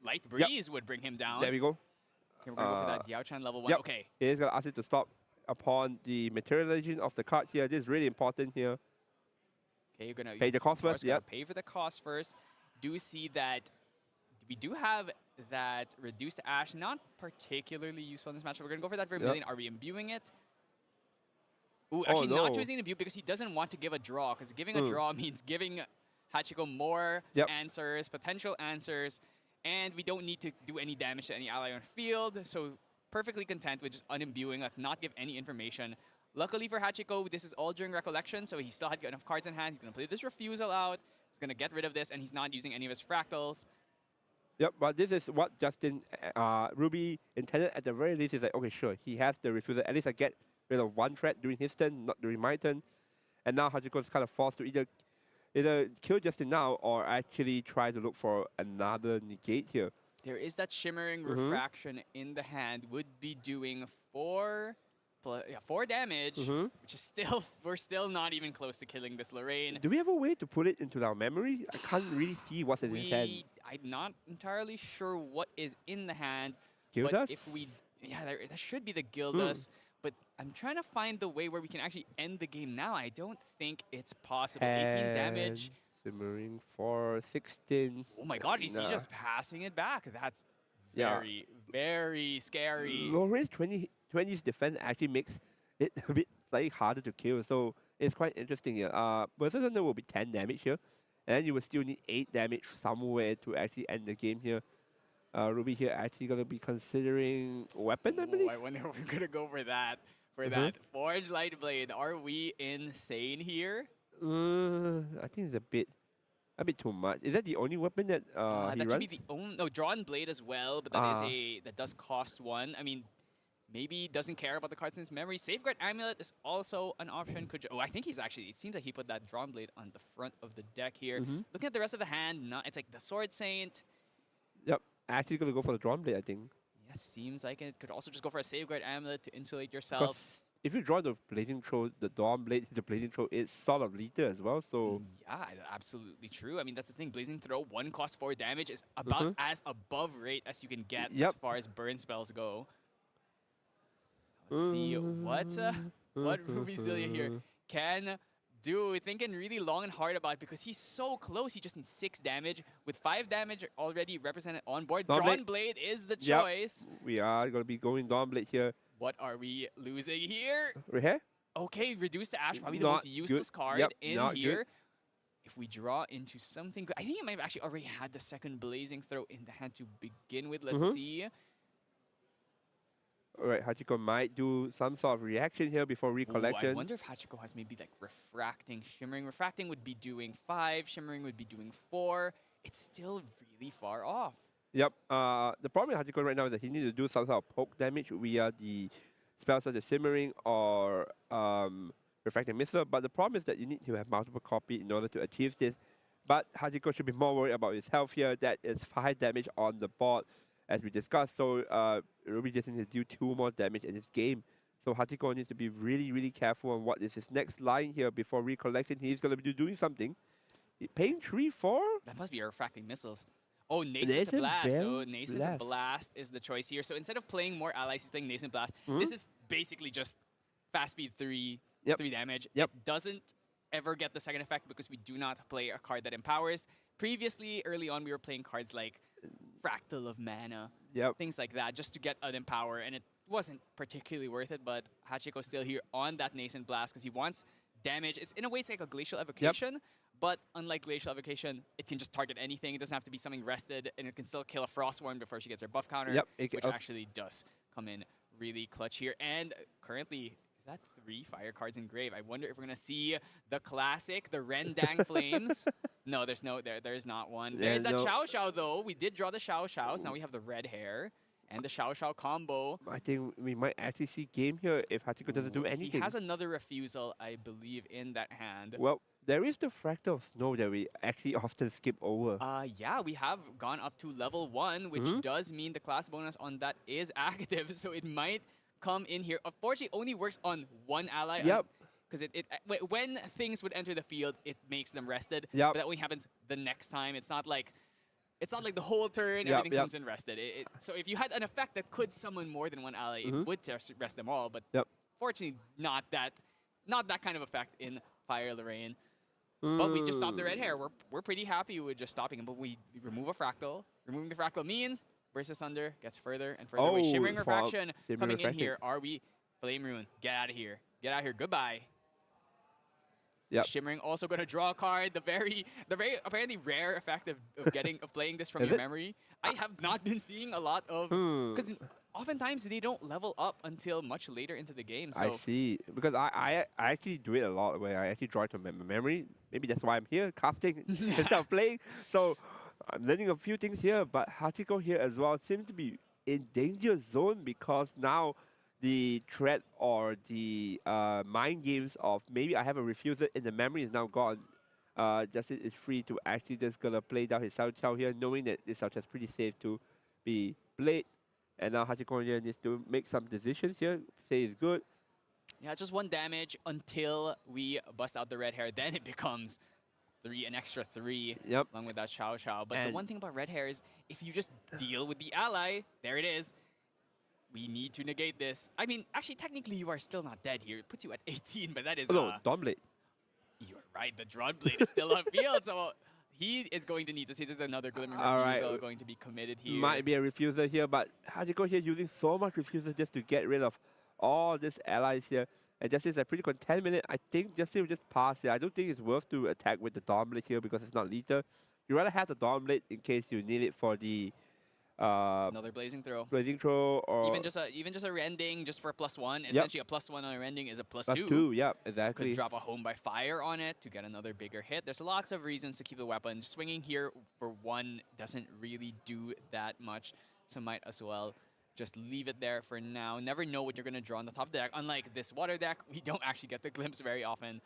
light breeze would bring him down. There we go. Okay, we're going to go for that Diao-chan level 1. Yep. Okay. He is going to ask it to stop upon the materialization of the card here. This is really important here. Okay, you're going to Pay the cost first, yep. Pay for the cost first. Do see that we do have that reduced ash, not particularly useful in this matchup. We're going to go for that Vermilion. Are we imbuing it? Ooh, actually not choosing an imbue, because he doesn't want to give a draw, because giving a draw means giving Hachiko more answers, potential answers, and we don't need to do any damage to any ally on field, so perfectly content with just unimbuing. Let's not give any information. Luckily for Hachiko, this is all during Recollection, so he still had enough cards in hand. He's going to play this Refusal out. He's going to get rid of this, and he's not using any of his fractals. Yep, but this is what Justin Ruby intended at the very least. Is like, okay, sure, he has the refusal. At least I get rid of 1 threat during his turn, not during my turn. And now Hachiko is kind of forced to either kill Justin now or actually try to look for another negate here. There is that Shimmering Refraction in the hand, would be doing 4 damage, which is we're still not even close to killing this Lorraine. Do we have a way to put it into our memory? I can't really see what's in his hand. I'm not entirely sure what is in the hand. Gildas? But if we, that should be the Gildas. But I'm trying to find the way where we can actually end the game now. I don't think it's possible. 18 damage. Simmering for 16. Oh my god, he's just passing it back. That's very, very scary. Lorraine's 20's defense actually makes it a bit slightly harder to kill, so it's quite interesting here. Berserk Thunder will be 10 damage here, and then you will still need 8 damage somewhere to actually end the game here. Ruby here actually going to be considering weapon, I believe. I wonder if we're going to go for that. That Forged Light Blade. Are we insane here? I think it's a bit too much. Is that the only weapon that he runs? That should be the only. No, Drawn Blade as well, but that does cost 1. I mean, maybe doesn't care about the cards in his memory. Safeguard Amulet is also an option. I think he's actually. It seems like he put that Drawn Blade on the front of the deck here. Looking at the rest of the hand, it's like the Sword Saint. Yep, actually gonna go for the Drawn Blade, I think. Yes, seems like it. Could also just go for a Safeguard Amulet to insulate yourself. If you draw the Blazing Throw, the Dawn Blade, the Blazing Throw is sort of lethal as well, so... Yeah, absolutely true. I mean, that's the thing. Blazing Throw, 1 cost 4 damage is about as above rate as you can get as far as burn spells go. Let's see what Ruby Zilia here can do. Thinking really long and hard about it, because he's so close. He just needs 6 damage. With 5 damage already represented on board, Dawn Blade is the choice. We are going to be going Dawn Blade here. What are we losing here? Right here? Okay, Reduce to Ash, probably the most useless card in here. Good. If we draw into something good, I think it might have actually already had the second Blazing Throw in the hand to begin with. Let's see. All right, Hachiko might do some sort of reaction here before Ooh, recollection. I wonder if Hachiko has maybe like refracting, shimmering. Refracting would be doing 5, shimmering would be doing 4. It's still really far off. Yep. The problem with Hachiko right now is that he needs to do some sort of poke damage via the spells such as Simmering or Refracting Missile. But the problem is that you need to have multiple copy in order to achieve this. But Hachiko should be more worried about his health here. That is 5 damage on the board, as we discussed. So Ruby just needs to do 2 more damage in this game. So Hachiko needs to be really, really careful on what is his next line here before recollection. He's going to be doing something. Paying 3-4? That must be refracting missiles. Oh, Nascent to Nascent Blast. So Blast. Nascent to Blast is the choice here. So instead of playing more allies, he's playing Nascent Blast. Mhm. This is basically just fast speed 3, Yep. 3 damage. Yep. It doesn't ever get the second effect because we do not play a card that empowers. Previously, early on, we were playing cards like Fractal of Mana, Yep. things like that, just to get an empower, and it wasn't particularly worth it. But Hachiko's still here on that Nascent Blast because he wants damage. It's in a way it's like a Glacial Evocation, but unlike Glacial Evocation, it can just target anything. It doesn't have to be something rested, and it can still kill a Frostworm before she gets her buff counter, Yep, it can which also- actually does come in really clutch here. And currently, is that 3 fire cards in grave? I wonder if we're gonna see the classic, the Rendang Flames. No, there's not one. There's that no- Xiao Xiao though. We did draw the Xiao Xiaos. Now we have the red hair and the Xiao Xiao combo. I think we might actually see game here if Hachiko doesn't do Ooh, anything. He has another refusal, I believe, in that hand. Well, there is the Fractal Snow that we actually often skip over. Yeah, we have gone up to level 1, which Mhm. does mean the class bonus on that is active, so it might come in here. Unfortunately, it only works on one ally. Yep. Because when things would enter the field, it makes them rested. Yep. But that only happens the next time. It's not like the whole turn, Yep, everything yep. comes in rested. So if you had an effect that could summon more than one ally, Mhm. it would rest them all. But Yep. fortunately, not that kind of effect in Fire Lorraine. But we just stopped the red hair. We're pretty happy with just stopping him. But we remove a fractal. Removing the fractal means Versus Thunder gets further and further away. Oh, Shimmering fall- Refraction Shimmering coming in Refraction. here. Are we? Flame Rune. Get out of here. Get out of here. Goodbye. Yep. Shimmering also going to draw a card. The very apparently rare effect of playing this from Is your it? memory. I have not been seeing a lot of because oftentimes they don't level up until much later into the game. So I see. Because I actually do it a lot where I actually draw it to my memory. Maybe that's why I'm here casting instead of playing. So I'm learning a few things here, but Hachiko here as well seems to be in danger zone because now the threat or the mind games of maybe I have a refuser in the memory is now gone. Justice is free to actually just gonna play down his Sao Chao here, knowing that this Sao Chao is pretty safe to be played. And now Hachiko here needs to make some decisions here. Say it's good. yeah, just 1 damage until we bust out the red hair. Then it becomes an extra 3. Yep. Along with that Xiao Xiao. But the And- one thing about red hair is if you just deal with the ally, there it is. We need to negate this. I mean, actually, technically, you are still not dead here. It puts you at 18, but that is... Oh, no, Dawnblade. You're right, the Drawn Blade is still on field, so he is going to need to see there's another Glimmer All right. Refusal going to be committed here. Might be a refuser here, but Hachiko here using so much refuser just to get rid of all these allies here. And Justice is pretty contaminant. I think Justice will just pass here. I don't think it's worth to attack with the Dawnblade here because it's not lethal. You rather have the Dawnblade in case you need it for the Another Blazing Throw. Blazing Throw or Even just a rending just for +1. Essentially, a +1 on a rending is a +2. +2. Yeah, Could exactly. drop a Home by Fire on it to get another bigger hit. There's lots of reasons to keep the weapon. Swinging here for 1 doesn't really do that much, so might as well just leave it there for now. Never know what you're going to draw on the top deck. Unlike this water deck, we don't actually get the glimpse very often.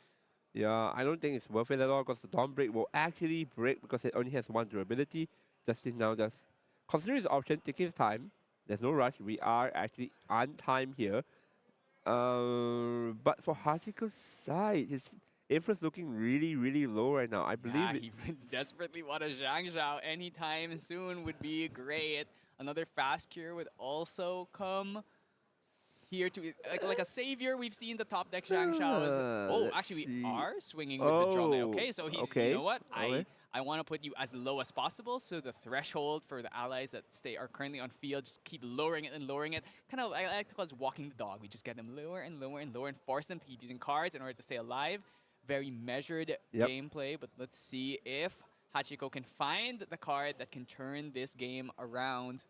Yeah, I don't think it's worth it at all because the Dawnblade will actually break because it only has 1 durability. Justice now does. Considering his option, taking his time. There's no rush. We are actually on time here. But for Hachiko's side, his influence looking really, really low right now. I believe Yeah, it. he would desperately want a Zhang Zhao anytime soon would be great. Another fast cure would also come here to like a savior. We've seen the top deck Zhang Zhao. Oh, Let's actually, see. we are swinging with the draw. Oh, Okay, so he's okay. you know what? Okay. I want to put you as low as possible, so the threshold for the allies that are currently on field, just keep lowering it and lowering it. Kind of, I like to call it walking the dog. We just get them lower and lower and lower and force them to keep using cards in order to stay alive. Very measured gameplay, but let's see if Hachiko can find the card that can turn this game around.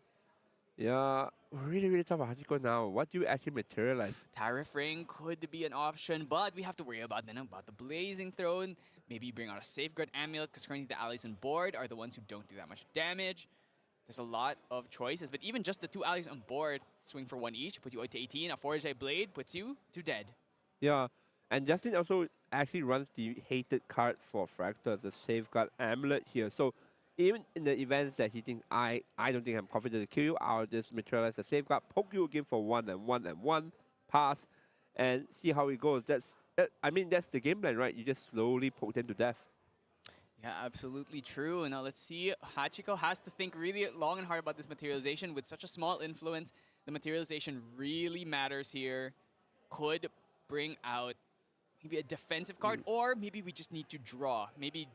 Yeah, really, really tough for Hachiko now. What do you actually materialize? Tariff Ring could be an option, but we have to worry about then about the Blazing Throne. Maybe bring out a Safeguard Amulet, because currently the allies on board are the ones who don't do that much damage. There's a lot of choices, but even just the 2 allies on board, swing for 1 each, put you to 18. A Forge Blade puts you to dead. Yeah, and Justin also actually runs the hated card for Fractal, the Safeguard Amulet here. So even in the events that he thinks, I don't think I'm confident to kill you, I'll just materialize the Safeguard, poke you again for 1 and 1 and 1, pass, and see how it goes. I mean, that's the game plan, right? You just slowly poke them to death. Yeah, absolutely true. Now let's see. Hachiko has to think really long and hard about this materialization. With such a small influence, the materialization really matters here. Could bring out maybe a defensive card, or maybe we just need to draw. Maybe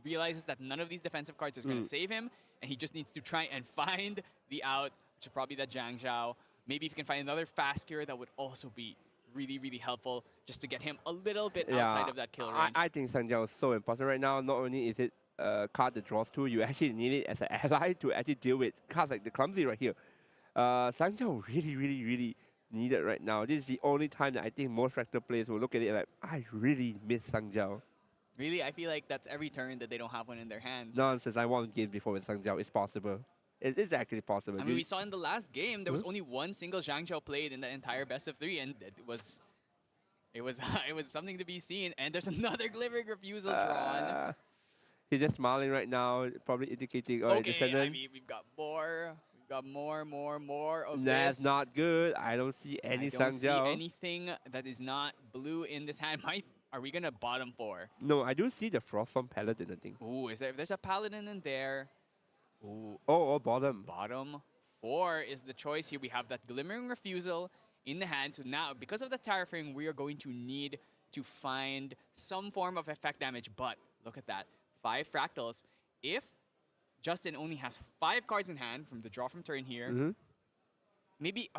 realizes that none of these defensive cards is going to save him, and he just needs to try and find the out, which is probably that Zhang Zhao. Maybe if he can find another fast cure, that would also be really, really helpful just to get him a little bit outside of that kill range. I think Sanjiao is so important right now. Not only is it a card that draws 2, you actually need it as an ally to actually deal with cards like the Clumsy right here. Sanjiao really, really, really needed right now. This is the only time that I think most Fractal players will look at it like, I really miss Sanjiao. Really, I feel like that's every turn that they don't have one in their hand. Nonsense, I won games before with Sanjiao. It's possible. It is actually possible. I mean, we saw in the last game, there was only one single Zhang Zhao played in the entire best of 3, and it was it was something to be seen. And there's another Glimmering Refusal drawn. He's just smiling right now, probably indicating, oh, Okay, Descendant. I mean, we've got more of That's this. not good. I don't see any I don't see Sanjiao. anything that is not blue in this hand. Are we gonna bottom 4? No, I do see the Froststorm Paladin, I think. Ooh, if there's a Paladin in there? Ooh, Oh, bottom. bottom 4 is the choice here. We have that Glimmering Refusal in the hand. So now, because of the Tariff Ring, we are going to need to find some form of effect damage. But look at that, 5 fractals. If Justin only has 5 cards in hand from the draw from turn here, maybe,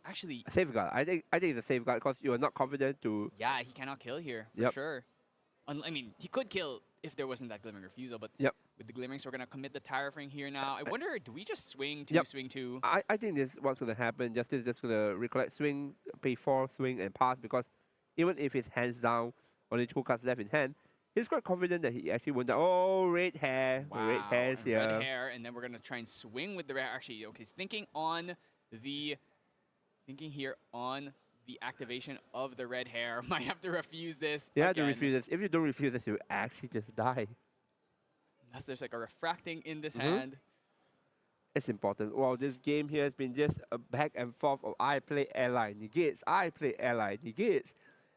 actually, Safeguard. I think it's a safeguard because you are not confident to. yeah, he cannot kill here, for sure. I mean, he could kill if there wasn't that Glimmering Refusal, but with the Glimmerings, we're going to commit the Tariff Ring here now. I wonder, do we just swing 2, swing 2? I think this is what's going to happen. Justin's just going to recollect swing, pay 4, swing, and pass because even if his hands down, only 2 cards left in hand, he's quite confident that he actually won that. Oh, red hair. Wow, Red hairs here. red hair, and then we're going to try and swing with the red. Actually, okay, he's thinking here on the activation of the red hair. Might have to refuse this. You have to again. refuse this. If you don't refuse this, you actually just die. Unless there's like a refracting in this hand. It's important. Well, this game here has been just a back and forth of I play ally negates, I play ally negates.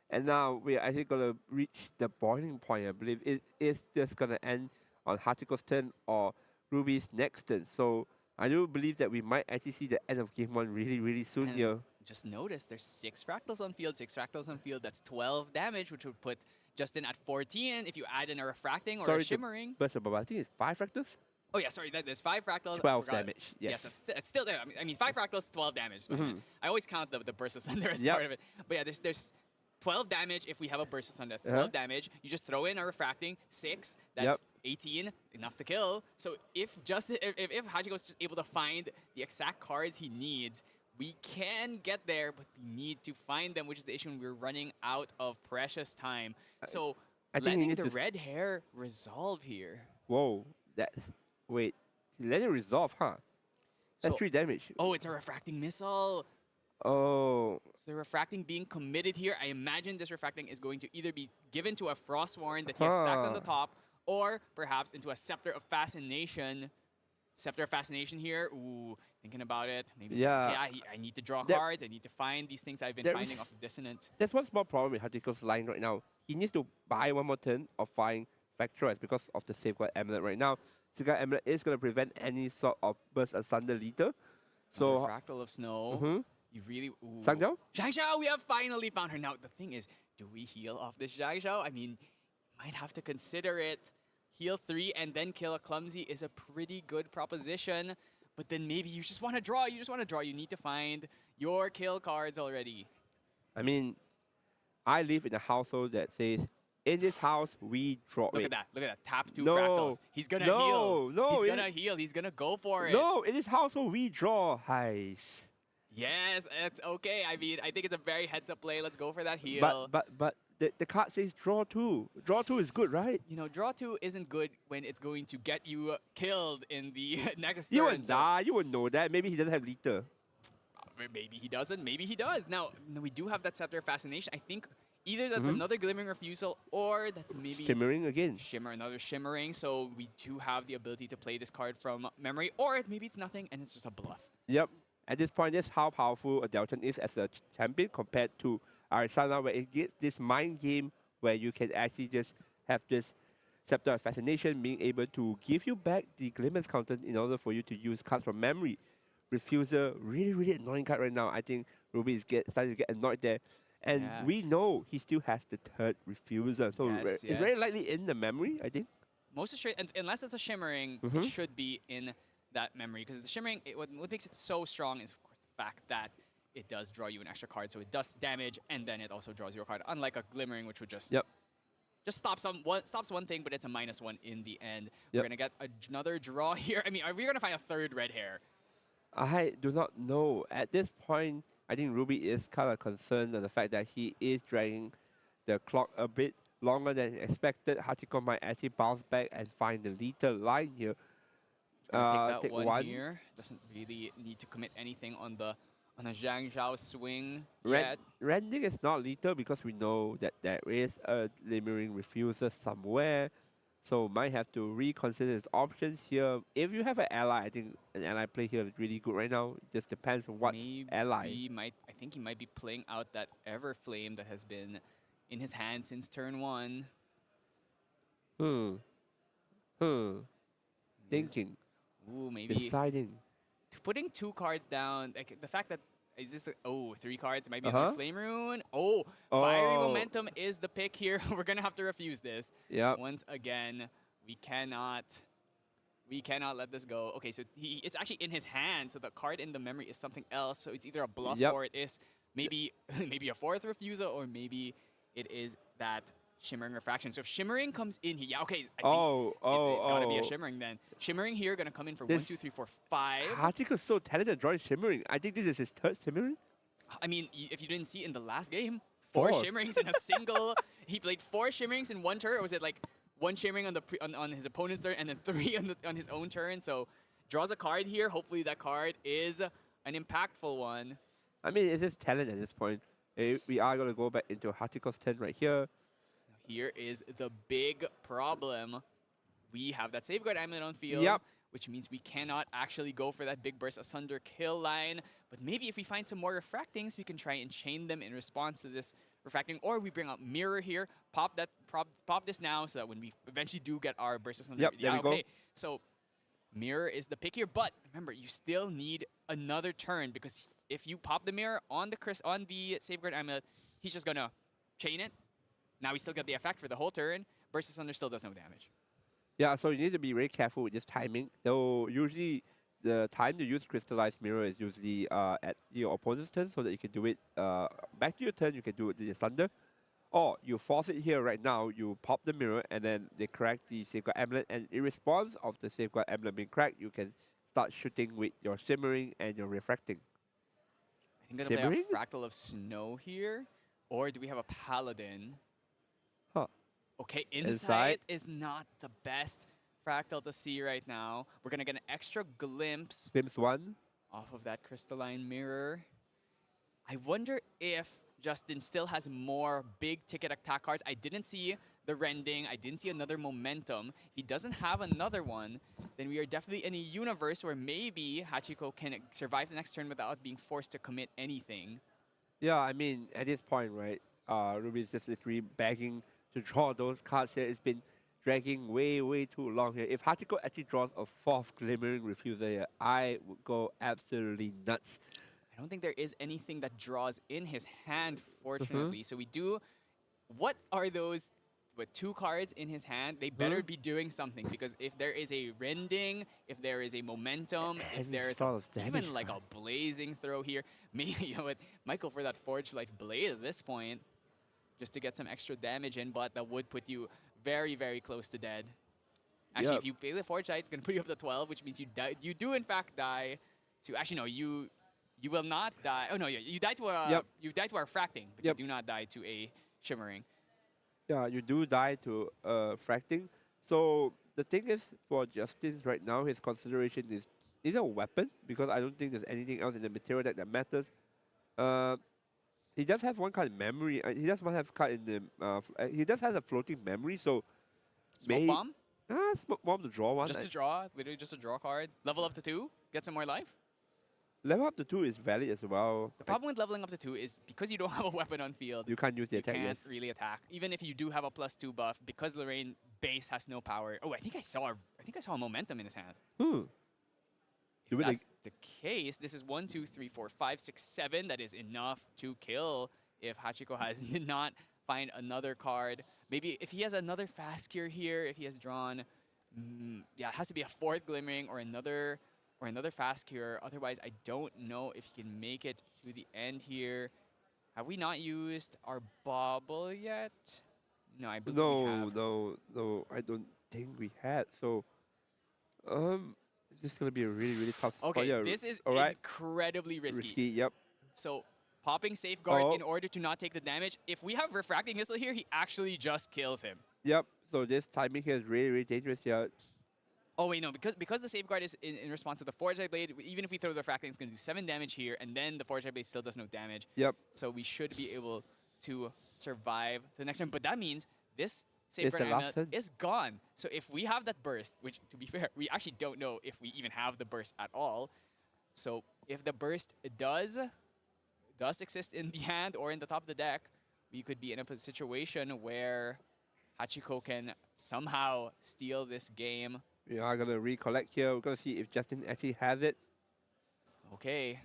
And now we're actually going to reach the boiling point, I believe. It is just going to end on Hachiko's turn or Ruby's next turn. So I do believe that we might actually see the end of game 1 really, really soon And here. just notice there's 6 fractals on field. 6 fractals on field. That's 12 damage, which would put Justin at 14 if you add in a refracting or a shimmering. But I think it's 5 fractals? Oh yeah, sorry. There's 5 fractals. 12 damage. Yes. It's still there. I mean, 5 fractals, 12 damage. I always count the burst asunder as part of it. But yeah, there's 12 damage if we have a burst asunder. That's 12 damage. You just throw in a refracting 6. That's 18, enough to kill. So if Hachiko is just able to find the exact cards he needs, we can get there, but we need to find them, which is the issue when we're running out of precious time. So I think he letting needs the to red hair resolve here. Whoa, that's... Wait, let it resolve, huh? That's So- 3 damage. Oh, it's a refracting missile. Oh, So the refracting being committed here, I imagine this refracting is going to either be given to a Frostwarn that he has stacked on the top, or perhaps into a Scepter of Fascination. Scepter of Fascination here. Ooh, thinking about it. Maybe Yeah. I need to draw That- cards. I need to find these things I've been there finding is- off the Dissonant. that's one small problem with Hachiko's line right now. He needs to buy 1 more turn of finding Factorize because of the Safeguard Amulet right now. Safeguard Amulet is going to prevent any sort of burst asunder later. So, Another Fractal of Snow. You really... Ooh. Sangjiao? Zhang Zhao, we have finally found her. Now, the thing is, do we heal off this Zhang Zhao? I mean, might have to consider it. Heal 3 and then kill a Clumsy is a pretty good proposition. But then maybe you just want to draw. You need to find your kill cards already. I mean, I live in a household that says In this house, we draw. Look at that. Look at that. Tap 2 No. fractals. He's gonna heal. No, He's it- gonna heal. He's gonna go for it. No, in this house, we draw. Heis. Yes, it's okay. I mean, I think it's a very heads-up play. Let's go for that heal. But the card says draw 2. Draw 2 is good, right? You know, draw 2 isn't good when it's going to get you killed in the next You turn. wouldn't die. You wouldn't know that. Maybe he doesn't have lethal. Maybe he doesn't. Maybe he does. Now, we do have that Scepter of Fascination. I think either that's another Glimmering Refusal or that's maybe Shimmering again. another Shimmering. So we do have the ability to play this card from memory, or maybe it's nothing and it's just a bluff. Yep. At this point, that's how powerful a Delton is as a champion compared to Arisana, where it gets this mind game where you can actually just have this Scepter of Fascination being able to give you back the Glimmer's counter in order for you to use cards from memory. Refuser, really annoying card right now. I think Ruby is starting to get annoyed there. And Yeah. we know he still has the third Refuser. So Yes, it's very yes. likely in the memory, I think. Most assured, and unless it's a Shimmering, it should be in that memory. Because the Shimmering, what makes it so strong is, of course, the fact that it does draw you an extra card. So it does damage, and then it also draws your card. Unlike a Glimmering, which would just stops one thing, but it's a -1 in the end. We're going to get another draw here. I mean, are we going to find a third red hair? I do not know. At this point, I think Ruby is kind of concerned on the fact that he is dragging the clock a bit longer than expected. Hachiko might actually bounce back and find the lethal line here. Take that take one here. Doesn't really need to commit anything on a Zhang Zhao swing yet. Rending is not lethal because we know that there is a Glimmering Refuser somewhere. So might have to reconsider his options here. If you have an ally, I think an ally play here is really good right now. It just depends on what ally. I think he might be playing out that Everflame that has been in his hand since turn 1. Thinking. Ooh, maybe Deciding. putting 2 cards down. Like the fact that is this the 3 cards? Might be another Flame Rune. Oh, Fiery Momentum is the pick here. We're gonna have to refuse this. Yeah. Once again, we cannot let this go. Okay, so it's actually in his hand. So the card in the memory is something else. So it's either a bluff or it is maybe maybe a 4th refusal, or maybe it is that Shimmering Refraction. So if Shimmering comes in here, I think it's gotta be a Shimmering then. Shimmering here gonna come in for 1, 2, 3, 4, 5. Hachiko's so talented at drawing Shimmering. I think this is his third Shimmering. I mean, if you didn't see in the last game, 4 Shimmerings in a single. He played 4 Shimmerings in one turn, or was it like 1 Shimmering on his opponent's turn and then 3 on his own turn? So draws a card here. Hopefully that card is an impactful one. I mean, it's just talent at this point. We are gonna go back into Hachiko's turn right here. Here is the big problem. We have that Safeguard Amulet on field, which means we cannot actually go for that big burst asunder kill line. But maybe if we find some more refractings, we can try and chain them in response to this refracting. Or we bring out Mirror here, pop this now, so that when we eventually do get our burst asunder. There we go. So Mirror is the pick here, but remember, you still need another turn, because if you pop the Mirror on the Safeguard Amulet, he's just gonna chain it. Now we still get the effect for the whole turn. Burst asunder still does no damage. Yeah, so you need to be very careful with this timing. Though usually the time to use Crystallized Mirror is usually at your opponent's turn, so that you can do it back to your turn. You can do it to the Asunder, or you force it here right now. You pop the Mirror, and then they crack the Safeguard Amulet, and in response of the Safeguard Amulet being cracked, you can start shooting with your Shimmering and your Refracting. I think I'm gonna play a Fractal of Snow here, or do we have a Paladin? Okay, Insight is not the best Fractal to see right now. We're going to get an extra glimpse. Glimpse 1. Off of that Crystalline Mirror. I wonder if Justin still has more big ticket attack cards. I didn't see the Rending. I didn't see another Momentum. If he doesn't have another one, then we are definitely in a universe where maybe Hachiko can survive the next turn without being forced to commit anything. Yeah, I mean, at this point, right, Ruby is just literally begging to draw those cards here. It's been dragging way too long here. If Hachiko actually draws a 4th Glimmering Refuser here, I would go absolutely nuts. I don't think there is anything that draws in his hand, fortunately. So we do... What are those with 2 cards in his hand? They better be doing something, because if there is a Rending, if there is a Momentum, if there is even like a Blazing Throw here, maybe, you know what, Michael for that Forge Life Blade at this point. just to get some extra damage in, but that would put you very, very close to dead. Actually, Yep. if you play the Forge Light, it's going to put you up to 12, which means you do in fact die to... Actually, no, you will not die. Oh, no, you die to a... Yep. You die to our Fracting, but Yep. you do not die to a Shimmering. Yeah, you do die to fracting. So the thing is, for Justin's right now, his consideration is either a weapon, because I don't think there's anything else in the material deck that matters. He does have one card in memory. He does one have card in the. He does have a floating memory, so Smoke Bomb? Smoke bomb to draw one. Just to draw, literally just a draw card. Level up to 2, get some more life. Level up to 2 is valid as well. The problem with leveling up to 2 is because you don't have a weapon on field, You can't use the you attack. can't Yes. really attack. Even if you do have a +2 buff, because Lorraine base has no power. Oh, I think I saw a momentum in his hand. Hmm. If Do it that's the case, this is 1, 2, 3, 4, 5, 6, 7. That is enough to kill if Hachiko did not find another card. Maybe if he has another fast cure here, if he has drawn, yeah, it has to be a 4th Glimmering or another fast cure. Otherwise, I don't know if he can make it to the end here. Have we not used our bauble yet? No, I believe we have. No. I don't think we had. So, this is gonna be a really, really tough spot. Okay, Yeah, this is all right. incredibly risky. Yep. So popping Safeguard Oh. in order to not take the damage. If we have Refracting Missile here, he actually just kills him. Yep. So this timing here is really, really dangerous here. Oh wait, no, because the Safeguard is in response to the Forge Eye Blade, even if we throw the Refracting, it's going to do 7 damage here, and then the Forge Eye Blade still does no damage. Yep. So we should be able to survive the next turn. But that means this the Safeguard last amulet turn. is gone. So if we have that burst, which to be fair, we actually don't know if we even have the burst at all. So if the burst does exist in the hand or in the top of the deck, we could be in a situation where Hachiko can somehow steal this game. We are gonna recollect here. We're gonna see if Justin actually has it. Okay.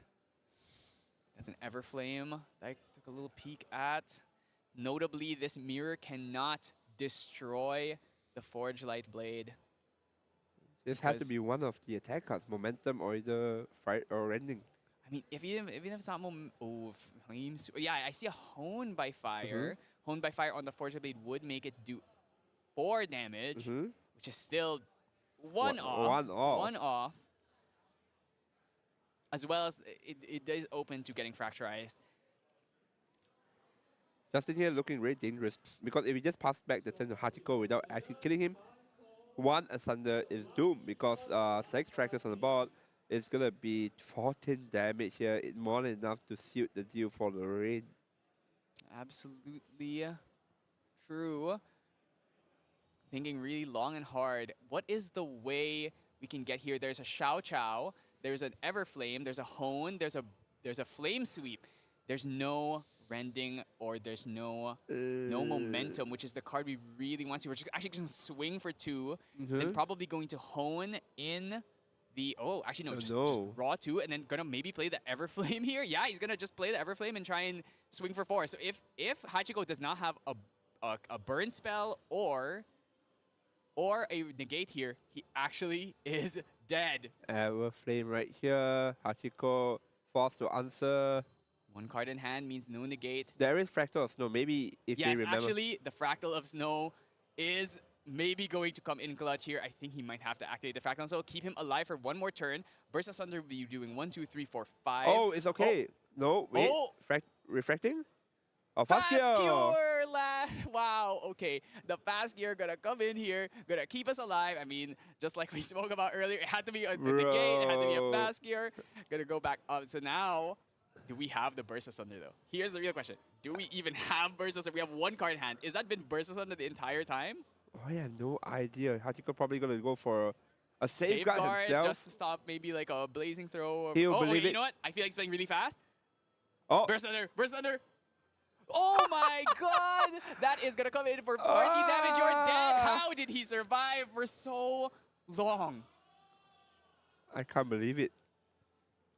That's an Everflame that I took a little peek at. Notably, this mirror cannot destroy the Forge Light Blade. This has to Because- be one of the attack cards, momentum or either fight or rending. I mean, even if it's not flames. Yeah, I see a Hone by Fire. Hone by Fire on the Forge Light Blade would make it do 4 damage, which is still one off. As well as it is open to getting fracturized. Justin here looking very dangerous because if he just pass back the turn to Hachiko without actually killing him, one Asunder is doomed because 6 trackers on the board is gonna be 14 damage here. It's more than enough to seal the deal for Lorraine. Absolutely true. Thinking really long and hard. What is the way we can get here? There's a Xiao Chao, there's an Everflame, there's a Hone, there's a Flame Sweep. There's no rending or there's no momentum, which is the card we really want to see. We're just actually going to swing for 2, then probably going to Hone in the... Oh, actually, no, just draw 2, and then going to maybe play the Everflame here. Yeah, he's going to just play the Everflame and try and swing for 4. So if Hachiko does not have a burn spell or a negate here, he actually is dead. Everflame right here. Hachiko forced to answer. 1 card in hand means no negate. There is Fractal of Snow. Maybe if they Yes, remember. actually, the Fractal of Snow is maybe going to come in clutch here. I think he might have to activate the Fractal, so keep him alive for 1 more turn. Burst Asunder will be doing 1, 2, 3, 4, 5. Oh, it's okay. No, wait. Oh. Refracting? Oh, Fast Fast Cure! Wow, okay. The Fast Cure gonna come in here, gonna keep us alive. I mean, just like we spoke about earlier, it had to be a negate, it had to be a Bro. Fast Cure. Gonna go back up. So now, do we have the Burst Asunder though? Here's the real question. Do we even have Burst Asunder? We have 1 card in hand. Is that been Burst Asunder the entire time? Oh, I have no idea. Hachiko probably gonna go for a safeguard himself. just to stop maybe like a Blazing Throw. Or, He'll oh, believe wait, it. you know what? I feel like it's playing really fast. Oh, Burst Asunder! Burst Asunder! Oh my god! That is gonna come in for 40 damage. You're dead. How did he survive for so long? I can't believe it.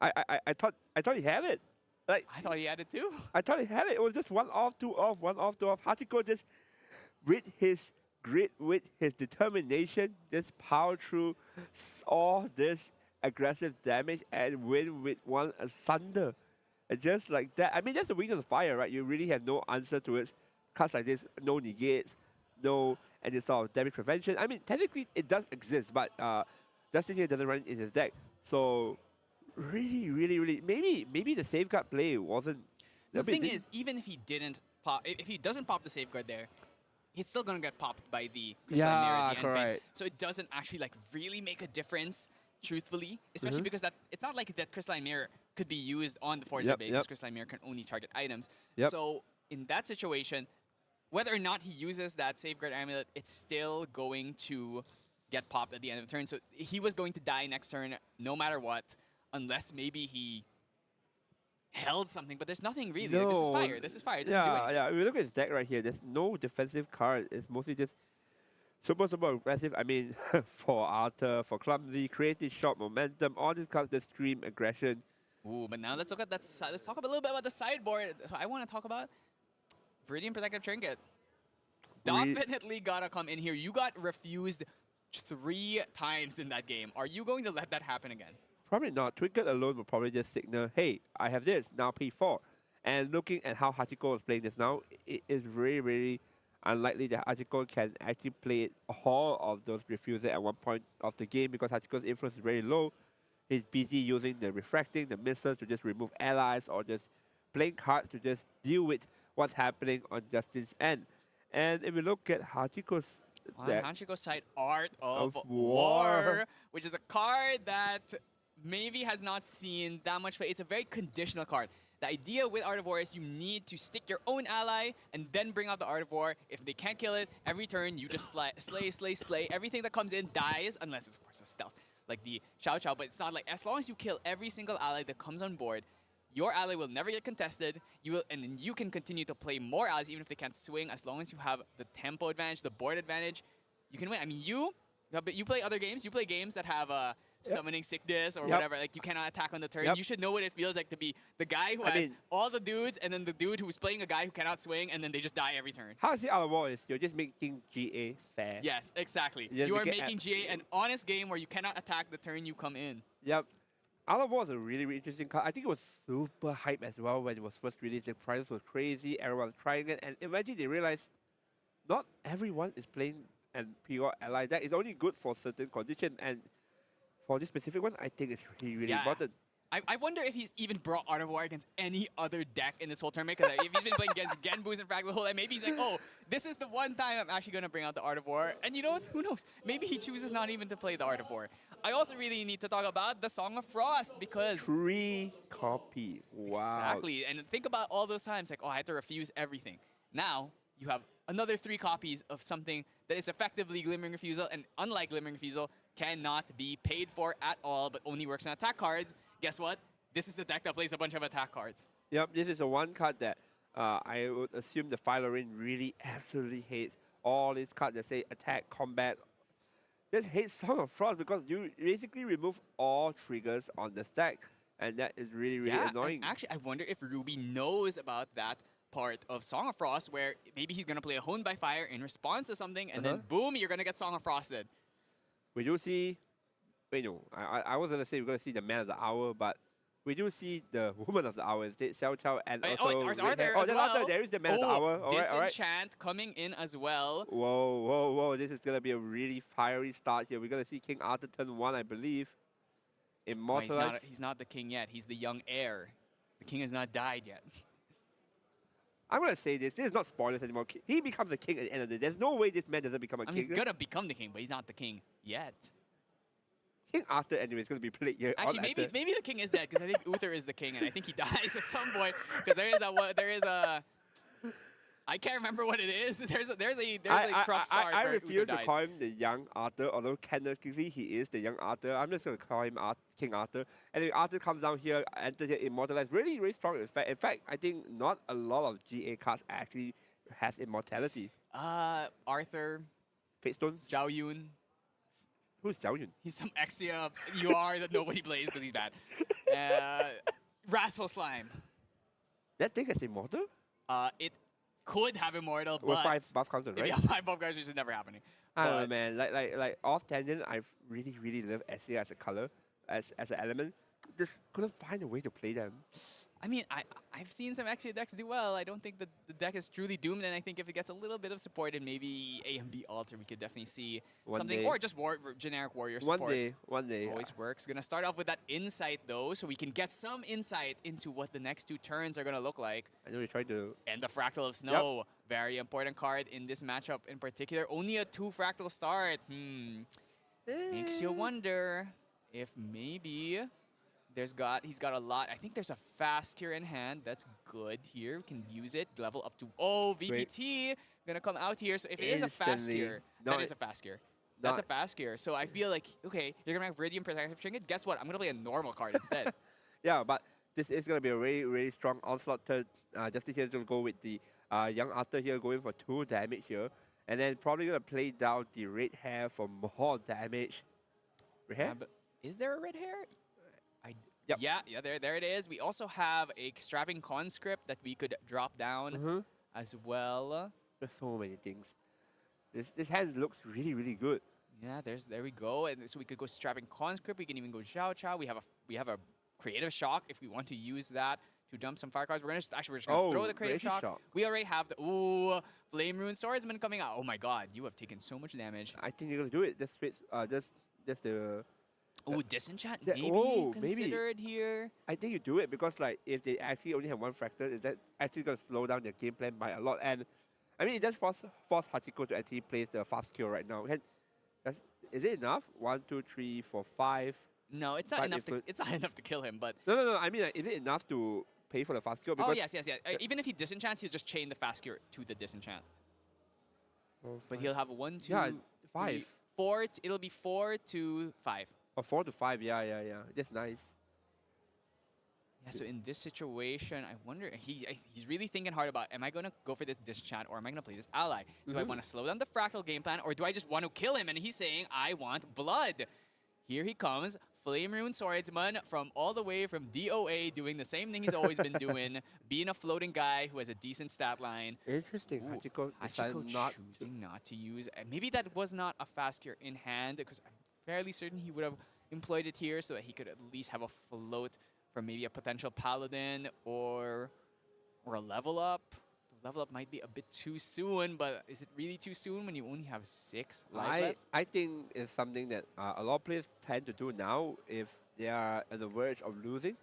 I thought he had it. Like I thought he had it too. I thought he had it. It was just 1 off, 2 off, 1 off, 2 off. Hachiko just with his grit, with his determination, just power through all this aggressive damage and win with 1 Asunder. And just like that, I mean, that's the Wings of the Fire, right? You really have no answer to it. cards like this, no negates, no any sort of damage prevention. I mean, technically it does exist, but Justin here doesn't run it in his deck. So really, maybe the safeguard play wasn't. The thing is, even if he didn't pop, if he doesn't pop the safeguard there, he's still gonna get popped by the Crystalline Mirror at the end phase. correct. So it doesn't actually like really make a difference, truthfully. Especially because that it's not like that Crystalline Mirror could be used on the Forge base, because Crystalline Mirror can only target items. So in that situation, whether or not he uses that Safeguard Amulet, it's still going to get popped at the end of the turn. So he was going to die next turn no matter what, unless maybe he held something, but there's nothing really. Like, this is fire. This is fire. It doesn't do anything. If you look at his deck right here, there's no defensive card. It's mostly just super aggressive. I mean, for Arthur, for Clumsy, Creative Shot, Momentum, all these cards that scream aggression. Ooh, but now let's look at that. Let's talk a little bit about the sideboard. So I want to talk about Viridian Protective Trinket. Definitely gotta come in here. You got refused 3 times in that game. Are you going to let that happen again? Probably not. Trinket alone will probably just signal, hey, I have this, now pay 4. And looking at how Hachiko is playing this now, it is really unlikely that Hachiko can actually play all of those refusals at one point of the game because Hachiko's influence is very low. He's busy using the refracting, the misses to just remove allies or just playing cards to just deal with what's happening on Justin's end. And if we look at Hachiko's deck, Hachiko's side, Art of War, War, which is a card that maybe has not seen that much play. It's a very conditional card. The idea with Art of War is you need to stick your own ally and then bring out the Art of War. If they can't kill it, every turn you just slay. Everything that comes in dies, unless it's of course a stealth, like the Xiao Xiao. But it's not like, as long as you kill every single ally that comes on board, your ally will never get contested. And then you can continue to play more allies even if they can't swing. As long as you have the tempo advantage, the board advantage, you can win. I mean, you play other games. You play games that have summoning sickness or whatever. Like, you cannot attack on the turn. You should know what it feels like to be the guy who has all the dudes and then the dude who's playing a guy who cannot swing and then they just die every turn. how I see Art of War is you're just making GA fair. Yes, exactly. You just You are make it making GA an honest game where you cannot attack the turn you come in. Yep. Art of War is a really interesting card. I think it was super hype as well when it was first released. The prices was crazy. Everyone was trying it. And eventually they realized not everyone is playing and pure ally deck. It's only good for certain conditions. And for this specific one, I think it's really important. I wonder if he's even brought Art of War against any other deck in this whole tournament. Because if he's been playing against Genboost and Frag the whole time, maybe he's like, oh, this is the one time I'm actually going to bring out the Art of War. And you know what? Who knows? Maybe he chooses not even to play the Art of War. I also really need to talk about the Song of Frost because 3 copy. Wow. Exactly. And think about all those times like, oh, I had to refuse everything. Now you have another 3 copies of something that is effectively Glimmering Refusal, and unlike Glimmering Refusal, cannot be paid for at all, but only works on attack cards. Guess what? This is the deck that plays a bunch of attack cards. Yep, this is the one card that I would assume the Phylorine really absolutely hates. All these cards that say attack, combat. Just hates Song of Frost because you basically remove all triggers on the stack. And that is really annoying. And actually, I wonder if Ruby knows about that part of Song of Frost where maybe he's going to play a Honed by Fire in response to something, and then boom, you're going to get Song of Frosted. We do see... Wait, no. I was going to say we're going to see the Man of the Hour, but we do see the Woman of the Hour instead, Xiao Xiao, and also... there's Arthur oh, as there's well. Arthur. There is the Man of the Hour. All right. Disenchant coming in as well. Whoa. This is going to be a really fiery start here. We're going to see King Arthur turn 1, I believe. Immortalized. No, he's not the king yet. He's the young heir. The king has not died yet. I'm going to say this. This is not spoilers anymore. He becomes a king at the end of the day. There's no way this man doesn't become a I mean, king. he's going to become the king, but he's not the king yet. King Arthur anyway is going to be played here. Actually, maybe the king is dead because I think Uther is the king, and I think he dies at some point because there is a I can't remember what it is. There's a crux star. I where refuse Uther to dies. call him the young Arthur, although canonically he is the young Arthur. I'm just going to call him King Arthur. And if Arthur comes down here, enters here, immortalized, really strong effect. In fact, I think not a lot of GA cards actually has immortality. Arthur, Fatestone? Zhao Yun. Who's Xiao Yun? He's some Exia UR that nobody plays because he's bad. Wrathful Slime. That thing is immortal? It could have Immortal, With but 5 buff counters, right? yeah, 5 buff guys, which is never happening. I don't know, man. Like off tangent, I really love SCA as a color, as an element. Just couldn't find a way to play them. I mean, I've seen some Exia decks do well. I don't think that the deck is truly doomed, and I think if it gets a little bit of support and maybe A and B Alter, we could definitely see One something, day. or just generic warrior support. One day. Always works. Gonna start off with that insight though, so we can get some insight into what the next 2 turns are gonna look like. I know you're trying to. And the Fractal of Snow, very important card in this matchup in particular. Only a 2 Fractal start. Makes you wonder if maybe he's got a lot. I think there's a fast cure in hand. That's good here. We can use it. Level up to VPT gonna come out here. So if it is a fast Instantly. cure, No, that is a fast cure. That's a fast cure. So I feel like, okay, you're gonna have Viridian Protective Trinket. Guess what? I'm gonna play a normal card instead. Yeah, but this is gonna be a really, really strong onslaught turn. Justice here is gonna go with the young Arthur here, going for 2 damage here, and then probably gonna play down the red hair for more damage. Red hair? But is there a red hair? Yep. Yeah, there it is. We also have a Strapping Conscript that we could drop down as well. There's so many things. This hand looks really, really good. Yeah, there we go. And so we could go Strapping Conscript. We can even go Xiao Chao. We have a Creative Shock if we want to use that to dump some fire cards. We're just gonna throw the Creative Shock. We already have the Flame Rune Swordsman coming out. Oh my God, you have taken so much damage. I think you're gonna do it. Just the. Disenchant maybe considered here. I think you do it because like if they actually only have 1 fractal, is that actually gonna slow down their game plan by a lot? And I mean, it does force Hachiko to actually place the fast kill right now. Is it enough? 1, 2, 3, 4, 5. No, it's not enough. It's not enough to kill him. But No. I mean, like, is it enough to pay for the fast kill? Because yes. Even if he disenchants, he'll just chain the fast cure to the disenchant. 4, But 5. he'll have 1, 2, Yeah, 3, 5. 4. It'll be 4 to 5. Oh, 4 to 5. Yeah. That's nice. Yeah, so in this situation, I wonder, he's really thinking hard about, am I going to go for this disenchant or am I going to play this ally? Do I want to slow down the Fractal game plan or do I just want to kill him? And he's saying, I want blood. Here he comes, Flame Rune Swordsman from all the way from DOA, doing the same thing he's always been doing, being a floating guy who has a decent stat line. Interesting. Hachiko decided choosing not to use. Maybe that was not a fast cure in hand because I'm fairly certain he would have employed it here so that he could at least have a float for maybe a potential Paladin or a level up. The level up might be a bit too soon, but is it really too soon when you only have 6 life left? I think it's something that a lot of players tend to do now if they are on the verge of losing.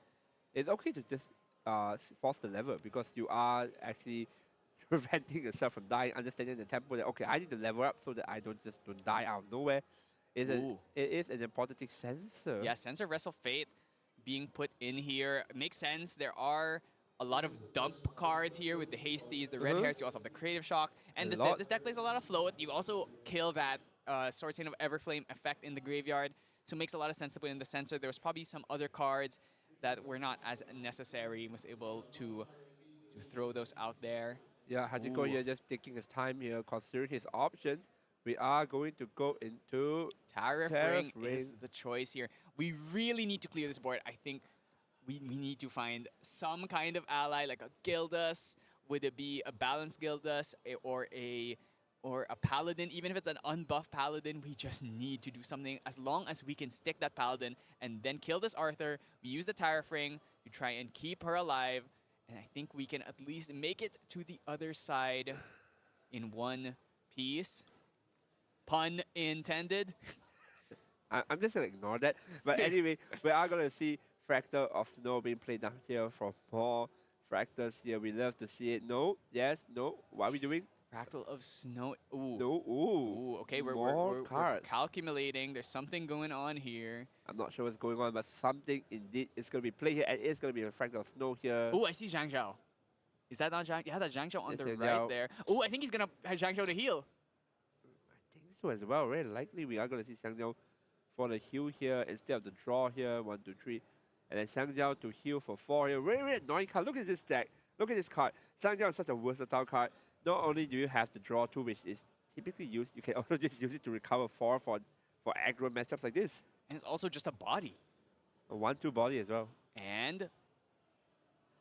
It's okay to just force the level because you are actually preventing yourself from dying, understanding the tempo that, okay, I need to level up so that I don't die out of nowhere. It is an important sensor. Yeah, Sensor Wrestle Fate being put in here. It makes sense. There are a lot of dump cards here with the Hasties, the Red Hairs. You also have the Creative Shock. And this deck plays a lot of float. You also kill that Sword Saint of Everflame effect in the graveyard. So it makes a lot of sense to put in the Sensor. There was probably some other cards that were not as necessary and was able to throw those out there. Yeah, Hachiko here just taking his time here, considering his options. We are going to go into Tariff Ring is the choice here. We really need to clear this board. I think we need to find some kind of ally, like a Gildas. Would it be a balanced Gildas or a Paladin? Even if it's an unbuffed Paladin, we just need to do something. As long as we can stick that Paladin and then kill this Arthur, we use the Tariff Ring to try and keep her alive. And I think we can at least make it to the other side in one piece. Pun intended. I'm just going to ignore that. But anyway, we are going to see Fractal of Snow being played down here for more Fractals here. We love to see it. No, yes, no. What are we doing? Fractal of Snow. Ooh. No, ooh. Okay, we're calculating. There's something going on here. I'm not sure what's going on, but something indeed is going to be played here. And it's going to be a Fractal of Snow here. Oh, I see Zhang Zhao. Is that not Zhang? Yeah, that's Zhang Zhao on the right there. Oh, I think he's going to have Zhang Zhao to heal. I think so as well. Very likely we are going to see Zhang Zhao for the heal here instead of the draw here. 1, 2, 3. And then Zhang Zhao to heal for 4 here. Very, very annoying card. Look at this deck. Look at this card. Zhang Zhao is such a versatile card. Not only do you have the draw 2, which is typically used, you can also just use it to recover 4 for aggro matchups like this. And it's also just a body. A 1-2 body as well. And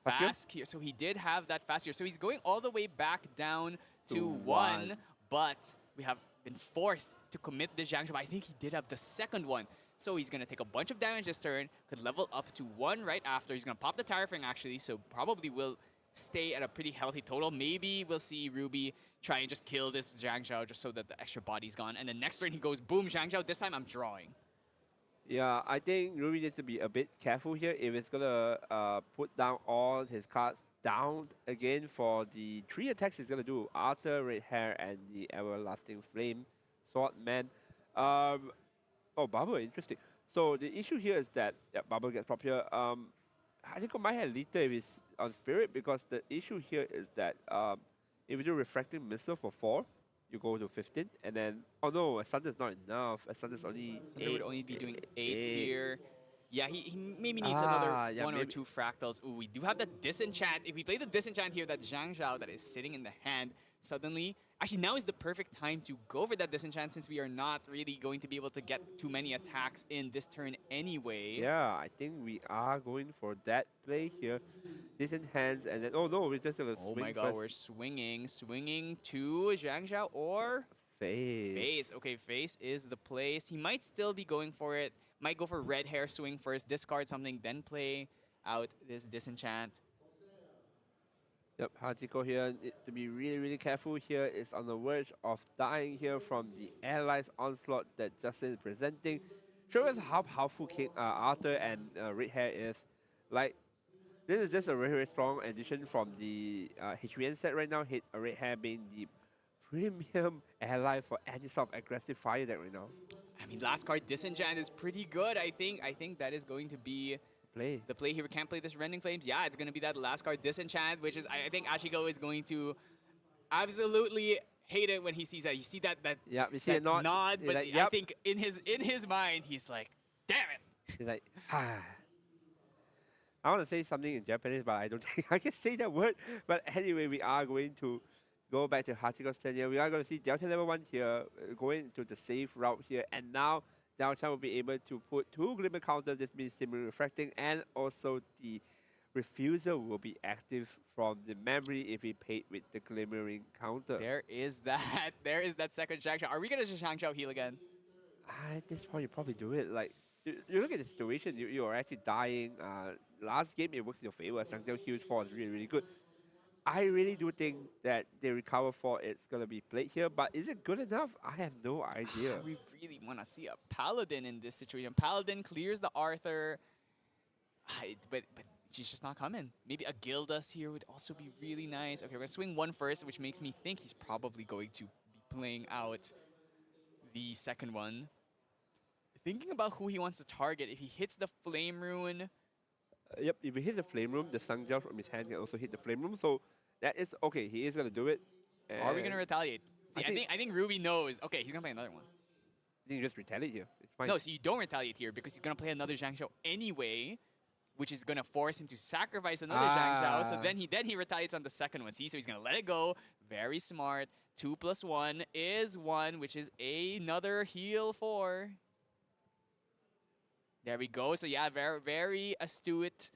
fast here. So he did have that fast here. So he's going all the way back down to 1, but we have been forced to commit this Zhang Zhao. I think he did have the second one. So he's going to take a bunch of damage this turn, could level up to 1 right after. He's going to pop the Tyrafing actually, so probably will stay at a pretty healthy total. Maybe we'll see Ruby try and just kill this Zhang Zhao just so that the extra body's gone. And then next turn he goes, boom, Zhang Zhao. This time I'm drawing. Yeah, I think Ruby needs to be a bit careful here if it's gonna put down all his cards down again for the 3 attacks he's gonna do. Arthur, Red Hair, and the Everlasting Flame Swordman. Oh, Bubble, interesting. So the issue here is that Bubble gets propped here. I think I might have later if it's on Spirit because the issue here is that if you do Refracting Missile for 4, you go to 15, and then oh no, Ascent is not enough. Ascent is only Thunder 8. would only be doing 8 here. Yeah, he maybe needs another one or maybe. 2 fractals. Ooh, we do have the Disenchant. If we play the Disenchant here, that Zhang Zhao that is sitting in the hand, suddenly... Actually, now is the perfect time to go for that Disenchant since we are not really going to be able to get too many attacks in this turn anyway. Yeah, I think we are going for that play here. Decent hands, and then oh no, we're just gonna swing Oh my god, first. we're swinging to Zhang Zhao or Face. Okay, Face is the place. He might still be going for it. Might go for Red Hair swing first, discard something, then play out this Disenchant. Yep, Hachiko here needs to be really, really careful here. It's on the verge of dying here from the Allies onslaught that Justin is presenting. Show us how powerful King Arthur and Red Hair is. Like, this is just a very, very strong addition from the HVN set right now. Red Hair being the premium ally for any sort of aggressive fire deck right now. I mean, last card Disenchant is pretty good. I think that is going to be Play. the play here. We can't play this Rending Flames. Yeah, it's going to be that last card Disenchant, which is I think Ashiko is going to absolutely hate it when he sees that. You see that Yeah, we see that a nod. but Like, I yep. think in his mind he's like, damn it. He's like, ah. I want to say something in Japanese, but I don't think I can say that word. But anyway, we are going to go back to Hachiko's turn here. We are going to see Delta level 1 here, going to the safe route here. And now Delta will be able to put 2 Glimmer counters. This means Simmer Refracting, and also the Refusal will be active from the memory if he paid with the Glimmering counter. There is that. There is that second Zhang Zhao. Are we going to Zhang Zhao heal again? At this point, you probably do it. Like, you look at the situation, you are actually dying. Last game, it works in your favor. Sangtel huge 4 is really, really good. I really do think that the recover 4 is going to be played here, but is it good enough? I have no idea. We really want to see a Paladin in this situation. Paladin clears the Arthur, but she's just not coming. Maybe a Gildas here would also be really nice. Okay, we're going to swing 1 first, which makes me think he's probably going to be playing out the second one. Thinking about who he wants to target, if he hits the Flame Rune... Yep, if he hits the Flame Room, the Sangjao from his hand can also hit the Flame Room, so that is okay. He is going to do it. Are we going to retaliate? See, I I think Ruby knows. Okay, he's going to play another one. I think you just retaliate here. It's fine. No, so you don't retaliate here because he's going to play another Zhang Zhao anyway, which is going to force him to sacrifice another Zhang Zhao. So then he retaliates on the second one. See, so he's going to let it go. Very smart. 2 + 1 is 1, which is another heal 4. There we go. So yeah, very, very astute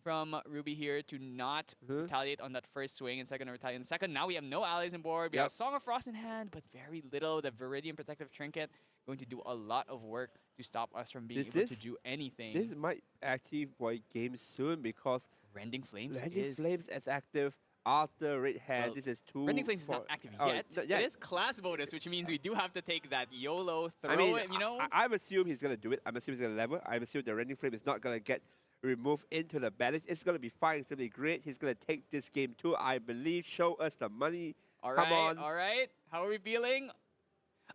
from Ruby here to not retaliate on that first swing and second to retaliate on the second. Now we have no allies on board. We have Song of Frost in hand, but very little. The Viridian Protective Trinket going to do a lot of work to stop us from being able to do anything. This might actually void game soon because Rending Flames is active. Arthur, Red Hair, Well, this is 2. Rending Flames is not active yet. Yeah. It is class bonus, which means we do have to take that YOLO, throw I mean, it, you know? I'm assuming he's going to do it. I'm assuming he's going to level. I'm assuming the Rending Flame is not going to get removed into the balance. It's going to be fine. It's going to be great. He's going to take this game too, I believe. Show us the money. All Come right, on. all right. How are we feeling?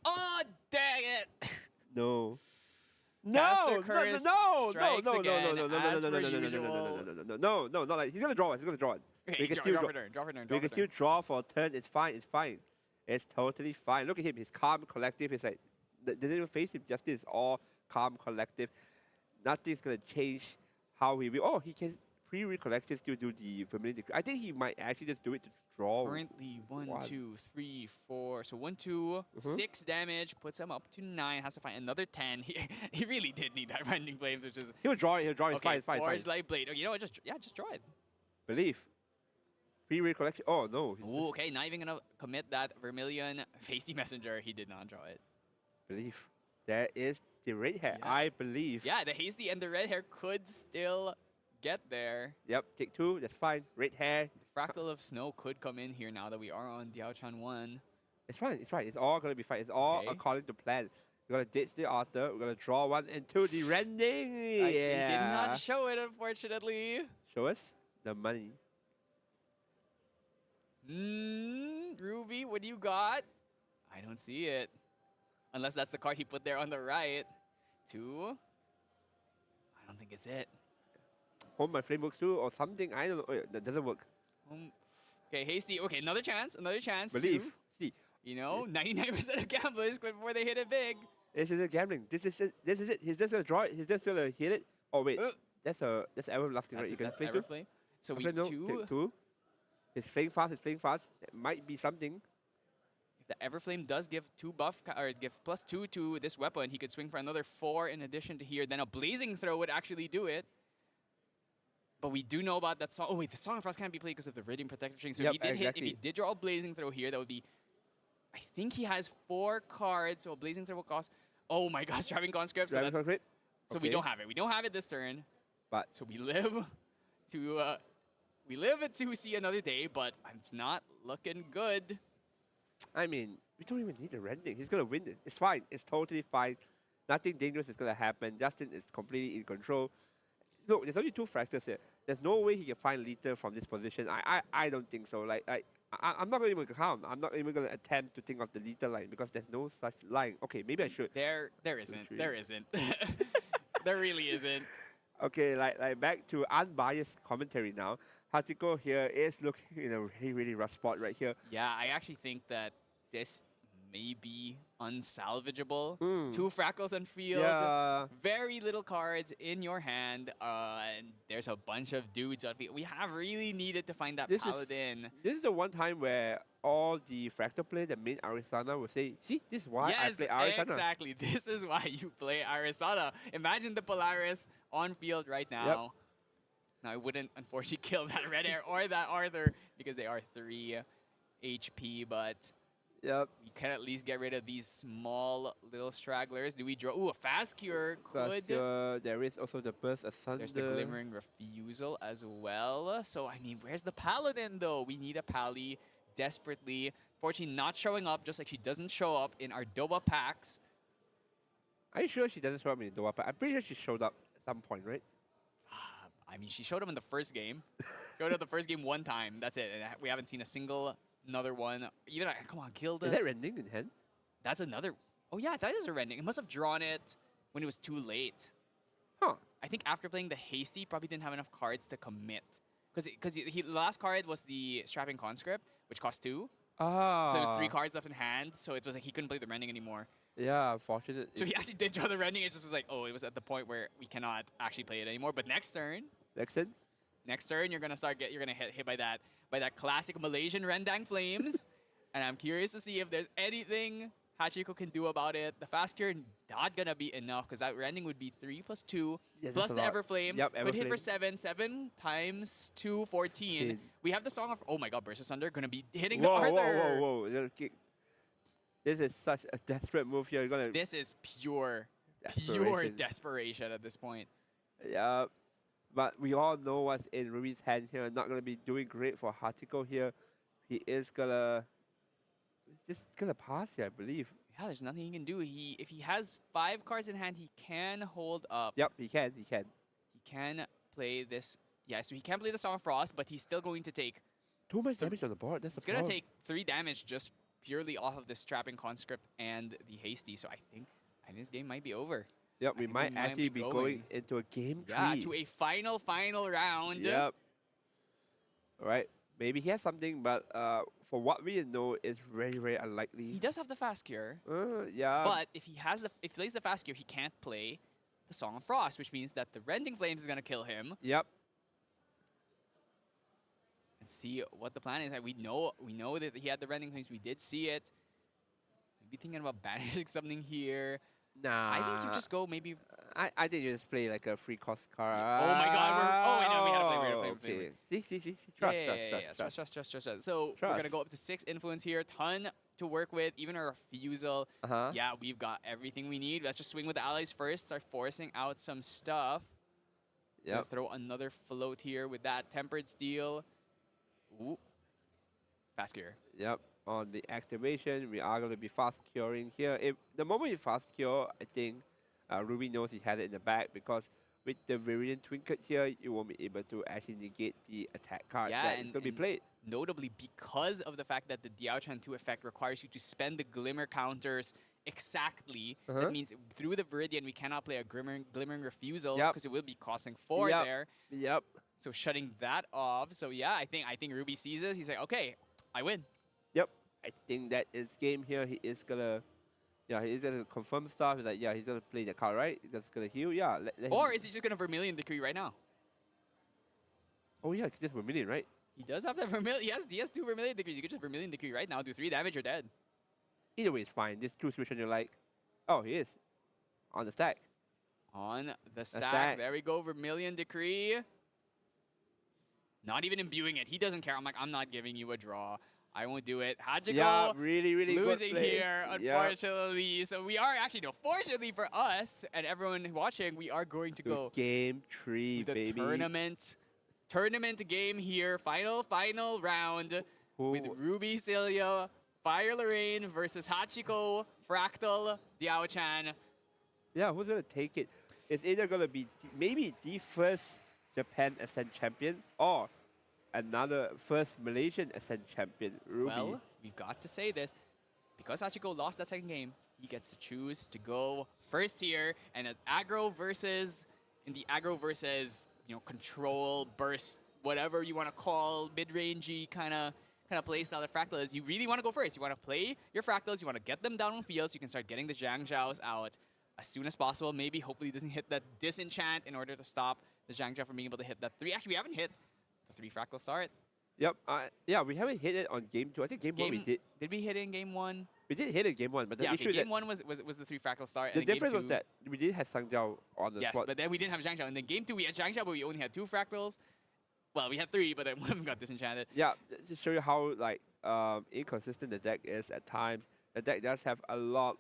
Oh, dang it! No. Caster Curse strikes again, as per no, not like he's gonna draw it. He's gonna draw it. Okay, We can draw still for turn, draw for turn, We can still draw for a turn. It's fine. It's fine. It's totally fine. Look at him. He's calm, collective. He's like, they didn't even face him. Justice is all calm, collective. Nothing's gonna change how he will. Oh, he can pre-read collective still do the familiar. I think he might actually just do it to draw. Currently 1, 2, 3, 4. So 1, 2, 6 damage puts him up to 9. Has to find another 10. He really did need that Rending Flames, which is He'll draw it. He'll draw it. okay. Fine. Forge Light Blade. Oh, you know what? Just draw it. Believe. Pre-read collection. Oh no. Ooh, okay. Not even gonna commit that Vermilion Feisty Messenger. He did not draw it. Believe. There is the red hair, Yeah. I believe. Yeah, the hasty and the red hair could still get there. Yep, take 2, that's fine. Red hair, Fractal of Snow could come in here now that we are on Diaochan 1. it's fine, it's fine. It's all gonna be fine. It's all Okay. according to plan. We're gonna ditch the author. We're gonna draw 1 into the rending. They did not show it, unfortunately. Show us the money. Ruby, what do you got? I don't see it. Unless that's the card he put there on the right. 2. I don't think it's it. Hold my flame books too or something. I don't know. Oh, yeah, that doesn't work. Okay, hasty. Okay, another chance. Another chance. Believe. To, See, you know, 99% of gamblers quit before they hit it big. this isn't gambling. This is it. This is it. He's just gonna draw it. He's just gonna hit it. Oh wait, that's everlasting, right? You can That's play 2. Everflame. So we Flame, no, two. take 2. He's playing fast. He's playing fast. It might be something. If the Everflame does give 2 buff or give +2 to this weapon, he could swing for another 4 in addition to here. Then a Blazing Throw would actually do it. But we do know about that song. Oh wait, the Song of Frost can't be played because of the Radiant Protective String. So Yep, if he did hit, if he exactly. did draw a Blazing Throw here, that would be. I think he has 4 cards, so a Blazing Throw will cost. Oh my gosh, Driving Conscript. So, Driving Concrete. so we Okay. don't have it. We don't have it this turn. But So we live to see another day, but it's not looking good. I mean, we don't even need the rending. He's gonna win it. It's fine. It's totally fine. Nothing dangerous is gonna happen. Justin is completely in control. Look, there's only 2 fractals here. There's no way he can find Lethal from this position. I don't think so. I'm not even gonna count. I'm not even gonna attempt to think of the Lethal line because there's no such line. Okay, maybe I should. There isn't. True. There isn't. There really isn't. Okay, like back to unbiased commentary now. Hachiko here is looking in a really, really rough spot right here. Yeah, I actually think that this may be unsalvageable. Mm. 2 Fractals on field. Yeah. Very little cards in your hand. And there's a bunch of dudes on field. We have really needed to find that This is- Paladin. This is the one time where all the fractal players that made Arisana will say, see, this is why Yes, I play Arisana. exactly. This is why you play Arisana. Imagine the Polaris on field right now. Now, I wouldn't, unfortunately, kill that Red Hair or that Arthur because they are 3 HP, but Yep. we can at least get rid of these small little stragglers. Do we draw? Ooh, a Fast Cure could. There is also the Burst Asunder. There's the Glimmering Refusal as well. So, I mean, where's the Paladin, though? We need a Pally desperately. Fortunately, not showing up, just like she doesn't show up in our Doba packs. Are you sure she doesn't show up in the Doa pack? I'm pretty sure she showed up at some point, right? I mean, she showed up in the first game. Showed up the first game 1 time. That's it. And we haven't seen a single another one. Even come on, Gildas. Is that rending in hand? That's another. Oh yeah, that is a rending. It must have drawn it when it was too late. Huh. I think after playing the hasty, probably didn't have enough cards to commit. Because the last card was the Strapping Conscript, which cost 2. Ah. So it was 3 cards left in hand. So it was like he couldn't play the rending anymore. Yeah, unfortunate. So he actually did draw the rending. It just was like, oh, it was at the point where we cannot actually play it anymore. But next turn, Next you're gonna hit by that classic Malaysian Rendang Flames, and I'm curious to see if there's anything Hachiko can do about it. The fast cure not gonna be enough because that rending would be 3 + 2 Yeah, plus that's the a lot. Everflame. Yep, Could hit for Everflame. 7 times 2, 14. 14. We have the Song of oh my God, Burst Asunder gonna be hitting whoa, Arthur. whoa, whoa, whoa, whoa. This is such a desperate move here. You're gonna. This is pure Desperation. desperation at this point. Yeah. But we all know what's in Ruby's hand here. Not gonna be doing great for Hachiko here. He is gonna. He's just gonna pass here, I believe. Yeah, there's nothing he can do. If he has 5 cards in hand, he can hold up. Yep, he can. He can. He can play this. Yeah, so he can play the Song of Frost, but he's still going to take. Too much damage on the board. That's the It's going to problem. take 3 damage just purely off of this Strapping Conscript and the Hasty. So I think this game might be over. Yep, I we think might we might actually be be going going. into a game 3. Yeah, to a final round. Yep. All right. Maybe he has something, but for what we know, it's very, very He unlikely. does have the Fast Cure, Yeah. but if he plays the Fast Cure, he can't play the Song of Frost, which means that the Rending Flames is going to kill him. Yep. And see what the plan is. We know that he had the Rending Flames. We did see it. Maybe thinking about banishing something here. Nah. I think you just go maybe I think you just play like a free cost card. Oh my God, oh wait, no, we gotta play, Okay. See. Trust. So we're gonna Trust. go up to 6 influence here, ton to work with, even a refusal. Uh-huh. Yeah, we've got everything we need. Let's just swing with the allies first, start forcing out some stuff. Gonna Yep. throw another float here with that tempered steel. Ooh. Fast gear. Yep. On the activation, we are going to be fast curing here. If the moment you fast cure, I think Ruby knows he had it in the back because with the Viridian Trinket here, you won't be able to actually negate the attack card Yeah, that and- is going to be and played. Notably, because of the fact that the Diao-Chan 2 effect requires you to spend the Glimmer counters exactly, that means through the Viridian, we cannot play a Glimmering Refusal Yep. because it will be costing 4 Yep. there. Yep. So shutting that off. So yeah, I think Ruby sees this. He's like, okay, I win. Yep. I think that is game here. He is gonna confirm stuff. He's like, yeah, he's gonna play the card, right? He's just gonna heal. Yeah. Let Or him. is he just gonna Vermilion Decree right now? Oh yeah, just Vermilion, right? He does have that Vermilion. He has 2 Vermilion Decrees. You could just Vermilion Decree right now, do 3 damage, you're dead. Either way, it's fine. Just choose which one you like. Oh, he is on the stack. On the stack. stack. There we go, Vermilion Decree. Not even imbuing it. He doesn't care. I'm like, I'm not giving you a draw. I won't do it. Hachiko Yeah, really good losing play. here, Yeah. unfortunately. So we are actually, no, fortunately for us and everyone watching, we are going to go Game 3, to the baby. tournament game here. Final round with Who- Ruby Celia, Fire Lorraine versus Hachiko, Fractal, Diao-Chan. Yeah, who's gonna take it? It's either gonna be maybe the first Japan Ascent champion or another first Malaysian Ascent champion, Ruby. Well, we've got to say this. Because Hachiko lost that second game, he gets to choose to go first here. And in the aggro versus, control, burst, whatever you want to call, mid-rangey kind of playstyle that Fractal is, you really want to go first. You want to play your Fractals, you want to get them down on field so you can start getting the Zhang Zhaos out as soon as possible. Maybe, hopefully, he doesn't hit that disenchant in order to stop the Zhang Zhao from being able to hit that 3. Actually, we haven't hit the 3 Fractal start. Yep. Yeah, we haven't hit it on game 2. I think game 1 we did. Did we hit it in game 1? We did hit it in game 1, but the Yeah, issue okay, is game 1 was the 3 Fractal start. the and then difference game was 2 that we did have Sang Jiao on the yes, spot. but then we didn't have Zhang Zhao. And then game 2 we had Zhang Zhao, but we only had 2 Fractals. Well, we had 3, but then one of them got disenchanted. Yeah, just show you how inconsistent the deck is at times. The deck does have a lot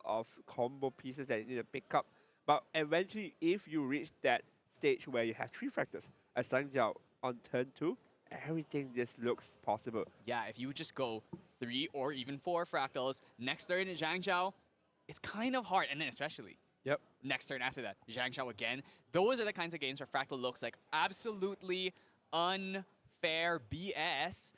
of combo pieces that you need to pick up. But eventually, if you reach that stage where you have 3 Fractals as Sang Jiao on turn 2, everything just looks possible. Yeah, if you would just go 3 or even 4 Fractals, next turn in Zhang Zhao, it's kind of hard. And then especially Yep. next turn after that, Zhang Zhao again. Those are the kinds of games where Fractal looks like absolutely unfair BS.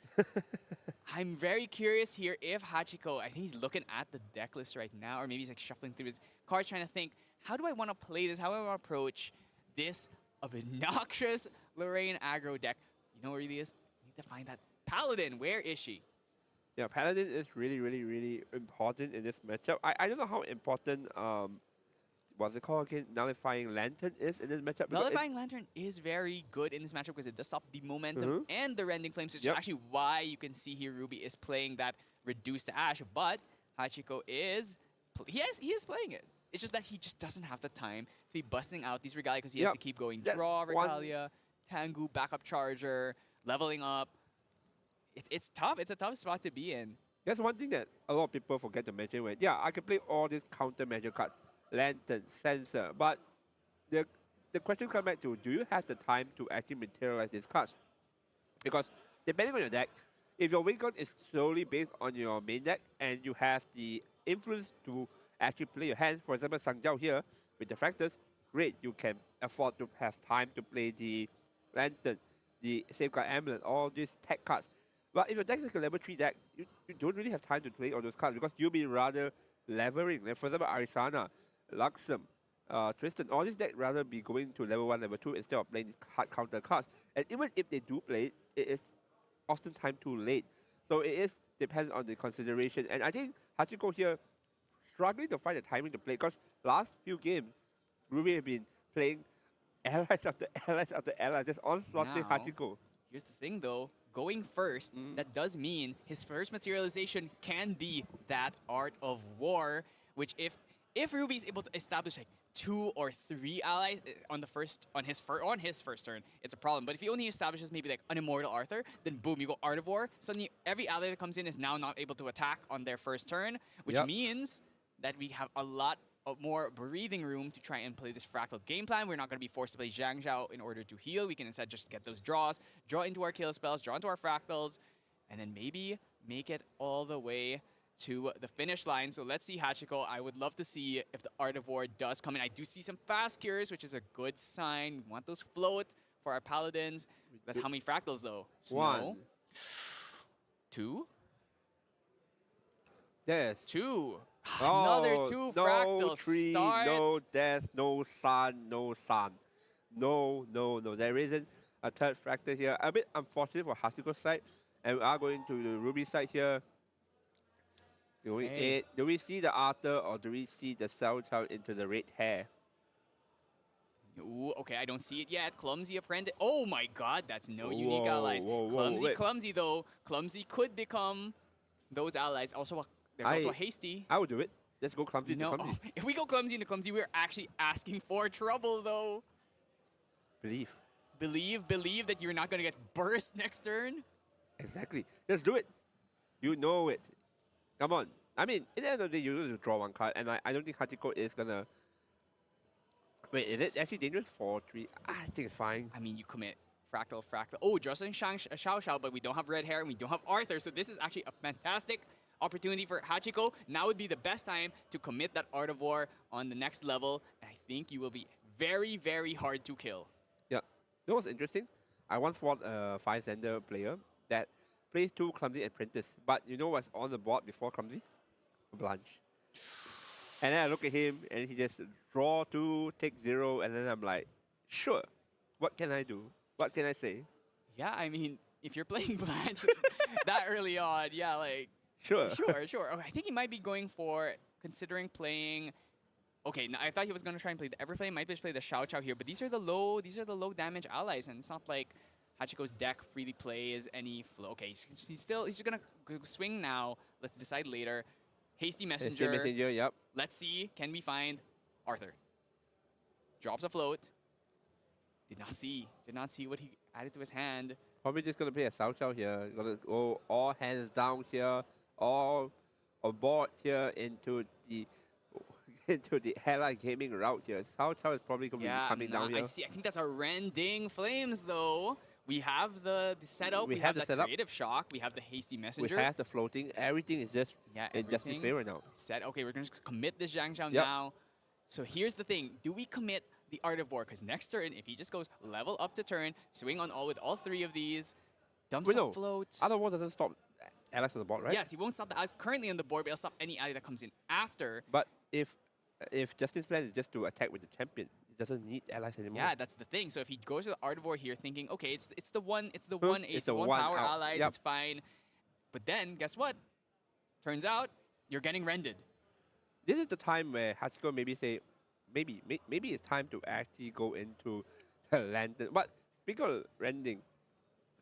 I'm very curious here if Hachiko, I think he's looking at the deck list right now, or maybe he's like shuffling through his cards trying to think, how do I want to play this? How do I want to approach this obnoxious Lorraine aggro deck? You know what it really is? I need to find that Paladin. Where is she? Yeah, Paladin is really important in this matchup. I don't know how important what's it called again? Nullifying Lantern is in this matchup. because Nullifying Lantern is very good in this matchup because it does stop the momentum and the Rending Flames, which is actually why you can see here Ruby is playing that Reduced to Ash, but Hachiko is, he is playing it. It's just that he just doesn't have the time to be busting out these Regalia because he has to keep going That's draw one- Regalia, Tengu, backup charger, leveling up. It's tough. It's a tough spot to be in. That's one thing that a lot of people forget to mention when, yeah, I can play all these counter measure cards, Lantern, Sensor, but the question comes back to, do you have the time to actually materialize these cards? Because depending on your deck, if your win count is solely based on your main deck and you have the influence to actually play your hand, for example, Sang Jiao here with the Fractals, great, you can afford to have time to play the Lantern, the Safeguard Amulet, all these tech cards. But if your deck is like a level 3 deck, you don't really have time to play all those cards because you'll be rather levering. Like for example, Arisana, Luxem, Tristan, all these decks rather be going to level 1, level 2 instead of playing these hard counter cards. And even if they do play it is oftentimes too late. So it is depends on the consideration. And I think Hachiko here struggling to find the timing to play because last few games, Ruby have been playing allies after allies after allies, just onslaughting Now- Hachiko. Here's the thing though, going first, that does mean his first materialization can be that Art of War, which if if Ruby's able to establish like 2 or 3 allies on his first turn, it's a problem. But if he only establishes maybe like an Immortal Arthur, then boom, you go Art of War. Suddenly, every ally that comes in is now not able to attack on their first turn, which Yep. means that we have a lot of more breathing room to try and play this fractal game plan. We're not going to be forced to play Zhang Zhao in order to heal. We can instead just get those draws, draw into our kill spells, draw into our fractals, and then maybe make it all the way to the finish line. So let's see Hachiko. I would love to see if the Art of War does come in. I do see some fast cures, which is a good sign. We want those float for our paladins. That's how many fractals though? Snow. 1. 2? There's 2. Oh, Another 2 no fractals. tree, Start. no death, no sun, no sun. No. There isn't a third fractal here. A bit unfortunate for Hachiko's side. And we are going to the Ruby side here. Going Hey. 8. Do we see the Arthur or do we see the Cell Child into the red hair? Ooh, okay, I don't see it yet. Clumsy Apprentice. Oh my god, that's no unique Whoa, allies. whoa, Clumsy, wait. clumsy though. Clumsy could become those allies. Also, there's also a Hasty. I would do it. Let's go clumsy to No, clumsy. if we go clumsy into clumsy, we're actually asking for trouble though. Believe. Believe that you're not gonna get burst next turn. Exactly. Let's do it. You know it. Come on. I mean, at the end of the day, you need to draw 1 card, and I don't think Hachiko is gonna. Wait, is it actually dangerous? 4-3. I think it's fine. I mean, you commit fractal. Oh, Jocelyn Xiao, but we don't have red hair and we don't have Arthur, so this is actually a fantastic opportunity for Hachiko. Now would be the best time to commit that Art of War on the next level, and I think you will be very, very hard to kill. Yeah. You know what's interesting? I once fought a 5-sender player that plays 2 clumsy apprentice, but you know what's on the board before clumsy? Blanche. And then I look at him and he just draw 2, take 0, and then I'm like, sure. What can I do? What can I say? Yeah, I mean, if you're playing Blanche that early on, yeah, like, Sure. sure. Okay, I think he might be going for considering playing. Okay, now I thought he was going to try and play the Everflame. Might just play the Xiao Chao here, but these are the low damage allies, and it's not like Hachiko's deck really plays any flow. Okay, he's just gonna swing now. Let's decide later. Hasty Messenger. Messenger, yep. Let's see, can we find Arthur? Drops a float. Did not see what he added to his hand. Probably just gonna play a Sao Chao here. Gonna go all hands down here, all on board here into the Highlight Gaming route here. Sao Chao is probably gonna be coming down here. I see. I think that's a Rending Flames though. We have the setup. We have the that setup. Creative Shock. We have the Hasty We Messenger. have the floating. Everything is just in Justice everything favor now. set. Okay, we're gonna just commit this Zhang Zhao Yep. now. So here's the thing: do we commit the Art of War? Because next turn, if he just goes level up to turn, swing on all with all 3 of these, dumps Wait, a no. float. Other one doesn't stop Alex on the board, right? Yes, he won't stop the Alex currently on the board, but he'll stop any ally that comes in after. But if Justice plan is just to attack with the champion, it doesn't need allies anymore. Yeah, that's the thing. So if he goes to the Art of War here, thinking, okay, it's the one It's ace, the the one one power out. allies, Yep. it's fine. But then guess what? Turns out you're getting rended. This is the time where Hachiko maybe say, maybe it's time to actually go into the lantern. But speaking of rending,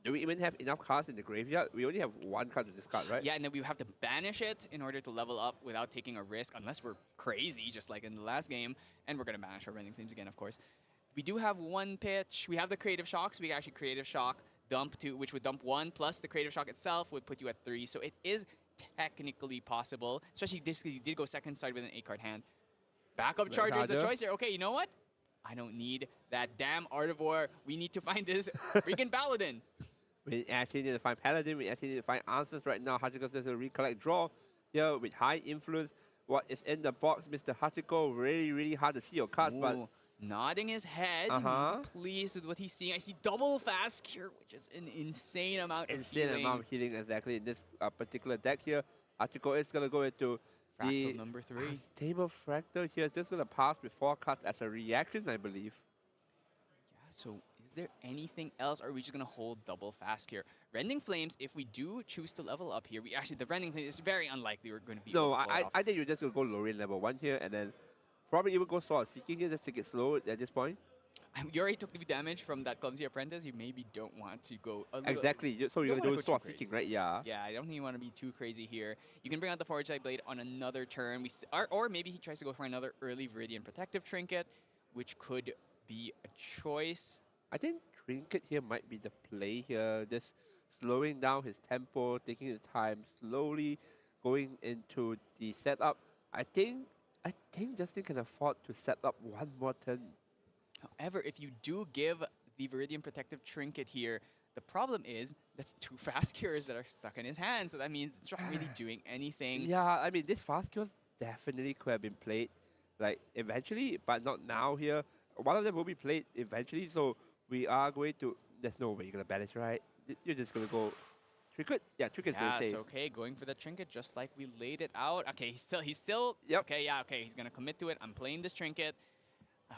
do we even have enough cards in the graveyard? We only have 1 card to discard, right? Yeah, and then we have to banish it in order to level up without taking a risk, unless we're crazy, just like in the last game. And we're going to banish our Rending Flames again, of course. We do have 1 pitch. We have the Creative Shock, so we can actually Creative Shock dump 2, which would dump 1, plus the Creative Shock itself would put you at 3. So it is technically possible, especially this because you did go second side with an 8-card hand. Backup Charger is the choice here. Okay, you know what? I don't need that damn Art of War. We need to find this freaking Paladin. We actually need to find Paladin. We actually need to find answers right now. Hachiko says to recollect draw here with high influence. What is in the box, Mr. Hachiko? Really, really hard to see your cards, but Ooh, nodding his head, pleased with what he's seeing. I see double fast cure, which is an insane amount of healing. amount of healing exactly in this particular deck here. Hachiko is gonna go into Fractal the number 3. stable fractal here. Just gonna pass with 4 cards as a reaction, I believe. Yeah, so is there anything else, or are we just going to hold double fast cure? Rending Flames, if we do choose to level up here, the Rending Flames is very unlikely we're going to be able No, to pull it off. I think you're just gonna go Lorraine level 1 here, and then probably even go Sword Seeking here just to get slow at this point. You already took the damage from that Clumsy Apprentice. You maybe don't want to go a little... Exactly. So you're don't gonna wanna do go too sword crazy. seeking, right? Yeah. Yeah, I don't think you want to be too crazy here. You can bring out the Forge Light Blade on another turn. Or maybe he tries to go for another early Viridian Protective Trinket, which could be a choice. I think Trinket here might be the play here. Just slowing down his tempo, taking his time, slowly going into the setup. I think Justin can afford to set up one more turn. However, if you do give the Viridian Protective Trinket here, the problem is that's 2 fast cures that are stuck in his hand, so that means it's not really doing anything. Yeah, I mean this fast kills definitely could have been played like eventually, but not now here. One of them will be played eventually, so we are going to. There's no way you're gonna banish, right? You're just gonna go Trinket. Yeah, Trinket's Yeah, gonna save. so okay, going for the Trinket just like we laid it out. Okay, he's still. Yep. Okay, yeah, okay, he's gonna commit to it. I'm playing this Trinket.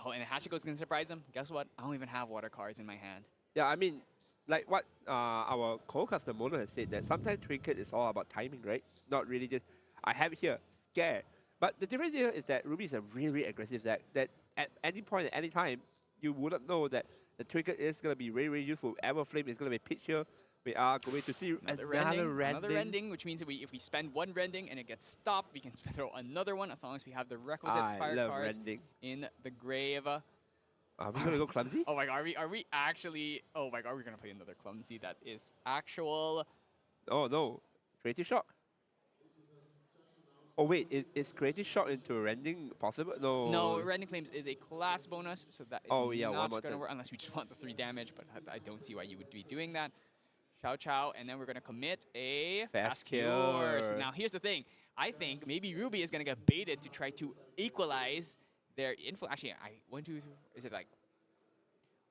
Oh, and Hachiko's gonna surprise him. Guess what? I don't even have water cards in my hand. Yeah, I mean, like what our co-caster Mono has said that sometimes Trinket is all about timing, right? Not really just I have it here, scare. But the difference here is that Ruby is a really, really aggressive deck that at any point, at any time, you wouldn't know that the Trinket is going to be really, really useful. Everflame is going to be pitched here. We are going to see another rending. Which means if we spend one rending and it gets stopped, we can throw another one as long as we have the requisite I fire love cards rending. in the grave. Are we going to go clumsy? Oh my god, are we actually? Oh my god, we're gonna play another clumsy that is actual. Oh no, Creative Shock. Oh wait, is Creative Shock into rending possible? No. No, Rending Flames is a class bonus, so that is Oh, yeah, one not more gonna turn. work unless we just want the 3 damage. But I don't see why you would be doing that. Chow Chow, and then we're gonna commit a Fast Cure. So Cure. now here's the thing. I think maybe Ruby is gonna get baited to try to equalize their info. Actually, 1, 2, 3, is it like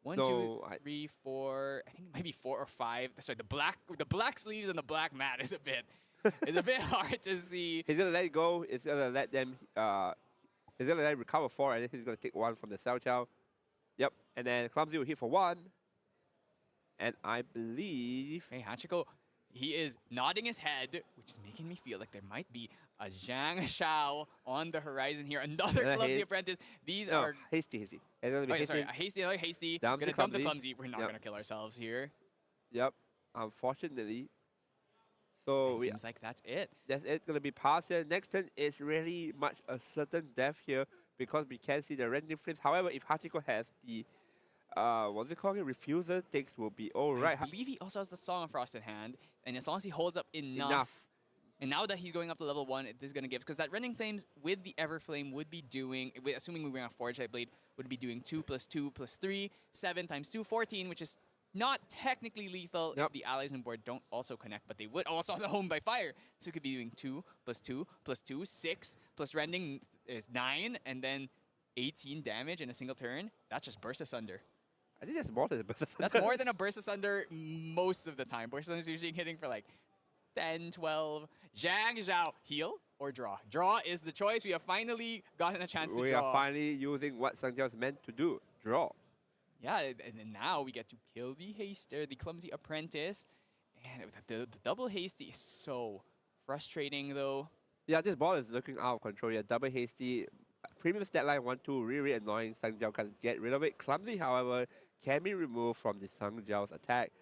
1, No, 2, 3, 4? I think maybe 4 or 5. Sorry, the black sleeves and the black mat is a bit hard to see. He's gonna let it go. He's gonna let them. He's gonna let it recover 4, and then he's gonna take 1 from the Sao Chow. Yep, and then Clumsy will hit for 1. And I believe. Hey, Hachiko, he is nodding his head, which is making me feel like there might be a Zhang Shao on the horizon here. Another Yeah, Clumsy he's- Apprentice. These No, are. hasty. It's gonna be Okay, sorry, hasty. another hasty. Dumps Gonna the dump the Clumsy. Clumsy. We're not Yep. gonna kill ourselves here. Yep. Unfortunately. So It seems like that's it. that's it. Gonna be passed here. Next turn is really much a certain death here because we can see the rending flames. However, if Hachiko has the what's it called? Refuser, things will be alright. I believe he also has the Song of Frost in hand, and as long as he holds up enough. Enough. And now that he's going up to level 1, this is going to give, because that Rending Flames with the Everflame would be doing, assuming we bring out Forge Light Blade, would be doing 2 + 2 + 3, 7 times 2, 14, which is not technically lethal Yep. if the allies on board don't also connect, but they would also have Home by Fire. So we could be doing 2 + 2 + 2, 6, plus Rending is 9, and then 18 damage in a single turn. That's just Burst Asunder. I think that's more than the best. That's more than a Burst Asunder most of the time. Burst Asunder is usually hitting for like 10, 12. Zhang Zhao, heal or draw? Draw is the choice. We have finally gotten a chance to We draw. are finally using what Sang Jiao is meant to do. Draw. Yeah, and then now we get to kill the Haster, the Clumsy Apprentice. And the double hasty is so frustrating though. Yeah, this ball is looking out of control. Yeah, double hasty. Premium stat line 1-2, really annoying. Sang Jiao can't get rid of it. Clumsy, however, can be removed from the Sang Jiao's attack.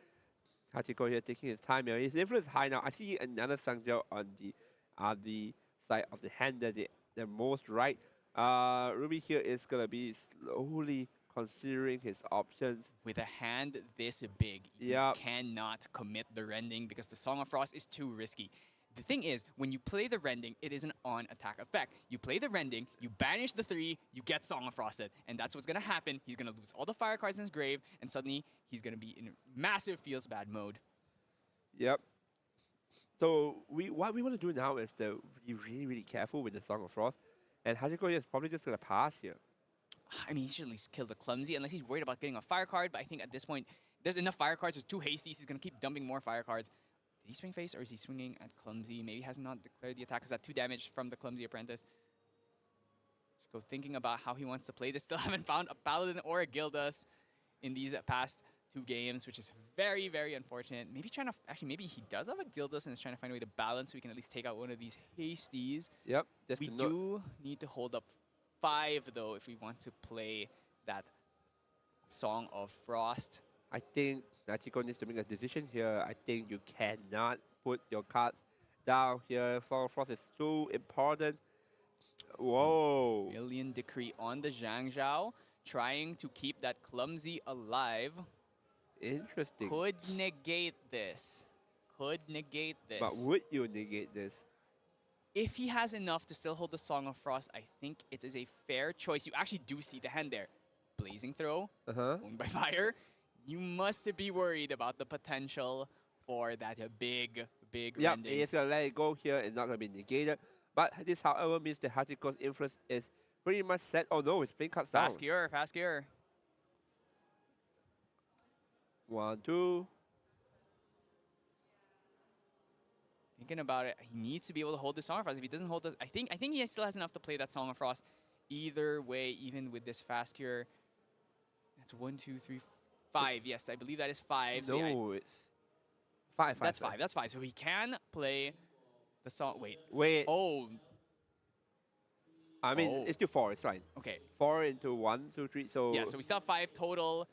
Hachiko here taking his time here. His influence is high now. I see another Sang Jiao on the side of the hand that the most right. Ruby here is gonna be slowly considering his options. With a hand this big, Yep. you cannot commit the Rending because the Song of Frost is too risky. The thing is, when you play the Rending, it is an on-attack effect. You play the Rending, you banish the 3, you get Song of Frosted, and that's what's gonna happen. He's gonna lose all the fire cards in his grave, and suddenly he's gonna be in massive feels bad mode. Yep. So what we want to do now is to be really, really careful with the Song of Frost. And Hachiko here is probably just gonna pass here. I mean, he should at least kill the Clumsy, unless he's worried about getting a fire card, but I think at this point, there's enough fire cards, there's 2 hasties, he's gonna keep dumping more fire cards. Did he swing face or is he swinging at Clumsy? Maybe he has not declared the attack because that 2 damage from the Clumsy Apprentice. Just go thinking about how he wants to play this. Still haven't found a Paladin or a Gildas in these past 2 games, which is very, very unfortunate. Maybe trying to, actually maybe he does have a Gildas and is trying to find a way to balance so we can at least take out one of these hasties. Yep. Just We to note. do need to hold up 5 though if we want to play that Song of Frost. I think Natiko needs to make a decision here. I think you cannot put your cards down here. Song of Frost is too important. Whoa. Million Decree on the Zhang Zhao, trying to keep that Clumsy alive. Interesting. Could negate this. Could negate this. But would you negate this? If he has enough to still hold the Song of Frost, I think it is a fair choice. You actually do see the hand there. Blazing Throw, owned by Fire. You must be worried about the potential for that big Yep, rending. it's gonna let it go here. It's not gonna be negated. But this, however, means the Hachiko's influence is pretty much set. Oh no, it's playing cards down. Fast cure. 1, 2. Thinking about it, he needs to be able to hold the Song of Frost. If he doesn't hold this, I think he still has enough to play that Song of Frost. Either way, even with this fast cure, that's 1, 2, 3, 5. Yes, I believe that is 5. So yeah, No, it's 5. that's 5. That's 5. So he can play the song. Wait. Oh, I mean, Oh. it's still 4. It's fine. okay. 4 into 1, 2, 3. So Yeah, so we still have 5 total.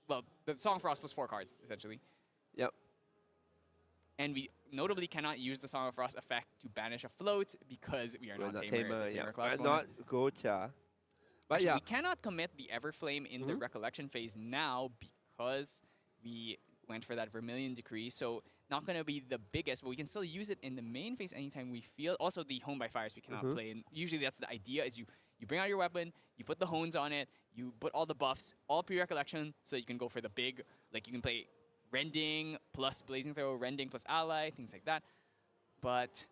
Well, the Song of Frost was 4 cards, essentially. Yep. And we notably cannot use the Song of Frost effect to banish a float because we are We're not not Tamer. It's a Tamer. Tamer Yeah. class And bonus. not Gocha. But Actually, yeah. we cannot commit the Everflame in the Recollection phase now because we went for that Vermilion Decree. So not going to be the biggest, but we can still use it in the main phase anytime we feel. Also, the Home by Fires we cannot play. And usually that's the idea is you bring out your weapon, you put the hones on it, you put all the buffs, all pre-recollection, so you can go for the big, like you can play Rending plus Blazing Throw, Rending plus Ally, things like that. But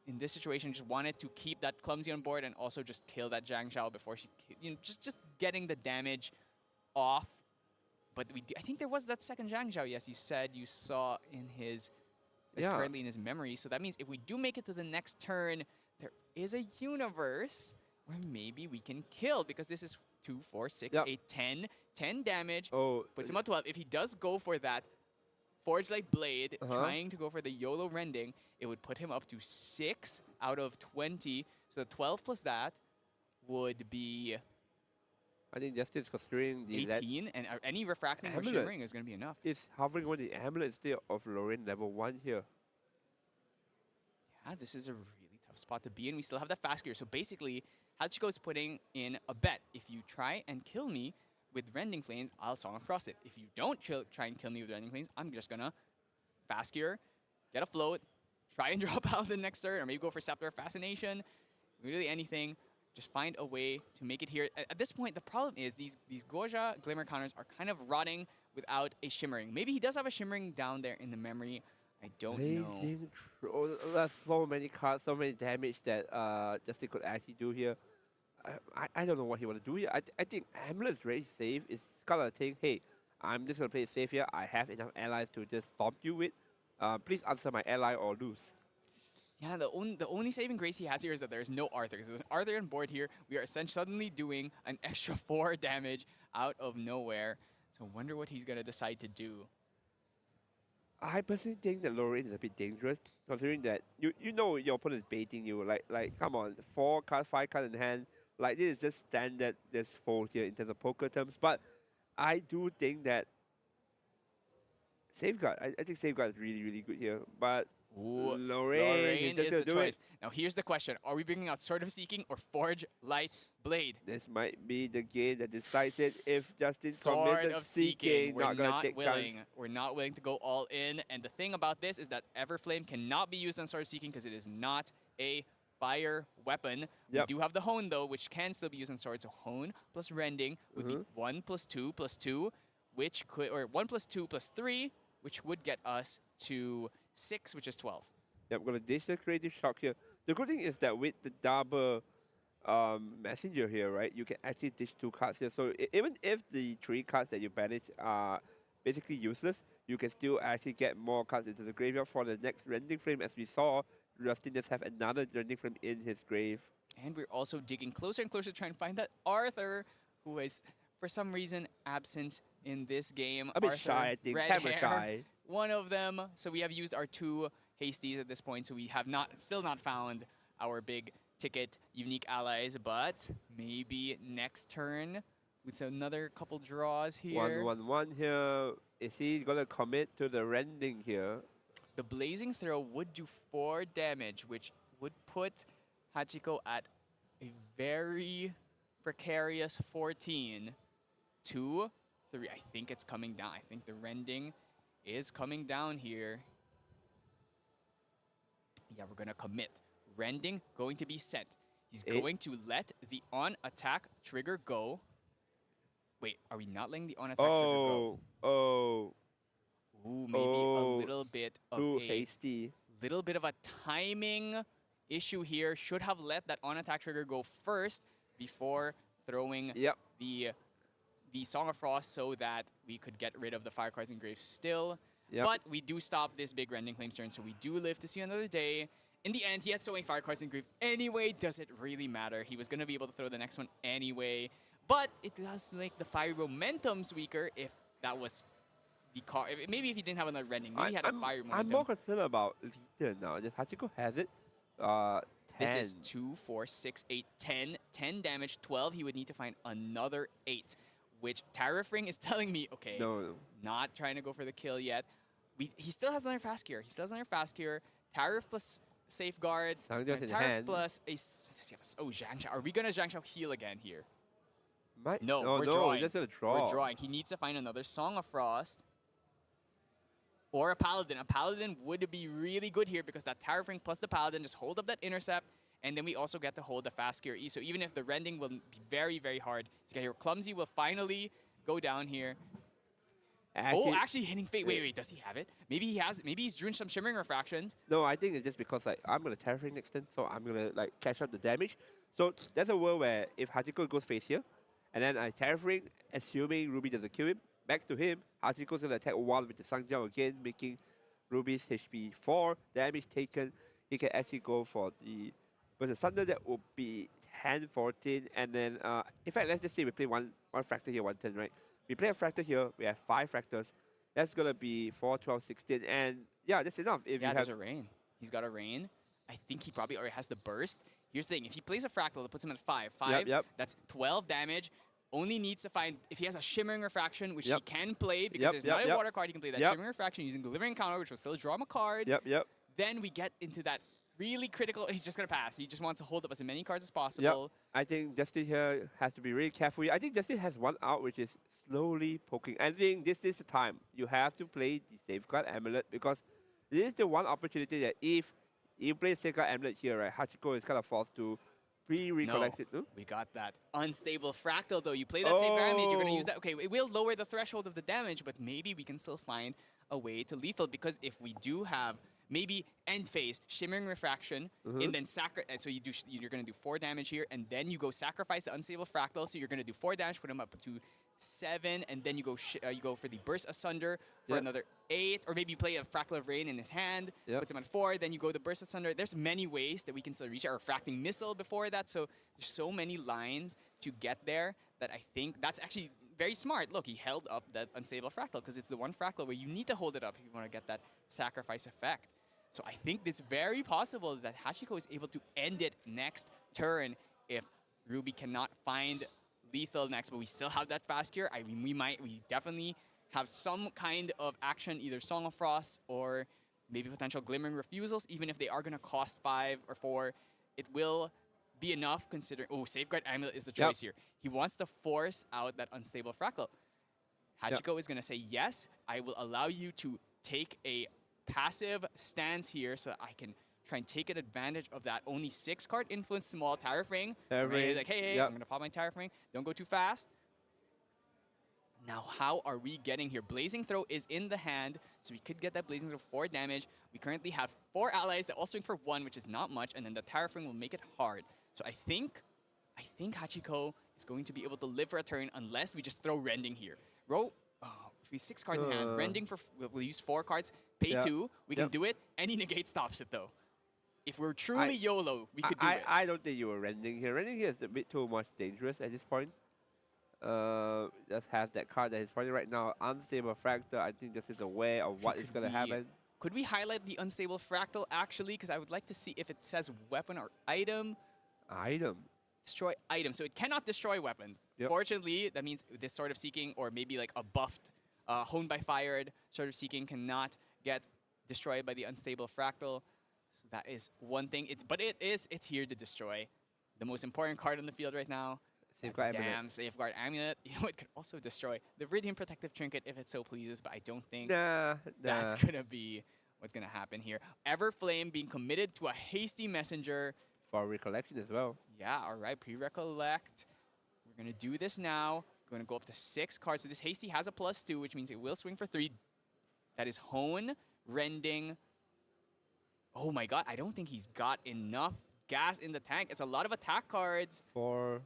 in this situation, just wanted to keep that Clumsy on board and also just kill that Zhang Zhao before she, just getting the damage off. But I think there was that second Zhang Zhao, yes, you said you saw in his, is Yeah. currently in his memory. So that means if we do make it to the next turn, there is a universe where maybe we can kill because this is 2, 4, 6, Yep. 8, 10. 10 damage, Oh, puts him at 12. If he does go for that Forge Light Blade, Uh-huh. trying to go for the YOLO Rending, it would put him up to 6 out of 20. So 12 plus that would be I think Justice considering the lead 18. And any refracting or Amulet. shimmering is going to be enough. is hovering on the amulet still of Lorraine level 1 here. Yeah, this is a really tough spot to be in. We still have that fast gear. So basically, Hachiko is putting in a bet. If you try and kill me with Rending Flames, I'll Song of Frost it. If you don't try and kill me with Rending Flames, I'm just going to fast gear, get a float, try and drop out the next turn, or maybe go for Scepter of Fascination. Really anything. Just find a way to make it here. At this point, the problem is these Goja Glimmer counters are kind of rotting without a Shimmering. Maybe he does have a Shimmering down there in the memory. I don't know. Blazing Throw. There's so many cards, so many damage that Justice could actually do here. I don't know what he want to do here. I think Amulet is very safe. It's kind of think, hey, I'm just going to play it safe here. I have enough allies to just stomp you with. Please answer my ally or lose. Yeah, the only saving grace he has here is that there's no Arthur. Because there's an Arthur on board here, we are essentially suddenly doing an extra 4 damage out of nowhere. So I wonder what he's going to decide to do. I personally think that Lorraine is a bit dangerous, considering that you know your opponent is baiting you. Like come on, 4 cards, 5 cards in hand. Like this is just standard this fold here in terms of poker terms. But I do think that Safeguard. I think Safeguard is really, really good here. But Ooh, Lorraine is gonna the do it. choice. Now here's the question. Are we bringing out Sword of Seeking or Forge Light Blade? This might be the game that decides it. If Justice Sword commits of Seeking, Seeking. We're not gonna not take willing. chance. We're not willing to go all in. And the thing about this is that Everflame cannot be used on Sword of Seeking because it is not a fire weapon. Yep. We do have the Hone though, which can still be used on Sword. So Hone plus Rending would be 1 plus 2 plus 2, which could, or 1 plus 2 plus 3, which would get us to 6, which is 12. Yeah, I'm gonna dish the creative shock here. The good thing is that with the double messenger here, right, you can actually dish 2 cards here. So even if the 3 cards that you banish are basically useless, you can still actually get more cards into the graveyard for the next Rending Flame. As we saw, Rustin does have another Rending Flame in his grave. And we're also digging closer and closer to try and find that Arthur, who is for some reason absent in this game. A bit Arthur, shy, I think. red Camera hair, shy. one of them. So we have used our 2 hasties at this point, so we have still not found our big ticket unique allies, but maybe next turn With another couple draws here. 1-1-1 here. Is he gonna commit to the rending here? The Blazing Throw would do 4 damage, which would put Hachiko at a very precarious 14. 2, 3. I think it's coming down. I think the rending is coming down here. Yeah, we're going to commit. Rending going to be sent. He's 8. going to let the on-attack trigger go. Wait, are we not letting the on-attack trigger go? Oh. Ooh, maybe a little bit of Too a hasty. little bit of a timing issue here. Should have let that on-attack trigger go first before throwing Yep. the Song of Frost so that we could get rid of the Fire Cards Engraved still. Yep. But we do stop this big Rending Claims turn, so we do live to see another day. In the end, he had so many Fire Cards Engraved anyway. Does it really matter? He was going to be able to throw the next one anyway. But it does make the Fiery Momentums weaker if that was the card. Maybe if he didn't have another Rending. Maybe he had a Fiery Momentum. I'm more concerned about Lita now. Just Hachiko has it. 10. This is 2, 4, 6, 8, 10. 10 damage, 12. He would need to find another 8, which Tariff Ring is telling me, okay, No. not trying to go for the kill yet. He still has another fast cure. He still has another fast cure. Tariff plus Safeguard. Sangdia's in Tariff hand. plus a... Oh, Zhangshao. Are we going to Zhangshao heal again here? Might, No, oh, we're no, drawing. just gonna draw. We're drawing. He needs to find another Song of Frost. Or a Paladin. A Paladin would be really good here because that Tariff Ring plus the Paladin just hold up that intercept. And then we also get to hold the fast gear E. So even if the rending will be very, very hard to get here, Clumsy will finally go down here. Actually hitting Fate. Wait, does he have it? Maybe he has. Maybe he's doing some Shimmering Refractions. No, I think it's just because like I'm gonna Tariff Ring next turn, so I'm gonna like catch up the damage. So there's a world where if Hachiko goes face here, and then I Tariff Ring, assuming Ruby doesn't kill him, back to him, Hachiko's gonna attack 1 with the Sangjiao again, making Ruby's HP 4, damage taken. He can actually go for the versus Thunder, that would be 10, 14, and then in fact let's just say we play one fractal here, 1 turn, right? We play a fractal here, we have 5 fractals. That's gonna be 4, 12, 16, and yeah, that's enough. If Yeah, you there's have a Rain. He's got a Rain. I think he probably already has the Burst. Here's the thing, if he plays a fractal, that puts him at 5. 5, Yep. that's 12 damage. Only needs to find, if he has a Shimmering Refraction, which he Yep. can play because Yep, there's yep, not a yep. water card, he can play that Yep. Shimmering Refraction using the Delivering Counter, which will still draw him a card. Yep. Then we get into that really critical, he's just gonna pass. He just wants to hold up as many cards as Yep. possible. I think Justin here has to be really careful. I think Justin has one out, which is slowly poking. I think this is the time you have to play the Safeguard Amulet because this is the one opportunity that if you play Safeguard Amulet here, right, Hachiko is kind of forced to pre-recollect it. We got that unstable fractal though. You play that same damage, you're gonna use that. Okay, it will lower the threshold of the damage, but maybe we can still find a way to lethal because if we do have maybe end phase, Shimmering Refraction, and then so you're gonna do 4 damage here, and then you go sacrifice the unstable fractal, so you're gonna do 4 damage, put him up to 7, and then you go for the Burst Asunder for Yep. another 8, or maybe you play a Fractal of Rain in his hand, Yep. puts him at 4, then you go the Burst Asunder. There's many ways that we can still reach it, or Refracting Missile before that, so there's so many lines to get there that I think that's actually very smart. Look, he held up that unstable fractal because it's the one fractal where you need to hold it up if you want to get that sacrifice effect. So I think it's very possible that Hachiko is able to end it next turn if Ruby cannot find lethal next, but we still have that fast cure. I mean, we definitely have some kind of action, either Song of Frost or maybe potential Glimmering Refusals, even if they are going to cost 5 or 4. It will be enough considering... Oh, Safeguard Amulet is the choice here. He wants to force out that unstable fractal. Hachiko is going to say, yes, I will allow you to take a passive stance here so that I can try and take an advantage of that only 6-card influence small Tariff Ring. Ring. Like, hey, Yep. I'm going to pop my Tariff Ring. Don't go too fast. Now, how are we getting here? Blazing Throw is in the hand, so we could get that Blazing Throw 4 damage. We currently have 4 allies that all swing for 1, which is not much, and then the Tariff Ring will make it hard. So I think Hachiko is going to be able to live for a turn unless we just throw Rending here. If we 6 cards in hand, Rending we'll use 4 cards, pay 2, we can do it. Any negate stops it though. If we're truly YOLO, we could do it. I don't think you were rending here. Rending here is a bit too much dangerous at this point. Just have that card that is pointing right now. Unstable Fractal, I think this is aware of what is going to happen. Could we highlight the Unstable Fractal actually? Because I would like to see if it says weapon or item. Item. destroy items, so it cannot destroy weapons. Yep. Fortunately, that means this sort of seeking, or maybe like a buffed, honed by fired sort of seeking, cannot get destroyed by the unstable fractal. So that is one thing. It's here to destroy the most important card on the field right now. Safeguard That Amulet. damn Safeguard Amulet. You know, it could also destroy the Viridian Protective Trinket if it so pleases, but I don't think Nah, that's nah. gonna be what's gonna happen here. Everflame being committed to a hasty messenger. For recollection as well. Yeah, all right, pre-recollect. We're gonna do this now. Going to go up to 6 cards. So this hasty has a +2, which means it will swing for 3. That is hone, rending. Oh my god, I don't think he's got enough gas in the tank. It's a lot of attack cards. 4.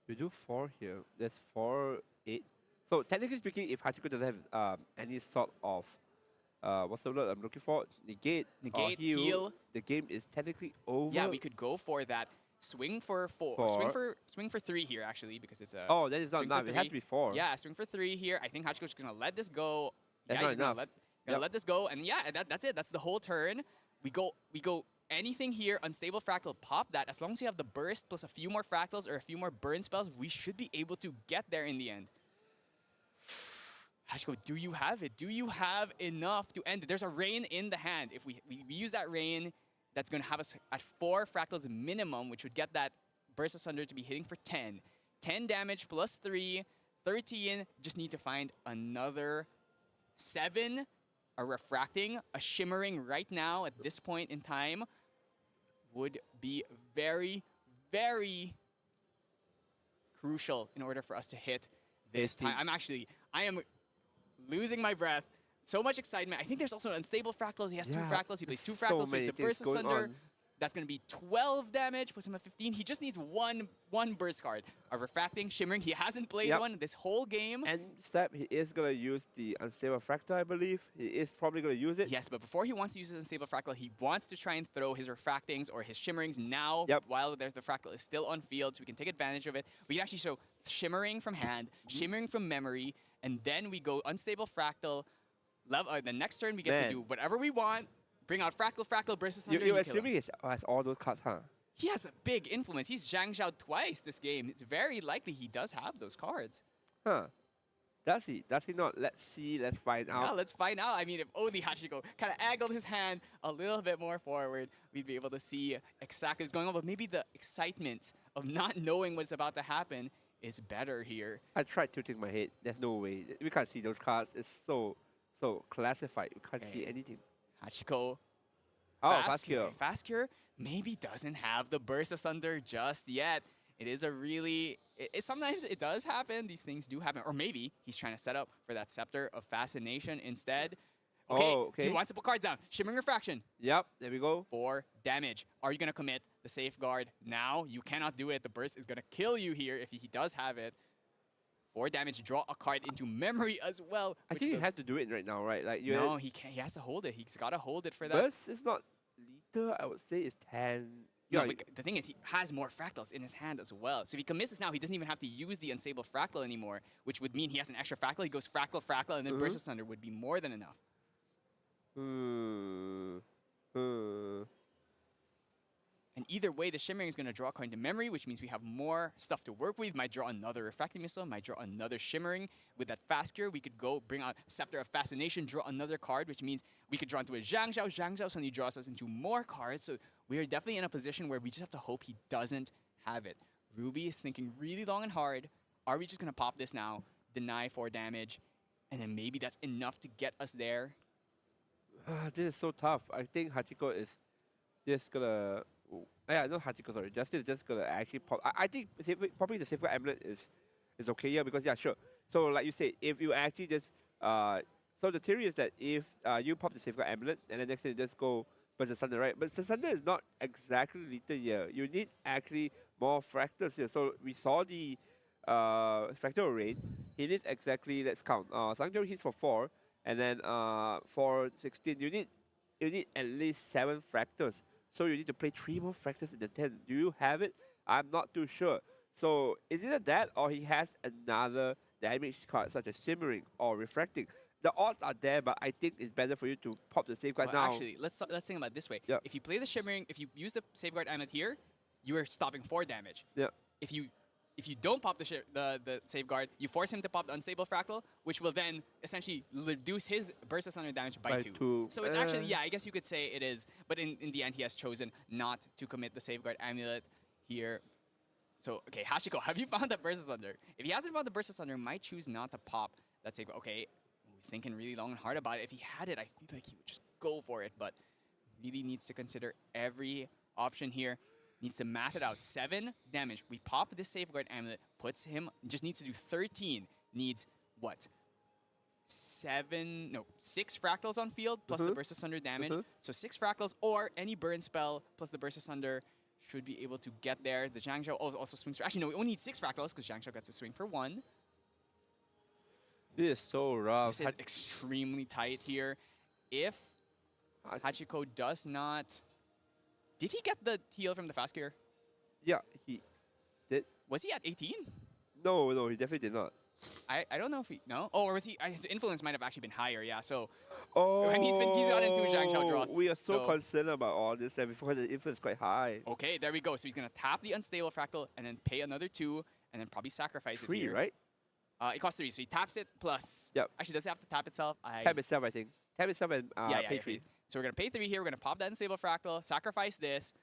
You do 4 here. That's 4, 8. So technically speaking, if Hachiko doesn't have any sort of what's the word I'm looking for? Negate, or Negate, heal. the game is technically over. Yeah, we could go for that. Swing for 4. Swing for 3 here, actually, because it's a. Oh, that is not swing for enough. It has to 3. be 4. Yeah, swing for 3 here. I think Hachiko's gonna let this go. That's yeah, not he's gonna enough. gonna Yep. let this go, and yeah, that's it. That's the whole turn. We go anything here. Unstable fractal, pop that. As long as you have the burst plus a few more fractals or a few more burn spells, we should be able to get there in the end. Hachiko, do you have it? Do you have enough to end it? There's a rain in the hand. If we use that rain, that's going to have us at 4 fractals minimum, which would get that burst asunder to be hitting for 10. 10 damage plus 3, 13. Just need to find another 7. A refracting, a shimmering right now at this point in time would be very, very crucial in order for us to hit this time. I am losing my breath. So much excitement. I think there's also an unstable fractal. He has 2 Yeah, fractals. He plays 2 so fractals, plays many the things burst going asunder. on. That's going to be 12 damage, puts him at 15. He just needs one burst card. A refracting, shimmering. He hasn't played Yep. one this whole game. And Step, he is going to use the Unstable Fractal, I believe. He is probably going to use it. Yes, but before he wants to use his unstable fractal, he wants to try and throw his refractings or his shimmerings now Yep. while the fractal is still on field, so we can take advantage of it. We can actually show shimmering from hand, shimmering from memory, and then we go unstable fractal. The next turn we get to Man. do whatever we want. Bring out fractal, burst asunder, You're and kill him. assuming he has all those cards, huh? He has a big influence. He's Zhang Zhao twice this game. It's very likely he does have those cards. Huh. Does he? Does he not? Let's see. Let's find Yeah, out. let's find out. I mean, if only Hachiko kind of angled his hand a little bit more forward, we'd be able to see exactly what's going on. But maybe the excitement of not knowing what's about to happen is better here. I tried tilting my head. There's no way. We can't see those cards. It's so classified. We can't see Okay. anything. Hachiko, Oh, fast kill. Fast cure maybe doesn't have the burst asunder just yet. It is a really, sometimes it does happen. These things do happen. Or maybe he's trying to set up for that Scepter of Fascination instead. Okay, Oh, okay. he wants to put cards down. Shimmering Refraction. Yep, there we go. 4 damage. Are you going to commit the safeguard now? You cannot do it. The burst is going to kill you here if he does have it. 4 damage. Draw a card into memory as well. I which think you will- have to do it right now, right? Like you No, he can't. He has to hold it. He's got to hold it for that. burst is not lethal. I would say it's 10. No, Yeah, but the thing is, he has more fractals in his hand as well. So if he commits this now, he doesn't even have to use the unstable fractal anymore, which would mean he has an extra fractal. He goes fractal, and then burst asunder would be more than enough. And either way, the shimmering is going to draw a card into memory, which means we have more stuff to work with. Might draw another refracting missile, might draw another shimmering. With that fast cure, we could go bring out Scepter of Fascination, draw another card, which means we could draw into a Zhang Zhao. Zhang Zhao suddenly draws us into more cards. So we are definitely in a position where we just have to hope he doesn't have it. Ruby is thinking really long and hard. Are we just going to pop this now, deny 4 damage, and then maybe that's enough to get us there? This is so tough. I think Hachiko is just gonna. Yeah, not Hachiko, sorry. Justin is just gonna actually pop. I think probably the Safeguard Amulet is okay here because, yeah, sure. So, like you said, if you actually just. So, the theory is that if you pop the Safeguard Amulet and then next thing you just go Burst Asunder, right? But Asunder is not exactly lethal here. You need actually more fractals here. So, we saw the Fractal Rain. He needs exactly, let's count. Sangjo hits for 4. And then for 16, you need at least 7 fractals. So you need to play 3 more fractals in the 10. Do you have it? I'm not too sure. So is it that or he has another damage card such as Simmering or Refracting? The odds are there, but I think it's better for you to pop the safeguard Well, now. actually, let's think about it this way. Yep. If you play the shimmering, if you use the safeguard amulet here, you are stopping 4 damage. Yeah. If you don't pop the safeguard, you force him to pop the unstable fractal, which will then essentially reduce his burst asunder damage by 2. So it's actually, yeah, I guess you could say it is, but in the end he has chosen not to commit the safeguard amulet here. So, okay, Hachiko, have you found that burst asunder? If he hasn't found the burst asunder, might choose not to pop that safeguard. Okay, he's thinking really long and hard about it. If he had it, I feel like he would just go for it, but really needs to consider every option here. Needs to math it out. 7 damage. We pop this safeguard amulet, puts him, just needs to do 13. Needs what? 6 fractals on field plus the burst asunder damage. So 6 fractals or any burn spell plus the burst asunder should be able to get there. The Zhangzhou also swings for, actually no, we only need 6 fractals because Zhangzhou gets to swing for 1. This is so rough. This is extremely tight here. If Hachiko does not... Did he get the heal from the fast gear? Yeah, he did. Was he at 18? No, he definitely did not. I don't know if he... No? Oh, or was he... His influence might have actually been higher, yeah. So, Oh, and he's gotten 2 Zhangzhou draws. We are so concerned about all this, and before the influence is quite high. Okay, there we go. So he's going to tap the unstable fractal and then pay another 2 and then probably sacrifice 3, it here. right? It costs 3, so he taps it plus... Yep. Actually, does it have to tap itself? Tap itself, I think. Tap itself and pay 3. So we're going to pay 3 here. We're going to pop that unstable fractal, sacrifice this.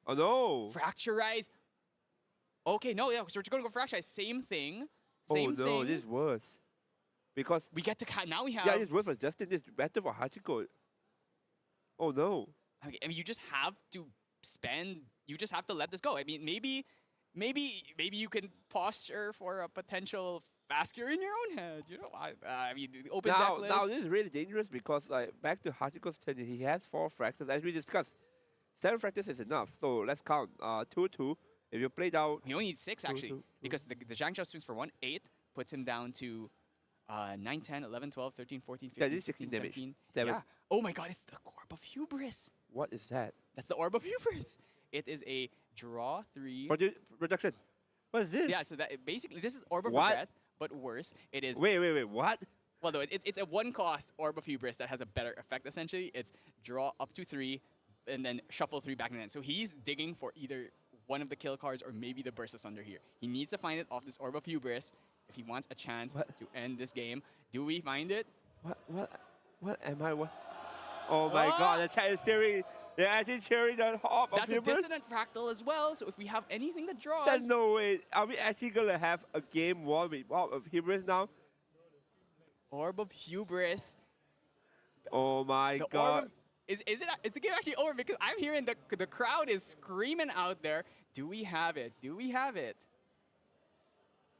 Oh, no. Fracturize. Okay, no, yeah, so we're going to go fracturize. Same thing. Same oh, no, thing. this is worse. Because... We get to... Now we have... Yeah, this is worse for Justin. This is better for Hachiko. Oh, no. I mean, you just have to spend... You just have to let this go. I mean, maybe you can posture for a potential Fasker in your own head. You know, I mean, the open deck list. Now, this is really dangerous because, like, back to Hachiko's turn, he has 4 fractals. As we discussed, 7 fractals is enough. So let's count. 2, 2. If you play down... He only needs 6, actually, two. because the Zhangzhou swings for 1. 8 puts him down to 9, 10, 11, 12, 13, 14, 15, Yeah, this is 16 16, damage. 17. 7. Yeah. Oh my god, it's the Orb of Hubris. What is that? That's the Orb of Hubris. It is a draw 3. Production. What is this? Yeah, so that basically this is Orb of What? Regret, but worse. It is... Wait, what? Well, no, it's a 1-cost Orb of Hubris that has a better effect, essentially. It's draw up to 3, and then shuffle 3 back in the end. So he's digging for either one of the kill cards or maybe the Burst Asunder here. He needs to find it off this Orb of Hubris if he wants a chance to end this game. Do we find it? What am I... Oh my god, the chat is cheering. They're actually cheering the Orb of That's a Hubris. dissonant fractal as well, so if we have anything that draws... There's no way. Are we actually going to have a game 1 with Orb of Hubris now? Orb of Hubris. Oh my The god. Orb of, is the game actually over? Because I'm hearing the crowd is screaming out there. Do we have it? Do we have it?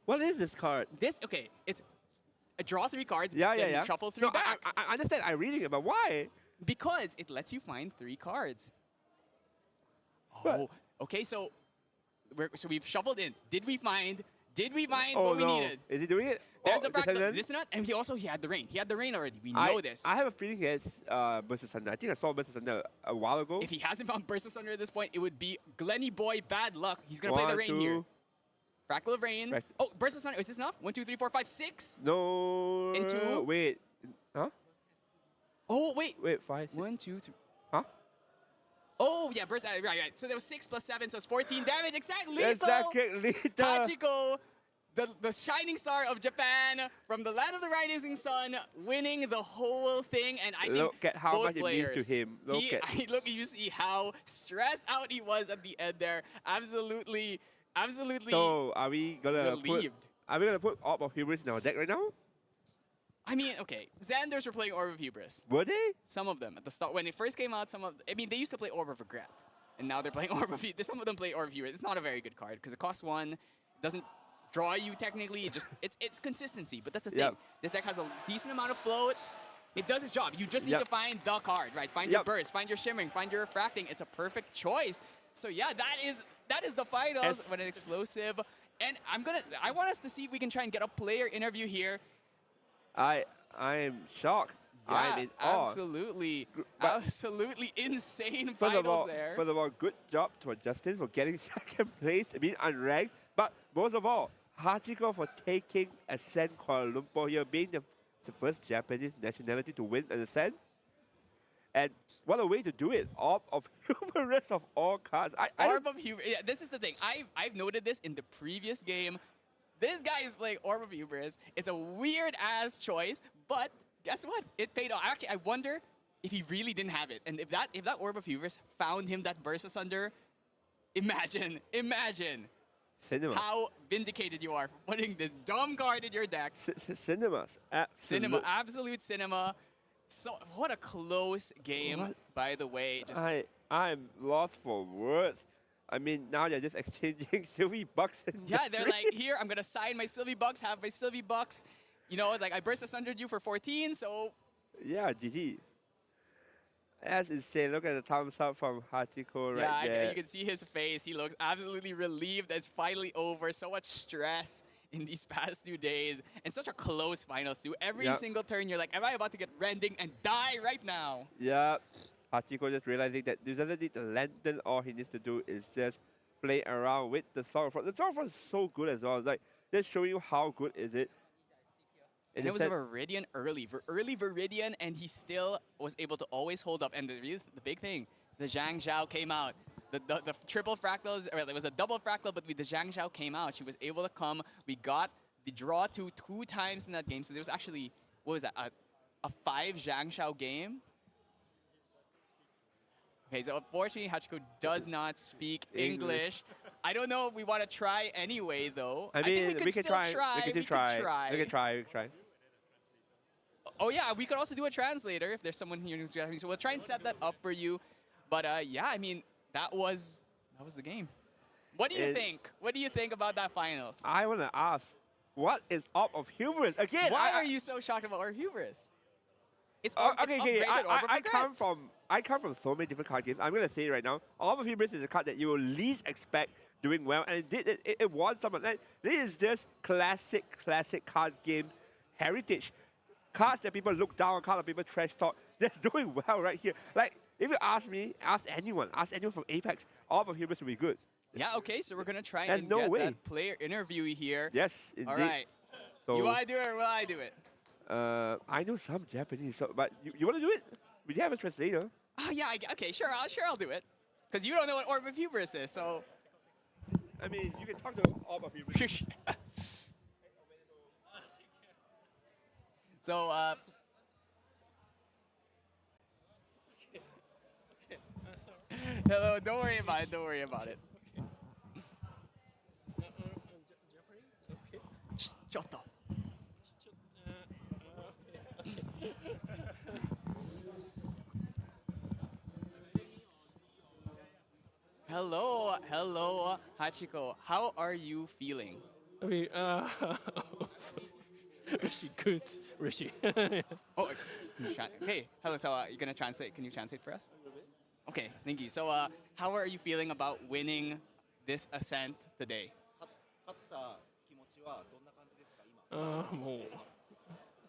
What is this card? Okay, it's a draw 3 cards, Yeah. then shuffle 3 No, back. I understand. I'm reading it, but why? Because it lets you find 3 cards. But- Oh, okay, so we've shuffled in. Did we find Oh what we no. needed? Is he doing it? There's Oh, the fractal. Descendant? Dissonant, and he had the rain. He had the rain already. We know this. I have a feeling he has Burst Asunder. I think I saw Burst Asunder a while ago. If he hasn't found Burst Asunder at this point, it would be Glenny Boy bad luck. He's gonna play the 1, rain 2. here. Fractal of Rain. Fract- Oh, Burst Asunder. Is this enough? 1, 2, 3, 4, 5, 6. No. Into- Wait. Huh? Oh, wait. Wait, 5, 6. 1, 2, 3. Huh? Oh, yeah, Burst. Right. So there was 6 plus 7, so it's 14 damage. Exactly. Lethal. Exactly. Lethal. Hachiko, the shining star of Japan, from the land of the rising sun, winning the whole thing. And I think Look at how both much it means players, to him. Look, you see how stressed out he was at the end there. Absolutely. So are we gonna relieved. put Orb of Hubris in our deck right now? I mean, okay, Xanders were playing Orb of Hubris. Were they? Some of them at the start when it first came out. They used to play Orb of Regret, and now they're playing Orb of Hubris. Some of them play Orb of Hubris. It's not a very good card because it costs 1, it doesn't draw you technically. It's consistency, but that's the thing. Yep. This deck has a decent amount of float. It does its job. You just need Yep. to find the card, right? Find your Yep. burst, find your shimmering, find your refracting. It's a perfect choice. So yeah, that is the finals when it's explosive. And I want us to see if we can try and get a player interview here. I am shocked. I'm in awe. Absolutely. But- Absolutely insane First of finals there. good job to Justin for getting second place, being unranked. But most of all, Hachiko for taking Ascent Kuala Lumpur here, being the first Japanese nationality to win an Ascent. And what a way to do it! Orb of Hubris of all cards. I Orb of Hubris. Yeah, this is the thing. I've noted this in the previous game. This guy is playing Orb of Hubris. It's a weird ass choice, but guess what? It paid off. Actually, I wonder if he really didn't have it, and if that Orb of Hubris found him that Burst Asunder. Imagine Cinema. how vindicated you are for putting this dumb card in your deck. Cinemas. Cinema, absolute cinema. So what a close game, What? by the way. Just I'm lost for words. I mean, now they're just exchanging Sylvie Bucks. yeah, they're like, here, I'm gonna sign my Sylvie Bucks, have my Sylvie Bucks. You know, like I burst Asundered you for 14, so Yeah, GG. That's insane. Look at the thumbs up from Hachiko right yeah, there. you can see his face. He looks absolutely relieved that it's finally over. So much stress in these past 2 days, and such a close finals too. Every Yep. single turn, you're like, am I about to get rending and die right now? Yeah, Hachiko just realizing that he doesn't need the lantern. All he needs to do is just play around with the Sorrowfront. The Sorrowfront is so good as well. It's like, just showing you how good is it. And it was a Viridian early Viridian, and he still was able to always hold up. And the big thing, the Zhang Zhao came out. The triple fractals, or it was a double fractal, but with the Zhang Zhao came out. She was able to come. We got the draw 2 times in that game. So there was actually, what was that, a 5 Zhang Zhao game? Okay, so unfortunately, Hachiko does not speak English. I don't know if we want to try anyway, though. I think mean, we could we can still try. We can could try. We can try. Oh yeah, we could also do a translator if there's someone here who's Japanese. So we'll try and set that up for you. But yeah, I mean, that was the game. What do you think? What do you think about that finals? I want to ask, what is Orb of Hubris? Again, Why are you so shocked about our hubris? It's Okay. upgraded Orb of I come Regrets. from so many different card games. I'm gonna say it right now. Orb of Hubris is a card that you will least expect doing well, and it won someone. Like, this is just classic card game heritage. Cards that people look down on, cards that people trash talk, just doing well right here. Like, if you ask me, ask anyone from Apex, Orb of Hubris will be good. Yeah, okay, so we're going to try There's and no get way. that player interview here. Yes, indeed. All right. So, You want to do it or will I do it? I know some Japanese, so, but you want to do it? We have a translator. Oh, yeah, okay, sure, I'll do it. Because you don't know what Orb of Hubris is, so... I mean, you can talk to Orb of Hubris. So, hello, don't worry about it. Chotto. Hello, Hachiko. How are you feeling? I mean, Rishi, good, Rishi. Oh, hey, hello. So, you're gonna translate? Can you translate for us? Okay, thank you. So, how are you feeling about winning this Ascent today? 勝った気持ちはどんな感じですか今。もう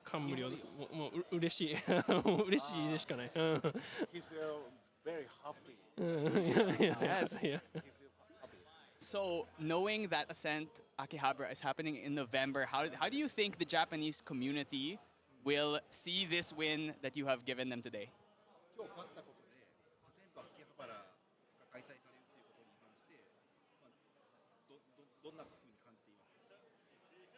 感無量です。もう嬉しい、もう嬉しいでしかない。He feel very happy. Yes. Yeah. He feel happy. So, knowing that Ascent Akihabara is happening in November, how do you think the Japanese community will see this win that you have given them today? 今日勝ったことで、アセント秋葉原が開催されるということに関して、どんな風に感じています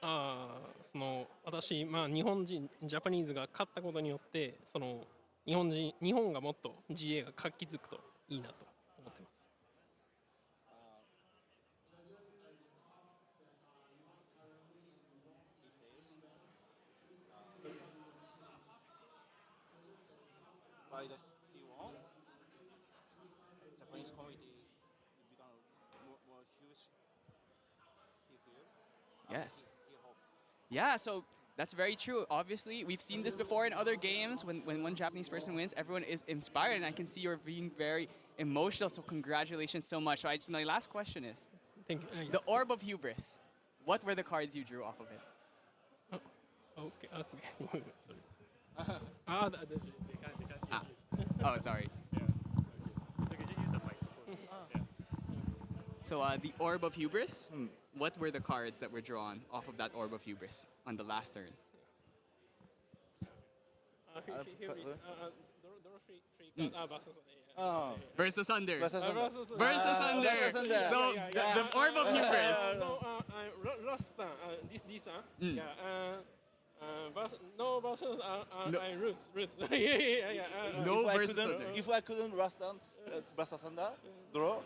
か。その私、日本人ジャパニーズが勝ったことによってその日本がもっと GA が活気づくといいなと思ってます。By the he won, Japanese community become more huge. He feel. Yes. He hope. Yeah, so that's very true. Obviously, we've seen this before in other games. When one Japanese person wins, everyone is inspired, and I can see you're being very emotional. So congratulations so much. So my last question is, Thank you. the Orb of Hubris, what were the cards you drew off of it? Okay. Okay. Sorry. That. Oh, sorry. So the Orb of Hubris, what were the cards that were drawn off of that Orb of Hubris on the last turn? Burst asunder. Burst asunder. Burst asunder. Burst asunder. So the orb of hubris. Last time, this time, no versus, I lose. No If I burst couldn't- asunder. If I couldn't burst asunder, draw,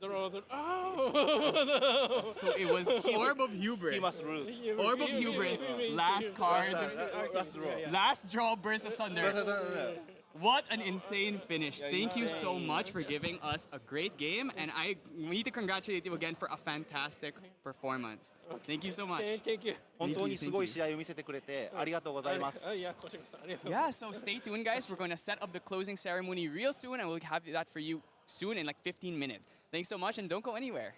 Draw. Oh! So it was orb of hubris. he must lose. Orb of hubris. Last card. Last draw. Last draw. Burst asunder. Burst asunder. What an insane finish. Thank you so insane. much for giving us a great game, and I need to congratulate you again for a fantastic performance. Thank you so much. Thank you. 本当にすごい試合を見せてくれてありがとうございます。いや、こちらこそありがとうございます Yeah, so stay tuned, guys. We're going to set up the closing ceremony real soon, and we'll have that for you soon in like 15 minutes. Thanks so much, and don't go anywhere.